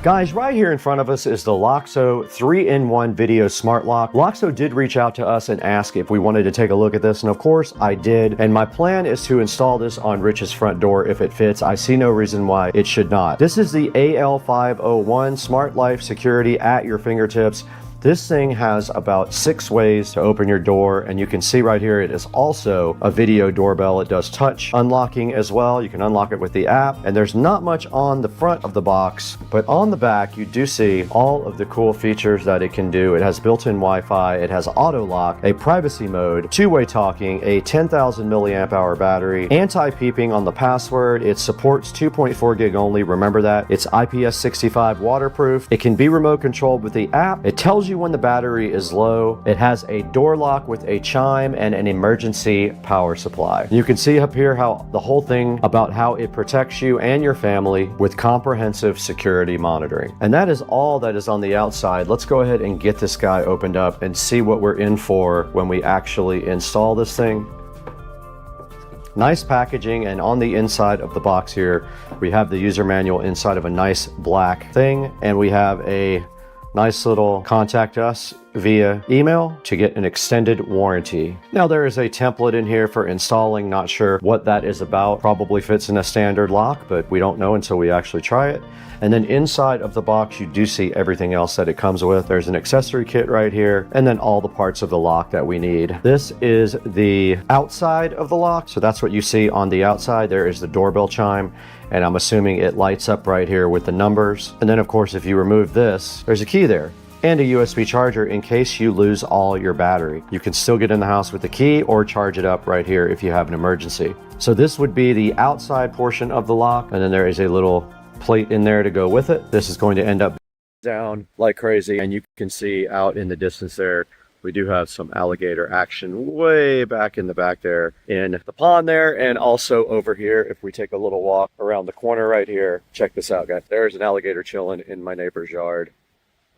Guys, right here in front of us is the Loxo 3-in-1 video smart lock. Loxo did reach out to us and ask if we wanted to take a look at this, and of course I did. And my plan is to install this on Rich's front door if it fits. I see no reason why it should not. This is the AL501 Smart Life Security at your fingertips. This thing has about 6 ways to open your door, and you can see right here it is also a video doorbell. It does touch unlocking as well. You can unlock it with the app, and there's not much on the front of the box, but on the back you do see all of the cool features that it can do. It has built-in Wi-Fi, it has auto lock, a privacy mode, two-way talking, a 10,000 milliamp hour battery, anti-peeping on the password. It supports 2.4 gig only, remember that. It's IPS65 waterproof. It can be remote controlled with the app. It tells you when the battery is low. It has a door lock with a chime and an emergency power supply. You can see up here how the whole thing about how it protects you and your family with comprehensive security monitoring. And that is all that is on the outside. Let's go ahead and get this guy opened up and see what we're in for when we actually install this thing. Nice packaging, and on the inside of the box here we have the user manual inside of a nice black thing, and we have a nice little contact us via email to get an extended warranty. Now there is a template in here for installing. Not sure what that is about. Probably fits in a standard lock, but we don't know until we actually try it. And then inside of the box you do see everything else that it comes with. There's an accessory kit right here, and then all the parts of the lock that we need. This is the outside of the lock, so that's what you see on the outside. There is the doorbell chime, and I'm assuming it lights up right here with the numbers. And then of course if you remove this, there's a key there and a USB charger in case you lose all your battery. You can still get in the house with the key or charge it up right here if you have an emergency. So this would be the outside portion of the lock, and then there is a little plate in there to go with it. This is going to end up down like crazy, and you can see out in the distance there we do have some alligator action way back in the back there in the pond there, and also over here if we take a little walk around the corner right here. Check this out, guys. There's an alligator chilling in my neighbor's yard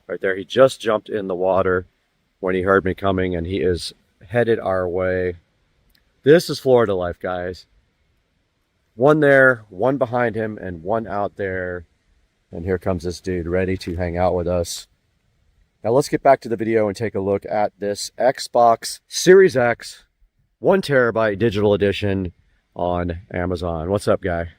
right there. He just jumped in the water when he heard me coming, and he is headed our way. This is Florida life, guys. One there, one behind him, and one out there. And here comes this dude ready to hang out with us. Now let's get back to the video and take a look at this Xbox Series X 1 terabyte digital edition on Amazon. What's up, guy?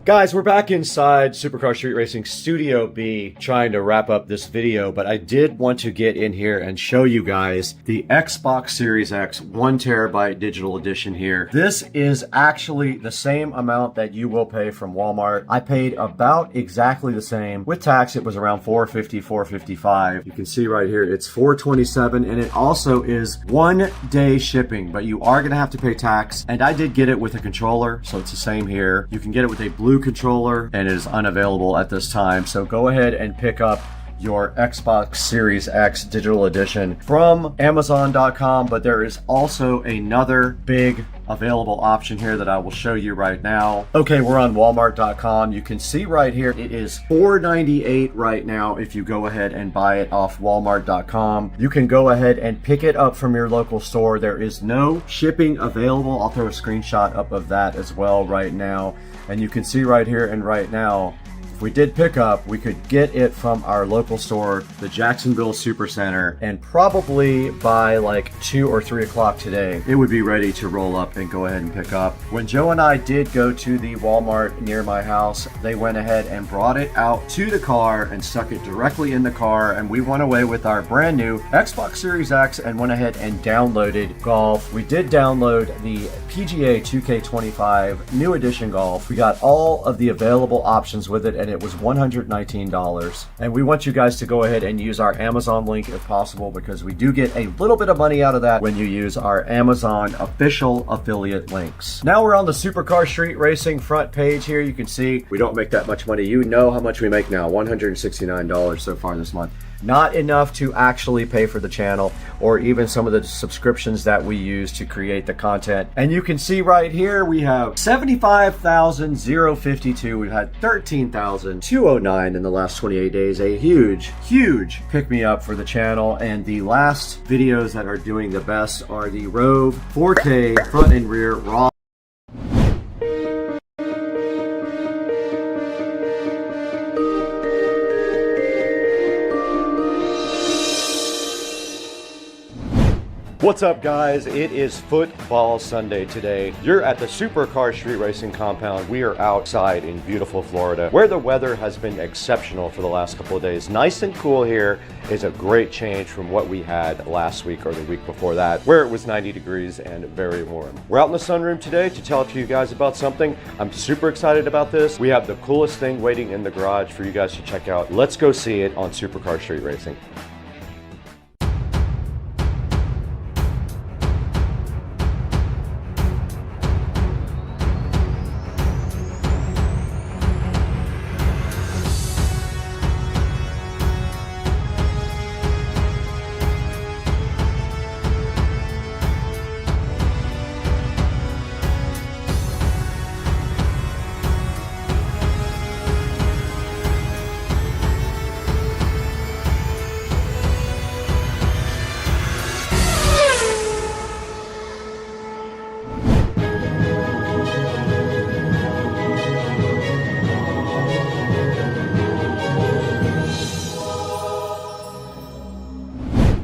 Guys, we're back inside Supercar Street Racing Studio B trying to wrap up this video, but I did want to get in here and show you guys the Xbox Series X 1TB digital edition here. This is actually the same amount that you will pay from Walmart. I paid about exactly the same. With tax, it was around $450, $455. You can see right here, it's $427, and it also is 1 day shipping, but you are gonna have to pay tax. And I did get it with a controller, so it's the same here. You can get it with a Blue controller, and it is unavailable at this time. So go ahead and pick up your Xbox Series X digital edition from Amazon.com, but there is also another big available option here that I will show you right now. Okay, we're on Walmart.com. You can see right here, it is $498 right now if you go ahead and buy it off Walmart.com. You can go ahead and pick it up from your local store. There is no shipping available. I'll throw a screenshot up of that as well right now. And you can see right here and right now, if we did pick up, we could get it from our local store, the Jacksonville Supercenter, and probably by like 2 or 3 o'clock today, it would be ready to roll up and go ahead and pick up. When Joe and I did go to the Walmart near my house, they went ahead and brought it out to the car and stuck it directly in the car, and we went away with our brand new Xbox Series X and went ahead and downloaded Golf. We did download the PGA 2K25 New Edition Golf. We got all of the available options with it, and it was $119. And we want you guys to go ahead and use our Amazon link if possible, because we do get a little bit of money out of that when you use our Amazon official affiliate links. Now we're on the Supercar Street Racing front page here. You can see we don't make that much money. You know how much we make now, $169 so far this month. Not enough to actually pay for the channel or even some of the subscriptions that we use to create the content. And you can see right here, we have 75,052. We've had 13,209 in the last 28 days. A huge, huge pick me up for the channel. And the last videos that are doing the best are the Rove 4K front and rear raw. What's up, guys? It is Football Sunday today. You're at the Supercar Street Racing compound. We are outside in beautiful Florida, where the weather has been exceptional for the last couple of days. Nice and cool here is a great change from what we had last week or the week before that, where it was 90 degrees and very warm. We're out in the sunroom today to tell to you guys about something. I'm super excited about this. We have the coolest thing waiting in the garage for you guys to check out. Let's go see it on Supercar Street Racing.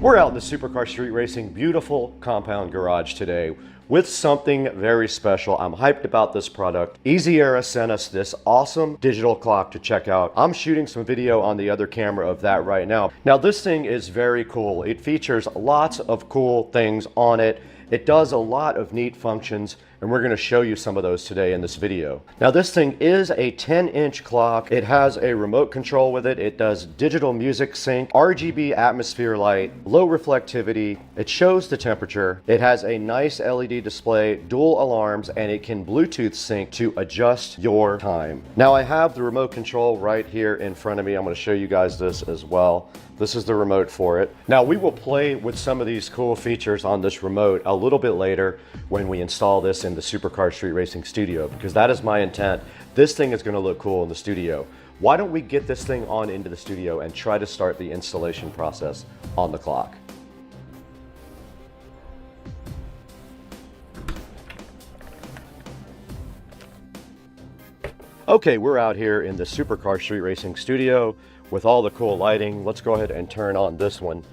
We're out in the Supercar Street Racing beautiful compound garage today with something very special. I'm hyped about this product. Easy Era sent us this awesome digital clock to check out. I'm shooting some video on the other camera of that right now. Now this thing is very cool. It features lots of cool things on it. It does a lot of neat functions, and we're going to show you some of those today in this video. Now this thing is a 10-inch clock. It has a remote control with it. It does digital music sync, RGB atmosphere light, low reflectivity. It shows the temperature. It has a nice LED display, dual alarms, and it can Bluetooth sync to adjust your time. Now I have the remote control right here in front of me. I'm going to show you guys this as well. This is the remote for it. Now we will play with some of these cool features on this remote a little bit later when we install this in the Supercar Street Racing studio, because that is my intent. This thing is going to look cool in the studio. Why don't we get this thing on into the studio and try to start the installation process on the clock? Okay, we're out here in the Supercar Street Racing studio with all the cool lighting. Let's go ahead and turn on this one.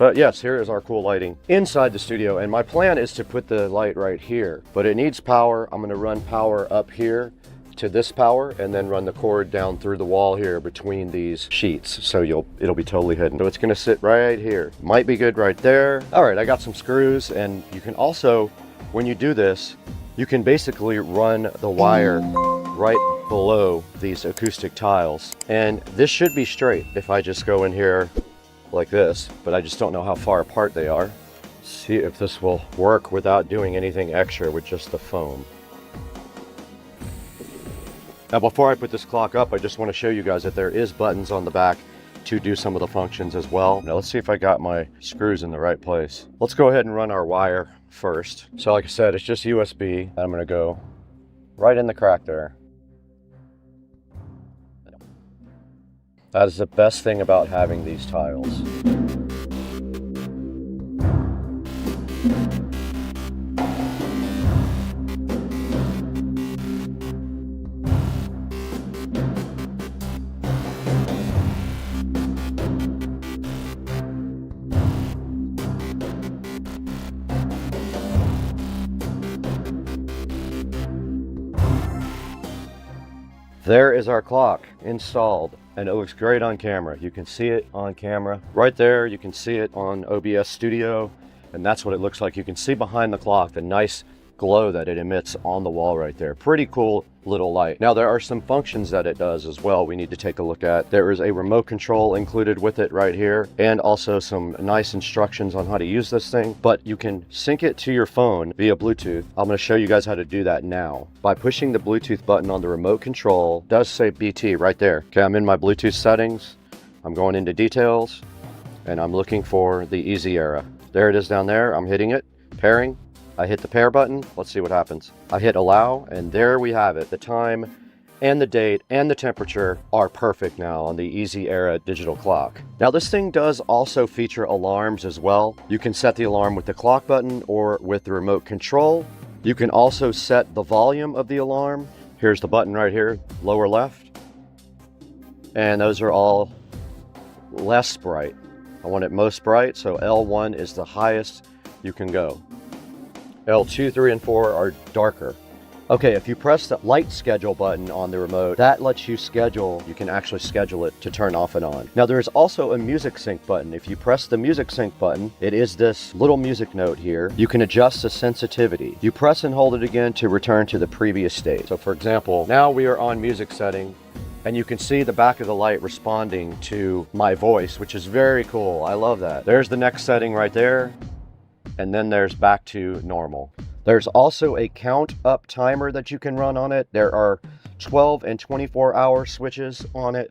But yes, here is our cool lighting inside the studio, and my plan is to put the light right here, but it needs power. I'm gonna run power up here to this power and then run the cord down through the wall here between these sheets, so it'll be totally hidden. So it's gonna sit right here. Might be good right there. All right, I got some screws, and you can also, when you do this, you can basically run the wire right below these acoustic tiles, and this should be straight if I just go in here like this, but I just don't know how far apart they are. See if this will work without doing anything extra with just the foam. Now before I put this clock up, I just want to show you guys that there is buttons on the back to do some of the functions as well. Now let's see if I got my screws in the right place. Let's go ahead and run our wire first. So like I said, it's just USB. I'm gonna go right in the crack there. That is the best thing about having these tiles. There is our clock installed, and it looks great on camera. You can see it on camera right there. You can see it on OBS Studio, and that's what it looks like. You can see behind the clock the nice glow that it emits on the wall right there. Pretty cool little light. Now there are some functions that it does as well we need to take a look at. There is a remote control included with it right here, and also some nice instructions on how to use this thing, but you can sync it to your phone via Bluetooth. I'm going to show you guys how to do that now. By pushing the Bluetooth button on the remote control, it does say BT right there. Okay, I'm in my Bluetooth settings. I'm going into details, and I'm looking for the Easy Era. There it is down there. I'm hitting it, pairing. I hit the pair button. Let's see what happens. I hit allow, and there we have it. The time and the date and the temperature are perfect now on the Easy Era digital clock. Now this thing does also feature alarms as well. You can set the alarm with the clock button or with the remote control. You can also set the volume of the alarm. Here's the button right here, lower left. And those are all less bright. I want it most bright, so L1 is the highest you can go. L2, 3, and 4 are darker. Okay, if you press the light schedule button on the remote, that lets you schedule, you can actually schedule it to turn off and on. Now there is also a music sync button. If you press the music sync button, it is this little music note here. You can adjust the sensitivity. You press and hold it again to return to the previous state. So for example, now we are on music setting, and you can see the back of the light responding to my voice, which is very cool. I love that. There's the next setting right there. And then there's back to normal. There's also a count up timer that you can run on it. There are 12 and 24 hour switches on it.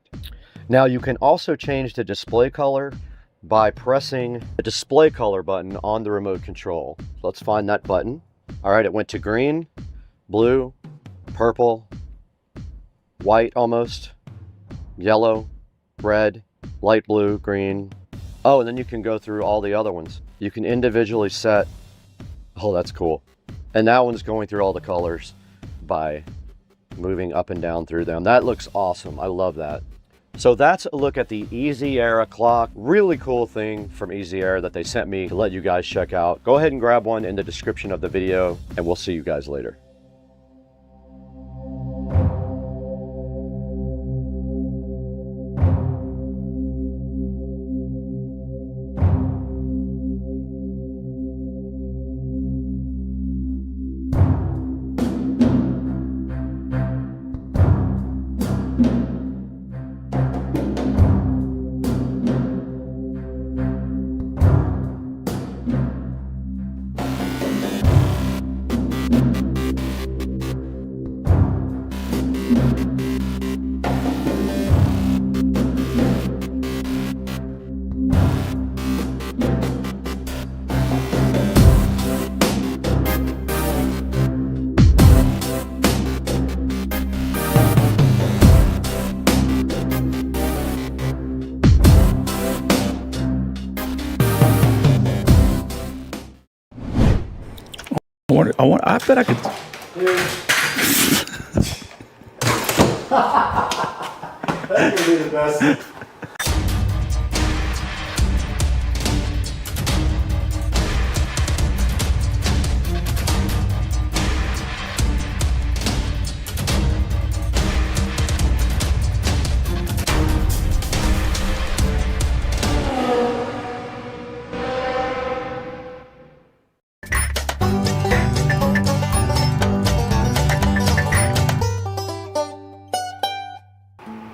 Now you can also change the display color by pressing the display color button on the remote control. Let's find that button. All right, it went to green, blue, purple, white almost, yellow, red, light blue, green. Oh, and then you can go through all the other ones. You can individually set, oh, that's cool. And that one's going through all the colors by moving up and down through them. That looks awesome. I love that. So that's a look at the Easy Era clock. Really cool thing from Easy Era that they sent me to let you guys check out. Go ahead and grab one in the description of the video, and we'll see you guys later. I bet I could. That's gonna be the best.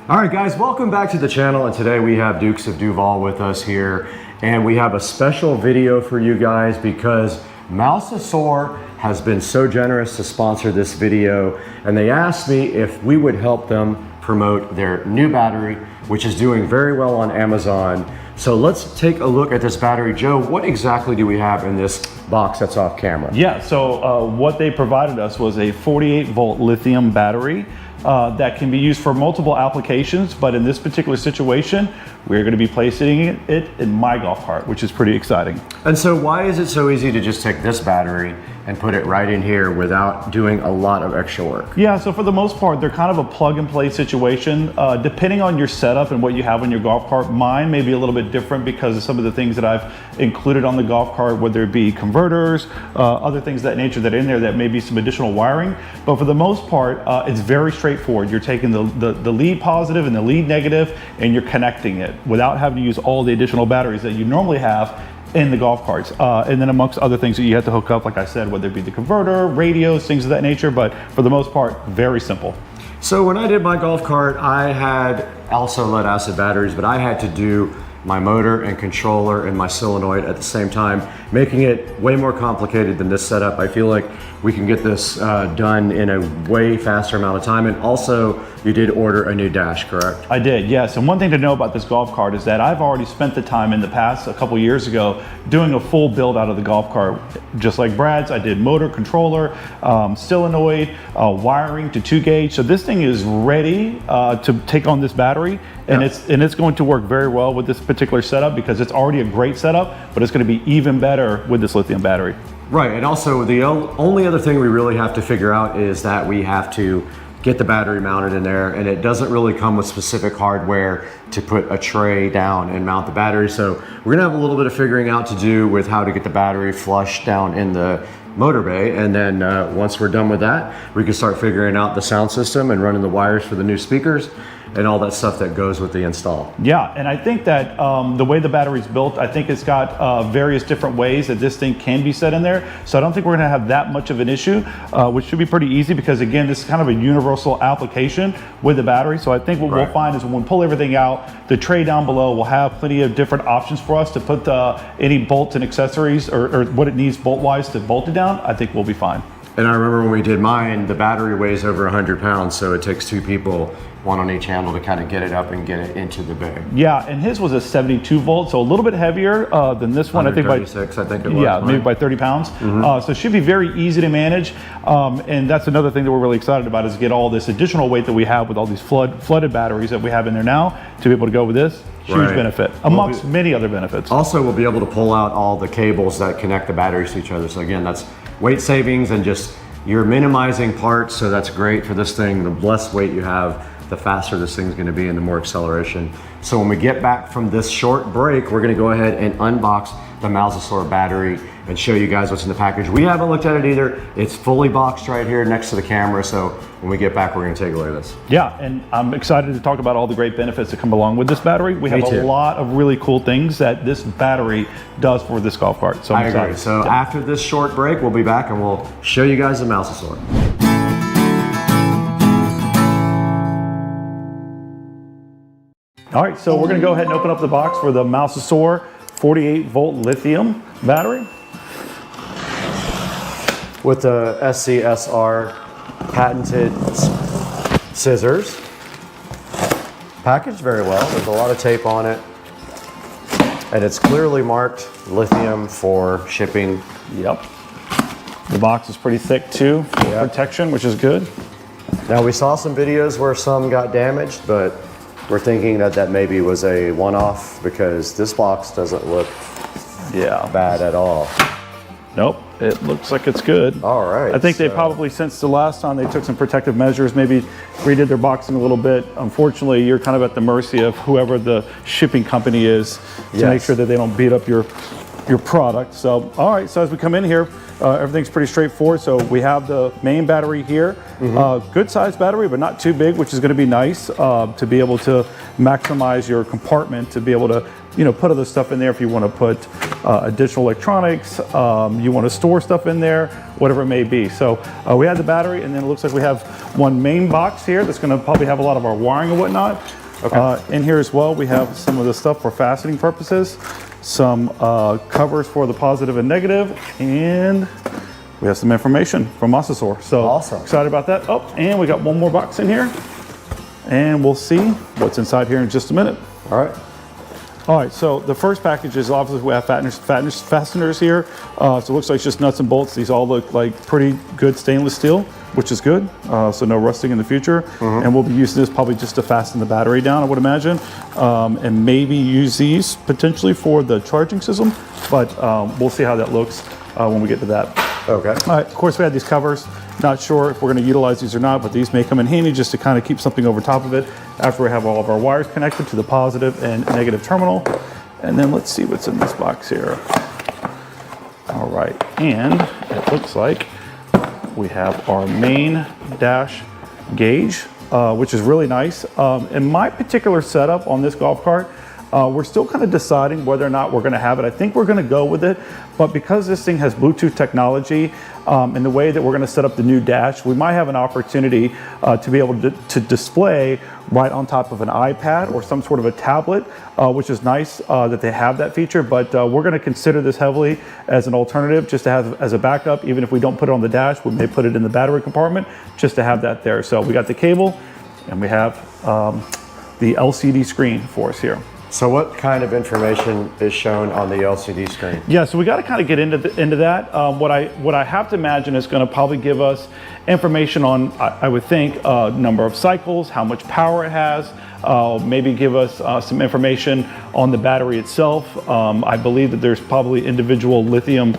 All right, guys, welcome back to the channel. And today we have Dukes of Duval with us here. And we have a special video for you guys because Mousesaur has been so generous to sponsor this video. And they asked me if we would help them promote their new battery, which is doing very well on Amazon. So let's take a look at this battery. Joe, what exactly do we have in this box that's off camera? Yeah, so what they provided us was a 48-volt lithium battery that can be used for multiple applications, but in this particular situation, we're going to be placing it in my golf cart, which is pretty exciting. And so why is it so easy to just take this battery and put it right in here without doing a lot of extra work? Yeah, so for the most part, they're kind of a plug-and-play situation. Depending on your setup and what you have on your golf cart, mine may be a little bit different because of some of the things that I've included on the golf cart, whether it be converters, other things of that nature that are in there that may be some additional wiring. But for the most part, it's very straightforward. You're taking the lead positive and the lead negative, and you're connecting it without having to use all the additional batteries that you normally have in the golf carts. And then amongst other things that you have to hook up, like I said, whether it be the converter, radios, things of that nature, but for the most part, very simple. So when I did my golf cart, I had also lead acid batteries, but I had to do my motor and controller and my solenoid at the same time, making it way more complicated than this setup. I feel like we can get this done in a way faster amount of time. And also, you did order a new dash, correct? I did, yes. And one thing to know about this golf cart is that I've already spent the time in the past, a couple years ago, doing a full build out of the golf cart. Just like Brad's, I did motor, controller, solenoid, wiring to 2-gauge. So this thing is ready to take on this battery. And it's going to work very well with this particular setup because it's already a great setup, but it's going to be even better with this lithium battery. Right, and also the only other thing we really have to figure out is that we have to get the battery mounted in there, and it doesn't really come with specific hardware to put a tray down and mount the battery. So we're gonna have a little bit of figuring out to do with how to get the battery flush down in the motor bay, and then once we're done with that, we can start figuring out the sound system and running the wires for the new speakers and all that stuff that goes with the install. Yeah, and I think that the way the battery's built, I think it's got various different ways that this thing can be set in there. So I don't think we're gonna have that much of an issue, which should be pretty easy because again, this is kind of a universal application with the battery. So I think what we'll find is when we pull everything out, the tray down below will have plenty of different options for us to put any bolts and accessories or what it needs bolt-wise to bolt it down. I think we'll be fine. And I remember when we did mine, the battery weighs over 100 pounds, so it takes 2 people, one on each handle, to kind of get it up and get it into the bay. Yeah, and his was a 72 volt, so a little bit heavier than this one. I think by 36, I think it was. Yeah, maybe by 30 pounds. So it should be very easy to manage. And that's another thing that we're really excited about is get all this additional weight that we have with all these flooded batteries that we have in there now to be able to go with this. Huge benefit, amongst many other benefits. Also, we'll be able to pull out all the cables that connect the batteries to each other. So again, that's weight savings and just you're minimizing parts, so that's great for this thing. The less weight you have, the faster this thing's gonna be and the more acceleration. So when we get back from this short break, we're gonna go ahead and unbox the Mousesaur battery and show you guys what's in the package. We haven't looked at it either. It's fully boxed right here next to the camera. So when we get back, we're gonna take a look at this. Yeah, and I'm excited to talk about all the great benefits that come along with this battery. We have a lot of really cool things that this battery does for this golf cart. So I'm excited. So after this short break, we'll be back and we'll show you guys the Mousesaur. All right, so we're gonna go ahead and open up the box for the Mousesaur 48-volt lithium battery. With the SCSR patented scissors. Packaged very well. There's a lot of tape on it. And it's clearly marked lithium for shipping. Yep. The box is pretty thick too for protection, which is good. Now we saw some videos where some got damaged, but we're thinking that that maybe was a one-off because this box doesn't look bad at all. Nope, it looks like it's good. All right. I think they probably, since the last time, they took some protective measures, maybe redid their boxing a little bit. Unfortunately, you're kind of at the mercy of whoever the shipping company is to make sure that they don't beat up your product. So, all right, so as we come in here, everything's pretty straightforward. So we have the main battery here, good sized battery, but not too big, which is gonna be nice to be able to maximize your compartment, to be able to put other stuff in there if you want to put additional electronics, you want to store stuff in there, whatever it may be. So we have the battery, and then it looks like we have one main box here that's going to probably have a lot of our wiring and whatnot. Okay. In here as well, we have some of the stuff for fastening purposes, some covers for the positive and negative, and we have some information from ASUS. So awesome. Excited about that. Oh, and we got one more box in here, and we'll see what's inside here in just a minute. All right. All right, so the first package is obviously we have fasteners here. So it looks like it's just nuts and bolts. These all look like pretty good stainless steel, which is good. So no rusting in the future. And we'll be using this probably just to fasten the battery down, I would imagine. And maybe use these potentially for the charging system, but we'll see how that looks when we get to that. Okay. All right, of course we have these covers. Not sure if we're gonna utilize these or not, but these may come in handy just to kind of keep something over top of it after we have all of our wires connected to the positive and negative terminal. And then let's see what's in this box here. All right, and it looks like we have our main dash gauge, which is really nice. In my particular setup on this golf cart, we're still kind of deciding whether or not we're going to have it. I think we're going to go with it, but because this thing has Bluetooth technology and the way that we're going to set up the new dash, we might have an opportunity to be able to display right on top of an iPad or some sort of a tablet, which is nice that they have that feature, but we're going to consider this heavily as an alternative just to have as a backup. Even if we don't put it on the dash, we may put it in the battery compartment just to have that there. So we got the cable and we have the LCD screen for us here. So what kind of information is shown on the LCD screen? Yeah, so we got to kind of get into that. What I have to imagine is going to probably give us information on, I would think, number of cycles, how much power it has, maybe give us some information on the battery itself. I believe that there's probably individual lithium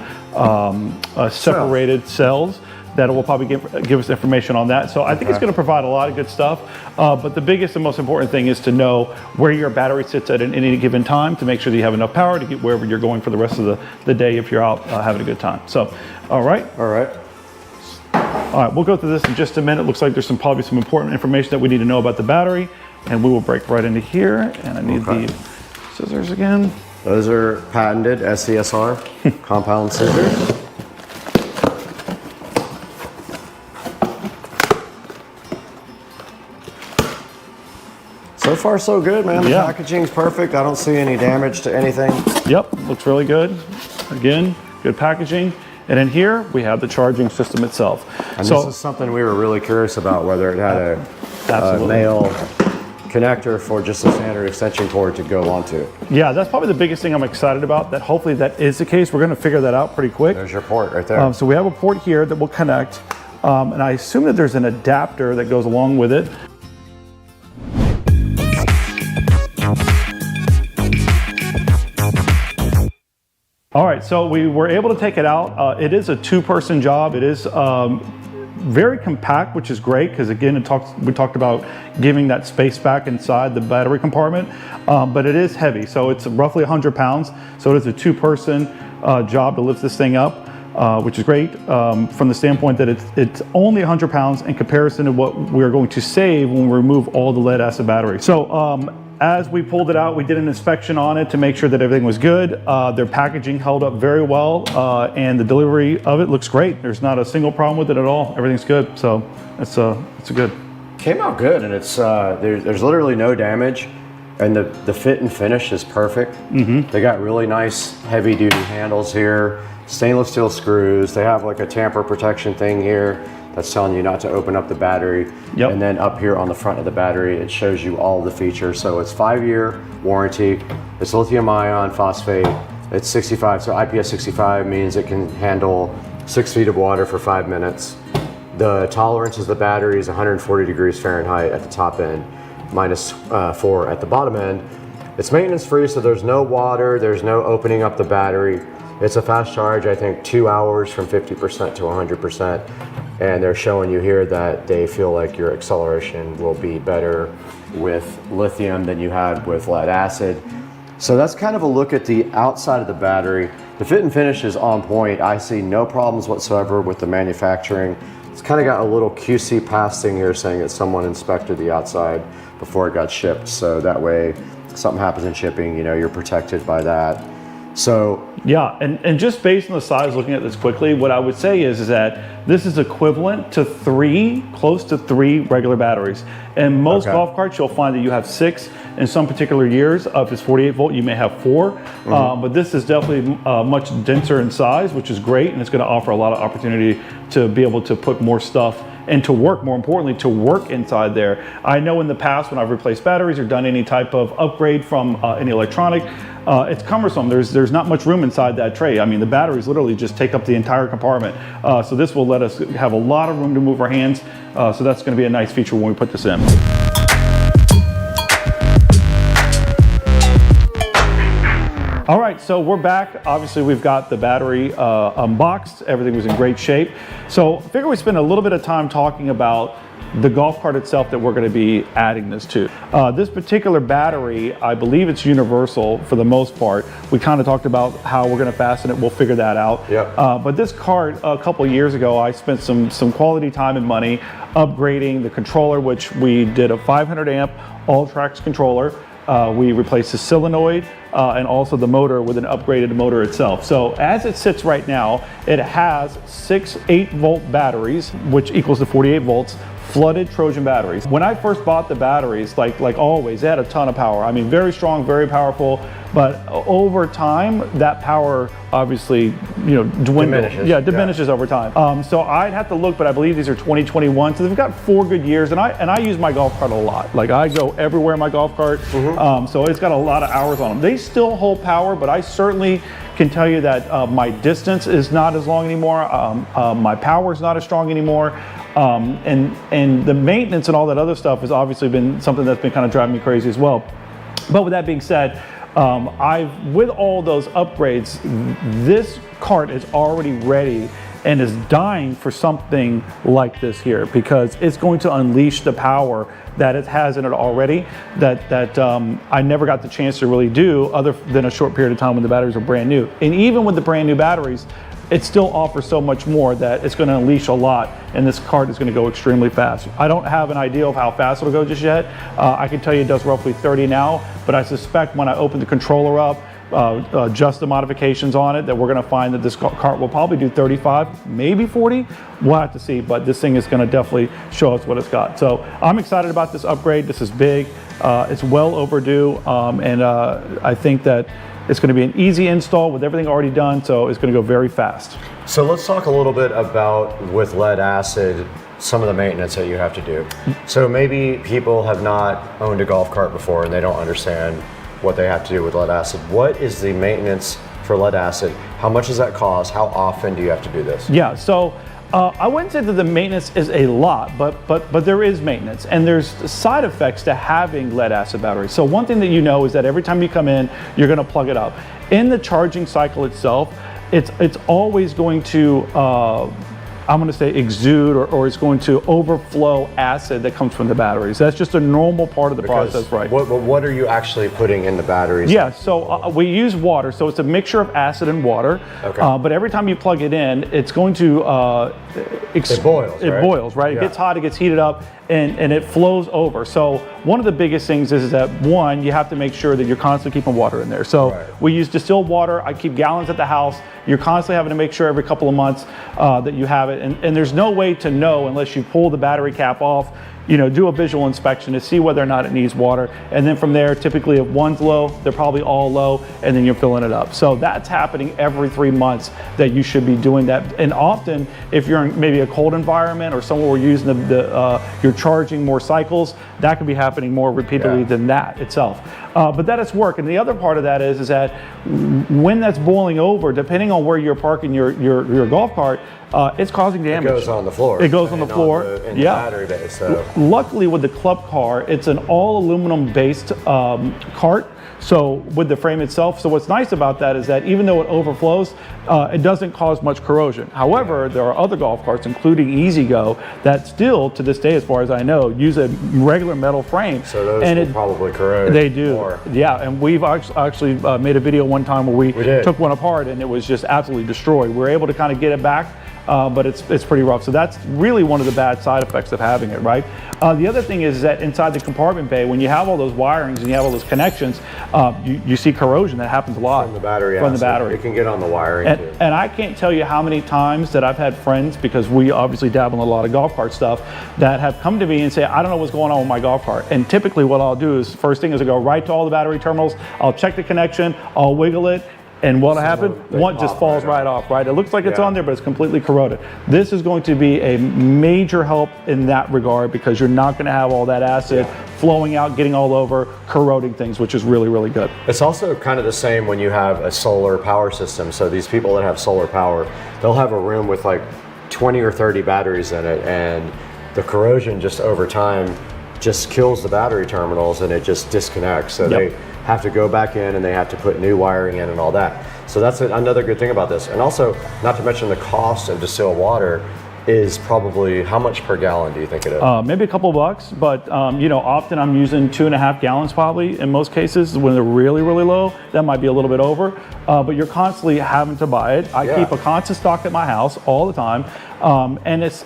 separated cells that will probably give us information on that. So I think it's going to provide a lot of good stuff. But the biggest and most important thing is to know where your battery sits at any given time to make sure that you have enough power to get wherever you're going for the rest of the day if you're out having a good time. So, all right. All right. All right, we'll go through this in just a minute. Looks like there's probably some important information that we need to know about the battery. And we will break right into here. And I need the scissors again. Those are patented SCSR compound scissors. So far, so good, man. The packaging's perfect. I don't see any damage to anything. Yep, looks really good. Again, good packaging. And in here, we have the charging system itself. And this is something we were really curious about, whether it had a male connector for just a standard extension cord to go onto. Yeah, that's probably the biggest thing I'm excited about, that hopefully that is the case. We're going to figure that out pretty quick. There's your port right there. So we have a port here that will connect. And I assume that there's an adapter that goes along with it. All right, so we were able to take it out. It is a two-person job. It is very compact, which is great because again, we talked about giving that space back inside the battery compartment, but it is heavy. So it's roughly 100 pounds. So it is a two-person job to lift this thing up, which is great from the standpoint that it's only 100 pounds in comparison to what we're going to save when we remove all the lead acid batteries. So as we pulled it out, we did an inspection on it to make sure that everything was good. Their packaging held up very well, and the delivery of it looks great. There's not a single problem with it at all. Everything's good, so it's a good. Came out good, and it's there's literally no damage, and the fit and finish is perfect. They got really nice heavy-duty handles here, stainless steel screws. They have like a tamper protection thing here that's telling you not to open up the battery. And then up here on the front of the battery, it shows you all the features. So it's 5-year warranty. It's lithium ion phosphate. It's 65, so IPS 65 means it can handle 6 feet of water for 5 minutes. The tolerance of the battery is 140 degrees Fahrenheit at the top end, minus 4 at the bottom end. It's maintenance free, so there's no water, there's no opening up the battery. It's a fast charge, I think 2 hours from 50% to 100%. And they're showing you here that they feel like your acceleration will be better with lithium than you had with lead acid. So that's kind of a look at the outside of the battery. The fit and finish is on point. I see no problems whatsoever with the manufacturing. It's kind of got a little QC pass thing here saying that someone inspected the outside before it got shipped. So that way, if something happens in shipping, you know, you're protected by that. So yeah, and just based on the size, looking at this quickly, what I would say is that this is equivalent to close to three regular batteries. And most golf carts, you'll find that you have 6. In some particular years, up as 48 volt, you may have 4. But this is definitely much denser in size, which is great, and it's going to offer a lot of opportunity to be able to put more stuff and to work, more importantly, to work inside there. I know in the past when I've replaced batteries or done any type of upgrade from any electronic, it's cumbersome. There's not much room inside that tray. I mean, the batteries literally just take up the entire compartment. So this will let us have a lot of room to move our hands. So that's going to be a nice feature when we put this in. All right, so we're back. Obviously, we've got the battery unboxed. Everything was in great shape. So I figure we spend a little bit of time talking about the golf cart itself that we're going to be adding this to. This particular battery, I believe it's universal for the most part. We kind of talked about how we're going to fasten it. We'll figure that out. Yep. But this cart, a couple of years ago, I spent some quality time and money upgrading the controller, which we did a 500 amp all-tracks controller. We replaced the solenoid and also the motor with an upgraded motor itself. So as it sits right now, it has 6 8-volt batteries, which equals to 48 volts, flooded Trojan batteries. When I first bought the batteries, like always, they had a ton of power. I mean, very strong, very powerful, but over time, that power obviously, dwindles. Diminishes over time. So I'd have to look, but I believe these are 2021, so they've got 4 good years, and I use my golf cart a lot. Like, I go everywhere in my golf cart, so it's got a lot of hours on them. They still hold power, but I certainly can tell you that my distance is not as long anymore. My power is not as strong anymore. And the maintenance and all that other stuff has obviously been something that's been kind of driving me crazy as well. But with that being said, with all those upgrades, this cart is already ready and is dying for something like this here, because it's going to unleash the power that it has in it already that I never got the chance to really do other than a short period of time when the batteries are brand new. And even with the brand new batteries, it still offers so much more that it's going to unleash a lot, and this cart is going to go extremely fast. I don't have an idea of how fast it'll go just yet. I can tell you it does roughly 30 now, but I suspect when I open the controller up, adjust the modifications on it, that we're going to find that this cart will probably do 35, maybe 40. We'll have to see, but this thing is going to definitely show us what it's got. So I'm excited about this upgrade. This is big. It's well overdue, and I think that it's going to be an easy install with everything already done, so it's going to go very fast. So let's talk a little bit about, with lead acid, some of the maintenance that you have to do. So maybe people have not owned a golf cart before and they don't understand what they have to do with lead acid. What is the maintenance for lead acid? How much does that cost? How often do you have to do this? Yeah, so I wouldn't say that the maintenance is a lot, but there is maintenance, and there's side effects to having lead acid batteries. So one thing that you know is that every time you come in, you're going to plug it up. In the charging cycle itself, it's always going to I'm going to say exude, or it's going to overflow acid that comes from the batteries. That's just a normal part of the process, right? What are you actually putting in the batteries? Yeah, so we use water, so it's a mixture of acid and water. Okay. But every time you plug it in, it's going to it boils. It boils, right? Yeah. It gets hot, it gets heated up, and it flows over. So one of the biggest things is that, one, you have to make sure that you're constantly keeping water in there. So we use distilled water. I keep gallons at the house. You're constantly having to make sure every couple of months that you have it. And there's no way to know unless you pull the battery cap off, do a visual inspection to see whether or not it needs water. And then from there, typically if one's low, they're probably all low, and then you're filling it up. So that's happening every 3 months that you should be doing that. And often, if you're in maybe a cold environment or somewhere where you're using you're charging more cycles, that could be happening more repeatedly than that itself. But that is work. And the other part of that is that when that's boiling over, depending on where you're parking your golf cart, it's causing damage. It goes on the floor. It goes on the floor. In the battery bay. So luckily with the club car, it's an all aluminum based cart. So with the frame itself, so what's nice about that is that even though it overflows, it doesn't cause much corrosion. However, there are other golf carts, including EasyGo, that still, to this day, as far as I know, use a regular metal frame. So those will probably corrode. They do. More. Yeah, and we've actually made a video one time where we took one apart and it was just absolutely destroyed. We were able to kind of get it back but it's pretty rough. So that's really one of the bad side effects of having it, right? The other thing is that inside the compartment bay, when you have all those wirings and you have all those connections, you see corrosion. That happens a lot. From the battery. From the battery. It can get on the wiring too. And I can't tell you how many times that I've had friends, because we obviously dabble in a lot of golf cart stuff, that have come to me and say, I don't know what's going on with my golf cart. And typically what I'll do is, first thing is I go right to all the battery terminals, I'll check the connection, I'll wiggle it, and what'll happen? One just falls right off, right? It looks like it's on there, but it's completely corroded. This is going to be a major help in that regard, because you're not going to have all that acid flowing out, getting all over, corroding things, which is really, really good. It's also kind of the same when you have a solar power system. So these people that have solar power, they'll have a room with like 20 or 30 batteries in it, and the corrosion just over time just kills the battery terminals and it just disconnects. So they have to go back in and they have to put new wiring in and all that. So that's another good thing about this. And also, not to mention the cost of distilled water is probably, how much per gallon do you think it is? Maybe a couple bucks, but you know, often I'm using 2.5 gallons probably in most cases. When they're really, really low, that might be a little bit over, but you're constantly having to buy it. I keep a constant stock at my house all the time. And it's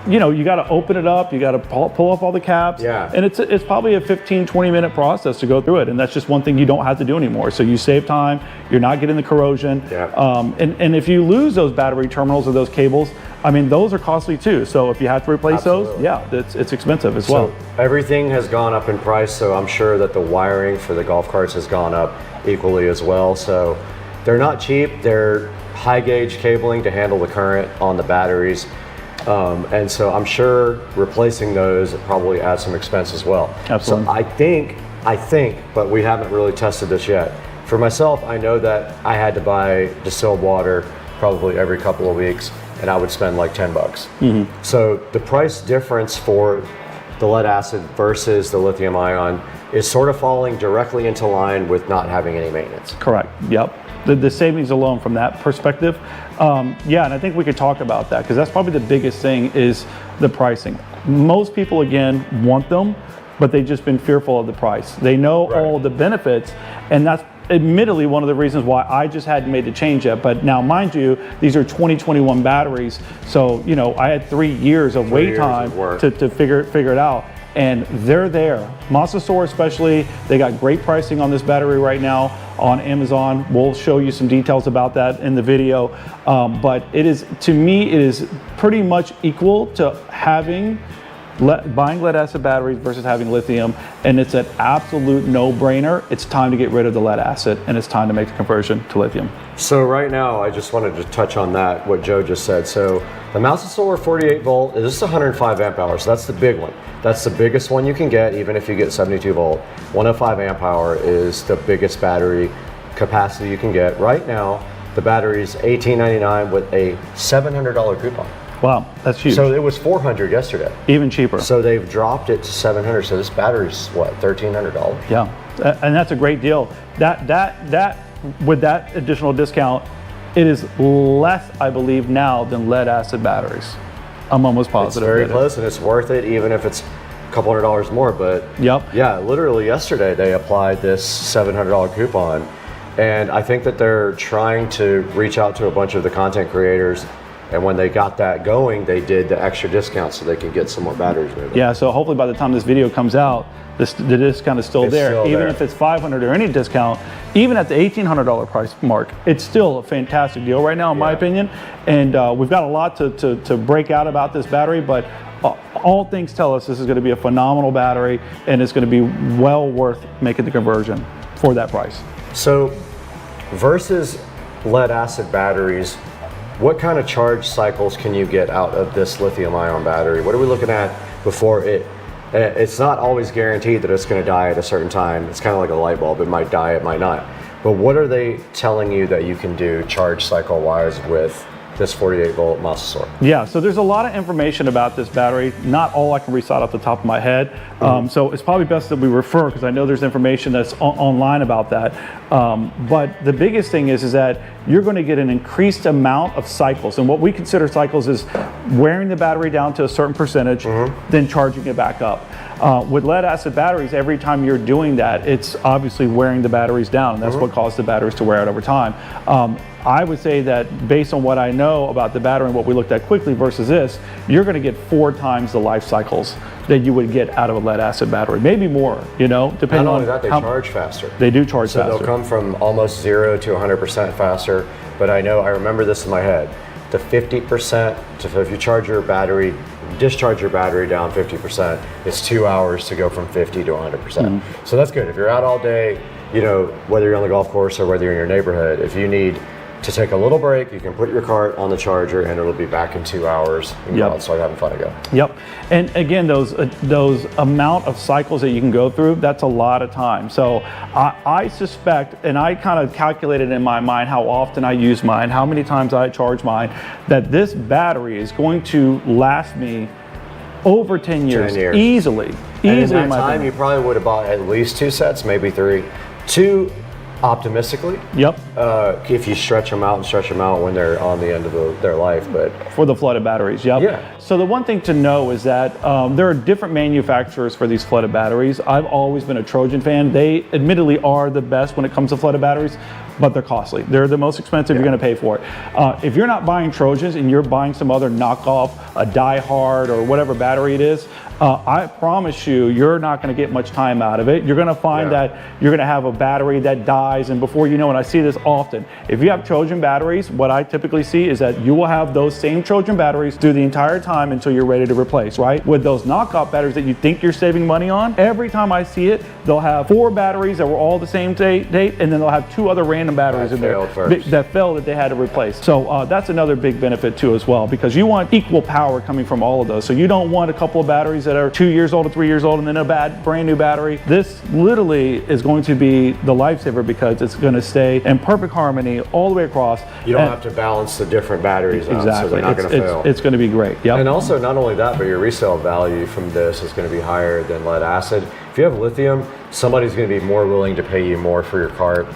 you know, you got to open it up, you got to pull off all the caps, and it's probably a 15-20 minute process to go through it, and that's just one thing you don't have to do anymore. So you save time, you're not getting the corrosion, and if you lose those battery terminals or those cables, I mean, those are costly too. So if you have to replace those, it's expensive as well. So everything has gone up in price, so I'm sure that the wiring for the golf carts has gone up equally as well. So they're not cheap. They're high gauge cabling to handle the current on the batteries, and so I'm sure replacing those probably adds some expense as well. Absolutely. So I think, but we haven't really tested this yet. For myself, I know that I had to buy distilled water probably every couple of weeks, and I would spend like $10. So the price difference for the lead acid versus the lithium ion is sort of falling directly into line with not having any maintenance. Correct. Yep. The savings alone from that perspective. Yeah, and I think we could talk about that, because that's probably the biggest thing, is the pricing. Most people, again, want them, but they've just been fearful of the price. They know all the benefits, and that's admittedly one of the reasons why I just hadn't made the change yet. But now, mind you, these are 2021 batteries, so you know, I had 3 years of wait time to figure it out, and they're there. Masasaur especially, they got great pricing on this battery right now on Amazon. We'll show you some details about that in the video, but it is, to me, it is pretty much equal to having buying lead acid batteries versus having lithium, and it's an absolute no-brainer. It's time to get rid of the lead acid, and it's time to make the conversion to lithium. So right now, I just wanted to touch on that, what Joe just said. So the Masasaur 48 volt, this is 105 amp hours, so that's the big one. That's the biggest one you can get, even if you get 72 volt. 105 amp hour is the biggest battery capacity you can get. Right now, the battery is $18.99 with a $700 coupon. Wow, that's huge. So it was $400 yesterday. Even cheaper. So they've dropped it to $700. So this battery's what, $1,300? Yeah, and that's a great deal. That with that additional discount, it is less, I believe, now than lead acid batteries. I'm almost positive. It's very close, and it's worth it, even if it's a couple $100 more. But yeah, literally yesterday they applied this $700 coupon, and I think that they're trying to reach out to a bunch of the content creators. And when they got that going, they did the extra discount so they can get some more batteries with it. Yeah, so hopefully by the time this video comes out, the discount is still there. Even if it's $500 or any discount, even at the $1,800 price mark, it's still a fantastic deal right now, in my opinion. And we've got a lot to break out about this battery, but all things tell us this is going to be a phenomenal battery, and it's going to be well worth making the conversion for that price. So versus lead acid batteries, what kind of charge cycles can you get out of this lithium ion battery? What are we looking at before it's not always guaranteed that it's going to die at a certain time. It's kind of like a light bulb. It might die, it might not. But what are they telling you that you can do charge cycle wise with this 48 volt Masasaur? Yeah, so there's a lot of information about this battery. Not all I can recite off the top of my head. So it's probably best that we refer, because I know there's information that's online about that. But the biggest thing is that you're going to get an increased amount of cycles. And what we consider cycles is wearing the battery down to a certain percentage, then charging it back up. With lead acid batteries, every time you're doing that, it's obviously wearing the batteries down, and that's what caused the batteries to wear out over time. I would say that based on what I know about the battery and what we looked at quickly versus this, you're going to get 4 times the life cycles that you would get out of a lead acid battery, maybe more, you know, depending on. Not only that, they charge faster. They do charge faster. So they'll come from almost 0 to 100% faster. But I remember this in my head. The 50%, so if you charge your battery, discharge your battery down 50%, it's 2 hours to go from 50 to 100%. So that's good. If you're out all day, you know, whether you're on the golf course or whether you're in your neighborhood, if you need to take a little break, you can put your cart on the charger and it'll be back in 2 hours and go out and start having fun again. Yep. And again, those amount of cycles that you can go through, that's a lot of time. So I suspect, and I kind of calculated in my mind how often I use mine, how many times I charge mine, that this battery is going to last me over 10 years, easily. And in that time, you probably would have bought at least 2 sets, maybe 3. 2 optimistically. Yep. If you stretch them out when they're on the end of their life, but for the flooded batteries, yeah. So the one thing to know is that there are different manufacturers for these flooded batteries. I've always been a Trojan fan. They admittedly are the best when it comes to flooded batteries, but they're costly. They're the most expensive. You're going to pay for it. If you're not buying Trojans and you're buying some other knockoff, a Die Hard or whatever battery it is, I promise you're not going to get much time out of it. You're going to find that you're going to have a battery that dies, and before you know it, I see this often. If you have Trojan batteries, what I typically see is that you will have those same Trojan batteries through the entire time until you're ready to replace, right? With those knockoff batteries that you think you're saving money on, every time I see it, they'll have 4 batteries that were all the same date, and then they'll have 2 other random batteries in there that failed that they had to replace. So that's another big benefit too as well, because you want equal power coming from all of those. So you don't want a couple of batteries that are 2 years old or 3 years old and then a brand new battery. This literally is going to be the lifesaver because it's going to stay in perfect harmony all the way across. You don't have to balance the different batteries out, so they're not going to fail. It's going to be great. Yep. And also, not only that, but your resale value from this is going to be higher than lead acid. If you have lithium, somebody's going to be more willing to pay you more for your cart.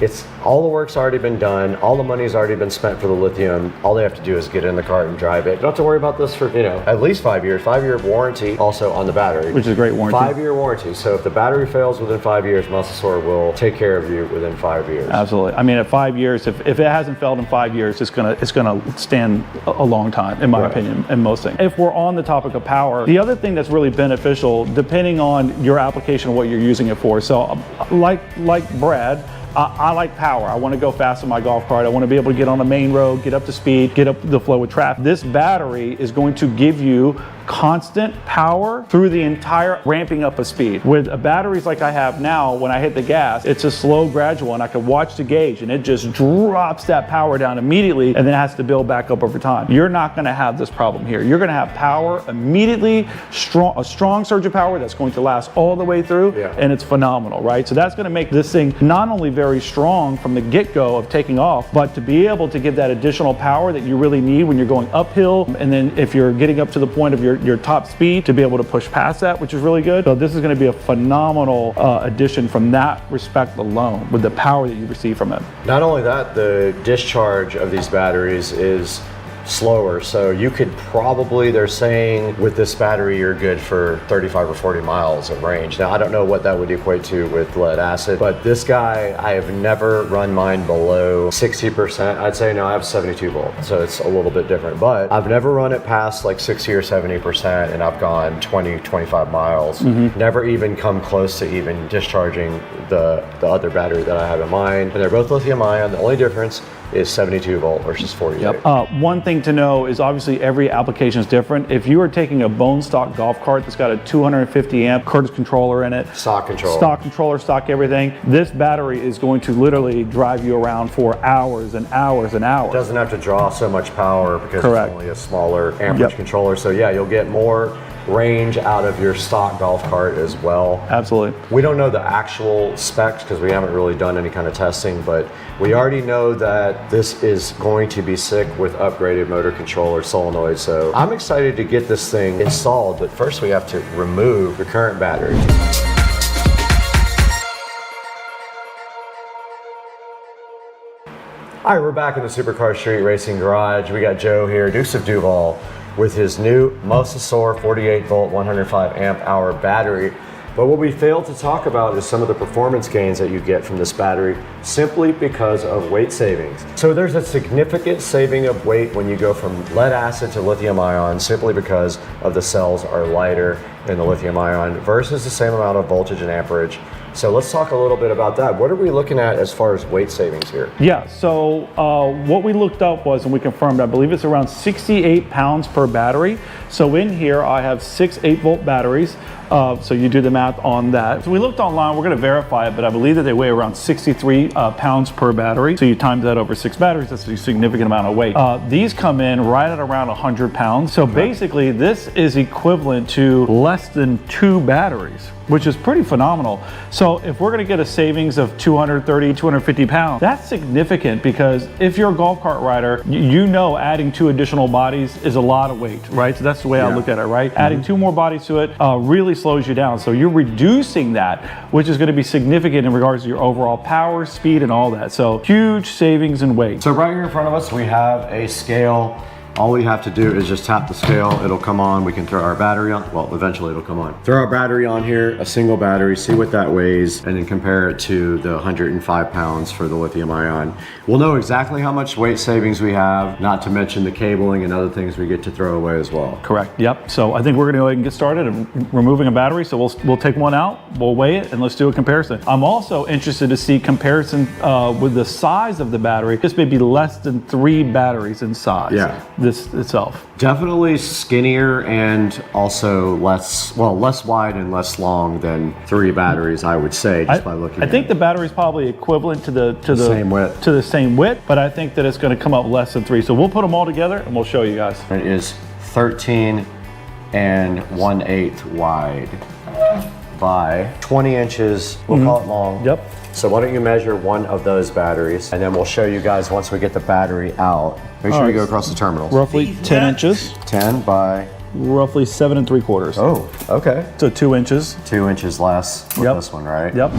It's all the work's already been done. All the money's already been spent for the lithium. All they have to do is get in the cart and drive it. You don't have to worry about this for, you know, at least 5 years. 5-year warranty also on the battery. Which is a great warranty. 5-year warranty. So if the battery fails within 5 years, Muscle Sore will take care of you within 5 years. Absolutely. I mean, at 5 years, if it hasn't failed in 5 years, it's gonna stand a long time, in my opinion, in most things. If we're on the topic of power, the other thing that's really beneficial, depending on your application, what you're using it for. So, like Brad, I like power. I want to go fast on my golf cart. I want to be able to get on the main road, get up to speed, get up the flow with traffic. This battery is going to give you constant power through the entire ramping up of speed. With batteries like I have now, when I hit the gas, it's a slow, gradual, and I can watch the gauge and it just drops that power down immediately and then has to build back up over time. You're not going to have this problem here. You're going to have power immediately, a strong surge of power that's going to last all the way through, and it's phenomenal, right? So that's going to make this thing not only very strong from the get-go of taking off, but to be able to give that additional power that you really need when you're going uphill, and then if you're getting up to the point of your top speed, to be able to push past that, which is really good. So this is going to be a phenomenal addition from that respect alone, with the power that you receive from it. Not only that, the discharge of these batteries is slower, so you could probably, they're saying with this battery you're good for 35 or 40 miles of range. Now I don't know what that would equate to with lead acid, but this guy, I have never run mine below 60%. I'd say now I have 72 volt, so it's a little bit different, but I've never run it past like 60 or 70%, and I've gone 20, 25 miles. Never even come close to even discharging the other battery that I have in mine. And they're both lithium ion. The only difference is 72 volt versus 48. One thing to know is obviously every application is different. If you are taking a bone stock golf cart that's got a 250 amp Curtis controller in it, stock controller, stock everything, this battery is going to literally drive you around for hours and hours and hours. It doesn't have to draw so much power because it's only a smaller amperage controller. So yeah, you'll get more range out of your stock golf cart as well. Absolutely. We don't know the actual specs because we haven't really done any kind of testing, but we already know that this is going to be sick with upgraded motor controller solenoid. So I'm excited to get this thing installed, but first we have to remove the current battery. All right, we're back in the Supercar Street Racing Garage. We got Joe here, Dukes of Duval. with his new Mosasaur 48 volt 105 amp hour battery. But what we failed to talk about is some of the performance gains that you get from this battery simply because of weight savings. So there's a significant saving of weight when you go from lead acid to lithium ion simply because of the cells are lighter in the lithium ion versus the same amount of voltage and amperage. So let's talk a little bit about that. What are we looking at as far as weight savings here? Yeah, so what we looked up was, and we confirmed, I believe it's around 68 pounds per battery. So in here, I have 6 8-volt batteries. So you do the math on that. So we looked online, we're gonna verify it, but I believe that they weigh around 63 pounds per battery. So you times that over 6 batteries, that's a significant amount of weight. These come in right at around 100 pounds. So basically this is equivalent to less than 2 batteries, which is pretty phenomenal. So if we're gonna get a savings of 230, 250 pounds, that's significant because if you're a golf cart rider, you know adding 2 additional bodies is a lot of weight, right? So that's the way I look at it, right? Adding 2 more bodies to it really slows you down. So you're reducing that, which is gonna be significant in regards to your overall power, speed, and all that. So huge savings in weight. So right here in front of us, we have a scale. All we have to do is just tap the scale, it'll come on, we can throw our battery on, well, eventually it'll come on. Throw our battery on here, a single battery, see what that weighs, and then compare it to the 105 pounds for the lithium ion. We'll know exactly how much weight savings we have, not to mention the cabling and other things we get to throw away as well. Correct, yep. So I think we're gonna go ahead and get started in removing a battery. So we'll take one out, we'll weigh it, and let's do a comparison. I'm also interested to see comparison with the size of the battery. This may be less than 3 batteries in size. Yeah. This itself. Definitely skinnier and also less wide and less long than 3 batteries, I would say, just by looking at it. I think the battery is probably equivalent to the same width. To the same width, but I think that it's going to come up less than 3. So we'll put them all together and we'll show you guys. It is 13 and 1/8 wide by 20 inches, we'll call it long. Yep. So why don't you measure one of those batteries, and then we'll show you guys once we get the battery out. Make sure you go across the terminals. Roughly 10 inches. 10 by? Roughly 7 3/4. Oh, okay. So 2 inches. 2 inches less with this one, right? Yep.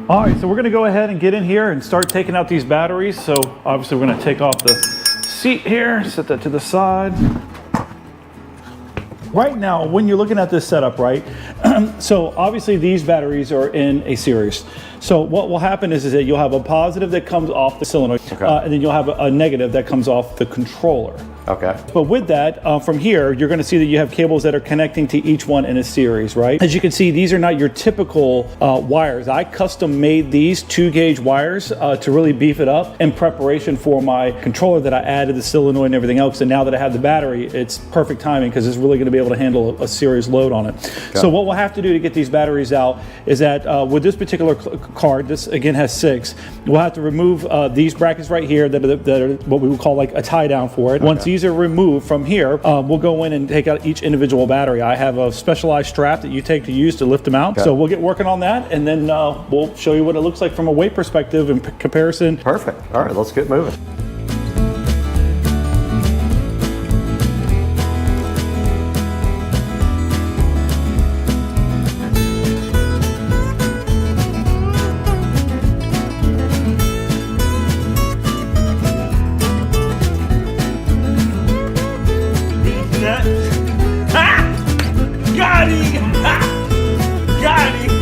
All right, so we're gonna go ahead and get in here and start taking out these batteries. So obviously we're gonna take off the seat here, set that to the side. Right now, when you're looking at this setup, right? So obviously these batteries are in a series. So what will happen is that you'll have a positive that comes off the solenoid, and then you'll have a negative that comes off the controller. Okay. But with that, from here, you're going to see that you have cables that are connecting to each one in a series, right? As you can see, these are not your typical wires. I custom made these 2-gauge wires to really beef it up in preparation for my controller that I added the solenoid and everything else. And now that I have the battery, it's perfect timing because it's really going to be able to handle a serious load on it. Okay. So what we'll have to do to get these batteries out is that with this particular card, this again has 6, we'll have to remove these brackets right here that are what we would call like a tie down for it. Okay. Once these are removed from here, we'll go in and take out each individual battery. I have a specialized strap that you take to use to lift them out. Okay. So we'll get working on that, and then we'll show you what it looks like from a weight perspective and comparison. Perfect. All right, let's get moving. Got him! Got him!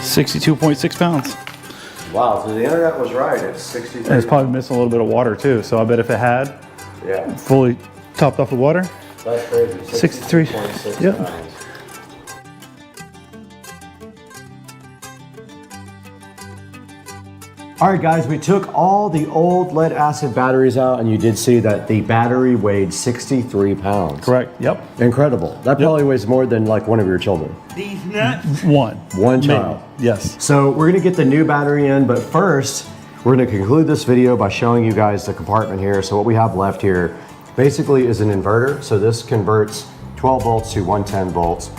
62.6 pounds. Wow, so the internet was right. It's 63. And it's probably missing a little bit of water too. So I bet if it had fully topped off with water, that's crazy. 63. Yep. Pounds. All right, guys, we took all the old lead acid batteries out, and you did see that the battery weighed 63 pounds. Correct, yep. Incredible. That probably weighs more than like one of your children. These nuts? One child. Yes. So we're gonna get the new battery in, but first, we're gonna conclude this video by showing you guys the compartment here. So what we have left here basically is an inverter. So this converts 12 volts to 110 volts.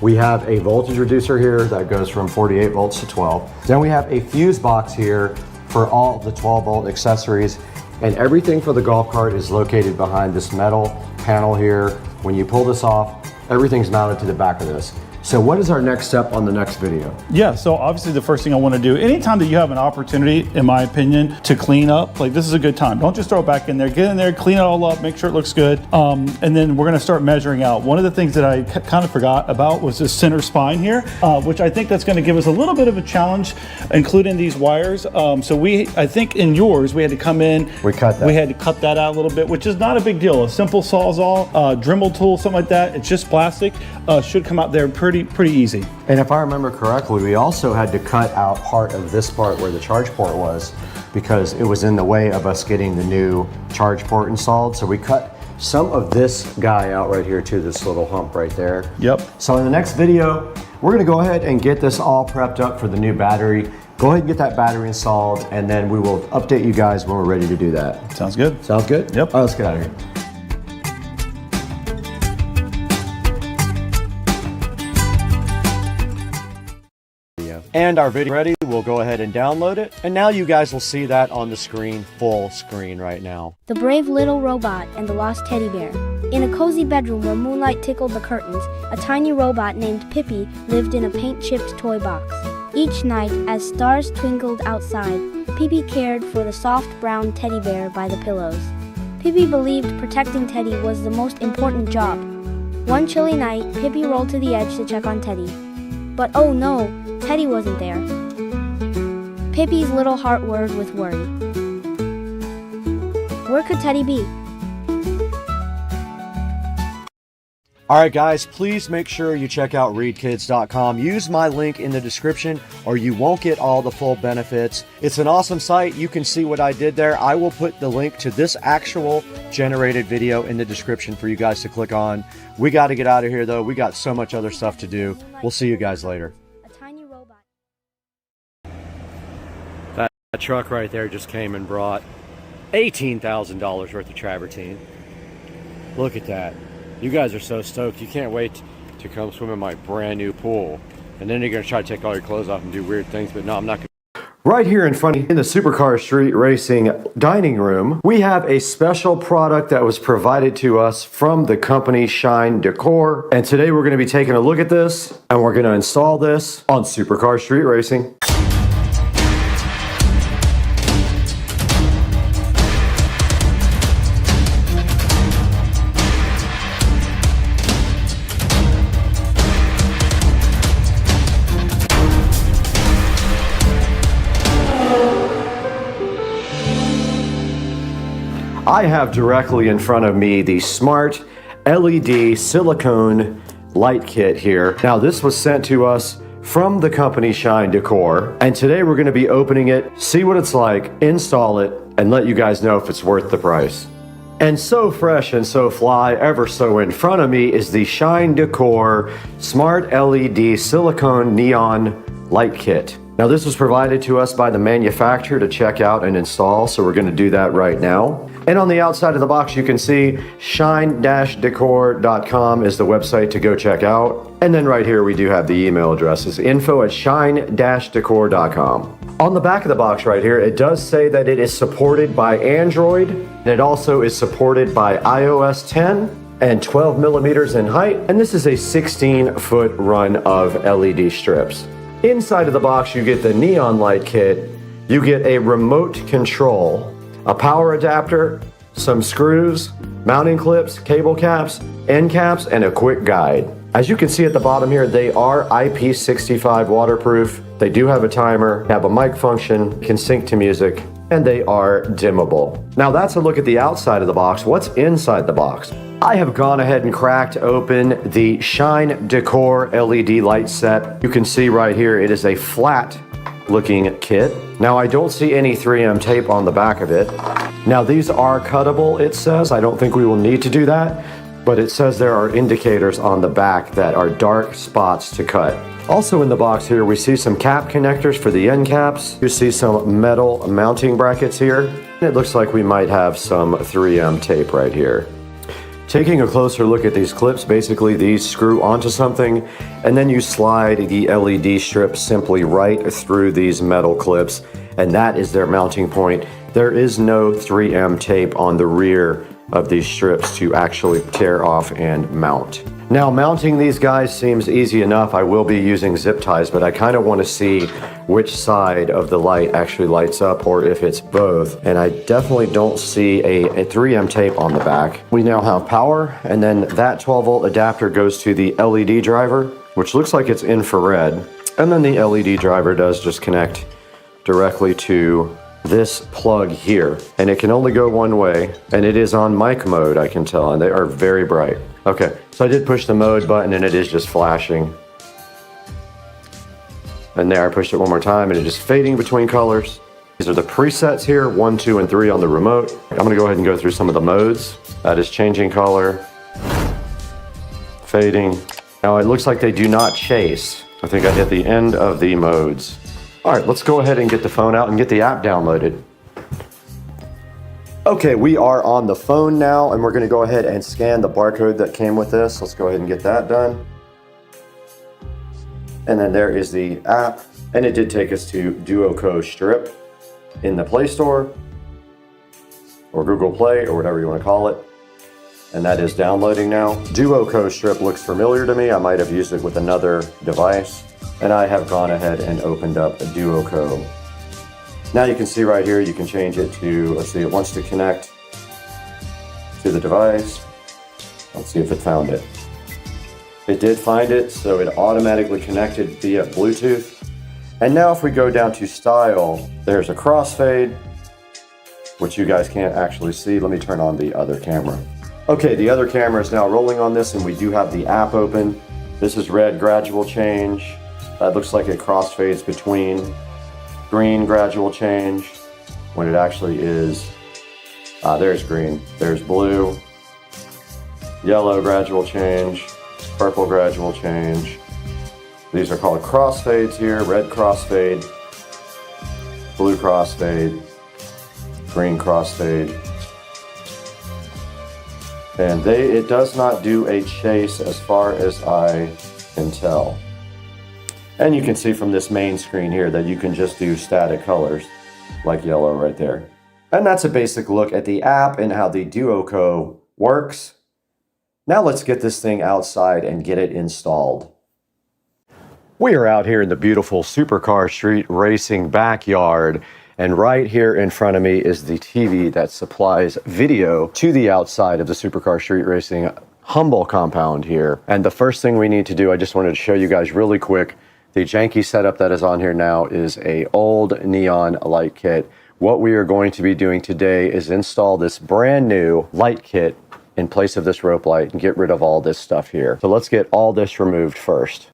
We have a voltage reducer here that goes from 48 volts to 12. Then we have a fuse box here for all the 12 volt accessories, and everything for the golf cart is located behind this metal panel here. When you pull this off, everything's mounted to the back of this. So what is our next step on the next video? Yeah, so obviously the first thing I want to do, anytime that you have an opportunity, in my opinion, to clean up, like this is a good time. Don't just throw it back in there. Get in there, clean it all up, make sure it looks good. And then we're going to start measuring out. One of the things that I kind of forgot about was this center spine here, which I think that's going to give us a little bit of a challenge, including these wires. So I think in yours, we had to come in. We cut that. We had to cut that out a little bit, which is not a big deal. A simple Sawzall, Dremel tool, something like that. It's just plastic. Should come out there pretty easy. And if I remember correctly, we also had to cut out part of this part where the charge port was because it was in the way of us getting the new charge port installed. So we cut some of this guy out right here too, this little hump right there. Yep. So in the next video, we're gonna go ahead and get this all prepped up for the new battery. Go ahead and get that battery installed, and then we will update you guys when we're ready to do that. Sounds good. Sounds good? Yep. All right, let's get out of here. And our video ready, we'll go ahead and download it. And now you guys will see that on the screen, full screen right now. The Brave Little Robot and the Lost Teddy Bear. In a cozy bedroom where moonlight tickled the curtains, a tiny robot named Pippi lived in a paint-chipped toy box. Each night, as stars twinkled outside, Pippi cared for the soft brown teddy bear by the pillows. Pippi believed protecting Teddy was the most important job. One chilly night, Pippi rolled to the edge to check on Teddy. But oh no, Teddy wasn't there. Pippi's little heart whirred with worry. Where could Teddy be? All right, guys, please make sure you check out readkids.com. Use my link in the description or you won't get all the full benefits. It's an awesome site. You can see what I did there. I will put the link to this actual generated video in the description for you guys to click on. We got to get out of here, though. We got so much other stuff to do. We'll see you guys later. A tiny robot. That truck right there just came and brought $18,000 worth of travertine. Look at that. You guys are so stoked. You can't wait to come swim in my brand new pool. And then you're going to try to take all your clothes off and do weird things, but no, I'm not going to. Right here in front of you in the Supercar Street Racing dining room, we have a special product that was provided to us from the company Shine Decor. And today we're going to be taking a look at this and we're going to install this on Supercar Street Racing. I have directly in front of me the Smart LED silicone light kit here. Now this was sent to us from the company Shine Decor, and today we're going to be opening it, see what it's like, install it, and let you guys know if it's worth the price. And so fresh and so fly, ever so in front of me is the Shine Decor Smart LED silicone neon light kit. Now this was provided to us by the manufacturer to check out and install, so we're going to do that right now. And on the outside of the box you can see shine-decor.com is the website to go check out. And then right here we do have the email addresses, info@shine-decor.com. On the back of the box right here, it does say that it is supported by Android, and it also is supported by iOS 10 and 12 millimeters in height, and this is a 16-foot run of LED strips. Inside of the box you get the neon light kit, you get a remote control, a power adapter, some screws, mounting clips, cable caps, end caps, and a quick guide. As you can see at the bottom here, they are IP65 waterproof. They do have a timer, have a mic function, can sync to music, and they are dimmable. Now that's a look at the outside of the box. What's inside the box? I have gone ahead and cracked open the Shine Decor LED light set. You can see right here, it is a flat looking kit. Now I don't see any 3M tape on the back of it. Now these are cuttable, it says. I don't think we will need to do that, but it says there are indicators on the back that are dark spots to cut. Also in the box here, we see some cap connectors for the end caps. You see some metal mounting brackets here. It looks like we might have some 3M tape right here. Taking a closer look at these clips, basically these screw onto something and then you slide the LED strip simply right through these metal clips, and that is their mounting point. There is no 3M tape on the rear of these strips to actually tear off and mount. Now mounting these guys seems easy enough. I will be using zip ties, but I kind of want to see which side of the light actually lights up or if it's both. And I definitely don't see a 3M tape on the back. We now have power, and then that 12-volt adapter goes to the LED driver, which looks like it's infrared. And then the LED driver does just connect directly to this plug here, and it can only go one way, and it is on mic mode, I can tell, and they are very bright. Okay, so I did push the mode button and it is just flashing. And there, I pushed it one more time and it is fading between colors. These are the presets here, 1, 2, and 3 on the remote. I'm gonna go ahead and go through some of the modes. That is changing color, fading. Now it looks like they do not chase. I think I hit the end of the modes. All right, let's go ahead and get the phone out and get the app downloaded. Okay, we are on the phone now, and we're gonna go ahead and scan the barcode that came with this. Let's go ahead and get that done. And then there is the app, and it did take us to Duoco Strip in the Play Store, or Google Play, or whatever you wanna call it. And that is downloading now. Duoco Strip looks familiar to me. I might have used it with another device. And I have gone ahead and opened up a Duoco. Now you can see right here, you can change it to, let's see, it wants to connect to the device. Let's see if it found it. It did find it, so it automatically connected via Bluetooth. And now if we go down to style, there's a crossfade, which you guys can't actually see. Let me turn on the other camera. Okay, the other camera is now rolling on this, and we do have the app open. This is red gradual change. That looks like it crossfades between green gradual change when it actually is, there's green, there's blue, yellow gradual change, purple gradual change. These are called crossfades here, red crossfade, blue crossfade, green crossfade. And it does not do a chase as far as I can tell. And you can see from this main screen here that you can just do static colors, like yellow right there. And that's a basic look at the app and how the Duoco works. Now let's get this thing outside and get it installed. We are out here in the beautiful Supercar Street Racing backyard, and right here in front of me is the TV that supplies video to the outside of the Supercar Street Racing Humble compound here. And the first thing we need to do, I just wanted to show you guys really quick, the janky setup that is on here now is a old neon light kit. What we are going to be doing today is install this brand new light kit in place of this rope light and get rid of all this stuff here. So let's get all this removed first.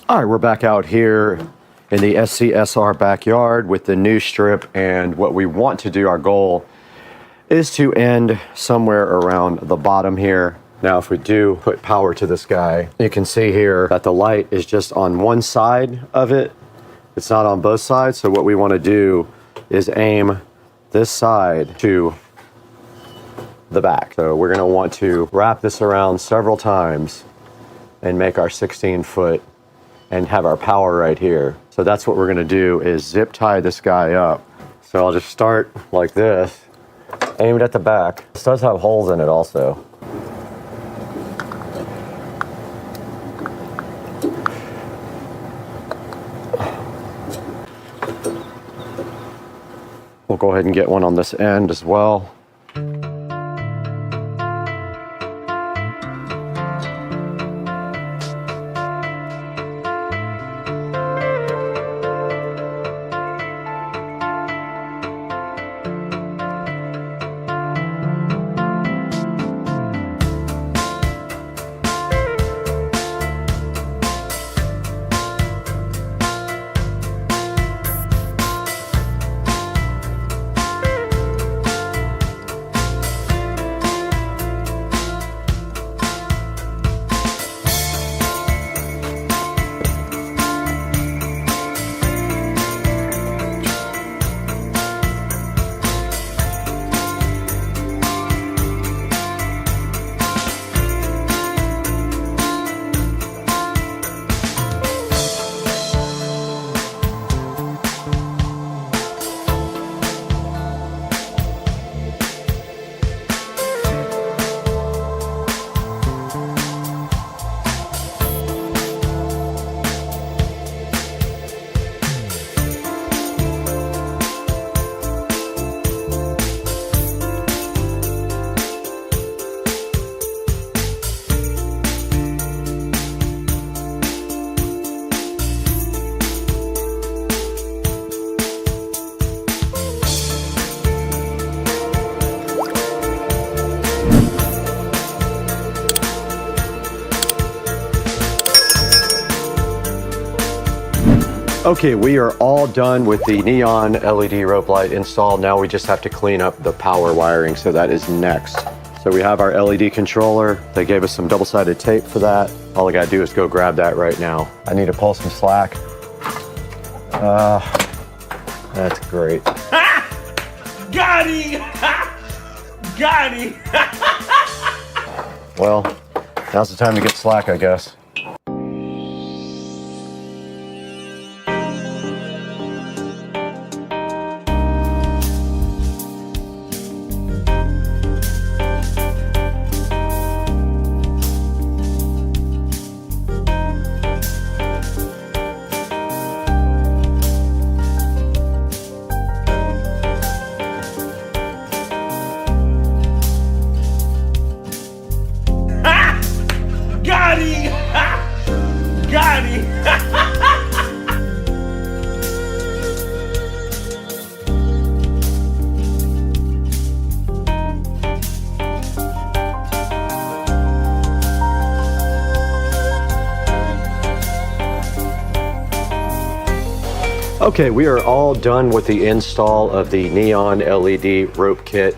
All right, we're back out here in the SCSR backyard with the new strip, and what we want to do, our goal, is to end somewhere around the bottom here. Now, if we do put power to this guy, you can see here that the light is just on one side of it. It's not on both sides, so what we want to do is aim this side to the back. So we're going to want to wrap this around several times and make our 16-foot and have our power right here. So that's what we're gonna do, is zip tie this guy up. So I'll just start like this, aim it at the back. This does have holes in it also. We'll go ahead and get one on this end as well. Okay, we are all done with the neon LED rope light installed. Now we just have to clean up the power wiring, so that is next. So we have our LED controller. They gave us some double-sided tape for that. All I gotta do is go grab that right now. I need to pull some slack. That's great. Got him! Got him! Well, now's the time to get slack, I guess. Okay, we are all done with the install of the neon LED rope kit,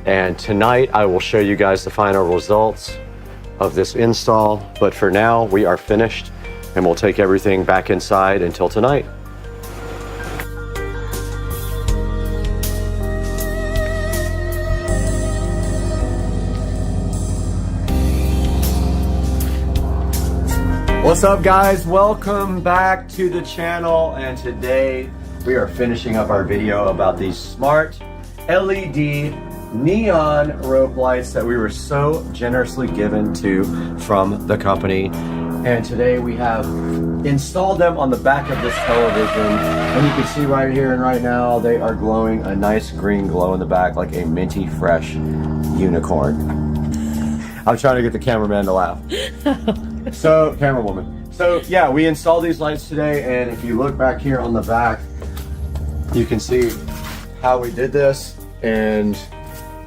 and tonight I will show you guys the final results of this install. But for now, we are finished, and we'll take everything back inside until tonight. What's up, guys? Welcome back to the channel, and today we are finishing up our video about these smart LED neon rope lights that we were so generously given to from the company. And today we have installed them on the back of this television, and you can see right here and right now they are glowing a nice green glow in the back, like a minty fresh unicorn. I'm trying to get the cameraman to laugh. So, camerawoman. So yeah, we installed these lights today, and if you look back here on the back, you can see how we did this. And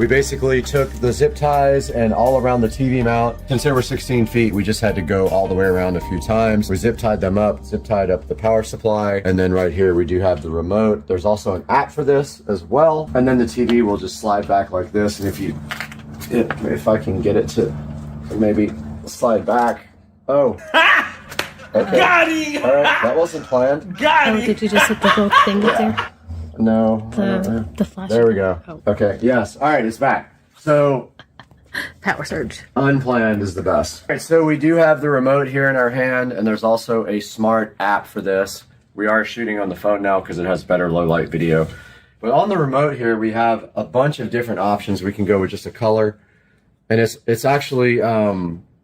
We basically took the zip ties and all around the TV mount. Since they were 16 feet, we just had to go all the way around a few times. We zip tied them up, zip tied up the power supply, and then right here we do have the remote. There's also an app for this as well. And then the TV will just slide back like this. And if I can get it to maybe slide back. Oh. Okay. Got him! All right, that wasn't planned. Got him! Did you just hit the whole thing up there? No. The flash. There we go. Oh. Okay, yes. All right, it's back. So, Power surge. unplanned is the best. All right, so we do have the remote here in our hand, and there's also a smart app for this. We are shooting on the phone now because it has better low light video. But on the remote here, we have a bunch of different options. We can go with just a color, and it's actually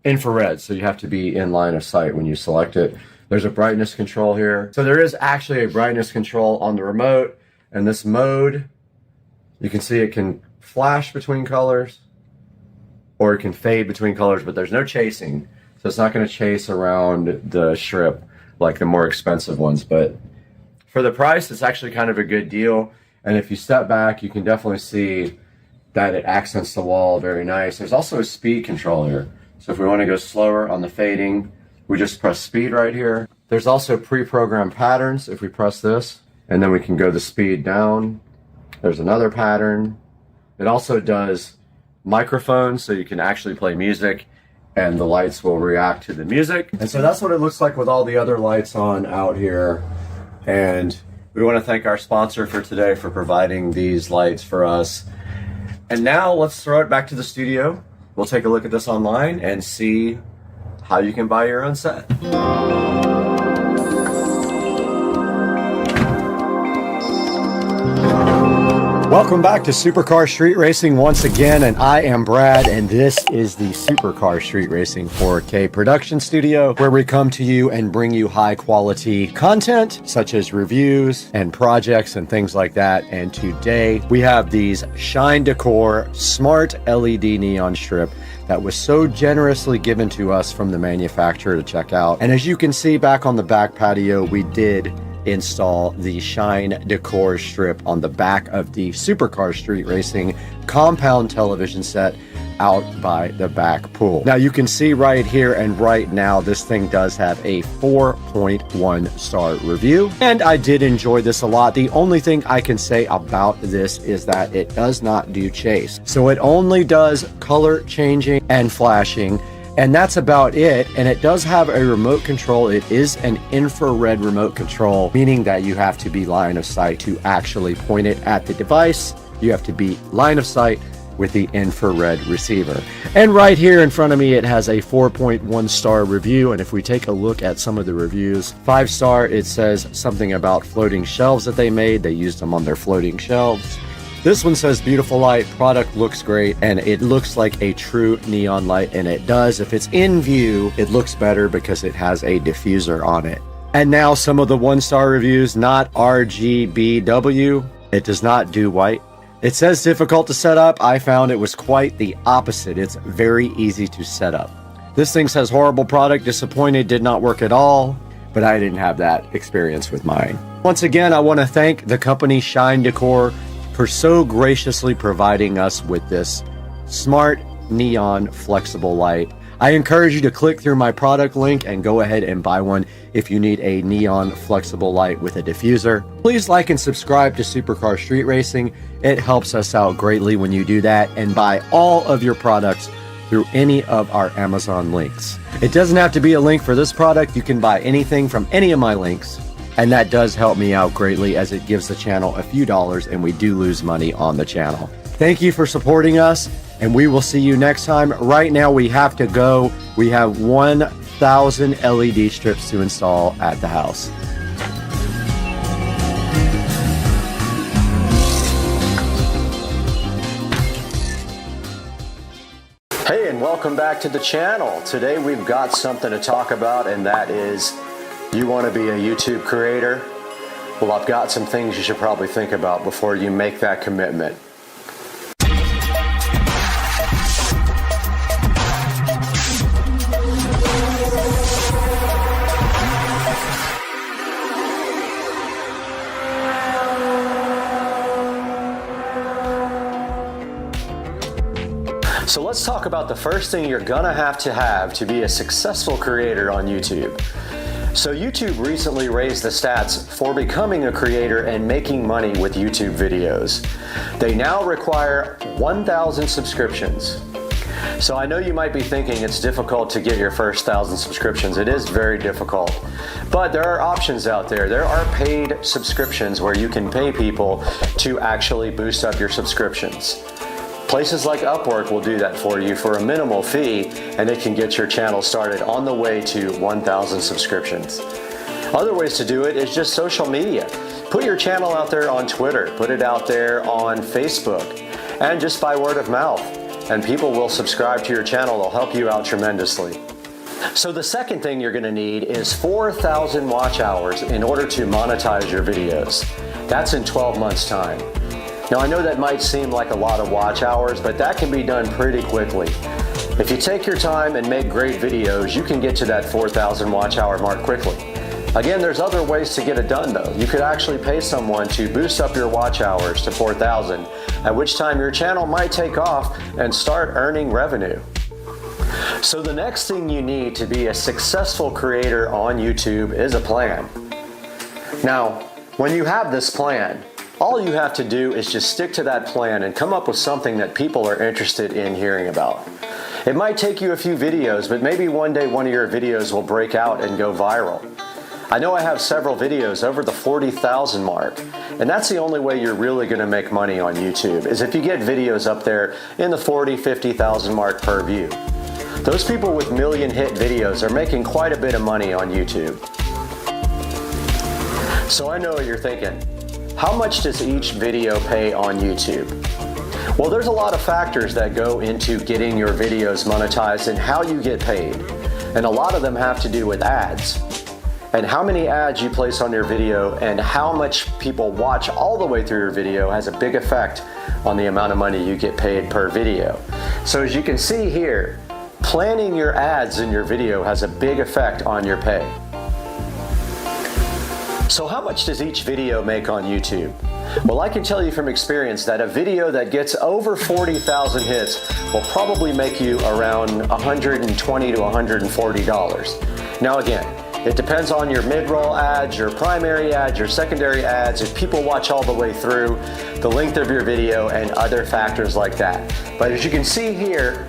infrared, so you have to be in line of sight when you select it. There's a brightness control here. So there is actually a brightness control on the remote, and this mode, you can see it can flash between colors, or it can fade between colors, but there's no chasing. So it's not gonna chase around the strip like the more expensive ones. But for the price, it's actually kind of a good deal. And if you step back, you can definitely see that it accents the wall very nice. There's also a speed control here. So if we want to go slower on the fading, we just press speed right here. There's also pre-programmed patterns if we press this, and then we can go the speed down. There's another pattern. It also does microphones, so you can actually play music and the lights will react to the music. And so that's what it looks like with all the other lights on out here. And we want to thank our sponsor for today for providing these lights for us. And now let's throw it back to the studio. We'll take a look at this online and see how you can buy your own set. Welcome back to Supercar Street Racing once again, and I am Brad, and this is the Supercar Street Racing 4K production studio, where we come to you and bring you high quality content such as reviews and projects and things like that. And today we have these Shine Decor smart LED neon strip that was so generously given to us from the manufacturer to check out. And as you can see back on the back patio, we did install the Shine Decor strip on the back of the Supercar Street Racing compound television set out by the back pool. Now you can see right here and right now, this thing does have a 4.1 star review, and I did enjoy this a lot. The only thing I can say about this is that it does not do chase. So it only does color changing and flashing, and that's about it. And it does have a remote control. It is an infrared remote control, meaning that you have to be line of sight to actually point it at the device. You have to be line of sight with the infrared receiver. And right here in front of me, it has a 4.1 star review. And if we take a look at some of the reviews, 5 star, it says something about floating shelves that they made. They used them on their floating shelves. This one says beautiful light, product looks great, and it looks like a true neon light, and it does. If it's in view, it looks better because it has a diffuser on it. And now some of the 1-star reviews, not RGBW. It does not do white. It says difficult to set up. I found it was quite the opposite. It's very easy to set up. This thing says horrible product, disappointed, did not work at all, but I didn't have that experience with mine. Once again, I want to thank the company Shine Decor for so graciously providing us with this smart neon flexible light. I encourage you to click through my product link and go ahead and buy one if you need a neon flexible light with a diffuser. Please like and subscribe to Supercar Street Racing. It helps us out greatly when you do that, and buy all of your products through any of our Amazon links. It doesn't have to be a link for this product. You can buy anything from any of my links. And that does help me out greatly, as it gives the channel a few dollars, and we do lose money on the channel. Thank you for supporting us, and we will see you next time. Right now we have to go. We have 1,000 LED strips to install at the house. Hey, and welcome back to the channel. Today we've got something to talk about, and that is, you want to be a YouTube creator? Well, I've got some things you should probably think about before you make that commitment. let's talk about the first thing you're gonna have to be a successful creator on YouTube. So YouTube recently raised the stats for becoming a creator and making money with YouTube videos. They now require 1,000 subscriptions. So I know you might be thinking it's difficult to get your first 1,000 subscriptions. It is very difficult. But there are options out there. There are paid subscriptions where you can pay people to actually boost up your subscriptions. Places like Upwork will do that for you for a minimal fee, and it can get your channel started on the way to 1,000 subscriptions. Other ways to do it is just social media. Put your channel out there on Twitter, put it out there on Facebook, and just by word of mouth. And people will subscribe to your channel. They'll help you out tremendously. So the second thing you're gonna need is 4,000 watch hours in order to monetize your videos. That's in 12 months' time. Now I know that might seem like a lot of watch hours, but that can be done pretty quickly. If you take your time and make great videos, you can get to that 4,000 watch hour mark quickly. Again, there's other ways to get it done though. You could actually pay someone to boost up your watch hours to 4,000, at which time your channel might take off and start earning revenue. So the next thing you need to be a successful creator on YouTube is a plan. Now, when you have this plan, all you have to do is just stick to that plan and come up with something that people are interested in hearing about. It might take you a few videos, but maybe one day one of your videos will break out and go viral. I know I have several videos over the 40,000 mark, and that's the only way you're really going to make money on YouTube, is if you get videos up there in the 40, 50,000 mark per view. Those people with million hit videos are making quite a bit of money on YouTube. So I know what you're thinking. How much does each video pay on YouTube? Well, there's a lot of factors that go into getting your videos monetized and how you get paid. And a lot of them have to do with ads. And how many ads you place on your video and how much people watch all the way through your video has a big effect on the amount of money you get paid per video. So as you can see here, planning your ads in your video has a big effect on your pay. So how much does each video make on YouTube? Well, I can tell you from experience that a video that gets over 40,000 hits will probably make you around $120 to $140. Now again, it depends on your mid-roll ads, your primary ads, your secondary ads, if people watch all the way through, the length of your video, and other factors like that. But as you can see here,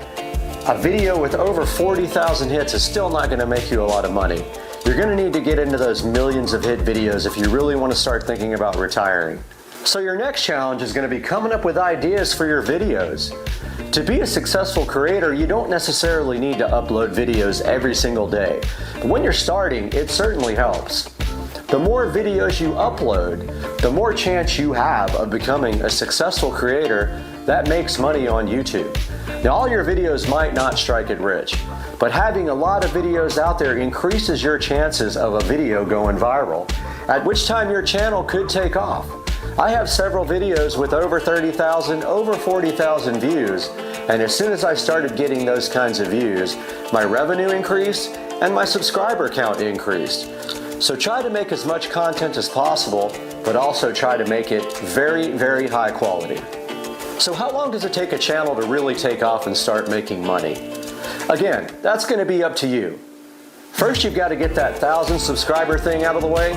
a video with over 40,000 hits is still not going to make you a lot of money. You're going to need to get into those millions of hit videos if you really want to start thinking about retiring. So your next challenge is going to be coming up with ideas for your videos. To be a successful creator, you don't necessarily need to upload videos every single day. But when you're starting, it certainly helps. The more videos you upload, the more chance you have of becoming a successful creator that makes money on YouTube. Now, all your videos might not strike it rich, but having a lot of videos out there increases your chances of a video going viral, at which time your channel could take off. I have several videos with over 30,000, over 40,000 views, and as soon as I started getting those kinds of views, my revenue increased and my subscriber count increased. So try to make as much content as possible, but also try to make it very, very high quality. So how long does it take a channel to really take off and start making money? Again, that's going to be up to you. First, you've got to get that 1,000 subscriber thing out of the way.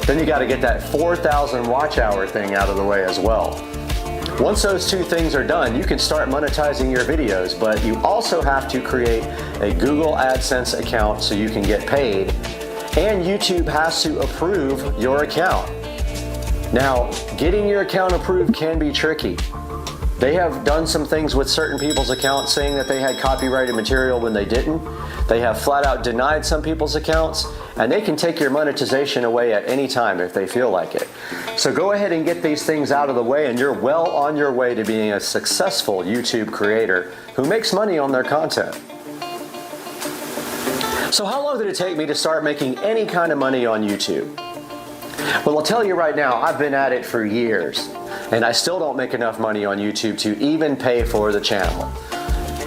Then you got to get that 4,000 watch hour thing out of the way as well. Once those two things are done, you can start monetizing your videos, but you also have to create a Google AdSense account so you can get paid, and YouTube has to approve your account. Now, getting your account approved can be tricky. They have done some things with certain people's accounts saying that they had copyrighted material when they didn't. They have flat out denied some people's accounts, and they can take your monetization away at any time if they feel like it. So go ahead and get these things out of the way, and you're well on your way to being a successful YouTube creator who makes money on their content. So how long did it take me to start making any kind of money on YouTube? Well, I'll tell you right now, I've been at it for years, and I still don't make enough money on YouTube to even pay for the channel.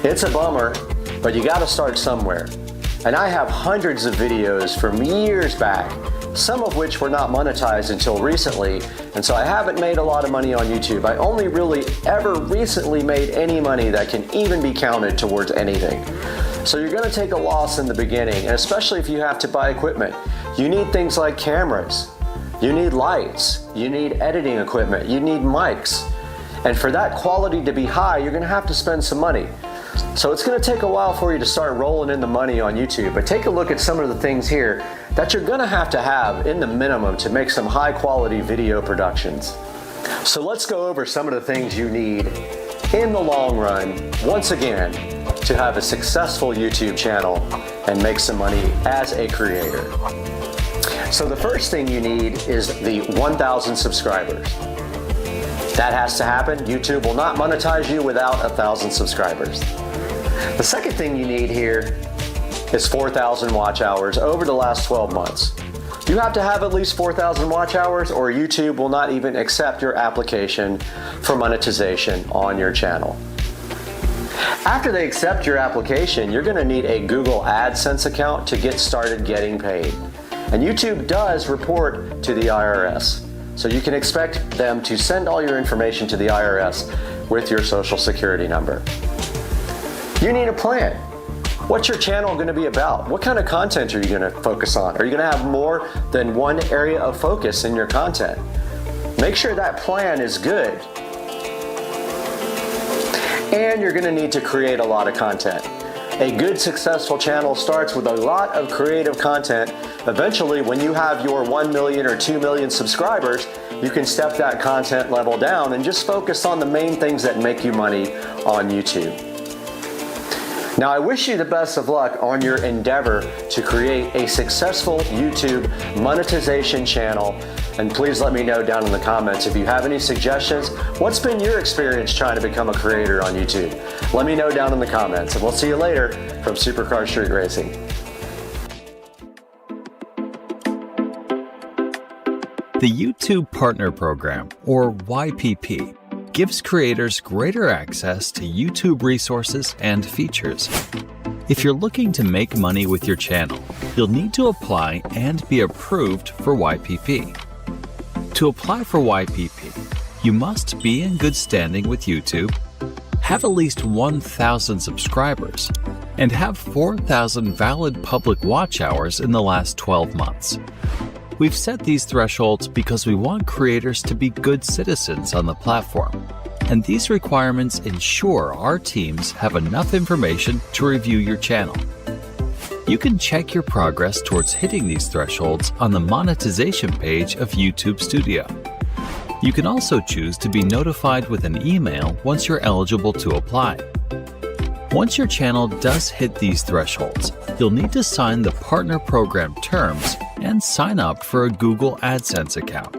It's a bummer, but you gotta start somewhere. And I have hundreds of videos from years back some of which were not monetized until recently, and so I haven't made a lot of money on YouTube. I only really ever recently made any money that can even be counted towards anything. So you're gonna take a loss in the beginning, and especially if you have to buy equipment. You need things like cameras, you need lights, you need editing equipment, you need mics. And for that quality to be high, you're gonna have to spend some money. So it's gonna take a while for you to start rolling in the money on YouTube, but take a look at some of the things here that you're gonna have to have in the minimum to make some high quality video productions. So let's go over some of the things you need in the long run, once again, to have a successful YouTube channel and make some money as a creator. So the first thing you need is the 1,000 subscribers. That has to happen. YouTube will not monetize you without 1,000 subscribers. The second thing you need here is 4,000 watch hours over the last 12 months. You have to have at least 4,000 watch hours or YouTube will not even accept your application for monetization on your channel. After they accept your application, you're gonna need a Google AdSense account to get started getting paid. And YouTube does report to the IRS. So you can expect them to send all your information to the IRS with your social security number. You need a plan. What's your channel going to be about? What kind of content are you going to focus on? Are you going to have more than one area of focus in your content? Make sure that plan is good. And you're going to need to create a lot of content. A good successful channel starts with a lot of creative content. Eventually, when you have your 1 million or 2 million subscribers, you can step that content level down and just focus on the main things that make you money on YouTube. Now, I wish you the best of luck on your endeavor to create a successful YouTube monetization channel. And please let me know down in the comments if you have any suggestions. What's been your experience trying to become a creator on YouTube? Let me know down in the comments, and we'll see you later from Supercar Street Racing. The YouTube Partner Program, or YPP, gives creators greater access to YouTube resources and features. If you're looking to make money with your channel, you'll need to apply and be approved for YPP. To apply for YPP, you must be in good standing with YouTube, have at least 1,000 subscribers, and have 4,000 valid public watch hours in the last 12 months. We've set these thresholds because we want creators to be good citizens on the platform, and these requirements ensure our teams have enough information to review your channel. You can check your progress towards hitting these thresholds on the monetization page of YouTube Studio. You can also choose to be notified with an email once you're eligible to apply. Once your channel does hit these thresholds, you'll need to sign the Partner Program terms and sign up for a Google AdSense account.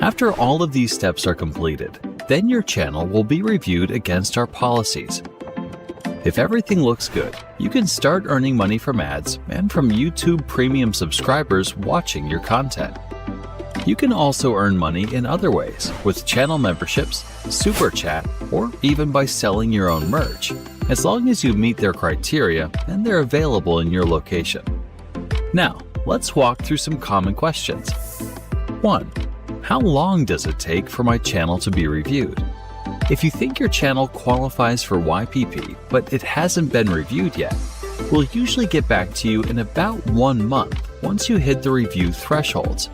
After all of these steps are completed, then your channel will be reviewed against our policies. If everything looks good, you can start earning money from ads and from YouTube Premium subscribers watching your content. You can also earn money in other ways, with channel memberships, Super Chat, or even by selling your own merch, as long as you meet their criteria and they're available in your location. Now, let's walk through some common questions. 1. How long does it take for my channel to be reviewed? If you think your channel qualifies for YPP, but it hasn't been reviewed yet, we'll usually get back to you in about 1 month once you hit the review thresholds.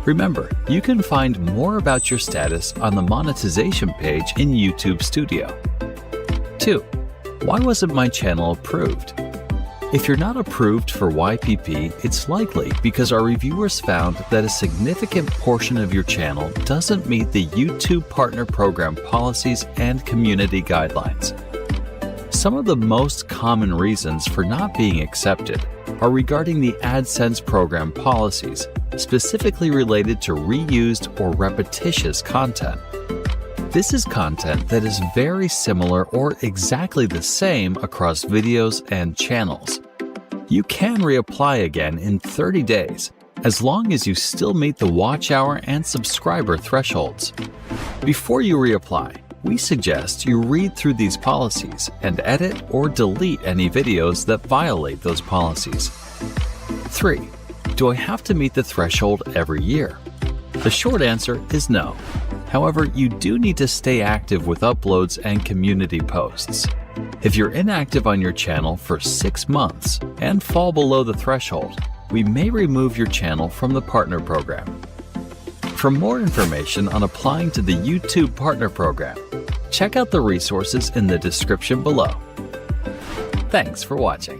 Remember, you can find more about your status on the monetization page in YouTube Studio. 2. Why wasn't my channel approved? If you're not approved for YPP, it's likely because our reviewers found that a significant portion of your channel doesn't meet the YouTube Partner Program policies and community guidelines. Some of the most common reasons for not being accepted are regarding the AdSense program policies, specifically related to reused or repetitious content. This is content that is very similar or exactly the same across videos and channels. You can reapply again in 30 days, as long as you still meet the watch hour and subscriber thresholds. Before you reapply, we suggest you read through these policies and edit or delete any videos that violate those policies. 3. Do I have to meet the threshold every year? The short answer is no. However, you do need to stay active with uploads and community posts. If you're inactive on your channel for 6 months and fall below the threshold, we may remove your channel from the partner program. For more information on applying to the YouTube Partner Program, check out the resources in the description below. Thanks for watching.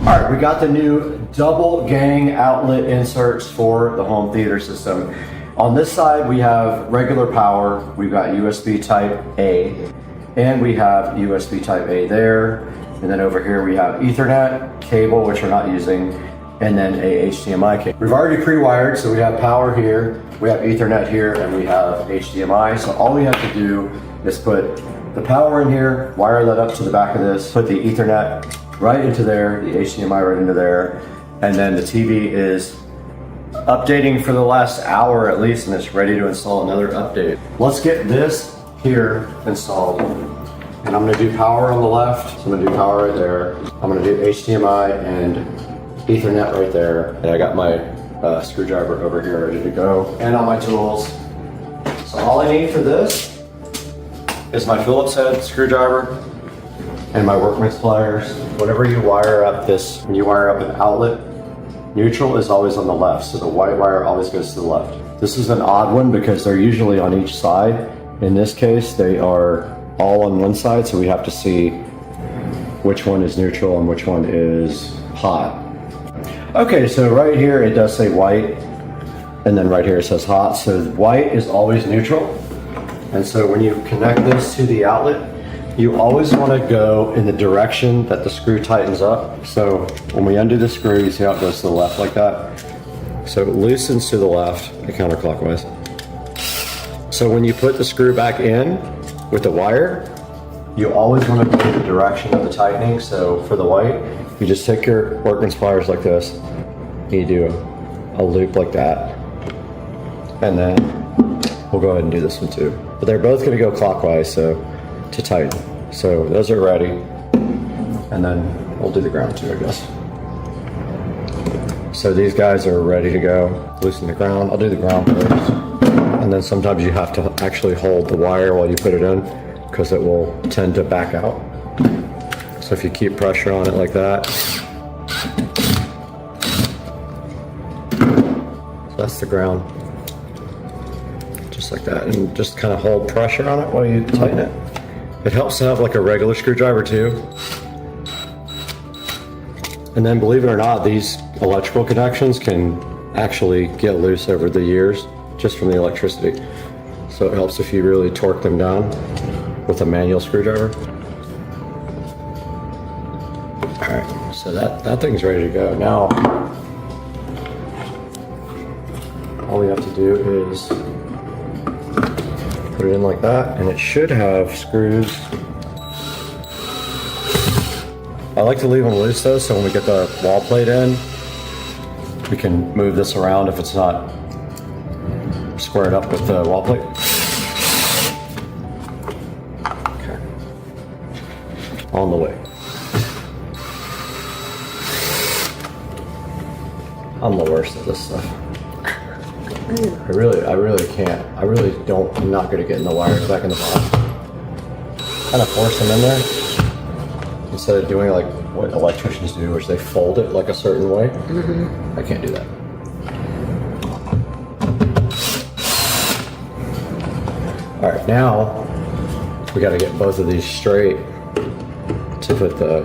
Alright, we got the new double gang outlet inserts for the home theater system. On this side we have regular power, we've got USB type A, and we have USB type A there, and then over here we have Ethernet cable, which we're not using, and then a HDMI cable. We've already pre-wired, so we have power here, we have Ethernet here, and we have HDMI, so all we have to do is put the power in here, wire that up to the back of this, put the Ethernet right into there, the HDMI right into there, and then the TV is updating for the last hour at least, and it's ready to install another update. Let's get this here installed. And I'm gonna do power on the left, so I'm gonna do power right there. I'm gonna do HDMI and Ethernet right there. And I got my screwdriver over here ready to go, and all my tools. So all I need for this is my Phillips head screwdriver and my workman's pliers. Whenever you wire up this, when you wire up an outlet, neutral is always on the left, so the white wire always goes to the left. This is an odd one because they're usually on each side. In this case, they are all on one side, so we have to see which one is neutral and which one is hot. Okay, so right here it does say white, and then right here it says hot, so white is always neutral. And so when you connect this to the outlet, you always want to go in the direction that the screw tightens up. So when we undo the screw, you see how it goes to the left like that? So it loosens to the left, counterclockwise. So when you put the screw back in with the wire, you always want to go in the direction of the tightening. So for the white, you just take your workman's pliers like this, and you do a loop like that. And then we'll go ahead and do this one too. But they're both going to go clockwise, so to tighten. So those are ready, and then we'll do the ground too, I guess. So these guys are ready to go. Loosen the ground. I'll do the ground first, and then sometimes you have to actually hold the wire while you put it in because it will tend to back out. So if you keep pressure on it like that, so that's the ground, just like that, and just kind of hold pressure on it while you tighten it. It helps to have like a regular screwdriver too. And then believe it or not, these electrical connections can actually get loose over the years just from the electricity. So it helps if you really torque them down with a manual screwdriver. All right, so that thing's ready to go. Now, all we have to do is put it in like that, and it should have screws. I like to leave them loose though, so when we get the wall plate in, we can move this around if it's not squared up with the wall plate. Okay. On the way. I'm the worst at this stuff. I really can't. I really don't. I'm not good at getting the wires back in the box. Kind of force them in there instead of doing like what electricians do, which they fold it like a certain way. I can't do that. All right, now we got to get both of these straight to put the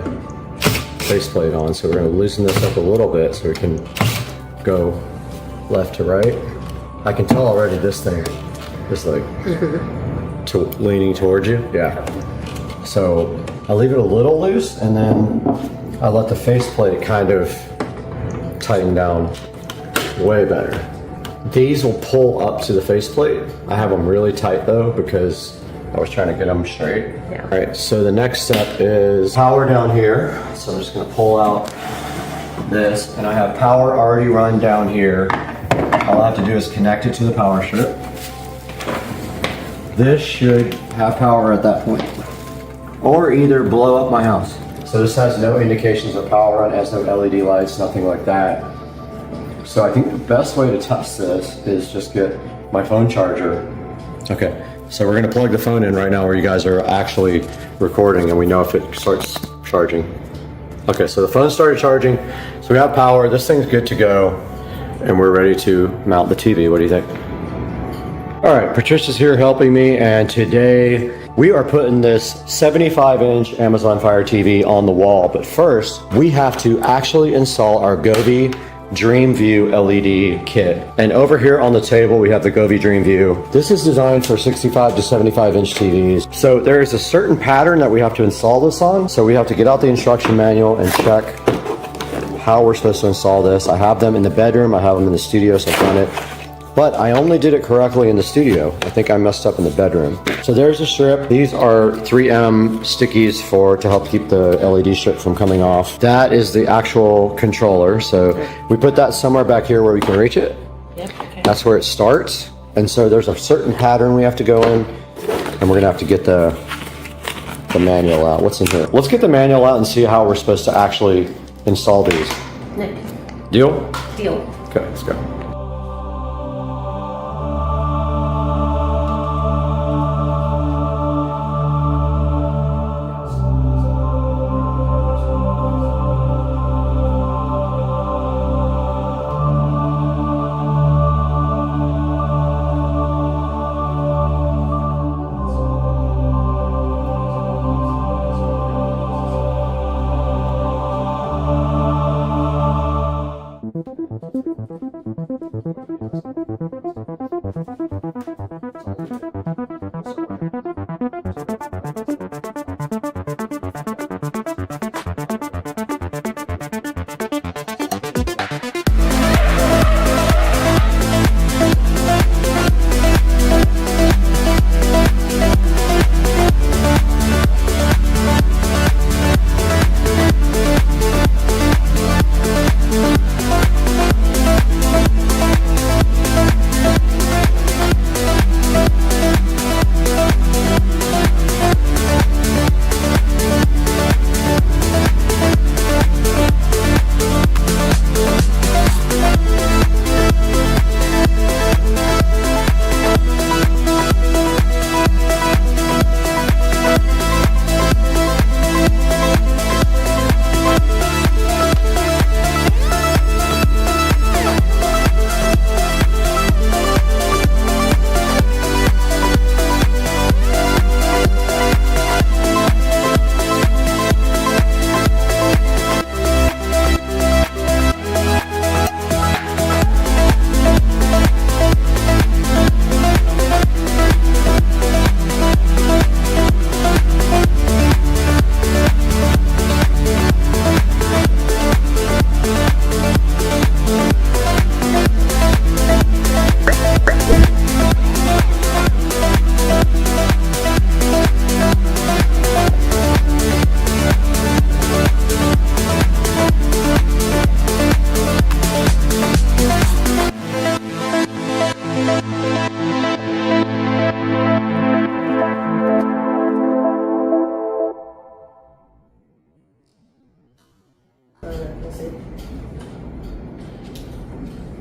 faceplate on. So we're going to loosen this up a little bit so we can go left to right. I can tell already this thing is like leaning towards you. Yeah. So I leave it a little loose and then I let the faceplate kind of tighten down way better. These will pull up to the faceplate. I have them really tight though because I was trying to get them straight. Yeah. All right, so the next step is power down here. So I'm just gonna pull out this, and I have power already run down here. All I have to do is connect it to the power strip. This should have power at that point, or either blow up my house. So this has no indications of power on, it has no LED lights, nothing like that. So I think the best way to test this is just get my phone charger. Okay. So we're gonna plug the phone in right now where you guys are actually recording and we know if it starts charging. Okay, so the phone started charging. So we have power, this thing's good to go and we're ready to mount the TV. What do you think? All right, Patricia's here helping me and today we are putting this 75-inch Amazon Fire TV on the wall. But first, we have to actually install our Govee DreamView LED kit. And over here on the table, we have the Govee DreamView. This is designed for 65 to 75-inch TVs. So there is a certain pattern that we have to install this on. So we have to get out the instruction manual and check how we're supposed to install this. I have them in the bedroom, I have them in the studio, so I've done it. But I only did it correctly in the studio. I think I messed up in the bedroom. So there's a strip. These are 3M stickies to help keep the LED strip from coming off. That is the actual controller. So we put that somewhere back here where we can reach it. Yep, okay. That's where it starts. And so there's a certain pattern we have to go in, and we're gonna have to get the manual out. What's in here? Let's get the manual out and see how we're supposed to actually install these. Nick. Deal? Deal. Okay, let's go.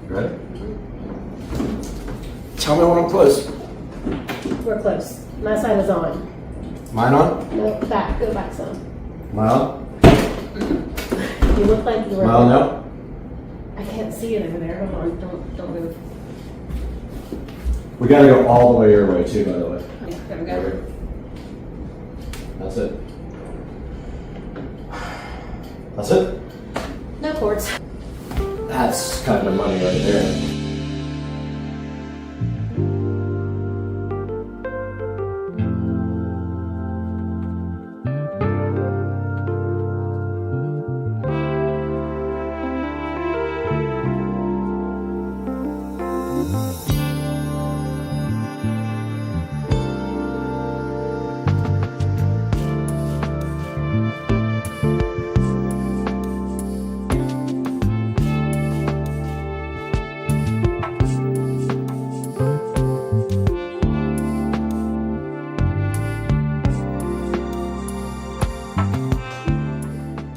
Ready? Tell me when I'm close. We're close. My side is on. Mine on? No, back. Go back some. Mine on? You look like you were. Mine on now? I can't see it over there. Hold on. Don't move. We gotta go all the way your way too, by the way. There we go. That's it. That's it? No cords. That's kind of money right there.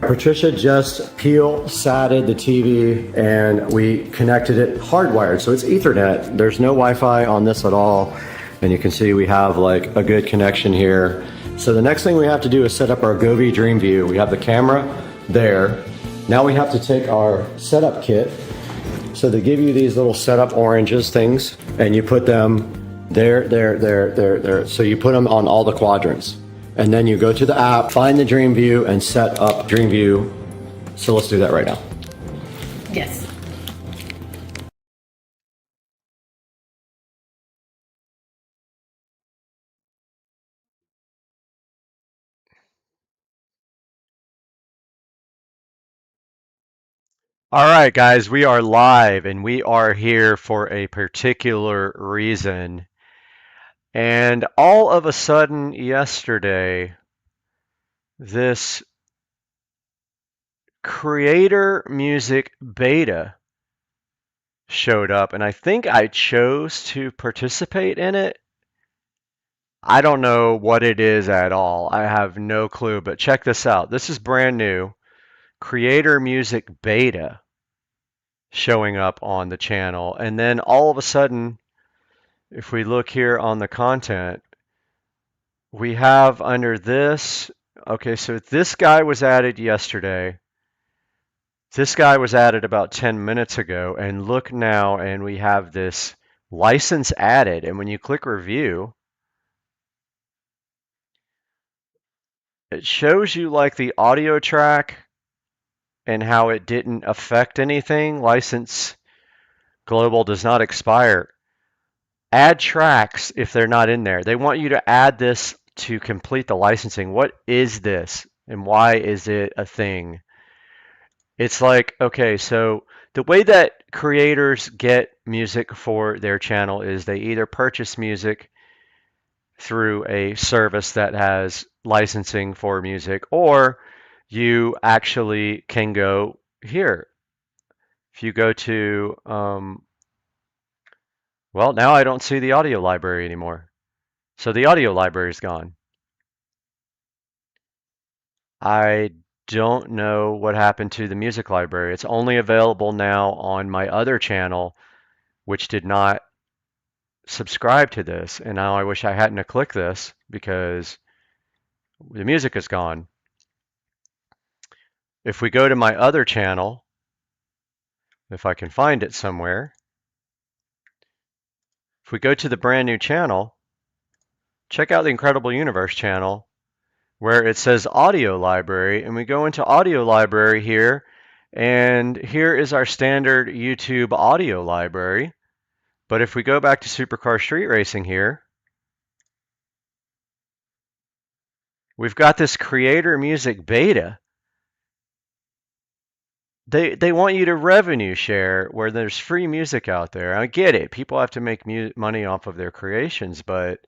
Patricia just satted the TV and we connected it hardwired, so it's Ethernet. There's no Wi-Fi on this at all, and you can see we have like a good connection here. So the next thing we have to do is set up our Govee DreamView. We have the camera there. Now we have to take our setup kit. So they give you these little setup oranges things, and you put them there. So you put them on all the quadrants. And then you go to the app, find the DreamView, and set up DreamView. So let's do that right now. Yes. All right, guys, we are live and we are here for a particular reason. And all of a sudden yesterday, this creator music beta showed up, and I think I chose to participate in it. I don't know what it is at all. I have no clue, but check this out. This is brand new. Creator music beta showing up on the channel. And then all of a sudden, if we look here on the content, we have under this, okay, so this guy was added yesterday. This guy was added about 10 minutes ago, and look now, and we have this license added. And when you click review, it shows you like the audio track and how it didn't affect anything. License global does not expire. Add tracks if they're not in there. They want you to add this to complete the licensing. What is this and why is it a thing? It's like, okay, so the way that creators get music for their channel is they either purchase music through a service that has licensing for music, or you actually can go here. If you go to, well, now I don't see the audio library anymore. So the audio library is gone. I don't know what happened to the music library. It's only available now on my other channel, which did not subscribe to this. And now I wish I hadn't have clicked this because the music is gone. If we go to my other channel, if I can find it somewhere, if we go to the brand new channel, check out the Incredible Universe channel where it says audio library, and we go into audio library here, and here is our standard YouTube audio library. But if we go back to Supercar Street Racing here, we've got this creator music beta. They want you to revenue share where there's free music out there. I get it. People have to make money off of their creations, but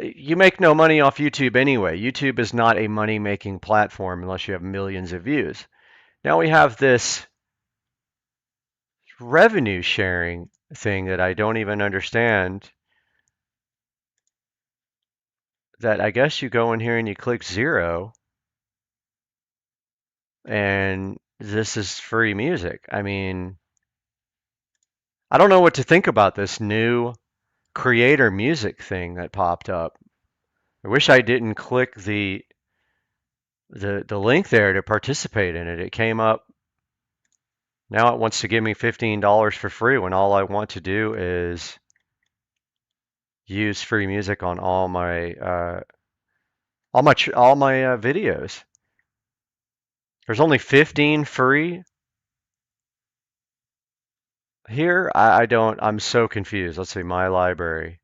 you make no money off YouTube anyway. YouTube is not a money-making platform unless you have millions of views. Now we have this revenue sharing thing that I don't even understand. That I guess you go in here and you click 0, and this is free music. I mean, I don't know what to think about this new creator music thing that popped up. I wish I didn't click the link there to participate in it. It came up. Now it wants to give me $15 for free when all I want to do is use free music on all my videos. There's only 15 free here. I'm so confused. Let's see, my library.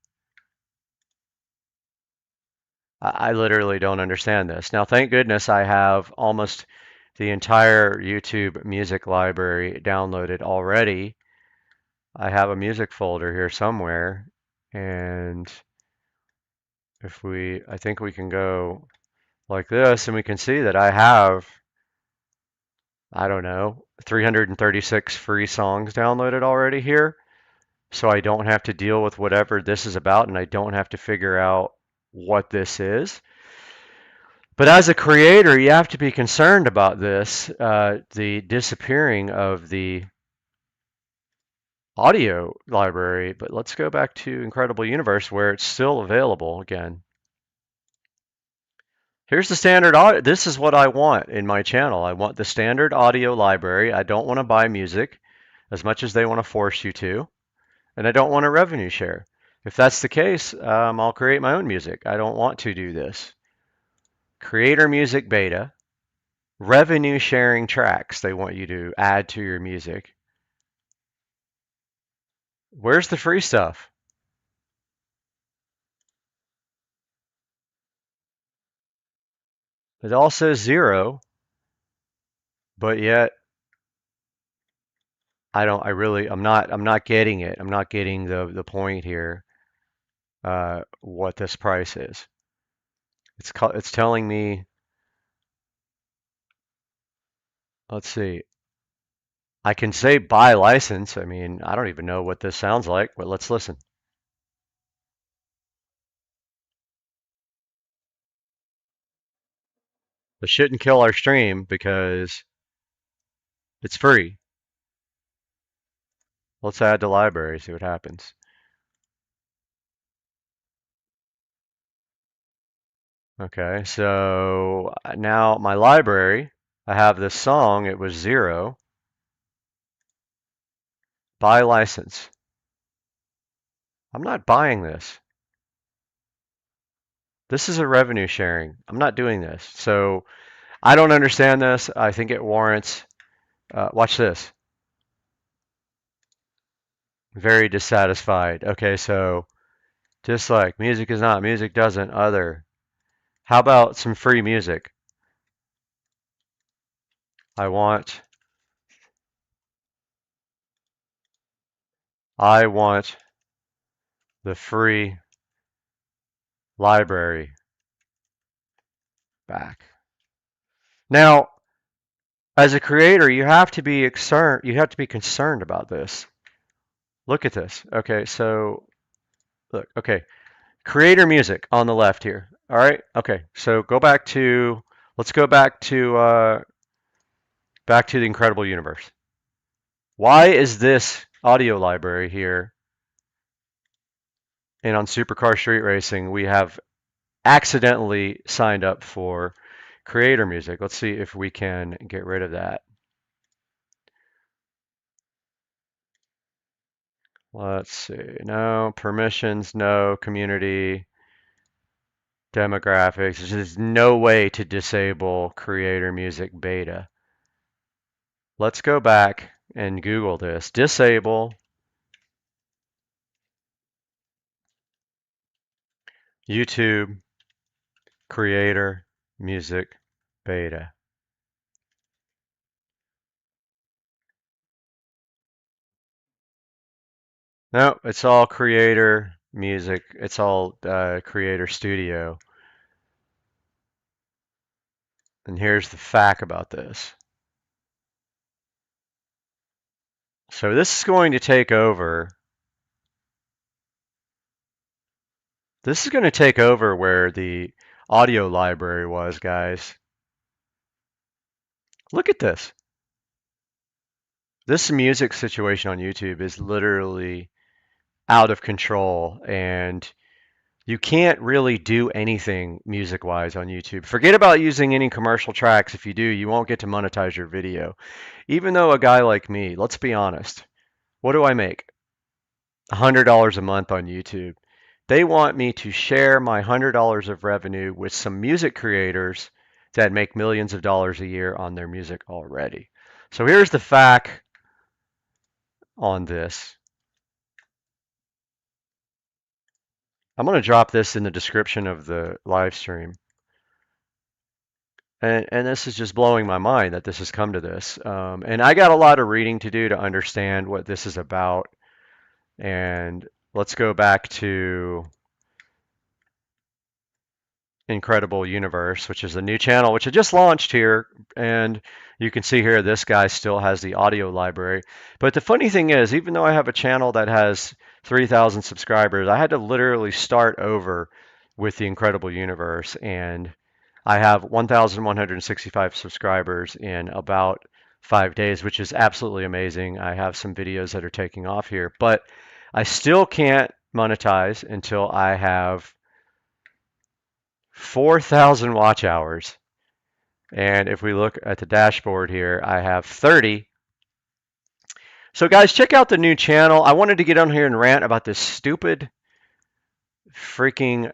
I literally don't understand this. Now, thank goodness I have almost the entire YouTube music library downloaded already. I have a music folder here somewhere, and I think we can go like this, and we can see that I have, I don't know, 336 free songs downloaded already here. So I don't have to deal with whatever this is about, and I don't have to figure out what this is. But as a creator, you have to be concerned about this, the disappearing of the audio library. But let's go back to Incredible Universe where it's still available again. Here's the standard audio. This is what I want in my channel. I want the standard audio library. I don't want to buy music as much as they want to force you to. And I don't want a revenue share. If that's the case, I'll create my own music. I don't want to do this. Creator music beta. Revenue sharing tracks they want you to add to your music. Where's the free stuff? It all says 0, but yet I'm not getting it. I'm not getting the point here, what this price is. It's telling me, let's see. I can say buy license. I mean, I don't even know what this sounds like, but let's listen. This shouldn't kill our stream because it's free. Let's add to library, see what happens. Okay, so now my library, I have this song, it was 0. Buy license. I'm not buying this. This is a revenue sharing. I'm not doing this. So I don't understand this. I think it warrants, watch this. Very dissatisfied. Okay, so dislike, music is not, music doesn't, other. How about some free music? I want the free library back. Now, as a creator, you have to be concerned about this. Look at this. Okay, so look, okay. Creator music on the left here. All right. Okay. So let's go back to the Incredible Universe. Why is this audio library here? And on Supercar Street Racing, we have accidentally signed up for creator music. Let's see if we can get rid of that. Let's see. No permissions, no community, demographics. There's no way to disable creator music beta. Let's go back and Google this. Disable YouTube creator music beta. No, it's all creator music. It's all creator studio. And here's the fact about this. So this is going to take over. This is going to take over where the audio library was, guys. Look at this. This music situation on YouTube is literally out of control, and you can't really do anything music-wise on YouTube. Forget about using any commercial tracks. If you do, you won't get to monetize your video. Even though a guy like me, let's be honest, what do I make? $100 a month on YouTube. They want me to share my $100 of revenue with some music creators that make millions of dollars a year on their music already. So here's the fact on this. I'm going to drop this in the description of the live stream. And this is just blowing my mind that this has come to this. And I got a lot of reading to do to understand what this is about. And let's go back to Incredible Universe, which is a new channel, which I just launched here. And you can see here, this guy still has the audio library. But the funny thing is, even though I have a channel that has 3,000 subscribers, I had to literally start over with the Incredible Universe. And I have 1,165 subscribers in about 5 days, which is absolutely amazing. I have some videos that are taking off here, but I still can't monetize until I have 4,000 watch hours. And if we look at the dashboard here, I have 30. So guys, check out the new channel. I wanted to get on here and rant about this stupid freaking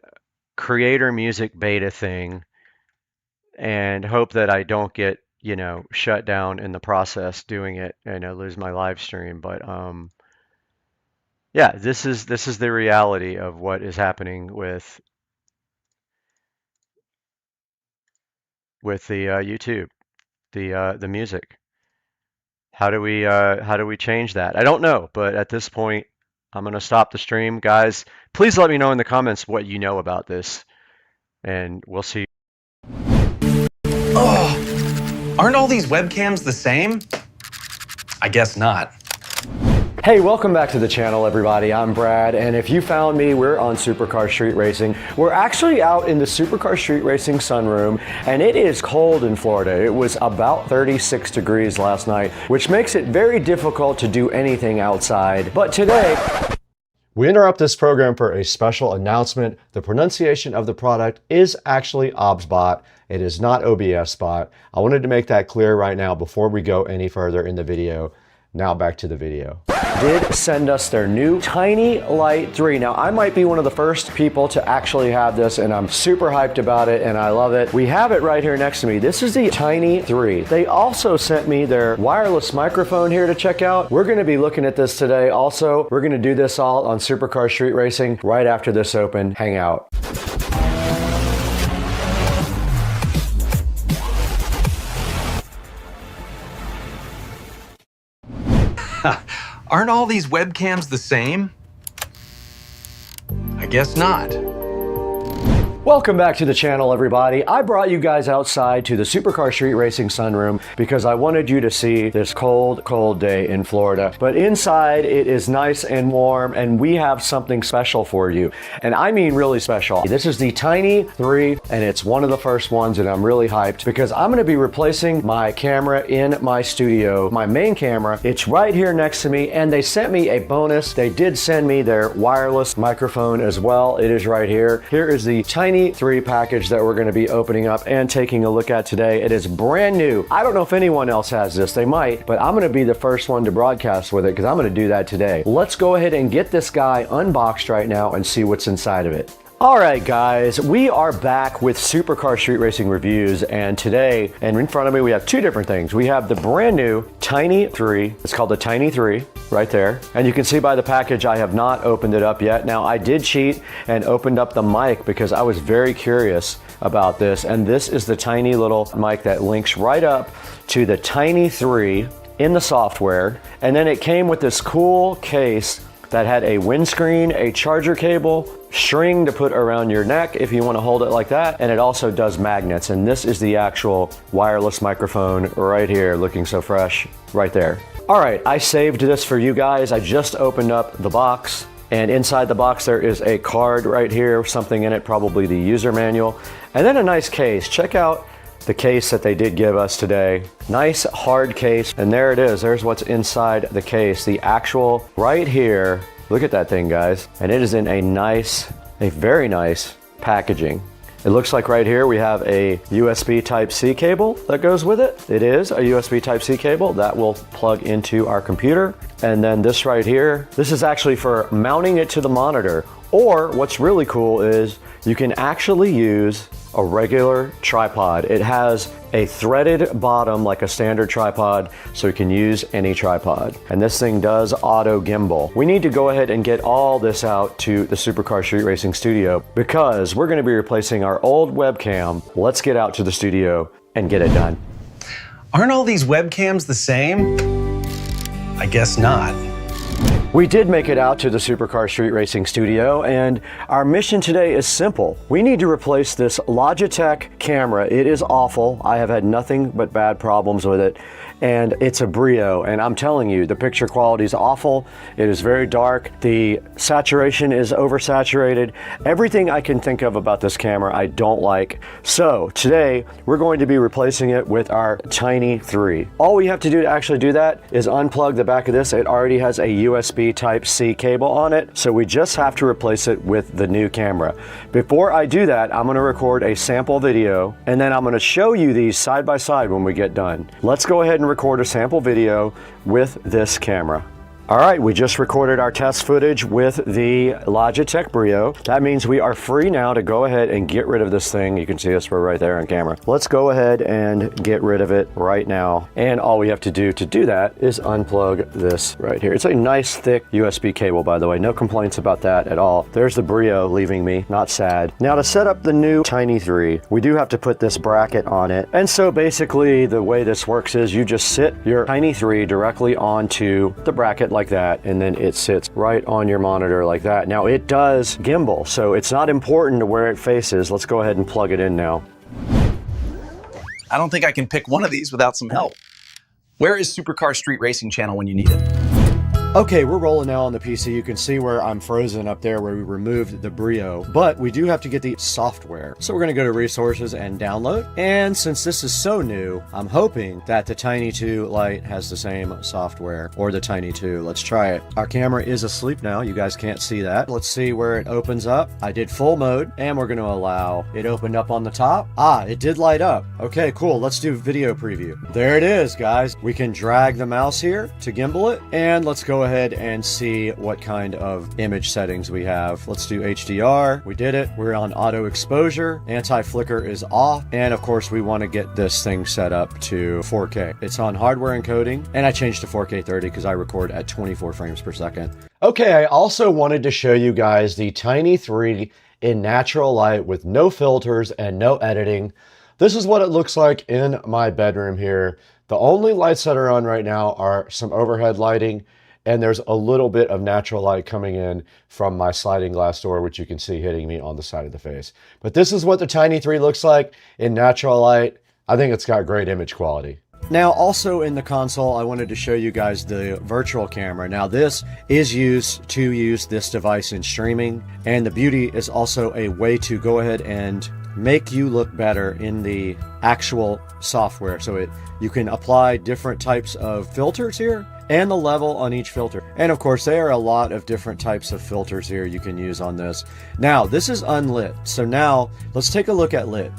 creator music beta thing and hope that I don't get, you know, shut down in the process doing it and I lose my live stream. But yeah, this is the reality of what is happening with the YouTube, the music. How do we change that? I don't know, but at this point, I'm gonna stop the stream, guys. Please let me know in the comments what you know about this, and we'll see. Oh, aren't all these webcams the same? I guess not. Hey, welcome back to the channel, everybody. I'm Brad, and if you found me, we're on Supercar Street Racing. We're actually out in the Supercar Street Racing sunroom, and it is cold in Florida. It was about 36 degrees last night, which makes it very difficult to do anything outside. But today, we interrupt this program for a special announcement. The pronunciation of the product is actually OBSBot. It is not OBSBot. I wanted to make that clear right now before we go any further in the video. Now back to the video. Did send us their new Tiny Light 3. Now I might be one of the first people to actually have this, and I'm super hyped about it and I love it. We have it right here next to me. This is the Tiny 3. They also sent me their wireless microphone here to check out. We're gonna be looking at this today. Also, we're gonna do this all on Supercar Street Racing right after this open hangout. Aren't all these webcams the same? I guess not. Welcome back to the channel, everybody. I brought you guys outside to the Supercar Street Racing sunroom because I wanted you to see this cold, cold day in Florida. But inside, it is nice and warm, and we have something special for you. And I mean really special. This is the Tiny 3, and it's one of the first ones, and I'm really hyped because I'm gonna be replacing my camera in my studio, my main camera. It's right here next to me, and they sent me a bonus. They did send me their wireless microphone as well. It is right here. Here is the Tiny 3 package that we're going to be opening up and taking a look at today. It is brand new. I don't know if anyone else has this. They might, but I'm going to be the first one to broadcast with it because I'm going to do that today. Let's go ahead and get this guy unboxed right now and see what's inside of it. All right, guys, we are back with Supercar Street Racing reviews, and today, and in front of me, we have two different things. We have the brand new Tiny 3. It's called the Tiny 3 right there. And you can see by the package, I have not opened it up yet. Now, I did cheat and opened up the mic because I was very curious about this. And this is the tiny little mic that links right up to the Tiny 3 in the software. And then it came with this cool case that had a windscreen, a charger cable, string to put around your neck if you want to hold it like that, and it also does magnets. And this is the actual wireless microphone right here, looking so fresh right there. All right, I saved this for you guys. I just opened up the box, and inside the box there is a card right here, something in it, probably the user manual, and then a nice case. Check out the case that they did give us today. Nice hard case, and there it is. There's what's inside the case. The actual, right here, look at that thing, guys. And it is in a very nice packaging. It looks like right here we have a USB Type-C cable that goes with it. It is a USB Type-C cable that will plug into our computer. And then this right here, this is actually for mounting it to the monitor. Or what's really cool is you can actually use a regular tripod. It has a threaded bottom like a standard tripod, so you can use any tripod. And this thing does auto gimbal. We need to go ahead and get all this out to the Supercar Street Racing Studio because we're gonna be replacing our old webcam. Let's get out to the studio and get it done. Aren't all these webcams the same? I guess not. We did make it out to the Supercar Street Racing Studio, and our mission today is simple. We need to replace this Logitech camera. It is awful. I have had nothing but bad problems with it, and it's a Brio, and I'm telling you, the picture quality is awful. It is very dark. The saturation is oversaturated. Everything I can think of about this camera I don't like. So today, we're going to be replacing it with our Tiny 3. All we have to do to actually do that is unplug the back of this. It already has a USB Type-C cable on it, so we just have to replace it with the new camera. Before I do that, I'm gonna record a sample video, and then I'm gonna show you these side by side when we get done. Let's go ahead and record a sample video with this camera. All right, we just recorded our test footage with the Logitech Brio. That means we are free now to go ahead and get rid of this thing. You can see us, we're right there on camera. Let's go ahead and get rid of it right now. And all we have to do that is unplug this right here. It's a nice thick USB cable, by the way. No complaints about that at all. There's the Brio leaving me, not sad. Now to set up the new Tiny 3, we do have to put this bracket on it. And so basically the way this works is you just sit your Tiny 3 directly onto the bracket like that, and then it sits right on your monitor like that. Now it does gimbal, so it's not important to where it faces. Let's go ahead and plug it in now. I don't think I can pick one of these without some help. Where is Supercar Street Racing Channel when you need it? Okay, we're rolling now on the PC. You can see where I'm frozen up there where we removed the Brio, but we do have to get the software. So we're gonna go to resources and download. And since this is so new, I'm hoping that the Tiny 2 Lite has the same software, or the Tiny 2. Let's try it. Our camera is asleep now. You guys can't see that. Let's see where it opens up. I did full mode, and we're gonna allow it opened up on the top. Ah, it did light up. Okay, cool. Let's do video preview. There it is, guys. We can drag the mouse here to gimbal it, and let's go ahead and see what kind of image settings we have. Let's do HDR. We did it. We're on auto exposure. Anti-flicker is off. And of course, we want to get this thing set up to 4K. It's on hardware encoding, and I changed to 4K 30 because I record at 24 frames per second. Okay, I also wanted to show you guys the Tiny 3 in natural light with no filters and no editing. This is what it looks like in my bedroom here. The only lights that are on right now are some overhead lighting, and there's a little bit of natural light coming in from my sliding glass door, which you can see hitting me on the side of the face. But this is what the Tiny 3 looks like in natural light. I think it's got great image quality. Now, also in the console, I wanted to show you guys the virtual camera. Now, this is used to use this device in streaming, and the beauty is also a way to go ahead and make you look better in the actual software. So you can apply different types of filters here, and the level on each filter. And of course, there are a lot of different types of filters here you can use on this. Now, this is unlit. So now, let's take a look at lit.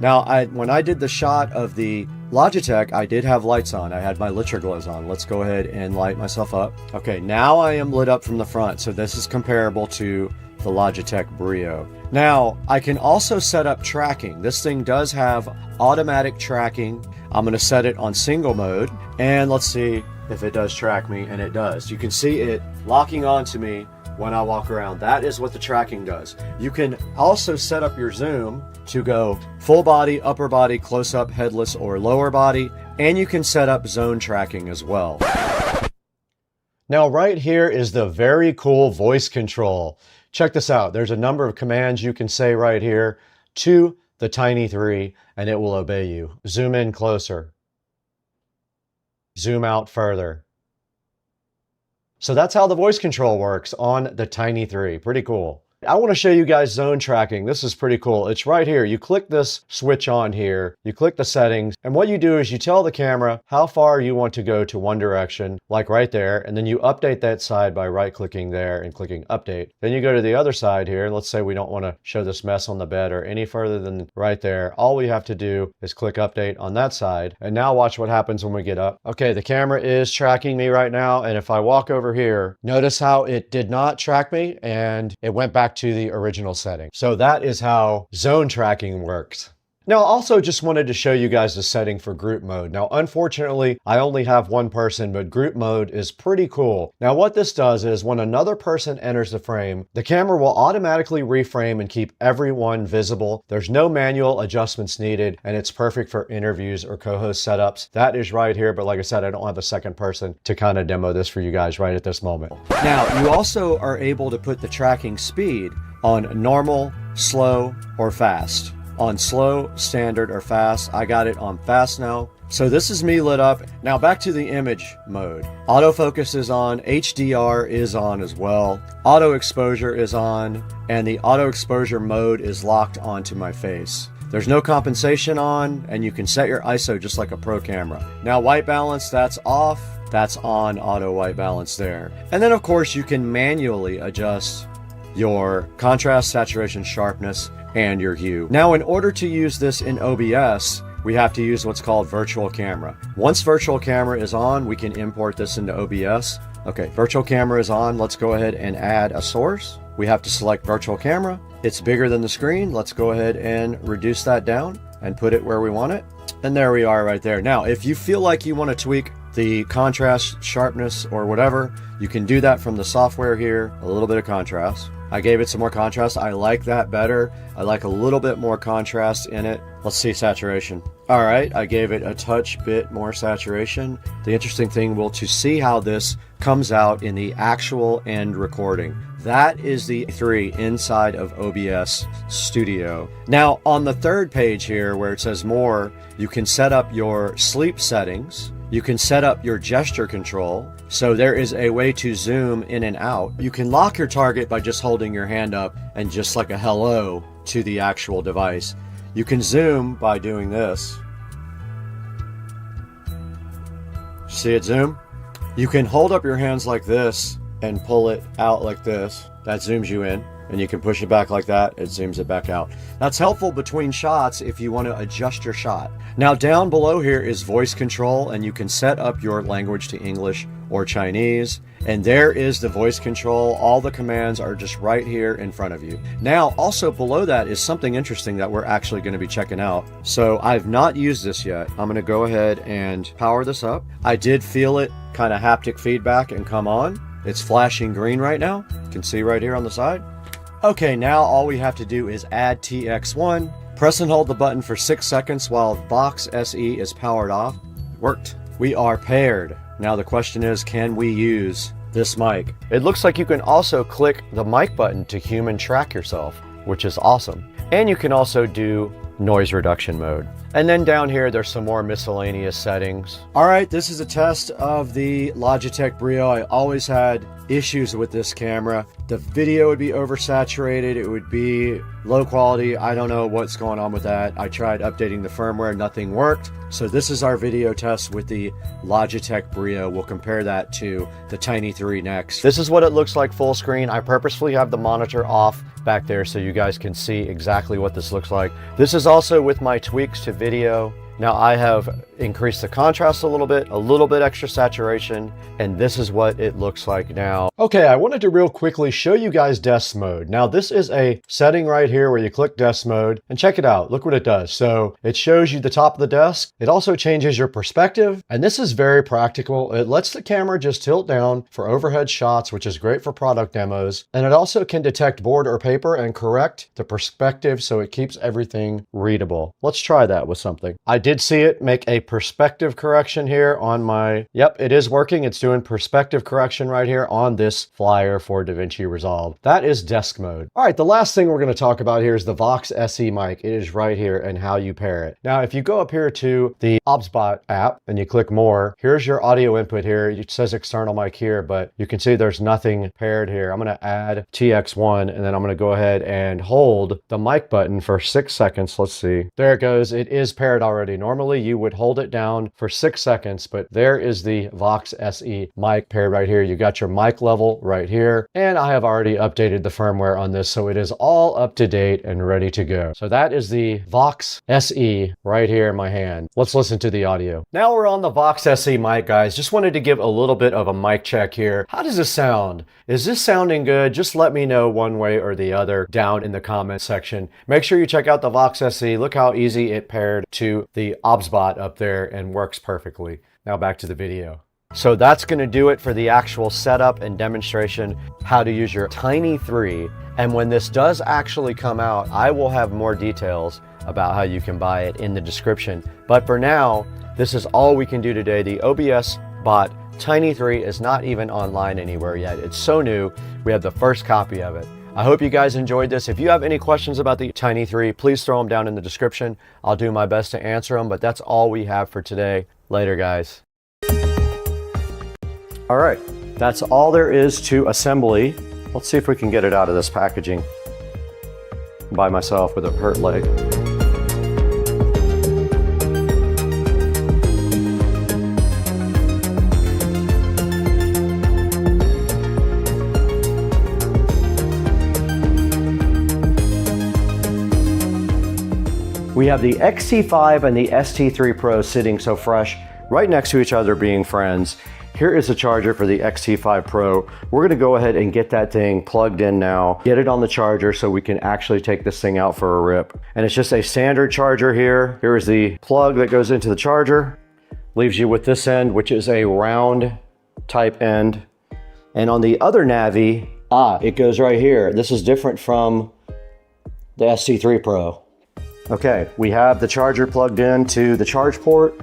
Now, when I did the shot of the Logitech, I did have lights on. I had my LitraGlows on. Let's go ahead and light myself up. Okay, now I am lit up from the front. So this is comparable to the Logitech Brio. Now, I can also set up tracking. This thing does have automatic tracking. I'm gonna set it on single mode, and let's see if it does track me, and it does. You can see it locking onto me when I walk around. That is what the tracking does. You can also set up your zoom to go full body, upper body, close up, headless, or lower body, and you can set up zone tracking as well. Now right here is the very cool voice control. Check this out. There's a number of commands you can say right here to the Tiny 3, and it will obey you. Zoom in closer. Zoom out further. So that's how the voice control works on the Tiny 3. Pretty cool. I want to show you guys zone tracking. This is pretty cool. It's right here. You click this switch on here, you click the settings, and what you do is you tell the camera how far you want to go to one direction, like right there, and then you update that side by right-clicking there and clicking update. Then you go to the other side here, and let's say we don't want to show this mess on the bed or any further than right there. All we have to do is click update on that side, and now watch what happens when we get up. Okay, the camera is tracking me right now, and if I walk over here, notice how it did not track me, and it went back to the original setting. So that is how zone tracking works. Now, also just wanted to show you guys the setting for group mode. Now, unfortunately, I only have one person, but group mode is pretty cool. Now, what this does is when another person enters the frame, the camera will automatically reframe and keep everyone visible. There's no manual adjustments needed, and it's perfect for interviews or co-host setups. That is right here, but like I said, I don't have a second person to kind of demo this for you guys right at this moment. Now, you also are able to put the tracking speed on normal, slow, or fast. On slow, standard, or fast. I got it on fast now. So this is me lit up. Now back to the image mode. Autofocus is on, HDR is on as well. Auto exposure is on, and the auto exposure mode is locked onto my face. There's no compensation on, and you can set your ISO just like a pro camera. Now white balance, that's off. That's on auto white balance there. And then of course you can manually adjust your contrast, saturation, sharpness, and your hue. Now, in order to use this in OBS, we have to use what's called virtual camera. Once virtual camera is on, we can import this into OBS. Okay, virtual camera is on. Let's go ahead and add a source. We have to select virtual camera. It's bigger than the screen. Let's go ahead and reduce that down and put it where we want it. And there we are right there. Now, if you feel like you want to tweak the contrast, sharpness, or whatever, you can do that from the software here. A little bit of contrast. I gave it some more contrast. I like that better. I like a little bit more contrast in it. Let's see saturation. All right, I gave it a touch bit more saturation. The interesting thing will to see how this comes out in the actual end recording. That is the 3 inside of OBS Studio. Now on the third page here where it says more, you can set up your sleep settings. You can set up your gesture control. So there is a way to zoom in and out. You can lock your target by just holding your hand up and just like a hello to the actual device. You can zoom by doing this. See it zoom? You can hold up your hands like this and pull it out like this. That zooms you in. And you can push it back like that, it zooms it back out. That's helpful between shots if you want to adjust your shot. Now down below here is voice control, and you can set up your language to English or Chinese. And there is the voice control. All the commands are just right here in front of you. Now also below that is something interesting that we're actually going to be checking out. So I've not used this yet. I'm going to go ahead and power this up. I did feel it kind of haptic feedback and come on. It's flashing green right now. You can see right here on the side. Okay, now all we have to do is add TX1. Press and hold the button for 6 seconds while Box SE is powered off. Worked. We are paired. Now the question is, can we use this mic? It looks like you can also click the mic button to human track yourself, which is awesome. And you can also do noise reduction mode. And then down here, there's some more miscellaneous settings. All right, this is a test of the Logitech Brio. I always had issues with this camera. The video would be oversaturated. It would be low quality. I don't know what's going on with that. I tried updating the firmware, nothing worked. So this is our video test with the Logitech Brio. We'll compare that to the Tiny 3 next. This is what it looks like full screen. I purposefully have the monitor off back there so you guys can see exactly what this looks like. This is also with my tweaks to video. Now I have increased the contrast a little bit extra saturation, and this is what it looks like now. Okay, I wanted to real quickly show you guys desk mode. Now this is a setting right here where you click desk mode, and check it out, look what it does. So it shows you the top of the desk. It also changes your perspective, and this is very practical. It lets the camera just tilt down for overhead shots, which is great for product demos. And it also can detect board or paper and correct the perspective so it keeps everything readable. Let's try that with something. I did see it make a perspective correction here on my, yep, it is working. It's doing perspective correction right here on this flyer for DaVinci Resolve. That is desk mode. All right, the last thing we're going to talk about here is the Vox SE mic. It is right here and how you pair it. Now, if you go up here to the OBSBot app and you click more, here's your audio input here. It says external mic here, but you can see there's nothing paired here. I'm going to add TX1 and then I'm going to go ahead and hold the mic button for 6 seconds. Let's see. There it goes. It is paired already. Normally you would hold it down for 6 seconds, but there is the Vox SE mic paired right here. You got your mic level right here. And I have already updated the firmware on this, so it is all up to date and ready to go. So that is the Vox SE right here in my hand. Let's listen to the audio. Now we're on the Vox SE mic, guys. Just wanted to give a little bit of a mic check here. How does this sound? Is this sounding good? Just let me know one way or the other down in the comment section. Make sure you check out the Vox SE. Look how easy it paired to the OBSBot up there and works perfectly. Now back to the video. So that's going to do it for the actual setup and demonstration how to use your Tiny 3. And when this does actually come out, I will have more details about how you can buy it in the description. But for now, this is all we can do today. The OBS bot Tiny 3 is not even online anywhere yet. It's so new. We have the first copy of it. I hope you guys enjoyed this. If you have any questions about the Tiny 3, please throw them down in the description. I'll do my best to answer them, but that's all we have for today. Later, guys. All right, that's all there is to assembly. Let's see if we can get it out of this packaging by myself with a hurt leg. We have the XT5 and the ST3 Pro sitting so fresh right next to each other being friends. Here is the charger for the XT5 Pro. We're gonna go ahead and get that thing plugged in now, get it on the charger so we can actually take this thing out for a rip. And it's just a standard charger here. Here is the plug that goes into the charger. Leaves you with this end, which is a round type end. And on the other Navi, it goes right here. This is different from the ST3 Pro. Okay, we have the charger plugged into the charge port.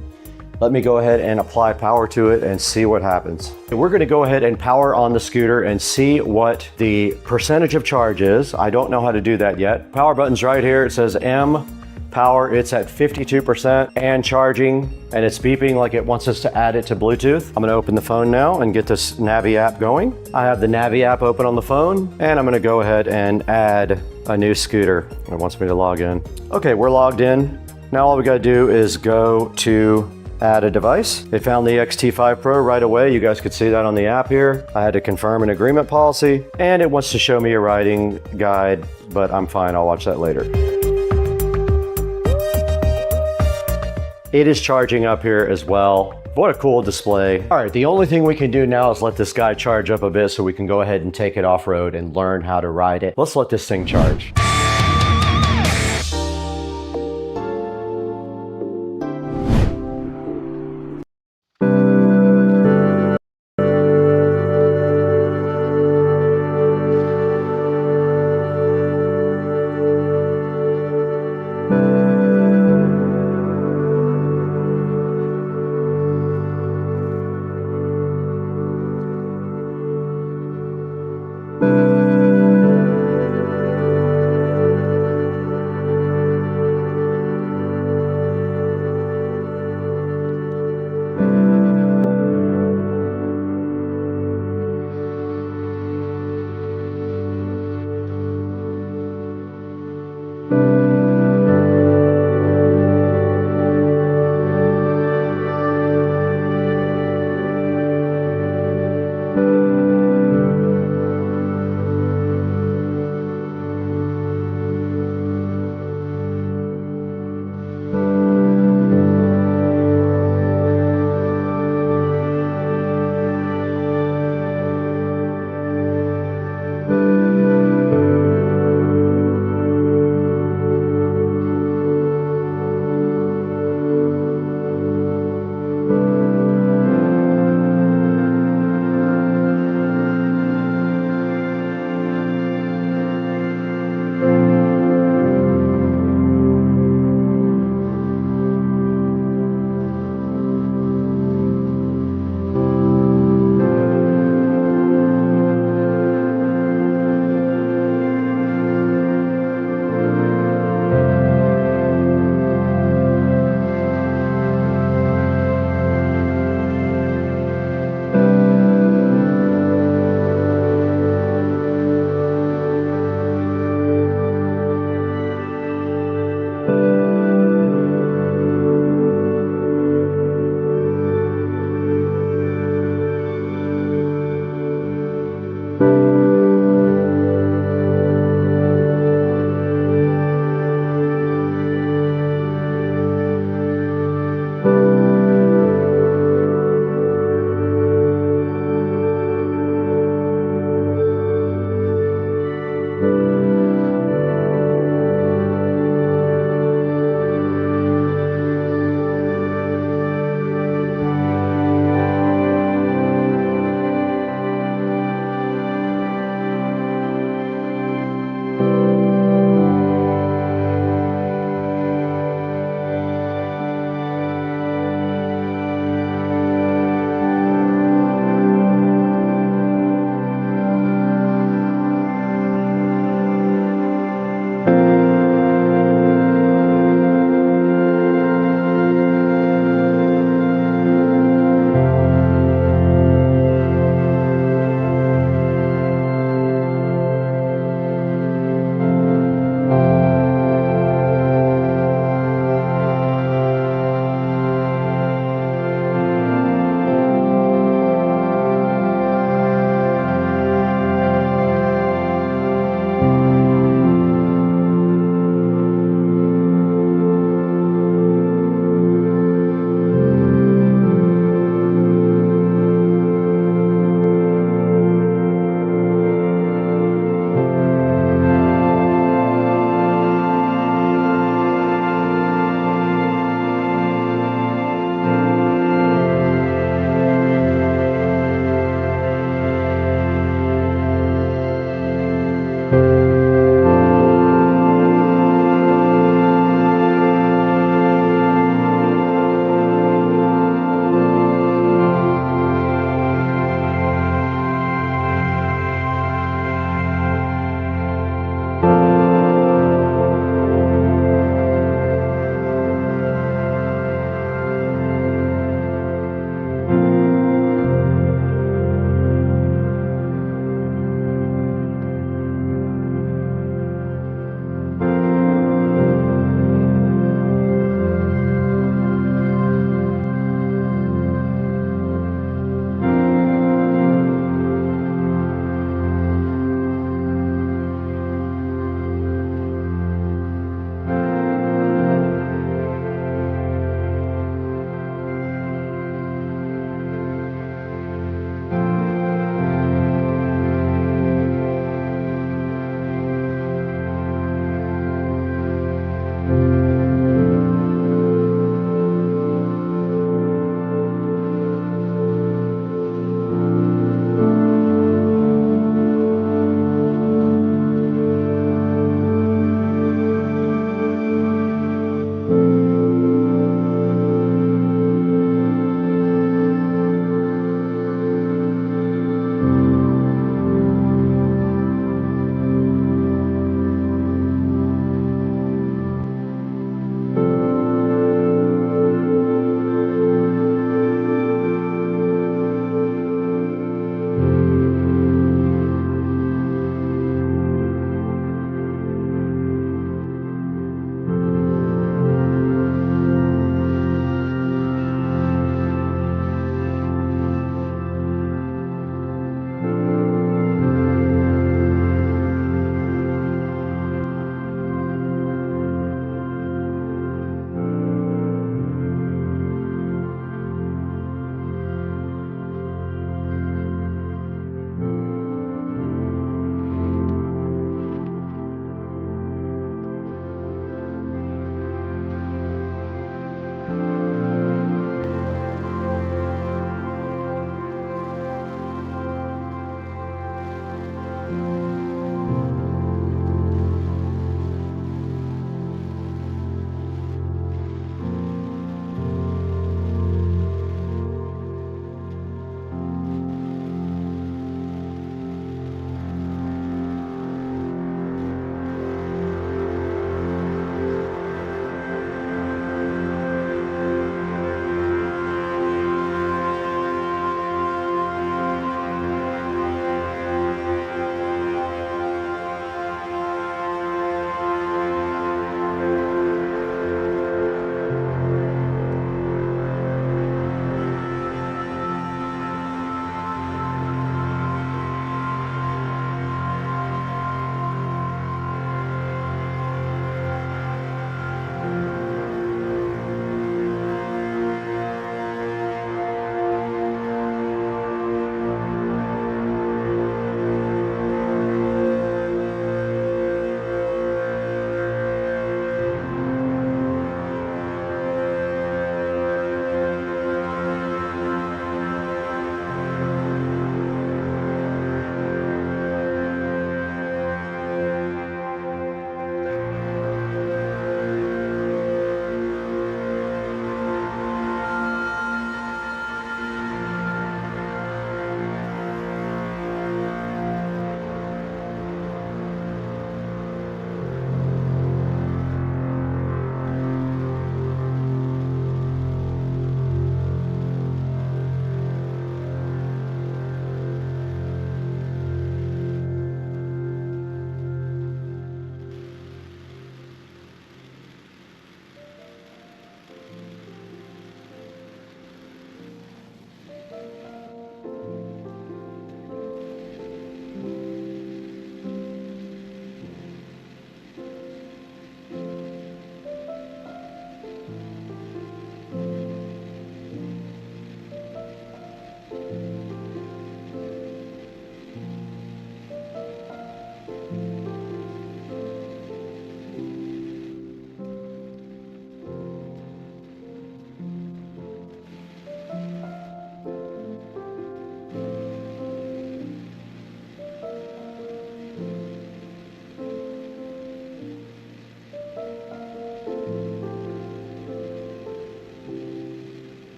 Let me go ahead and apply power to it and see what happens. We're gonna go ahead and power on the scooter and see what the percentage of charge is. I don't know how to do that yet. Power button's right here. It says M power. It's at 52% and charging, and it's beeping like it wants us to add it to Bluetooth. I'm gonna open the phone now and get this Navi app going. I have the Navi app open on the phone, and I'm gonna go ahead and add a new scooter. It wants me to log in. Okay, we're logged in. Now all we gotta do is go to add a device. It found the XT5 Pro right away. You guys could see that on the app here. I had to confirm an agreement policy, and it wants to show me a riding guide, but I'm fine. I'll watch that later. It is charging up here as well. What a cool display. All right, the only thing we can do now is let this guy charge up a bit so we can go ahead and take it off-road and learn how to ride it. Let's let this thing charge.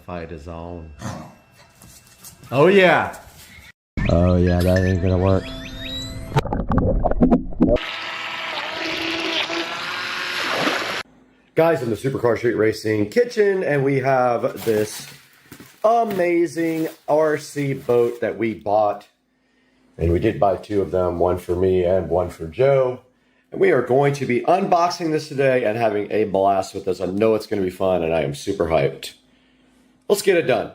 fight is on. Oh yeah. Oh yeah, that ain't gonna work. Guys, in the Supercar Street Racing kitchen, and we have this amazing RC boat that we bought. And we did buy 2 of them, one for me and one for Joe. And we are going to be unboxing this today and having a blast with this. I know it's going to be fun, and I am super hyped. Let's get it done.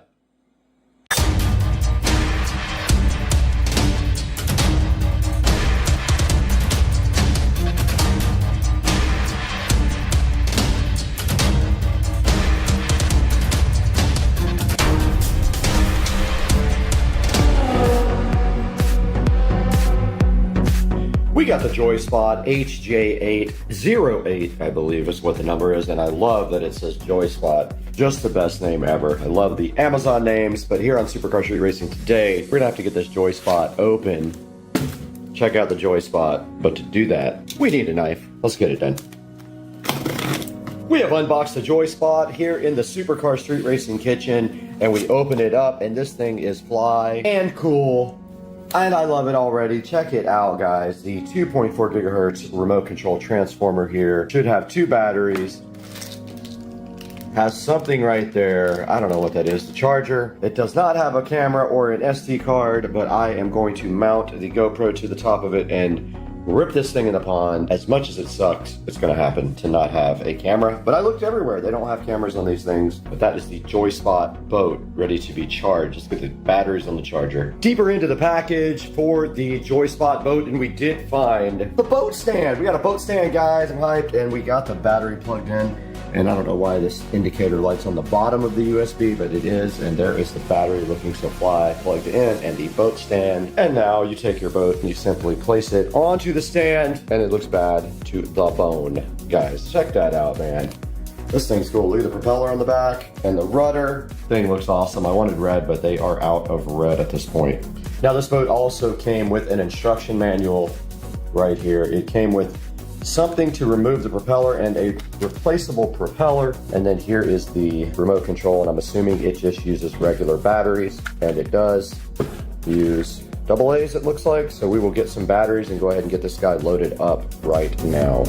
We got the JoySpot HJ808, I believe is what the number is, and I love that it says JoySpot. Just the best name ever. I love the Amazon names, but here on Supercar Street Racing today, we're gonna have to get this JoySpot open. Check out the JoySpot, but to do that, we need a knife. Let's get it done. We have unboxed the JoySpot here in the Supercar Street Racing kitchen, and we open it up, and this thing is fly and cool. And I love it already. Check it out, guys. The 2.4 gigahertz remote control transformer here should have 2 batteries. Has something right there. I don't know what that is. The charger. It does not have a camera or an SD card, but I am going to mount the GoPro to the top of it and rip this thing in the pond. As much as it sucks, it's going to happen to not have a camera. But I looked everywhere. They don't have cameras on these things. But that is the JoySpot boat ready to be charged. Let's get the batteries on the charger. Deeper into the package for the JoySpot boat, and we did find the boat stand. We got a boat stand, guys. I'm hyped. And we got the battery plugged in. And I don't know why this indicator light's on the bottom of the USB, but it is. And there is the battery looking so fly plugged in, and the boat stand. And now you take your boat and you simply place it onto the stand, and it looks bad to the bone. Guys, check that out, man. This thing's cool. Look at the propeller on the back and the rudder. Thing looks awesome. I wanted red, but they are out of red at this point. Now this boat also came with an instruction manual right here. It came with something to remove the propeller and a replaceable propeller. And then here is the remote control, and I'm assuming it just uses regular batteries, and it does use AA's, it looks like. So we will get some batteries and go ahead and get this guy loaded up right now.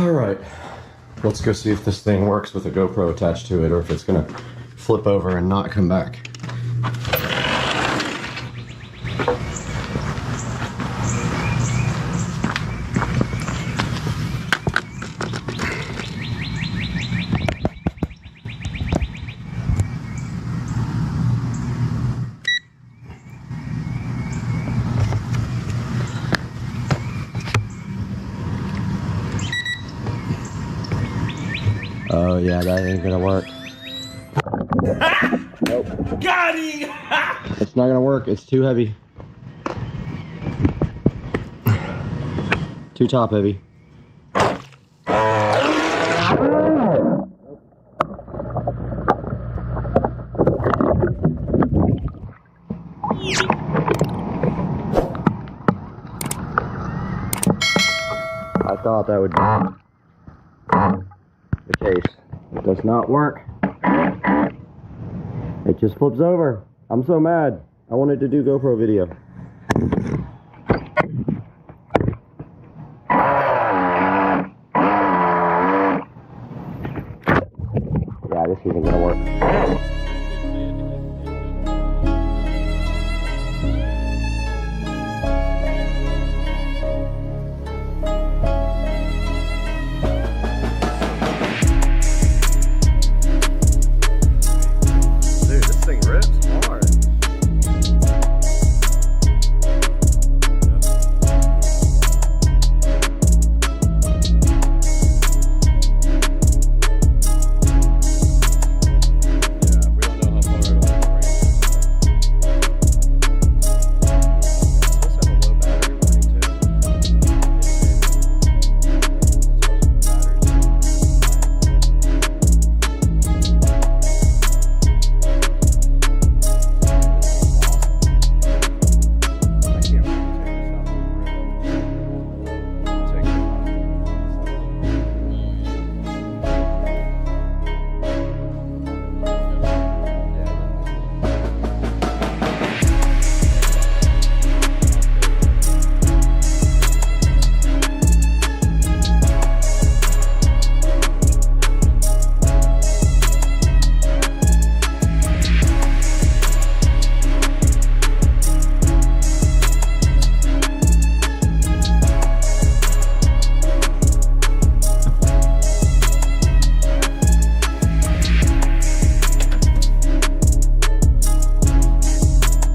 All right, let's go see if this thing works with a GoPro attached to it or if it's gonna flip over and not come back. Oh yeah, that ain't gonna work. Nope. Got him! It's not gonna work, it's too heavy. Too top heavy. I thought that would be the case. It does not work. It just flips over. I'm so mad. I wanted to do GoPro video. Yeah, this isn't gonna work.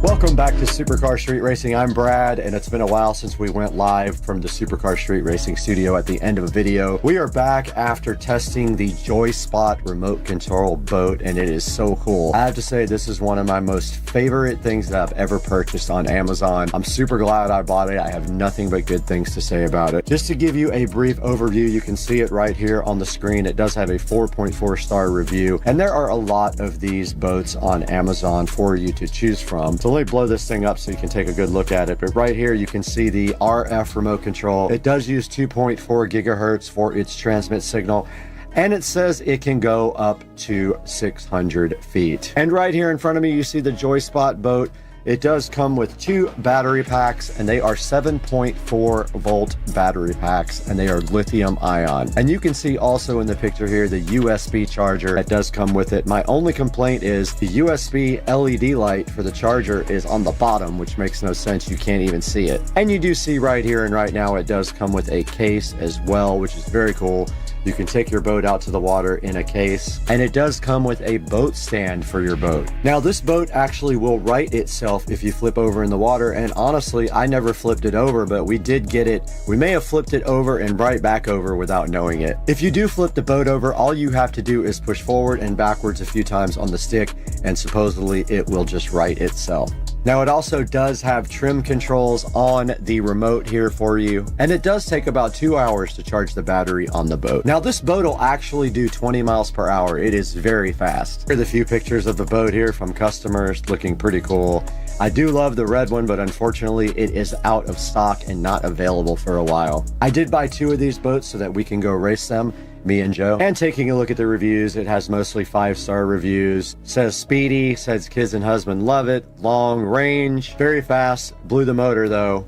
Welcome back to Supercar Street Racing. I'm Brad, and it's been a while since we went live from the Supercar Street Racing studio at the end of a video. We are back after testing the Joyspot remote control boat, and it is so cool. I have to say, this is one of my most favorite things that I've ever purchased on Amazon. I'm super glad I bought it. I have nothing but good things to say about it. Just to give you a brief overview, you can see it right here on the screen. It does have a 4.4 star review, and there are a lot of these boats on Amazon for you to choose from. So let me blow this thing up so you can take a good look at it. But right here you can see the RF remote control. It does use 2.4 gigahertz for its transmit signal, and it says it can go up to 600 feet. And right here in front of me you see the Joyspot boat. It does come with 2 battery packs, and they are 7.4 volt battery packs, and they are lithium ion. And you can see also in the picture here the USB charger that does come with it. My only complaint is the USB LED light for the charger is on the bottom, which makes no sense. You can't even see it. And you do see right here and right now it does come with a case as well, which is very cool. You can take your boat out to the water in a case, and it does come with a boat stand for your boat. Now this boat actually will right itself if you flip over in the water, and honestly I never flipped it over, but we did get it. We may have flipped it over and right back over without knowing it. If you do flip the boat over, all you have to do is push forward and backwards a few times on the stick, and supposedly it will just right itself. Now it also does have trim controls on the remote here for you, and it does take about 2 hours to charge the battery on the boat. Now this boat will actually do 20 miles per hour. It is very fast. Here are the few pictures of the boat here from customers, looking pretty cool. I do love the red one, but unfortunately it is out of stock and not available for a while. I did buy 2 of these boats so that we can go race them, me and Joe. And taking a look at the reviews, it has mostly 5-star reviews. Says speedy, says kids and husband love it, long range, very fast. Blew the motor though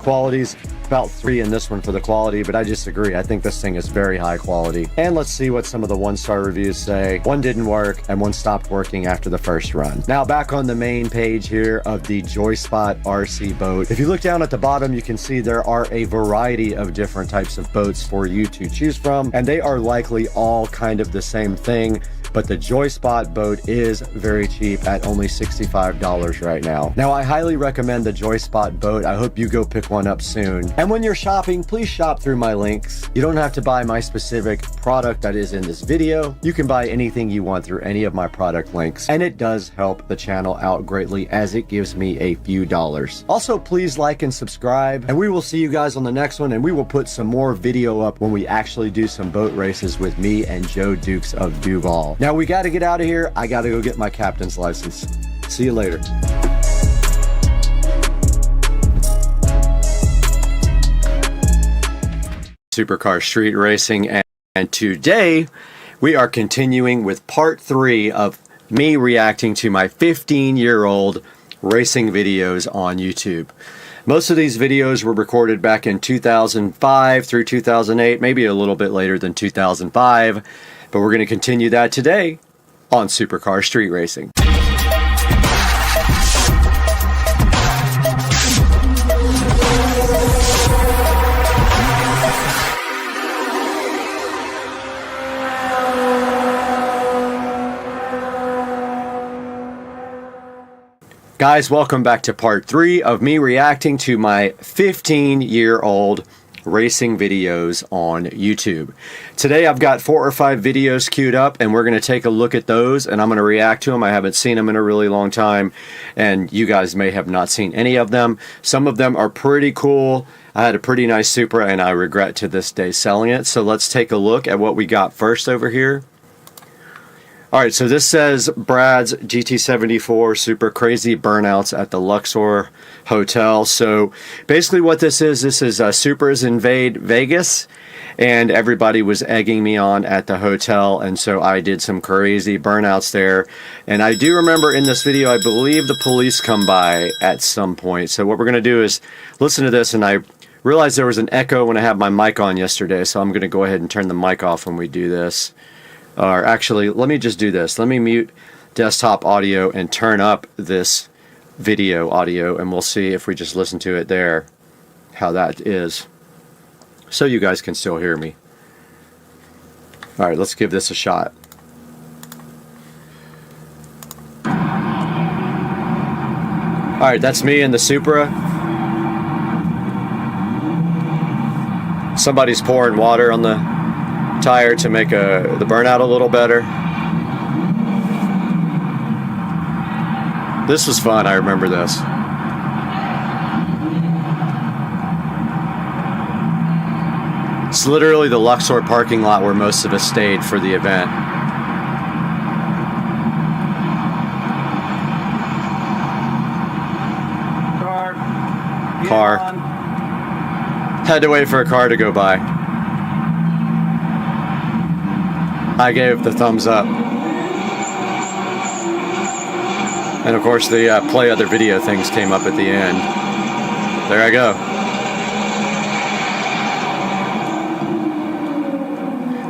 quality's about 3 in this one for the quality, but I disagree. I think this thing is very high quality. And let's see what some of the 1-star reviews say. One didn't work and one stopped working after the first run. Now back on the main page here of the Joyspot RC boat. If you look down at the bottom, you can see there are a variety of different types of boats for you to choose from, and they are likely all kind of the same thing. But the Joyspot boat is very cheap at only $65 right now. Now, I highly recommend the Joyspot boat. I hope you go pick one up soon. And when you're shopping, please shop through my links. You don't have to buy my specific product that is in this video. You can buy anything you want through any of my product links. And it does help the channel out greatly as it gives me a few dollars. Also, please like and subscribe. And we will see you guys on the next one. And we will put some more video up when we actually do some boat races with me and Joe Dukes of Duval. Now we got to get out of here. I got to go get my captain's license. See you later. Supercar Street Racing, and today we are continuing with part 3 of me reacting to my 15-year-old racing videos on YouTube. Most of these videos were recorded back in 2005 through 2008, maybe a little bit later than 2005. But we're going to continue that today on Supercar Street Racing. Guys, welcome back to part 3 of me reacting to my 15-year-old racing videos on YouTube. Today I've got 4 or 5 videos queued up and we're going to take a look at those and I'm going to react to them. I haven't seen them in a really long time and you guys may have not seen any of them. Some of them are pretty cool. I had a pretty nice Supra and I regret to this day selling it. So let's take a look at what we got first over here. Alright, so this says Brad's GT74 Super Crazy Burnouts at the Luxor Hotel. So basically what this is Supras Invade Vegas, and everybody was egging me on at the hotel, and so I did some crazy burnouts there. And I do remember in this video, I believe the police come by at some point. So what we're going to do is listen to this, and I realized there was an echo when I had my mic on yesterday, so I'm going to go ahead and turn the mic off when we do this. Or actually, let me just do this. Let me mute desktop audio and turn up this video audio, and we'll see if we just listen to it there, how that is. So you guys can still hear me. Alright, let's give this a shot. Alright, that's me in the Supra. Somebody's pouring water on the tire to make the burnout a little better. This was fun, I remember this. It's literally the Luxor parking lot where most of us stayed for the event. Car. Had to wait for a car to go by. I gave the thumbs up. And of course the play other video things came up at the end. There I go.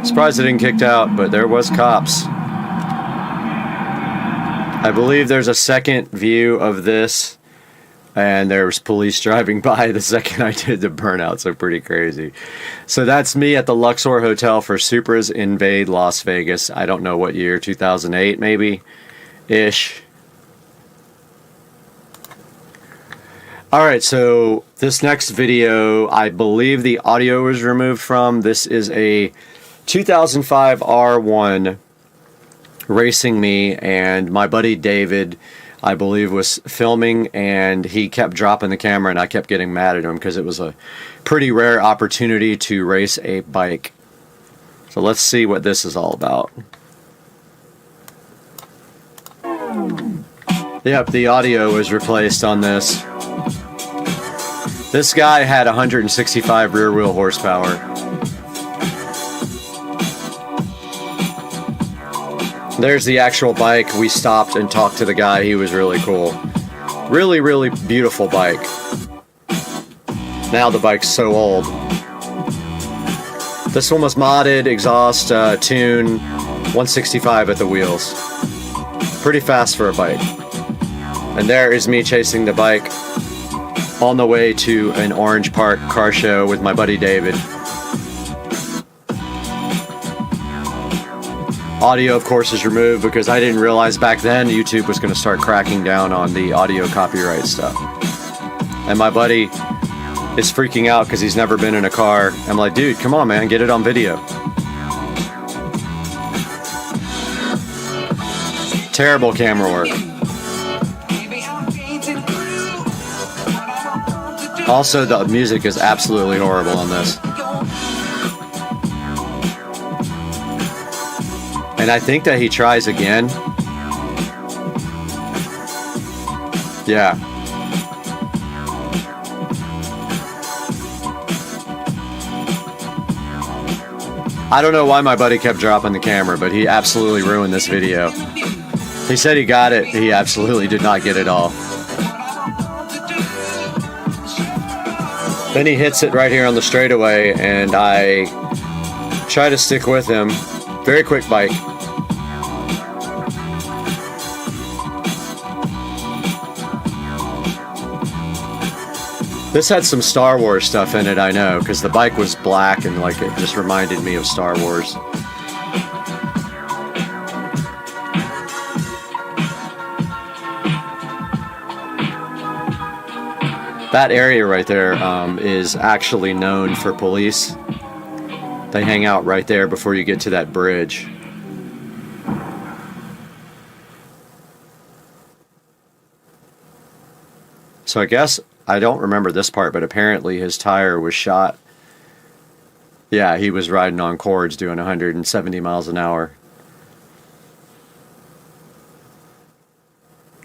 Surprised it didn't kicked out, but there was cops. I believe there's a second view of this, and there was police driving by the second I did the burnout, so pretty crazy. So that's me at the Luxor Hotel for Supras Invade Las Vegas. I don't know what year, 2008 maybe, ish. Alright, so this next video, I believe the audio was removed from. This is a 2005 R1 racing me, and my buddy David, I believe, was filming, and he kept dropping the camera and I kept getting mad at him because it was a pretty rare opportunity to race a bike. So let's see what this is all about. Yep, the audio was replaced on this. This guy had 165 rear wheel horsepower. There's the actual bike. We stopped and talked to the guy. He was really cool. Really, really beautiful bike. Now the bike's so old. This one was modded, exhaust, tune, 165 at the wheels. Pretty fast for a bike. And there is me chasing the bike on the way to an Orange Park car show with my buddy David. Audio, of course, is removed because I didn't realize back then YouTube was going to start cracking down on the audio copyright stuff. And my buddy is freaking out because he's never been in a car. I'm like, dude, come on, man, get it on video. Terrible camera work. Also, the music is absolutely horrible on this. And I think that he tries again. Yeah. I don't know why my buddy kept dropping the camera, but he absolutely ruined this video. He said he got it. He absolutely did not get it all. Then he hits it right here on the straightaway, and I try to stick with him. Very quick bike. This had some Star Wars stuff in it, I know, because the bike was black and like it just reminded me of Star Wars. That area right there is actually known for police. They hang out right there before you get to that bridge. So I guess, I don't remember this part, but apparently his tire was shot. Yeah, he was riding on cords doing 170 miles an hour.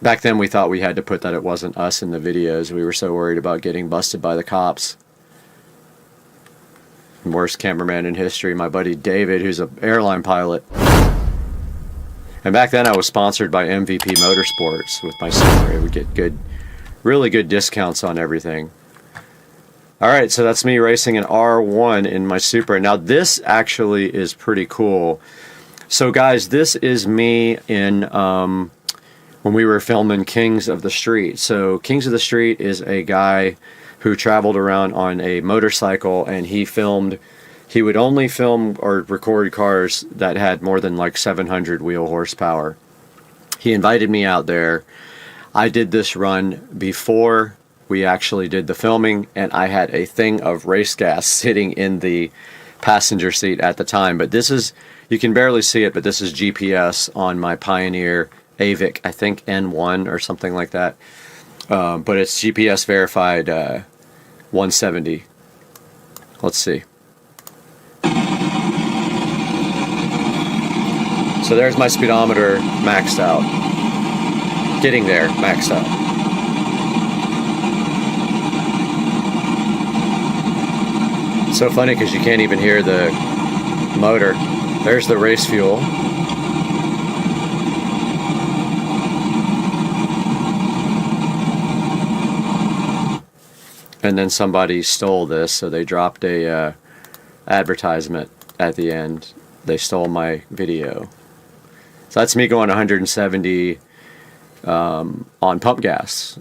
Back then we thought we had to put that it wasn't us in the videos. We were so worried about getting busted by the cops. Worst cameraman in history, my buddy David, who's an airline pilot. And back then I was sponsored by MVP Motorsports with my Supra. It would get really good discounts on everything. Alright, so that's me racing an R1 in my Supra. Now this actually is pretty cool. So guys, this is me in when we were filming Kings of the Street. So Kings of the Street is a guy who traveled around on a motorcycle, and he would only film or record cars that had more than like 700 wheel horsepower. He invited me out there. I did this run before we actually did the filming, and I had a thing of race gas sitting in the passenger seat at the time. But this is, you can barely see it, but this is GPS on my Pioneer AVIC, I think N1 or something like that. But it's GPS verified 170. Let's see. So there's my speedometer maxed out. Getting there, maxed out. So funny because you can't even hear the motor. There's the race fuel. And then somebody stole this, so they dropped a advertisement at the end. They stole my video. So that's me going 170 on pump gas.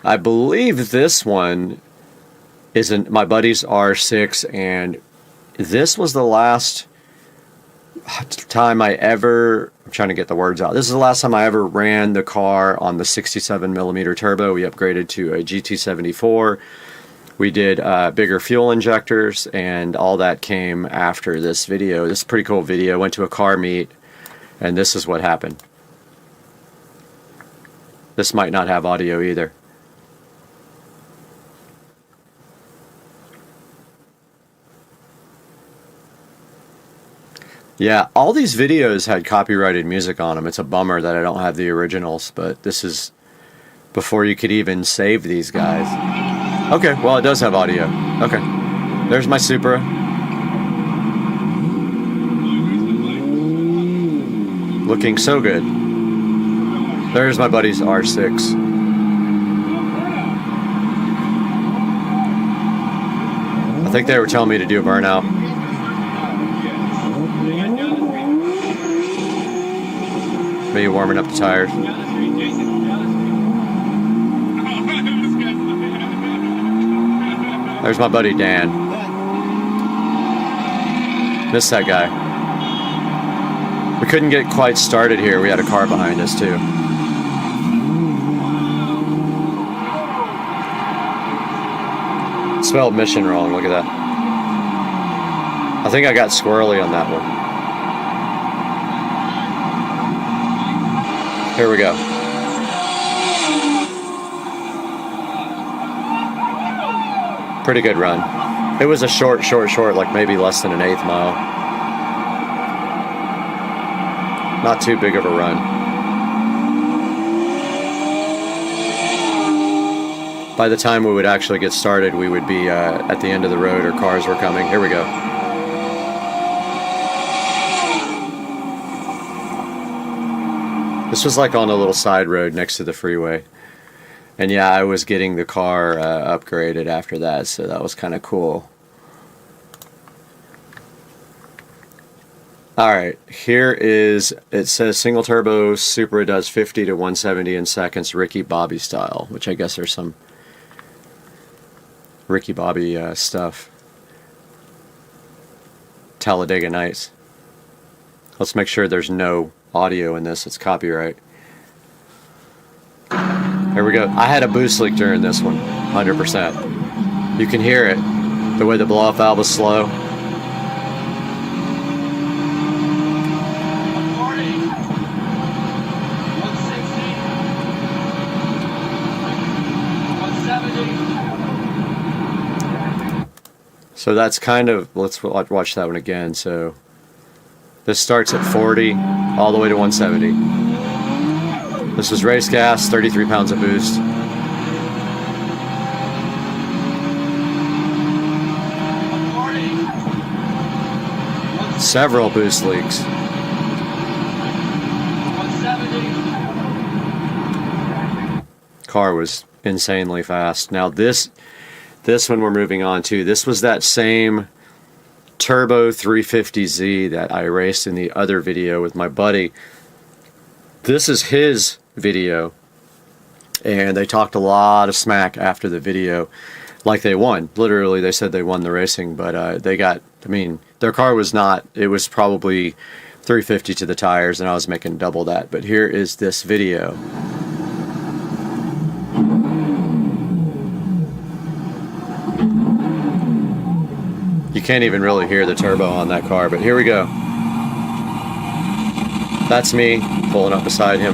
I believe this one is my buddy's R6, and this was the last time I ever, I'm trying to get the words out, this is the last time I ever ran the car on the 67mm turbo. We upgraded to a GT74. We did bigger fuel injectors, and all that came after this video. This is a pretty cool video. Went to a car meet, and this is what happened. This might not have audio either. Yeah, all these videos had copyrighted music on them. It's a bummer that I don't have the originals, but this is before you could even save these guys. Okay, well, it does have audio. Okay, there's my Supra. Looking so good. There's my buddy's R6. think they were telling me to do a burnout. Maybe warming up the tires. There's my buddy Dan. Missed that guy. We couldn't get quite started here. We had a car behind us too. Spelled mission wrong, look at that. I think I got squirrely on that one. Here we go. Pretty good run. It was a short, like maybe less than an 1/8 mile. Not too big of a run. By the time we would actually get started, we would be at the end of the road or cars were coming. Here we go. This was like on a little side road next to the freeway. And yeah, I was getting the car upgraded after that, so that was kind of cool. Alright, here is, it says single turbo Supra does 50 to 170 in seconds, Ricky Bobby style, which I guess there's some Ricky Bobby stuff. Talladega Nights. Let's make sure there's no audio in this, it's copyright. Here we go. I had a boost leak during this one, 100%. You can hear it, the way the blow-off valve is slow. So that's kind of, let's watch that one again. So this starts at 40 all the way to 170. This is race gas, 33 pounds of boost. Several boost leaks. Car was insanely fast. Now this one we're moving on to. This was that same Turbo 350Z that I raced in the other video with my buddy. This is his video, and they talked a lot of smack after the video, like they won. Literally, they said they won the racing, but they got, I mean, their car was not, it was probably 350 to the tires, and I was making double that. But here is this video. You can't even really hear the turbo on that car, but here we go. That's me pulling up beside him.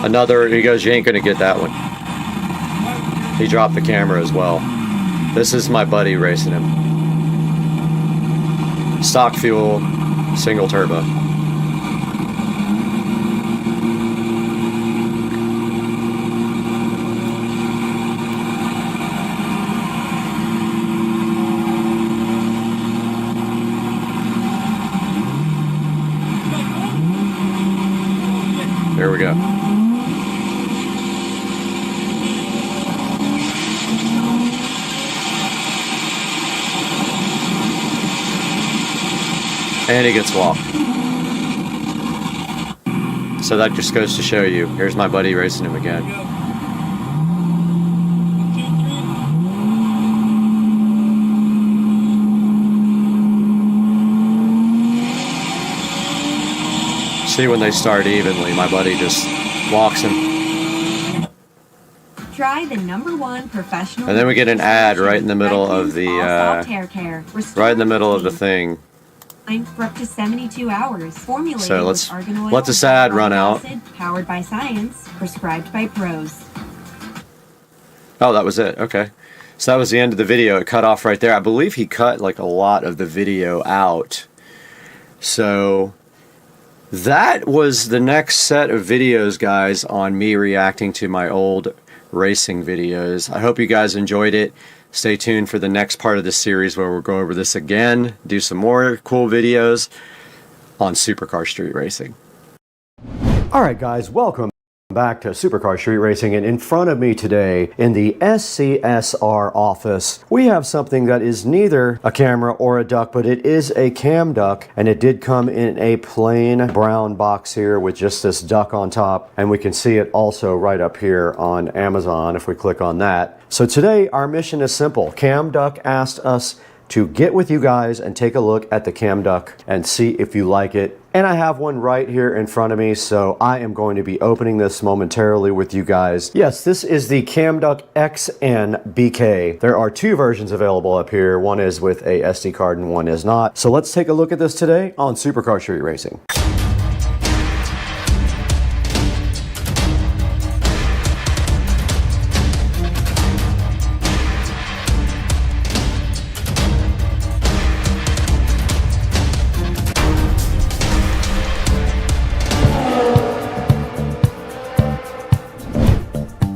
Another, he goes, you ain't gonna get that one. He dropped the camera as well. This is my buddy racing him. Stock fuel, single turbo. There we go. And he gets walked. So that just goes to show you. Here's my buddy racing him again. See, when they start evenly, my buddy just walks him. Try the #1 professional. And then we get an ad right in the middle of the right in the middle of the thing. For up to 72 hours. Formulated So let's with argan oil let this ad run out. acid, powered by science, prescribed by pros. Oh, that was it. Okay. So that was the end of the video. It cut off right there. I believe he cut like a lot of the video out. So that was the next set of videos, guys, on me reacting to my old racing videos. I hope you guys enjoyed it. Stay tuned for the next part of this series where we'll go over this again, do some more cool videos on supercar street racing. Alright guys, welcome back to Supercar Street Racing, and in front of me today in the SCSR office we have something that is neither a camera or a duck, but it is a cam duck, and it did come in a plain brown box here with just this duck on top, and we can see it also right up here on Amazon if we click on that. So today our mission is simple. Cam Duck asked us to get with you guys and take a look at the cam duck and see if you like it. And I have one right here in front of me, so I am going to be opening this momentarily with you guys. Yes, this is the Cam Duck XN BK. There are two versions available up here. One is with a SD card and one is not. So let's take a look at this today on Supercar Street Racing.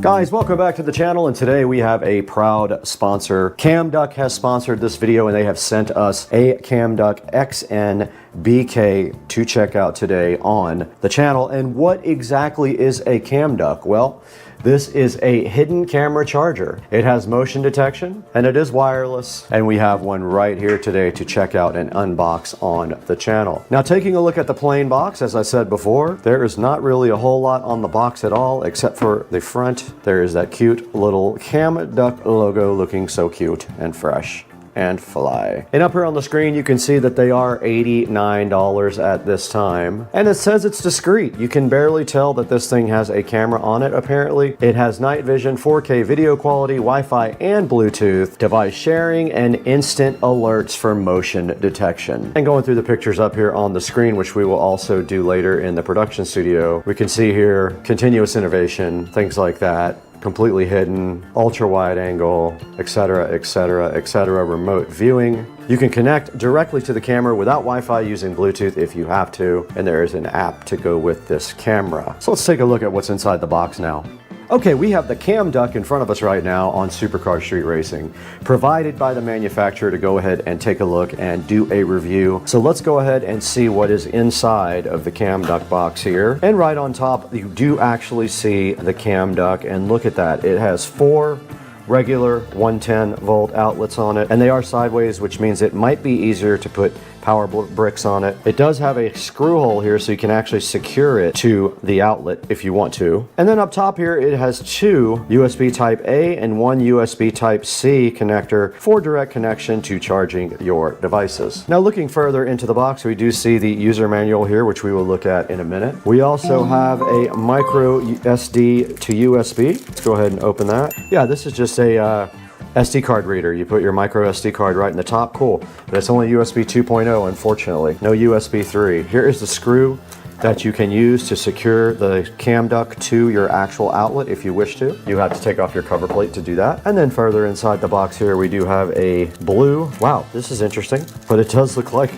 Guys, welcome back to the channel, and today we have a proud sponsor. Cam Duck has sponsored this video, and they have sent us a Cam Duck XN BK to check out today on the channel. And what exactly is a cam duck? Well, this is a hidden camera charger. It has motion detection and it is wireless, and we have one right here today to check out and unbox on the channel. Now, taking a look at the plain box, as I said before, there is not really a whole lot on the box at all except for the front. There is that cute little Cam Duck logo looking so cute and fresh and fly. And up here on the screen you can see that they are $89 at this time, and it says it's discreet. You can barely tell that this thing has a camera on it. Apparently it has night vision, 4K video quality, Wi-Fi and Bluetooth, device sharing, and instant alerts for motion detection. And going through the pictures up here on the screen, which we will also do later in the production studio, we can see here continuous innovation, things like that, completely hidden, ultra wide angle, etc, etc, etc, remote viewing. You can connect directly to the camera without Wi-Fi using Bluetooth if you have to, and there is an app to go with this camera. So let's take a look at what's inside the box now. Okay, we have the Cam Duck in front of us right now on Supercar Street Racing, provided by the manufacturer to go ahead and take a look and do a review. So let's go ahead and see what is inside of the Cam Duck box here. And right on top, you do actually see the Cam Duck, and look at that. It has 4 regular 110 volt outlets on it, and they are sideways, which means it might be easier to put power bricks on it. It does have a screw hole here, so you can actually secure it to the outlet if you want to. And then up top here, it has 2 USB Type A and 1 USB Type C connector for direct connection to charging your devices. Now, looking further into the box, we do see the user manual here, which we will look at in a minute. We also have a micro SD to USB. Let's go ahead and open that. Yeah, this is just a SD card reader. You put your micro SD card right in the top. Cool. But it's only USB 2.0, unfortunately. No USB 3. Here is the screw that you can use to secure the cam duck to your actual outlet if you wish to. You have to take off your cover plate to do that. And then further inside the box here, we do have a blue. Wow, this is interesting, but it does look like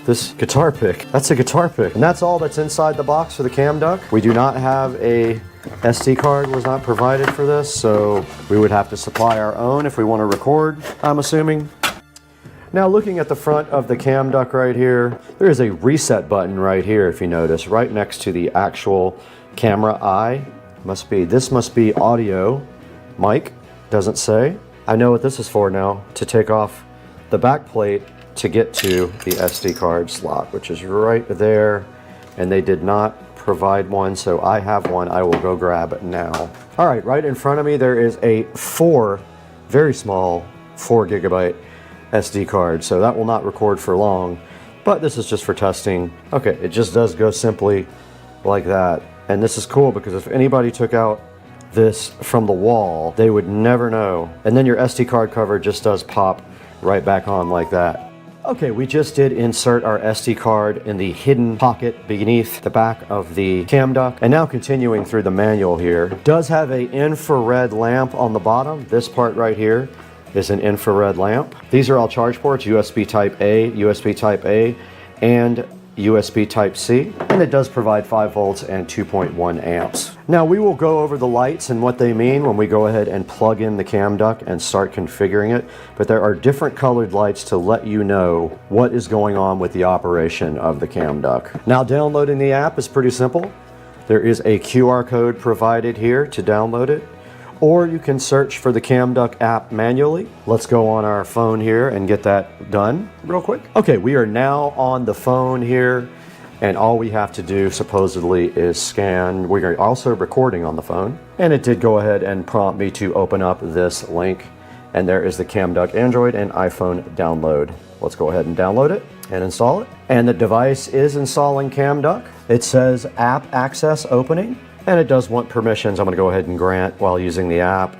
this guitar pick. That's a guitar pick. And that's all that's inside the box for the cam duck. We do not have a SD card, was not provided for this, so we would have to supply our own if we want to record, I'm assuming. Now, looking at the front of the cam duck right here, there is a reset button right here, if you notice, right next to the actual camera eye. This must be audio mic, doesn't say. I know what this is for now, to take off the back plate to get to the SD card slot, which is right there, and they did not provide one, so I have one. I will go grab it now. All right, right in front of me there is a very small 4 gigabyte SD card, so that will not record for long, but this is just for testing. Okay, it just does go simply like that, and this is cool because if anybody took out this from the wall, they would never know. And then your SD card cover just does pop right back on like that. Okay, we just did insert our SD card in the hidden pocket beneath the back of the cam duck. And now continuing through the manual here, it does have an infrared lamp on the bottom. This part right here is an infrared lamp. These are all charge ports, USB Type A, USB Type A, and USB Type-C, and it does provide 5 volts and 2.1 amps. Now we will go over the lights and what they mean when we go ahead and plug in the cam duct and start configuring it, but there are different colored lights to let you know what is going on with the operation of the cam duct. Now downloading the app is pretty simple. There is a QR code provided here to download it, or you can search for the cam duct app manually. Let's go on our phone here and get that done real quick. Okay, we are now on the phone here, and all we have to do supposedly is scan. We are also recording on the phone, and it did go ahead and prompt me to open up this link, and there is the cam duct Android and iPhone download. Let's go ahead and download it and install it. And the device is installing cam duct. It says app access opening, and it does want permissions. I'm going to go ahead and grant while using the app.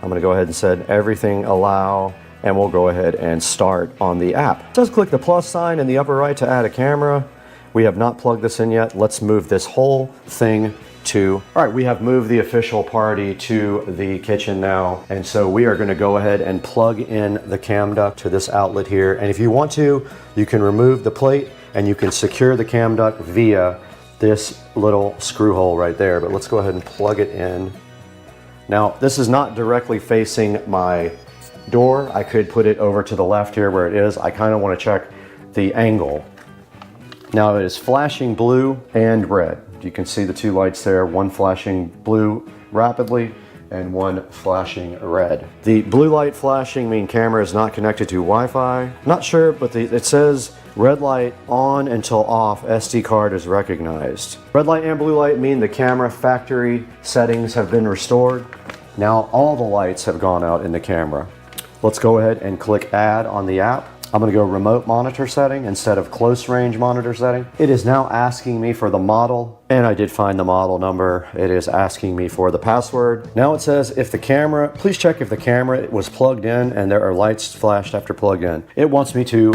I'm going to go ahead and set everything allow, and we'll go ahead and start on the app. It does click the plus sign in the upper right to add a camera. We have not plugged this in yet. Let's move this whole thing to, all right, we have moved the official party to the kitchen now. And so we are going to go ahead and plug in the cam duct to this outlet here. And if you want to, you can remove the plate and you can secure the cam duct via this little screw hole right there. But let's go ahead and plug it in. Now, this is not directly facing my door. I could put it over to the left here where it is. I kind of want to check the angle. Now it is flashing blue and red. You can see the two lights there, one flashing blue rapidly and one flashing red. The blue light flashing means camera is not connected to Wi-Fi. Not sure, but it says red light on until off, SD card is recognized. Red light and blue light mean the camera factory settings have been restored. Now all the lights have gone out in the camera. Let's go ahead and click add on the app. I'm going to go remote monitor setting instead of close range monitor setting. It is now asking me for the model, and I did find the model number. It is asking me for the password. Now it says if the camera, please check if the camera was plugged in and there are lights flashed after plugged in. It wants me to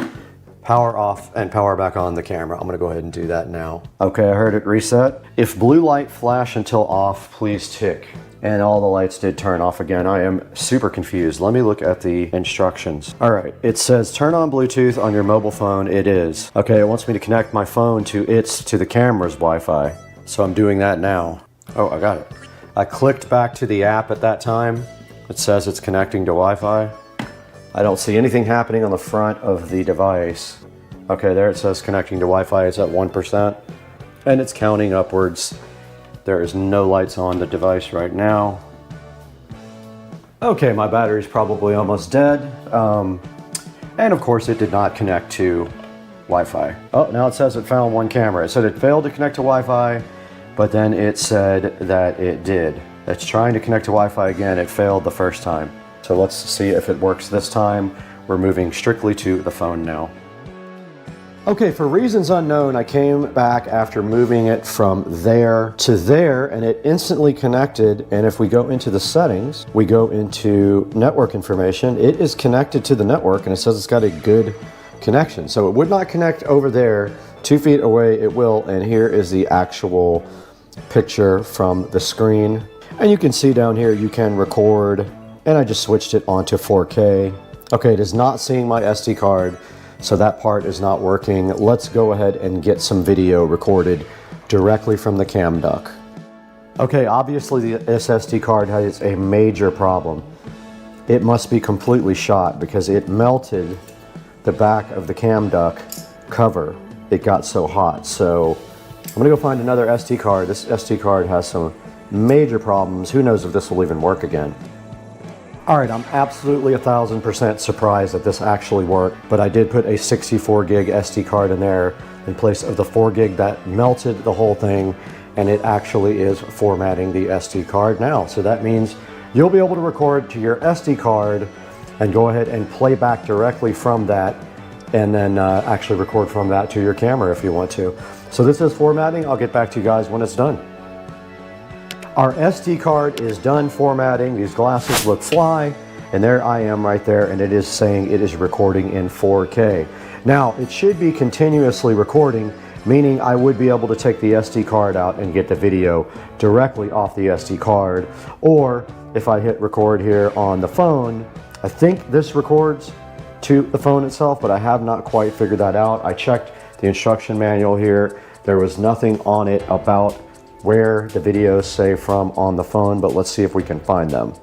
power off and power back on the camera. I'm going to go ahead and do that now. Okay, I heard it reset. If blue light flash until off, please tick. And all the lights did turn off again. I am super confused. Let me look at the instructions. All right, it says turn on Bluetooth on your mobile phone. It is. Okay, it wants me to connect my phone to the camera's Wi-Fi. So I'm doing that now. Oh, I got it. I clicked back to the app at that time. It says it's connecting to Wi-Fi. I don't see anything happening on the front of the device. Okay, there it says connecting to Wi-Fi. It's at 1%. And it's counting upwards. There is no lights on the device right now. Okay, my battery's probably almost dead. And of course it did not connect to Wi-Fi. Oh, now it says it found one camera. It said it failed to connect to Wi-Fi, but then it said that it did. It's trying to connect to Wi-Fi again. It failed the first time. So let's see if it works this time. We're moving strictly to the phone now. Okay, for reasons unknown, I came back after moving it from there to there, and it instantly connected. And if we go into the settings, we go into network information, it is connected to the network, and it says it's got a good connection. So it would not connect over there. 2 feet away, it will. And here is the actual picture from the screen. And you can see down here, you can record, and I just switched it onto 4K. Okay, it is not seeing my SD card. So that part is not working. Let's go ahead and get some video recorded directly from the cam duct. Okay, obviously the SSD card has a major problem. It must be completely shot because it melted the back of the cam duct cover. It got so hot. So I'm gonna go find another SD card. This SD card has some major problems. Who knows if this will even work again. All right, I'm absolutely 1000% surprised that this actually worked, but I did put a 64 gig SD card in there in place of the 4 gig that melted the whole thing, and it actually is formatting the SD card now. So that means you'll be able to record to your SD card and go ahead and play back directly from that, and then actually record from that to your camera if you want to. So this is formatting. I'll get back to you guys when it's done. Our SD card is done formatting. These glasses look fly, and there I am right there, and it is saying it is recording in 4K. Now, it should be continuously recording, meaning I would be able to take the SD card out and get the video directly off the SD card, or if I hit record here on the phone, I think this records to the phone itself, but I have not quite figured that out. I checked the instruction manual here. There was nothing on it about where the videos say from on the phone, but let's see if we can find them.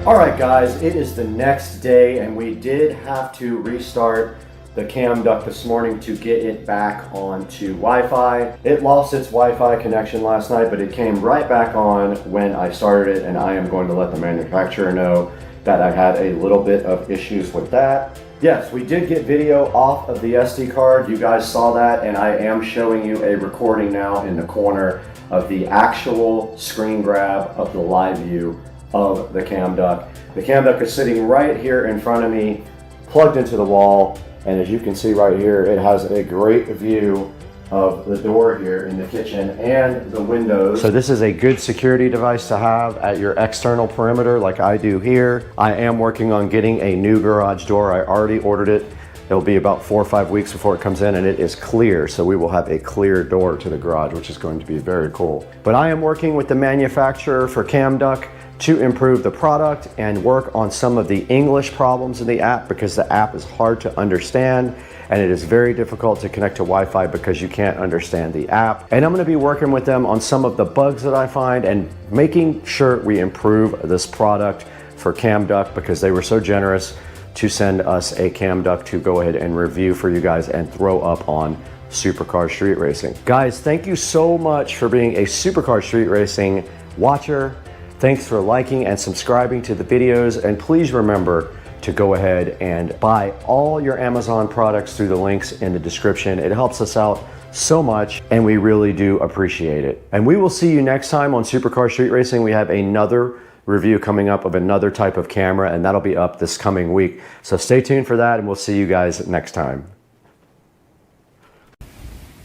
Alright guys, it is the next day and we did have to restart the cam duct this morning to get it back onto Wi-Fi. It lost its Wi-Fi connection last night, but it came right back on when I started it, and I am going to let the manufacturer know that I had a little bit of issues with that. Yes, we did get video off of the SD card. You guys saw that, and I am showing you a recording now in the corner of the actual screen grab of the live view of the cam duct. The cam duct is sitting right here in front of me, plugged into the wall, and as you can see right here, it has a great view of the door here in the kitchen and the windows. So this is a good security device to have at your external perimeter like I do here. I am working on getting a new garage door. I already ordered it. It'll be about 4 or 5 weeks before it comes in, and it is clear, so we will have a clear door to the garage, which is going to be very cool. But I am working with the manufacturer for cam duct to improve the product and work on some of the English problems in the app, because the app is hard to understand and it is very difficult to connect to Wi-Fi because you can't understand the app. And I'm going to be working with them on some of the bugs that I find and making sure we improve this product for cam duct, because they were so generous to send us a cam duct to go ahead and review for you guys and throw up on Supercar Street Racing. Guys, thank you so much for being a Supercar Street Racing watcher. Thanks for liking and subscribing to the videos, and please remember to go ahead and buy all your Amazon products through the links in the description. It helps us out so much and we really do appreciate it. And we will see you next time on Supercar Street Racing. We have another review coming up of another type of camera, and that'll be up this coming week. So stay tuned for that, and we'll see you guys next time.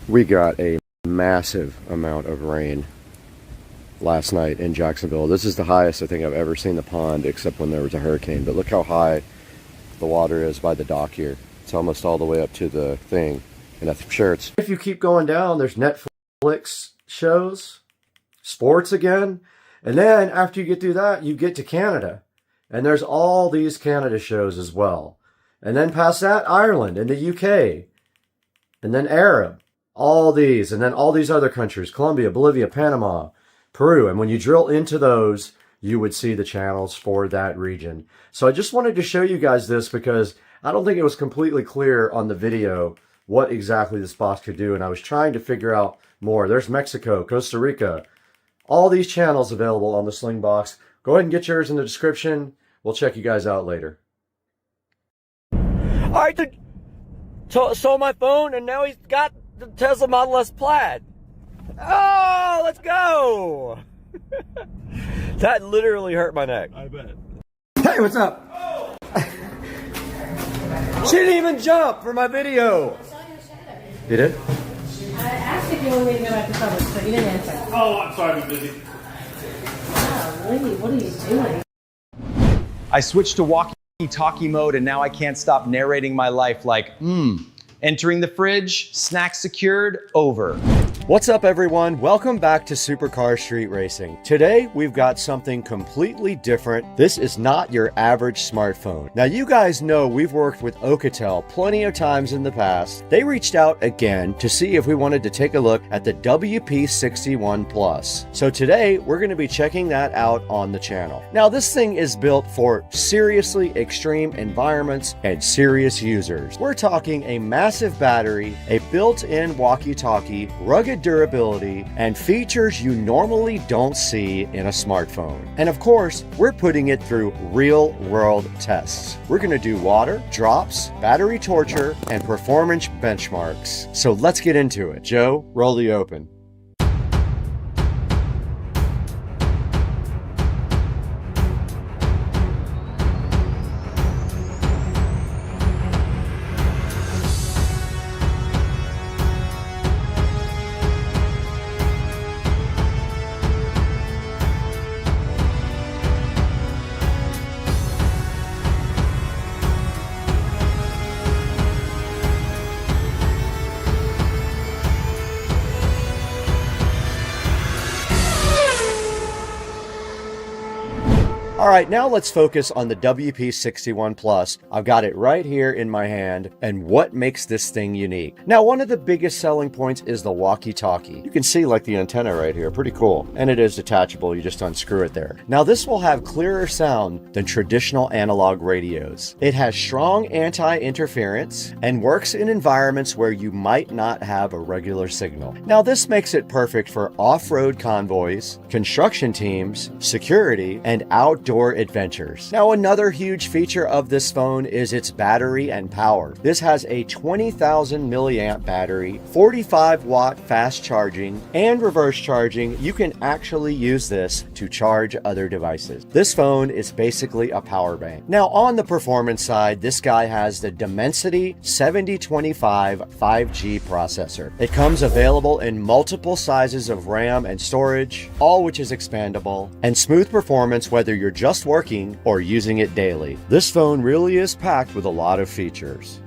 We got a massive amount of rain last night in Jacksonville. This is the highest I think I've ever seen the pond, except when there was a hurricane. But look how high the water is by the dock here. It's almost all the way up to the thing. And I'm sure it's... If you keep going down, there's Netflix shows, sports again. And then after you get through that, you get to Canada. And there's all these Canada shows as well. And then past that, Ireland and the UK. And then Arab. All these. And then all these other countries. Colombia, Bolivia, Panama, Peru. And when you drill into those, you would see the channels for that region. So I just wanted to show you guys this because I don't think it was completely clear on the video what exactly this box could do. And I was trying to figure out more. There's Mexico, Costa Rica, all these channels available on the Sling box. Go ahead and get yours in the description. We'll check you guys out later. All right, sold my phone, and now he's got the Tesla Model S Plaid. Oh, let's go! That literally hurt my neck. I bet. Hey, what's up? Oh. She didn't even jump for my video. You did? I asked if you wanted me to go back to public, but you didn't answer. Oh, I'm sorry, I'm busy. Golly, what are you doing? I switched to walkie-talkie mode, and now I can't stop narrating my life like, entering the fridge, snack secured, over. What's up everyone? Welcome back to Supercar Street Racing. Today we've got something completely different. This is not your average smartphone. Now you guys know we've worked with Alcatel plenty of times in the past. They reached out again to see if we wanted to take a look at the WP61 Plus. So today we're going to be checking that out on the channel. Now this thing is built for seriously extreme environments and serious users. We're talking a massive battery, a built-in walkie-talkie, rugged durability, and features you normally don't see in a smartphone. And of course, we're putting it through real-world tests. We're going to do water, drops, battery torture, and performance benchmarks. So let's get into it. Joe, roll the open. right, now let's focus on the WP61 Plus. I've got it right here in my hand, and what makes this thing unique. Now, one of the biggest selling points is the walkie-talkie. You can see like the antenna right here, pretty cool. And it is detachable, you just unscrew it there. Now, this will have clearer sound than traditional analog radios. It has strong anti-interference and works in environments where you might not have a regular signal. Now, this makes it perfect for off-road convoys, construction teams, security, and outdoor adventures. Now, another huge feature of this phone is its battery and power. This has a 20,000 milliamp battery, 45 watt fast charging, and reverse charging. You can actually use this to charge other devices. This phone is basically a power bank. Now, on the performance side, this guy has the Dimensity 7025 5G processor. It comes available in multiple sizes of RAM and storage, all which is expandable, and smooth performance whether you're just working or using it daily. This phone really is packed with a lot of features.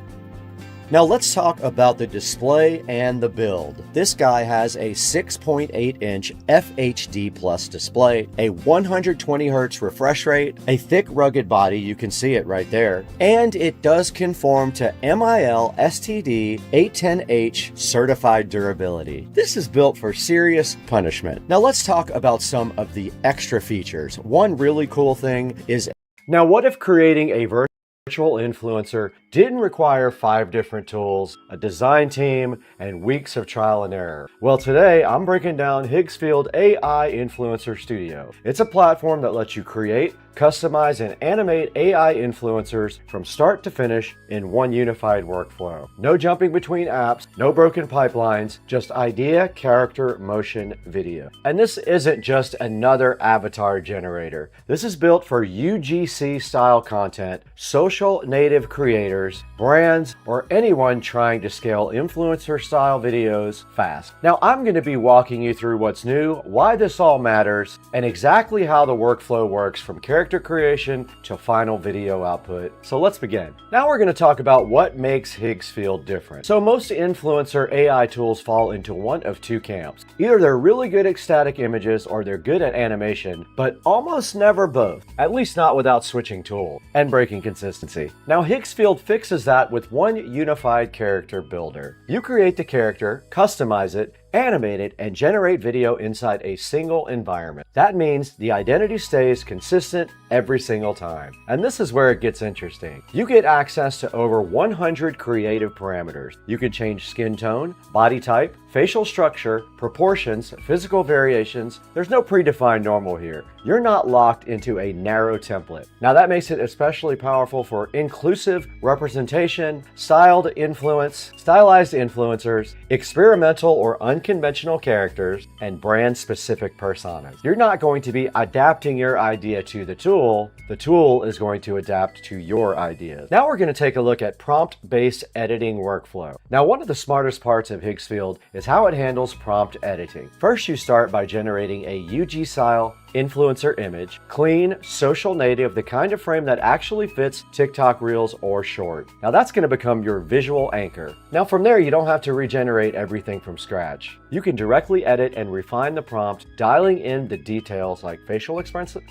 Now let's talk about the display and the build. This guy has a 6.8-inch FHD Plus display, a 120Hz refresh rate, a thick rugged body, you can see it right there, and it does conform to MIL STD 810H certified durability. This is built for serious punishment. Now let's talk about some of the extra features. One really cool thing is, now what if creating a virtual influencer didn't require 5 different tools, a design team, and weeks of trial and error? Well, today I'm breaking down Higgsfield AI Influencer Studio. It's a platform that lets you create, customize, and animate AI influencers from start to finish in one unified workflow. No jumping between apps, no broken pipelines, just idea, character, motion, video. And this isn't just another avatar generator. This is built for UGC style content, social native creators, brands, or anyone trying to scale influencer style videos fast. Now, I'm going to be walking you through what's new, why this all matters, and exactly how the workflow works from character creation to final video output. So let's begin. Now we're going to talk about what makes Higgsfield different. So most influencer AI tools fall into one of two camps. Either they're really good at static images or they're good at animation, but almost never both, at least not without switching tools and breaking consistency. Now Higgsfield fixes that with one unified character builder. You create the character, customize it, animate it, and generate video inside a single environment. That means the identity stays consistent every single time. And this is where it gets interesting. You get access to over 100 creative parameters. You can change skin tone, body type, facial structure, proportions, physical variations. There's no predefined normal here. You're not locked into a narrow template. Now that makes it especially powerful for inclusive representation, stylized influencers, experimental or unconventional characters, and brand-specific personas. You're not going to be adapting your idea to the tool is going to adapt to your ideas. Now we're going to take a look at prompt-based editing workflow. Now one of the smartest parts of Higgsfield is how it handles prompt editing. First, you start by generating a UG-style influencer image, clean, social native, the kind of frame that actually fits TikTok Reels or Short. Now that's going to become your visual anchor. Now from there, you don't have to regenerate everything from scratch. You can directly edit and refine the prompt, dialing in the details like facial expression,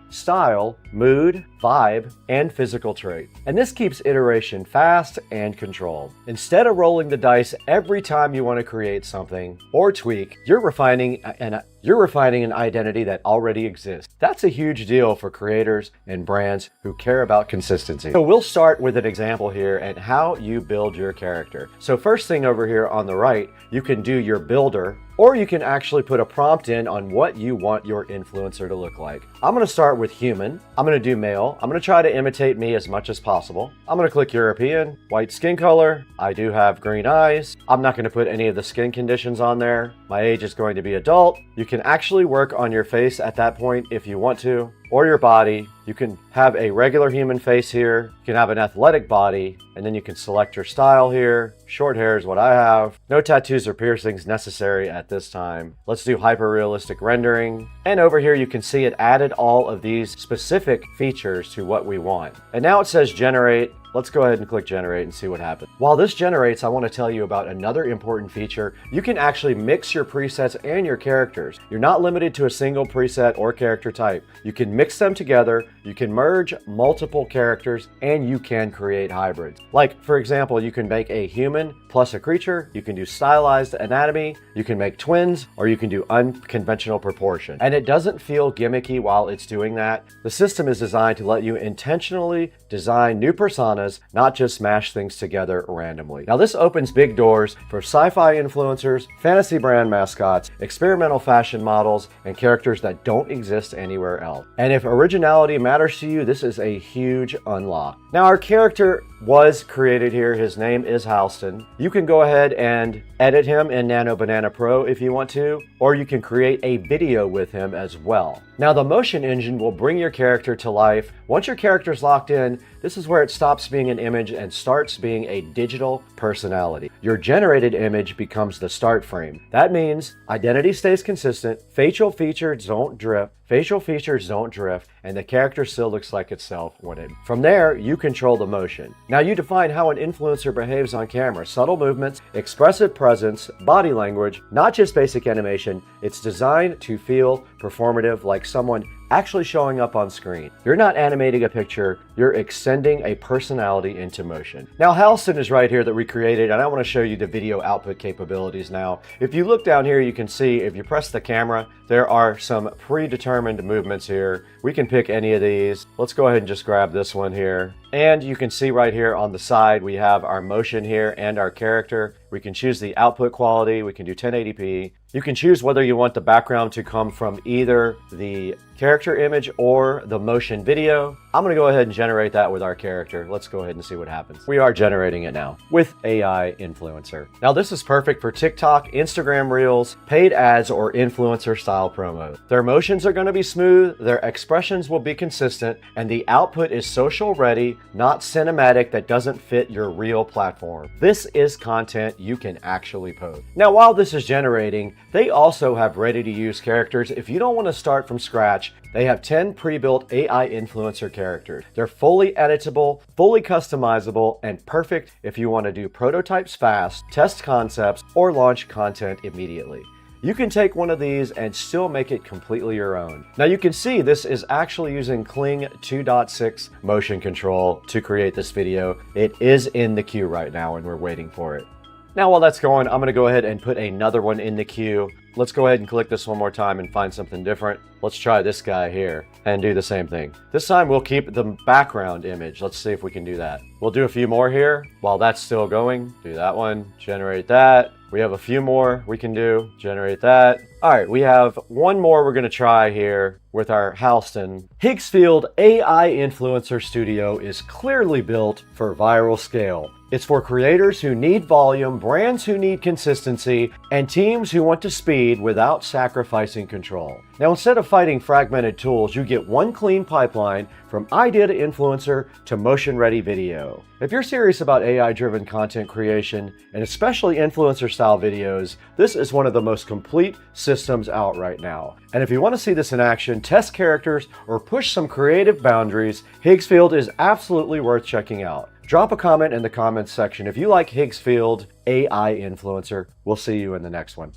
style, mood, vibe, and physical trait. And this keeps iteration fast and controlled. Instead of rolling the dice every time you want to create something or tweak, you're refining an identity that already exists. That's a huge deal for creators and brands who care about consistency. So we'll start with an example here and how you build your character. So first thing over here on the right, you can do your builder, or you can actually put a prompt in on what you want your influencer to look like. I'm going to start with human. I'm going to do male. I'm going to try to imitate me as much as possible. I'm going to click European, white skin color. I do have green eyes. I'm not going to put any of the skin conditions on there. My age is going to be adult. You can actually work on your face at that point if you want to, or your body. You can have a regular human face here. You can have an athletic body, and then you can select your style here. Short hair is what I have. No tattoos or piercings necessary at this time. Let's do hyper-realistic rendering. And over here you can see it added all of these specific features to what we want. And now it says generate. Let's go ahead and click generate and see what happens. While this generates, I want to tell you about another important feature. You can actually mix your presets and your characters. You're not limited to a single preset or character type. You can mix them together, you can merge multiple characters, and you can create hybrids. Like, for example, you can make a human plus a creature, you can do stylized anatomy, you can make twins, or you can do unconventional proportion. And it doesn't feel gimmicky while it's doing that. The system is designed to let you intentionally design new personas, not just smash things together randomly. Now this opens big doors for sci-fi influencers, fantasy brand mascots, experimental fashion models, and characters that don't exist anywhere else. And if originality matters to you, this is a huge unlock. Now our character was created here. His name is Halston. You can go ahead and edit him in Nano Banana Pro if you want to, or you can create a video with him as well. Now the motion engine will bring your character to life. Once your character's locked in, this is where it stops being an image and starts being a digital personality. Your generated image becomes the start frame. That means identity stays consistent, facial features don't drift, and the character still looks like itself when it. From there, you control the motion. Now you define how an influencer behaves on camera. Subtle movements, expressive presence, body language, not just basic animation. It's designed to feel performative, like someone actually showing up on screen. You're not animating a picture, you're extending a personality into motion. Now Halston is right here that we created, and I want to show you the video output capabilities now. If you look down here, you can see if you press the camera, there are some predetermined movements here. We can pick any of these. Let's go ahead and just grab this one here. And you can see right here on the side, we have our motion here and our character. We can choose the output quality. We can do 1080p. You can choose whether you want the background to come from either the character image or the motion video. I'm going to go ahead and generate that with our character. Let's go ahead and see what happens. We are generating it now with AI Influencer. Now this is perfect for TikTok, Instagram Reels, paid ads, or influencer style promos. Their motions are going to be smooth, their expressions will be consistent, and the output is social ready, not cinematic that doesn't fit your real platform. This is content you can actually post. Now while this is generating, they also have ready to use characters. If you don't want to start from scratch, they have 10 pre-built AI influencer characters. They're fully editable, fully customizable, and perfect if you want to do prototypes fast, test concepts, or launch content immediately. You can take one of these and still make it completely your own. Now you can see this is actually using Kling 2.6 motion control to create this video. It is in the queue right now and we're waiting for it. Now while that's going, I'm going to go ahead and put another one in the queue. Let's go ahead and click this one more time and find something different. Let's try this guy here and do the same thing. This time we'll keep the background image. Let's see if we can do that. We'll do a few more here while that's still going. Do that one, generate that. We have a few more we can do, generate that. All right, we have one more we're gonna try here with our Halston. Higgsfield AI Influencer Studio is clearly built for viral scale. It's for creators who need volume, brands who need consistency, and teams who want to speed without sacrificing control. Now, instead of fighting fragmented tools, you get one clean pipeline from idea to influencer to motion-ready video. If you're serious about AI-driven content creation, and especially influencer-style videos, this is one of the most complete systems out right now. And if you want to see this in action, test characters, or push some creative boundaries, Higgsfield is absolutely worth checking out. Drop a comment in the comments section if you like Higgsfield AI Influencer. We'll see you in the next one.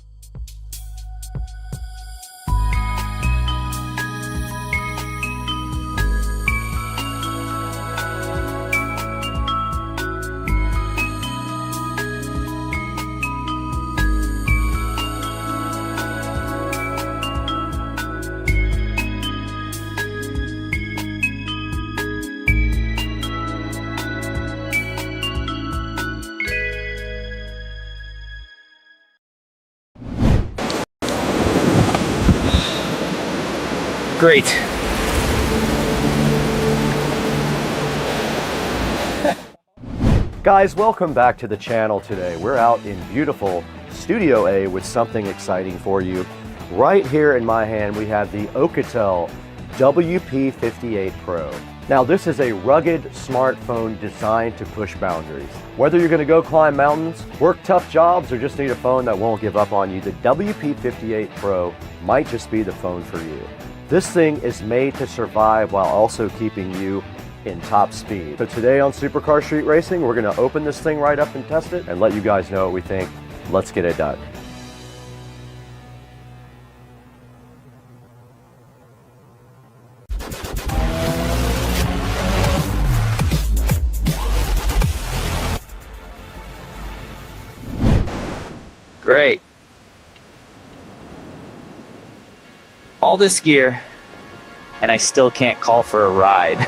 Great. Guys, welcome back to the channel today. We're out in beautiful Studio A with something exciting for you. Right here in my hand, we have the Alcatel WP58 Pro. Now, this is a rugged smartphone designed to push boundaries. Whether you're gonna go climb mountains, work tough jobs, or just need a phone that won't give up on you, the WP58 Pro might just be the phone for you. This thing is made to survive while also keeping you in top speed. So today on Supercar Street Racing, we're gonna open this thing right up and test it and let you guys know what we think. Let's get it done. Great. All this gear, and I still can't call for a ride.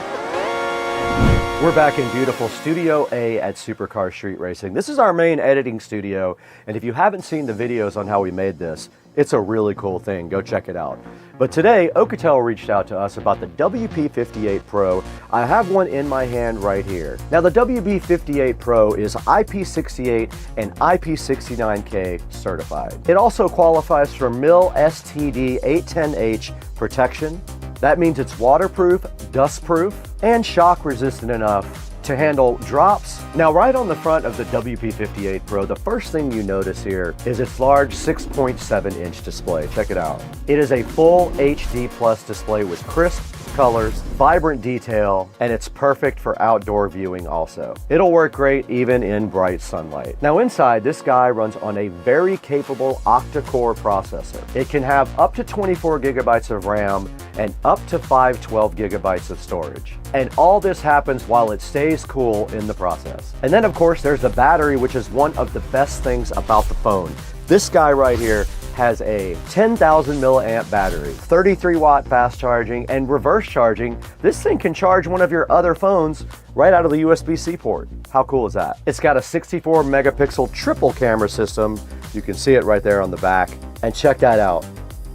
We're back in beautiful Studio A at Supercar Street Racing. This is our main editing studio, and if you haven't seen the videos on how we made this, it's a really cool thing. Go check it out. But today, Oukatel reached out to us about the WP58 Pro. I have one in my hand right here. Now, the WP58 Pro is IP68 and IP69K certified. It also qualifies for MIL STD 810H protection. That means it's waterproof, dustproof, and shock resistant enough to handle drops. Now, right on the front of the WP58 Pro, the first thing you notice here is its large 6.7-inch display. Check it out. It is a full HD Plus display with crisp colors, vibrant detail, and it's perfect for outdoor viewing also. It'll work great even in bright sunlight. Now inside, this guy runs on a very capable octa-core processor. It can have up to 24 gigabytes of RAM and up to 512 gigabytes of storage. And all this happens while it stays cool in the process. And then of course there's the battery, which is one of the best things about the phone. This guy right here has a 10,000 milliamp battery, 33 watt fast charging, and reverse charging. This thing can charge one of your other phones right out of the USB-C port. How cool is that? It's got a 64 megapixel triple camera system. You can see it right there on the back. And check that out.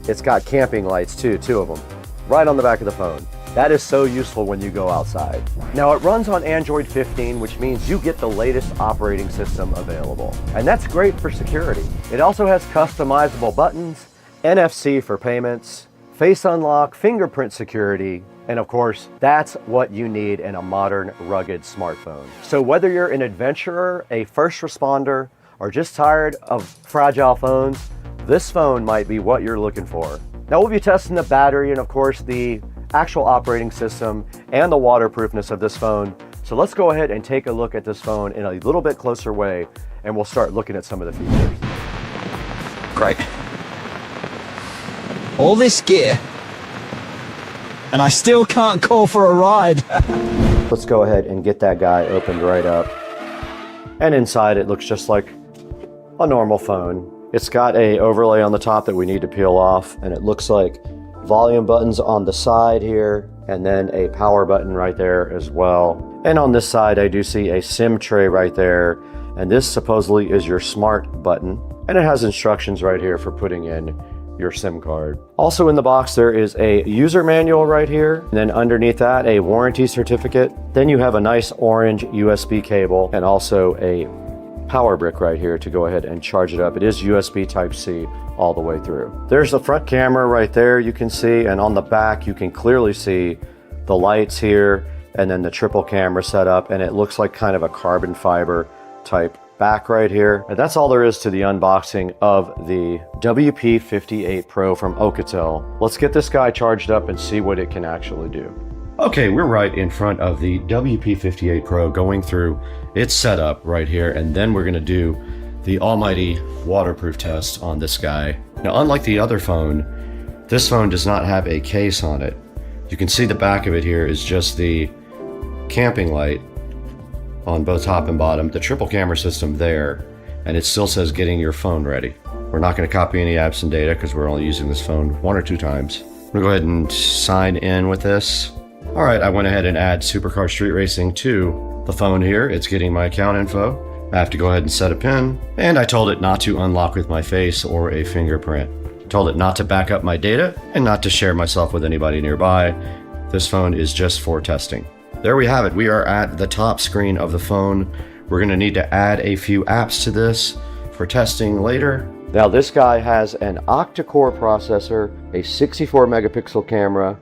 It's got camping lights too, 2 of them, right on the back of the phone. That is so useful when you go outside. Now it runs on Android 15, which means you get the latest operating system available. And that's great for security. It also has customizable buttons, NFC for payments, face unlock, fingerprint security, and of course, that's what you need in a modern, rugged smartphone. So whether you're an adventurer, a first responder, or just tired of fragile phones, this phone might be what you're looking for. Now we'll be testing the battery and of course the actual operating system and the waterproofness of this phone. So let's go ahead and take a look at this phone in a little bit closer way, and we'll start looking at some of the features. Great. All this gear, and I still can't call for a ride. Let's go ahead and get that guy opened right up. And inside it looks just like a normal phone. It's got a overlay on the top that we need to peel off, and it looks like volume buttons on the side here, and then a power button right there as well. And on this side, I do see a SIM tray right there, and this supposedly is your smart button. And it has instructions right here for putting in your SIM card. Also in the box, there is a user manual right here, and then underneath that, a warranty certificate. Then you have a nice orange USB cable and also a power brick right here to go ahead and charge it up. It is USB Type-C all the way through. There's the front camera right there you can see, and on the back you can clearly see the lights here and then the triple camera setup, and it looks like kind of a carbon fiber type back right here. And that's all there is to the unboxing of the WP58 Pro from Oukatel. Let's get this guy charged up and see what it can actually do. Okay, we're right in front of the WP58 Pro going through its setup right here, and then we're gonna do the almighty waterproof test on this guy. Now, unlike the other phone, this phone does not have a case on it. You can see the back of it here is just the camping light on both top and bottom, the triple camera system there, and it still says getting your phone ready. We're not gonna copy any apps and data because we're only using this phone 1 or 2 times. I'm gonna go ahead and sign in with this. All right, I went ahead and add Supercar Street Racing to the phone here. It's getting my account info. I have to go ahead and set a PIN, and I told it not to unlock with my face or a fingerprint. I told it not to back up my data and not to share myself with anybody nearby. This phone is just for testing. There we have it. We are at the top screen of the phone. We're gonna need to add a few apps to this for testing later. Now this guy has an octa-core processor, a 64 megapixel camera,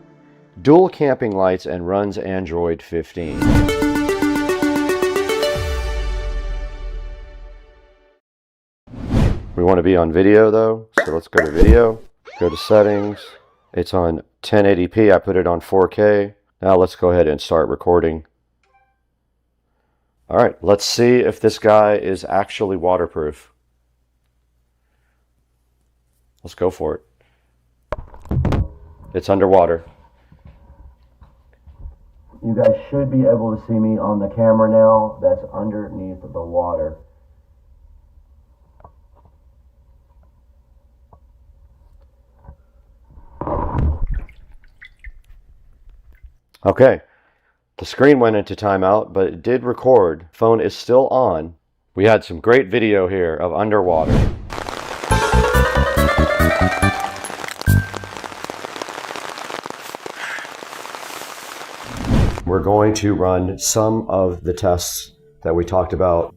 dual camping lights, and runs Android 15. We want to be on video though, so let's go to video, go to settings. It's on 1080p, I put it on 4K. Now let's go ahead and start recording. All right, let's see if this guy is actually waterproof. Let's go for it. It's underwater. You guys should be able to see me on the camera now. That's underneath the water. Okay, the screen went into timeout, but it did record. Phone is still on. We had some great video here of underwater. We're going to run some of the tests that we talked about.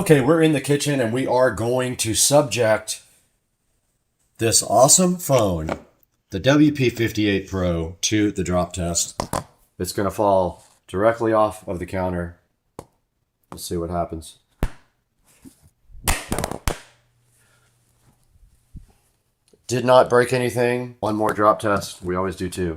Okay, we're in the kitchen and we are going to subject this awesome phone, the WP58 Pro, to the drop test. It's going to fall directly off of the counter. Let's see what happens. Did not break anything. One more drop test. We always do two.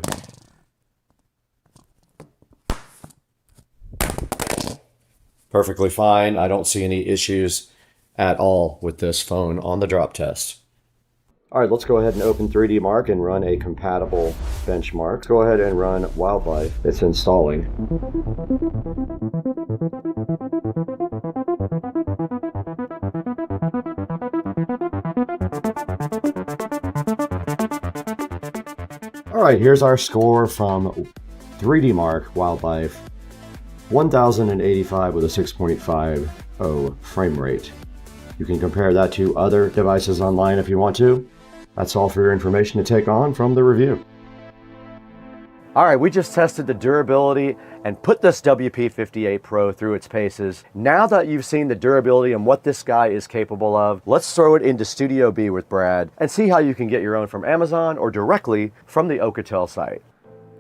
Perfectly fine. I don't see any issues at all with this phone on the drop test. All right, let's go ahead and open 3D Mark and run a compatible benchmark. Go ahead and run Wildlife. It's installing. All right, here's our score from 3D Mark Wildlife. 1085 with a 6.50 frame rate. You can compare that to other devices online if you want to. That's all for your information to take on from the review. All right, we just tested the durability and put this WP58 Pro through its paces. Now that you've seen the durability and what this guy is capable of, let's throw it into Studio B with Brad and see how you can get your own from Amazon or directly from the Ocatel site.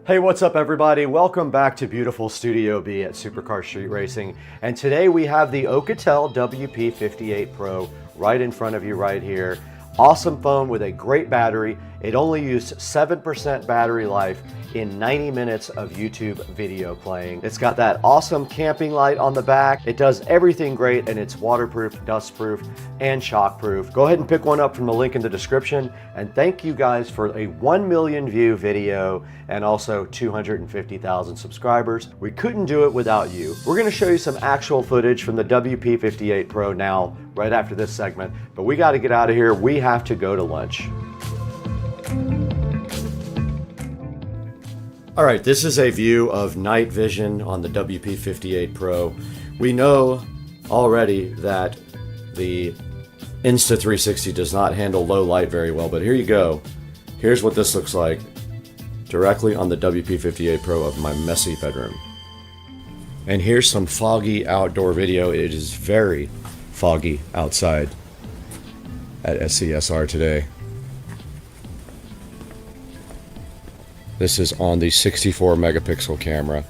Hey, what's up everybody? Welcome back to beautiful Studio B at Supercar Street Racing. And today we have the Ocatel WP58 Pro right in front of you right here. Awesome phone with a great battery. It only used 7% battery life in 90 minutes of YouTube video playing. It's got that awesome camping light on the back. It does everything great, and it's waterproof, dustproof, and shockproof. Go ahead and pick one up from the link in the description. And thank you guys for a 1 million view video and also 250,000 subscribers. We couldn't do it without you. We're gonna show you some actual footage from the WP58 Pro now, right after this segment, but we gotta get out of here. We have to go to lunch. All right, this is a view of night vision on the WP58 Pro. We know already that the Insta360 does not handle low light very well, but here you go. Here's what this looks like directly on the WP58 Pro of my messy bedroom. And here's some foggy outdoor video. It is very foggy outside at SCSR today. This is on the 64 megapixel camera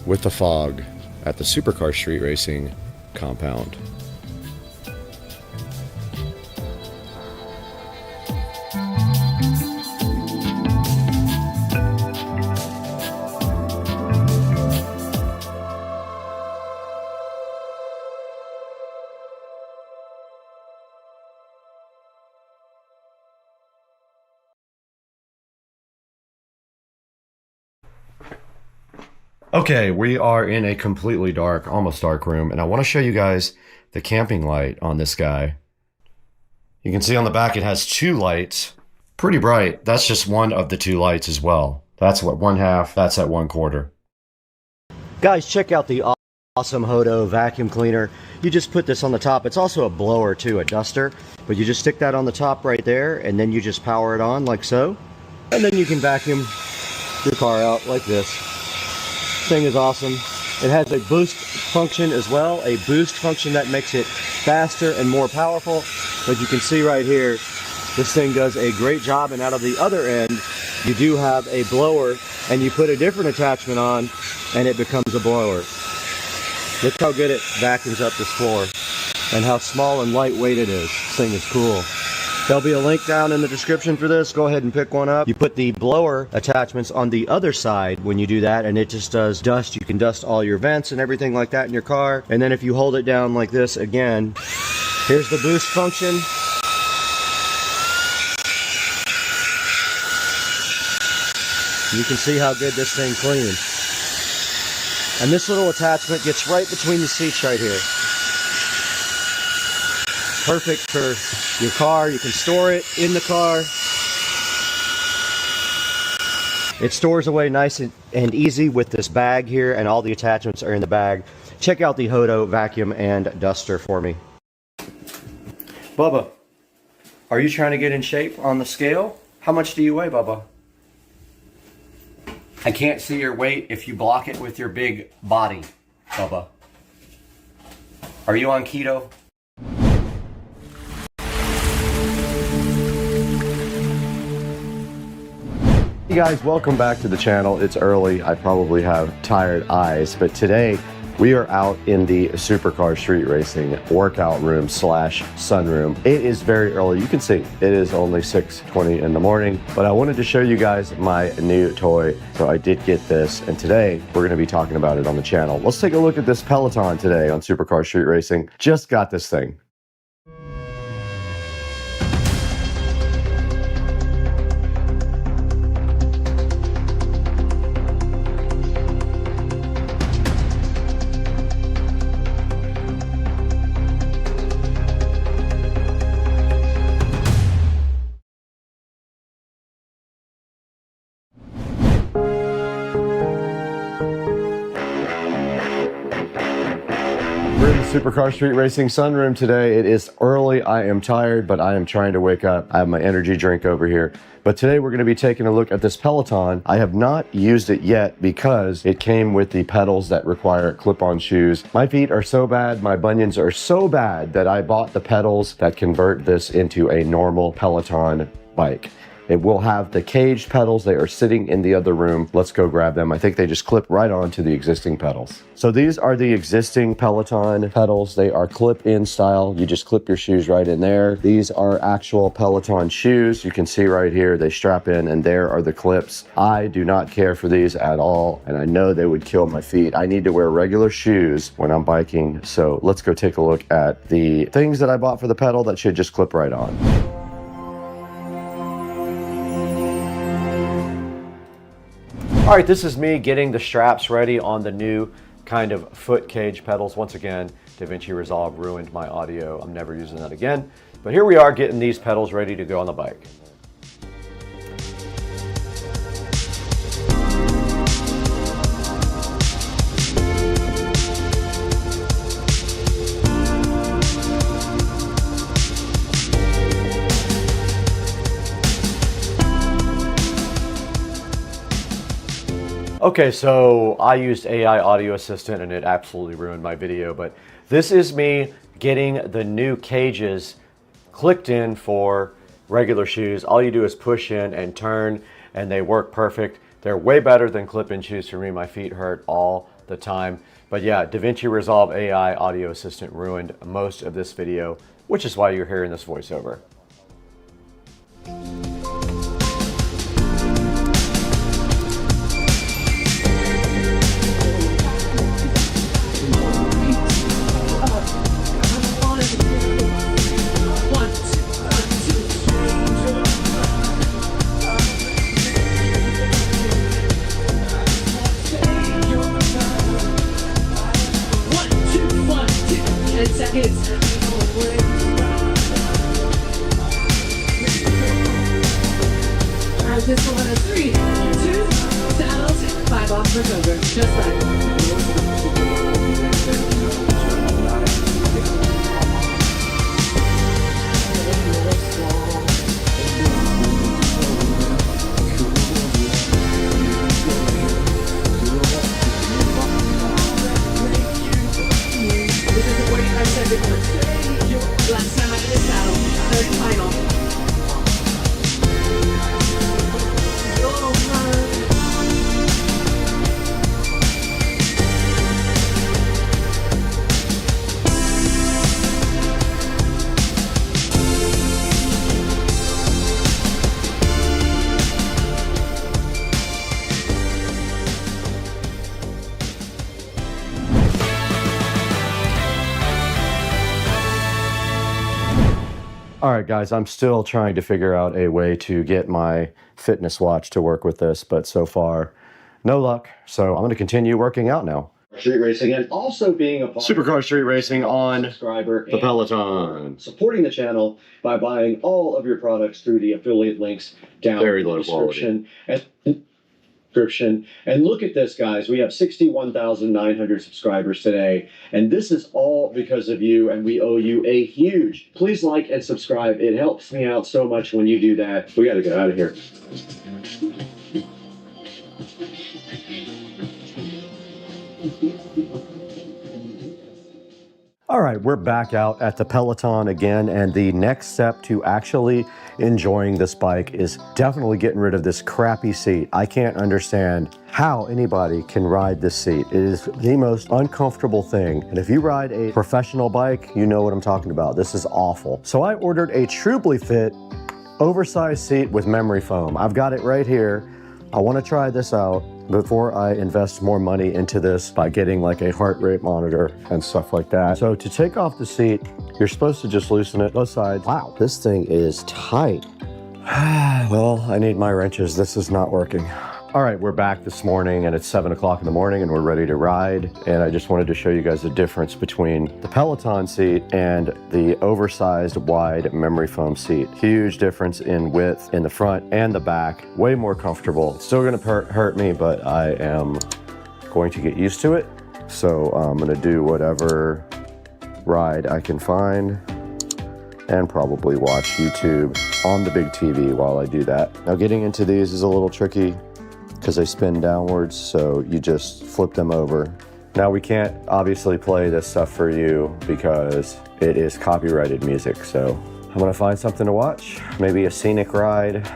with the fog at the Supercar Street Racing compound. Okay, we are in a completely dark, almost dark room, and I want to show you guys the camping light on this guy. You can see on the back it has two lights, pretty bright. That's just one of the two lights as well. That's what, one half, that's at 1/4. Guys, check out the awesome Hodo vacuum cleaner. You just put this on the top. It's also a blower too, a duster, but you just stick that on the top right there, and then you just power it on like so, and then you can vacuum your car out like this. Thing is awesome. It has a boost function as well, a boost function that makes it faster and more powerful. As you can see right here, this thing does a great job, and out of the other end you do have a blower, and you put a different attachment on and it becomes a blower. Look how good it vacuums up this floor and how small and lightweight it is. This thing is cool. There'll be a link down in the description for this. Go ahead and pick one up. You put the blower attachments on the other side when you do that, and it just does dust. You can dust all your vents and everything like that in your car. And then if you hold it down like this again, here's the boost function. You can see how good this thing cleans. And this little attachment gets right between the seats right here. Perfect for your car. You can store it in the car. It stores away nice and easy with this bag here, and all the attachments are in the bag. Check out the Hodo vacuum and duster for me. Bubba, are you trying to get in shape on the scale? How much do you weigh, Bubba? I can't see your weight if you block it with your big body, Bubba. Are you on keto? Hey guys, welcome back to the channel. It's early. I probably have tired eyes, but today we are out in the supercar street racing workout room slash sunroom. It is very early. You can see it is only 6:20 in the morning, but I wanted to show you guys my new toy. So I did get this, and today we're going to be talking about it on the channel. Let's take a look at this Peloton today on Supercar Street Racing. Just got this thing. We're in the Supercar Street Racing sunroom today. It is early. I am tired, but I am trying to wake up. I have my energy drink over here. But today we're going to be taking a look at this Peloton. I have not used it yet because it came with the pedals that require clip-on shoes. My feet are so bad, my bunions are so bad that I bought the pedals that convert this into a normal Peloton bike. It will have the caged pedals. They are sitting in the other room. Let's go grab them. I think they just clip right onto the existing pedals. So these are the existing Peloton pedals. They are clip-in style. You just clip your shoes right in there. These are actual Peloton shoes. You can see right here, they strap in and there are the clips. I do not care for these at all, and I know they would kill my feet. I need to wear regular shoes when I'm biking. So let's go take a look at the things that I bought for the pedal that should just clip right on. All right, this is me getting the straps ready on the new kind of foot cage pedals. Once again, DaVinci Resolve ruined my audio. I'm never using that again. But here we are getting these pedals ready to go on the bike. Okay, so I used AI Audio Assistant and it absolutely ruined my video, but this is me getting the new cages clicked in for regular shoes. All you do is push in and turn and they work perfect. They're way better than clip-in shoes for me. My feet hurt all the time. But yeah, DaVinci Resolve AI Audio Assistant ruined most of this video, which is why you're hearing this voiceover. This one is 3, 2, saddles, 5 off for over, just like. This is the 45 second last time I did a saddle, third final. All right, guys, I'm still trying to figure out a way to get my fitness watch to work with this, but so far, no luck. So I'm going to continue working out now. Street racing and also being a Supercar Street Racing on the Peloton. Supporting the channel by buying all of your products through the affiliate links down in the description. And look at this, guys. We have 61,900 subscribers today. And this is all because of you, and we owe you a huge. Please like and subscribe. It helps me out so much when you do that. We got to get out of here. All All right, we're back out at the Peloton again, and the next step to actually enjoying this bike is definitely getting rid of this crappy seat. I can't understand how anybody can ride this seat. It is the most uncomfortable thing, and if you ride a professional bike, you know what I'm talking about. This is awful. So I ordered a Truly Fit oversized seat with memory foam. I've got it right here. I want to try this out before I invest more money into this by getting like a heart rate monitor and stuff like that. So to take off the seat, you're supposed to just loosen it both sides. Wow, this thing is tight. Well, I need my wrenches. This is not working. All right, we're back this morning and it's 7 o'clock in the morning and we're ready to ride. And I just wanted to show you guys the difference between the Peloton seat and the oversized wide memory foam seat. Huge difference in width in the front and the back. Way more comfortable. It's still gonna hurt me, but I am going to get used to it. So I'm gonna do whatever ride I can find and probably watch YouTube on the big TV while I do that. Now getting into these is a little tricky because they spin downwards, so you just flip them over. Now we can't obviously play this stuff for you because it is copyrighted music, so I'm gonna find something to watch, maybe a scenic ride.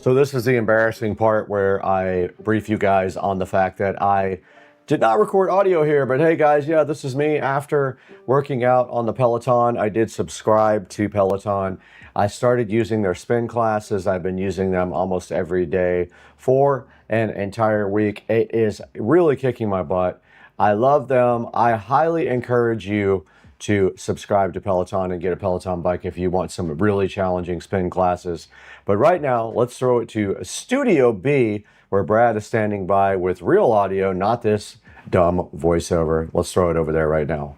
So this is the embarrassing part where I brief you guys on the fact that I did not record audio here, but hey guys, yeah, this is me. After working out on the Peloton, I did subscribe to Peloton. I started using their spin classes. I've been using them almost every day for an entire week. It is really kicking my butt. I love them. I highly encourage you to subscribe to Peloton and get a Peloton bike if you want some really challenging spin classes. But right now, let's throw it to Studio B, where Brad is standing by with real audio, not this dumb voiceover. Let's throw it over there right now.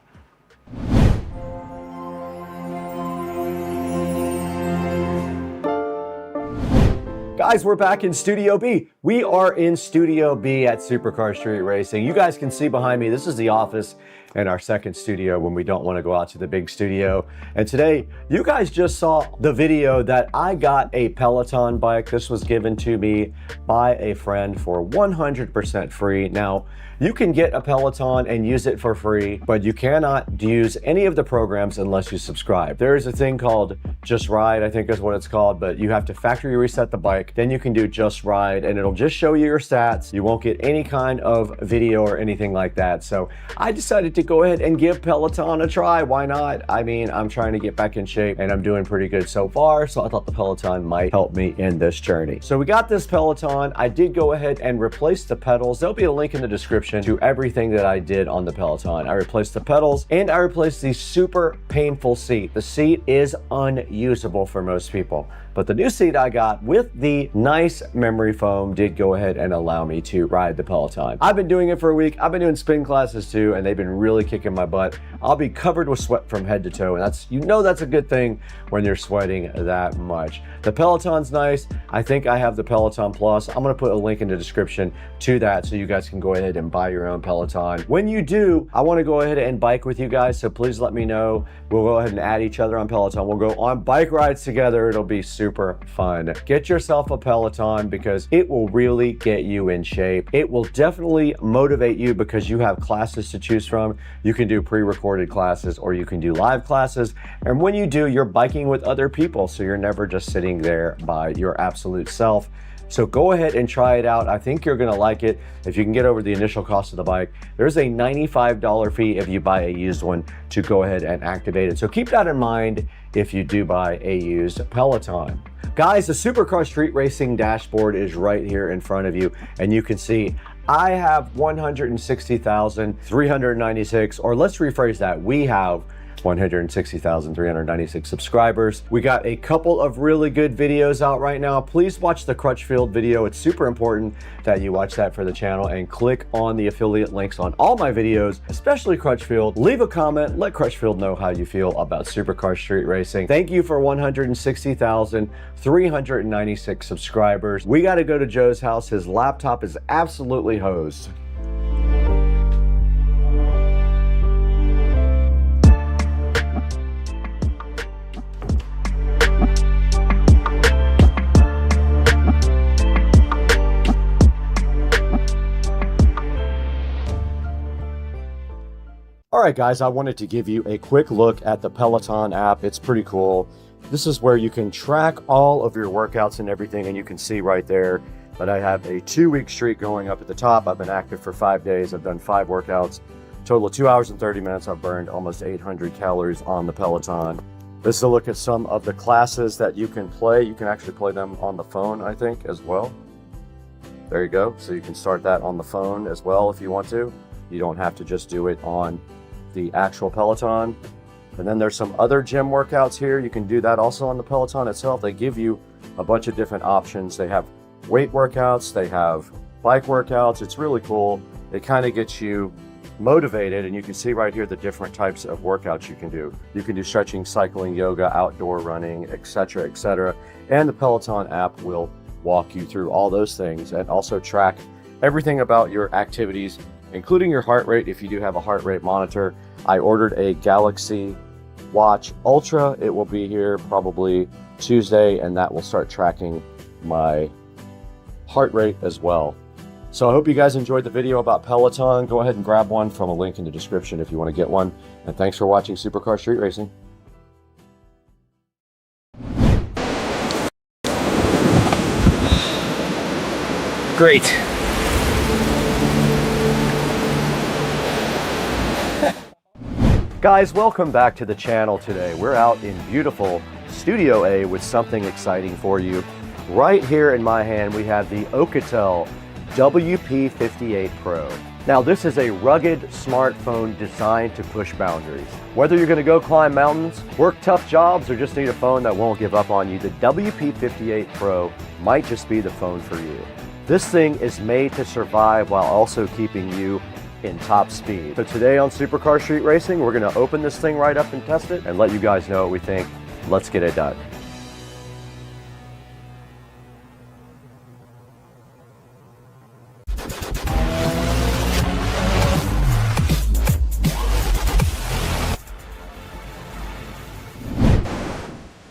Guys, we're back in Studio B. We are in Studio B at Supercar Street Racing. You guys can see behind me, this is the office and our second studio when we don't want to go out to the big studio. And today, you guys just saw the video that I got a Peloton bike. This was given to me by a friend for 100% free. Now, you can get a Peloton and use it for free, but you cannot use any of the programs unless you subscribe. There is a thing called Just Ride, I think is what it's called, but you have to factory reset the bike. Then you can do Just Ride and it'll just show you your stats. You won't get any kind of video or anything like that. So I decided to go ahead and give Peloton a try. Why not? I mean, I'm trying to get back in shape and I'm doing pretty good so far. So I thought the Peloton might help me in this journey. So we got this Peloton. I did go ahead and replace the pedals. There'll be a link in the description to everything that I did on the Peloton. I replaced the pedals and I replaced the super painful seat. The seat is unusable for most people. But the new seat I got with the nice memory foam did go ahead and allow me to ride the Peloton. I've been doing it for a week. I've been doing spin classes too, and they've been really kicking my butt. I'll be covered with sweat from head to toe, and that's, you know, that's a good thing when you're sweating that much. The Peloton's nice. I think I have the Peloton Plus. I'm gonna put a link in the description to that so you guys can go ahead and buy your own Peloton. When you do, I wanna go ahead and bike with you guys, so please let me know. We'll go ahead and add each other on Peloton. We'll go on bike rides together. It'll be super fun. Get yourself a Peloton because it will really get you in shape. It will definitely motivate you because you have classes to choose from. You can do pre-recorded classes or you can do live classes. And when you do, you're biking with other people, so you're never just sitting there by your absolute self. So go ahead and try it out. I think you're gonna like it. If you can get over the initial cost of the bike, there's a $95 fee if you buy a used one to go ahead and activate it. So keep that in mind if you do buy a used Peloton. Guys, the Supercar Street Racing dashboard is right here in front of you, and you can see I have 160,396, or let's rephrase that, we have 160,396 subscribers. We got a couple of really good videos out right now. Please watch the Crutchfield video. It's super important that you watch that for the channel and click on the affiliate links on all my videos, especially Crutchfield. Leave a comment, let Crutchfield know how you feel about Supercar Street Racing. Thank you for 160,396 subscribers. We got to go to Joe's house. His laptop is absolutely hosed. All right, guys, I wanted to give you a quick look at the Peloton app. It's pretty cool. This is where you can track all of your workouts and everything, and you can see right there that I have a 2-week streak going up at the top. I've been active for 5 days. I've done 5 workouts, total of 2 hours and 30 minutes. I've burned almost 800 calories on the Peloton. This is a look at some of the classes that you can play. You can actually play them on the phone, I think, as well. There you go. So you can start that on the phone as well if you want to. You don't have to just do it on the actual Peloton. And then there's some other gym workouts here. You can do that also on the Peloton itself. They give you a bunch of different options. They have weight workouts, they have bike workouts. It's really cool. It kind of gets you motivated, and you can see right here the different types of workouts you can do. You can do stretching, cycling, yoga, outdoor running, etc., etc. And the Peloton app will walk you through all those things and also track everything about your activities, including your heart rate if you do have a heart rate monitor. I ordered a Galaxy Watch Ultra. It will be here probably Tuesday, and that will start tracking my heart rate as well. So I hope you guys enjoyed the video about Peloton. Go ahead and grab one from a link in the description if you want to get one. And thanks for watching Supercar Street Racing. Great. Guys, welcome back to the channel today. We're out in beautiful Studio A with something exciting for you. Right here in my hand, we have the Alcatel WP58 Pro. Now, this is a rugged smartphone designed to push boundaries. Whether you're gonna go climb mountains, work tough jobs, or just need a phone that won't give up on you, the WP58 Pro might just be the phone for you. This thing is made to survive while also keeping you in top speed. So today on Supercar Street Racing, we're gonna open this thing right up and test it and let you guys know what we think. Let's get it done.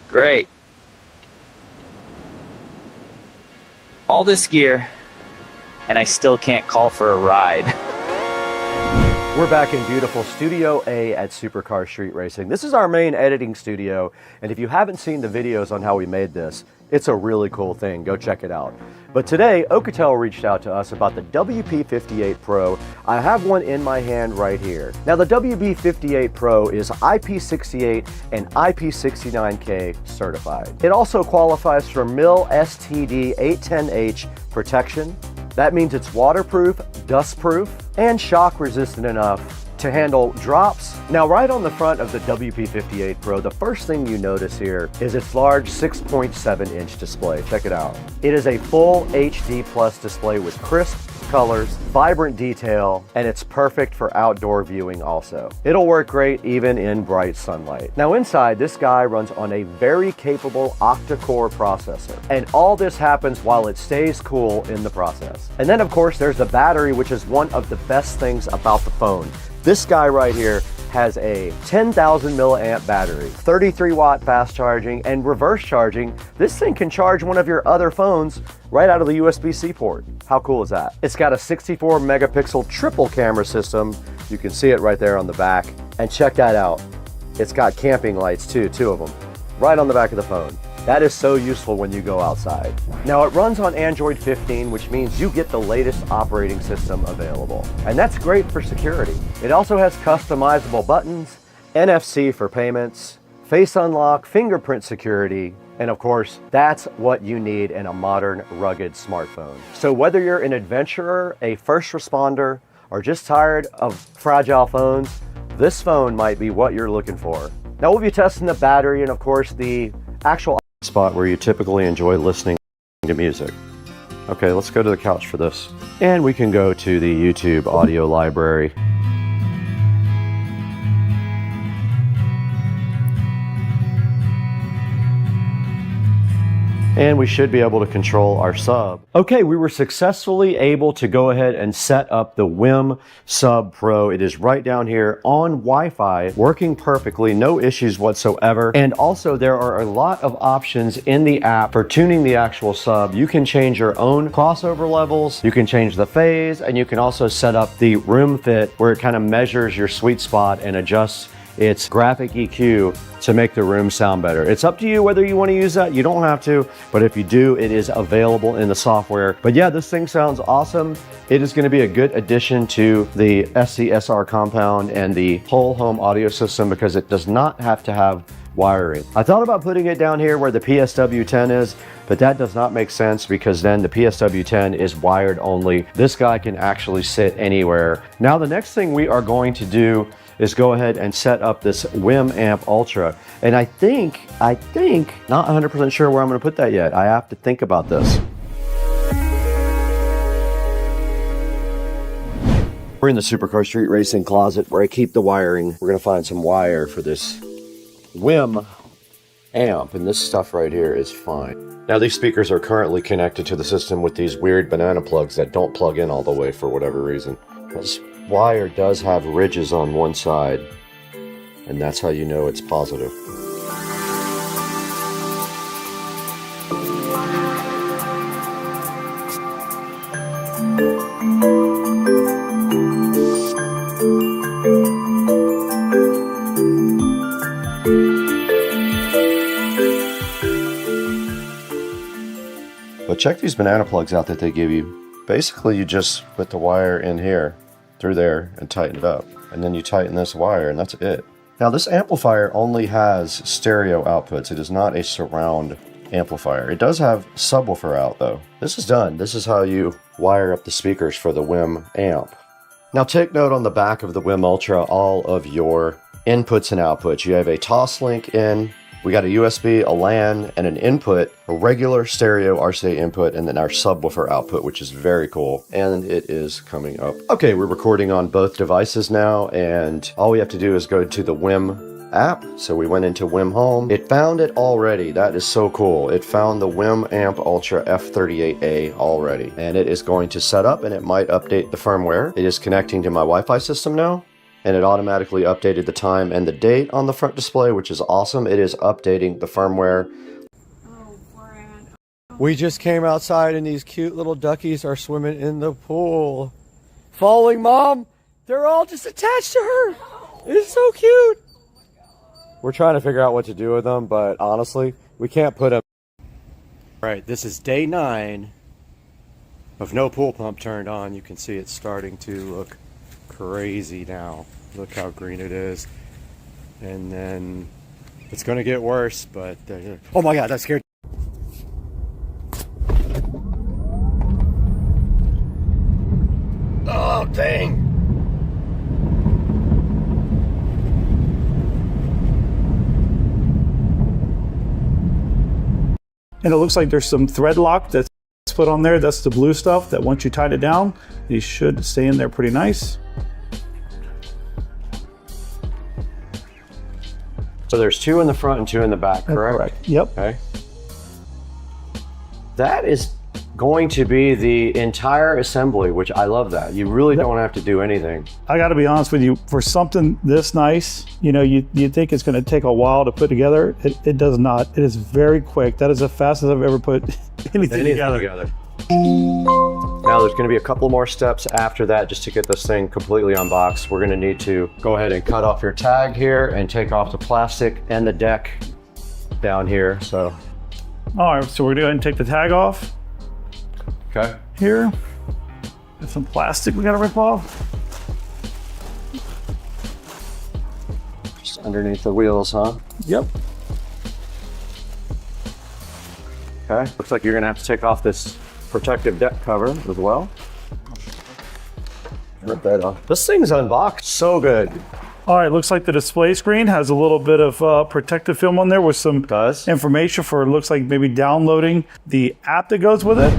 Great. All this gear, and I still can't call for a ride. We're back in beautiful Studio A at Supercar Street Racing. This is our main editing studio, and if you haven't seen the videos on how we made this, it's a really cool thing. Go check it out. But today, Alcatel reached out to us about the WP58 Pro. I have one in my hand right here. Now, the WP58 Pro is IP68 and IP69K certified. It also qualifies for MIL STD 810H protection. That means it's waterproof, dustproof, and shock resistant enough to handle drops. Now, right on the front of the WP58 Pro, the first thing you notice here is its large 6.7-inch display. Check it out. It is a full HD Plus display with crisp colors, vibrant detail, and it's perfect for outdoor viewing also. It'll work great even in bright sunlight. Now inside, this guy runs on a very capable octa-core processor, and all this happens while it stays cool in the process. And then of course there's the battery, which is one of the best things about the phone. This guy right here has a 10,000 milliamp battery, 33 watt fast charging, and reverse charging. This thing can charge one of your other phones right out of the USB-C port. How cool is that? It's got a 64 megapixel triple camera system. You can see it right there on the back. And check that out. It's got camping lights too, 2 of them, right on the back of the phone. That is so useful when you go outside. Now it runs on Android 15, which means you get the latest operating system available. And that's great for security. It also has customizable buttons, NFC for payments, face unlock, fingerprint security, and of course, that's what you need in a modern, rugged smartphone. So whether you're an adventurer, a first responder, or just tired of fragile phones, this phone might be what you're looking for. Now we'll be testing the battery and of course the actual spot where you typically enjoy listening to music. Okay, let's go to the couch for this. And we can go to the YouTube audio library. And we should be able to control our sub. Okay, we were successfully able to go ahead and set up the WIM Sub Pro. It is right down here on Wi-Fi, working perfectly, no issues whatsoever. And also there are a lot of options in the app for tuning the actual sub. You can change your own crossover levels, you can change the phase, and you can also set up the room fit where it kind of measures your sweet spot and adjusts its graphic EQ to make the room sound better. It's up to you whether you want to use that. You don't have to, but if you do, it is available in the software. But yeah, this thing sounds awesome. It is going to be a good addition to the SCSR compound and the whole home audio system because it does not have to have wiring. I thought about putting it down here where the PSW10 is, but that does not make sense because then the PSW10 is wired only. This guy can actually sit anywhere. Now the next thing we are going to do is go ahead and set up this WIM Amp Ultra. And I think, not 100% sure where I'm gonna put that yet. I have to think about this. We're in the Supercar Street Racing closet where I keep the wiring. We're gonna find some wire for this WIM amp, and this stuff right here is fine. Now these speakers are currently connected to the system with these weird banana plugs that don't plug in all the way for whatever reason. This wire does have ridges on one side, and that's how you know it's positive. But check these banana plugs out that they give you. Basically, you just put the wire in here, through there, and tighten it up. And then you tighten this wire, and that's it. Now, this amplifier only has stereo outputs. It is not a surround amplifier. It does have subwoofer out, though. This is done. This is how you wire up the speakers for the WIM amp. Now, take note on the back of the WIM Ultra, all of your inputs and outputs. You have a Toslink in. We got a USB, a LAN, and an input, a regular stereo RCA input, and then our subwoofer output, which is very cool. And it is coming up. Okay, we're recording on both devices now, and all we have to do is go to the WIM app. So we went into WIM Home. It found it already. That is so cool. It found the WIM Amp Ultra F38A already. And it is going to set up, and it might update the firmware. It is connecting to my Wi-Fi system now. And it automatically updated the time and the date on the front display, which is awesome. It is updating the firmware. We just came outside and these cute little duckies are swimming in the pool. Following Mom, they're all just attached to her. It's so cute. We're trying to figure out what to do with them, but honestly, we can't put them. All right, this is day 9 of no pool pump turned on. You can see it's starting to look crazy now. Look how green it is. And then it's gonna get worse, but oh my god, that scared. Oh dang. And it looks like there's some thread lock that's put on there. That's the blue stuff that once you tighten it down, you should stay in there pretty nice. So there's 2 in the front and 2 in the back, correct? Correct. Yep. Okay. That is going to be the entire assembly, which I love that. You really don't have to do anything. I got to be honest with you, for something this nice, you know, you'd think it's going to take a while to put together. It does not. It is very quick. That is the fastest I've ever put anything together. Now there's going to be a couple more steps after that just to get this thing completely unboxed. We're going to need to go ahead and cut off your tag here and take off the plastic and the deck down here. So, all right, so we're going to go ahead and take the tag off. Okay. Here, got some plastic we got to rip off. Just underneath the wheels, huh? Yep. Okay, looks like you're going to have to take off this protective deck cover as well. Rip that off. This thing's unboxed so good. All right, looks like the display screen has a little bit of protective film on there with some information for, looks like maybe downloading the app that goes with it.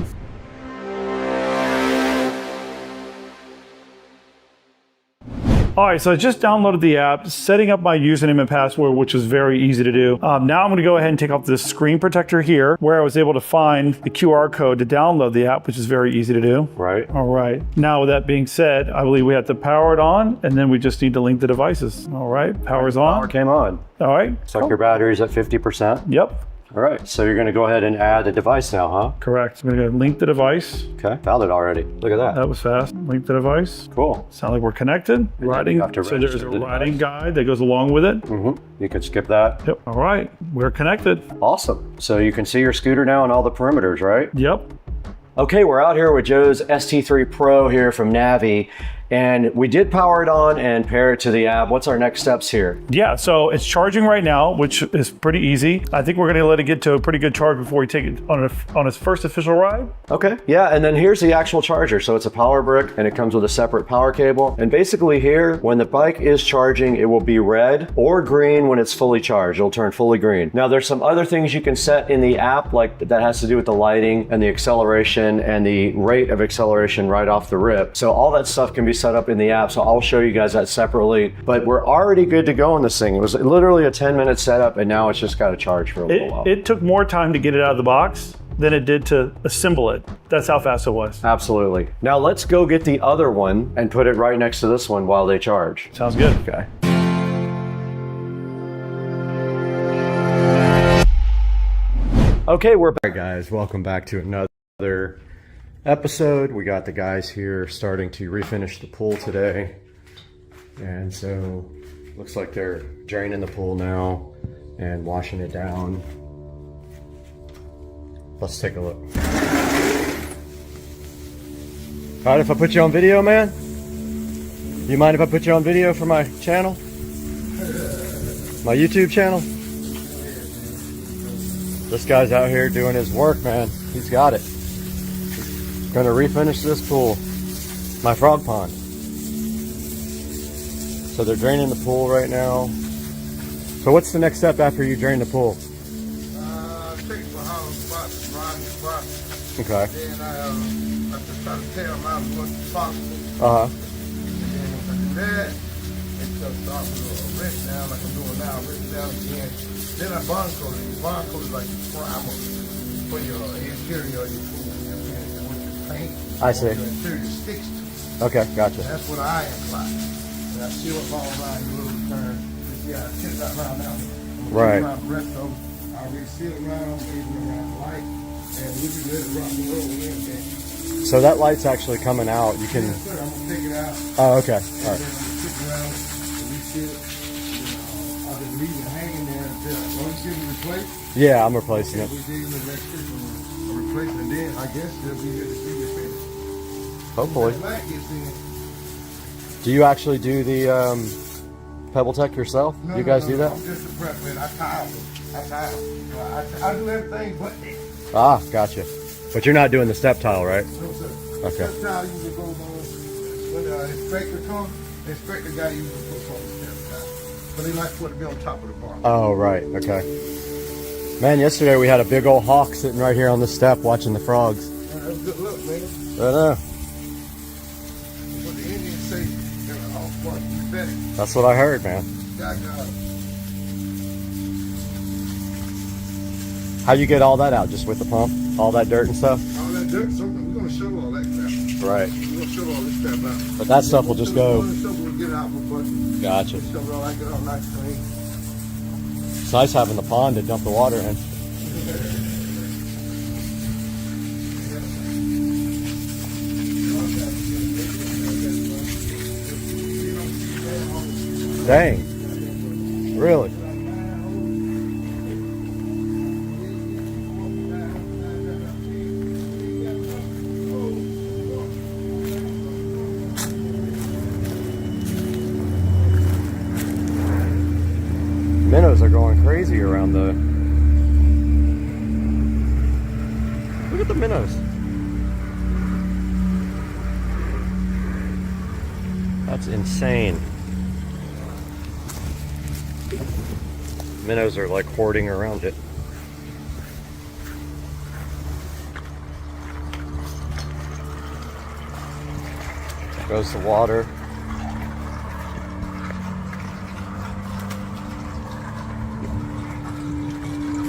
All right, so I just downloaded the app, setting up my username and password, which was very easy to do. Now I'm gonna go ahead and take off this screen protector here, where I was able to find the QR code to download the app, which is very easy to do. Right. All right, now with that being said, I believe we have to power it on, and then we just need to link the devices. All right, power's on. Power came on. All right. Looks like your battery's at 50%. Yep. All right, so you're gonna go ahead and add a device now, huh? Correct. I'm gonna link the device. Okay, found it already. Look at that. That was fast. Link the device. Cool. Sound like we're connected. Writing. So there's a writing guide that goes along with it. You can skip that. Yep. All right, we're connected. Awesome. So you can see your scooter now and all the perimeters, right? Yep. Okay, we're out here with Joe's ST3 Pro here from Navi. And we did power it on and pair it to the app. What's our next steps here? Yeah, so it's charging right now, which is pretty easy. I think we're gonna let it get to a pretty good charge before we take it on its first official ride. Okay, yeah, and then here's the actual charger. So it's a power brick and it comes with a separate power cable. And basically here, when the bike is charging, it will be red or green when it's fully charged. It'll turn fully green. Now there's some other things you can set in the app, like that has to do with the lighting and the acceleration and the rate of acceleration right off the rip. So all that stuff can be set up in the app, so I'll show you guys that separately. But we're already good to go on this thing. It was literally a 10-minute setup, and now it's just got to charge for a little while. It took more time to get it out of the box than it did to assemble it. That's how fast it was. Absolutely. Now let's go get the other one and put it right next to this one while they charge. Sounds good. Okay. Okay, we're back, guys. Welcome back to another episode. We got the guys here starting to refinish the pool today, and so looks like they're draining the pool now and washing it down. Let's take a look. All right, if I put you on video, man? You mind if I put you on video for my channel? My YouTube channel? This guy's out here doing his work, man. He's got it. Gonna refinish this pool, my frog pond. So they're draining the pool right now. So what's the next step after you drain the pool? Take it to a hollow spot, grind the spot. Okay. Then I just try to tear them out as much as possible. Uh-huh. And then if I do that, it's just start with a rinse down like I'm doing now, rinse down again. Then I bond coat it. Bond coat is like a primer for your interior of your pool. I see. Okay, gotcha. That's what I apply. And I seal it all around your little turn. See, I tip that around now. Right. Around the rest of them. I reseal around, even around the light, and we can let it rock and roll and everything. So that light's actually coming out. You can. Yes, sir. I'm gonna take it out. Oh, okay. All right. And then I'm gonna tip around it and reseal it. I'll just leave it hanging there until once you get it replaced. Yeah, I'm replacing it. We give the next person a replacement. Then I guess they'll be here to see your finish. Hopefully. Do you actually do the Pebble Tech yourself? No, you guys no, do that? I'm just a prep man. I tile them. I do everything but that. Ah, gotcha. But you're not doing the step tile, right? No, sir. Okay. Step tile usually goes on when the inspector comes. The inspector guy usually puts on the step tile. But they like for it to be on top of the bar. Oh, right. Okay. Man, yesterday we had a big old hawk sitting right here on the step watching the frogs. That's good luck, man. I know. What the Indians say, That's what I heard, man. How you get all that out? Just with the pump? All that dirt and stuff? All that dirt, we're going to shovel all that crap. Right. We're going to shovel all this crap out. But that stuff will just go. We'll get it out with bucket. Gotcha. Shovel all that, get all nice clean. It's nice having the pond to dump the water in. Dang. Really? Minnows are going crazy around the... Look at the minnows. That's insane. Minnows are like hoarding around it. There goes the water.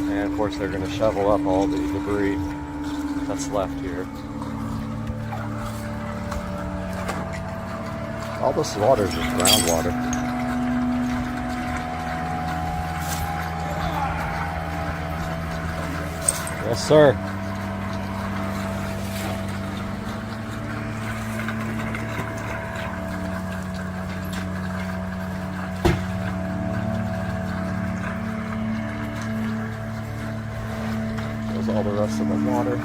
And of course they're going to shovel up all the debris that's left here. All this water is just groundwater. Yes, sir. There's all the rest of the water.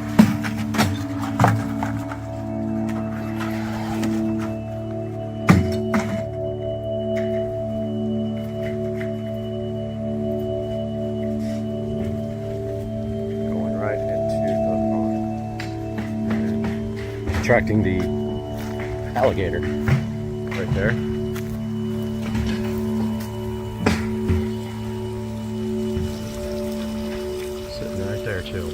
Attracting the alligator right there. Sitting right there too.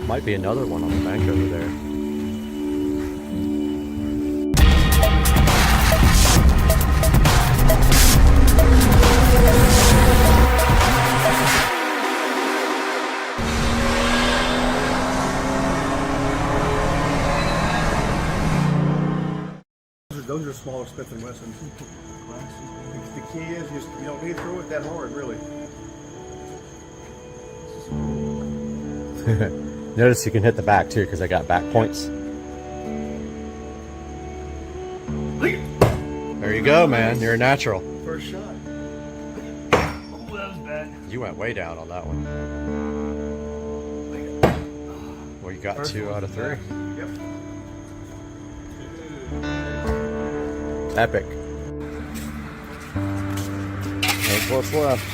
Might be another one on the bank over there. Those are smaller Smith & Wessons. The key is just you don't need to throw it that hard, really. Notice you can hit the back too because I got back points. There you go, man. You're a natural. First shot. Oh, that was bad. You went way down on that one. Well, you got First 2 out of 3. Yep. Epic. That's what's left.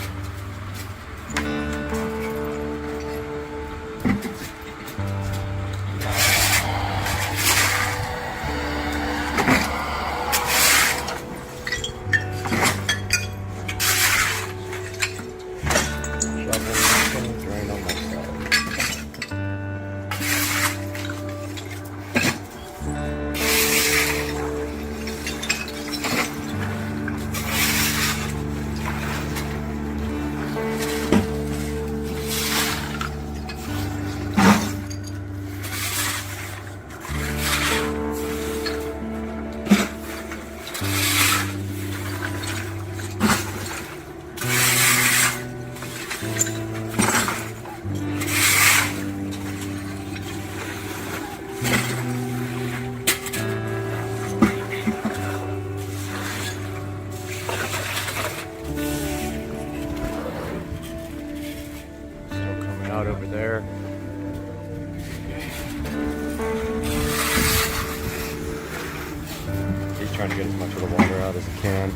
Out over there. He's trying to get as much of the water out as he can.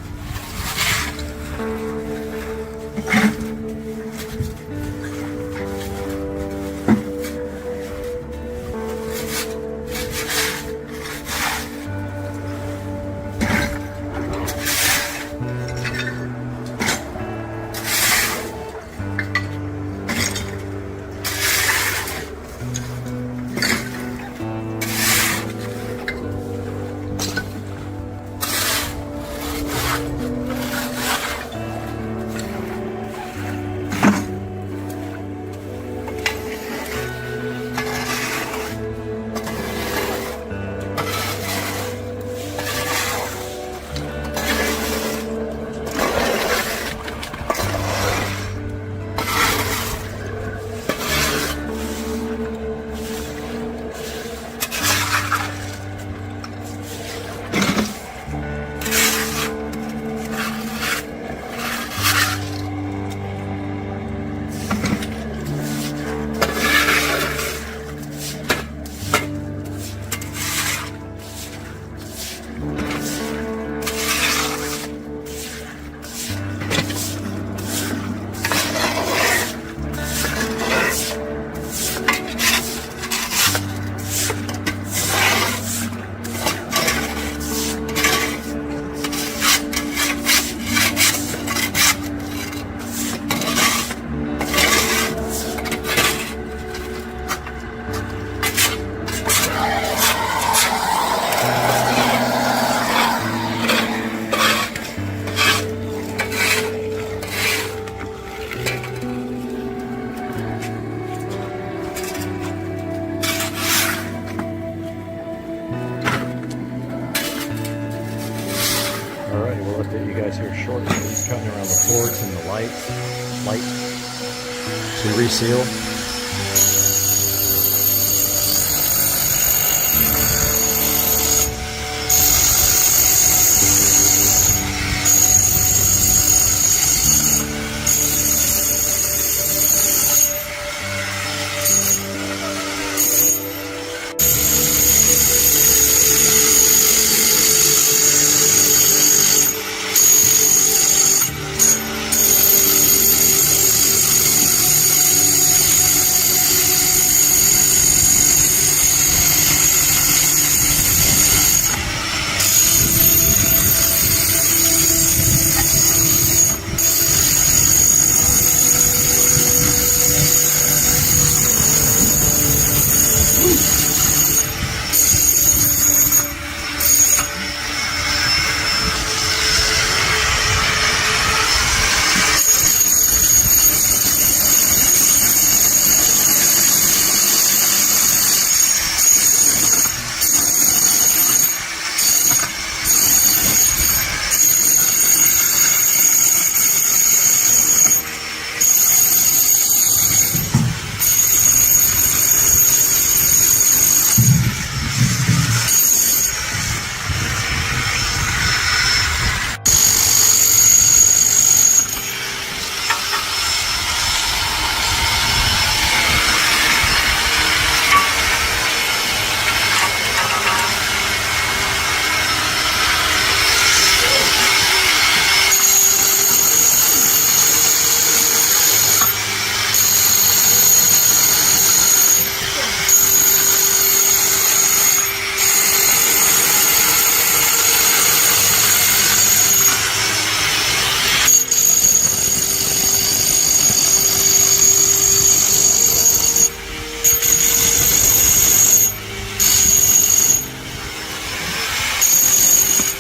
guys here shortly. He's cutting around the ports and the lights to reseal.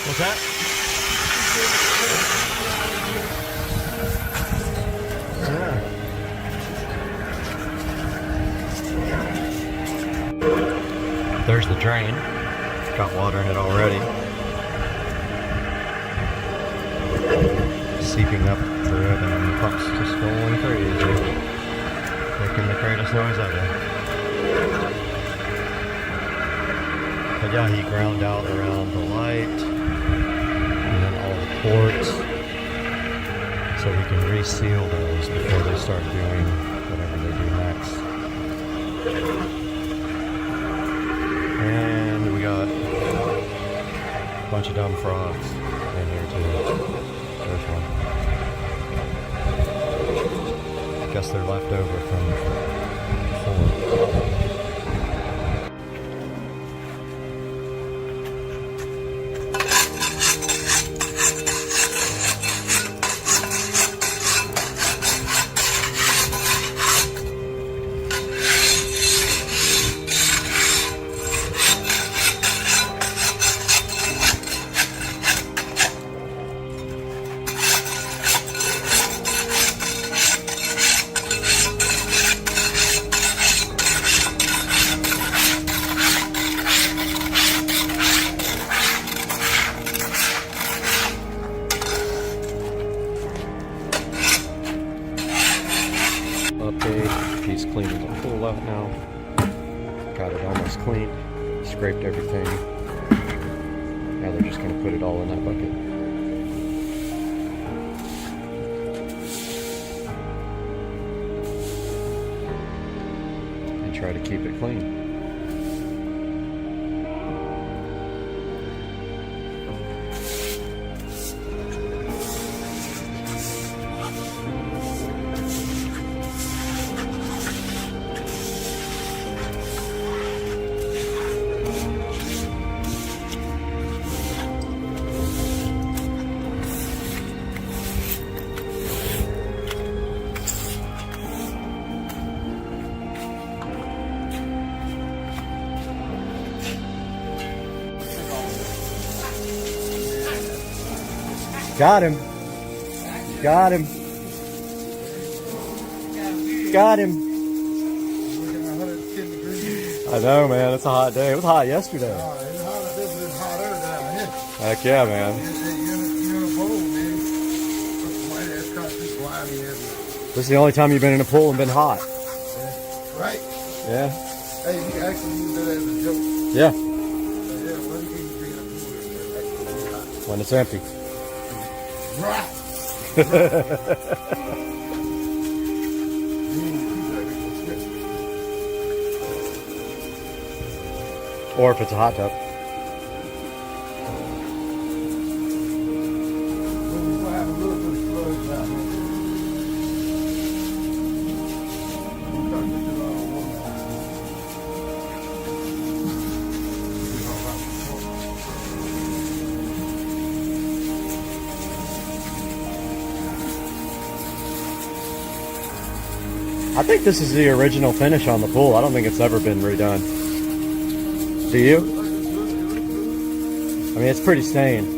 What's that? Yeah. There's the drain. It's got water in it already. Seeping up through it, and the pump's just going crazy. Making the greatest noise ever. But yeah, he ground out around the light and then all the ports, so we can reseal those before they start doing whatever they do next. And we got a bunch of dumb frogs in here too. There's one. I guess they're left over from before. Update, he's cleaning the pool out now. Got it almost clean. Scraped everything. Now they're just going to put it all in that bucket. And try to keep it clean. Got him. Got him. Got him. I know, man. It's a hot day. It was hot yesterday. Heck yeah, man. This is the only time you've been in a pool and been hot. Right? Yeah. Hey, you actually use that as a joke. Yeah. Yeah, when can you be in a pool that's actually hot? When it's empty. Right. Or if it's a hot tub. I think this is the original finish on the pool. I don't think it's ever been redone. Do you? I mean, it's pretty stained.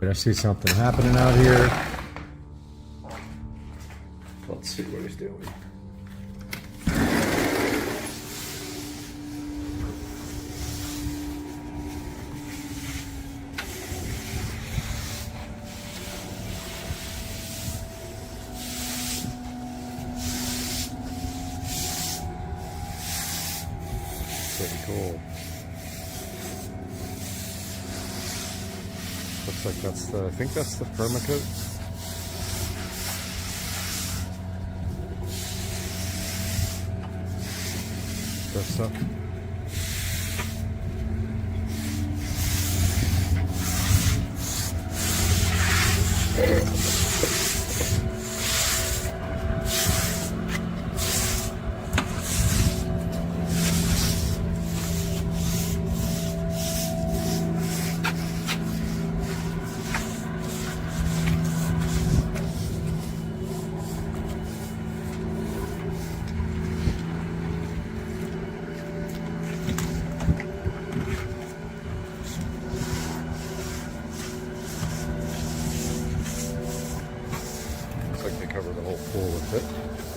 I see something happening out here. Let's see what he's doing. pretty cool. Looks like that's the, I think that's the permacoat. That stuff. Looks like they cover the whole pool with it.